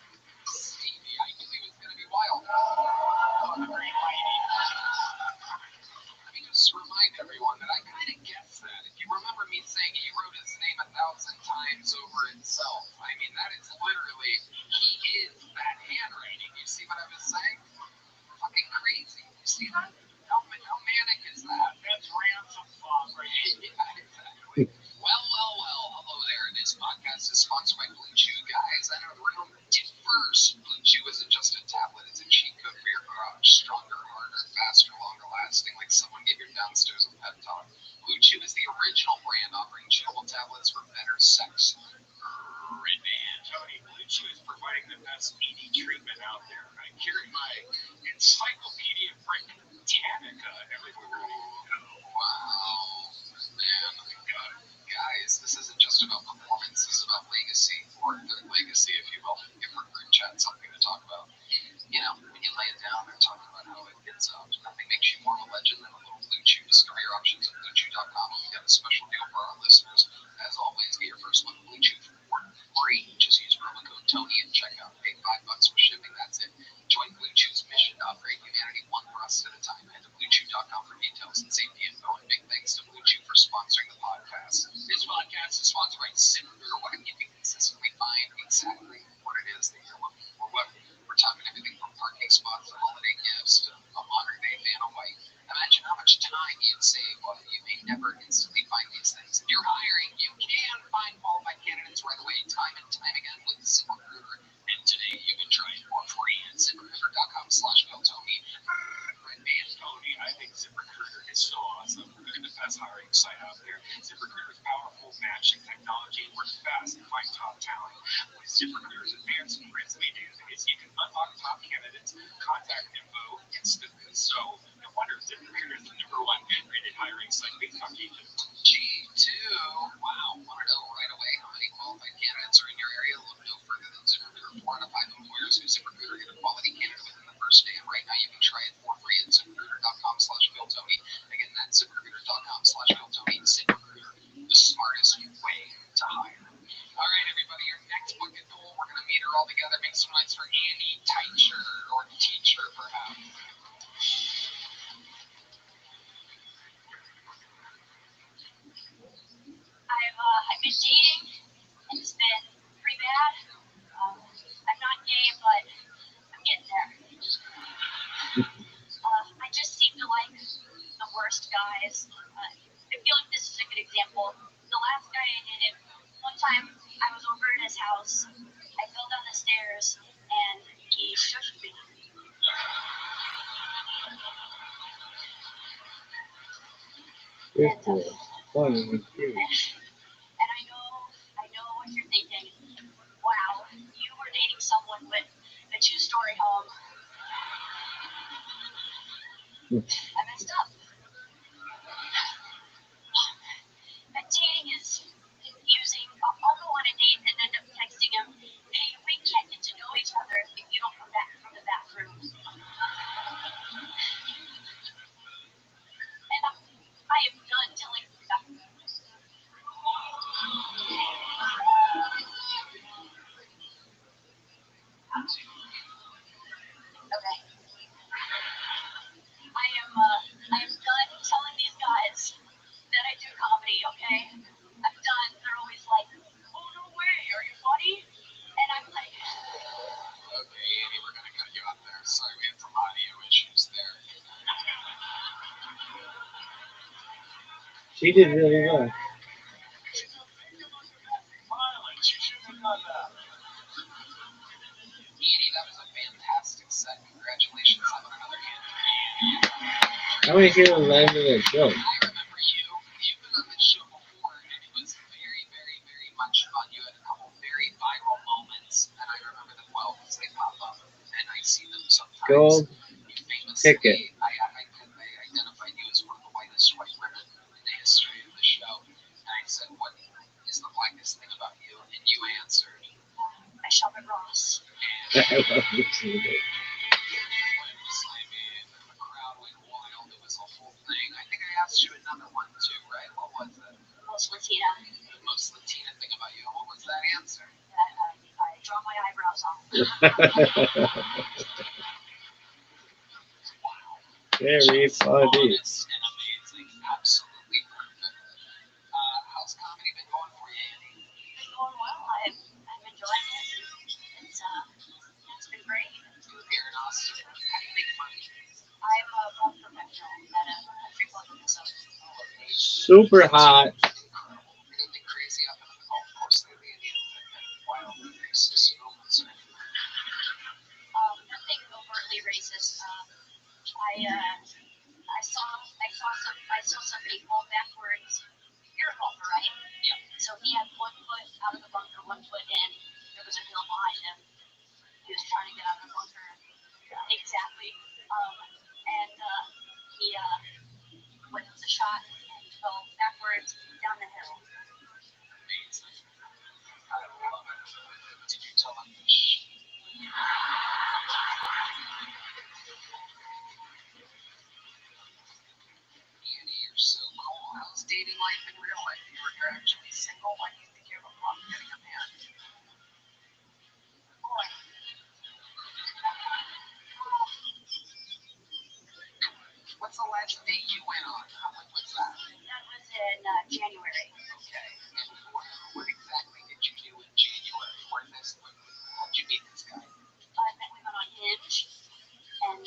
Stevie, I knew he was going to be wild. Oh, the great mighty. Let me just remind everyone that I kind of guessed that. If you remember me saying he wrote his name 1,000 times over himself, I mean, that is literally, he is that handwriting. You see what I was saying? Fucking crazy. You see that? How manic is that? That's ransom thought right here. Yeah, exactly. Well. Hello there. This podcast is sponsored by Blue Chew. Guys, I know the room differs. Blue Chew isn't just a tablet. It's a cheat code for your garage. Stronger, harder, faster, longer lasting. Like someone gave your downstairs a pep talk. Blue Chew is the original brand offering chewable tablets for better sex. Man, Tony, Blue Chew is providing the best ED treatment out there. I carry my Encyclopedia Britannica everywhere I go. Wow. Man, guys, this isn't just about performance. This is about legacy, or good legacy, if you will. Give our group chat something to talk about. You know, when you lay it down, they're talking about how it gets out. Nothing makes you more of a legend than a little Blue Chew. Discover your options at BlueChew.com. We've got a special deal for our listeners. As always, get your first month of Blue Chew for free. Just use promo code Tony at checkout. Pay $5 for shipping. That's it. Join Blue Chew's mission to upgrade humanity one breast at a time. Head to BlueChew.com for details and safety info. And big thanks to Blue Chew for sponsoring the podcast. This podcast is sponsored by ZipRecruiter. What if you can consistently find exactly what it is that you're looking for? What we're talking everything from parking spots to holiday gifts to a modern day Vanna White. Imagine how much time you'd save while you may never instantly find these things. If you're hiring, you can find qualified candidates right away, time and time again with ZipRecruiter. And today you can try it for free at ZipRecruiter.com/BillTony. Man, Tony, I think ZipRecruiter is so awesome. They're the best hiring site out there. ZipRecruiter's powerful matching technology works fast and find top talent. With ZipRecruiter's advanced resume database, you can unlock top candidates' contact info instantly. So, no wonder ZipRecruiter is the #1 rated hiring site based on G2. G2. Wow. Want to know right away how many qualified candidates are in your area? Look no further than ZipRecruiter. 4 out of 5 employers who ZipRecruiter get a quality candidate within the first day. And right now you can try it for free at ZipRecruiter.com/BillTony. Again, that's ZipRecruiter.com/BillTony. ZipRecruiter, the smartest way to hire. All right, everybody, your next bucket goal, we're going to meet her all together. Make some noise for Annie Teacher, or Teacher, perhaps. I've been dating, and it's been pretty bad. I'm not gay, but I'm getting there. I just seem to like the worst guys. I feel like this is a good example. The last guy I dated, one time I was over at his house. I fell down the stairs, and he shushed me. Funny, too. And I know what you're thinking. Wow, you were dating someone with a two-story home. I messed up. Dating She did really well. Violence, you shouldn't have done that. Edie, that was a fantastic set. Congratulations on another hit. I want to hear the end of the joke. I remember you. You've been on this show before, and it was very, very, very much fun. You had a couple very viral moments, and I remember them well because they pop up, and I see them sometimes. Gold You famously, ticket. I identified you as one of the whitest white women in the history of the show, and I said, "What is the blackest thing about you?" And you answered, I shop at Ross. I love this movie. I mean, the crowd went wild. It was a whole thing. I think I asked you another one too, right? What was it? Most Latina. The most Latina thing about you. What was that answer? That I draw my eyebrows on. Very funny. Honest and amazing. Absolutely perfect. How's comedy been going for you, Andy? It's been going well. I'm enjoying it. It's been great. Here in Austin, how do you make money? I'm a golf professional at a country club in Minnesota. Super hot. Incredible. Anything crazy happened on the golf course lately? Any wildly racist moments or anything? Nothing overtly racist. I saw somebody fall backwards. You're a golfer, right? Yeah. So he had 1 foot out of the bunker, 1 foot in. There was a hill behind him. He was trying to get out of the bunker. Exactly. And he went up the shot and fell backwards down the hill. Amazing. I love it. Did you tell him to shh? Andy, you're so cool. How's dating life in real life? You're actually single. Why do you think you have a problem getting a man? Boy, What's the last date you went on? When was that? that was in January. Okay. And what exactly did you do in January? How'd you meet this guy? Then we went on Hinge, and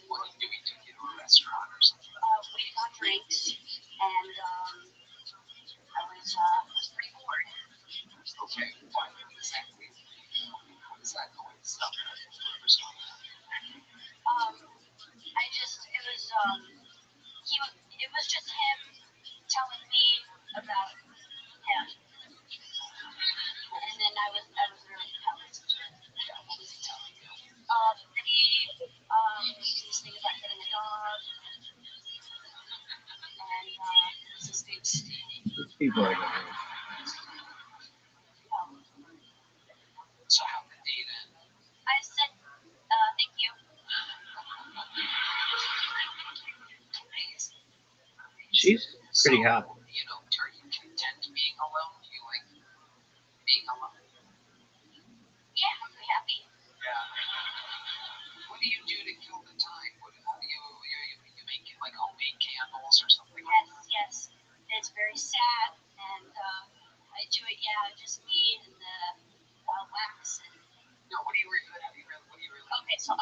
What did we take you to a restaurant or something? we got drinks, and I was pretty bored. Okay. Why exactly? How does that go with stuff at the restaurant? It was just him telling me about him, and then I was really compelled. Yeah, what was he telling you? That he's thinking about getting a dog, and His name's Steve. These people are good. So how'd the date end? I said thank you. Amazing. She's pretty So, hot. you know, are you content being alone? Do you like being alone? Yeah, I'm pretty happy. Yeah. What do you do to kill the time? How do you make like homemade candles or something like that? Yes. It's very sad, and I do it. Yeah, just me and the wax. And No, what do you really? okay, so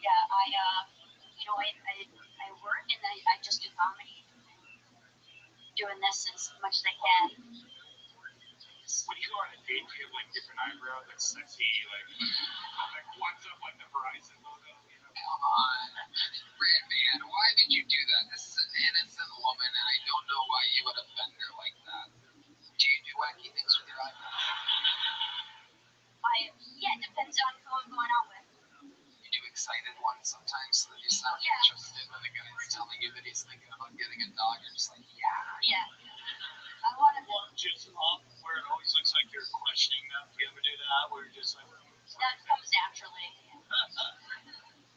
yeah, I work and I just do comedy, doing this as much as I can. When you go on a date, do you have like different eyebrows, like sexy, like one's up like the Verizon logo, you know? Come on, man, why did you do that? This is an innocent woman, and I don't know why you would offend her like that. Do you do wacky things with your eyebrows? Yeah, it depends on who I'm going out with. You do excited ones sometimes, so that you sound Yeah. interested when the guy's telling you that he's thinking about getting a dog. You're just like, yeah. Yeah. I want to. Or just up where it always looks like you're questioning them. Do you ever do that? Where you're just like, That comes naturally.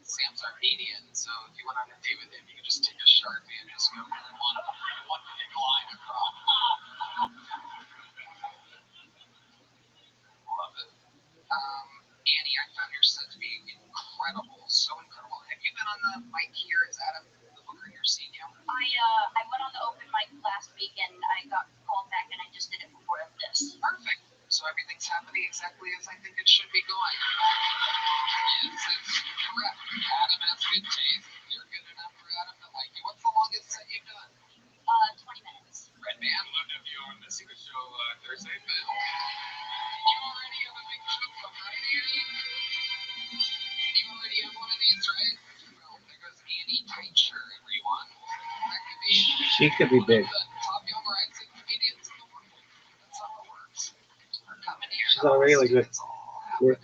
Sam's Armenian, so if you went on a date with him, you could just take a Sharpie and just go one big line across. Love it. Annie, I found your set to be incredible, so incredible. Have you been on the mic here? Is Adam the Booker here seeing you? I went on the open mic last week and I got called back and I just did it before this. Perfect. So everything's happening exactly as I think it should be going. It's correct. Adam has good taste. You're good enough for Adam to like you. What's the longest set you've done? She could be big. The top young rising comedians in the world. That's how it works. We're coming here. She's already like a It's all happening.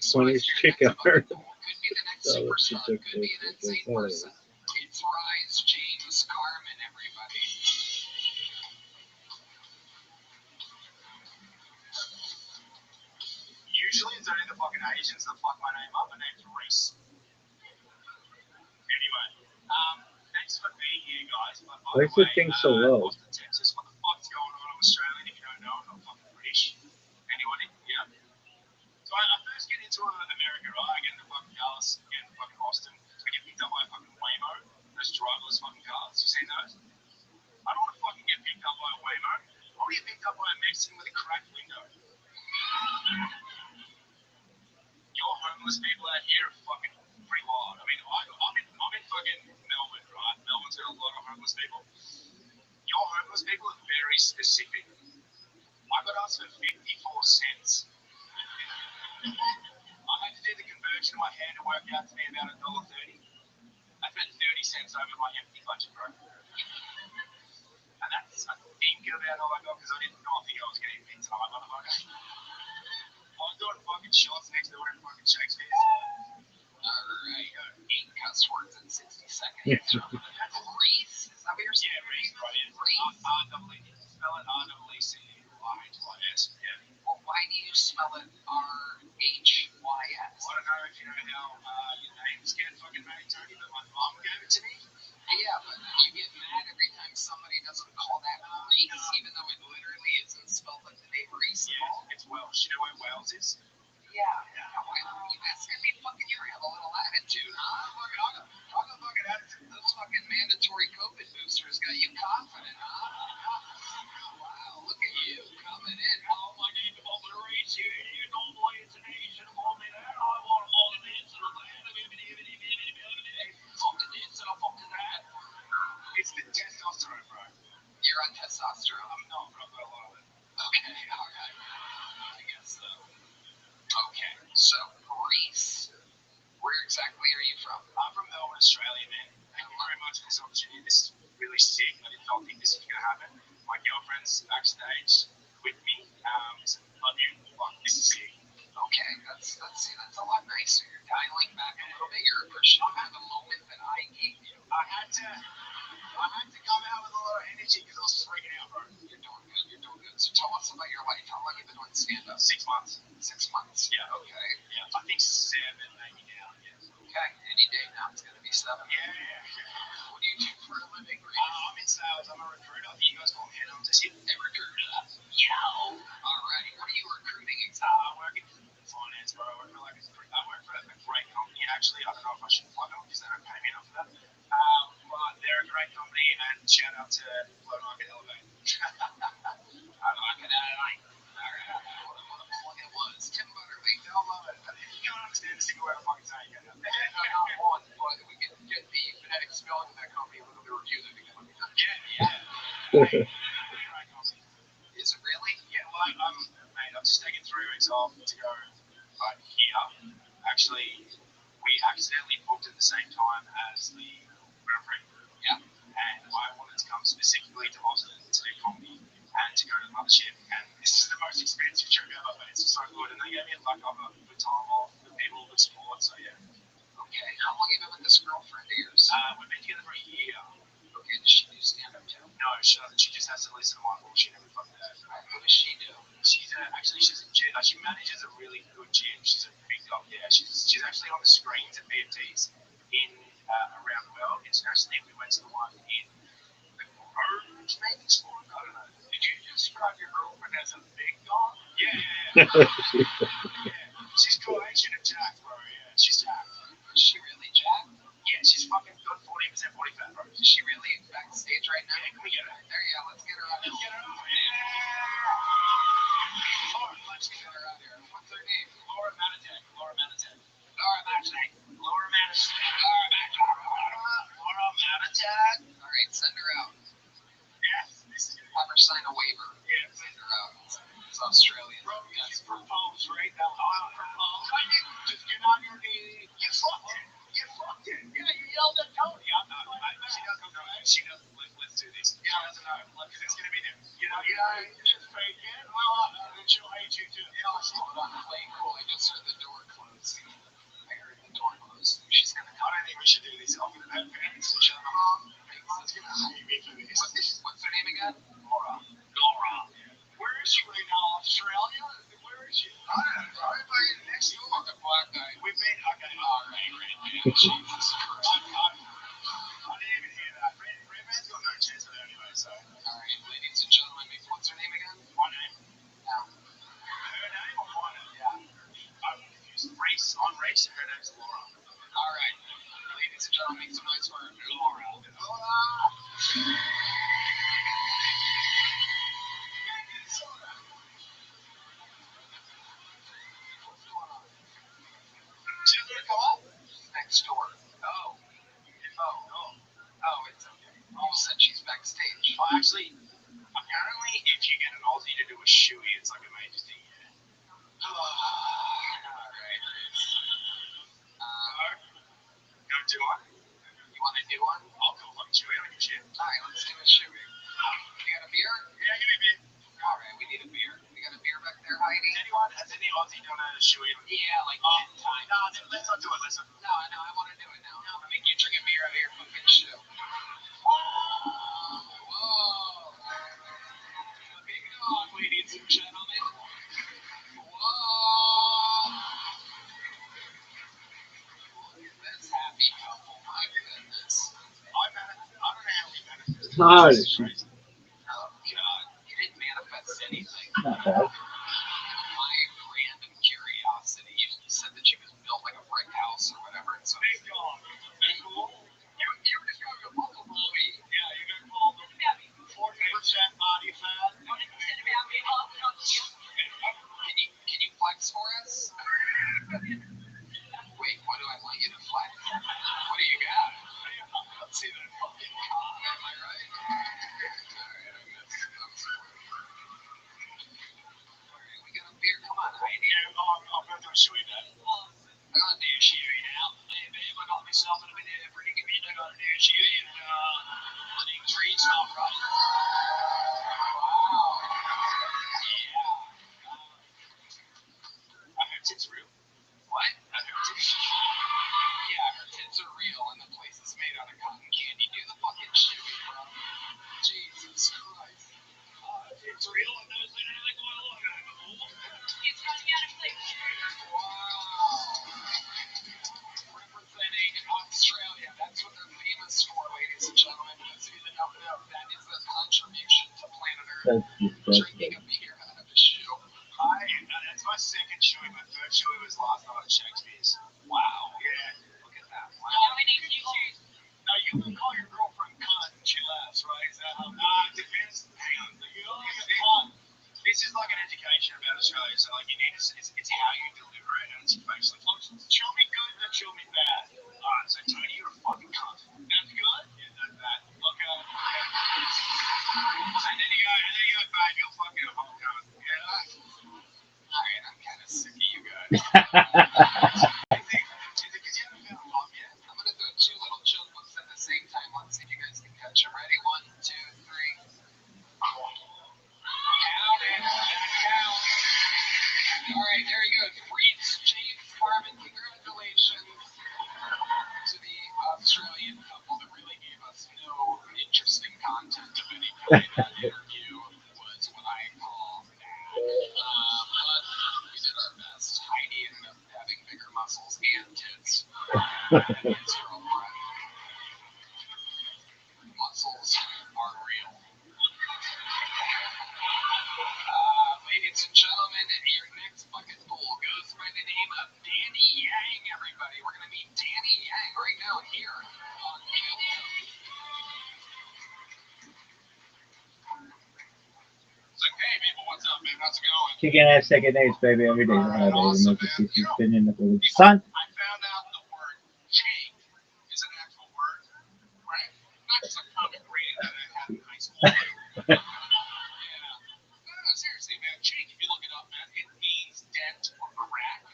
funniest chick I've heard. Could be the next So she superstar. took Could be an this. insane person. It's Rise James Carmen, everybody. Usually it's only the fucking Asians that fuck my name up. My name's Reese. Anyway, thanks for being here, guys. But by Why is the the way, thing so low? Austin, Texas. What the fuck's going on in Australia? If you don't know, I'm not fucking British. Anybody? Yeah. So I first get into America, right? I get into fucking Dallas, get into fucking Austin. I get picked up by a fucking Waymo, those driverless fucking cars. You seen those? I don't want to fucking get picked up by a Waymo. I want to get picked up by a Mexican with a cracked window. Your homeless people out here are fucking pretty wild. I mean, I'm in fucking Melbourne, right? Melbourne's got a lot of homeless people. Your homeless people are very specific. I got asked for 54 cents. I had to do the conversion in my head to work out to be about $1.30. I spent 30 cents over my empty budget, bro. And that's, I think, about all I got because I didn't know I think I was getting pizza. I got a fucking. I was doing fucking shots next door in fucking Shakespeare. Alright. 8 cuss words in 60 seconds. Yeah. Reese? Is that what you're saying? Yeah, Reese, right? Yeah. Reese? R-E-E. Spell it R-E-E-C-E-Y-S. Yeah. Well, why do you spell it R-H-Y-S? I don't know if you know how your names get fucking made, Tony, but my mom gave it to me. Yeah, but you get mad every time somebody doesn't call that Reese, even though it literally isn't spelled like the name Reese at all. Yeah, it's Welsh. You know where Wales is? Yeah. Well, you guys can be fucking, you have a little attitude, huh? I'm a fucking attitude. Those fucking mandatory COVID boosters got you confident, huh? Wow, look at you coming in. Oh, my name is Bobby Reese. You don't believe it's an Asian woman. I want to follow this and that. Fucking this and a fucking that. It's the testosterone, bro. You're on testosterone. I'm not, but I've got a lot of it. Okay, alright. I guess so. Okay, so Greece. Where exactly are you from? I'm from Melbourne, Australia, man. Thank you very much for this opportunity. This is really sick. I don't think this is going to happen. My girlfriend's backstage with me. Love you. Fuck, this is sick. Okay, that's a lot nicer. You're dialing back a little bit. You're appreciating the moment that I gave you. I had to come out with a lot of energy because I was freaking out, bro. You're doing good. You're doing good. So tell us about your life. How long have you been doing stand-up? 6 months. 6 months. Yeah. Okay. Yeah. I think 7 maybe now. Yeah. Okay. Any day now it's gonna be 7. Yeah. What do you do for a living, Reese? I'm in sales. I'm a recruiter. You guys call me headhunters here. A recruiter. Yo. All right. What are you recruiting exactly? I work in finance, bro. I work for a great company, actually. I don't know if I should plug them because they don't pay me enough for that. But they're a great company, and shout out to Flow Market Elevate. I like it. All right. What a plug it was. Tim Butterly. They'll love it. You can't understand a single word I'm fucking saying. Not one, but we can get the phonetic spelling of that company a little bit review that we can look at. Yeah. Great company. Is it really? Yeah, well, mate, I've just taken 3 weeks off to go here. Actually, we accidentally booked at the same time as the Grand Prix. Yeah. And I wanted to come specifically to Austin to do comedy and to go to the mothership. And this is the most expensive trip ever, but it's so good. And they gave me like a good time off, good people, good support. So yeah. Okay. How long have you been with this girlfriend of yours? We've been together for a year. Okay. Does she do stand-up too? No, she doesn't. She just has to listen to my bullshit every fucking day. What does she do? She's a gym. She manages a really good gym. She's a big dog. Yeah, she's actually on the screens at BFTs in around the world. Internationally, we went to the one in the Orange, maybe Sport. I don't know. Did you describe your girlfriend as a big dog? Yeah. She's Croatian and jacked, bro. Yeah, she's jacked. Is she really jacked? Yeah, she's fucking got 40% body fat, bro. Is she really backstage right now? Yeah, can we get her? There you go. Let's get her out. Let's get her over. Let's get her out here. What's her name? Laura Manitek. Laura Manitek. All right, send her out. Yes, this is good. Have her sign a waiver. Yeah. Send her out. It's Australian. Bro, you proposed, right? I proposed. Just get on your knee. You fucked it. Yeah, you yelled at Tony. She doesn't know. She doesn't. Listen, let's do these. Yeah, I don't know. Like, 'cause it's going to be new. Just fake it. Well, then she'll hate you too. Yeah, hold on. Playing cool. I just heard the door close. I heard the door close. She's going to come. I think we should do these. I'm going to have parents and shut them off. Let's get a high me for these. What's her name again? Laura. Laura. Where is she right now? Australia? Where is she? I don't know. Everybody next to you on the black guy. We made. Okay. All right. Great, man. Jesus Christ. I didn't even hear that. Ray-Ban's got no chance of that anyway, so. Alright, ladies and gentlemen, what's her name again? My name? Her name or my name? Yeah. I'm confused. Race. On race, her name's Laura. Alright. Ladies and gentlemen, make some noise for Laura. Laura! She's gonna come up? Next door. Oh. Oh, it's okay. You said she's backstage. Well, actually, apparently, if you get an Aussie to do a shoey, it's like a major thing. Alright. Go do one? You want to do one? I'll go fucking shoey on your shit. Alright, let's do a shoey. You got a beer? Yeah, give me a beer. Alright, we need a beer. We got a beer back there, Heidi? Has any Aussie done a shoey? Yeah, like 10 times. No, let's not do it, listen. No, I know, I want to do it now. I want to make you drink a beer out of your fucking shoe. Whoa. Big dog, ladies and gentlemen. Whoa. Look at this happy couple. My goodness. I don't know how we manifested. How old is she? Oh, God. You didn't manifest anything. Not bad. My random curiosity, you said that she was built like a brick house or whatever. And so big dog. Big cool. You were describing a muscle mommy. Yeah, you got called 40% body fat. Can you flex for us? Wait, what do I want you to flex? What do you got? Let's see that fucking cock, am I right? Alright, I missed. Alright, we got a beer. Come on, Heidi. Yeah, I'm going to do a shoey then. I got to do a shoey now. Hey, babe, I got myself in a minute. Pretty convenient. I got to do a shoey. And, my name's Reed. Stop running. Wow. Yeah. I hope it's real. What? I hope it's yeah, her tits are real and the place is made out of cotton candy. Do the fucking shoey, bro. Jesus Christ. It's real and there's anything going on. It's coming out of place. Wow. Representing Australia. That's what they're famous for, ladies and gentlemen. Those of you that don't know, that is their contribution to planet Earth. That's disgusting. Drinking a beer out of a shoe. That's my second shoey. My third shoey was last night at Shakespeare's. Wow. Yeah. Look at that. Wow. Now, you can call your girlfriend cunt and she laughs, right? Is that how? It depends. Hang on. You only have cunt. This is like an education about Australia. So, like, you need to, it's how you deliver it, and it's basically, show me good, then show me bad. Alright, so Tony, you're a fucking cunt. That's good? Yeah, that's bad. Okay. And then you go bad, you're fucking a whole cunt. Yeah. Alright, I'm kind of sick of you guys. Is it because you haven't found love yet? I'm going to throw two little joke books at the same time. Let's see if you guys can catch them. Ready? 1, 2, 3. Count it. Count. Alright, there he goes. Reed's James Carmen. Congratulations to the Australian couple that really gave us no interesting content of any kind. That interview was what I call bad. But we did our best. Heidi ended up having bigger muscles and tits than his girlfriend. Muscles are real. Ladies and gentlemen, your next bucket pool goes by the name of Danny Yang, everybody. We're going to meet Danny Yang right now here on Kilton. So, hey, people, what's up, man? How's it going? Kicking ass second days, baby. Every day. Awesome, Make man. it spinning up with the sun. I found out the word change is an actual word, right? Not just a comic reading that I had in high school. Yeah. No, seriously, man. Change, if you look it up, man, it means dent or crack,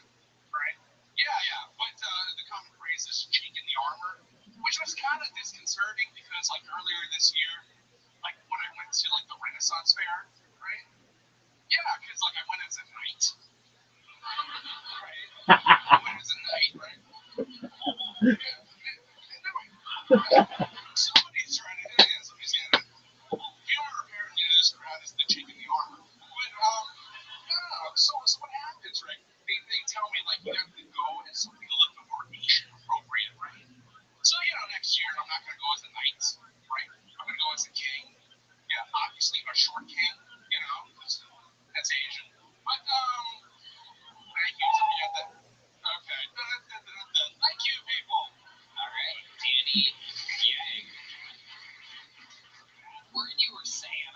right? Yeah. But the common phrase is chink in the armor, which was kind of disconcerting because, like, earlier this year, went to like the Renaissance Fair, right? Yeah, because like I went as a knight, right? I went as a knight, right? Yeah. Somebody's trying to, yeah, somebody's getting it. Humor apparently in this crowd is the chink in the armor. But no, so what happens, right? They tell me like you have to go as something a little bit more Asian appropriate, right? So next year I'm not gonna go as a knight, right? I'm gonna go as a king. Yeah, obviously a short king, 'cause that's Asian. But thank you. So we got that. Okay. Thank you, people. All right, Danny Yang. Were you were saying?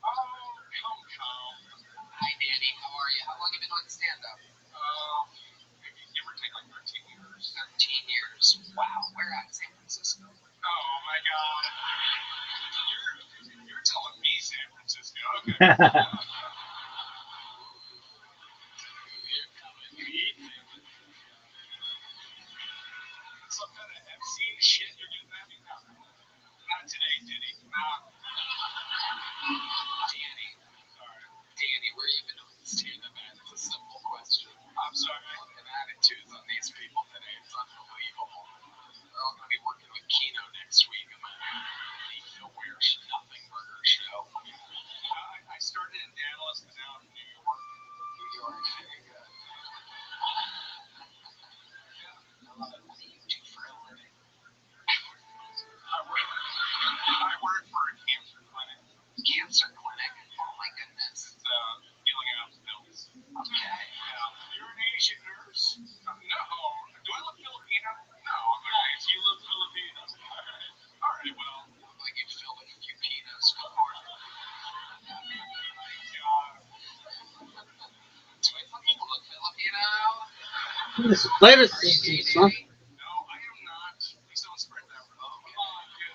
Oh, come. Hi, Danny. How are you? How long have you been doing stand-up? Maybe give or take like 13 years. 13 years. Wow. Where at? San Francisco. Oh my God. You're telling me San Francisco. Okay. You're coming. Pete. Some kind of Epstein shit you're doing that? No. Not today, Diddy. No. Danny. Sorry. Danny, where you been doing stand-up at? It's a simple question. I'm sorry. Fucking attitudes on these people today. It's unbelievable. They're all going to be working with Kino next week in my nowhere nothing burger show. I started in Dallas and now I'm in New York. New York. Very good. I love it. What do you do for a living? I work for a cancer clinic. Cancer clinic. Oh my goodness. It's dealing out pills. Okay. You're an Asian nurse? No. Do I look Filipino? No. Nice. You look Filipino. All right. Well, You look like you filled a few peanuts. of course. Do I fucking look Filipino? Play this Are you gay, song. Danny? No, I am not. Please don't spread that rumor. Okay.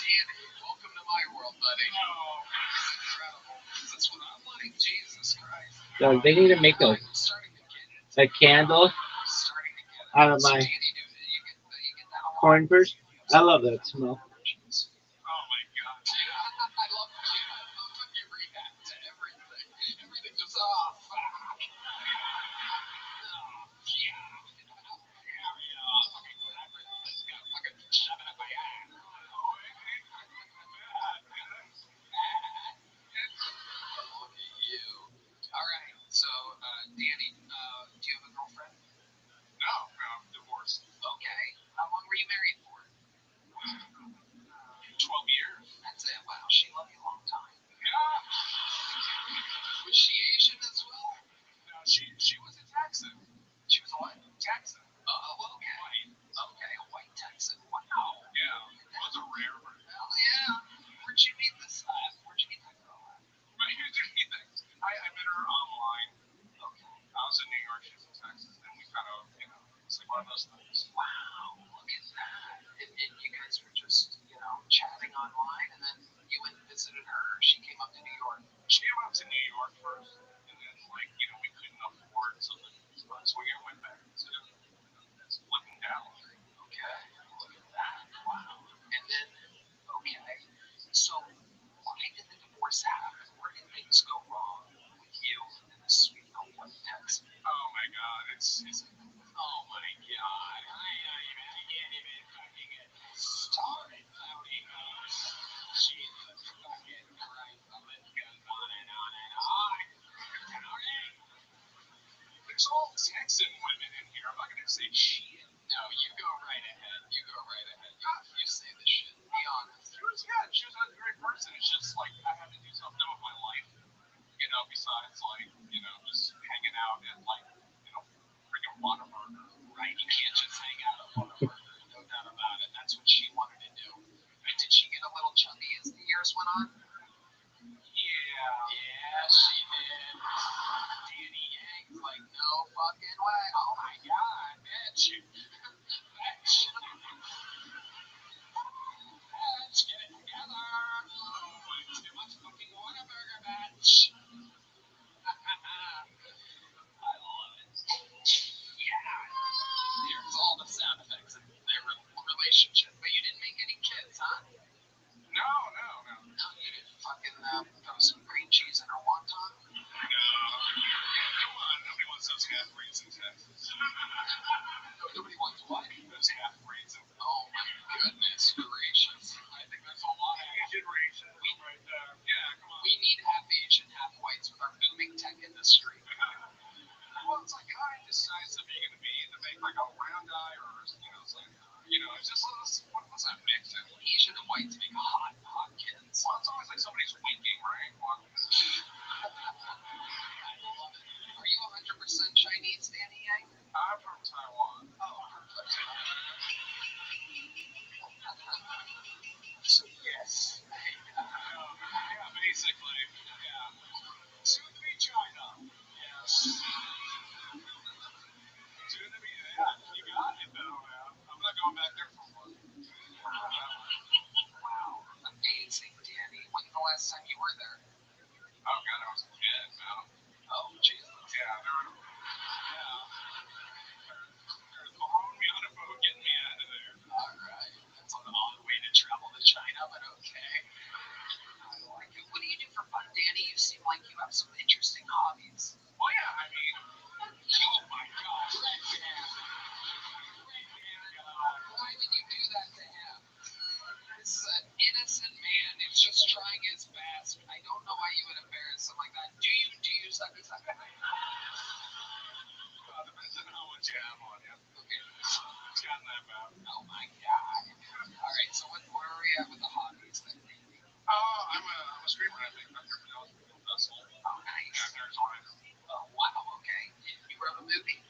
Danny, welcome to my world, buddy. No. This is incredible. That's what I'm like. Jesus Christ. Yo, they need to make I'm starting to get it. a candle I'm starting to get it. out of So, my Danny, you get that a lot? corn purse. I love that smell. Oh my God. I love you. I love when you react to everything. Everything just, oh, fuck. Oh, yeah. Fucking shove it up my ass. Look at you. All right. So, Danny, do you have a girlfriend? No, I'm divorced. Okay. How long were you married for? 12 years. That's it. Wow. She loved you a long time. Yeah. Was she Asian as well? No, she was a Texan. She was a what? Texan. Oh, okay. White. Okay, a white Texan. Wow. Yeah. It was a rare bird. Hell yeah. Where'd you meet this Where'd you meet that girl at? But here's the key thing. I met her online. Okay. I was in New York, she was in Texas, and we kind of, it's like one of those things. Wow, look at that. And you guys were just, chatting online, and then you went and visited her. She came up to New York. She came up to New York first, and then, we couldn't afford something. So we went back to living down. Okay, look at that. Wow. And then, okay, so why did the divorce happen? Where did things go wrong with you and this sweet little white Texan? Oh my God, it's Oh my God. I can't even fucking get started. Jesus fucking Christ. The list goes on and on and on. there's all Texan women in here. I'm not gonna say shit. No, you go right ahead. You go right ahead. You say the shit. Be honest. She was a great person. It's just like I had to do something with my life, besides just hanging out at freaking Whataburger. Right? You can't just hang out at Whataburger. No doubt about it. That's what she wanted to do. Did she get a little chubby as the years went on? Yeah. Yeah, she did. Danny Yang's like, no fucking way. Oh my God, bitch. Bitch. Bitch, get it together. Too much fucking Whataburger, bitch. I love it. Yeah. Here's all the sound effects. Inspirations. I think there's a lot of Asian racism right there. Yeah, come on. We need half Asian, half whites with our booming tech industry. Well, it's like, how do you decide something you're going to be to make like a round eye or, it's like, it's just, what's that mix in? Asian and whites make hot kids. Well, it's always like somebody's winking, right? Well, I love it. Are you 100% Chinese, Danny Yang? I'm from Taiwan. Oh, perfect. So, yes. Yeah, basically. Yeah. Soon to be China. Yes. Soon to be, yeah, you got it though, man. I'm not going back there for one. Wow. Amazing, Danny. When's the last time you were there? Oh, God, I was a kid, man. Oh, Jesus. Yeah, they're throwing me on a boat, getting me out of there. All right. That's an odd way to travel to China, but okay. I like it. What do you do for fun, Danny? You seem like you have some interesting hobbies. Well, yeah, I mean, oh my gosh. Why would you do that to him? This is an innocent man who's just trying his best. I don't know why you would embarrass him like that. Do you suck his up? Depends on how much you have on you. Okay. It's gotten that bad. Oh my God. All right, so where are we at with the hobbies then? I'm a streamer, I think. I'm here for the festival. Oh, nice. Yeah, there's one. Oh, wow, okay. You wrote a movie?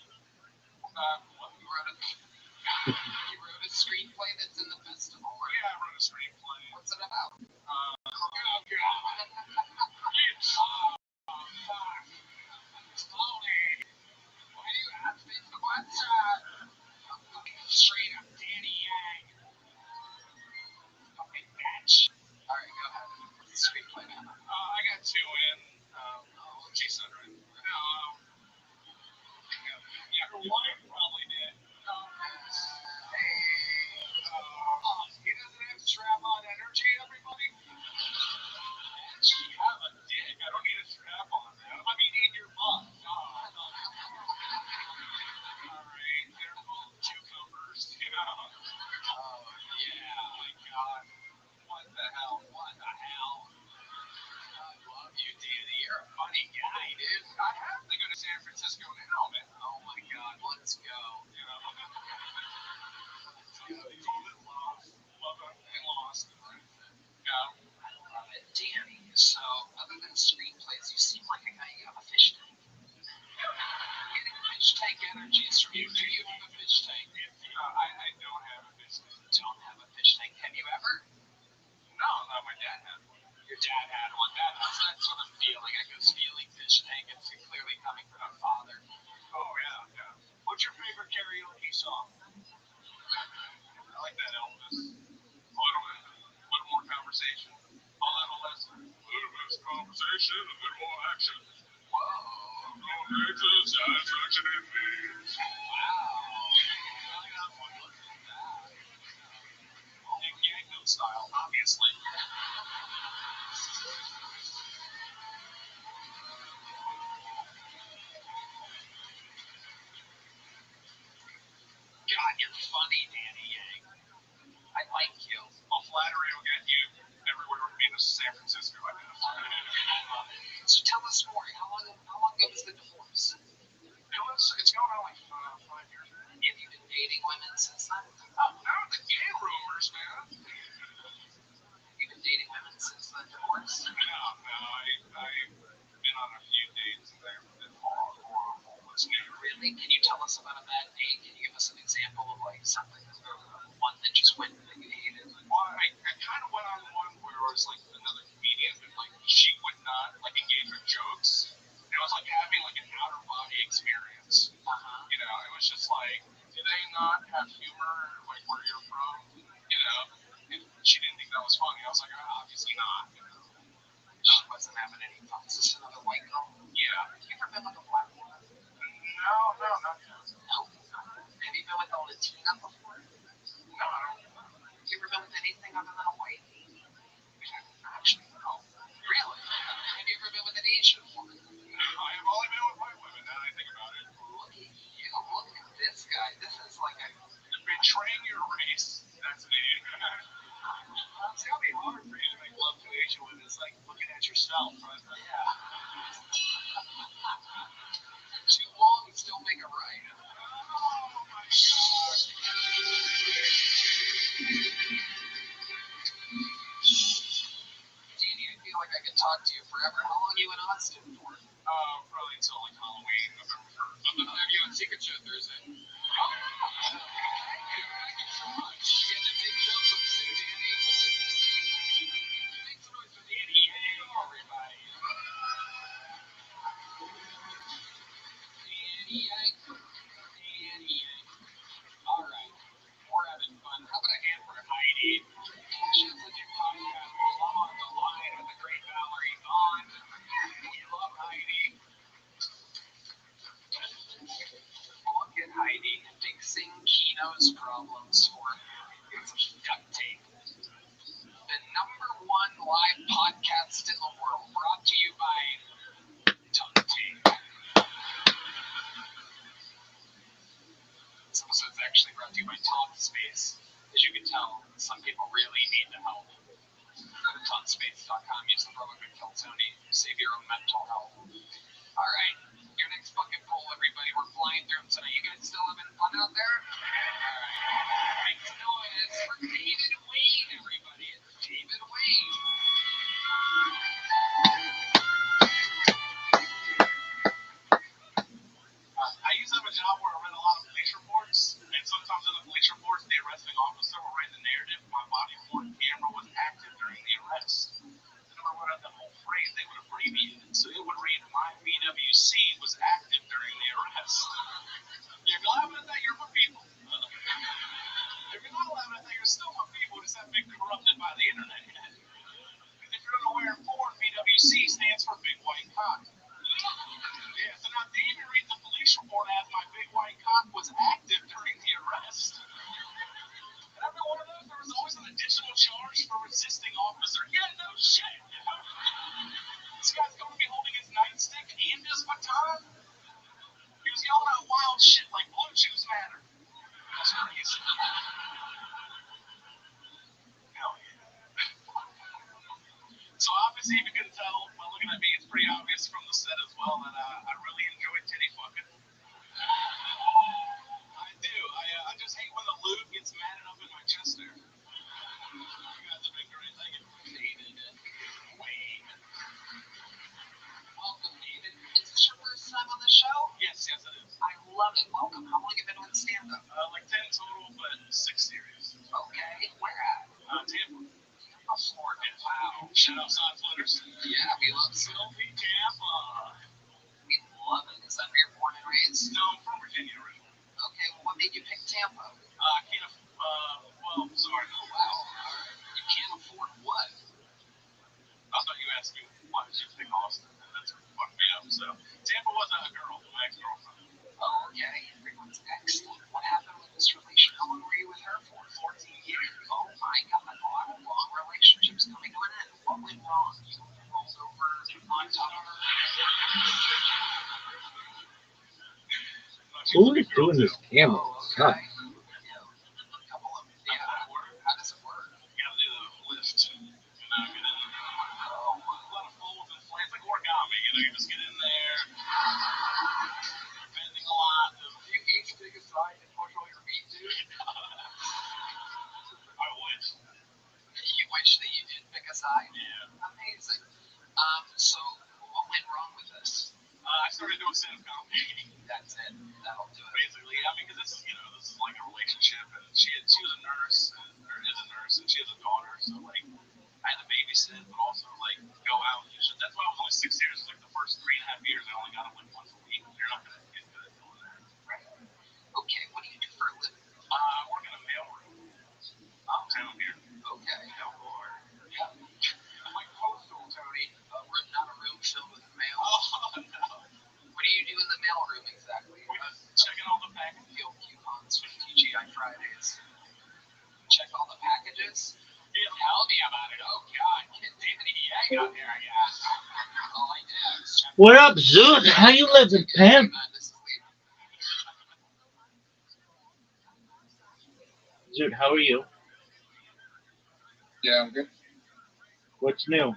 What? You wrote a screenplay that's in the festival? Or? Yeah, I wrote a screenplay. What's it about? Oh, God. Slowly. Why do you ask me so much? Straight up Danny Yang. Fucking bitch. All right, go ahead. What's the screenplay now? I got two in. Jason, right? Yeah, her wife probably did. He doesn't have strap-on energy, everybody? You have a dick. I don't need a strap on, man. I mean, in your butt. Alright, they're both cucumbers, Oh, yeah, my God. What the hell? What the hell? I love you, Danny. You're a funny guy, dude. I have to go to San Francisco now, man. Oh, my God. Let's go. Totally lost. Yeah. I love it, Danny. So, other than screenplays, you seem like a guy you have a fish tank. Getting fish tank energy is from you. Do you have a fish tank? I don't have a fish tank. Don't have a fish tank. Have you ever? No, my dad had one. Your dad had one. That's what I'm feeling. I was feeling fish tank. It's clearly coming from a father. Oh, yeah. What's your favorite karaoke song? I like that Elvis. A little more conversation. A little less conversation, a little more action. Whoa. No major satisfaction in me. Wow. Really not one looking at that. Gangnam Style, obviously. God, you're funny, Danny Yang. I like you. Well, flattery will get you everywhere with me in San Francisco, I guess. So tell us more. How long ago was the divorce? It's going on like 5 years now. Have you been dating women since then? Oh, now the gay rumors, man. You've been dating women since the divorce? No, I've been on a few dates and they've been horrible. It's new. Really? Can you tell us about a bad date? Can you give us an example of like something, one that just went that you hated? Well, I kind of went on one where it was like another comedian, but like she would not like engage with jokes. It was like having like an outer body experience. It was just like, do they not have humor like where you're from? And she didn't think that was funny. I was like, obviously not. She wasn't having any fun. Is this another white girl? Yeah. Have you ever been with a black woman? No, not yet. No. Have you been with a Latina before? No, I don't. Have you ever been with anything other than a white? Actually, no. Really? Have you ever been with an Asian woman? I have only been with white women, now that I think about it. Look at you. Look at this guy. This is like a... Betraying your race, that's me. talk to you forever. How long are you in Austin for? Probably until like Halloween, November 1st. I'm gonna have you on Secret Show Thursday. Thank you so much. You get a big jump from Danny. Make some noise for Danny. Hey, everybody. Danny. All right. We're having fun. How about a hand for Heidi? She's a new podcast. Along the line with the great Valerie Vaughn. We love Heidi. Look at Heidi fixing Kino's problems for him. It's duct tape. The number one live podcast in the world, brought to you by duct tape. This episode is actually brought to you by Talkspace. As you can tell, some people really need the help. Go to talkspace.com, use the promo code KillTony, save your own mental health. All right, your next fucking poll, everybody. We're flying through them tonight. You guys still having fun out there? All right, make some noise for David Wayne, everybody. It's David Wayne. I used to have a job where I read a lot of police reports, and sometimes in the police reports, the arresting officer will write the narrative. My body worn camera was active during the arrest. Then I wrote out the whole phrase, they would abbreviate it. So it would read, my BWC was active during the arrest. If you're laughing at that, you're my people. If you're not laughing at that, you're still my people. Just haven't been corrupted by the internet yet. Because if you're unaware, BWC stands for Big White Cock. Yeah, so now David reads the police report as my big white cock was active during the arrest. And every one of those, there was always an additional charge for resisting officer. Yeah, no shit. This guy's going to be holding his nightstick and his baton. He was yelling out wild shit like blue chews matter. That's crazy. Hell yeah. So obviously, if you can tell by looking at me, it's pretty obvious from the set as well that I really enjoy titty fucking. I do. I just hate when the lube gets matted up in my chest there. You guys have been great. Thank you. David Wayne. Welcome, David. Is this your first time on the show? Yes, it is. I love it. Welcome. How long have you been doing stand-up? Like 10 total, but 6 series. Okay. Where at? Tampa. Florida. Wow. Shout out Side Splitters. Yeah, we love it. Sylvie, Tampa. We love it. Is that where you're born and raised? No, I'm from Virginia originally. Okay, well, what made you pick Tampa? I can't sorry. Oh, wow. All right. You can't afford what? I thought you asked me why did you pick Austin, and that's what fucked me up. So Tampa wasn't a girl, my ex-girlfriend. Oh, okay. Everyone's excellent. What happened with this relation? How long were you with her for? 14 years. Oh, my God. A lot of long relationships coming to an end. What went wrong? You rolled over on top of her? Who is doing this camera? Oh, God. okay. Yeah. A couple of them. Yeah. How does it work? You gotta do the lift. Get in there. A lot of folds and slants, like origami. You just get in there, bending a lot. You each take a side and push all your meat, dude? I wish. You wish that you did pick a side? Yeah. Amazing. So what went wrong with this? I started doing stand-up comedy. That's it. That'll do it. Basically, I mean, because this is like a relationship, and she was a nurse, or is a nurse, and she has a daughter, so like, I had to babysit, but also like go out. That's why I was only 6 years. Like the first 3.5 years, I only got them like once a week. You're not gonna get good at doing that. Right. Okay, what do you do for a living? I work in a mailroom downtown here. Okay. Oh, Lord. Yeah. Like postal, Tony. We're not a room filled with mail. Oh no. What do you do in the mailroom exactly? We're just checking all the packages. Field coupons for TGI Fridays. Check all the packages. Yeah. Tell me about it. Oh God, get David Yang out there, I guess. All I did was check. What up, Zoot? How you living, Pam? This is Lee. Zoot, how are you? Yeah, I'm good. What's new?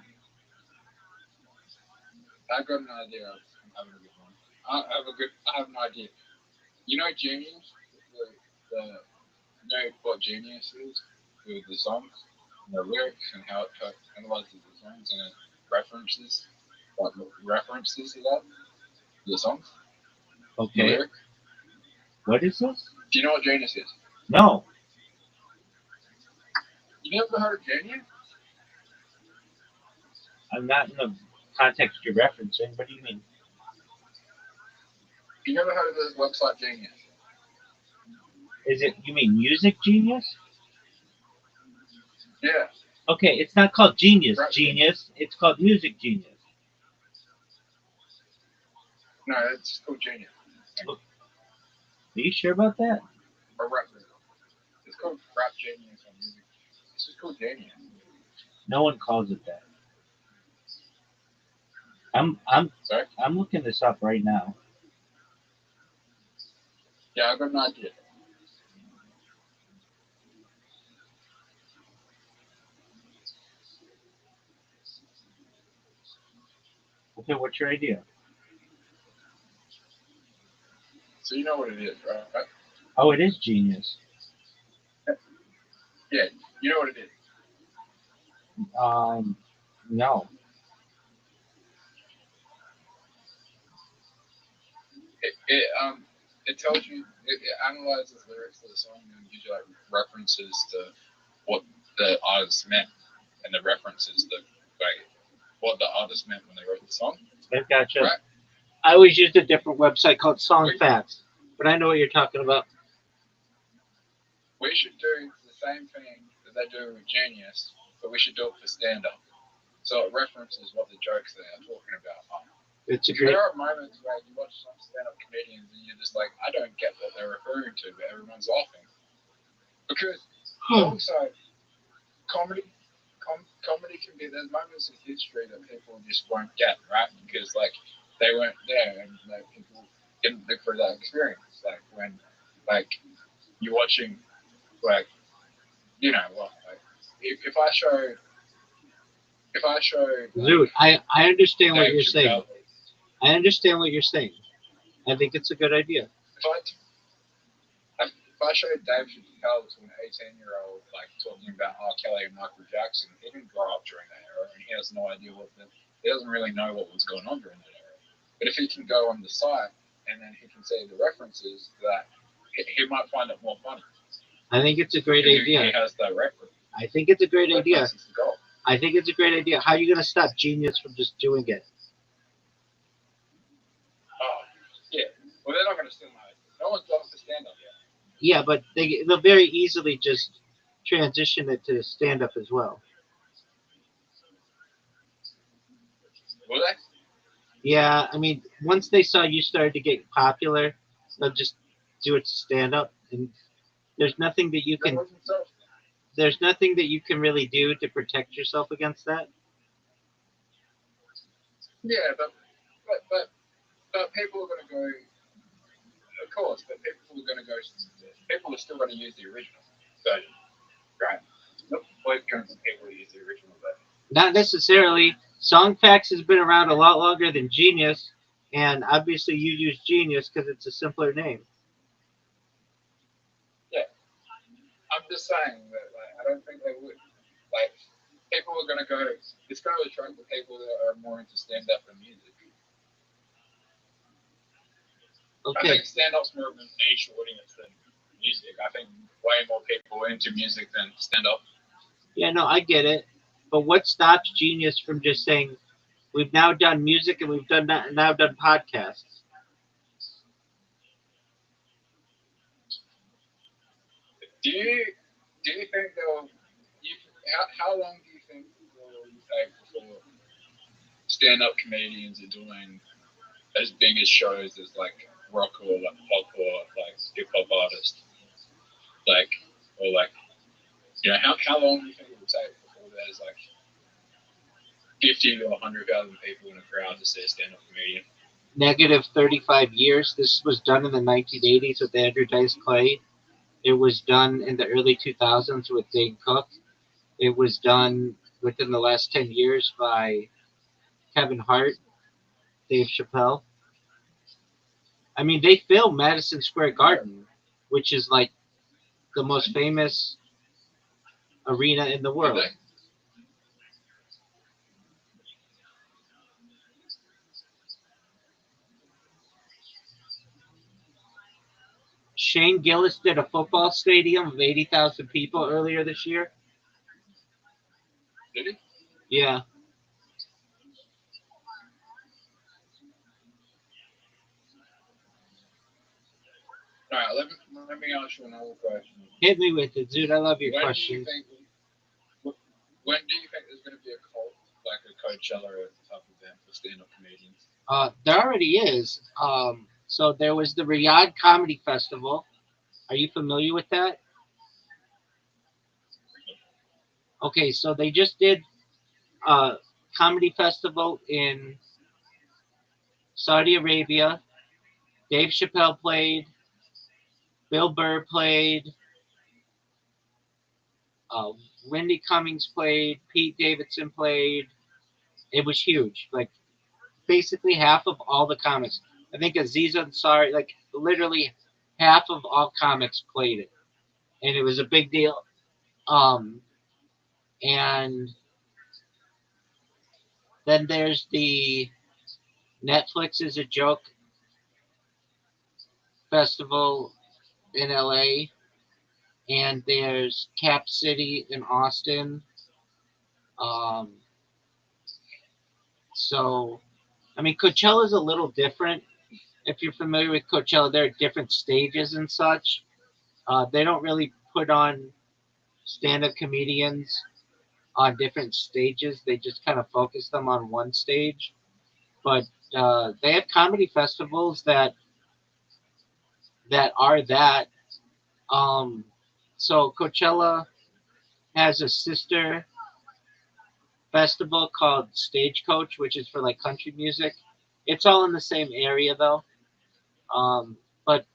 I got an idea. I'm having a good one. I have an idea. You know Genius? The you know what Genius is? With the songs and the lyrics and how it analyzes the songs and it references, like references to that, the songs, the Okay. lyric. What is this? Do you know what Genius is? No. You never heard of Genius? I'm not in the context you're referencing. What do you mean? You never heard of this website Genius? Is it, you mean Music Genius? Yeah. Okay, it's not called Genius Right. Genius. It's called Music Genius. No, it's called Genius. Are you sure about that? Or Rap. It's called Rap Genius on Music. It's just called Genius. No one calls it that. I'm Sorry? I'm looking this up right now. Yeah, I've got an idea. Okay, what's your idea? So you know what it is, right? Oh, it is Genius. Yeah, you know what it is. No. It tells you, it analyzes lyrics of the song and gives you like references to what the artist meant, and the references to like what the artist meant when they wrote the song. I've got you. Right? I always used a different website called Song Facts, but I know what you're talking about. We should do the same thing that they do with Genius, but we should do it for stand-up. So it references what the jokes they are talking about are. It's a Because great. there are moments where you watch some stand-up comedians and you're just like, I don't get what they're referring to, but everyone's laughing. Because also, comedy can be, there's moments in history that people just won't get, right? Because like they weren't there and like people didn't live through that experience. Like when like you're watching like, you know what, like if I showed like, Dude, I understand what Dave you're saying. Chappelle, I understand what you're saying. I think it's a good idea. if I showed Dave Chappelle to an 18-year-old like talking about R. Kelly and Michael Jackson, he didn't grow up during that era and he has no idea he doesn't really know what was going on during that era. But if he can go on the site and then he can say the references, that he might find it more funny. I think it's a great idea. He has that reference. I think it's a great idea. That's the goal. I think it's a great idea. How are you going to stop Genius from just doing it? Oh, yeah. Well, they're not going to steal my idea. No one's going to stand up yet. Yeah, but they'll very easily just transition it to stand-up as well. Will they? Yeah, I mean, once they saw you started to get popular, they'll just do it to stand-up, and there's nothing that you can. There's nothing that you can really do to protect yourself against that. Yeah, but people are going to go. Of course, but people are going to go. People are still going to use the original version, right? Not both kinds of people use the original version. Not necessarily. Songfax has been around a lot longer than Genius, and obviously you use Genius because it's a simpler name. Yeah, I'm just saying that like, I don't think they would. Like, people are going to go. It's going to attract the people that are more into stand-up and music. Okay. I think stand-up's more of a niche audience than music. I think way more people are into music than stand-up. Yeah, no, I get it. But what stops Genius from just saying, we've now done music and we've now done podcasts? Do you think they'll? How long do you think it will take before stand-up comedians are doing as big as shows as like rock or like pop or like hip hop artists, like or like how long do you think it will take before there's like 50 to 100,000 people in a crowd to see a stand-up comedian? Negative 35 years. This was done in the 1980s with Andrew Dice Clay. It was done in the early 2000s with Dane Cook. It was done within the last 10 years by Kevin Hart, Dave Chappelle. I mean, they filmed Madison Square Garden, which is like the most famous arena in the world. Shane Gillis did a football stadium of 80,000 people earlier this year. Did he? Yeah. All right, let me ask you another question. Hit me with it, dude. I love your When do you questions. think? When do you think there's going to be a cult, like a Coachella type event for stand-up comedians? There already is. So there was the Riyadh Comedy Festival. Are you familiar with that? Okay, so they just did a comedy festival in Saudi Arabia. Dave Chappelle played. Bill Burr played. Uh, Wendy Cummings played. Pete Davidson played. It was huge. Like basically half of all the comics. I think Aziz Ansari, like literally half of all comics played it, and it was a big deal. Um, and then there's the Netflix is a Joke festival in LA, and there's Cap City in Austin. Um, so, I mean, Coachella's a little different. If you're familiar with Coachella, there are different stages and such. They don't really put on stand-up comedians on different stages. They just kind of focus them on one stage. But they have comedy festivals that are that. Um, so Coachella has a sister festival called Stagecoach, which is for like country music. It's all in the same area though. But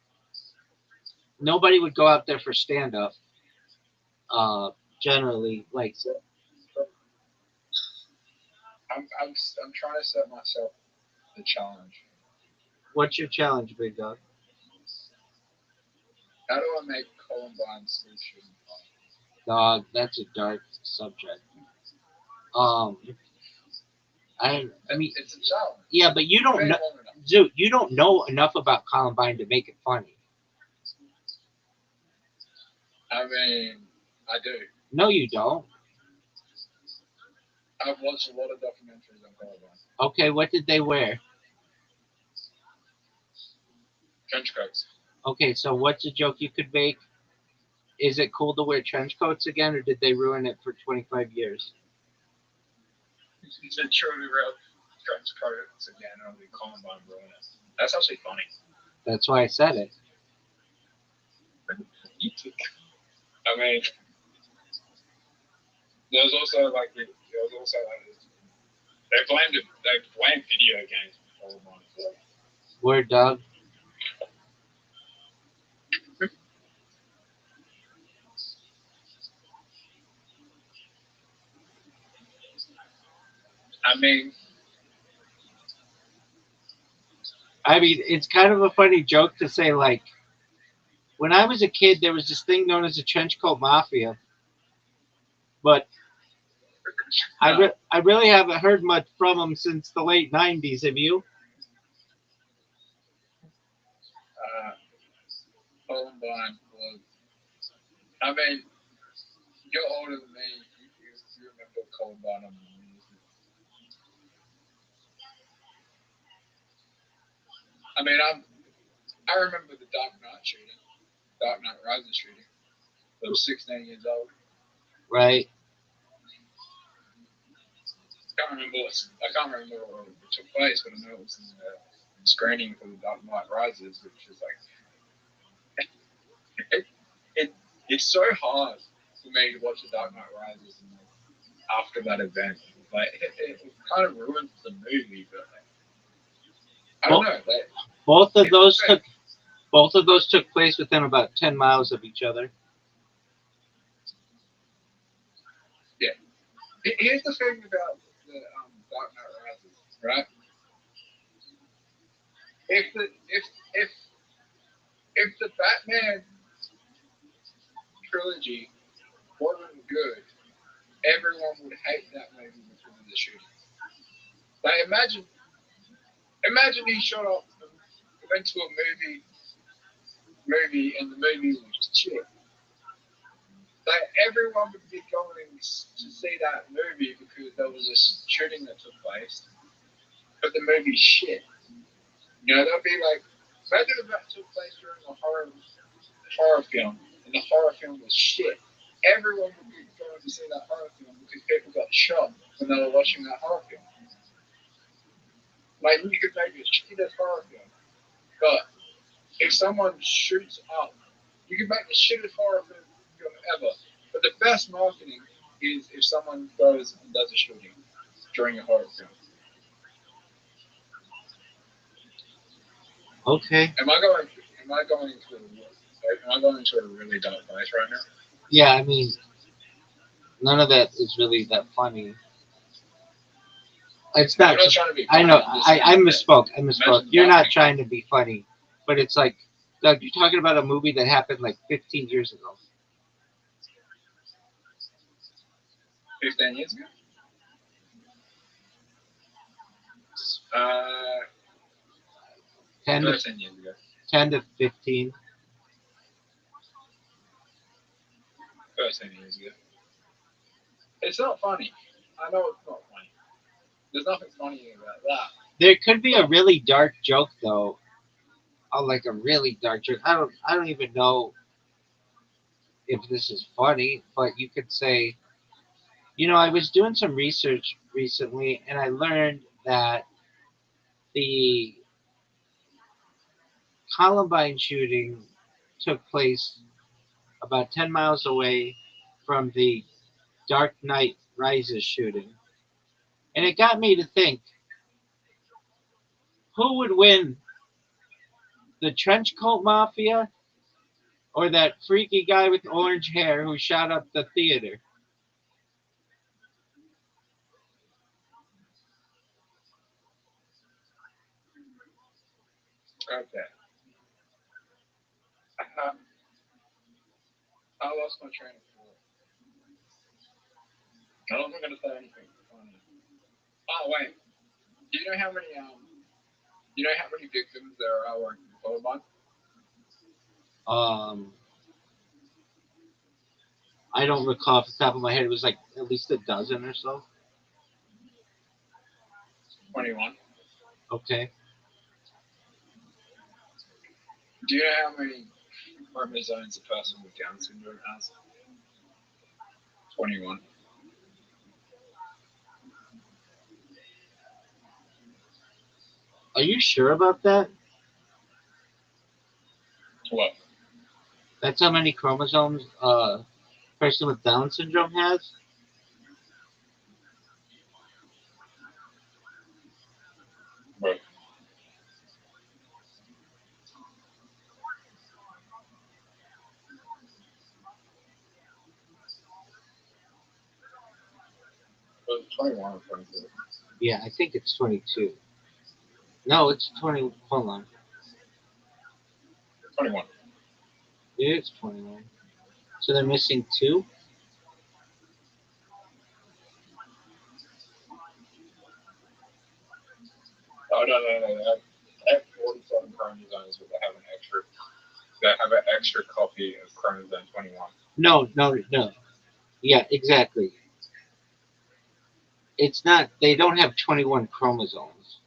nobody would go out there for stand up. Generally, like I'm trying to set myself the challenge. what's your challenge, big dog? How do I make Columbine school shooting fun? Dog, that's a dark subject. Um, I mean, It's a challenge. yeah, but you don't Been know, long enough. dude. You don't know enough about Columbine to make it funny. I mean, I do. No, you don't. I've watched a lot of documentaries on Columbine. Okay, what did they wear? Trench coats. Okay, so what's a joke you could make? Is it cool to wear trench coats again, or did they ruin it for 25 years? It's a truly real trench coats again, only Columbine ruin it. That's actually funny. That's why I said it. I mean, there's also like they blame video games for Columbine. Word, dog. I mean, it's kind of a funny joke to say, like, when I was a kid, there was this thing known as the trench coat mafia, but I really haven't heard much from them since the late 90s. Have you? Columbine was. I mean, you're older than me. You remember Columbine on the news. I mean, I remember the Dark Knight shooting, Dark Knight Rises shooting. I was 16 years old. Right. I can't remember what took place, but I know it was in the screening for the Dark Knight Rises, which is like it's so hard for me to watch the Dark Knight Rises and after that event. Like it kind of ruins the movie, but I don't know. Like, both of those took place within about 10 miles of each other. Yeah. Here's the thing about the Dark Knight Rises, right? If the Batman trilogy wasn't good, everyone would hate that movie because of the shooting. Like imagine he showed up, went to a movie movie, and the movie was shit. Like everyone would be going to see that movie because there was a shooting that took place, but the movie's shit. You know, they'll be like, imagine if that took place during a horror film, and the horror film was shit. Everyone would be going to see that horror film because people got shot when they were watching that horror film. Like you could make a shittiest horror film, but if someone shoots up, you can make the shittest horror film ever. But the best marketing is if someone goes and does a shooting during a horror film. Okay. Am I going? Am I going into a really dark place right now? Yeah, I mean, none of that is really that funny. It's I'm not. not trying to be I funny. know. I'm just I saying that misspoke. I misspoke. imagine You're not marketing. trying to be funny, but it's like, Doug, you're talking about a movie that happened like 15 years ago. 15 years ago. Uh, 10 to 13 years ago. 10 to 15. 13 years ago. It's not funny. I know it's not funny. There's nothing funny about that. There could be a really dark joke though. Oh, like a really dark joke. I don't even know if this is funny, but you could say, I was doing some research recently and I learned that the Columbine shooting took place about 10 miles away from the Dark Knight Rises shooting. And it got me to think, who would win, the trench coat mafia or that freaky guy with orange hair who shot up the theater? Okay. I lost my train of thought. I don't think I'm gonna say anything funny. Oh wait. Do you know how many victims there are working in Columbine? Um, I don't recall off the top of my head. It was like at least a dozen or so. 21. Okay. Do you know how many chromosomes a person with Down syndrome has? 21. Are you sure about that? What? That's how many chromosomes a person with Down syndrome has? What? Was it 21 or 22? Yeah, I think it's 22. No, it's 20. Hold on. 21. It's 21. So they're missing two? Oh no. They have 47 chromosomes, but they have an extra. They have an extra copy of chromosome 21. No, no, no. Yeah, exactly. It's not, they don't have 21 chromosomes.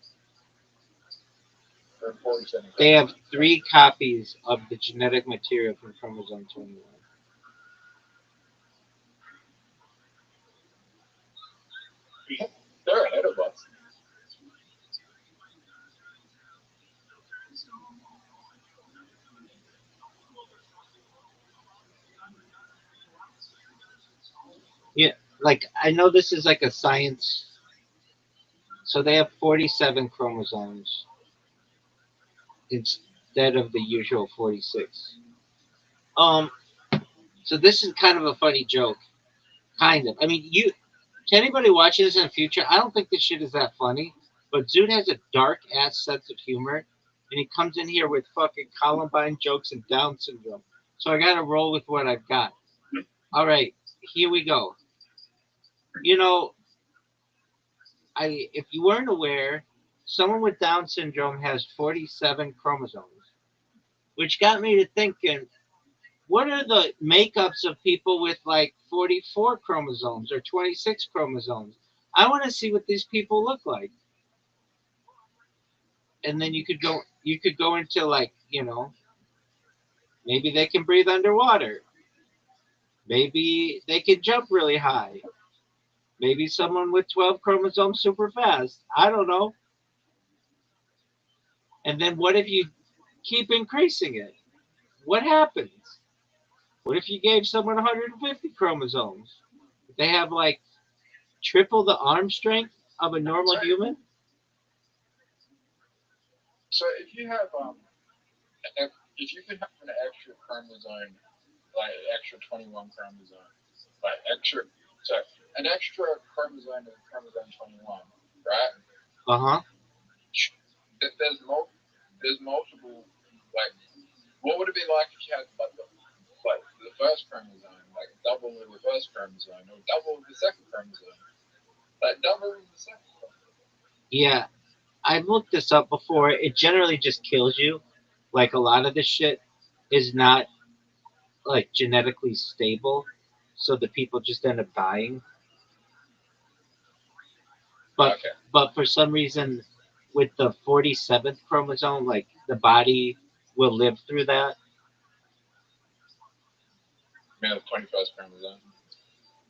Or 47. They have three copies of the genetic material from chromosome 21. They're ahead of us. Yeah, like I know this is like a science. So they have 47 chromosomes instead of the usual 46. Um, so this is kind of a funny joke. Kind of. I mean, to anybody watching this in the future, I don't think this shit is that funny. But Zoot has a dark ass sense of humor, and he comes in here with fucking Columbine jokes and Down syndrome. So I gotta roll with what I've got. All right, here we go. You know, if you weren't aware, someone with Down syndrome has 47 chromosomes, which got me to thinking, what are the makeups of people with like 44 chromosomes or 26 chromosomes? I want to see what these people look like. And then you could go into like, maybe they can breathe underwater. Maybe they can jump really high. Maybe someone with 12 chromosomes super fast. I don't know. And then what if you keep increasing it? What happens? What if you gave someone 150 chromosomes? They have like triple the arm strength of a normal human? So if you have if you could have an extra chromosome, like extra 21 chromosome, like an extra chromosome of chromosome 21, right? Uh-huh. There's multiple, like, what would it be like if you had like the first chromosome, like double of the first chromosome, or double of the second chromosome, like double of the second chromosome? Yeah, I've looked this up before. It generally just kills you. Like a lot of this shit is not like genetically stable, so the people just end up dying. But Okay. but for some reason, with the 47th chromosome, like the body will live through that. I mean, the 21st chromosome.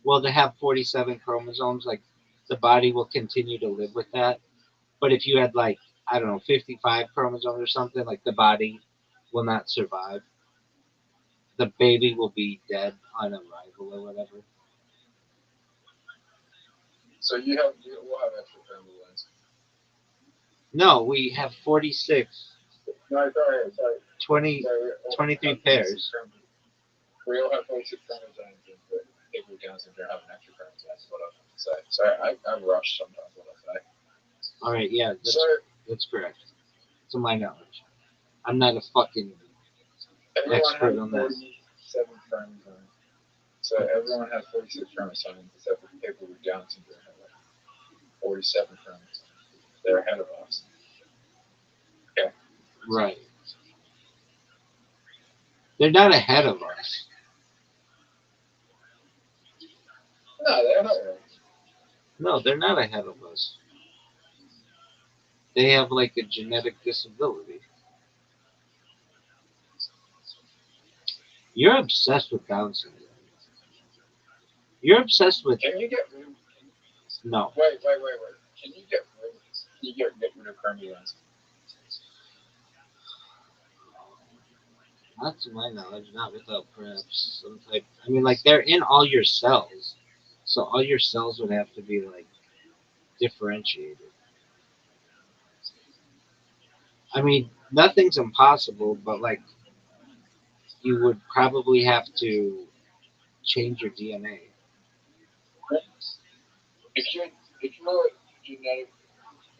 Well, to have 47 chromosomes, like the body will continue to live with that. But if you had like, I don't know, 55 chromosomes or something, like the body will not survive. The baby will be dead on arrival or whatever. So you will have extra chromosomes. No, we have 46, No, sorry. 20, 23 pairs. We all have 46 chromosomes, but people with Down syndrome have an extra chromosome. That's what I was going to say. Sorry, I rush sometimes what I say. All right, yeah, So that's correct. To my knowledge, I'm not a fucking everyone expert has on that. 47 chromosomes. So everyone has 46 chromosomes, except for people with Down syndrome have like 47 chromosomes. They're ahead of us. Okay. Right. They're not ahead of us. No, they're not. No, they're not ahead of us. They have like a genetic disability. You're obsessed with Down syndrome. You're obsessed with Can you get rid of? no. Wait. Can you get rid of? Can you get rid of chromosomes? Not to my knowledge, not without perhaps some type. I mean, like they're in all your cells, so all your cells would have to be like differentiated. I mean, nothing's impossible, but like you would probably have to change your DNA. If you're if you're genetic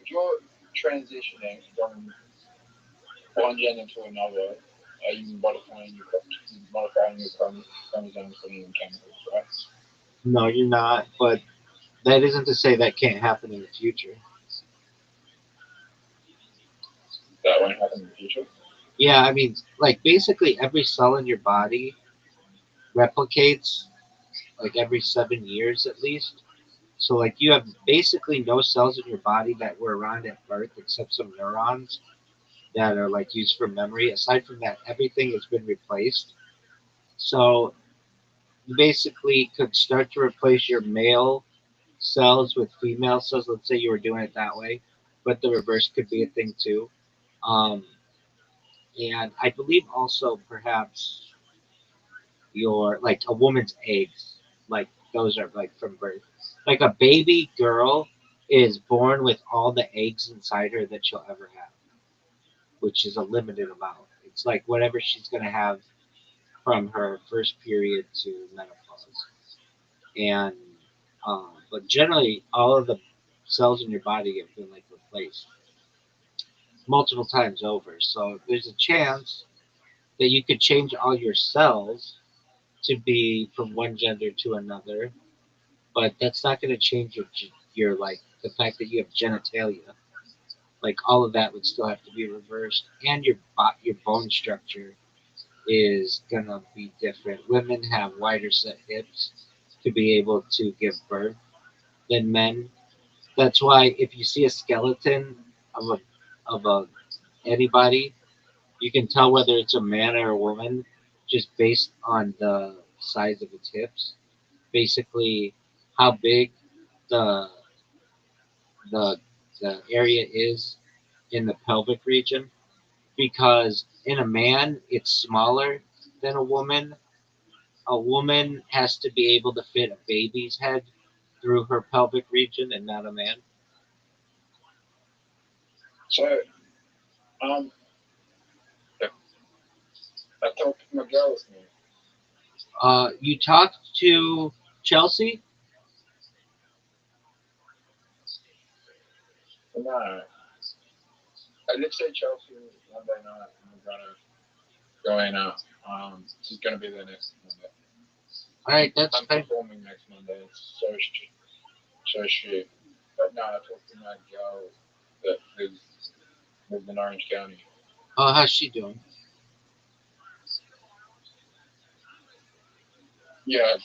if you're transitioning from one gender to another, are you modifying your chromosomes, putting in chemicals, right? No, you're not. But that isn't to say that can't happen in the future. That won't happen in the future. Yeah, I mean, like basically every cell in your body replicates like every 7 years at least. So like you have basically no cells in your body that were around at birth except some neurons that are like used for memory. Aside from that, everything has been replaced. So you basically could start to replace your male cells with female cells. Let's say you were doing it that way, but the reverse could be a thing too. Um, and I believe also perhaps your like a woman's eggs, like those are like from birth. Like a baby girl is born with all the eggs inside her that she'll ever have, which is a limited amount. It's like whatever she's gonna have from her first period to menopause. And but generally, all of the cells in your body have been like replaced multiple times over. So there's a chance that you could change all your cells to be from one gender to another, but that's not going to change your like the fact that you have genitalia. Like all of that would still have to be reversed, and your bone structure is gonna be different. Women have wider set hips to be able to give birth than men. That's why if you see a skeleton of a anybody, you can tell whether it's a man or a woman just based on the size of its hips. Basically, how big the the the area is in the pelvic region. Because in a man, it's smaller than a woman. A woman has to be able to fit a baby's head through her pelvic region, and not a man. So, um, I talked to my girl this morning. You talked to Chelsea? No, I did say Chelsea Monday night, and we're gonna go in out. She's gonna be there next Monday. All right, that's I'm fine. performing next Monday. So she. But no, I talked to my girl that lives in Orange County. Oh, how's she doing? Yeah,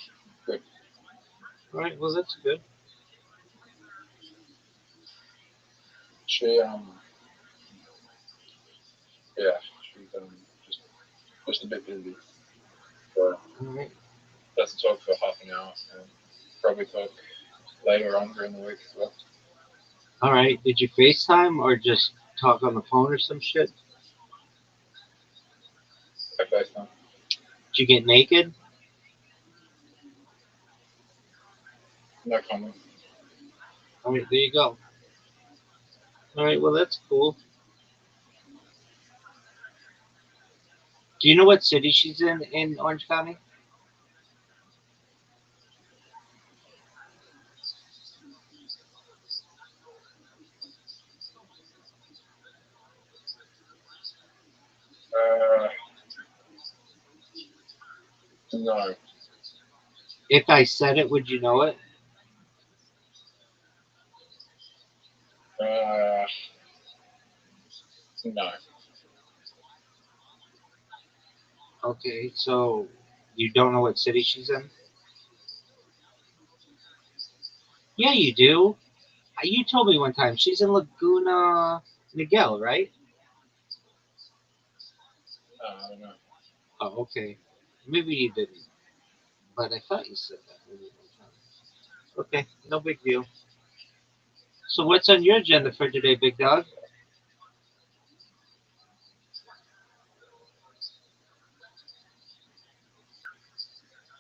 good. All right, well, that's good. She yeah, she's just a bit busy. So All right. let's talk for half an hour and probably talk later on during the week as well. All right. Did you FaceTime or just talk on the phone or some shit? I FaceTime. Did you get naked? No comment. All right, there you go. All right, well, that's cool. Do you know what city she's in Orange County? Uh, no. If I said it, would you know it? Uh, no. Okay, so you don't know what city she's in? Yeah, you do. You told me one time she's in Laguna Niguel, right? I don't know. Oh, okay. Maybe you didn't, but I thought you said that maybe one time. Okay, no big deal. So what's on your agenda for today, big dog?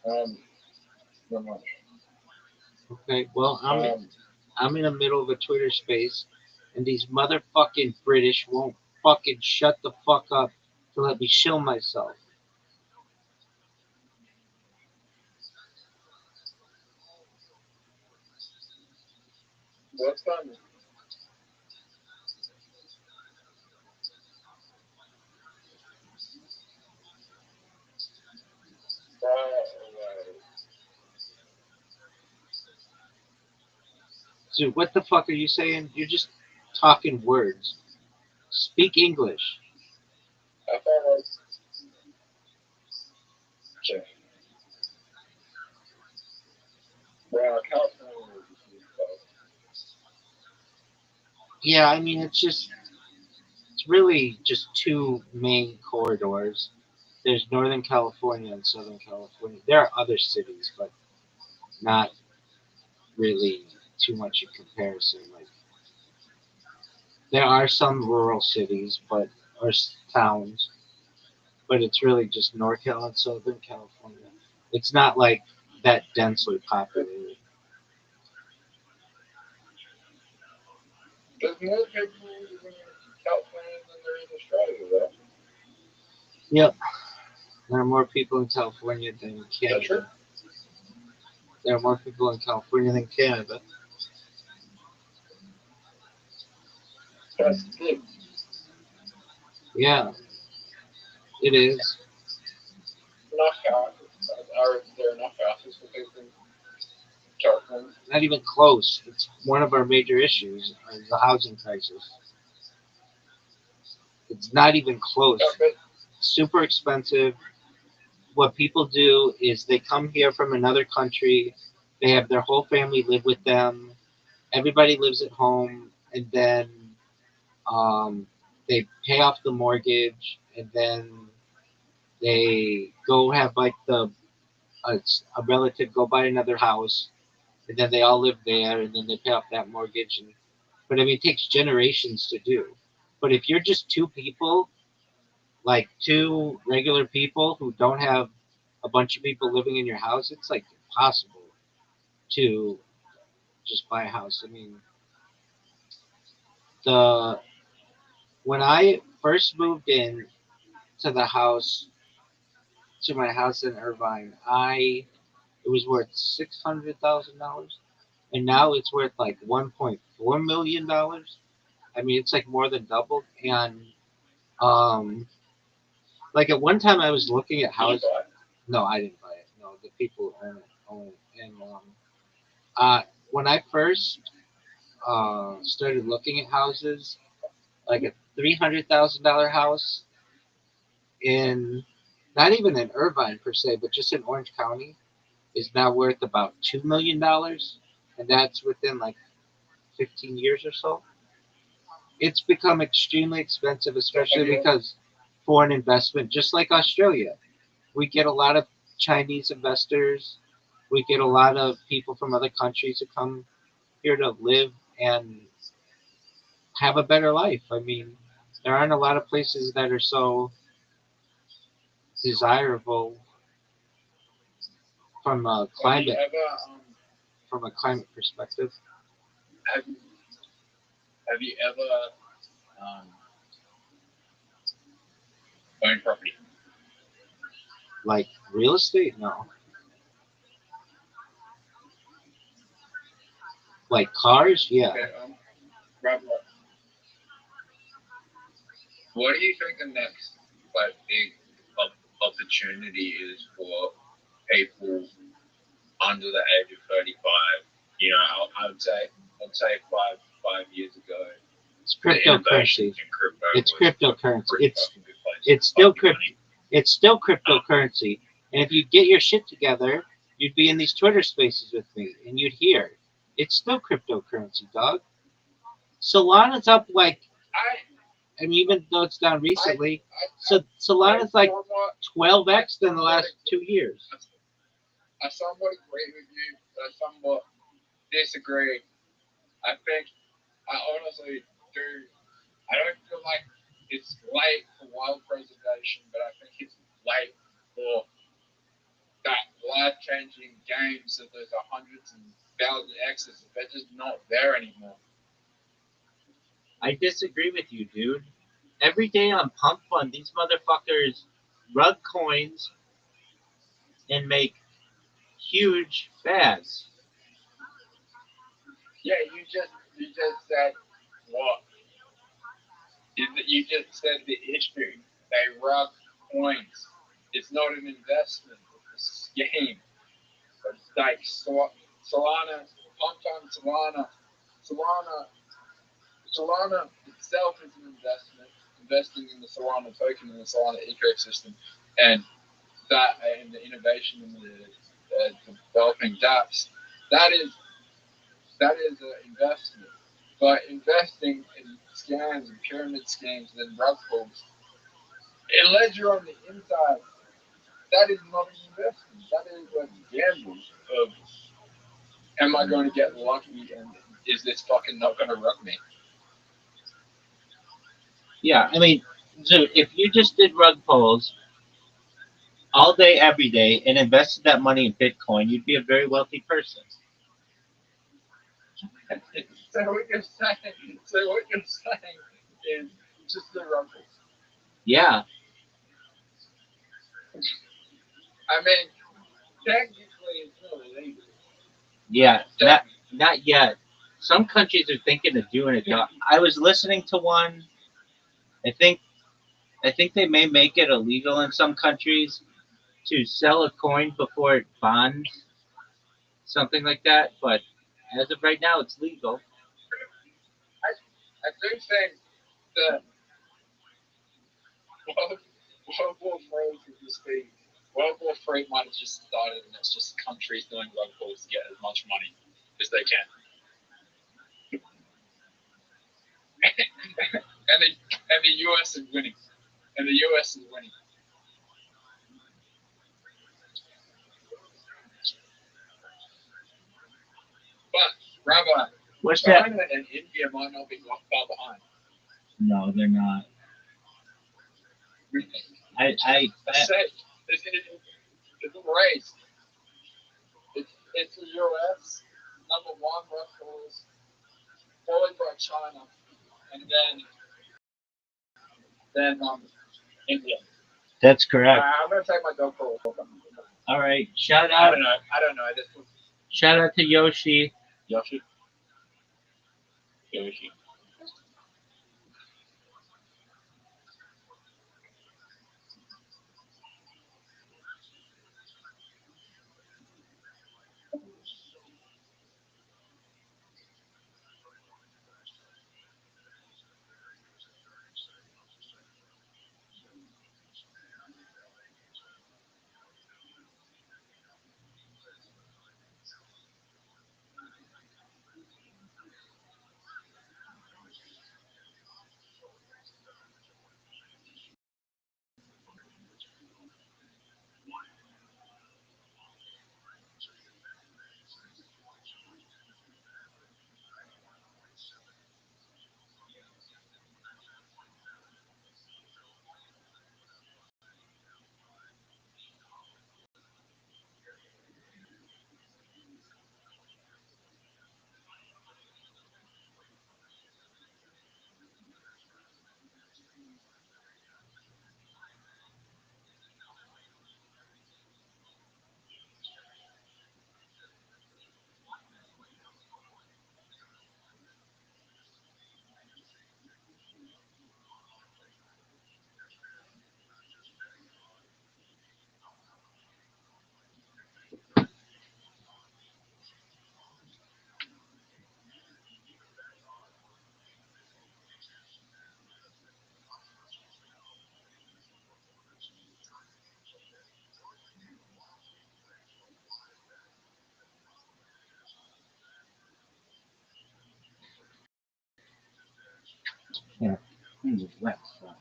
Um, not much. Okay, well Um, I'm in the middle of a Twitter space, and these motherfucking British won't fucking shut the fuck up to let me shill myself. what time? Dude, what the fuck are you saying? You're just talking words. Speak English. I thought okay. Well, California is a huge place. Yeah, I mean it's really just two main corridors. There's Northern California and Southern California. There are other cities, but not really too much in comparison. Like there are some rural cities, but or towns, but it's really just NorCal and Southern California. It's not like that densely populated. There's more people in California than there is in Australia, though. Yep, there are more people in California than Is that true? Canada. There are more people in California than Canada. That's big. Yeah, it is. Enough houses. Are there enough houses for people in California? Not even close. It's one of our major issues is the housing crisis. It's not even close. Yeah, but super expensive. What people do is they come here from another country. They have their whole family live with them. Everybody lives at home, and then they pay off the mortgage, and then they go have like a relative go buy another house, and then they all live there, and then they pay off that mortgage. And but I mean, it takes generations to do. But if you're just two people, like two regular people who don't have a bunch of people living in your house, it's like impossible to just buy a house. I mean, the when I first moved in to the house to my house in Irvine, I it was worth $600,000, and now it's worth like $1.4 million. I mean, it's like more than doubled. And um, like at one time, I was looking at Did you houses. buy it? No, I didn't buy it. No, the people who own it. And uh, when I first started looking at houses, like a $300,000 house in not even in Irvine per se, but just in Orange County is now worth about $2 million, and that's within like 15 years or so. It's become extremely expensive, especially Have you because foreign investment, just like Australia, we get a lot of Chinese investors. We get a lot of people from other countries who come here to live and have a better life. I mean, there aren't a lot of places that are so desirable from a Have you climate ever perspective. have you have you ever um, owned property? Like real estate, no. Like cars, yeah. Okay, Rabbi, what do you think the next like big opportunity is for people under the age of 35? You know, I'd say five years ago, It's the innovation cryptocurrency. in crypto It's was cryptocurrency. pretty It's fucking good place it's to still park your money. it's still cryptocurrency. And if you get your shit together, you'd be in these Twitter spaces with me, and you'd hear it's still cryptocurrency, dog. Solana's up like I mean, even though it's down recently, so Solana's like 12x in the last 2 years. I somewhat agree with you, but I somewhat disagree. I think I honestly do. I don't feel like it's late for wild preservation, but I think it's late for that life-changing games that there's hundreds and thousands of X's. They're just not there anymore. I disagree with you, dude. Every day on Pump Fund, these motherfuckers rug coins and make huge fads. Yeah, you just said what? You just said the history. They rug coins. It's not an investment. It's a scheme. It's like Solana, Pump on Solana, Solana itself is an investment, investing in the Solana token and the Solana ecosystem, and that and the innovation in the developing dApps. That is an investment. But investing in scams and pyramid schemes and rug pulls, unless you're on the inside, that is not an investment. That is a gamble of am I going to get lucky and is this fucking not going to rug me? Yeah, I mean, dude, if you just did rug pulls all day, every day, and invested that money in Bitcoin, you'd be a very wealthy person. So what you're saying is just the rug pulls. Yeah, I mean, technically it's not illegal. yeah, not Technically. not yet. Some countries are thinking of doing it. Though. I was listening to one. I think I think they may make it illegal in some countries to sell a coin before it bonds, something like that. But as of right now, it's legal. I do think that World War Three could just be World War Three might have just started, and it's just countries doing rug pulls to get as much money as they can, and the US is winning, and the US is winning. But Rabbi, What's that? China and India might not be far behind. No, they're not. I Let's say it's a race. It's the US number one rug pulls, followed by China, and then India. That's correct. I'm gonna take my dog for a walk. All right. Shout I out. don't know. I don't know. This was Shout out to Yoshi. Yoshi. Yoshi. Yeah. West side.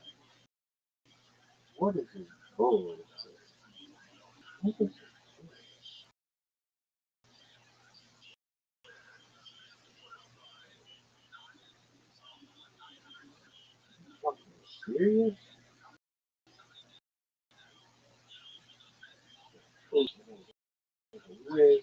What is this bull? What is fucking serious? Weird.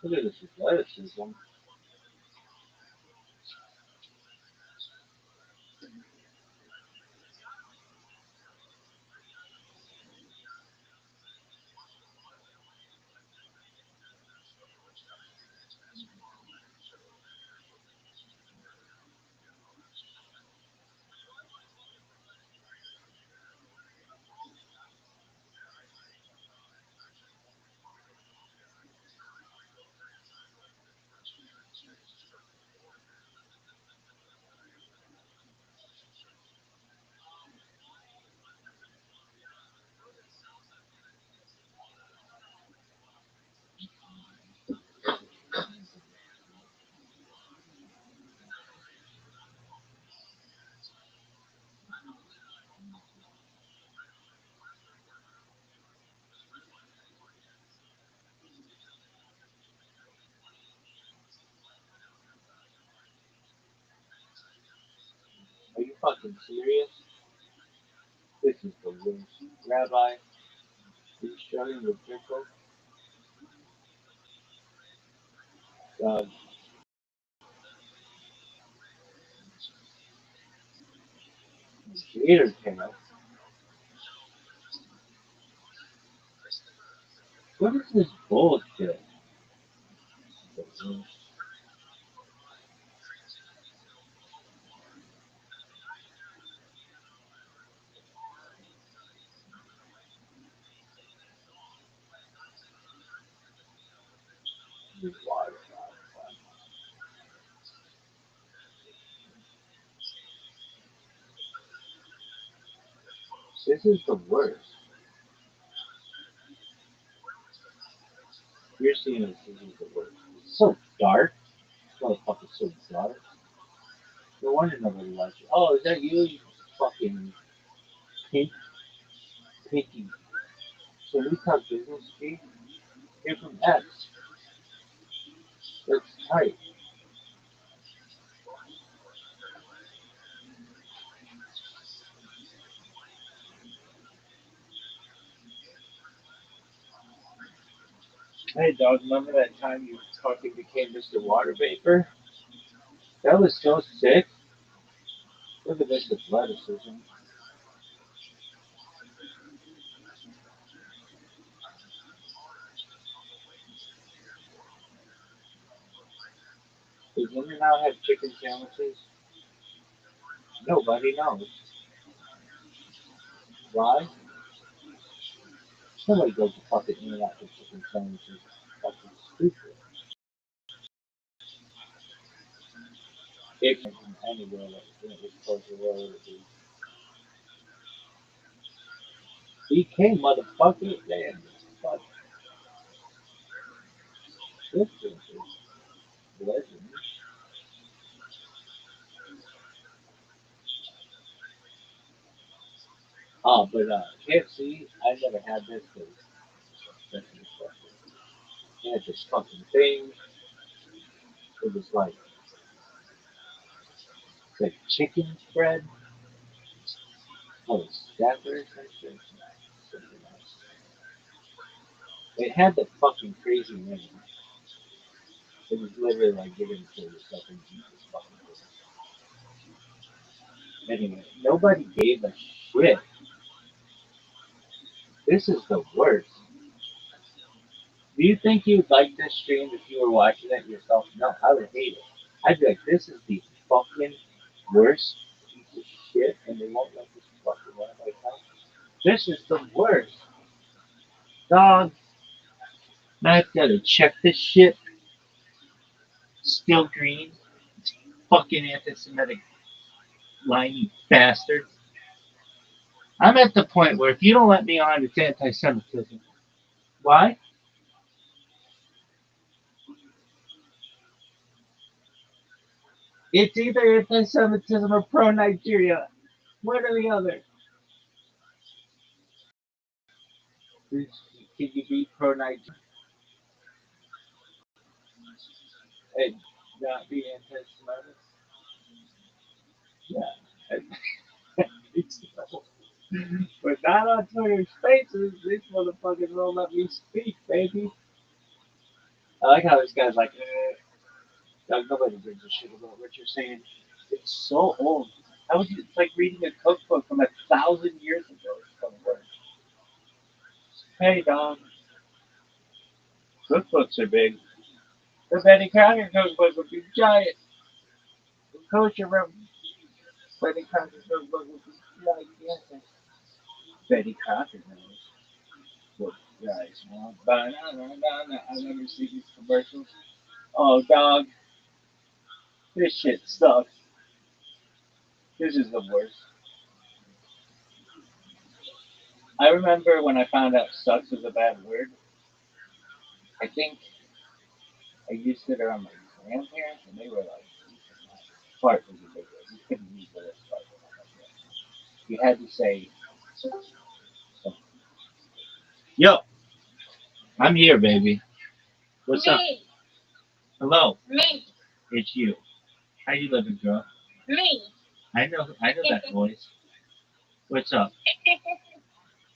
Look at this athleticism. Are you fucking serious? This is the worst. Rabbi, are you struggling with pickle? God, gator tail. What is this bullshit? This is the worst. You're seeing this. This is the worst. It's so dark. This motherfucker's so dark. No wonder nobody likes you. Oh, is that you? You fucking pink, pinky. So we talk business, G? You're from X. That's tight. Hey, dog, remember that time you fucking became Mr. Water Vapor? That was so sick. Look at this athleticism. Does women now have chicken sandwiches? Nobody knows. Why? Somebody goes to fucking In-N-Out for chicken sandwiches. Fucking stupid. It came from anywhere that it was supposed to roll it. He came, motherfucker. Damn. Fuck. This is legend. Oh, but KFC, I never had this because that's disgusting. They had this fucking thing. It was like chicken spread. Oh, staffers and shit. Something else. It had the fucking crazy name. It was literally like giving to yourself and Jesus fucking thing. Anyway, nobody gave a shit. This is the worst. Do you think you'd like this stream if you were watching it yourself? No, I would hate it. I'd be like, this is the fucking worst piece of shit, and they won't let this fucking run like that. This is the worst. Dog, now I've got to check this shit. Still green. Fucking anti-Semitic lying bastard. I'm at the point where if you don't let me on, it's anti-Semitism. Why? It's either anti-Semitism or pro-Nigeria. One or the other. Can you be pro-Nigeria and not be anti-Semitic? Yeah. But not on Twitter Spaces. These motherfuckers won't let me speak, baby. I like how this guy's like, nobody gives a shit about what you're saying. It's so old. How would you? It's like reading a cookbook from 1,000 years ago. Hey, Don. Cookbooks are big. The Betty Crocker cookbook would be giant. The kosher room. Betty Crocker cookbook would be gigantic. Betty Crocker knows what you guys want. I never see these commercials. Oh, dog. This shit sucks. This is the worst. I remember when I found out sucks was a bad word. I think I used it around my grandparents, and they were like, fart was a big word. You couldn't use the word fart. You had to say, yo, I'm here, baby. What's up? Me, Hello, me, it's you. How you living, girl? me. I know that voice. What's up?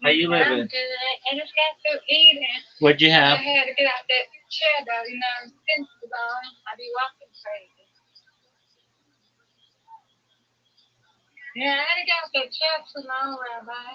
How you living? I'm good. I just got through eating. What'd you I have? had to get out that chair though, I'm sensitive on. I be walking crazy. Yeah, I had to get out that chair too long, Rabbi.